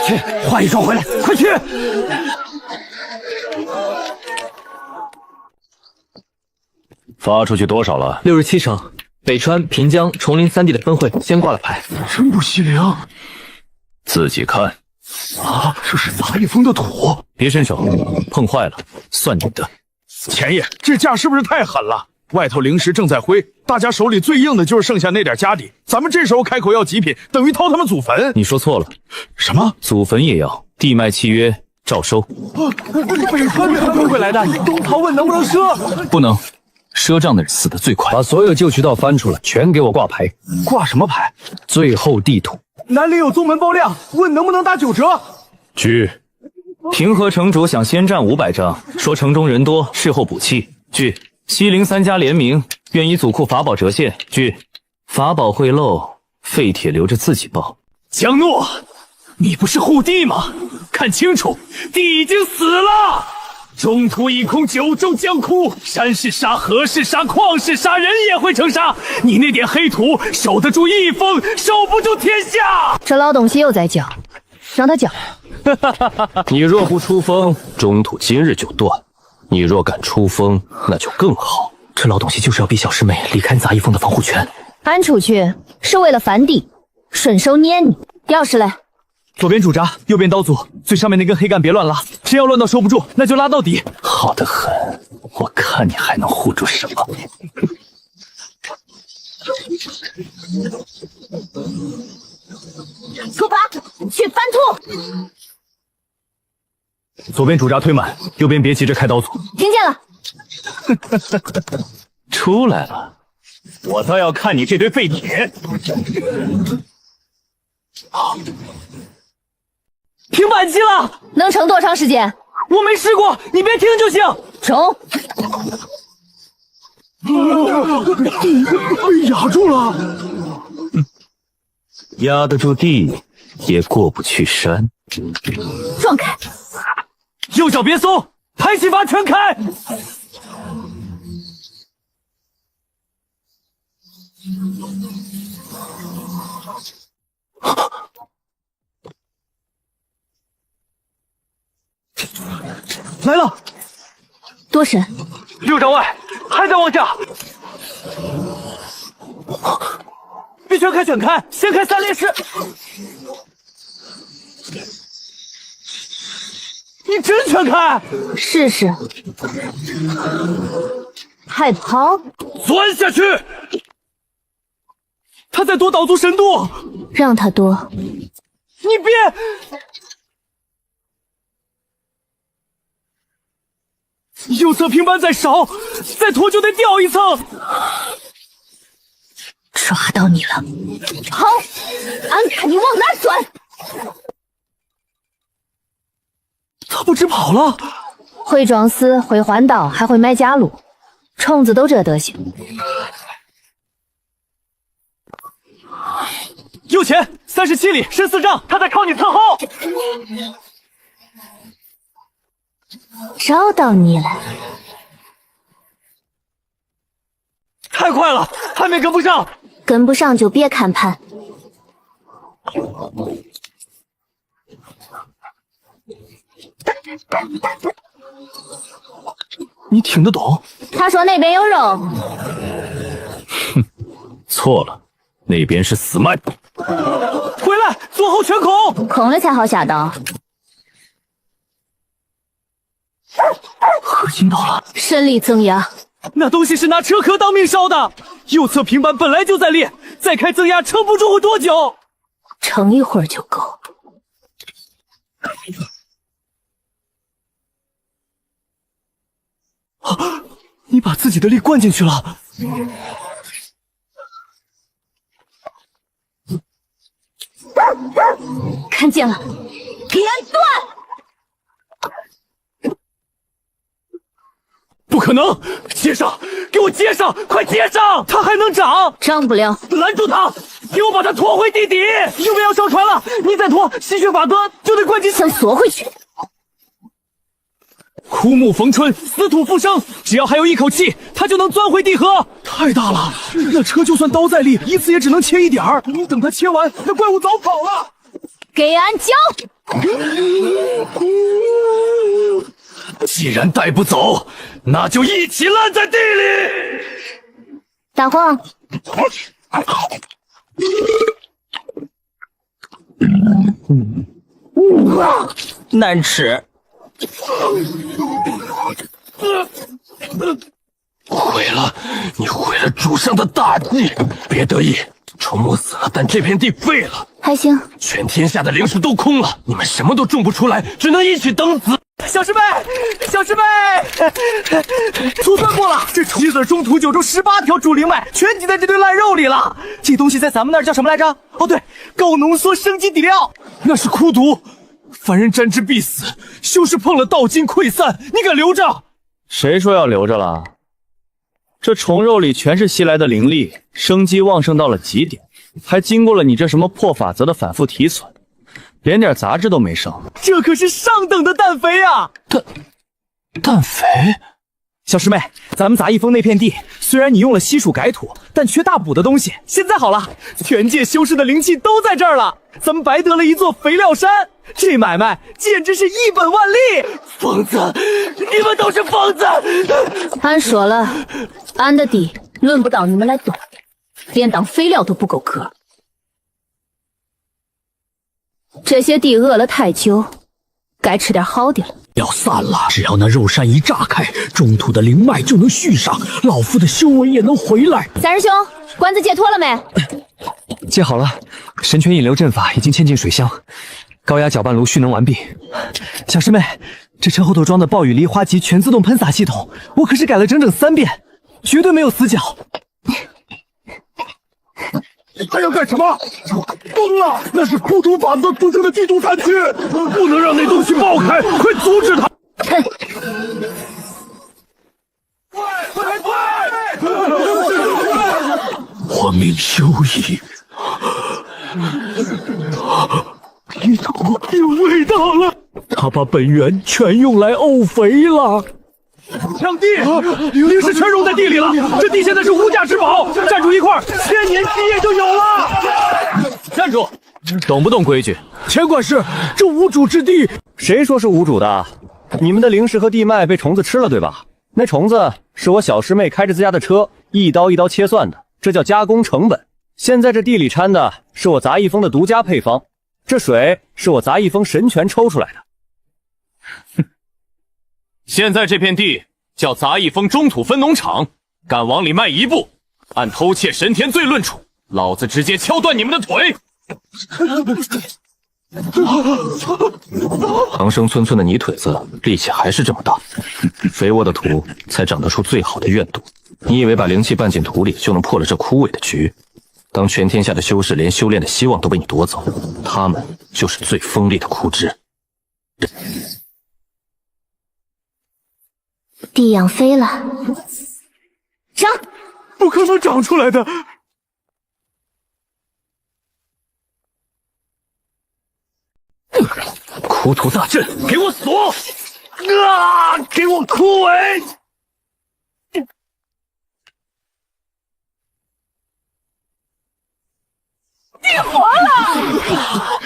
去换一双回来，快去！发出去多少了？67成。北川、平江、崇陵3地的分会先挂了牌。真不惜灵，自己看。啊，这是杂役风的土！别伸手，碰坏了算你的。钱爷，这价是不是太狠了？外头灵石正在灰，大家手里最硬的就是剩下那点家底。咱们这时候开口要极品，等于掏他们祖坟。你说错了。什么？祖坟也要？地脉契约照收。北川这分会来的，东逃问能不能赊？不能，赊账的人死得最快。把所有旧渠道翻出来，全给我挂牌。挂什么牌？最后地图。南陵有宗门爆料，问能不能打9折。去。平和城主想先占500张，说城中人多，事后补气。据西陵3家联名，愿以祖库法宝折现。据法宝会漏，废铁留着自己爆。江诺，你不是护地吗？看清楚，地已经死了。中土一空，九州将枯。山是沙，河是沙，矿是沙，人也会成沙。你那点黑土，守得住一方，守不住天下。这老东西又在叫，让他叫。你若不出风，中土今日就断；你若敢出风，那就更好。这老东西就是要逼小师妹离开杂役风的防护圈。安出去是为了梵地，顺手捏你。钥匙嘞？左边主闸，右边刀组，最上面那根黑杆别乱拉，真要乱到收不住，那就拉到底。好得很，我看你还能护住什么？出发，去翻兔。左边主闸推满，右边别急着开刀组。听见了。出来了，我倒要看你这堆废铁。停扳机了，能撑多长时间？我没试过，你别停就行。冲！被压住了。压得住地，也过不去山。撞开！右脚别松，排气阀全开。来了，多深？6丈外，还在往下。别全开，全开，先开3连式。你真全开？试试。太跑，钻下去。他在夺岛族神度，让他夺。你别。右侧平板再少，再拖就得掉1层。抓到你了！好，俺看你往哪钻！他不知跑了，会装死，会环岛，还会买家路，虫子都这德行。右前37里深4丈，他在靠你侧后。找到你了。太快了，还没跟不上。跟不上就别看盘。你听得懂？他说那边有肉。哼，错了，那边是死脉。回来，左后全空。空了才好下刀。核心到了，神力增压。那东西是拿车壳当命烧的。右侧平板本来就在裂，再开增压撑不住会多久？撑一会儿就够。你把自己的力灌进去了。看见了，连断！不可能！接上，给我接上，快接上！它还能长？长不了。拦住它！给我把它拖回地底！右边要上船了，你再拖，吸血法则就得灌进。想缩回去。枯木逢春，死土复生，只要还有一口气，它就能钻回地核。太大了，那车就算刀再利，一次也只能切一点儿。等它切完，那怪物早跑了。给俺交！既然带不走，那就一起烂在地里。大黄，难吃。毁了！你毁了主上的大计！别得意，虫母死了，但这片地废了。还行。全天下的灵石都空了，你们什么都种不出来，只能一起等死。小师妹，小师妹，粗算过了，这棋子中途9州18条主灵脉全挤在这堆烂肉里了。这东西在咱们那儿叫什么来着？哦对，高浓缩生机底料。那是枯毒，凡人沾之必死，就是碰了道金溃散。你敢留着？谁说要留着了？这虫肉里全是吸来的灵力，生机旺盛到了极点，还经过了你这什么破法则的反复提存，连点杂质都没剩。这可是上等的氮肥啊！氮肥？小师妹，咱们杂役峰那片地，虽然你用了稀土改土，但缺大补的东西。现在好了，全界修士的灵气都在这儿了，咱们白得了一座肥料山。这买卖简直是一本万利！疯子，你们都是疯子！俺说了，俺的地轮不到你们来动，连当肥料都不够格。这些地饿了太久，该吃点好的了。要散了，只要那肉山一炸开，中途的灵脉就能续上，老夫的修为也能回来。三师兄，关子解脱了没？解好了，神泉引流阵法已经嵌进水箱。高压搅拌炉蓄能完毕。小师妹，这车后头装的暴雨梨花级全自动喷洒系统，我可是改了整整3遍，绝对没有死角。还要干什么？疯了！那是枯土法则组成的地图产区，不能让那东西爆开！快阻止它！我命休矣！地图有味道了，他把本源全用来沤肥了。抢地，灵石全融在地里了，这地现在是无价之宝，站住一块，1000年基业就有了。站住，懂不懂规矩？钱管事，这无主之地，谁说是无主的？你们的灵石和地脉被虫子吃了，对吧？那虫子是我小师妹开着自家的车，一刀一刀切算的，这叫加工成本。现在这地里掺的是我杂役峰的独家配方，这水是我杂役峰神泉抽出来的。哼。现在这片地叫杂役峰中土分农场，敢往里迈一步，按偷窃神田罪论处，老子直接敲断你们的腿！横生寸寸的泥腿子，力气还是这么大，肥沃的土才长得出最好的怨毒。你以为把灵气拌进土里就能破了这枯萎的局？当全天下的修士连修炼的希望都被你夺走，他们就是最锋利的枯枝。地养肥了，长，不可能长出来的。枯土大阵，给我锁！给我枯萎！你活了！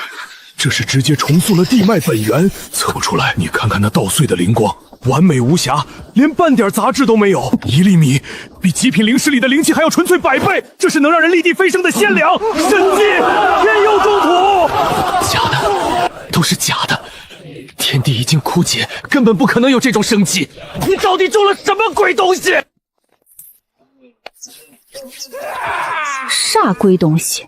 这是直接重塑了地脉本源，测不出来。你看看那稻穗的灵光，完美无瑕，连半点杂质都没有。1粒米比极品灵石里的灵气还要纯粹100倍，这是能让人立地飞升的仙粮，神迹，天佑中土！假的，都是假的。天地已经枯竭，根本不可能有这种生机。你到底种了什么鬼东西？啥鬼东西？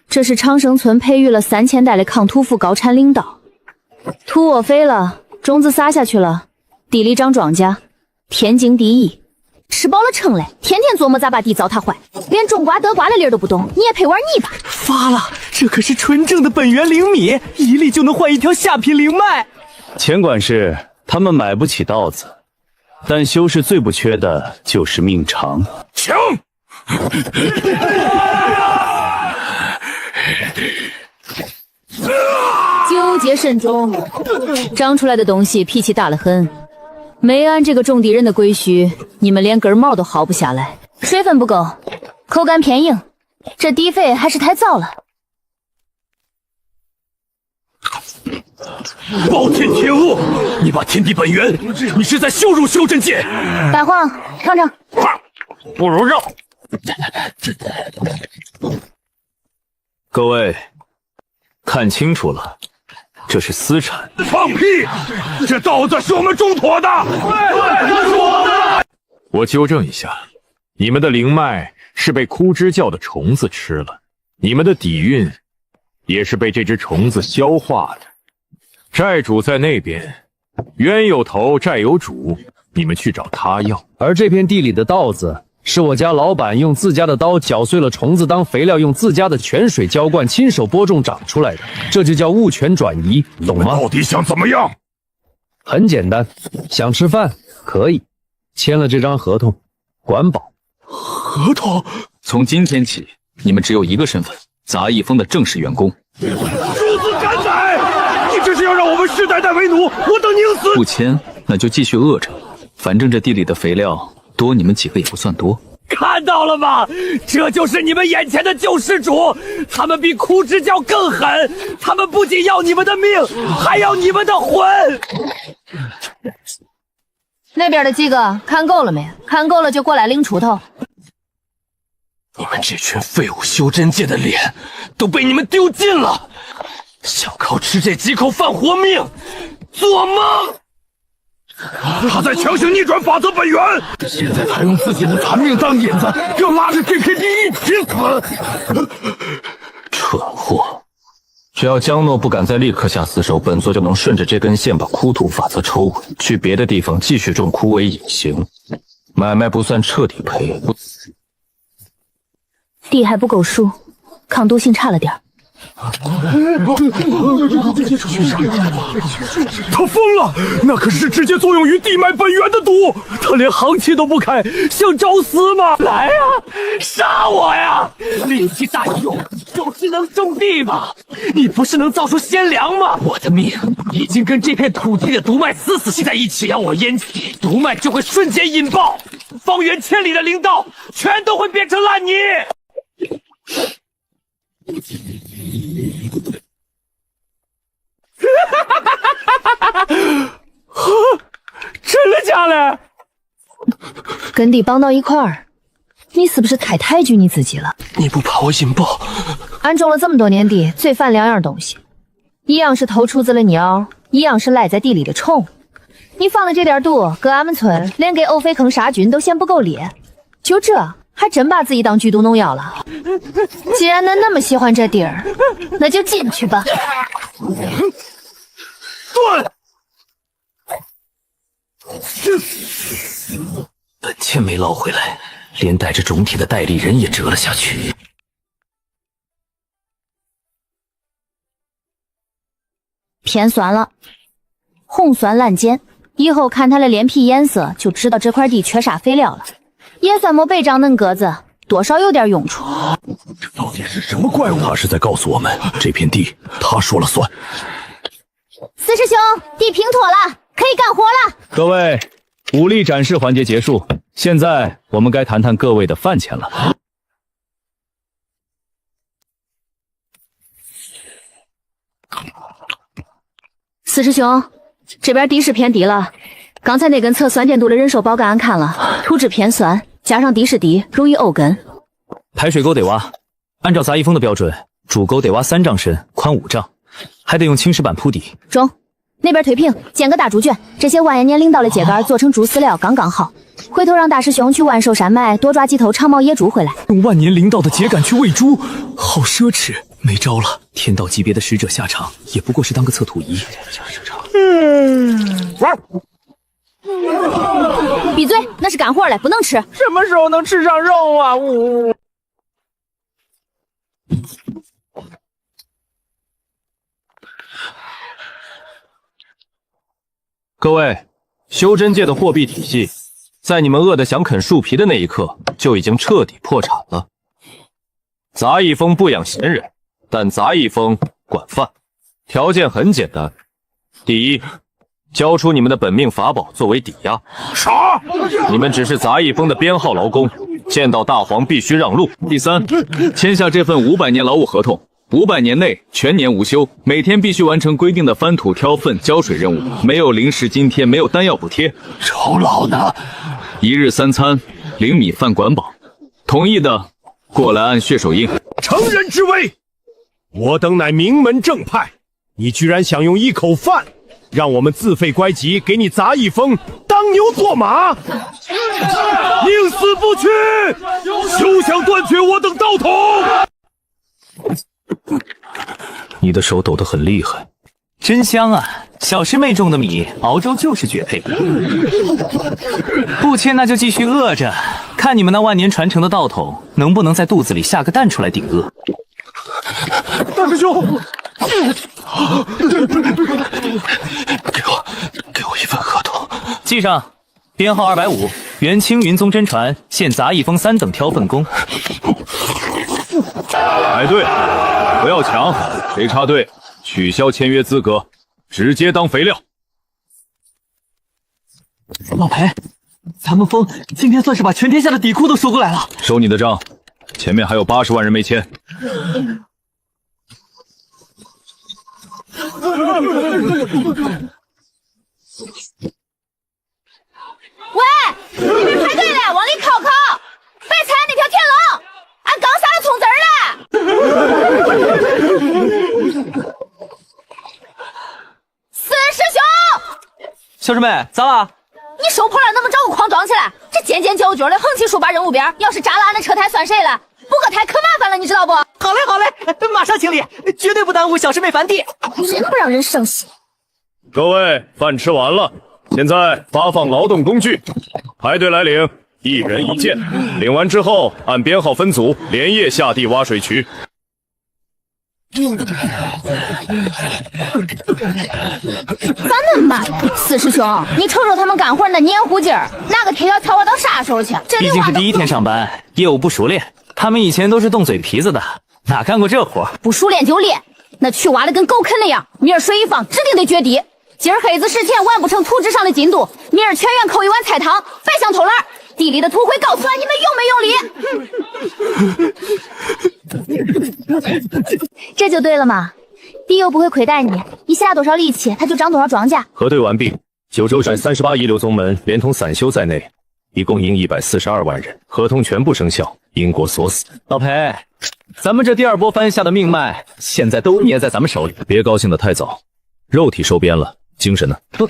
这是昌生村培育了3000代的抗突覆高产灵道。土窝肥了，种子撒下去了，地里长庄稼，天经地义。吃饱了撑嘞，天天琢磨咋把地糟蹋坏，连种瓜得瓜的理儿都不懂，你也配玩泥巴？发了，这可是纯正的本源灵米，1粒就能换1条下品灵脉。钱管事，他们买不起稻子，但修士最不缺的就是命长。请。纠结慎重，长出来的东西脾气大得很。没按这个种地人的规矩，你们连根毛都薅不下来。水分不够，口感偏硬，这地肥还是太燥了。暴天铁物，你把天地本源，你是在羞辱修真界！白晃，尝尝。不如肉。各位，看清楚了，这是私产。放屁！这稻子是我们种妥的。对，是我的。我纠正一下，你们的灵脉是被枯枝教的虫子吃了，你们的底蕴也是被这只虫子消化的。债主在那边，冤有头，债有主，你们去找他要。而这片地里的稻子，是我家老板用自家的刀绞碎了虫子当肥料，用自家的泉水浇灌，亲手播种长出来的，这就叫物权转移，懂吗？到底想怎么样？很简单，想吃饭可以，签了这张合同，管饱。合同？从今天起，你们只有一个身份：杂役峰的正式员工。诸子敢宰！你这是要让我们世代代为奴，我等宁死！不签，那就继续饿着。反正这地里的肥料多你们几个也不算多。看到了吗？这就是你们眼前的救世主，他们比枯枝教更狠，他们不仅要你们的命，还要你们的魂。那边的几个看够了没？看够了就过来领锄头。你们这群废物，修真界的脸都被你们丢尽了，想靠吃这几口饭活命，做梦！他在强行逆转法则本源，现在他用自己的残命当引子，要拉着这片地一起死。蠢货！只要江诺不敢再立刻下死手，本座就能顺着这根线把枯土法则抽回，去别的地方继续种枯萎隐形。买卖不算彻底赔。地还不够熟，抗毒性差了点。他疯了！那可是直接作用于地脉本源的毒，他连行气都不开，想找死吗？来呀，杀我呀！力气大用，就是能种地吗？你不是能造出仙粮吗？我的命已经跟这片土地的毒脉死死系在一起，让我淹起，毒脉就会瞬间引爆，方圆千里的灵道全都会变成烂泥。真的假的？跟地绑到一块儿，你是不是太抬举你自己了？你不怕我引爆？俺种了这么多年地，最烦两样东西，一样是偷厨子的鸟，一样是赖在地里的虫。你放的这点毒，搁俺们村连给欧菲坑杀菌都嫌不够烈，就这还真把自己当剧毒农药了。既然恁那么喜欢这地儿，那就进去吧。断！本钱没捞回来，连带着种体的代理人也折了下去。偏酸了，红酸烂碱，以后看它的脸皮颜色就知道这块地缺啥肥料了。也算没白长嫩个子，多少有点用处。这到底是什么怪物？他是在告诉我们，这片地他说了算。四师兄，地平妥了，可以干活了。各位，武力展示环节结束，现在我们该谈谈各位的饭钱了。四师兄，这边敌视偏低了。刚才那根测酸碱度的人手包给俺看了，土质偏酸，加上敌视低，容易沤根。排水沟得挖，按照杂役风的标准，主沟得挖3丈深，宽5丈，还得用青石板铺底。中，那边推平，建个大竹卷，这些万延年领导的秸秆做成竹饲料刚刚好。回头让大师兄去万寿山脉多抓几头长毛野猪回来。用万年领导的秸秆去喂猪，好奢侈，没招了。天道级别的使者下场，也不过是当个测土仪。闭嘴，那是干活嘞，不能吃。什么时候能吃上肉啊？各位，修真界的货币体系，在你们饿得想啃树皮的那一刻，就已经彻底破产了。杂役风不养闲人，但杂役风管饭，条件很简单：第一，交出你们的本命法宝作为抵押。啥？你们只是杂役风的编号劳工，见到大黄必须让路。第三，签下这份500年劳务合同。500年内全年无休，每天必须完成规定的翻土、挑粪、浇水任务，没有零食津贴，没有丹药补贴。酬劳呢？1日3餐，领米饭管饱。同意的，过来按血手印。成人之危！我等乃名门正派，你居然想用一口饭，让我们自废乖籍，给你杂役风当牛做马，宁死不屈！休想断绝我等道统！你的手抖得很厉害，真香啊！小师妹种的米，熬粥就是绝配。不签那就继续饿着，看你们那万年传承的道统能不能在肚子里下个蛋出来顶饿。大师兄，给我一份合同，记上，编号250，元清云宗真传，现杂役风3等挑粪工。排队，不要抢，谁插队取消签约资格，直接当肥料。老裴，咱们风今天算是把全天下的底裤都收过来了。收你的账，前面还有80万人没签。喂，那边排队了，往里靠靠，别踩那条天龙，俺刚撒了葱汁儿了。四师兄，小师妹咋了？你收破烂能不能找个筐装起来？这尖尖角角的横七竖八扔路边，要是扎了俺的车胎算谁了？补个胎可麻烦了，你知道不？好嘞好嘞，马上清理，绝对不耽误小师妹翻地。真不让人省心。各位，饭吃完了，现在发放劳动工具，排队来领，1人1件。领完之后，按编号分组，连夜下地挖水渠。咋那么慢？四师兄，你瞅瞅他们干活那黏糊劲儿，拿个铁条挑挖到啥时候去？毕竟是第一天上班，业务不熟练，他们以前都是动嘴皮子的，哪干过这活？不熟练就练，那渠挖的跟狗啃那样，明儿水一放，指定得绝地。今儿黑子使钱完不成图纸上的进度，明儿全员扣1碗菜汤，白相偷懒。地里的图会告诉俺你们用没用力。这就对了嘛，地又不会亏待你，你下多少力气，他就长多少庄稼。核对完毕，九州斩38遗留宗门，连同散修在内，一共赢142万人，合同全部生效，因国所死。老裴，咱们这第2波翻下的命脉，现在都捏在咱们手里。别高兴得太早，肉体收编了，精神呢？不，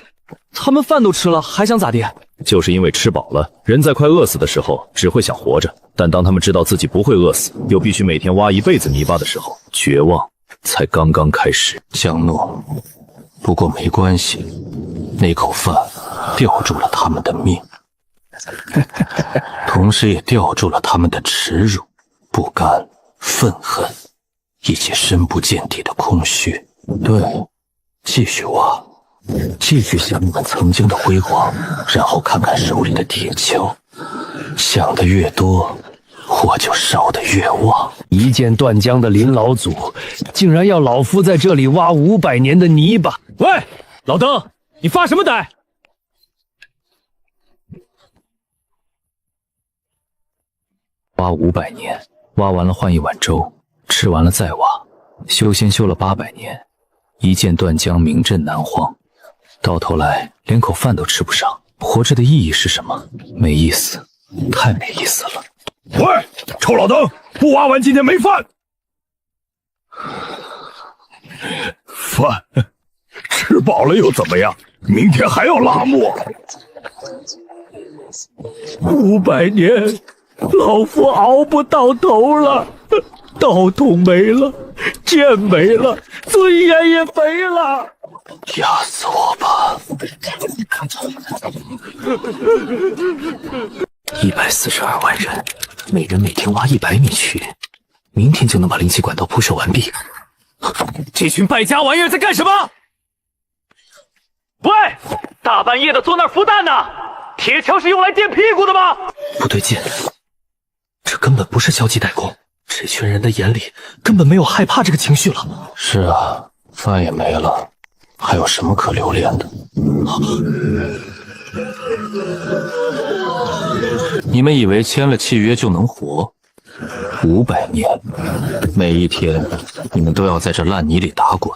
他们饭都吃了，还想咋地？就是因为吃饱了，人在快饿死的时候只会想活着，但当他们知道自己不会饿死，又必须每天挖一辈子泥巴的时候，绝望才刚刚开始。江诺，不过没关系，那口饭吊住了他们的命，同时也吊住了他们的耻辱、不甘、愤恨，以及深不见底的空虚。对，继续挖。继续想你们曾经的辉煌，然后看看手里的铁锹，想的越多，我就烧得越旺。一剑断江的林老祖，竟然要老夫在这里挖500年的泥巴！喂，老登，你发什么呆？挖500年，挖完了换一碗粥，吃完了再挖。修仙修了800年，一剑断江，名震南荒，到头来连口饭都吃不上，活着的意义是什么？没意思，太没意思了。喂，臭老登，不挖完今天没饭。饭吃饱了又怎么样？明天还要拉磨。500年，老夫熬不到头了，道统没了，剑没了，尊严也没了。压死我吧！142万人，每人每天挖100米区，明天就能把灵气管道铺设完毕。这群败家玩意儿在干什么？喂，大半夜的坐那儿孵蛋呢？铁锹是用来垫屁股的吗？不对劲，这根本不是消极怠工，这群人的眼里根本没有害怕这个情绪了。是啊，饭也没了，还有什么可留恋的？你们以为签了契约就能活？500年，每一天你们都要在这烂泥里打滚，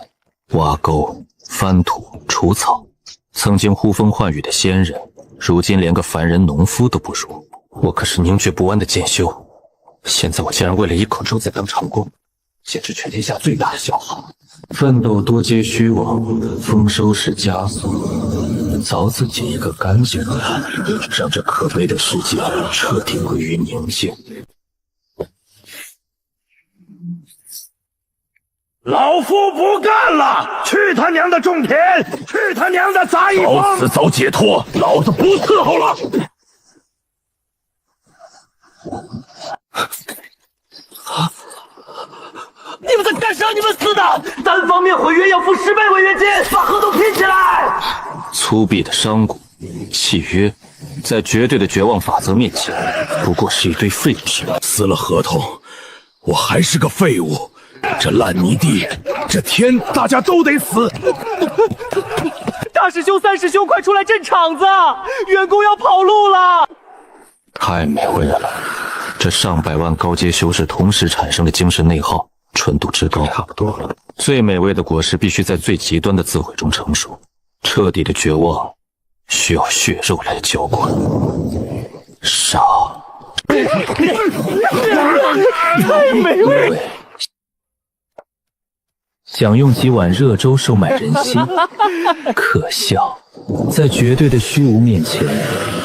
挖沟、翻土、除草。曾经呼风唤雨的仙人，如今连个凡人农夫都不如。我可是凝绝不安的剑修，现在我竟然为了一口粥在当长工，简直全天下最大的笑话。奋斗多皆虚妄，丰收是枷锁。凿自己一个干净的，让这可悲的世界彻底归于宁静。老夫不干了！去他娘的种田，去他娘的杂役风！早死早解脱，老子不伺候了！你们在干啥？你们死的！单方面毁约要付10倍违约金，把合同拼起来！粗鄙的商贾契约，在绝对的绝望法则面前，不过是一堆废品。撕了合同，我还是个废物。这烂泥地，这天大家都得死！大师兄、三师兄，快出来镇场子！员工要跑路了！太美味了，这上百万高阶修士同时产生的精神内耗，纯度之高，差不多了。最美味的果实必须在最极端的自毁中成熟，彻底的绝望需要血肉来浇灌。杀！太美味！想用几碗热粥收买人心，可笑！在绝对的虚无面前，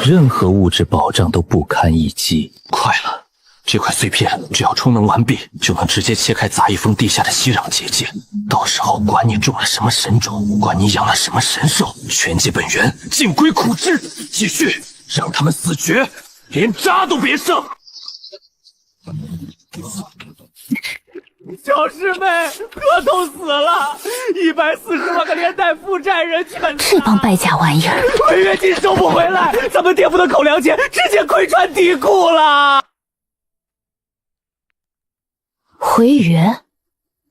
任何物质保障都不堪一击。快了，这块碎片只要充能完毕，就能直接切开杂役峰地下的息壤结界。到时候，管你中了什么神种，管你养了什么神兽，全接本源，尽归苦汁。继续，让他们死绝，连渣都别剩。小师妹，合同死了，140万个连带负债人全这帮败家玩意儿，违约金收不回来，咱们店铺的口粮钱直接亏穿底裤了。回约？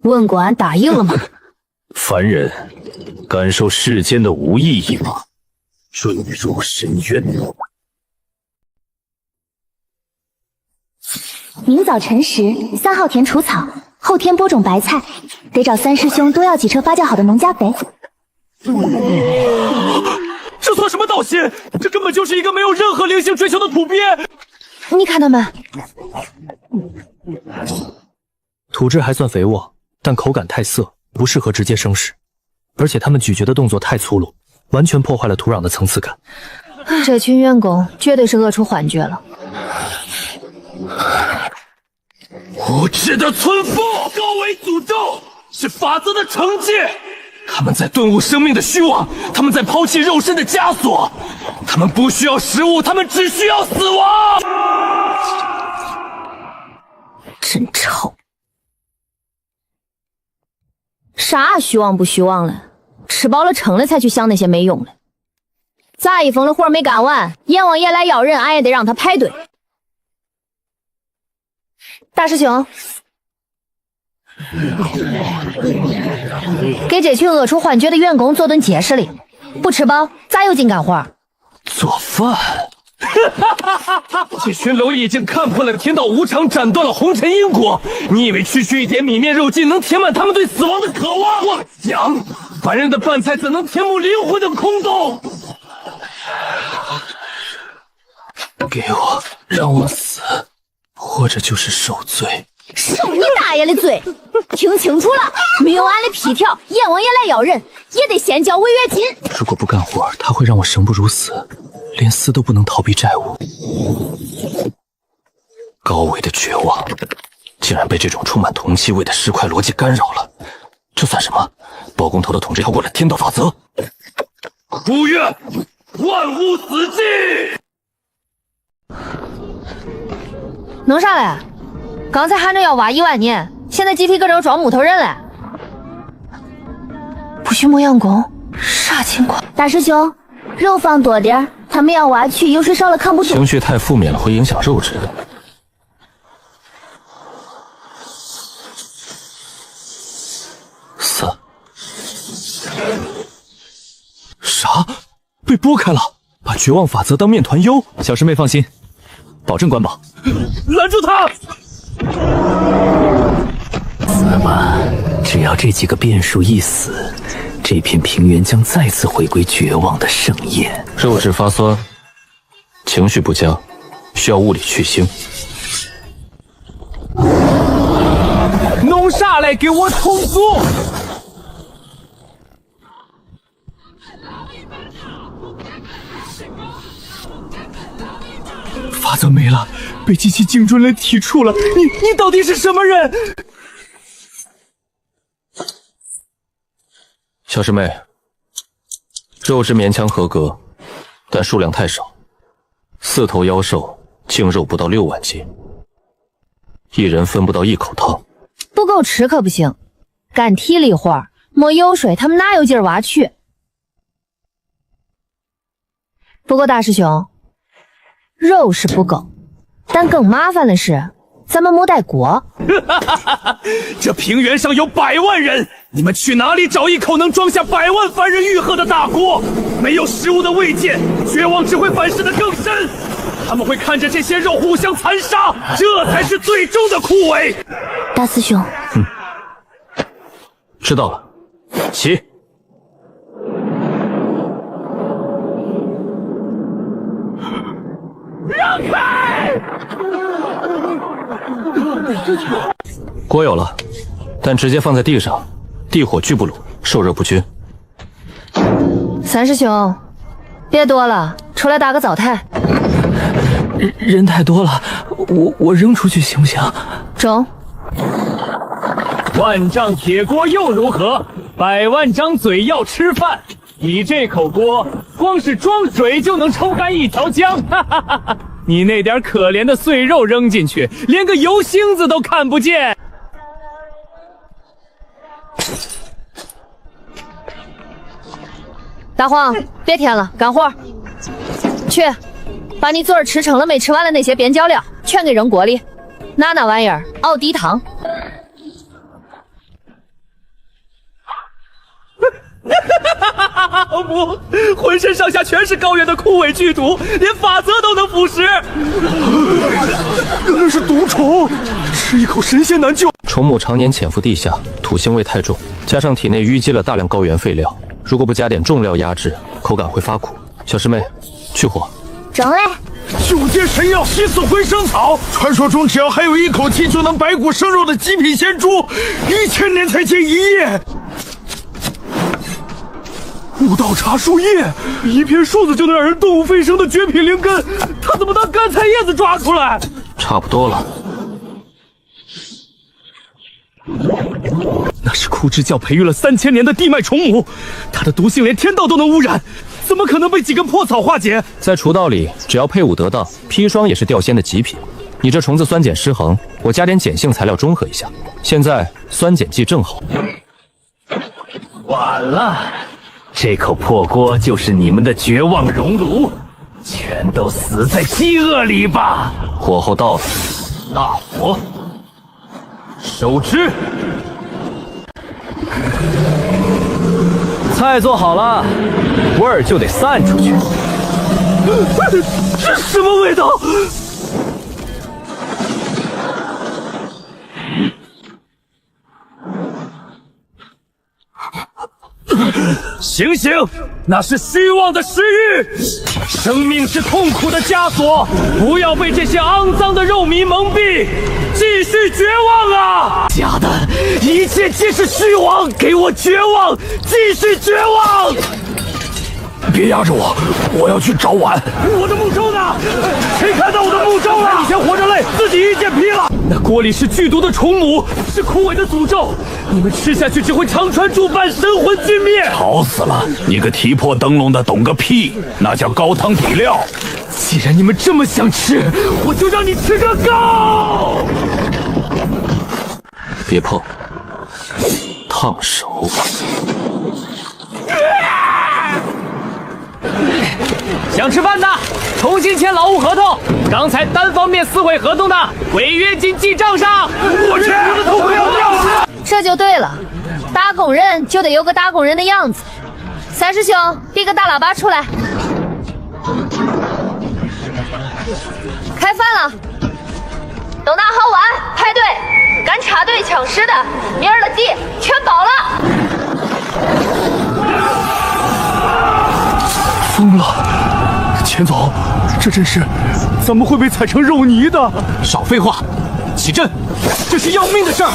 问过俺答应了吗？凡人，感受世间的无意义吗？坠入深渊。明早晨时，3号田除草，后天播种白菜，得找三师兄多要几车发酵好的农家肥。这算什么道心？这根本就是一个没有任何灵性追求的土鳖！你看他们，土质还算肥沃，但口感太涩，不适合直接生食。而且他们咀嚼的动作太粗鲁，完全破坏了土壤的层次感。这群员工绝对是饿出幻觉了。无知的村夫，高维诅咒是法则的惩戒。他们在顿悟生命的虚妄，他们在抛弃肉身的枷锁，他们不需要食物，他们只需要死亡。真臭！啥虚妄不虚妄了？吃饱了撑了才去想那些没用的。杂役峰的活没干完，阎王爷来要人，俺也得让他排队。大师兄，给这群饿出幻觉的员工做顿结实的，不吃饱咋有劲干活？做饭。这群蝼蚁已经看破了天道无常，斩断了红尘因果。你以为区区一点米面肉尽能填满他们对死亡的渴望？妄想！凡人的饭菜怎能填补灵魂的空洞？给我，让我死，或者就是受罪。受你大爷的罪！听清楚了，没有俺的批条，阎王爷来要人，也得先交违约金。如果不干活，他会让我生不如死，连死都不能逃避债务。高维的绝望，竟然被这种充满铜气味的尸块逻辑干扰了。这算什么？包工头的统治超过了天道法则。如愿，万物死寂。弄啥嘞？刚才喊着要挖1万年，现在集体搁这装木头人嘞。不许磨洋工，啥情况？大师兄，肉放多点，他们要挖去，油水少了扛不住。情绪太负面了，会影响肉质。4。啥？被拨开了？把绝望法则当面团优？小师妹放心，保证管饱。拦住他！怎么？只要这几个变数一死，这片平原将再次回归绝望的盛宴。肉质发酸，情绪不佳，需要物理去腥。弄啥来？给我重组！法则没了，被机器精准地剔除了。你到底是什么人？小师妹，肉质勉强合格，但数量太少。4头妖兽净肉不到6万斤，一人分不到1口汤。不够吃可不行，干体力活没油水，他们哪有劲儿挖去？不过大师兄，肉是不够，但更麻烦的是，咱们没带锅。这平原上有100万人，你们去哪里找一口能装下100万凡人欲喝的大锅？没有食物的慰藉，绝望只会反噬得更深。他们会看着这些肉互相残杀，这才是最终的枯萎。大师兄，知道了，起。让开！锅有了，但直接放在地上，地火聚不拢，受热不均。三师兄，别多了，出来搭个灶台。人太多了，我扔出去行不行？中。万丈铁锅又如何？100万张嘴要吃饭，你这口锅光是装水就能抽干一条江，哈哈哈哈！你那点可怜的碎肉扔进去，连个油星子都看不见。大黄，别添了，干活。去，把你昨儿吃撑了没吃完的那些边角料全给扔锅里，拿那玩意儿熬低汤。不，浑身上下全是高原的枯萎剧毒，连法则都能腐蚀。那是毒虫，吃一口神仙难救。虫母常年潜伏地下，土腥味太重，加上体内淤积了大量高原废料，如果不加点重料压制，口感会发苦。小师妹，去火。整嘞！九阶神药起死回生草，传说中只要还有一口气就能白骨生肉的极品仙珠，1000年才结一叶。悟道茶树叶，一片树子就能让人动物飞升的绝品灵根，他怎么当干菜叶子抓出来？差不多了。那是枯枝教培育了3000年的地脉虫母，它的毒性连天道都能污染，怎么可能被几根破草化解？在厨道里，只要配伍得当，砒霜也是掉仙的极品。你这虫子酸碱失衡，我加点碱性材料中和一下。现在酸碱剂正好。晚了。这口破锅就是你们的绝望熔炉，全都死在饥饿里吧！火候到了，大火，收之。菜做好了，味儿就得散出去。这什么味道？醒醒，那是虚妄的食欲。生命是痛苦的枷锁，不要被这些肮脏的肉糜蒙蔽，继续绝望啊！假的，一切皆是虚妄，给我绝望，继续绝望！别压着我，我要去找碗。我的木舟呢？谁看到我的木舟了？以前活着累，自己一剑劈了。那锅里是剧毒的虫母，是枯萎的诅咒，你们吃下去只会长传诸般，神魂俱灭。吵死了！你个提破灯笼的懂个屁，那叫高汤底料。既然你们这么想吃，我就让你吃个够！别碰，烫手。想吃饭的，重新签劳务合同。刚才单方面撕毁合同的，违约金记账上。我去，我的头快要掉了。这就对了，打工人就得有个打工人的样子。三师兄，递个大喇叭出来，开饭了。都拿好碗，排队。敢插队抢食的，明儿的地全包了。疯了！钱总，这阵势，咱们会被踩成肉泥的。少废话，起阵！这是要命的事儿。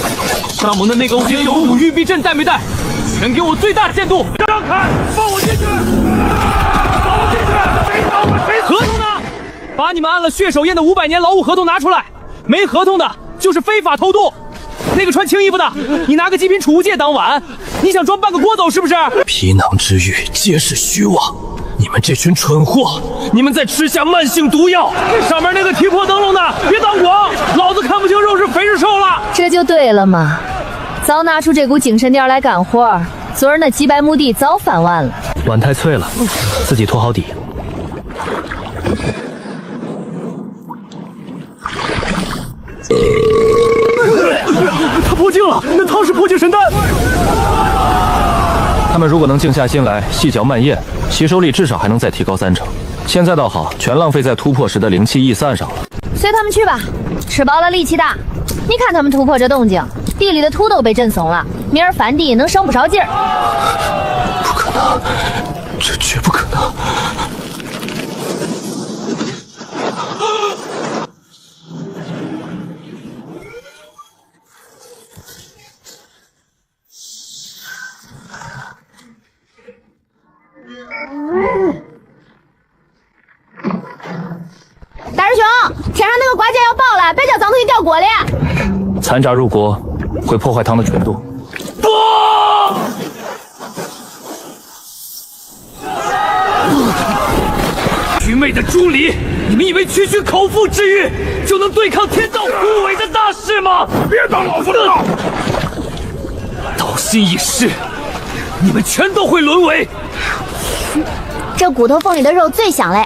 上蒙的那个5.9股玉璧阵带没带？全给我最大限度！让开，放我进去！放我进去！谁打我谁死！合同呢？把你们按了血手宴的500年劳务合同拿出来。没合同的就是非法偷渡。那个穿青衣服的，你拿个极品储物戒当碗，你想装半个锅走是不是？皮囊之欲皆是虚妄。你们这群蠢货，你们在吃下慢性毒药。上面那个提破灯笼的，别当广，老子看不清肉是肥是瘦了。这就对了嘛，早拿出这股精神点来干活，昨儿那几百亩地早翻完了。碗太脆了，自己拖好底。他破镜了，那汤是破镜神丹。他们如果能静下心来细嚼慢咽，吸收力至少还能再提高3成。现在倒好，全浪费在突破时的灵气逸散上了。随他们去吧，吃饱了力气大。你看他们突破这动静，地里的土都被震松了，明儿翻地能省不少劲儿。不可能，这绝不可能。大师兄，天上那个挂件要爆了，别叫脏东西掉锅里。残渣入锅会破坏汤的纯度。不！愚昧的猪梨，你们以为区区口腹之欲就能对抗天道枯萎的大势吗？别当老子的道！道心已逝，你们全都会沦为。这骨头缝里的肉最香嘞。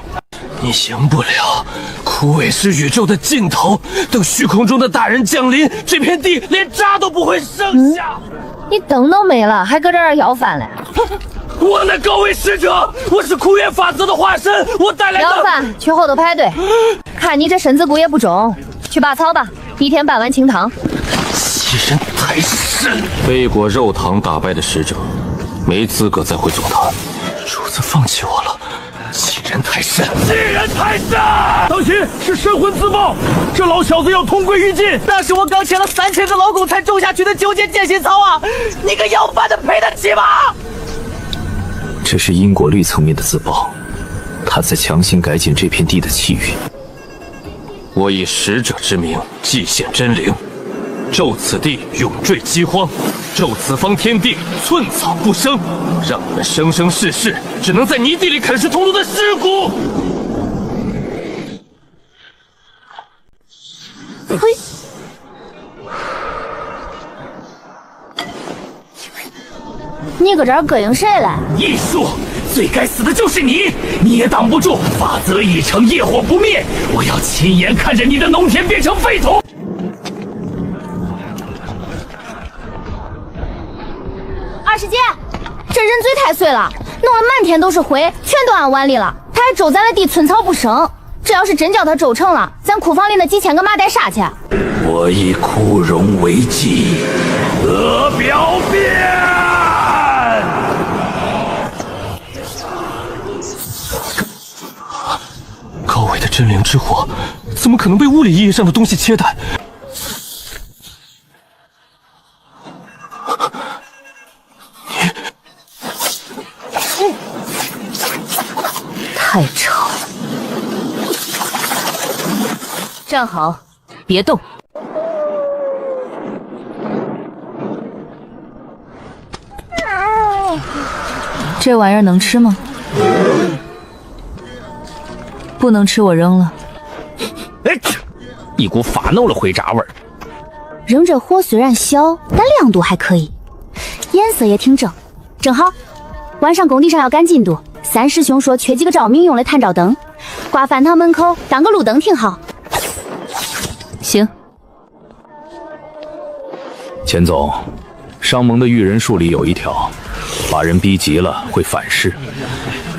你行不了，枯萎是宇宙的尽头。等虚空中的大人降临，这片地连渣都不会剩下。你灯都没了，还搁这儿要饭嘞？我乃高位使者，我是枯元法则的化身，我带来的。要饭去后头排队。看你这身子骨也不重，去拔草吧，一天半碗清汤。欺人太甚！背过肉堂打败的使者，没资格再回总坛。主子放弃我了。欺人太甚！欺人太甚！当心是神魂自爆，这老小子要同归于尽。那是我刚签了3000个劳工才种下去的9节剑心草啊！你个要饭的赔得起吗？这是因果律层面的自爆，他在强行改减这片地的气运。我以使者之名祭献真灵，咒此地永坠饥荒，咒此方天地寸草不生，让你们生生世世只能在泥地里啃食同族的尸骨。嘿，你搁这儿膈应谁嘞？艺术，最该死的就是你，你也挡不住，法则已成，业火不灭。我要亲眼看着你的农田变成废土。碎了，弄了漫天都是灰，全都按碗里了。他还咒咱的地寸草不生。这要是真叫他咒成了，咱库房里那几千个麻袋啥去？我以枯荣为祭，鹅表变。高伟的真灵之火，怎么可能被物理意义上的东西切断？太吵！站好，别动。这玩意儿能吃吗？不能吃，我扔了。哎，一股发脓的灰渣味儿。扔着火虽然小，但亮度还可以，颜色也挺正，正好。晚上工地上要赶进度，三师兄说缺几个照明用的探照灯，挂饭堂门口当个路灯挺好。行。钱总，商盟的育人术里有一条，把人逼急了会反噬，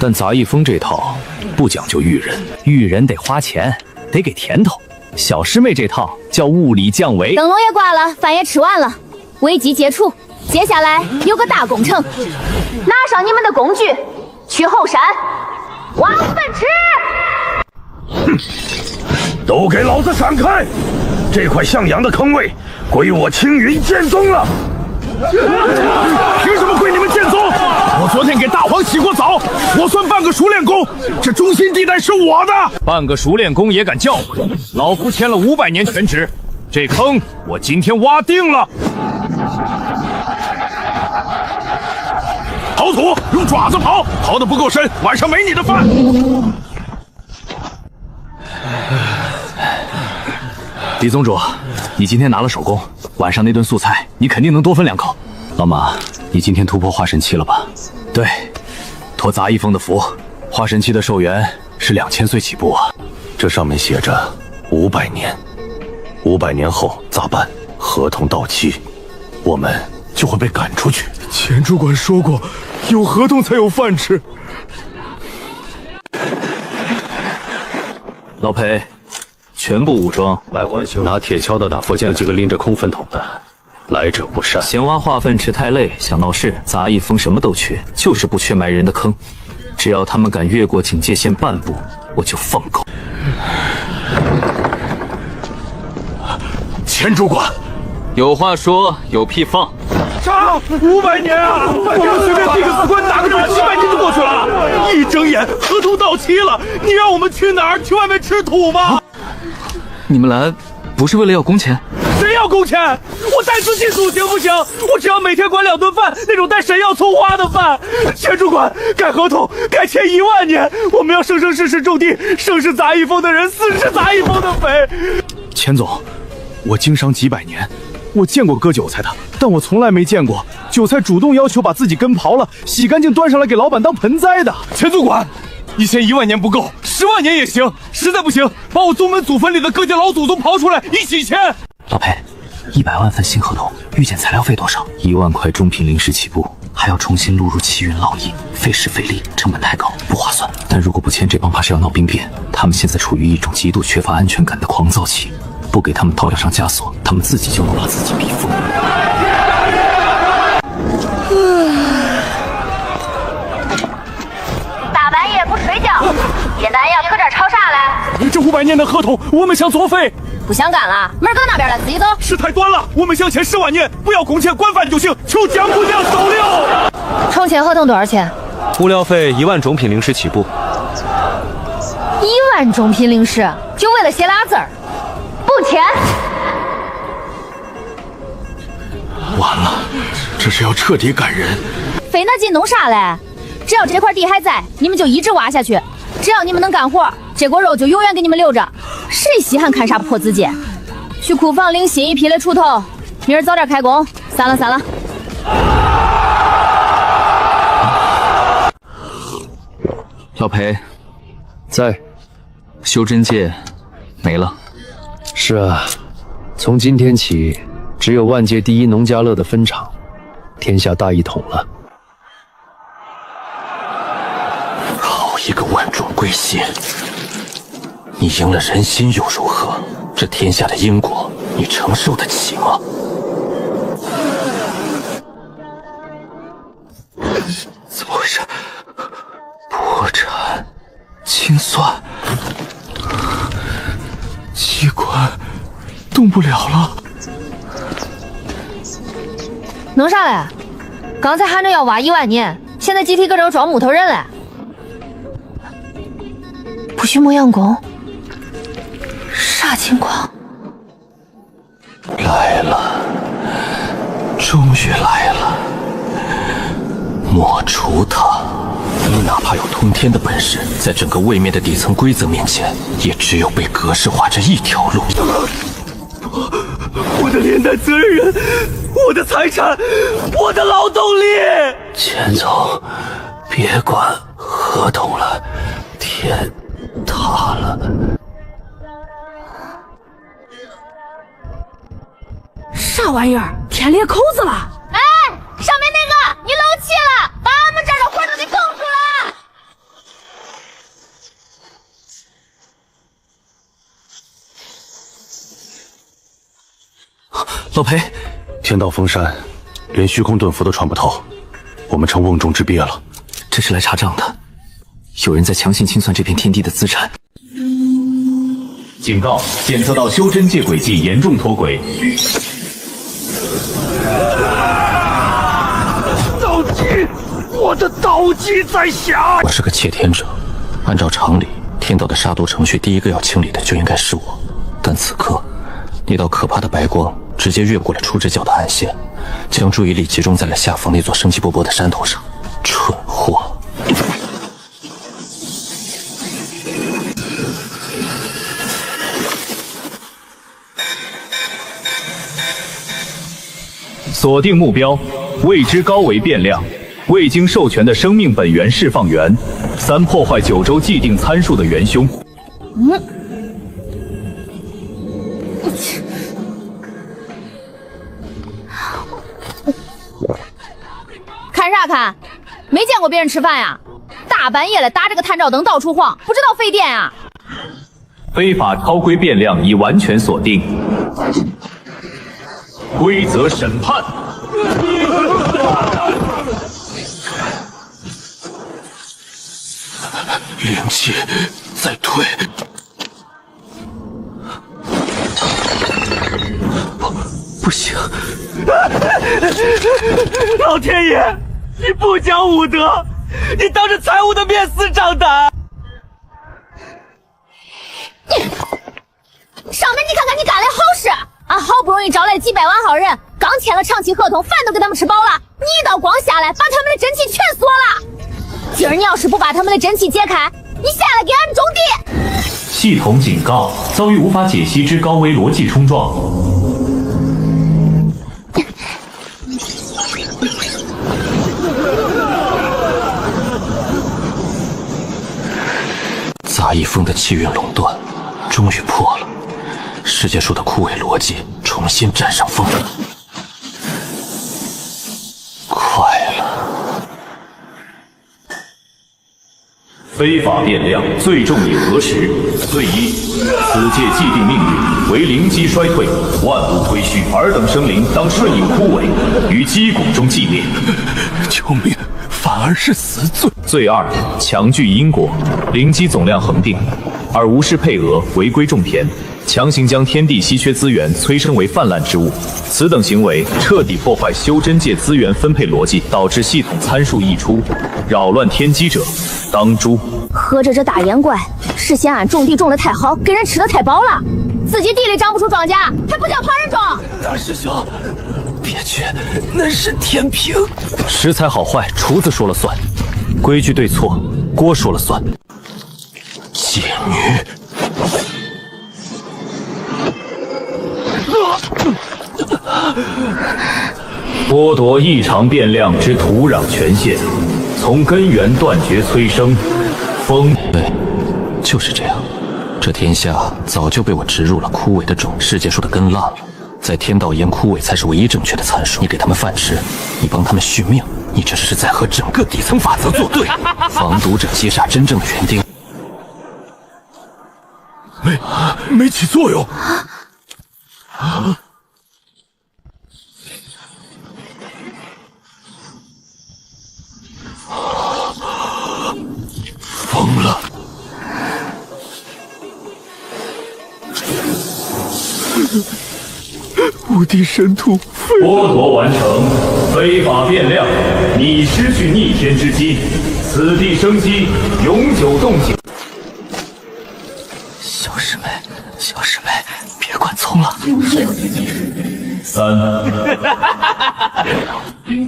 但杂役风这套不讲究育人，育人得花钱，得给甜头。小师妹这套叫物理降维。灯笼也挂了，饭也吃完了，危机解除。接下来有个大工程，拿上你们的工具，去后山挖粪池。哼，都给老子闪开！这块向阳的坑位归我青云剑宗了。凭什么归你们剑宗？我昨天给大黄洗过澡，我算半个熟练工，这中心地带是我的。半个熟练工也敢叫唤？老夫签了500年全职，这坑我今天挖定了。刨土，用爪子刨，刨得不够深，晚上没你的饭。李宗主，你今天拿了首功，晚上那顿素菜你肯定能多分2口。老马，你今天突破化神期了吧？对，托杂役风的福，化神期的寿元是2000岁起步啊。这上面写着500年，500年后咋办？合同到期，我们就会被赶出去。钱主管说过，有合同才有饭吃。老裴，全部武装，外观修，拿铁锹的打，我见了几个拎着空粪桶的，来者不善。嫌挖化粪池太累，想闹事，杂役风什么都缺，就是不缺埋人的坑。只要他们敢越过警戒线半步，我就放狗。钱主管，有话说，有屁放。杀500年啊！我们随便递个死官，打个准，700年就过去了。一睁眼，合同到期了，你让我们去哪儿？去外面吃土吗？你们来不是为了要工钱？谁要工钱？我带资进组行不行？我只要每天管2顿饭，那种带神药葱花的饭。钱主管，改合同，改签1万年，我们要生生世世种地，生是杂役风的人，死是杂役风的匪。钱总，我经商几百年，我见过割韭菜的，但我从来没见过韭菜主动要求把自己根刨了，洗干净端上来给老板当盆栽的。钱主管，你嫌1万年不够，10万年也行，实在不行，把我宗门祖坟里的各界老祖宗刨出来一起签。老裴，100万份新合同，预检材料费多少？1万块中品灵石起步，还要重新录入气运烙印，费时费力，成本太高，不划算。但如果不签，这帮怕是要闹兵变。他们现在处于一种极度缺乏安全感的狂躁期，不给他们套上枷锁，他们自己就能把自己逼疯。大半夜不睡觉，叶丹要搁这儿吵啥嘞？这500年的合同，我们想作废。不想干了，门搁那边了，自己走。事态端了，我们想签10万年，不要工钱，官饭就行，求江姑娘收留。重签合同多少钱？物料费1万种品灵石起步。1万种品灵石，就为了写俩字儿，不签。完了，这是要彻底赶人。费那劲弄啥嘞？只要这块地还在，你们就一直挖下去。只要你们能干活，这锅肉就永远给你们留着。谁稀罕看啥破字节？去库房领新一批的锄头，明儿早点开工。散了散了。老裴，在。修真界没了。是啊，从今天起，只有万界第一农家乐的分厂，天下大一统了。归心。你赢了人心又如何？这天下的因果，你承受得起吗？怎么回事？破产，清算，器官动不了了。弄啥嘞？刚才喊着要挖1万年，现在集体搁这装木头人嘞。不许磨洋工，啥情况？来了，终于来了。抹除他，你哪怕有通天的本事，在整个位面的底层规则面前，也只有被格式化这一条路。我的连带责任人，我的财产，我的劳动力。钱总，别管合同了，天塌了。啥玩意儿？天裂口子了！哎，上面那个，你漏气了，把俺们这儿的活都给冻住了。老裴，天道封山，连虚空遁符都穿不透，我们成瓮中之鳖了。这是来查账的，有人在强行清算这片天地的资产。警告：检测到修真界轨迹严重脱轨。道基，我的道基在下。我是个窃天者，按照常理，天道的杀毒程序第一个要清理的就应该是我，但此刻，那道可怕的白光直接越过了出之角的暗线，将注意力集中在了下方那座生机勃勃的山头上。蠢货！锁定目标，未知高维变量，未经授权的生命本源释放源，3破坏9州既定参数的元凶。看啥看？没见过别人吃饭呀？大半夜的打着个探照灯到处晃，不知道费电啊！非法超规变量已完全锁定。规则审判。灵气在退。不行！老天爷，你不讲武德，你当着财务的面死长胆！上面你看看，你干的好事！俺好不容易招来几百万号人，刚签了长期合同，饭都给他们吃饱了，你一道光下来，把他们的真气全锁了。今儿你要是不把他们的真气解开，你下来给俺种地！系统警告：遭遇无法解析之高危逻辑冲撞。杂役风的气运垄断终于破了，世界树的枯萎逻辑重新占上风。快了！非法变量最重以何时？罪一：此界既定命运为灵机衰退，万物推虚，尔等生灵当顺应枯萎，于击鼓中寂灭。救命！反而是死罪。罪二：强拒因果，灵机总量恒定，而无视配额，违规种田，强行将天地稀缺资源催生为泛滥之物。此等行为彻底破坏修真界资源分配逻辑，导致系统参数溢出，扰乱天机者，当诛。合着这大眼怪是嫌俺种地种得太好，给人吃得太饱了，自己地里长不出庄稼，还不叫旁人种。大师兄，别去，那是天平。食材好坏，厨子说了算；规矩对错，锅说了算。妓女！剥夺异常变量之土壤权限，从根源断绝催生。风，对，就是这样。这天下早就被我植入了枯萎的种，世界树的根烂了。在天道言枯萎才是唯一正确的参数。你给他们饭吃，你帮他们续命，你这是在和整个底层法则作对。防毒者击杀真正的园丁。没起作用。疯了！无敌神图剥夺完成，非法变量，你失去逆天之机，此地生机永久冻结。小师妹，小师妹，别管葱了。3，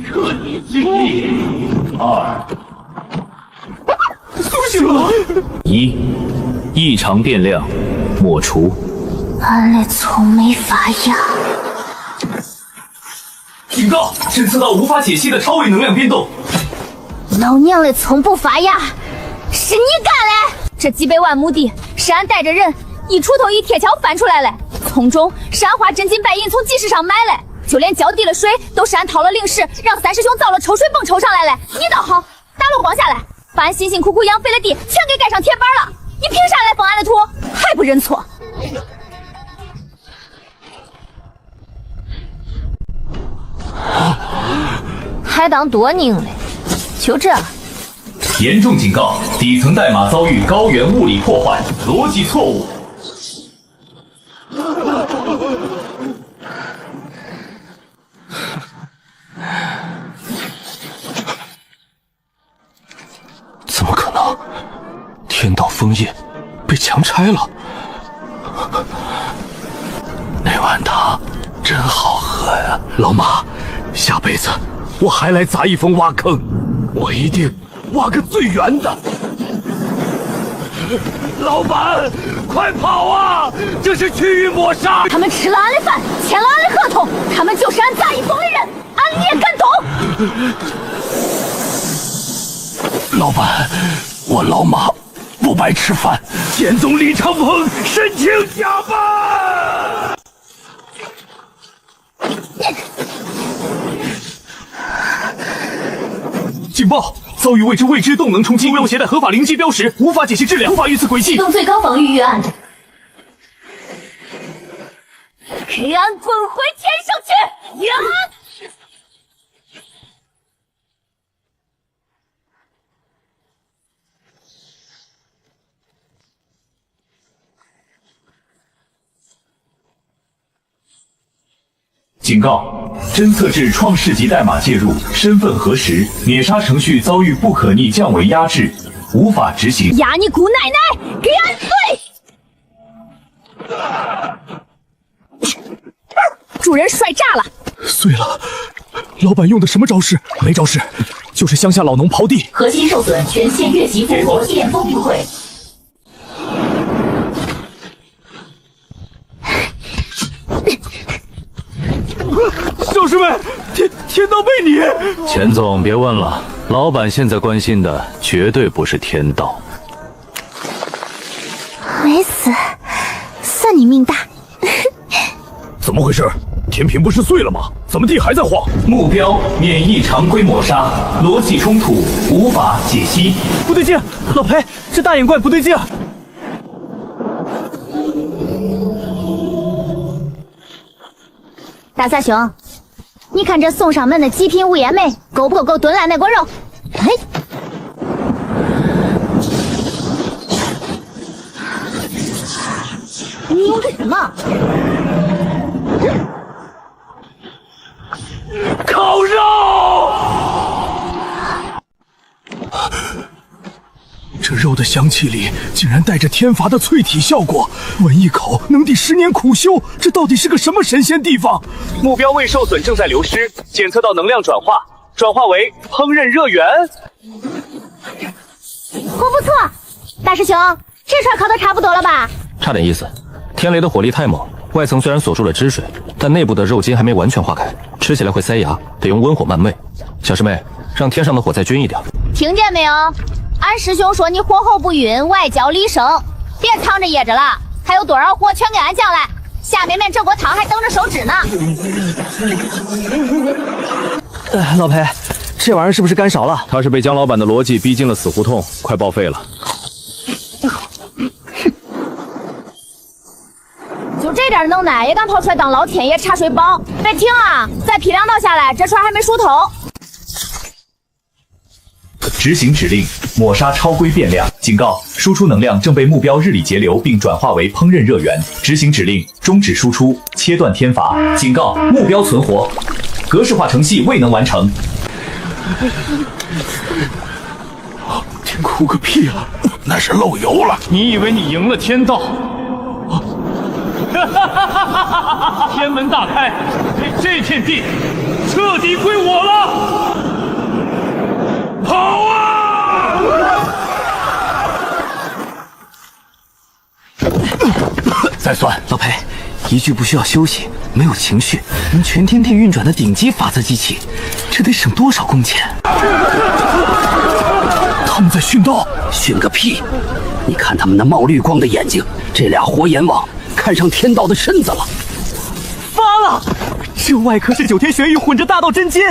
彻底尽力。2，苏醒了。1，异常变量抹除。俺嘞葱没发芽。警告！侦测到无法解析的超位能量变动。老娘嘞葱不发芽，是你干嘞！这几百万亩地是俺带着人一锄头一铁锹翻出来嘞，葱种是俺花真金白银从集市上买嘞，就连浇地的水都是俺掏了零食让三师兄造了抽水泵抽上来嘞。你倒好，打了光下来，把俺辛辛苦苦养肥的地全给盖上铁板了，你凭啥来封俺的土？还不认错？还当多拧嘞？就这。严重警告：底层代码遭遇高原物理破坏，逻辑错误。怎么可能？天道封印被强拆了。那碗汤真好喝呀，老马，下辈子我还来砸一峰挖坑，我一定挖个最圆的。老板，快跑啊！这是区域抹杀！他们吃了俺的饭，签了俺的合同，他们就是俺砸一峰的人，俺也敢动！老板，我老马不白吃饭。剑宗李长鹏申请加班。警报！遭遇未知动能冲击，未有携带合法灵机标识，无法解析质量，无法预测轨迹。启动最高防御预案，给俺滚回天上去！呀！警告：侦测至创世级代码介入，身份核实，碾杀程序遭遇不可逆降维压制，无法执行。呀你姑奶奶，给俺碎！主人摔炸了，碎了。老板用的什么招式？没招式，就是乡下老农刨地。核心受损，全线越级复活，电风不会。小师妹，天道被你！钱总，别问了，老板现在关心的绝对不是天道。没死，算你命大。怎么回事？天平不是碎了吗？怎么地还在晃？目标免疫常规抹杀，逻辑冲突，无法解析。不对劲，老裴，这大眼怪不对劲。大三兄，你看这送上门的极品无烟梅够不够炖烂那锅肉？哎，你用的什么？烤肉！这肉的香气里竟然带着天罚的淬体效果，闻一口能抵10年苦修，这到底是个什么神仙地方？目标未受损，正在流失，检测到能量转化，转化为烹饪热源。火不错，大师兄，这串烤的差不多了吧？差点意思。天雷的火力太猛，外层虽然锁住了汁水，但内部的肉筋还没完全化开，吃起来会塞牙，得用温火慢煨。小师妹，让天上的火再均一点。听见没有？俺师兄说你火候不匀，外焦里生，别藏着掖着了。还有多少火，全给俺降来。下面这锅汤还等着收汁呢。老裴，这玩意儿是不是干勺了？他是被姜老板的逻辑逼进了死胡同，快报废了。这点能耐也敢跑出来当老天爷查水榜？别停啊！再劈2刀下来，这船还没熟透。执行指令：抹杀超规变量。警告：输出能量正被目标日里节流并转化为烹饪热源。执行指令：终止输出，切断天罚。警告：目标存活，格式化程序未能完成。天哭个屁啊！那是漏油了。你以为你赢了天道？天门大开，这片地彻底归我了！跑啊！再算，老裴，一句不需要休息，没有情绪，能全天电运转的顶级法则机器，这得省多少工钱？他们在训刀，训个屁！你看他们那冒绿光的眼睛，这俩活阎王看上天道的身子了。发了！这外壳是9天玄玉混着大道真金，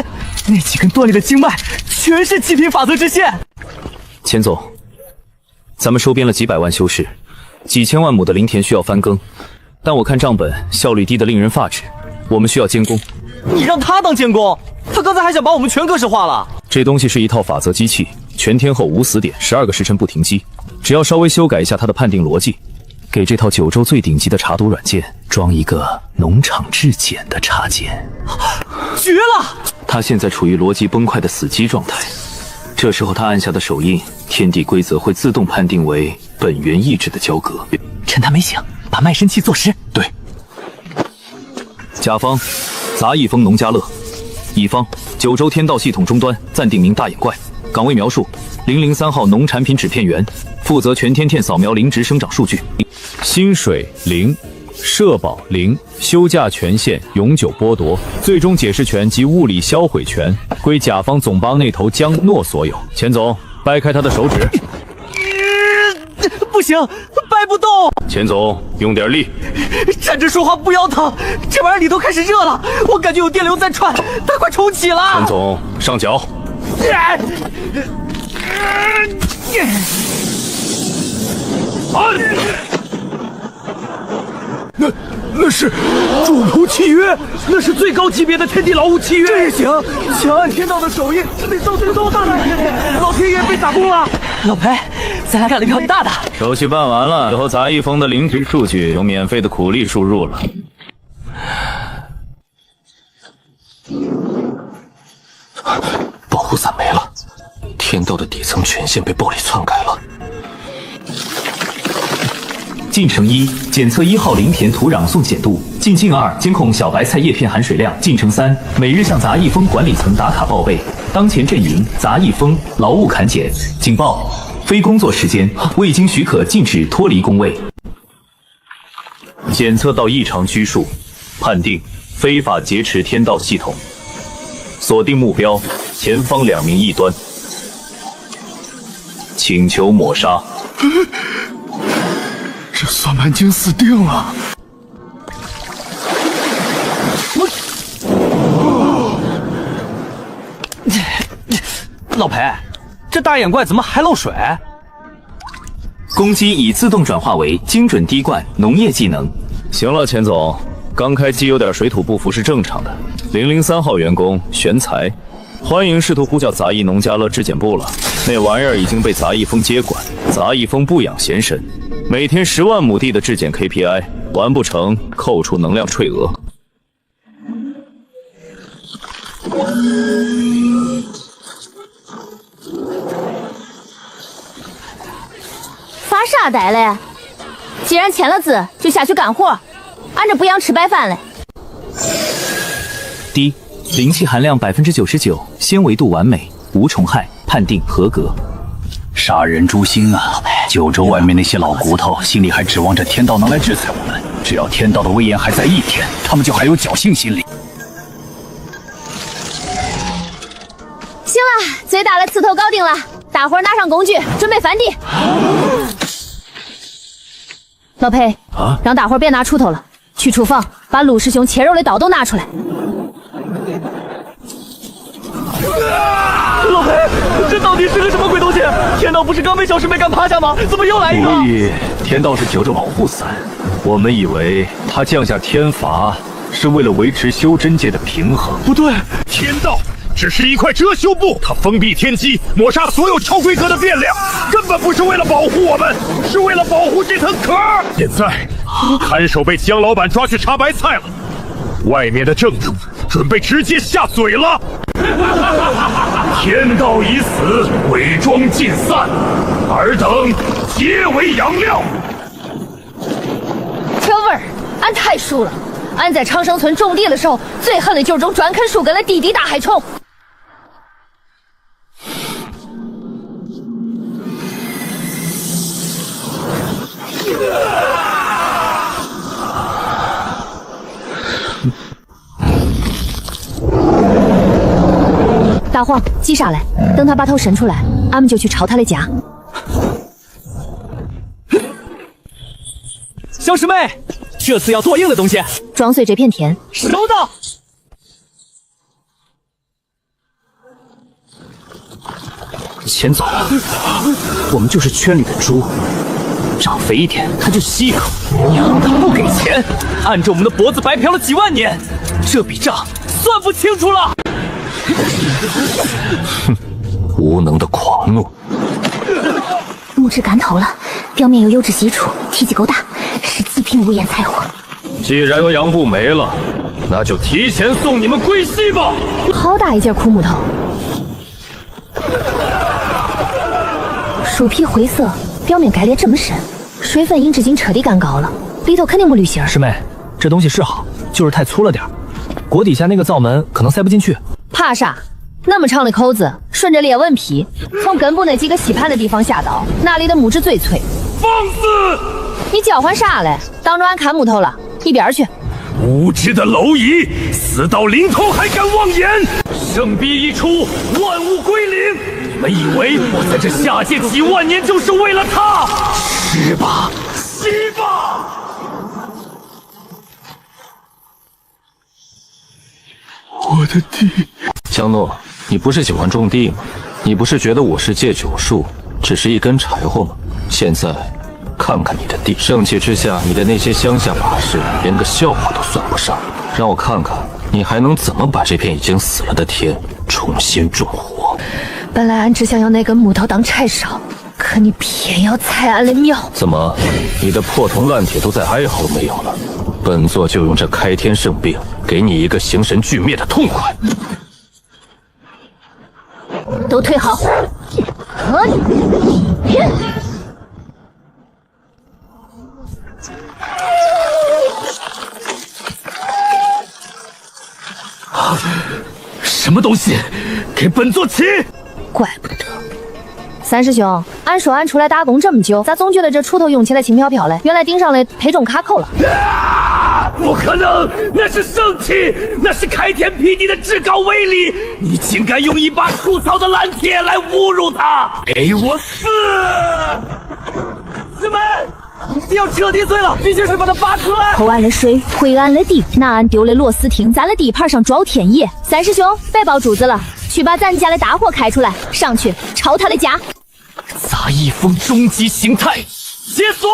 那几根断裂的经脉全是7品法则之线。钱总，咱们收编了几百万修士，几千万亩的林田需要翻耕，但我看账本效率低得令人发指，我们需要监工。你让他当监工？他刚才还想把我们全格式化了。这东西是一套法则机器，全天候无死点，12个时辰不停机，只要稍微修改一下它的判定逻辑，给这套9州最顶级的查毒软件装一个农场质检的插件，绝了！它现在处于逻辑崩溃的死机状态，这时候他按下的手印，天地规则会自动判定为本源意志的交割。趁他没醒，把卖身契坐实。对。甲方，杂役风农家乐；乙方，9州天道系统终端暂定名大眼怪。岗位描述：003号农产品纸片园，负责全天扫描灵植生长数据。薪水0，社保0，休假权限永久剥夺，最终解释权及物理销毁权归甲方总帮那头江诺所有。钱总，掰开他的手指。不行，掰不动。钱总，用点力。站着说话不腰疼，这玩意儿里头开始热了，我感觉有电流在窜，它快重启了。钱总，上脚。那是主仆契约，那是最高级别的天地劳务契约。这也行，强按天道的手印，这得造成多大的老天爷被打崩了。老裴，咱俩干了一票大的。手续办完了，以后杂役风的灵植数据有免费的苦力输入了。保护伞没了，天道的底层权限被暴力篡改了。进程1，检测1号林田土壤送碱度。进程2，监控小白菜叶片含水量。进程3，每日向杂役风管理层打卡报备。当前阵营：杂役风劳务砍减。警报：非工作时间，未经许可禁止脱离工位。检测到异常拘束，判定非法劫持天道系统。锁定目标：前方2名异端。请求抹杀。这算盘精死定了！老裴，这大眼怪怎么还漏水？攻击已自动转化为精准滴灌农业技能。行了，钱总，刚开机有点水土不服是正常的。003号员工玄才，欢迎试图呼叫杂役农家乐质检部了。那玩意儿已经被杂役风接管，杂役风不养闲神，每天10万亩地的质检 KPI， 完不成扣除能量税额。发啥呆嘞？既然签了字，就下去干活，俺这不养吃白饭嘞。D， 灵气含量99%，纤维度完美，无虫害，判定合格。杀人诛心啊！9州外面那些老骨头心里还指望着天道能来制裁我们，只要天道的威严还在一天，他们就还有侥幸心理。行了，最大的刺头搞定了，大伙儿拿上工具，准备翻地。老裴，让大伙儿别拿锄头了，去厨房把陆师兄切肉的刀都拿出来。老裴，这到底是个什么鬼东西？天道不是刚被小师妹干趴下吗？怎么又来一个？无意，天道是九着保护伞，我们以为他降下天罚是为了维持修真界的平衡。不对，天道只是一块遮羞布，它封闭天机，抹杀所有超规格的变量，根本不是为了保护我们，是为了保护这层壳。现在，看守被江老板抓去查白菜了，外面的正主准备直接下嘴了。天道已死，伪装尽散，尔等皆为养料。这味儿，俺太熟了。俺在长生村种地的时候，最恨的就是这种专啃树根的地底大害虫。大黄，记下来，等他把头伸出来，俺们就去抄他的家。小师妹，这次要做硬的东西，撞碎这片天。收到。钱走了，我们就是圈里的猪，长肥一点他就吸一口，娘的不给钱，按着我们的脖子白嫖了几万年，这笔账算不清楚了。哼，无能的狂怒。木质干透了，表面有油脂析出，体积够大，是极品无眼柴火。既然杨部没了，那就提前送你们归西吧。好大一截枯木头，树皮灰色，表面钙裂这么深，水分因至今彻底干高了，里头肯定不滤芯儿。师妹，这东西是好，就是太粗了点，锅底下那个灶门可能塞不进去。怕啥？那么长的口子，顺着裂纹皮，从根部那几个吸盘的地方下刀，那里的木质最脆。放肆！你叫唤啥嘞？当着俺砍木头了，一边去！无知的蝼蚁，死到临头还敢妄言！圣币一出，万物归零。你们以为我在这下界几万年就是为了他？吃吧，吸吧！我的地。江诺，你不是喜欢种地吗？你不是觉得我是借酒树，只是一根柴火吗？现在看看你的地，盛气之下，你的那些乡下把式连个笑话都算不上。让我看看你还能怎么把这片已经死了的天重新种活。本来俺只想要那根木头当柴烧，可你偏要踩俺的苗。怎么，你的破铜烂铁都在哀嚎没有了？本座就用这开天圣病，给你一个形神俱灭的痛快。都退好！什么东西？给本座起！怪不得。三师兄，俺说俺出来打工这么久，咋总觉得这锄头用起来轻飘飘嘞？原来顶上的配重卡扣了。不可能，那是圣器，那是开天辟地的至高威力！你竟敢用一把粗糙的烂铁来侮辱它！给我死！师妹，要彻底碎了，必须是把它拔出来！偷俺的水，毁俺的地，拿俺丢了螺丝钉，咱的地盘上招天野。三师兄，别抱柱子了，去把咱家的大火开出来，上去抄他的家。杂役风终极形态，解锁！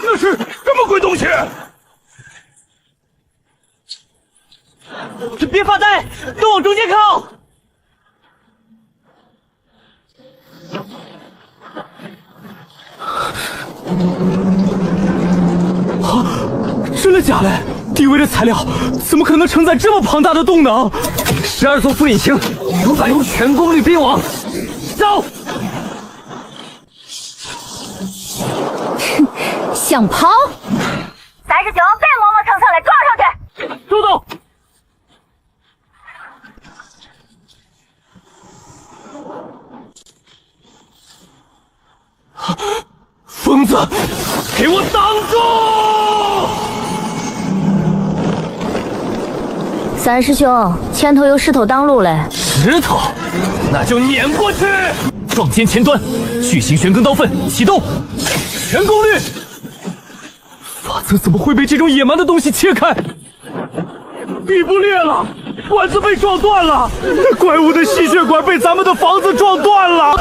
那是什么鬼东西？别发呆，都往中间靠！啊，真的假的？低微的材料怎么可能承载这么庞大的动能？12艘复引擎500用全功率编网，走！想跑？三师兄，别磨磨蹭蹭的，撞上去！收到。疯子，给我挡住！三师兄，前头有石头挡路嘞。石头，那就碾过去！撞肩前端，巨型玄庚刀锋启动，全功率。法则怎么会被这种野蛮的东西切开？臂不裂了，管子被撞断了，怪物的吸血管被咱们的房子撞断了。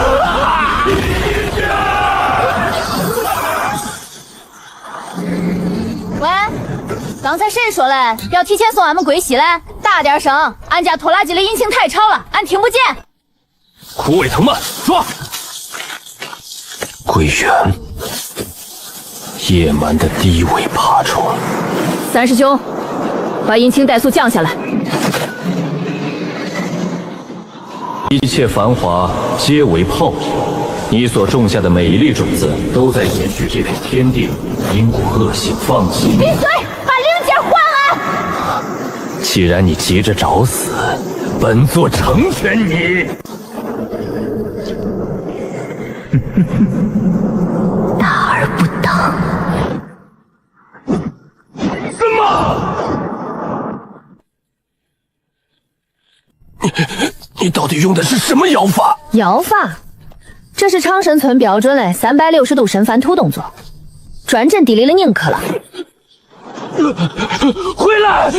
喂，刚才谁说嘞？要提前送俺们归西嘞？大点声，俺家拖拉机的引擎太吵了，俺听不见。枯尾藤蔓，说。归元，野蛮的低位爬虫。三师兄，把引擎怠速降下来。一切繁华皆为泡影，你所种下的每一粒种子，都在延续这片天地因果恶性放弃。闭嘴，把零件还俺！既然你急着找死，本座成全你。大而不当。什么？你到底用的是什么妖法？妖法，这是长生村标准的360度神翻土动作，专镇地里的宁可了。回来！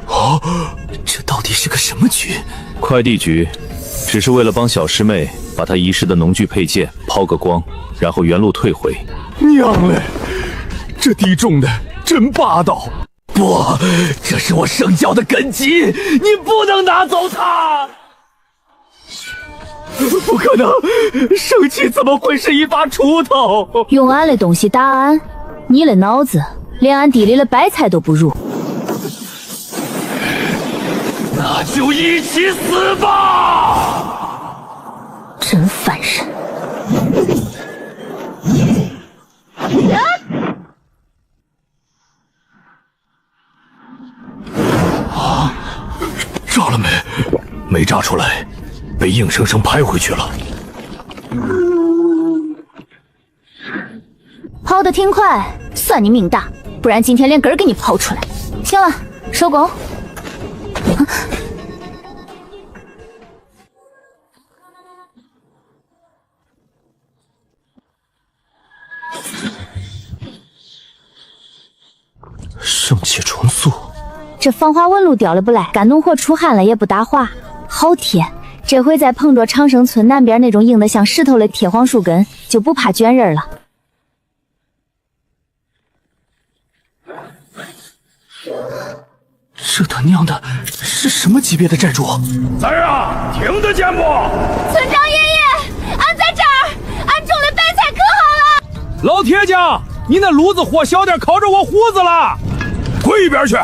哦，这到底是个什么局？快递局只是为了帮小师妹把她遗失的农具配件抛个光，然后原路退回。娘嘞，这地种的真霸道！不，这是我圣教的根基，你不能拿走它！不可能，圣器怎么会是一把锄头？用俺的东西打俺，你的脑子连俺地里的白菜都不如。那就一起死吧！真烦人！啊！炸了没？没炸出来，被硬生生拍回去了。跑得挺快，算你命大，不然今天连根儿给你刨出来。行了，收工。圣器重塑，这防滑纹路掉了不赖，干农活出汗了也不打滑，好贴。这回再碰着长生村南边那种硬得像石头的铁黄树根，就不怕卷人了。这他娘的是什么级别的债主？三儿啊，听得见不？村长爷爷，俺在这儿，俺种的白菜可好了。老铁家，你那炉子火小点，烤着我胡子了。滚一边去！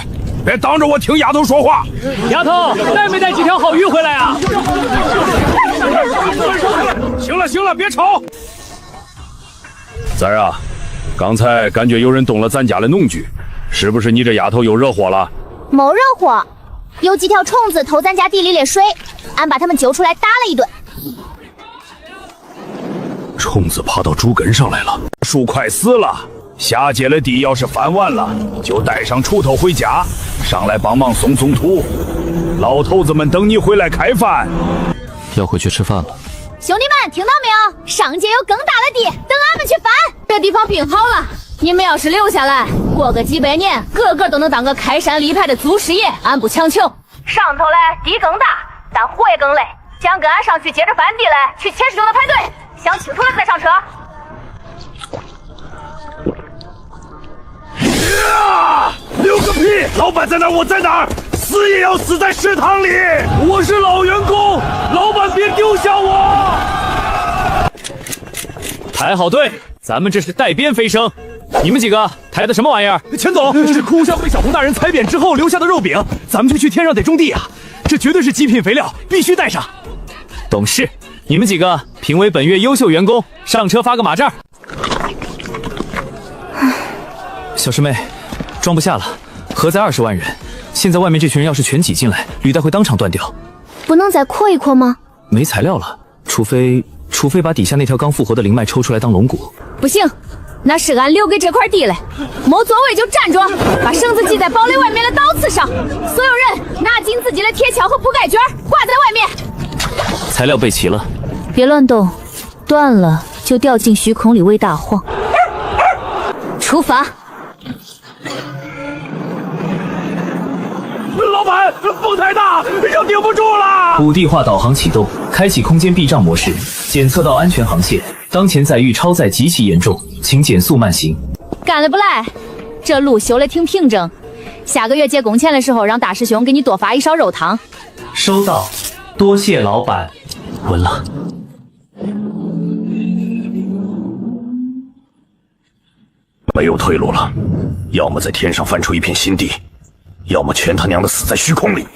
别当着我听丫头说话。丫头，带没带几条好鱼回来啊？行了行了，别吵。三儿啊，刚才感觉有人动了咱家的农具，是不是你这丫头又惹祸了？没惹祸，有几条虫子偷咱家地里的水，俺把它们揪出来打了一顿。虫子爬到竹根上来了，树快死了。下界的地要是翻完了，就带上锄头回家，上来帮忙松松土。老头子们等你回来开饭。要回去吃饭了。兄弟们，听到没有？上界有更大的地，等俺们去翻。这地方病好了，你们要是留下来，过个几百年，个个都能当个开山立派的祖师爷，俺不强求。上头嘞地更大，但活也更累。想跟俺上去接着翻地嘞，去前师兄的排队。想清楚了再上车。留个屁！老板在哪儿，我在哪儿，死也要死在食堂里。我是老员工，老板别丢下我。排好队，咱们这是带鞭飞升。你们几个抬的什么玩意儿？钱总，这是哭香被小红大人踩扁之后留下的肉饼，咱们就去天上得种地啊！这绝对是极品肥料，必须带上。懂事。你们几个评为本月优秀员工，上车发个马扎。小师妹，装不下了，何在20万人？现在外面这群人要是全挤进来，履带会当场断掉。不能再扩一扩吗？没材料了，除非把底下那条刚复活的灵脉抽出来当龙骨。不行，那是俺留给这块地嘞。没座位就站着，把绳子系在堡垒外面的刀刺上。所有人拿紧自己的铁锹和铺盖卷，挂在外面。材料备齐了，别乱动，断了就掉进虚空里喂大黄。出发！老板，风太大，要顶不住了！五 D 化导航启动，开启空间避障模式，检测到安全航线。当前载誉超载极其严重，请减速慢行。干得不赖，这路修得挺平整。下个月结工钱的时候，让大师兄给你多发一勺肉汤。收到，多谢老板。稳了。没有退路了，要么在天上翻出一片新地，要么全他娘的死在虚空里。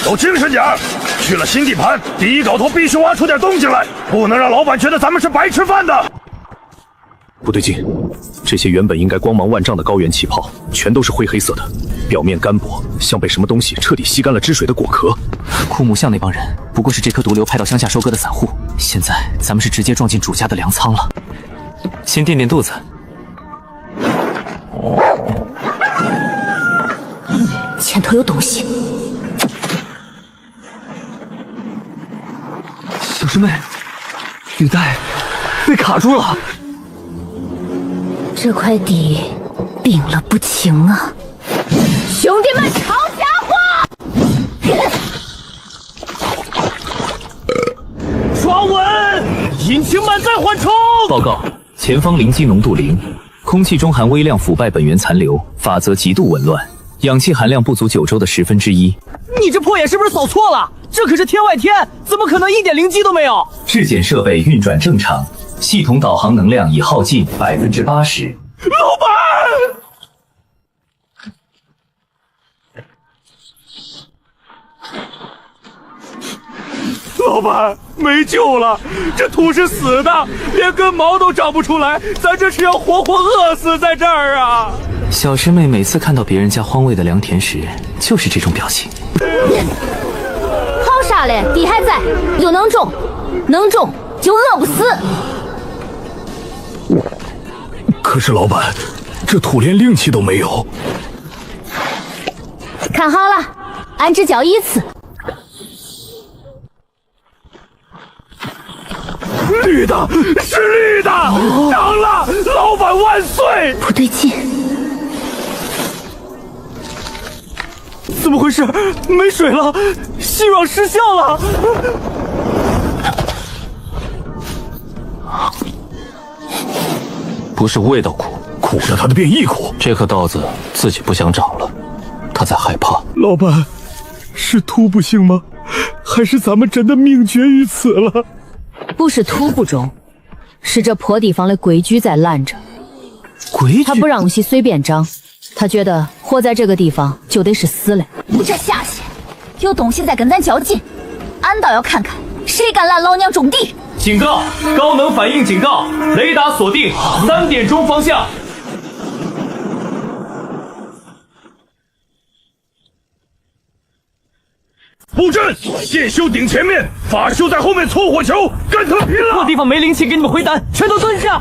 都精神点儿！去了新地盘，第一镐头必须挖出点东西来，不能让老板觉得咱们是白吃饭的。不对劲，这些原本应该光芒万丈的高原气泡，全都是灰黑色的，表面干薄，像被什么东西彻底吸干了汁水的果壳。枯木巷那帮人不过是这颗毒瘤派到乡下收割的散户，现在咱们是直接撞进主家的粮仓了。先垫垫肚子。前头有东西。小师妹，履带被卡住了。这块地病了不轻啊！兄弟们，抄家伙！爽稳，引擎满载缓冲。报告，前方磷基浓度0，空气中含微量腐败本源残留，法则极度紊乱，氧气含量不足9周的1/10。你这破眼是不是扫错了？这可是天外天，怎么可能一点灵机都没有？质检设备运转正常，系统导航能量已耗尽80%。老板！老板，没救了！这土是死的，连根毛都长不出来，咱这是要活活饿死在这儿啊！小师妹每次看到别人家荒喂的良田时，就是这种表情。好傻嘞，地还在，又能种，能种就饿不死。可是老板，这土连令气都没有。看好了，俺只教一次。绿的，是绿的，长了！老板万岁！不对劲，怎么回事？没水了，细软失效了。不是味道苦，苦是他的变异苦。这颗稻子自己不想长了，他在害怕。老板，是秃不行吗？还是咱们真的命绝于此了？不是秃不中，是这破地方的规矩在拦着。规矩？他不让其随便长，他觉得活在这个地方就得是死嘞。你这下线，有东西在跟咱较劲，俺倒要看看谁敢拦老娘种地！警告！高能反应警告！雷达锁定3点钟方向。布阵，剑修顶前面，法修在后面搓火球，跟他拼了！破地方没灵气，给你们回弹，全都蹲下！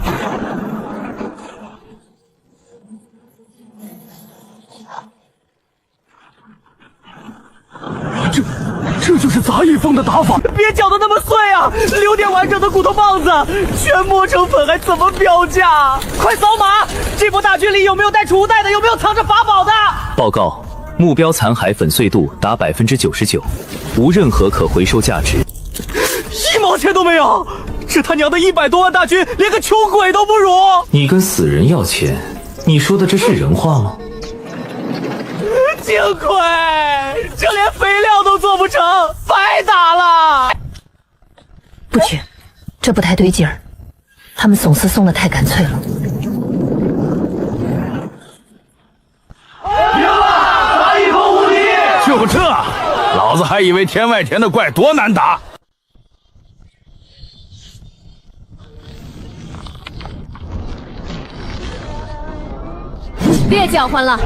这就是杂役风的打法。别搅得那么碎啊！留点完整的骨头棒子，全磨成粉还怎么标价？快扫码！这波大军里有没有带储物袋的？有没有藏着法宝的？报告，目标残骸粉碎度达99%，无任何可回收价值，1毛钱都没有！这他娘的100多万大军，连个穷鬼都不如！你跟死人要钱，你说的这是人话吗？幸亏这连肥料都做不成，白打了！不去，这不太对劲儿，他们送死送得太干脆了。赢了，杂役风无敌！就这，老子还以为天外天的怪多难打。别叫唤了，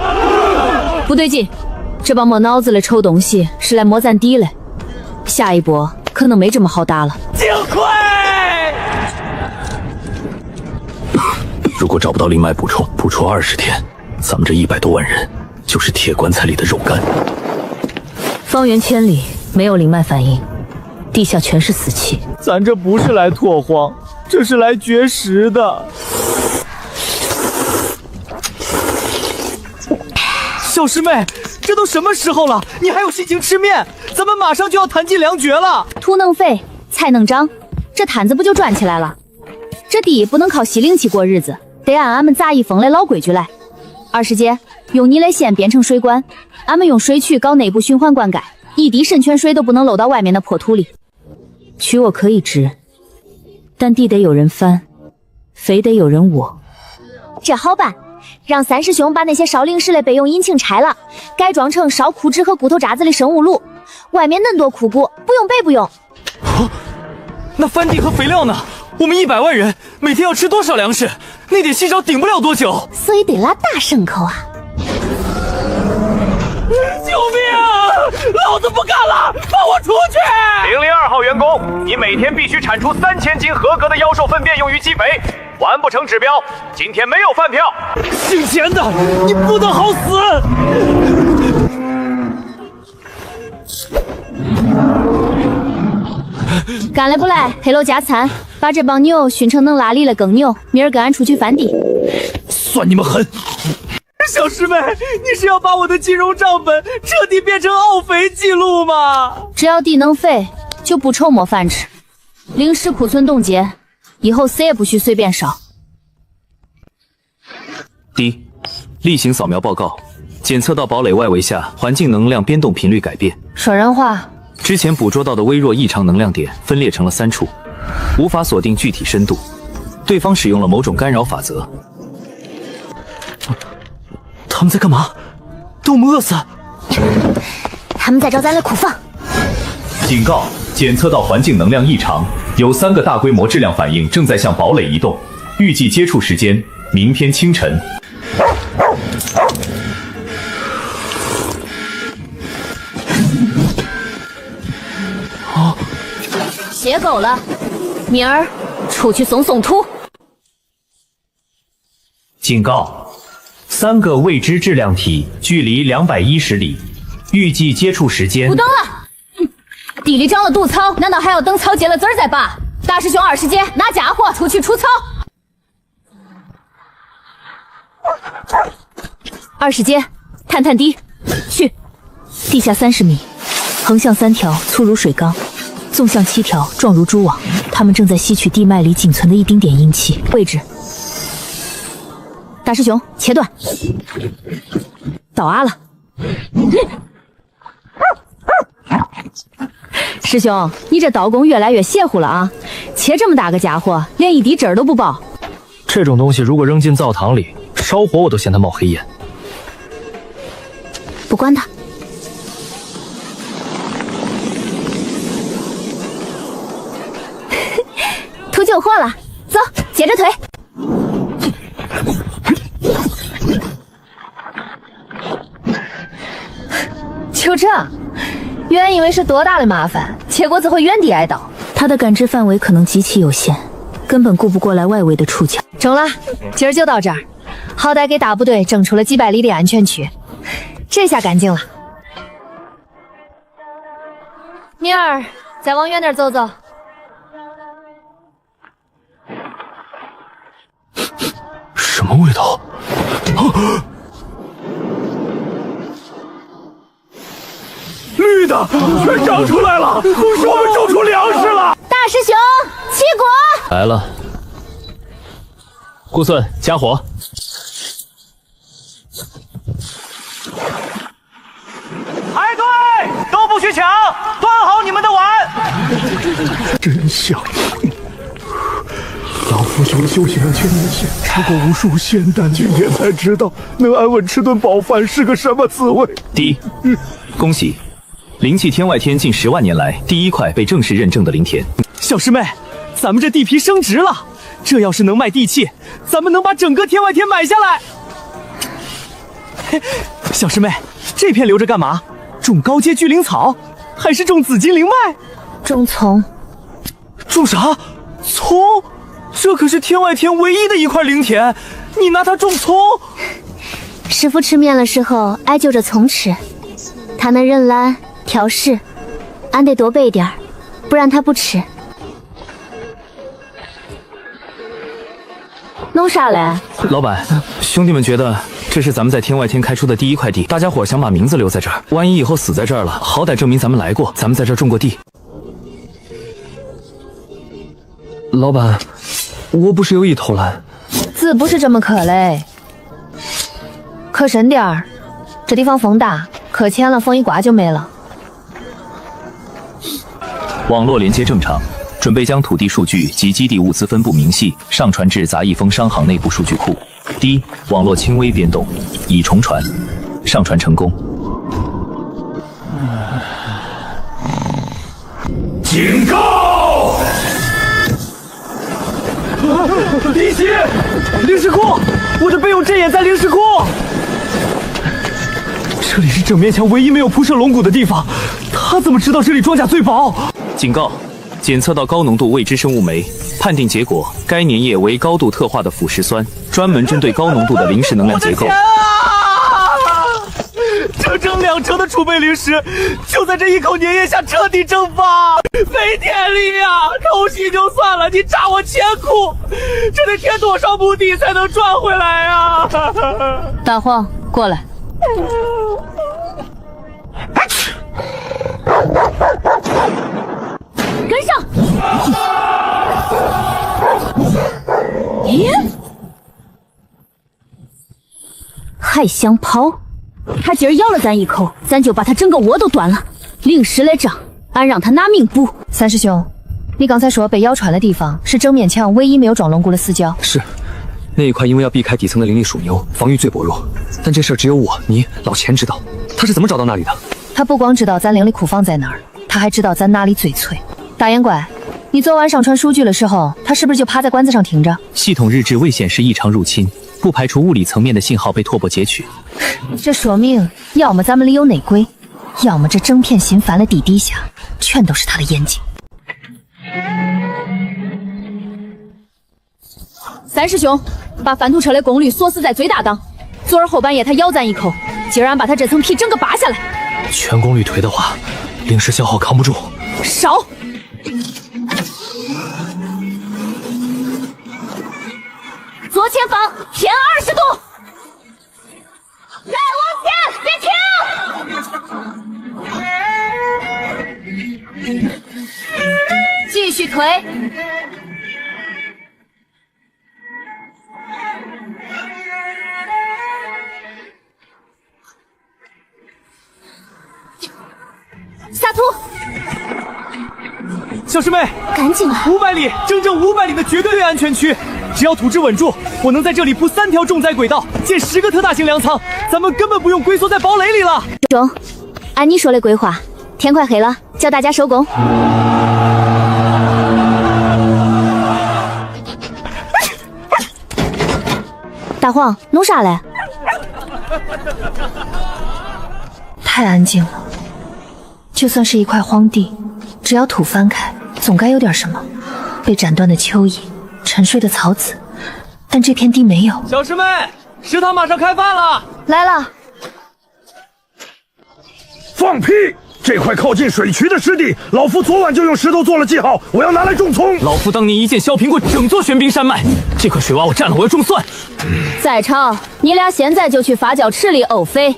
不对劲，这帮没脑子的臭东西是来摸咱地嘞，下一波可能没这么好打了。幸亏！如果找不到灵脉补充20天，咱们这100多万人就是铁棺材里的肉干。方圆千里没有灵脉反应，地下全是死气。咱这不是来拓荒，这是来绝食的。小师妹，这都什么时候了，你还有心情吃面？咱们马上就要弹尽粮绝了。土能飞，菜能长，这摊子不就转起来了？这地不能靠吸灵气过日子，得按俺们杂役风的老规矩来。20节，用泥垒线编成水管，俺们用水渠搞内部循环灌溉，一滴渗泉水都不能漏到外面的破土里。渠我可以织，但地得有人翻，肥得有人窝。这好办，让三师兄把那些烧灵石的备用引擎拆了，改装成烧枯枝和骨头渣子的生物炉。外面恁多枯骨，不用白不用。那翻地和肥料呢？我们100万人，每天要吃多少粮食？那点细招顶不了多久，所以得拉大牲口啊！救命啊！老子不干了，放我出去！002号员工，你每天必须产出3000斤合格的妖兽粪便用于积肥，完不成指标，今天没有饭票。姓钱的，你不得好死！干了不来，黑楼加餐，把这帮牛训成能拉犁的耕牛，明儿跟俺出去翻地。算你们狠！小师妹，你是要把我的金融账本彻底变成奥肥记录吗？只要地能肥，就不愁没饭吃。灵石库存冻结，以后谁也不许随便烧。第一，例行扫描报告，检测到堡垒外围下环境能量变动频率改变。说人话。之前捕捉到的微弱异常能量点分裂成了3处，无法锁定具体深度。对方使用了某种干扰法则。他们在干嘛？等我们饿死！他们在找咱的库房。警告：检测到环境能量异常，有3个大规模质量反应正在向堡垒移动，预计接触时间明天清晨。歇够了，明儿出去松松土。警告：3个未知质量体距离210里，预计接触时间。不等了，地里长了毒草，难道还要等草结了籽儿再拔？大师兄20节，拿家伙出去除草。20节，探探地，去，地下30米，横向3条，粗如水缸。纵向7条，状如蛛网，他们正在吸取地脉里仅存的一丁点阴气。位置，大师兄，切断，倒啊了。师兄，你这刀工越来越邪乎了啊！切这么大个家伙，连一滴汁儿都不爆。这种东西如果扔进灶堂里，烧火我都嫌它冒黑烟。不管它。救火了，走，接着推。就这，原以为是多大的麻烦，结果只会原地挨刀。他的感知范围可能极其有限，根本顾不过来外围的触角。中了，今儿就到这儿，好歹给大部队整出了几百里的安全区，这下干净了。明儿再往远点走走。什么味道？绿的，全长出来了！是我们种出粮食了！大师兄，起锅！来了，顾顺，加火！排队，都不许抢，端好你们的碗。真香！老夫修行了千年仙，吃过无数仙丹，今天才知道能安稳吃顿饱饭是个什么滋味。第一，恭喜，灵气天外天近10万年来第1块被正式认证的灵田。小师妹，咱们这地皮升值了，这要是能卖地契，咱们能把整个天外天买下来。小师妹，这片留着干嘛？种高阶巨灵草，还是种紫金灵脉？种葱。种啥？葱？这可是天外天唯一的一块灵田，你拿它种葱？师傅吃面的时候爱就着葱吃，他能认懒挑食，俺得多备点儿，不然他不吃。弄啥嘞？老板，兄弟们觉得这是咱们在天外天开出的第一块地，大家伙想把名字留在这儿，万一以后死在这儿了，好歹证明咱们来过，咱们在这儿种过地。老板，我不是有意偷懒，字不是这么刻嘞，刻深点儿。这地方风大，刻浅了风一刮就没了。网络连接正常，准备将土地数据及基地物资分布明细上传至杂役风商行内部数据库。第一，网络轻微变动，已重传，上传成功。警告！李琦，灵石窟，我的备用阵眼在灵石窟。这里是整面墙唯一没有铺设龙骨的地方，他怎么知道这里装甲最薄？警告！检测到高浓度未知生物酶，判定结果：该粘液为高度特化的腐蚀酸，专门针对高浓度的灵石能量结构。整整2成的储备灵石，就在这一口粘液下彻底蒸发，飞天力啊！偷袭就算了，你炸我钱库，这得填多少亩地才能赚回来啊？大黄，过来。跟上！咦，还想跑？他今儿咬了咱一口，咱就把他整个窝都端了。灵石来账，俺让他拿命补。三师兄，你刚才说被咬穿的地方是正面墙唯一没有装龙骨的死角。是，那一块因为要避开底层的灵力属牛，防御最薄弱。但这事儿只有我、你、老钱知道。他是怎么找到那里的？他不光知道咱灵力库放在哪儿，他还知道咱哪里最脆。大眼怪，你昨晚上传数据的时候，他是不是就趴在管子上听着？系统日志未显示异常入侵，不排除物理层面的信号被拓扑截取。这说明，要么咱们里有内鬼，要么这整片心烦的地底下全都是他的眼睛。三师兄，把翻土车的功率锁死在最大档。昨儿后半夜他咬咱一口，今儿俺把他这层皮整个扒下来。全功率推的话，灵石消耗扛不住。少！左前方偏20度，再往前，别停！继续推。下土！小师妹，赶紧来！500里，整整500里的绝对安全区，只要土质稳住，我能在这里铺3条重载轨道，建10个特大型粮仓，咱们根本不用龟缩在堡垒里了。中，按你说的规划，天快黑了，叫大家收工。大黄，弄啥嘞？太安静了。就算是一块荒地，只要土翻开，总该有点什么。被斩断的蚯蚓，沉睡的草籽，但这片地没有。小师妹，食堂马上开饭了，来了。放屁！这块靠近水渠的湿地，老夫昨晚就用石头做了记号，我要拿来种葱。老夫当年一剑削平过整座玄冰山脉，这块水洼我占了，我要种蒜。在场，你俩现在就去发酵池里沤肥。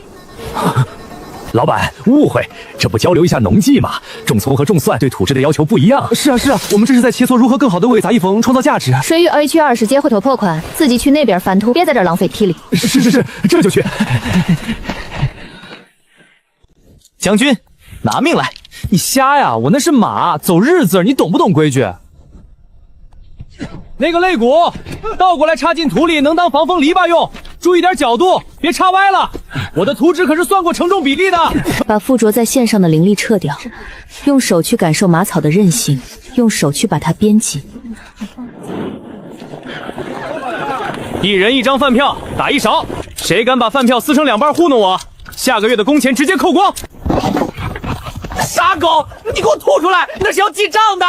老板，误会，这不交流一下农技吗？种葱和种蒜对土质的要求不一样。是啊，我们这是在切磋如何更好的为杂役风创造价值。水域 H20接回头破款，自己去那边翻土，别在这儿浪费体力。是，这就去。将军，拿命来！你瞎呀，我那是马，走日子，你懂不懂规矩？那个肋骨倒过来插进土里，能当防风篱笆用，注意点角度，别插歪了。我的图纸可是算过承重比例的。把附着在线上的灵力撤掉，用手去感受马草的韧性，用手去把它编紧。一人1张饭票，打1勺，谁敢把饭票撕成2半糊弄我，下个月的工钱直接扣光。傻狗，你给我吐出来，那是要记账的。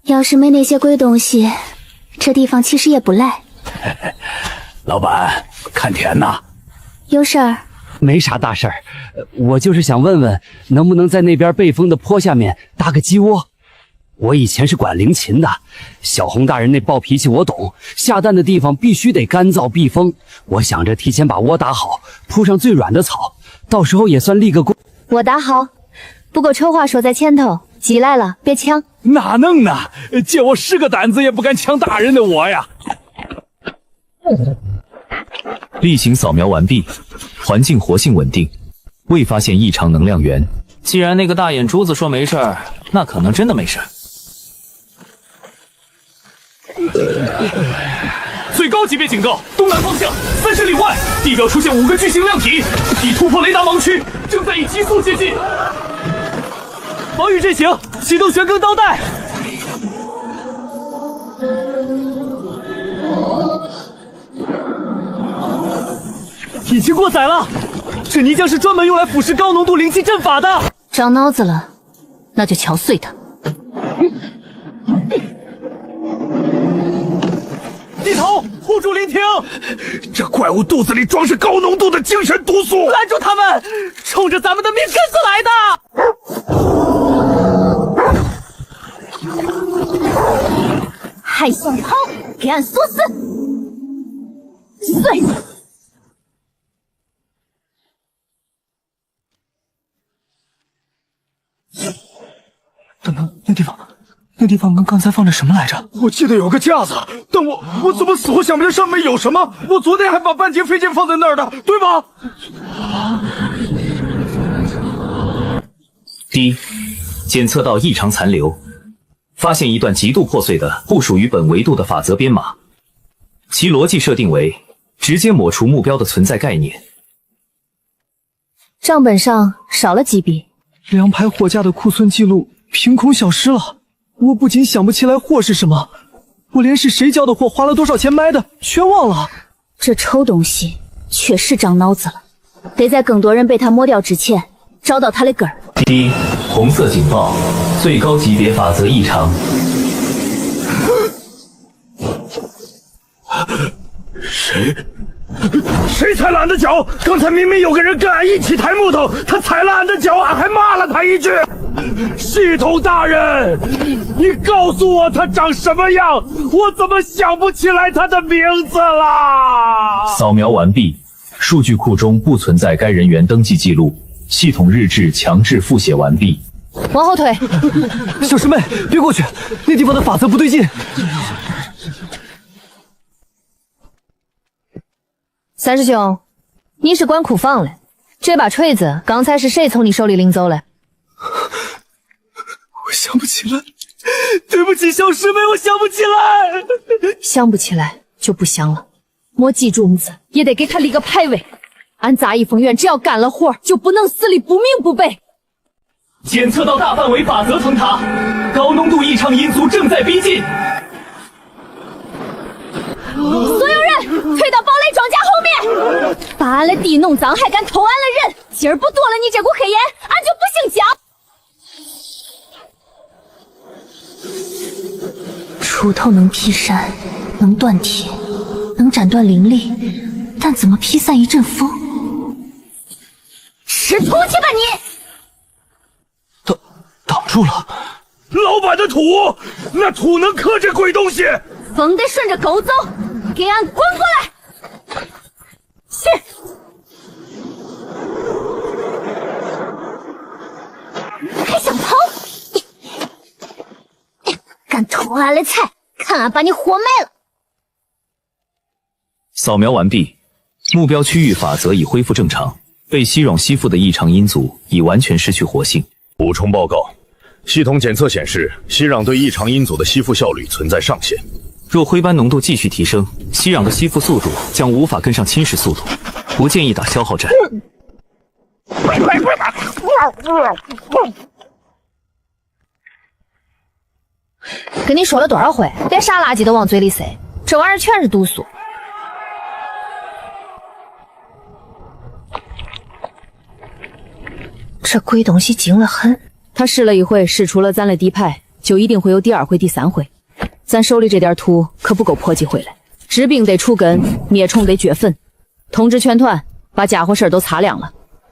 要是没那些鬼东西，这地方其实也不赖。老板，看田呐？有事儿？没啥大事儿，我就是想问问，能不能在那边背风的坡下面搭个鸡窝？我以前是管灵禽的，小红大人那暴脾气我懂，下蛋的地方必须得干燥避风。我想着提前把窝打好，铺上最软的草，到时候也算立个功。我打好，不过丑话说在前头，急来了别抢。哪能呢？借我10个胆子也不敢抢大人的我呀！例行扫描完毕，环境活性稳定，未发现异常能量源。既然那个大眼珠子说没事儿，那可能真的没事儿。最高级别警告：东南方向30里外，地表出现5个巨型量体，已突破雷达盲区，正在以急速接近。防御阵型，启动旋更刀带。已经过载了，这泥浆是专门用来腐蚀高浓度灵气阵法的。长脑子了，那就敲碎它。地头护住灵亭，这怪物肚子里装是高浓度的精神毒素，拦住他们！冲着咱们的命根子来的！还想逃？给俺锁死！碎！等等，那地方刚才放着什么来着？我记得有个架子，但我怎么死活想不起来上面有什么？我昨天还把半截飞剑放在那儿的，对吧？第一，检测到异常残留，发现一段极度破碎的不属于本维度的法则编码，其逻辑设定为直接抹除目标的存在概念。账本上少了几笔，2排货架的库存记录凭空消失了。我不仅想不起来货是什么，我连是谁交的货，花了多少钱买的，全忘了。这臭东西确实长脑子了，得在更多人被他抹掉之前，找到他的根儿。第一，红色警报，最高级别法则异常。谁踩了俺的脚？刚才明明有个人跟俺一起抬木头，他踩了俺的脚，俺还骂了他一句。系统大人，你告诉我他长什么样？我怎么想不起来他的名字啦？扫描完毕，数据库中不存在该人员登记记录，系统日志强制复写完毕。往后退。小师妹，别过去，那地方的法则不对劲。三师兄，你是管库房的，这把锤子刚才是谁从你手里领走了？我想不起来，对不起，小师妹，我想不起来。想不起来就不想了，莫记住子也得给他立个牌位。俺杂役风院只要干了活，就不能死里不明不白。检测到大范围法则层塔，高浓度异常因素正在逼近。所有人退到堡垒庄稼后面，把俺的地弄脏还敢偷俺的人，今儿不剁了你这股黑烟，俺就不姓蒋。锄头能劈山，能断铁，能斩断灵力，但怎么劈散一阵风？吃土去吧你！挡住了。老板的土，那土能克这鬼东西。风得顺着沟走，给俺滚过来！去！还想跑？敢偷俺的菜，看俺把你活埋了！扫描完毕，目标区域法则已恢复正常，被息壤吸附的异常因组已完全失去活性。补充报告，系统检测显示，息壤对异常因组的吸附效率存在上限。若灰斑浓度继续提升，息壤的吸附速度将无法跟上侵蚀速度，不建议打消耗战。跟你说了多少回，别啥垃圾都往嘴里塞，这玩意儿全是毒素。这鬼东西精了很，他试了一回，试出了咱的底牌，就一定会有第2回、第3回。咱手里这点土可不够破几回来，治病得除根，灭虫得掘坟。通知全团把家伙事儿都擦亮了，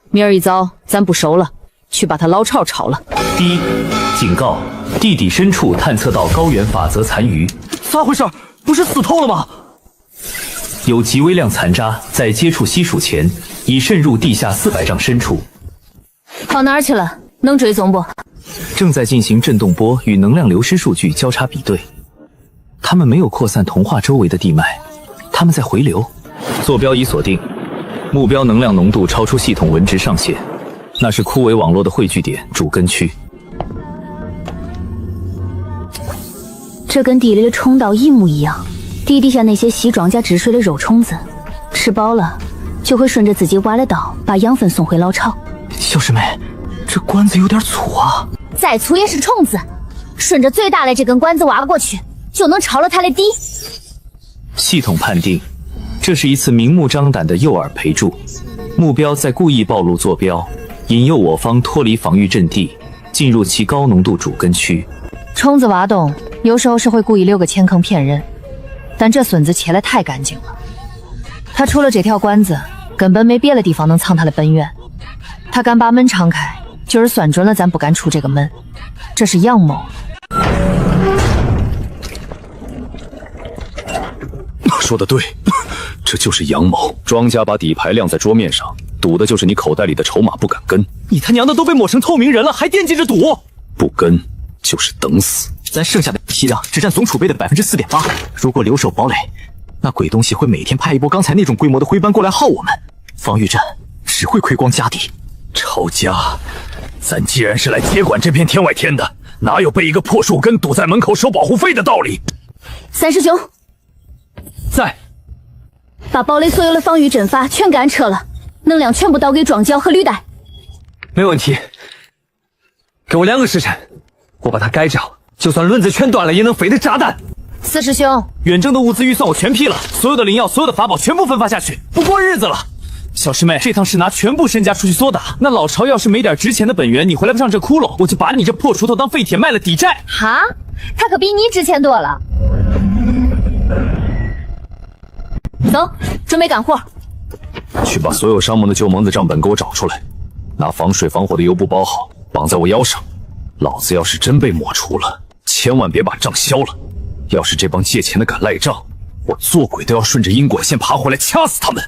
明儿一早咱不收了，去把他老巢抄了。第一，警告：地底深处探测到高原法则残余。咋回事？不是死透了吗？有极微量残渣在接触西蜀前已渗入地下400丈深处。跑哪儿去了？能追踪不？正在进行震动波与能量流失数据交叉比对。他们没有扩散童话周围的地脉，他们在回流。坐标已锁定，目标能量浓度超出系统文值上限，那是枯萎网络的汇聚点主根区。这跟地里的虫岛一模一样。地底下那些西庄稼治水的肉虫子，吃饱了就会顺着自己挖的道把养分送回老巢。小师妹，这管子有点粗啊！再粗也是虫子，顺着最大的这根管子挖过去，就能超了它的底。系统判定，这是一次明目张胆的诱饵培筑，目标在故意暴露坐标，引诱我方脱离防御阵地，进入其高浓度主根区。虫子挖洞有时候是会故意留个前坑骗人，但这孙子切得太干净了。他除了这条管子，根本没别的地方能藏他的本源。他敢把门敞开，就是算准了咱不敢出这个门，这是阳谋。说得对，这就是阳谋。庄家把底牌亮在桌面上，赌的就是你口袋里的筹码不敢跟。你他娘的都被抹成透明人了，还惦记着赌？不跟就是等死。咱剩下的息量只占总储备的4.8%，如果留守堡垒，那鬼东西会每天派一波刚才那种规模的徽班过来耗我们，防御阵只会亏光家底。抄家，咱既然是来接管这片天外天的，哪有被一个破树根堵在门口收保护费的道理？三师兄在，把堡垒所有的防御阵法全给俺撤了，能量全部倒给庄脚和履带。没问题，给我2个时辰，我把它盖着，就算轮子全断了也能飞的炸弹。四师兄，远征的物资预算我全批了，所有的灵药、所有的法宝全部分发下去，不过日子了。小师妹，这趟是拿全部身家出去缩的，那老巢要是没点值钱的本源，你回来不上这窟窿，我就把你这破锄头当废铁卖了抵债。哈，他可比你值钱多了。走，准备干活。去把所有商盟的旧盟子账本给我找出来，拿防水防火的油布包好，绑在我腰上。老子要是真被抹除了，千万别把账消了。要是这帮借钱的敢赖账，我做鬼都要顺着因果线爬回来掐死他们。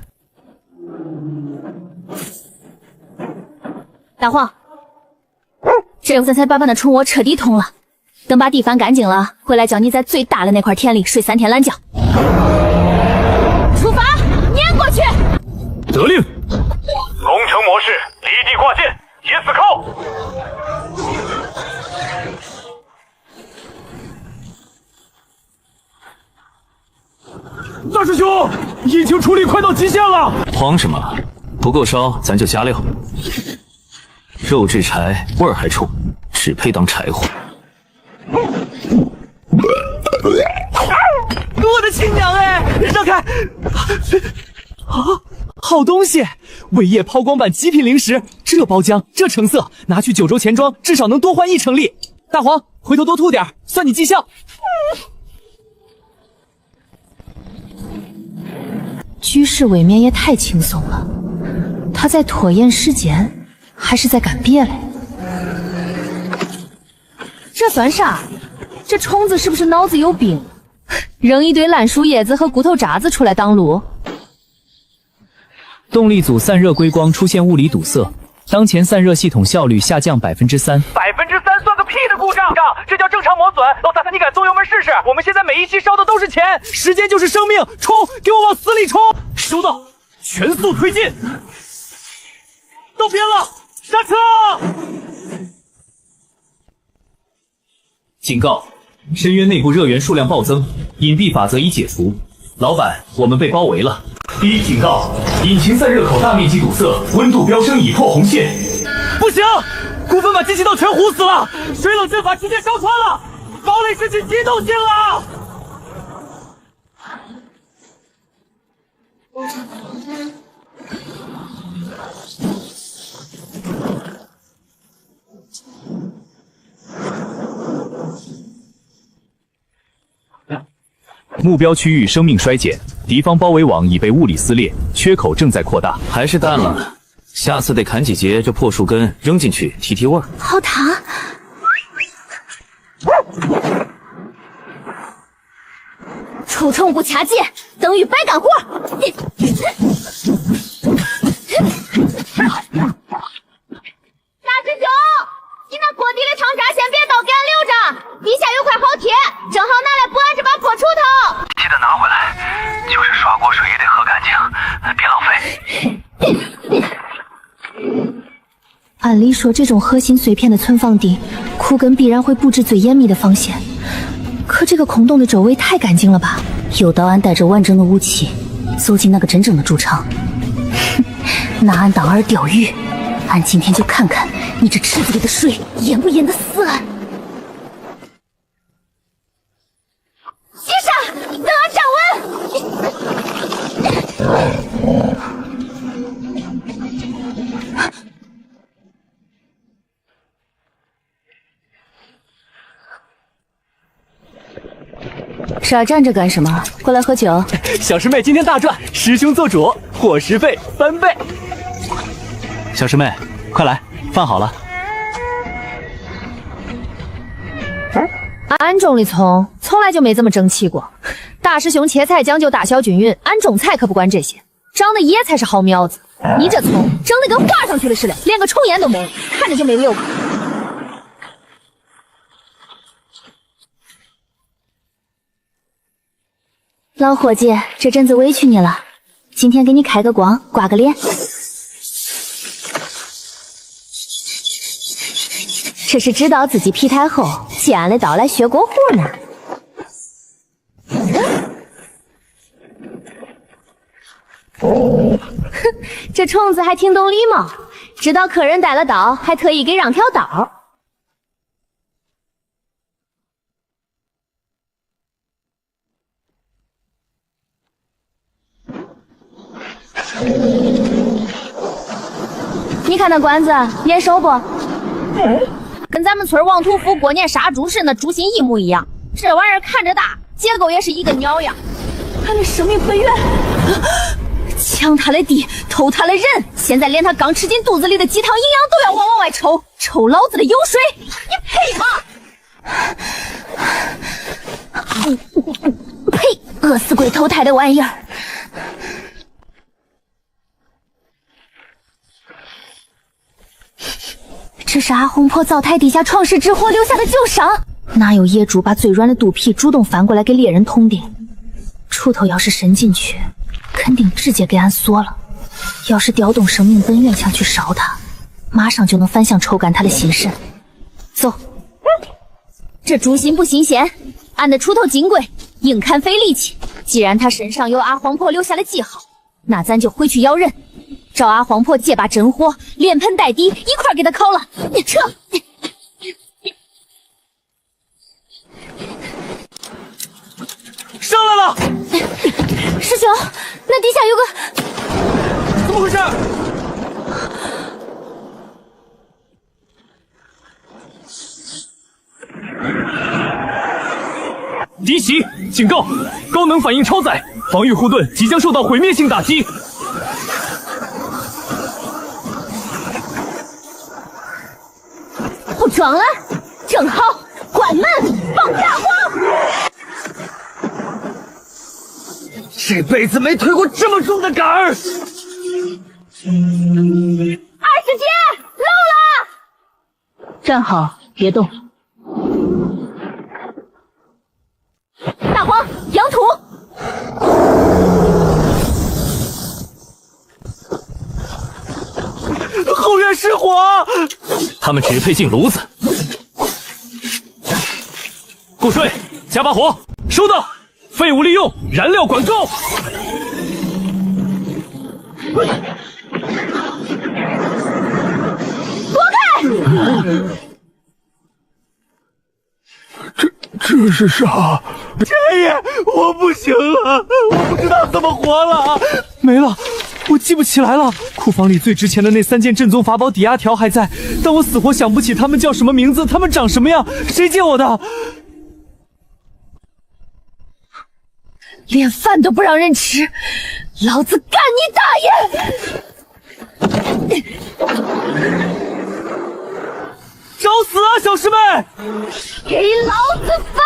大黄，这回咱才把那虫窝彻底通了。等把地翻干净了，回来叫你在最大的那块田里睡3天懒觉。出发，撵过去！得令。攻城模式，离地挂箭，解死扣。大师兄，引擎处理快到极限了。慌什么？不够烧咱就加料。肉制柴，味儿还冲，只配当柴火。我的亲娘哎！让开！啊，好东西！伟业抛光版极品零食，这包浆，这成色，拿去9州钱庄，至少能多换1成力。大黄，回头多吐点，算你绩效。居士未免也太轻松了，他在拖延时间，还是在干别嘞？这算啥？这虫子是不是脑子有病？扔一堆烂树叶子和骨头渣子出来挡路？动力组散热归光出现物理堵塞，当前散热系统效率下降3%。3%算个屁的故障，这叫正常磨损。老大哥，你敢松油门试试？我们现在每一期烧的都是钱，时间就是生命，冲！给我往死里冲！收到，全速推进。到边了，刹车！警告：深渊内部热源数量暴增，隐蔽法则已解除。老板，我们被包围了。第一警告：引擎散热口大面积堵塞，温度飙升已破红线。不行，股份把机器都全糊死了，水冷阵法直接烧穿了，堡垒失去机动性了。目标区域生命衰减，敌方包围网已被物理撕裂，缺口正在扩大。还是淡了，下次得砍几节这破树根扔进去提提味儿。好烫！出虫不掐剑，等于白干活。大师兄，你那锅底的汤渣先别倒，给俺留着，底下有块好铁，正好拿来补俺这把破锄头。记得拿回来，就是刷锅水也得喝干净，别浪费。按理说，这种核心碎片的存放地，库根必然会布置最严密的防线。可这个空洞的周围太干净了吧？有道俺带着完整的武器走进那个真正的主场，拿俺当饵钓鱼。俺今天就看看你这池子里的水淹不淹得死俺！接上，等俺站稳。傻站着干什么？过来喝酒。小师妹今天大赚，师兄做主，伙食费翻倍。小师妹，快来，饭好了。俺种的葱从来就没这么争气过。大师兄切菜讲究大小均匀，俺种菜可不管这些，长得野才是好苗子。你这葱整得跟画上去了似的，连个虫眼都没，看着就没溜口。老伙计，这阵子委屈你了，今天给你开个光，刮个脸。这是知道自己皮太厚，借俺的刀来学过户呢。哼，这虫子还挺懂礼貌，知道客人带了刀，还特意给让条道。你看那馆子眼熟不？跟咱们村王屠夫过年杀猪时那猪心一模一样。这玩意儿看着大，结构也是一个鸟样。他的生命本源，抢他的地，偷他的人，现在连他刚吃进肚子里的鸡汤营养都要往外抽，抽老子的油水，你配吗？呸！饿死鬼投胎的玩意儿！这是阿红婆灶台底下创世之火留下的旧伤，哪有野猪把最软的肚皮主动翻过来给猎人捅顶？锄头要是伸进去，肯定直接给俺锁了。要是调动生命本源想去烧它，马上就能反向抽干他的心神。走，这猪心不新鲜，俺的锄头金贵，硬砍费力气。既然他身上有阿黄婆留下的记号，那咱就回去要人。找阿黄婆借把真火，连盆带底一块给他烤了。你撤！上来了！师兄，那底下有个……怎么回事？敌袭！警告！高能反应超载，防御护盾即将受到毁灭性打击。不装了，正好关门放大火。这辈子没推过这么重的杆儿。二师姐，漏了！站好，别动。大黄，扬土。后院失火，他们只配进炉子。顾帅，加把火，收到。废物利用，燃料管够。躲开！这是啥？爷爷，我不行了，我不知道怎么活了，没了。我记不起来了，库房里最值钱的那3件正宗法宝抵押条还在，但我死活想不起他们叫什么名字，他们长什么样，谁借我的？连饭都不让人吃，老子干你大爷！找死啊，小师妹！给老子翻！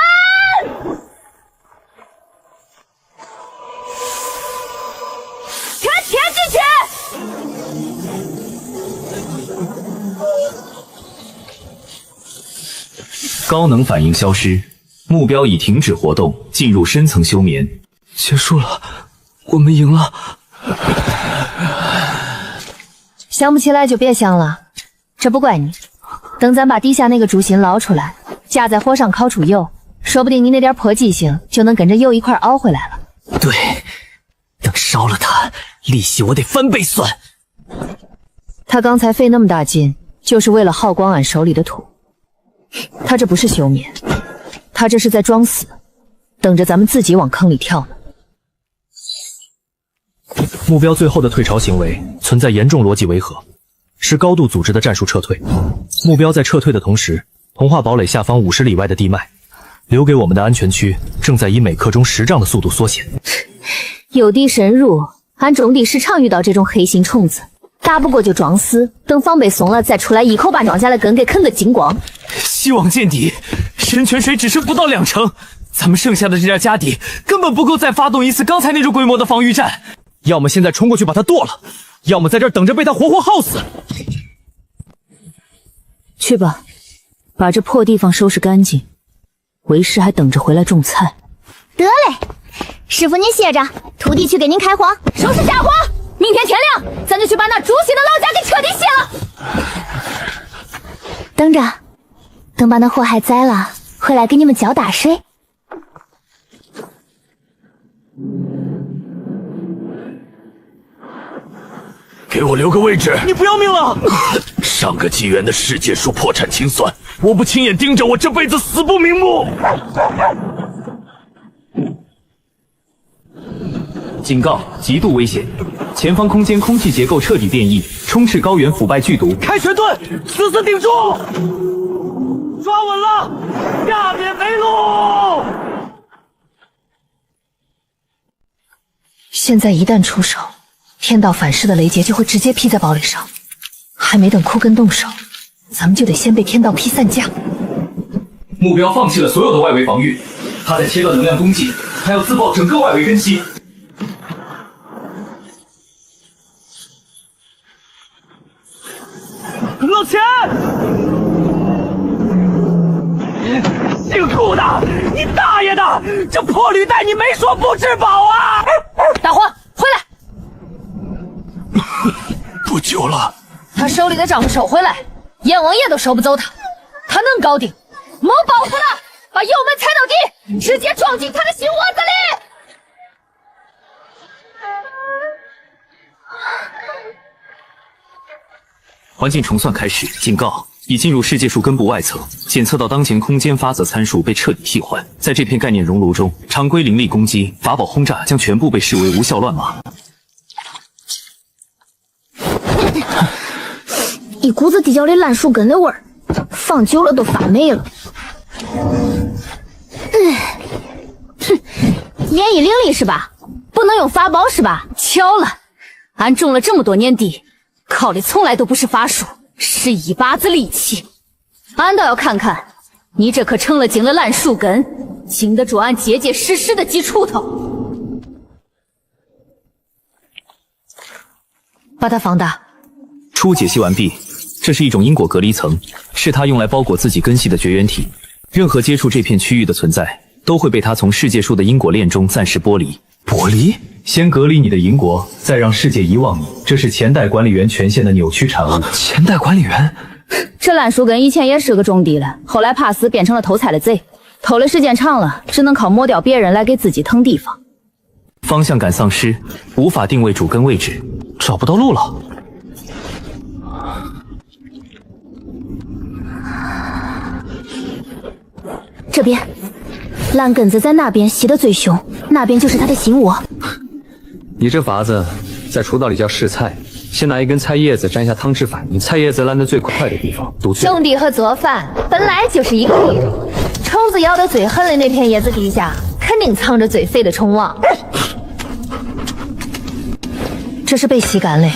高能反应消失，目标已停止活动，进入深层休眠。结束了，我们赢了。想不起来就别想了，这不怪你。等咱把地下那个猪心捞出来，架在火上烤出油，说不定你那点破记性就能跟着油一块熬回来了。对，等烧了它，利息我得翻倍算。他刚才费那么大劲，就是为了耗光俺手里的土。他这不是休眠，他这是在装死，等着咱们自己往坑里跳呢。目标最后的退潮行为存在严重逻辑违和，是高度组织的战术撤退。目标在撤退的同时，童话堡垒下方50里外的地脉，留给我们的安全区正在以每刻钟10丈的速度缩减。有地深入，俺种地时常遇到这种黑心虫子，打不过就装死，等防备松了再出来一口把庄稼的根给啃个精光。希望见底，深泉水只剩不到2成，咱们剩下的这点家底根本不够再发动一次刚才那种规模的防御战。要么现在冲过去把他剁了，要么在这儿等着被他活活耗死。去吧，把这破地方收拾干净。为师还等着回来种菜。得嘞，师傅您歇着，徒弟去给您开荒，收拾家伙。明天天亮，咱就去把那猪心的老家给彻底卸了。等着，等把那祸害栽了，回来给你们浇大水。给我留个位置！你不要命了！上个纪元的世界树破产清算，我不亲眼盯着，我这辈子死不瞑目。警告：极度危险！前方空间空气结构彻底变异，充斥高原腐败剧毒。开全盾，死死顶住！抓稳了，下面没路！现在一旦出手，天道反噬的雷劫就会直接劈在堡垒上。还没等枯根动手，咱们就得先被天道劈散架。目标放弃了所有的外围防御，他在切断能量供给，还要自爆整个外围根基。老钱！姓顾的，你大爷的！这破履带你没说不治饱啊！大黄，回来！不久了，他手里的账收回来，阎王爷都收不走他，他能搞定。没包袱了，把油门踩到底，直接撞进他的心窝子里。环境重算开始，警告：已进入世界树根部外侧，检测到当前空间法则参数被彻底替换。在这片概念熔炉中，常规灵力攻击、法宝轰炸将全部被视为无效乱码。一股子地窖里烂树根的味儿，放久了都发霉了。哼，免疫灵力是吧？不能用法宝是吧？巧了，俺种了这么多年地，靠的从来都不是法术，是一把子力气。俺倒要看看你这颗成了精的烂树根，经得住俺结结实实的几锄头。把它放大。初解析完毕，这是一种因果隔离层，是它用来包裹自己根系的绝缘体。任何接触这片区域的存在，都会被它从世界树的因果链中暂时剥离。剥离？先隔离你的因果，再让世界遗忘你，这是前代管理员权限的扭曲产物。前代管理员？这烂树根以前也是个种地的，后来怕死变成了偷菜的贼，偷的时间长了，只能靠抹掉别人来给自己腾地方。方向感丧失，无法定位主根位置，找不到路了。这边，烂根子在那边吸得最凶，那边就是他的心窝。你这法子在厨道里叫试菜，先拿一根菜叶子沾一下汤汁反应，菜叶子烂得最快的地方毒最。种地和做饭本来就是一个理论，虫子咬得最狠的那片叶子底下，肯定藏着最肥的虫王。这是被吸干的，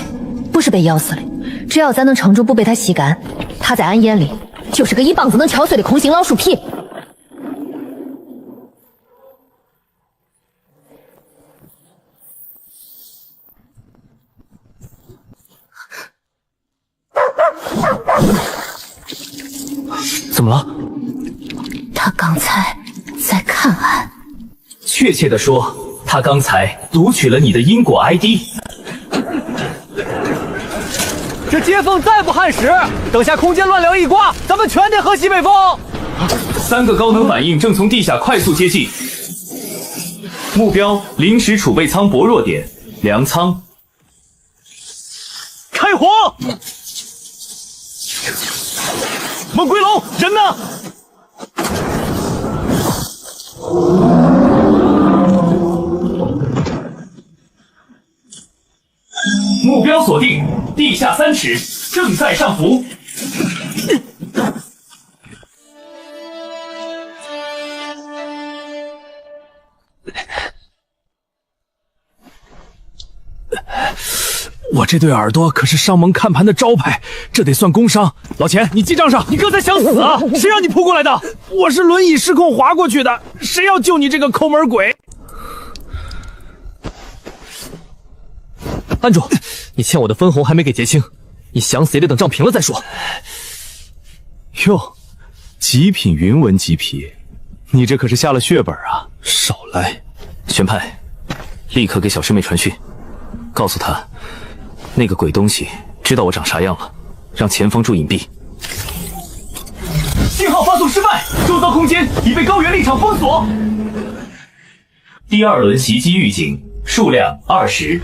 不是被咬死的。只要咱能撑住不被它吸干，它在俺眼里就是个一棒子能敲碎的空心老鼠皮。怎么了？刚才在看俺。确切的说，他刚才读取了你的因果 ID。这接缝再不焊实，等下空间乱流一刮，咱们全得喝西北风。3个高能反应正从地下快速接近，目标临时储备舱薄弱点粮仓。开火！猛龟龙，人呢？目标锁定，地下3尺，正在上浮。我这对耳朵可是上门看盘的招牌，这得算工伤。老钱，你记账上。你刚才想死啊？谁让你扑过来的？我是轮椅失控滑过去的，谁要救你这个抠门鬼？安住！你欠我的分红还没给结清，你想死也得等账平了再说。哟，极品云纹鸡皮，你这可是下了血本啊！少来！玄派，立刻给小师妹传讯，告诉她，那个鬼东西知道我长啥样了，让前方注隐蔽。信号发送失败，周遭空间已被高原力场封锁。第2轮袭击预警，数量20。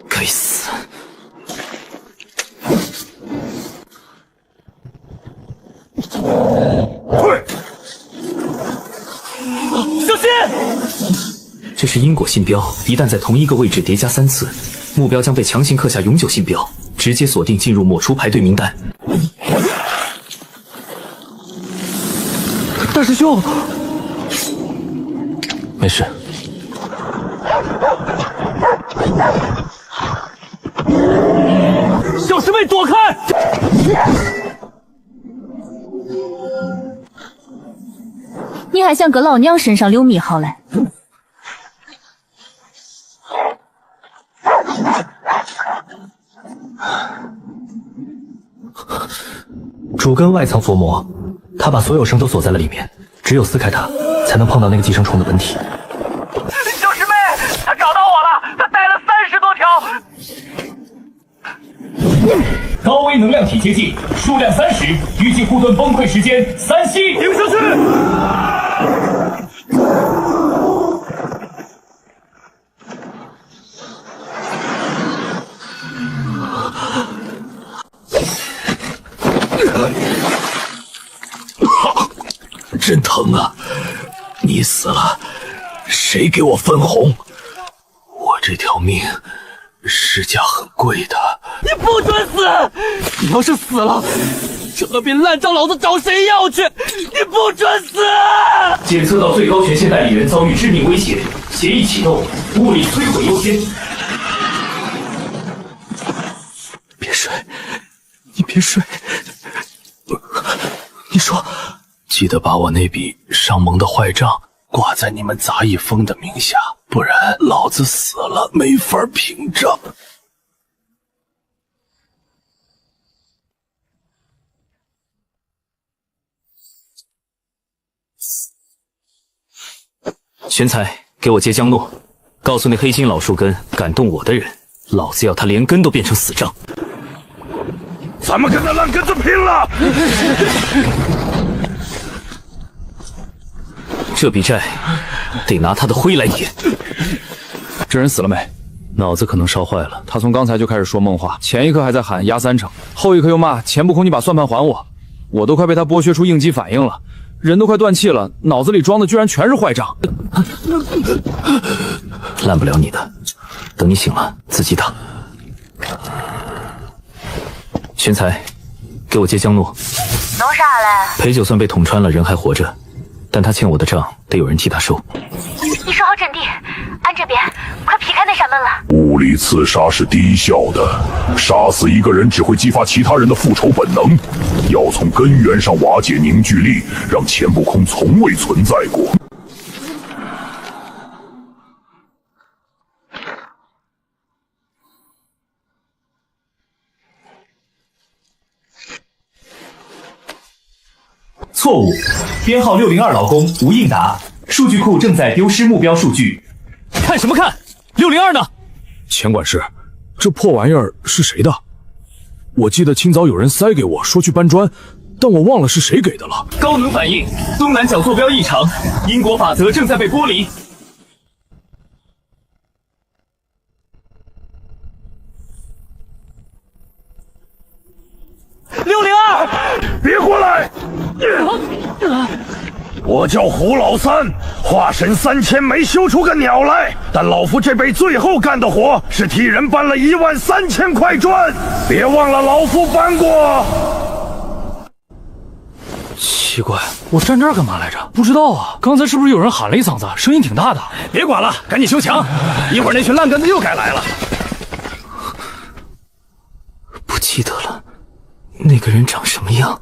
该死！小心！这是因果信标，一旦在同一个位置叠加3次，目标将被强行刻下永久信标，直接锁定进入抹除排队名单。大师兄，没事。小师妹躲开！你还想搁老娘身上溜猕猴嘞？主根外藏佛魔，他把所有生都锁在了里面，只有撕开它，才能碰到那个寄生虫的本体。小师妹，他找到我了，他带了30多条。高危能量体接近，数量30，预计护盾崩溃时间3息。顶上去！真疼啊！你死了，谁给我分红？我这条命市价很贵的。你不准死！你要是死了，这笔烂账老子找谁要去？你不准死！检测到最高权限代理人遭遇致命威胁，协议启动，物理摧毁优先。别睡，你别睡。你说，记得把我那笔上蒙的坏账挂在你们杂役峰的名下，不然老子死了没法平账。玄才，给我接江诺，告诉那黑心老树根，敢动我的人，老子要他连根都变成死账。咱们跟那烂根子拼了！这笔债得拿他的灰来抵。这人死了没？脑子可能烧坏了。他从刚才就开始说梦话，前一刻还在喊压30%，后一刻又骂钱不空，你把算盘还我。我都快被他剥削出应激反应了，人都快断气了，脑子里装的居然全是坏账。烂不了你的，等你醒了自己打。玄才，给我接江诺。弄啥嘞？裴就算被捅穿了，人还活着，但他欠我的账得有人替他收。你守好阵地，俺这边快劈开那扇门了。物理刺杀是低效的，杀死一个人只会激发其他人的复仇本能。要从根源上瓦解凝聚力，让钱不空从未存在过。错误，编号602劳工吴应达，数据库正在丢失目标数据。看什么看？602呢？钱管事，这破玩意儿是谁的？我记得清早有人塞给我说去搬砖，但我忘了是谁给的了。高能反应，东南角坐标异常，因果法则正在被剥离。602，别过来！我叫胡老三，化神3000没修出个鸟来，但老夫这辈最后干的活是替人搬了13000块砖，别忘了老夫搬过。奇怪，我站这儿干嘛来着？不知道啊，刚才是不是有人喊了一嗓子，声音挺大的？别管了，赶紧修墙，一会儿那群烂根子又该来了。不记得了，那个人长什么样？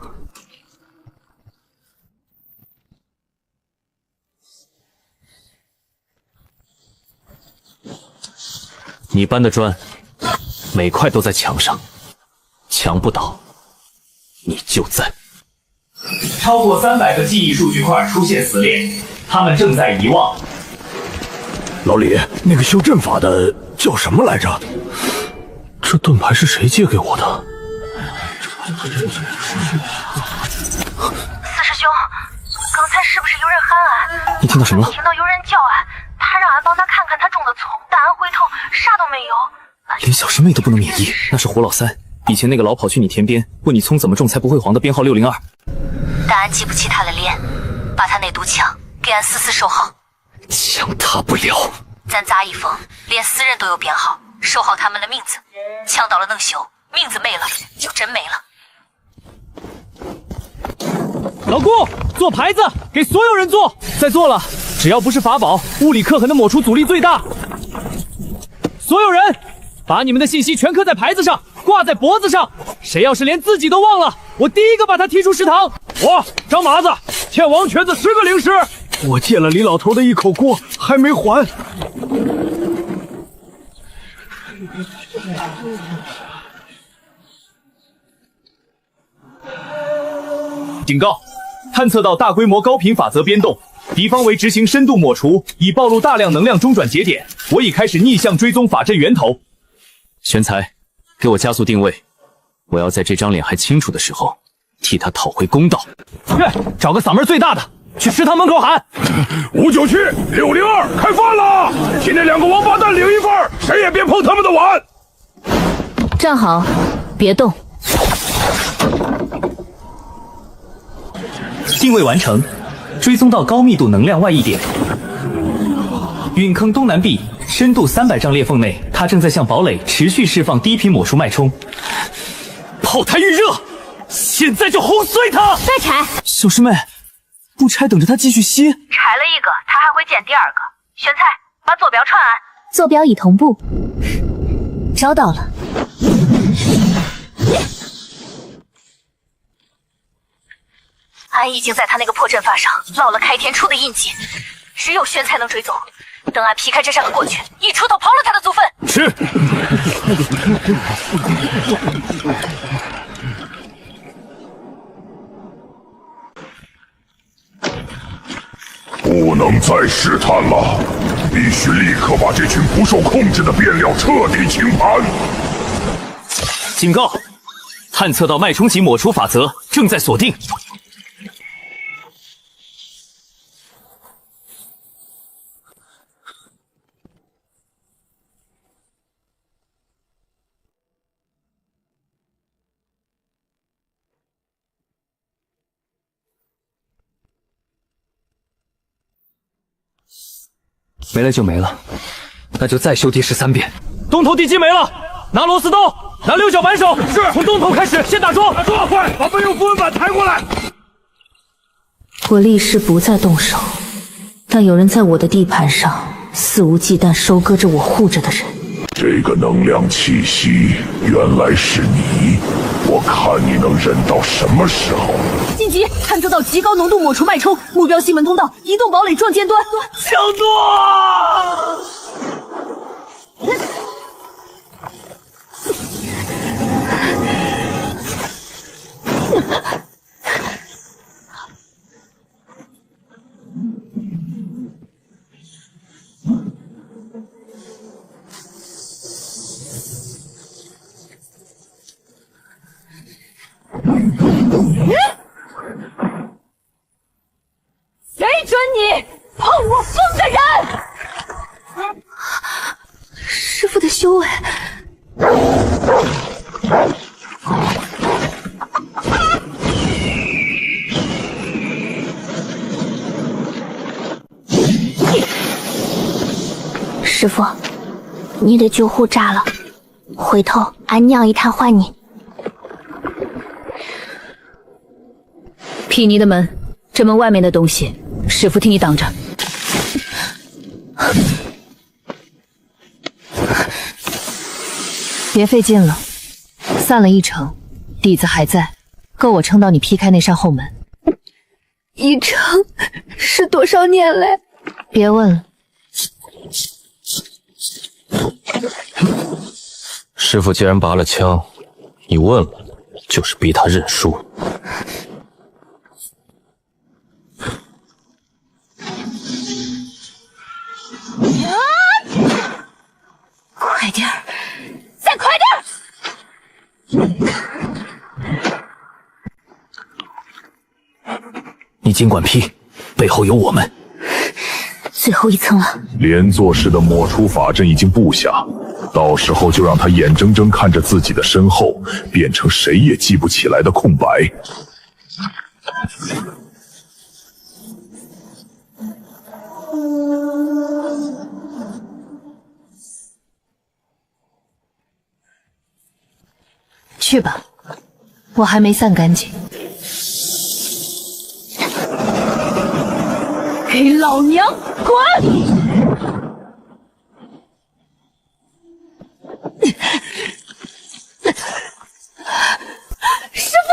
你搬的砖，每块都在墙上，墙不倒，你就在。超过300个记忆数据块出现死链，他们正在遗忘。老李，那个修阵法的叫什么来着？这盾牌是谁借给我的？四师兄，刚才是不是有人喊俺？你听到什么了？听到有人叫俺，他让俺帮他看看他种的葱，但俺回头啥都没有。连小师妹都不能免疫，那是胡老三。以前那个老跑去你田边问你葱怎么种才不会黄的编号602。但俺记不起他的脸，把他那堵枪给俺死死收好。枪他不了。咱杂役风连死人都有编号，收好他们的名字。枪到了能修，名字没了就真没了。老顾，做牌子，给所有人做。在做了，只要不是法宝，物理刻痕的抹除阻力最大。所有人，把你们的信息全刻在牌子上，挂在脖子上。谁要是连自己都忘了，我第一个把他踢出食堂。我张麻子欠王瘸子10个零食。我借了李老头的一口锅，还没还。警告！探测到大规模高频法则变动，敌方为执行深度抹除，已暴露大量能量中转节点。我已开始逆向追踪法阵源头。玄才，给我加速定位，我要在这张脸还清楚的时候，替他讨回公道。找个嗓门最大的，去食堂门口喊597、602，开饭了！替那2个王八蛋领一份，谁也别碰他们的碗。站好，别动。定位完成，追踪到高密度能量外溢点。陨坑东南壁深度300丈裂缝内，它正在向堡垒持续释放低频抹除脉冲。炮台预热，现在就轰碎它！再拆！小师妹，不拆等着它继续吸。拆了一个，他还会建第2个。玄才，把坐标传俺。坐标已同步，找到了。俺已经在他那个破阵法上烙了开天初的印记，只有玄才能追踪。等俺劈开这扇子过去，一锄头刨了他的祖坟。是。不能再试探了，必须立刻把这群不受控制的变料彻底清盘。警告！探测到脉冲级抹除法则正在锁定。没了就没了，那就再修第13遍。东头地基没了，拿螺丝刀，拿6角扳手，是从东头开始，先打桩，快把备用符文板抬过来。我立誓不再动手，但有人在我的地盘上肆无忌惮收割着我护着的人。这个能量气息原来是你，我看你能忍到什么时候。晋级，探测到极高浓度抹除脉冲，目标西门通道，移动堡垒撞尖端。强多！师傅，你的酒壶炸了，回头俺娘一坛还你。毗尼的门，这门外面的东西，师傅替你挡着。别费劲了，散了一成，底子还在，够我撑到你劈开那扇后门。一成是多少年嘞？别问了。师傅既然拔了枪，你问了，就是逼他认输。快点儿，再快点儿！你尽管劈，背后有我们。最后一层了。连坐式的抹除法阵已经布下，到时候就让他眼睁睁看着自己的身后变成谁也记不起来的空白。去吧，我还没散干净。给老娘滚！师傅，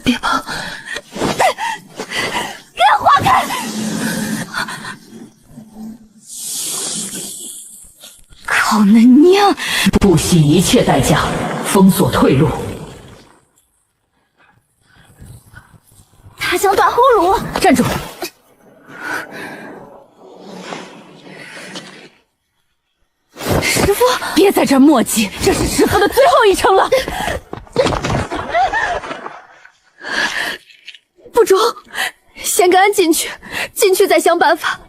别碰！给我划开！靠恁娘！不惜一切代价封锁退路。他想断后路！站住！师傅，别在这儿磨叽，这是师傅的最后一程了。不中，先跟俺进去，进去再想办法。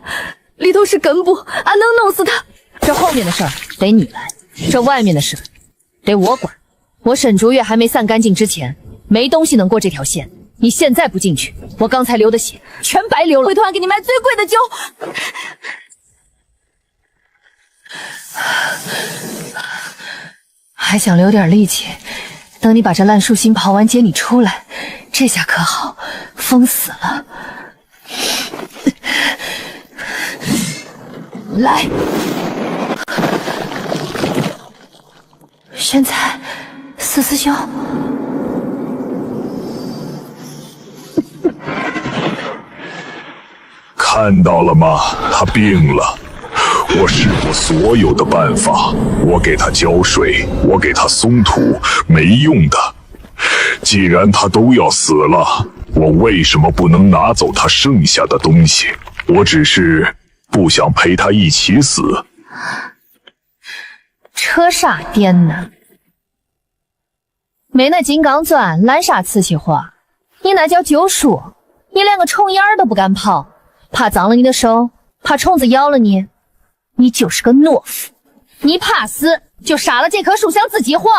里头是根部，俺能弄死他。这后面的事儿得你来，这外面的事得我管。我沈竹月还没散干净之前，没东西能过这条线。你现在不进去，我刚才流的血全白流了。回头俺给你买最贵的酒。还想留点力气，等你把这烂树心刨完，接你出来。这下可好，封死了。来，现在，四师兄。看到了吗？他病了。我试过所有的办法，我给他浇水，我给他松土，没用的。既然他都要死了，我为什么不能拿走他剩下的东西？我只是不想陪他一起死。车煞颠呢？没那金刚钻，蓝煞瓷器活，你那叫救赎？你连个虫眼儿都不敢刨，怕脏了你的手，怕虫子咬了你。你就是个懦夫，你怕死就杀了这棵树，想自己活。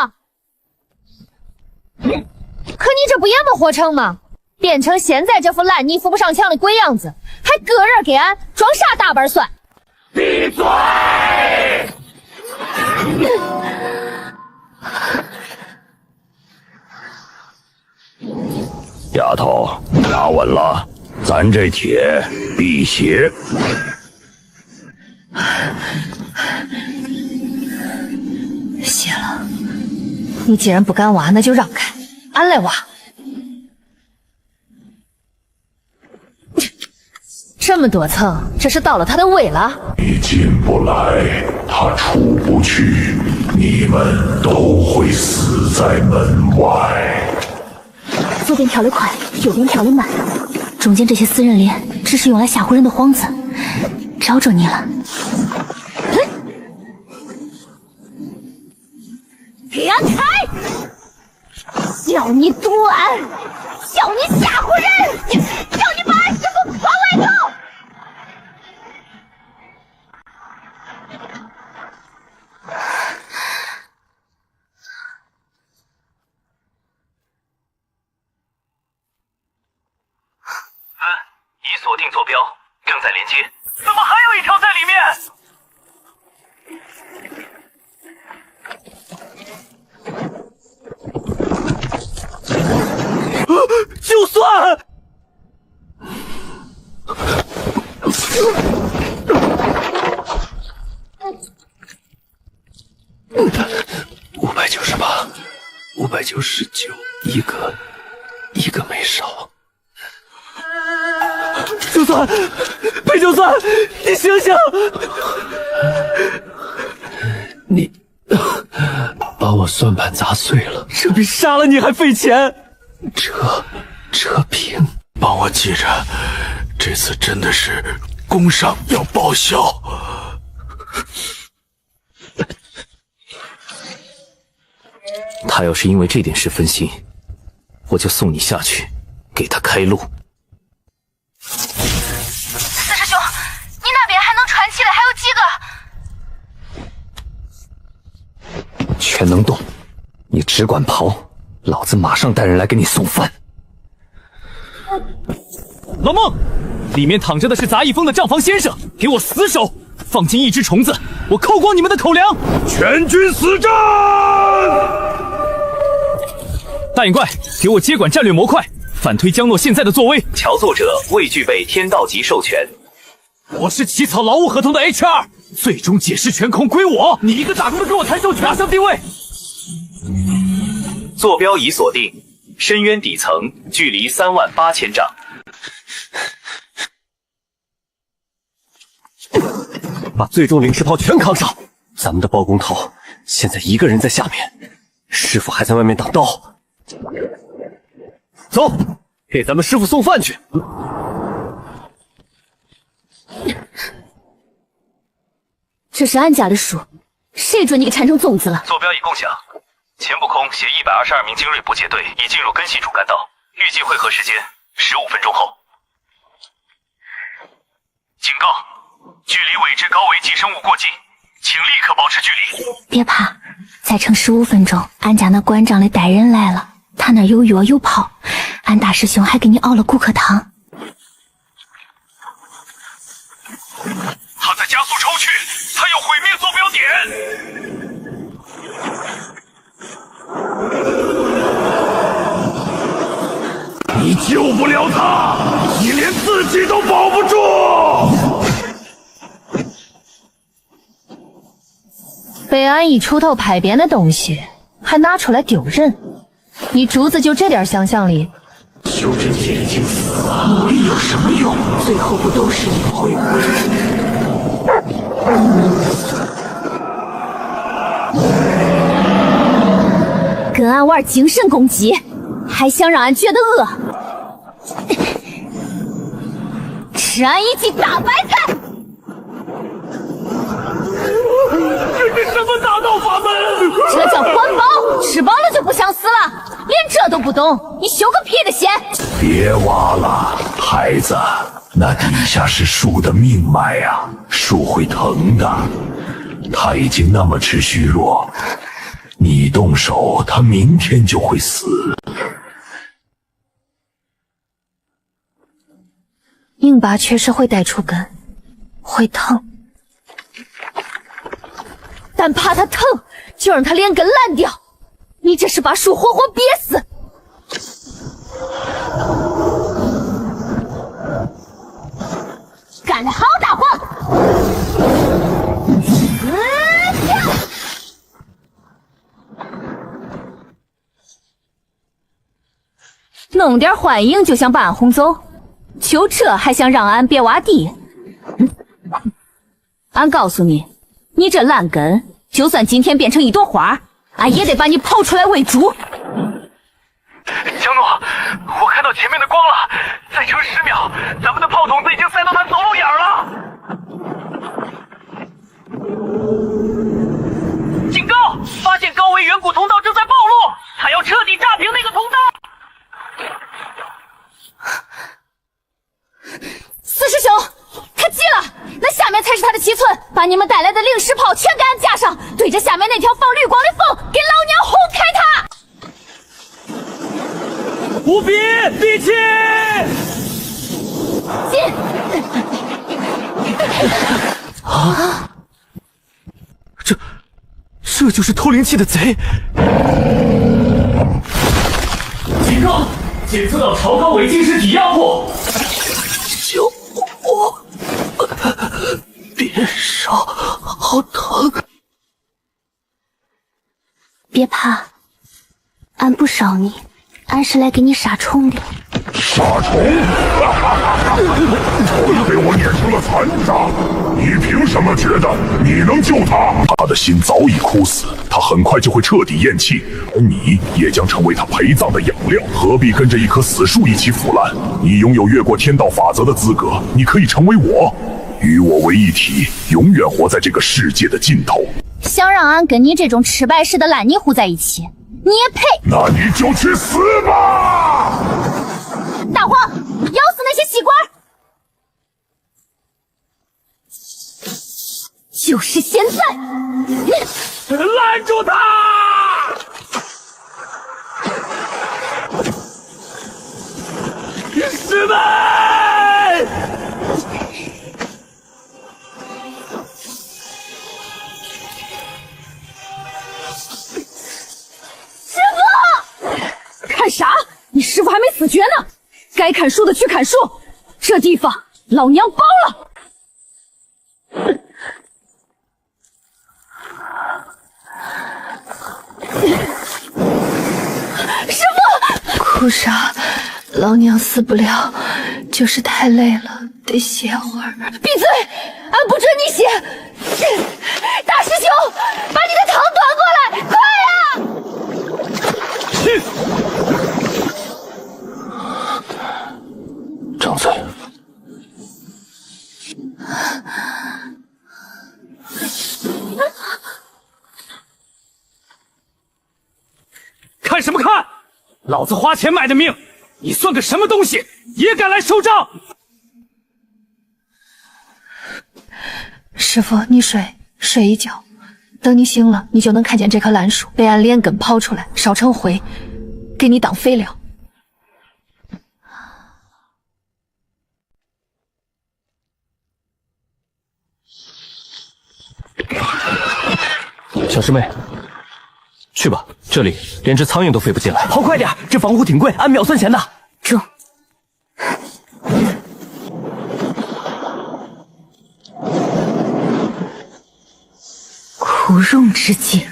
可你这不也没活成吗？变成现在这副烂泥扶不上墙的鬼样子，还个人给俺装啥大板蒜？闭嘴！丫头，拿稳了，咱这铁辟邪。谢了，你既然不敢挖，那就让开，俺来挖。这么多层，这是到了他的胃了。你进不来，他出不去，你们都会死在门外。左边跳得快，右边跳得慢，中间这些私人脸只是用来吓唬人的幌子，找着你了。给俺开！叫你毒俺，叫你吓唬人，叫你把俺师傅放外头！已锁定坐标，正在连接。怎么还有一条在里面？ 299，一个没少。就算裴就算，你醒醒！你把我算盘砸碎了，这比杀了你还费钱。扯平，帮我记着，这次真的是工伤要报销。他要是因为这点事分心，我就送你下去，给他开路。四师兄，你那边还能传起来还有几个？全能动，你只管跑，老子马上带人来给你送饭。老孟，里面躺着的是杂役峰的账房先生，给我死守！放进一只虫子，我扣光你们的口粮！全军死战！大眼怪，给我接管战略模块，反推江诺现在的作威。乔作者未具备天道级授权。我是起草劳务合同的 HR， 最终解释权控归我。你一个打工的跟我谈授权，马上定位。坐标已锁定，深渊底层，距离38000丈。把最重零式炮全扛上！咱们的包工头现在一个人在下面，师傅还在外面挡刀。走，给咱们师傅送饭去。这是安家的书，谁准你给缠成粽子了？坐标已共享，前部空携122名精锐部界队已进入根系主干道，预计汇合时间15分钟后。警告！距离未知高危寄生物过近，请立刻保持距离。别怕，再撑15分钟，俺家那馆长的带人来了，他那有药有炮，俺大师兄还给你熬了骨科汤。他在加速抽去，他要毁灭坐标点。你救不了他，你连自己都保不住。被安逸出头牌匾的东西，还拿出来丢人！你竹子就这点想象力？修真界已经死了，努力有什么用？最后不都是你回归？跟俺玩精神攻击，还想让俺觉得饿？吃俺一记大白菜！这是什么大道法门？这叫环保，吃饱了就不想死了，连这都不懂，你修个屁的仙！别挖了，孩子，那底下是树的命脉啊，树会疼的。他已经那么吃虚弱，你动手，他明天就会死。硬拔确实会带出根，会疼。但怕它疼，就让它连根烂掉。你这是把树活活憋死！干得好，大黄！弄点幻影就想把俺轰走，就这还想让俺别挖地？俺告诉你，你这烂根，就算今天变成一朵花，俺也得把你刨出来喂猪。江诺，我看到前面的光了，再撑10秒，咱们的炮筒子已经塞到他走路眼了。警告！发现高危远古通道正在暴露，他要彻底炸平那个通道。四师兄，他急了，那下面才是他的7寸，把你们带来的零式炮全给俺架上，对着下面那条放绿光的缝，给老娘轰开他！无比闭气！进！啊！这就是偷灵器的贼！警告！检测到超高维晶石体压迫！救我！别烧，好疼！别怕，俺不少你，俺是来给你杀虫的。杀虫？虫被我碾成了残渣，你凭什么觉得你能救他？他的心早已枯死，他很快就会彻底咽气，而你也将成为他陪葬的养料。何必跟着一棵死树一起腐烂？你拥有越过天道法则的资格，你可以成为我，与我为一体，永远活在这个世界的尽头。想让俺跟你这种吃白食的烂泥糊在一起，你也配？那你就去死吧！大黄，咬死那些吸管！就是现在！拦住他！师妹！师傅！看啥？你师傅还没死绝呢！该砍树的去砍树，这地方老娘包了。师傅，哭啥？老娘死不了，就是太累了，得歇会儿。闭嘴！俺不准你歇！大师兄，把你的汤端过来，快呀！张嘴。看什么看？老子花钱买的命，你算个什么东西？也敢来收账？师傅，你睡一觉，等你醒了，你就能看见这棵烂树被俺连根刨出来，烧成灰，给你当肥料。小师妹，去吧，这里连只苍蝇都飞不进来。跑快点，这防护挺贵，按秒算钱的。中。苦肉之境。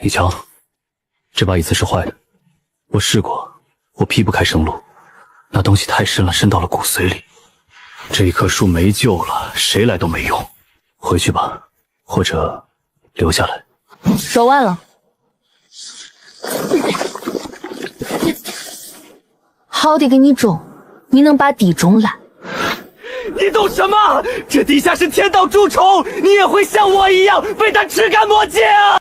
一强，这把椅子是坏的，我试过，我劈不开生路，那东西太深了，深到了骨髓里。这一棵树没救了，谁来都没用。回去吧，或者留下来。手腕了。好的给你种，你能把地种烂。你懂什么？这地下是天道蛀虫，你也会像我一样被它吃干抹净啊！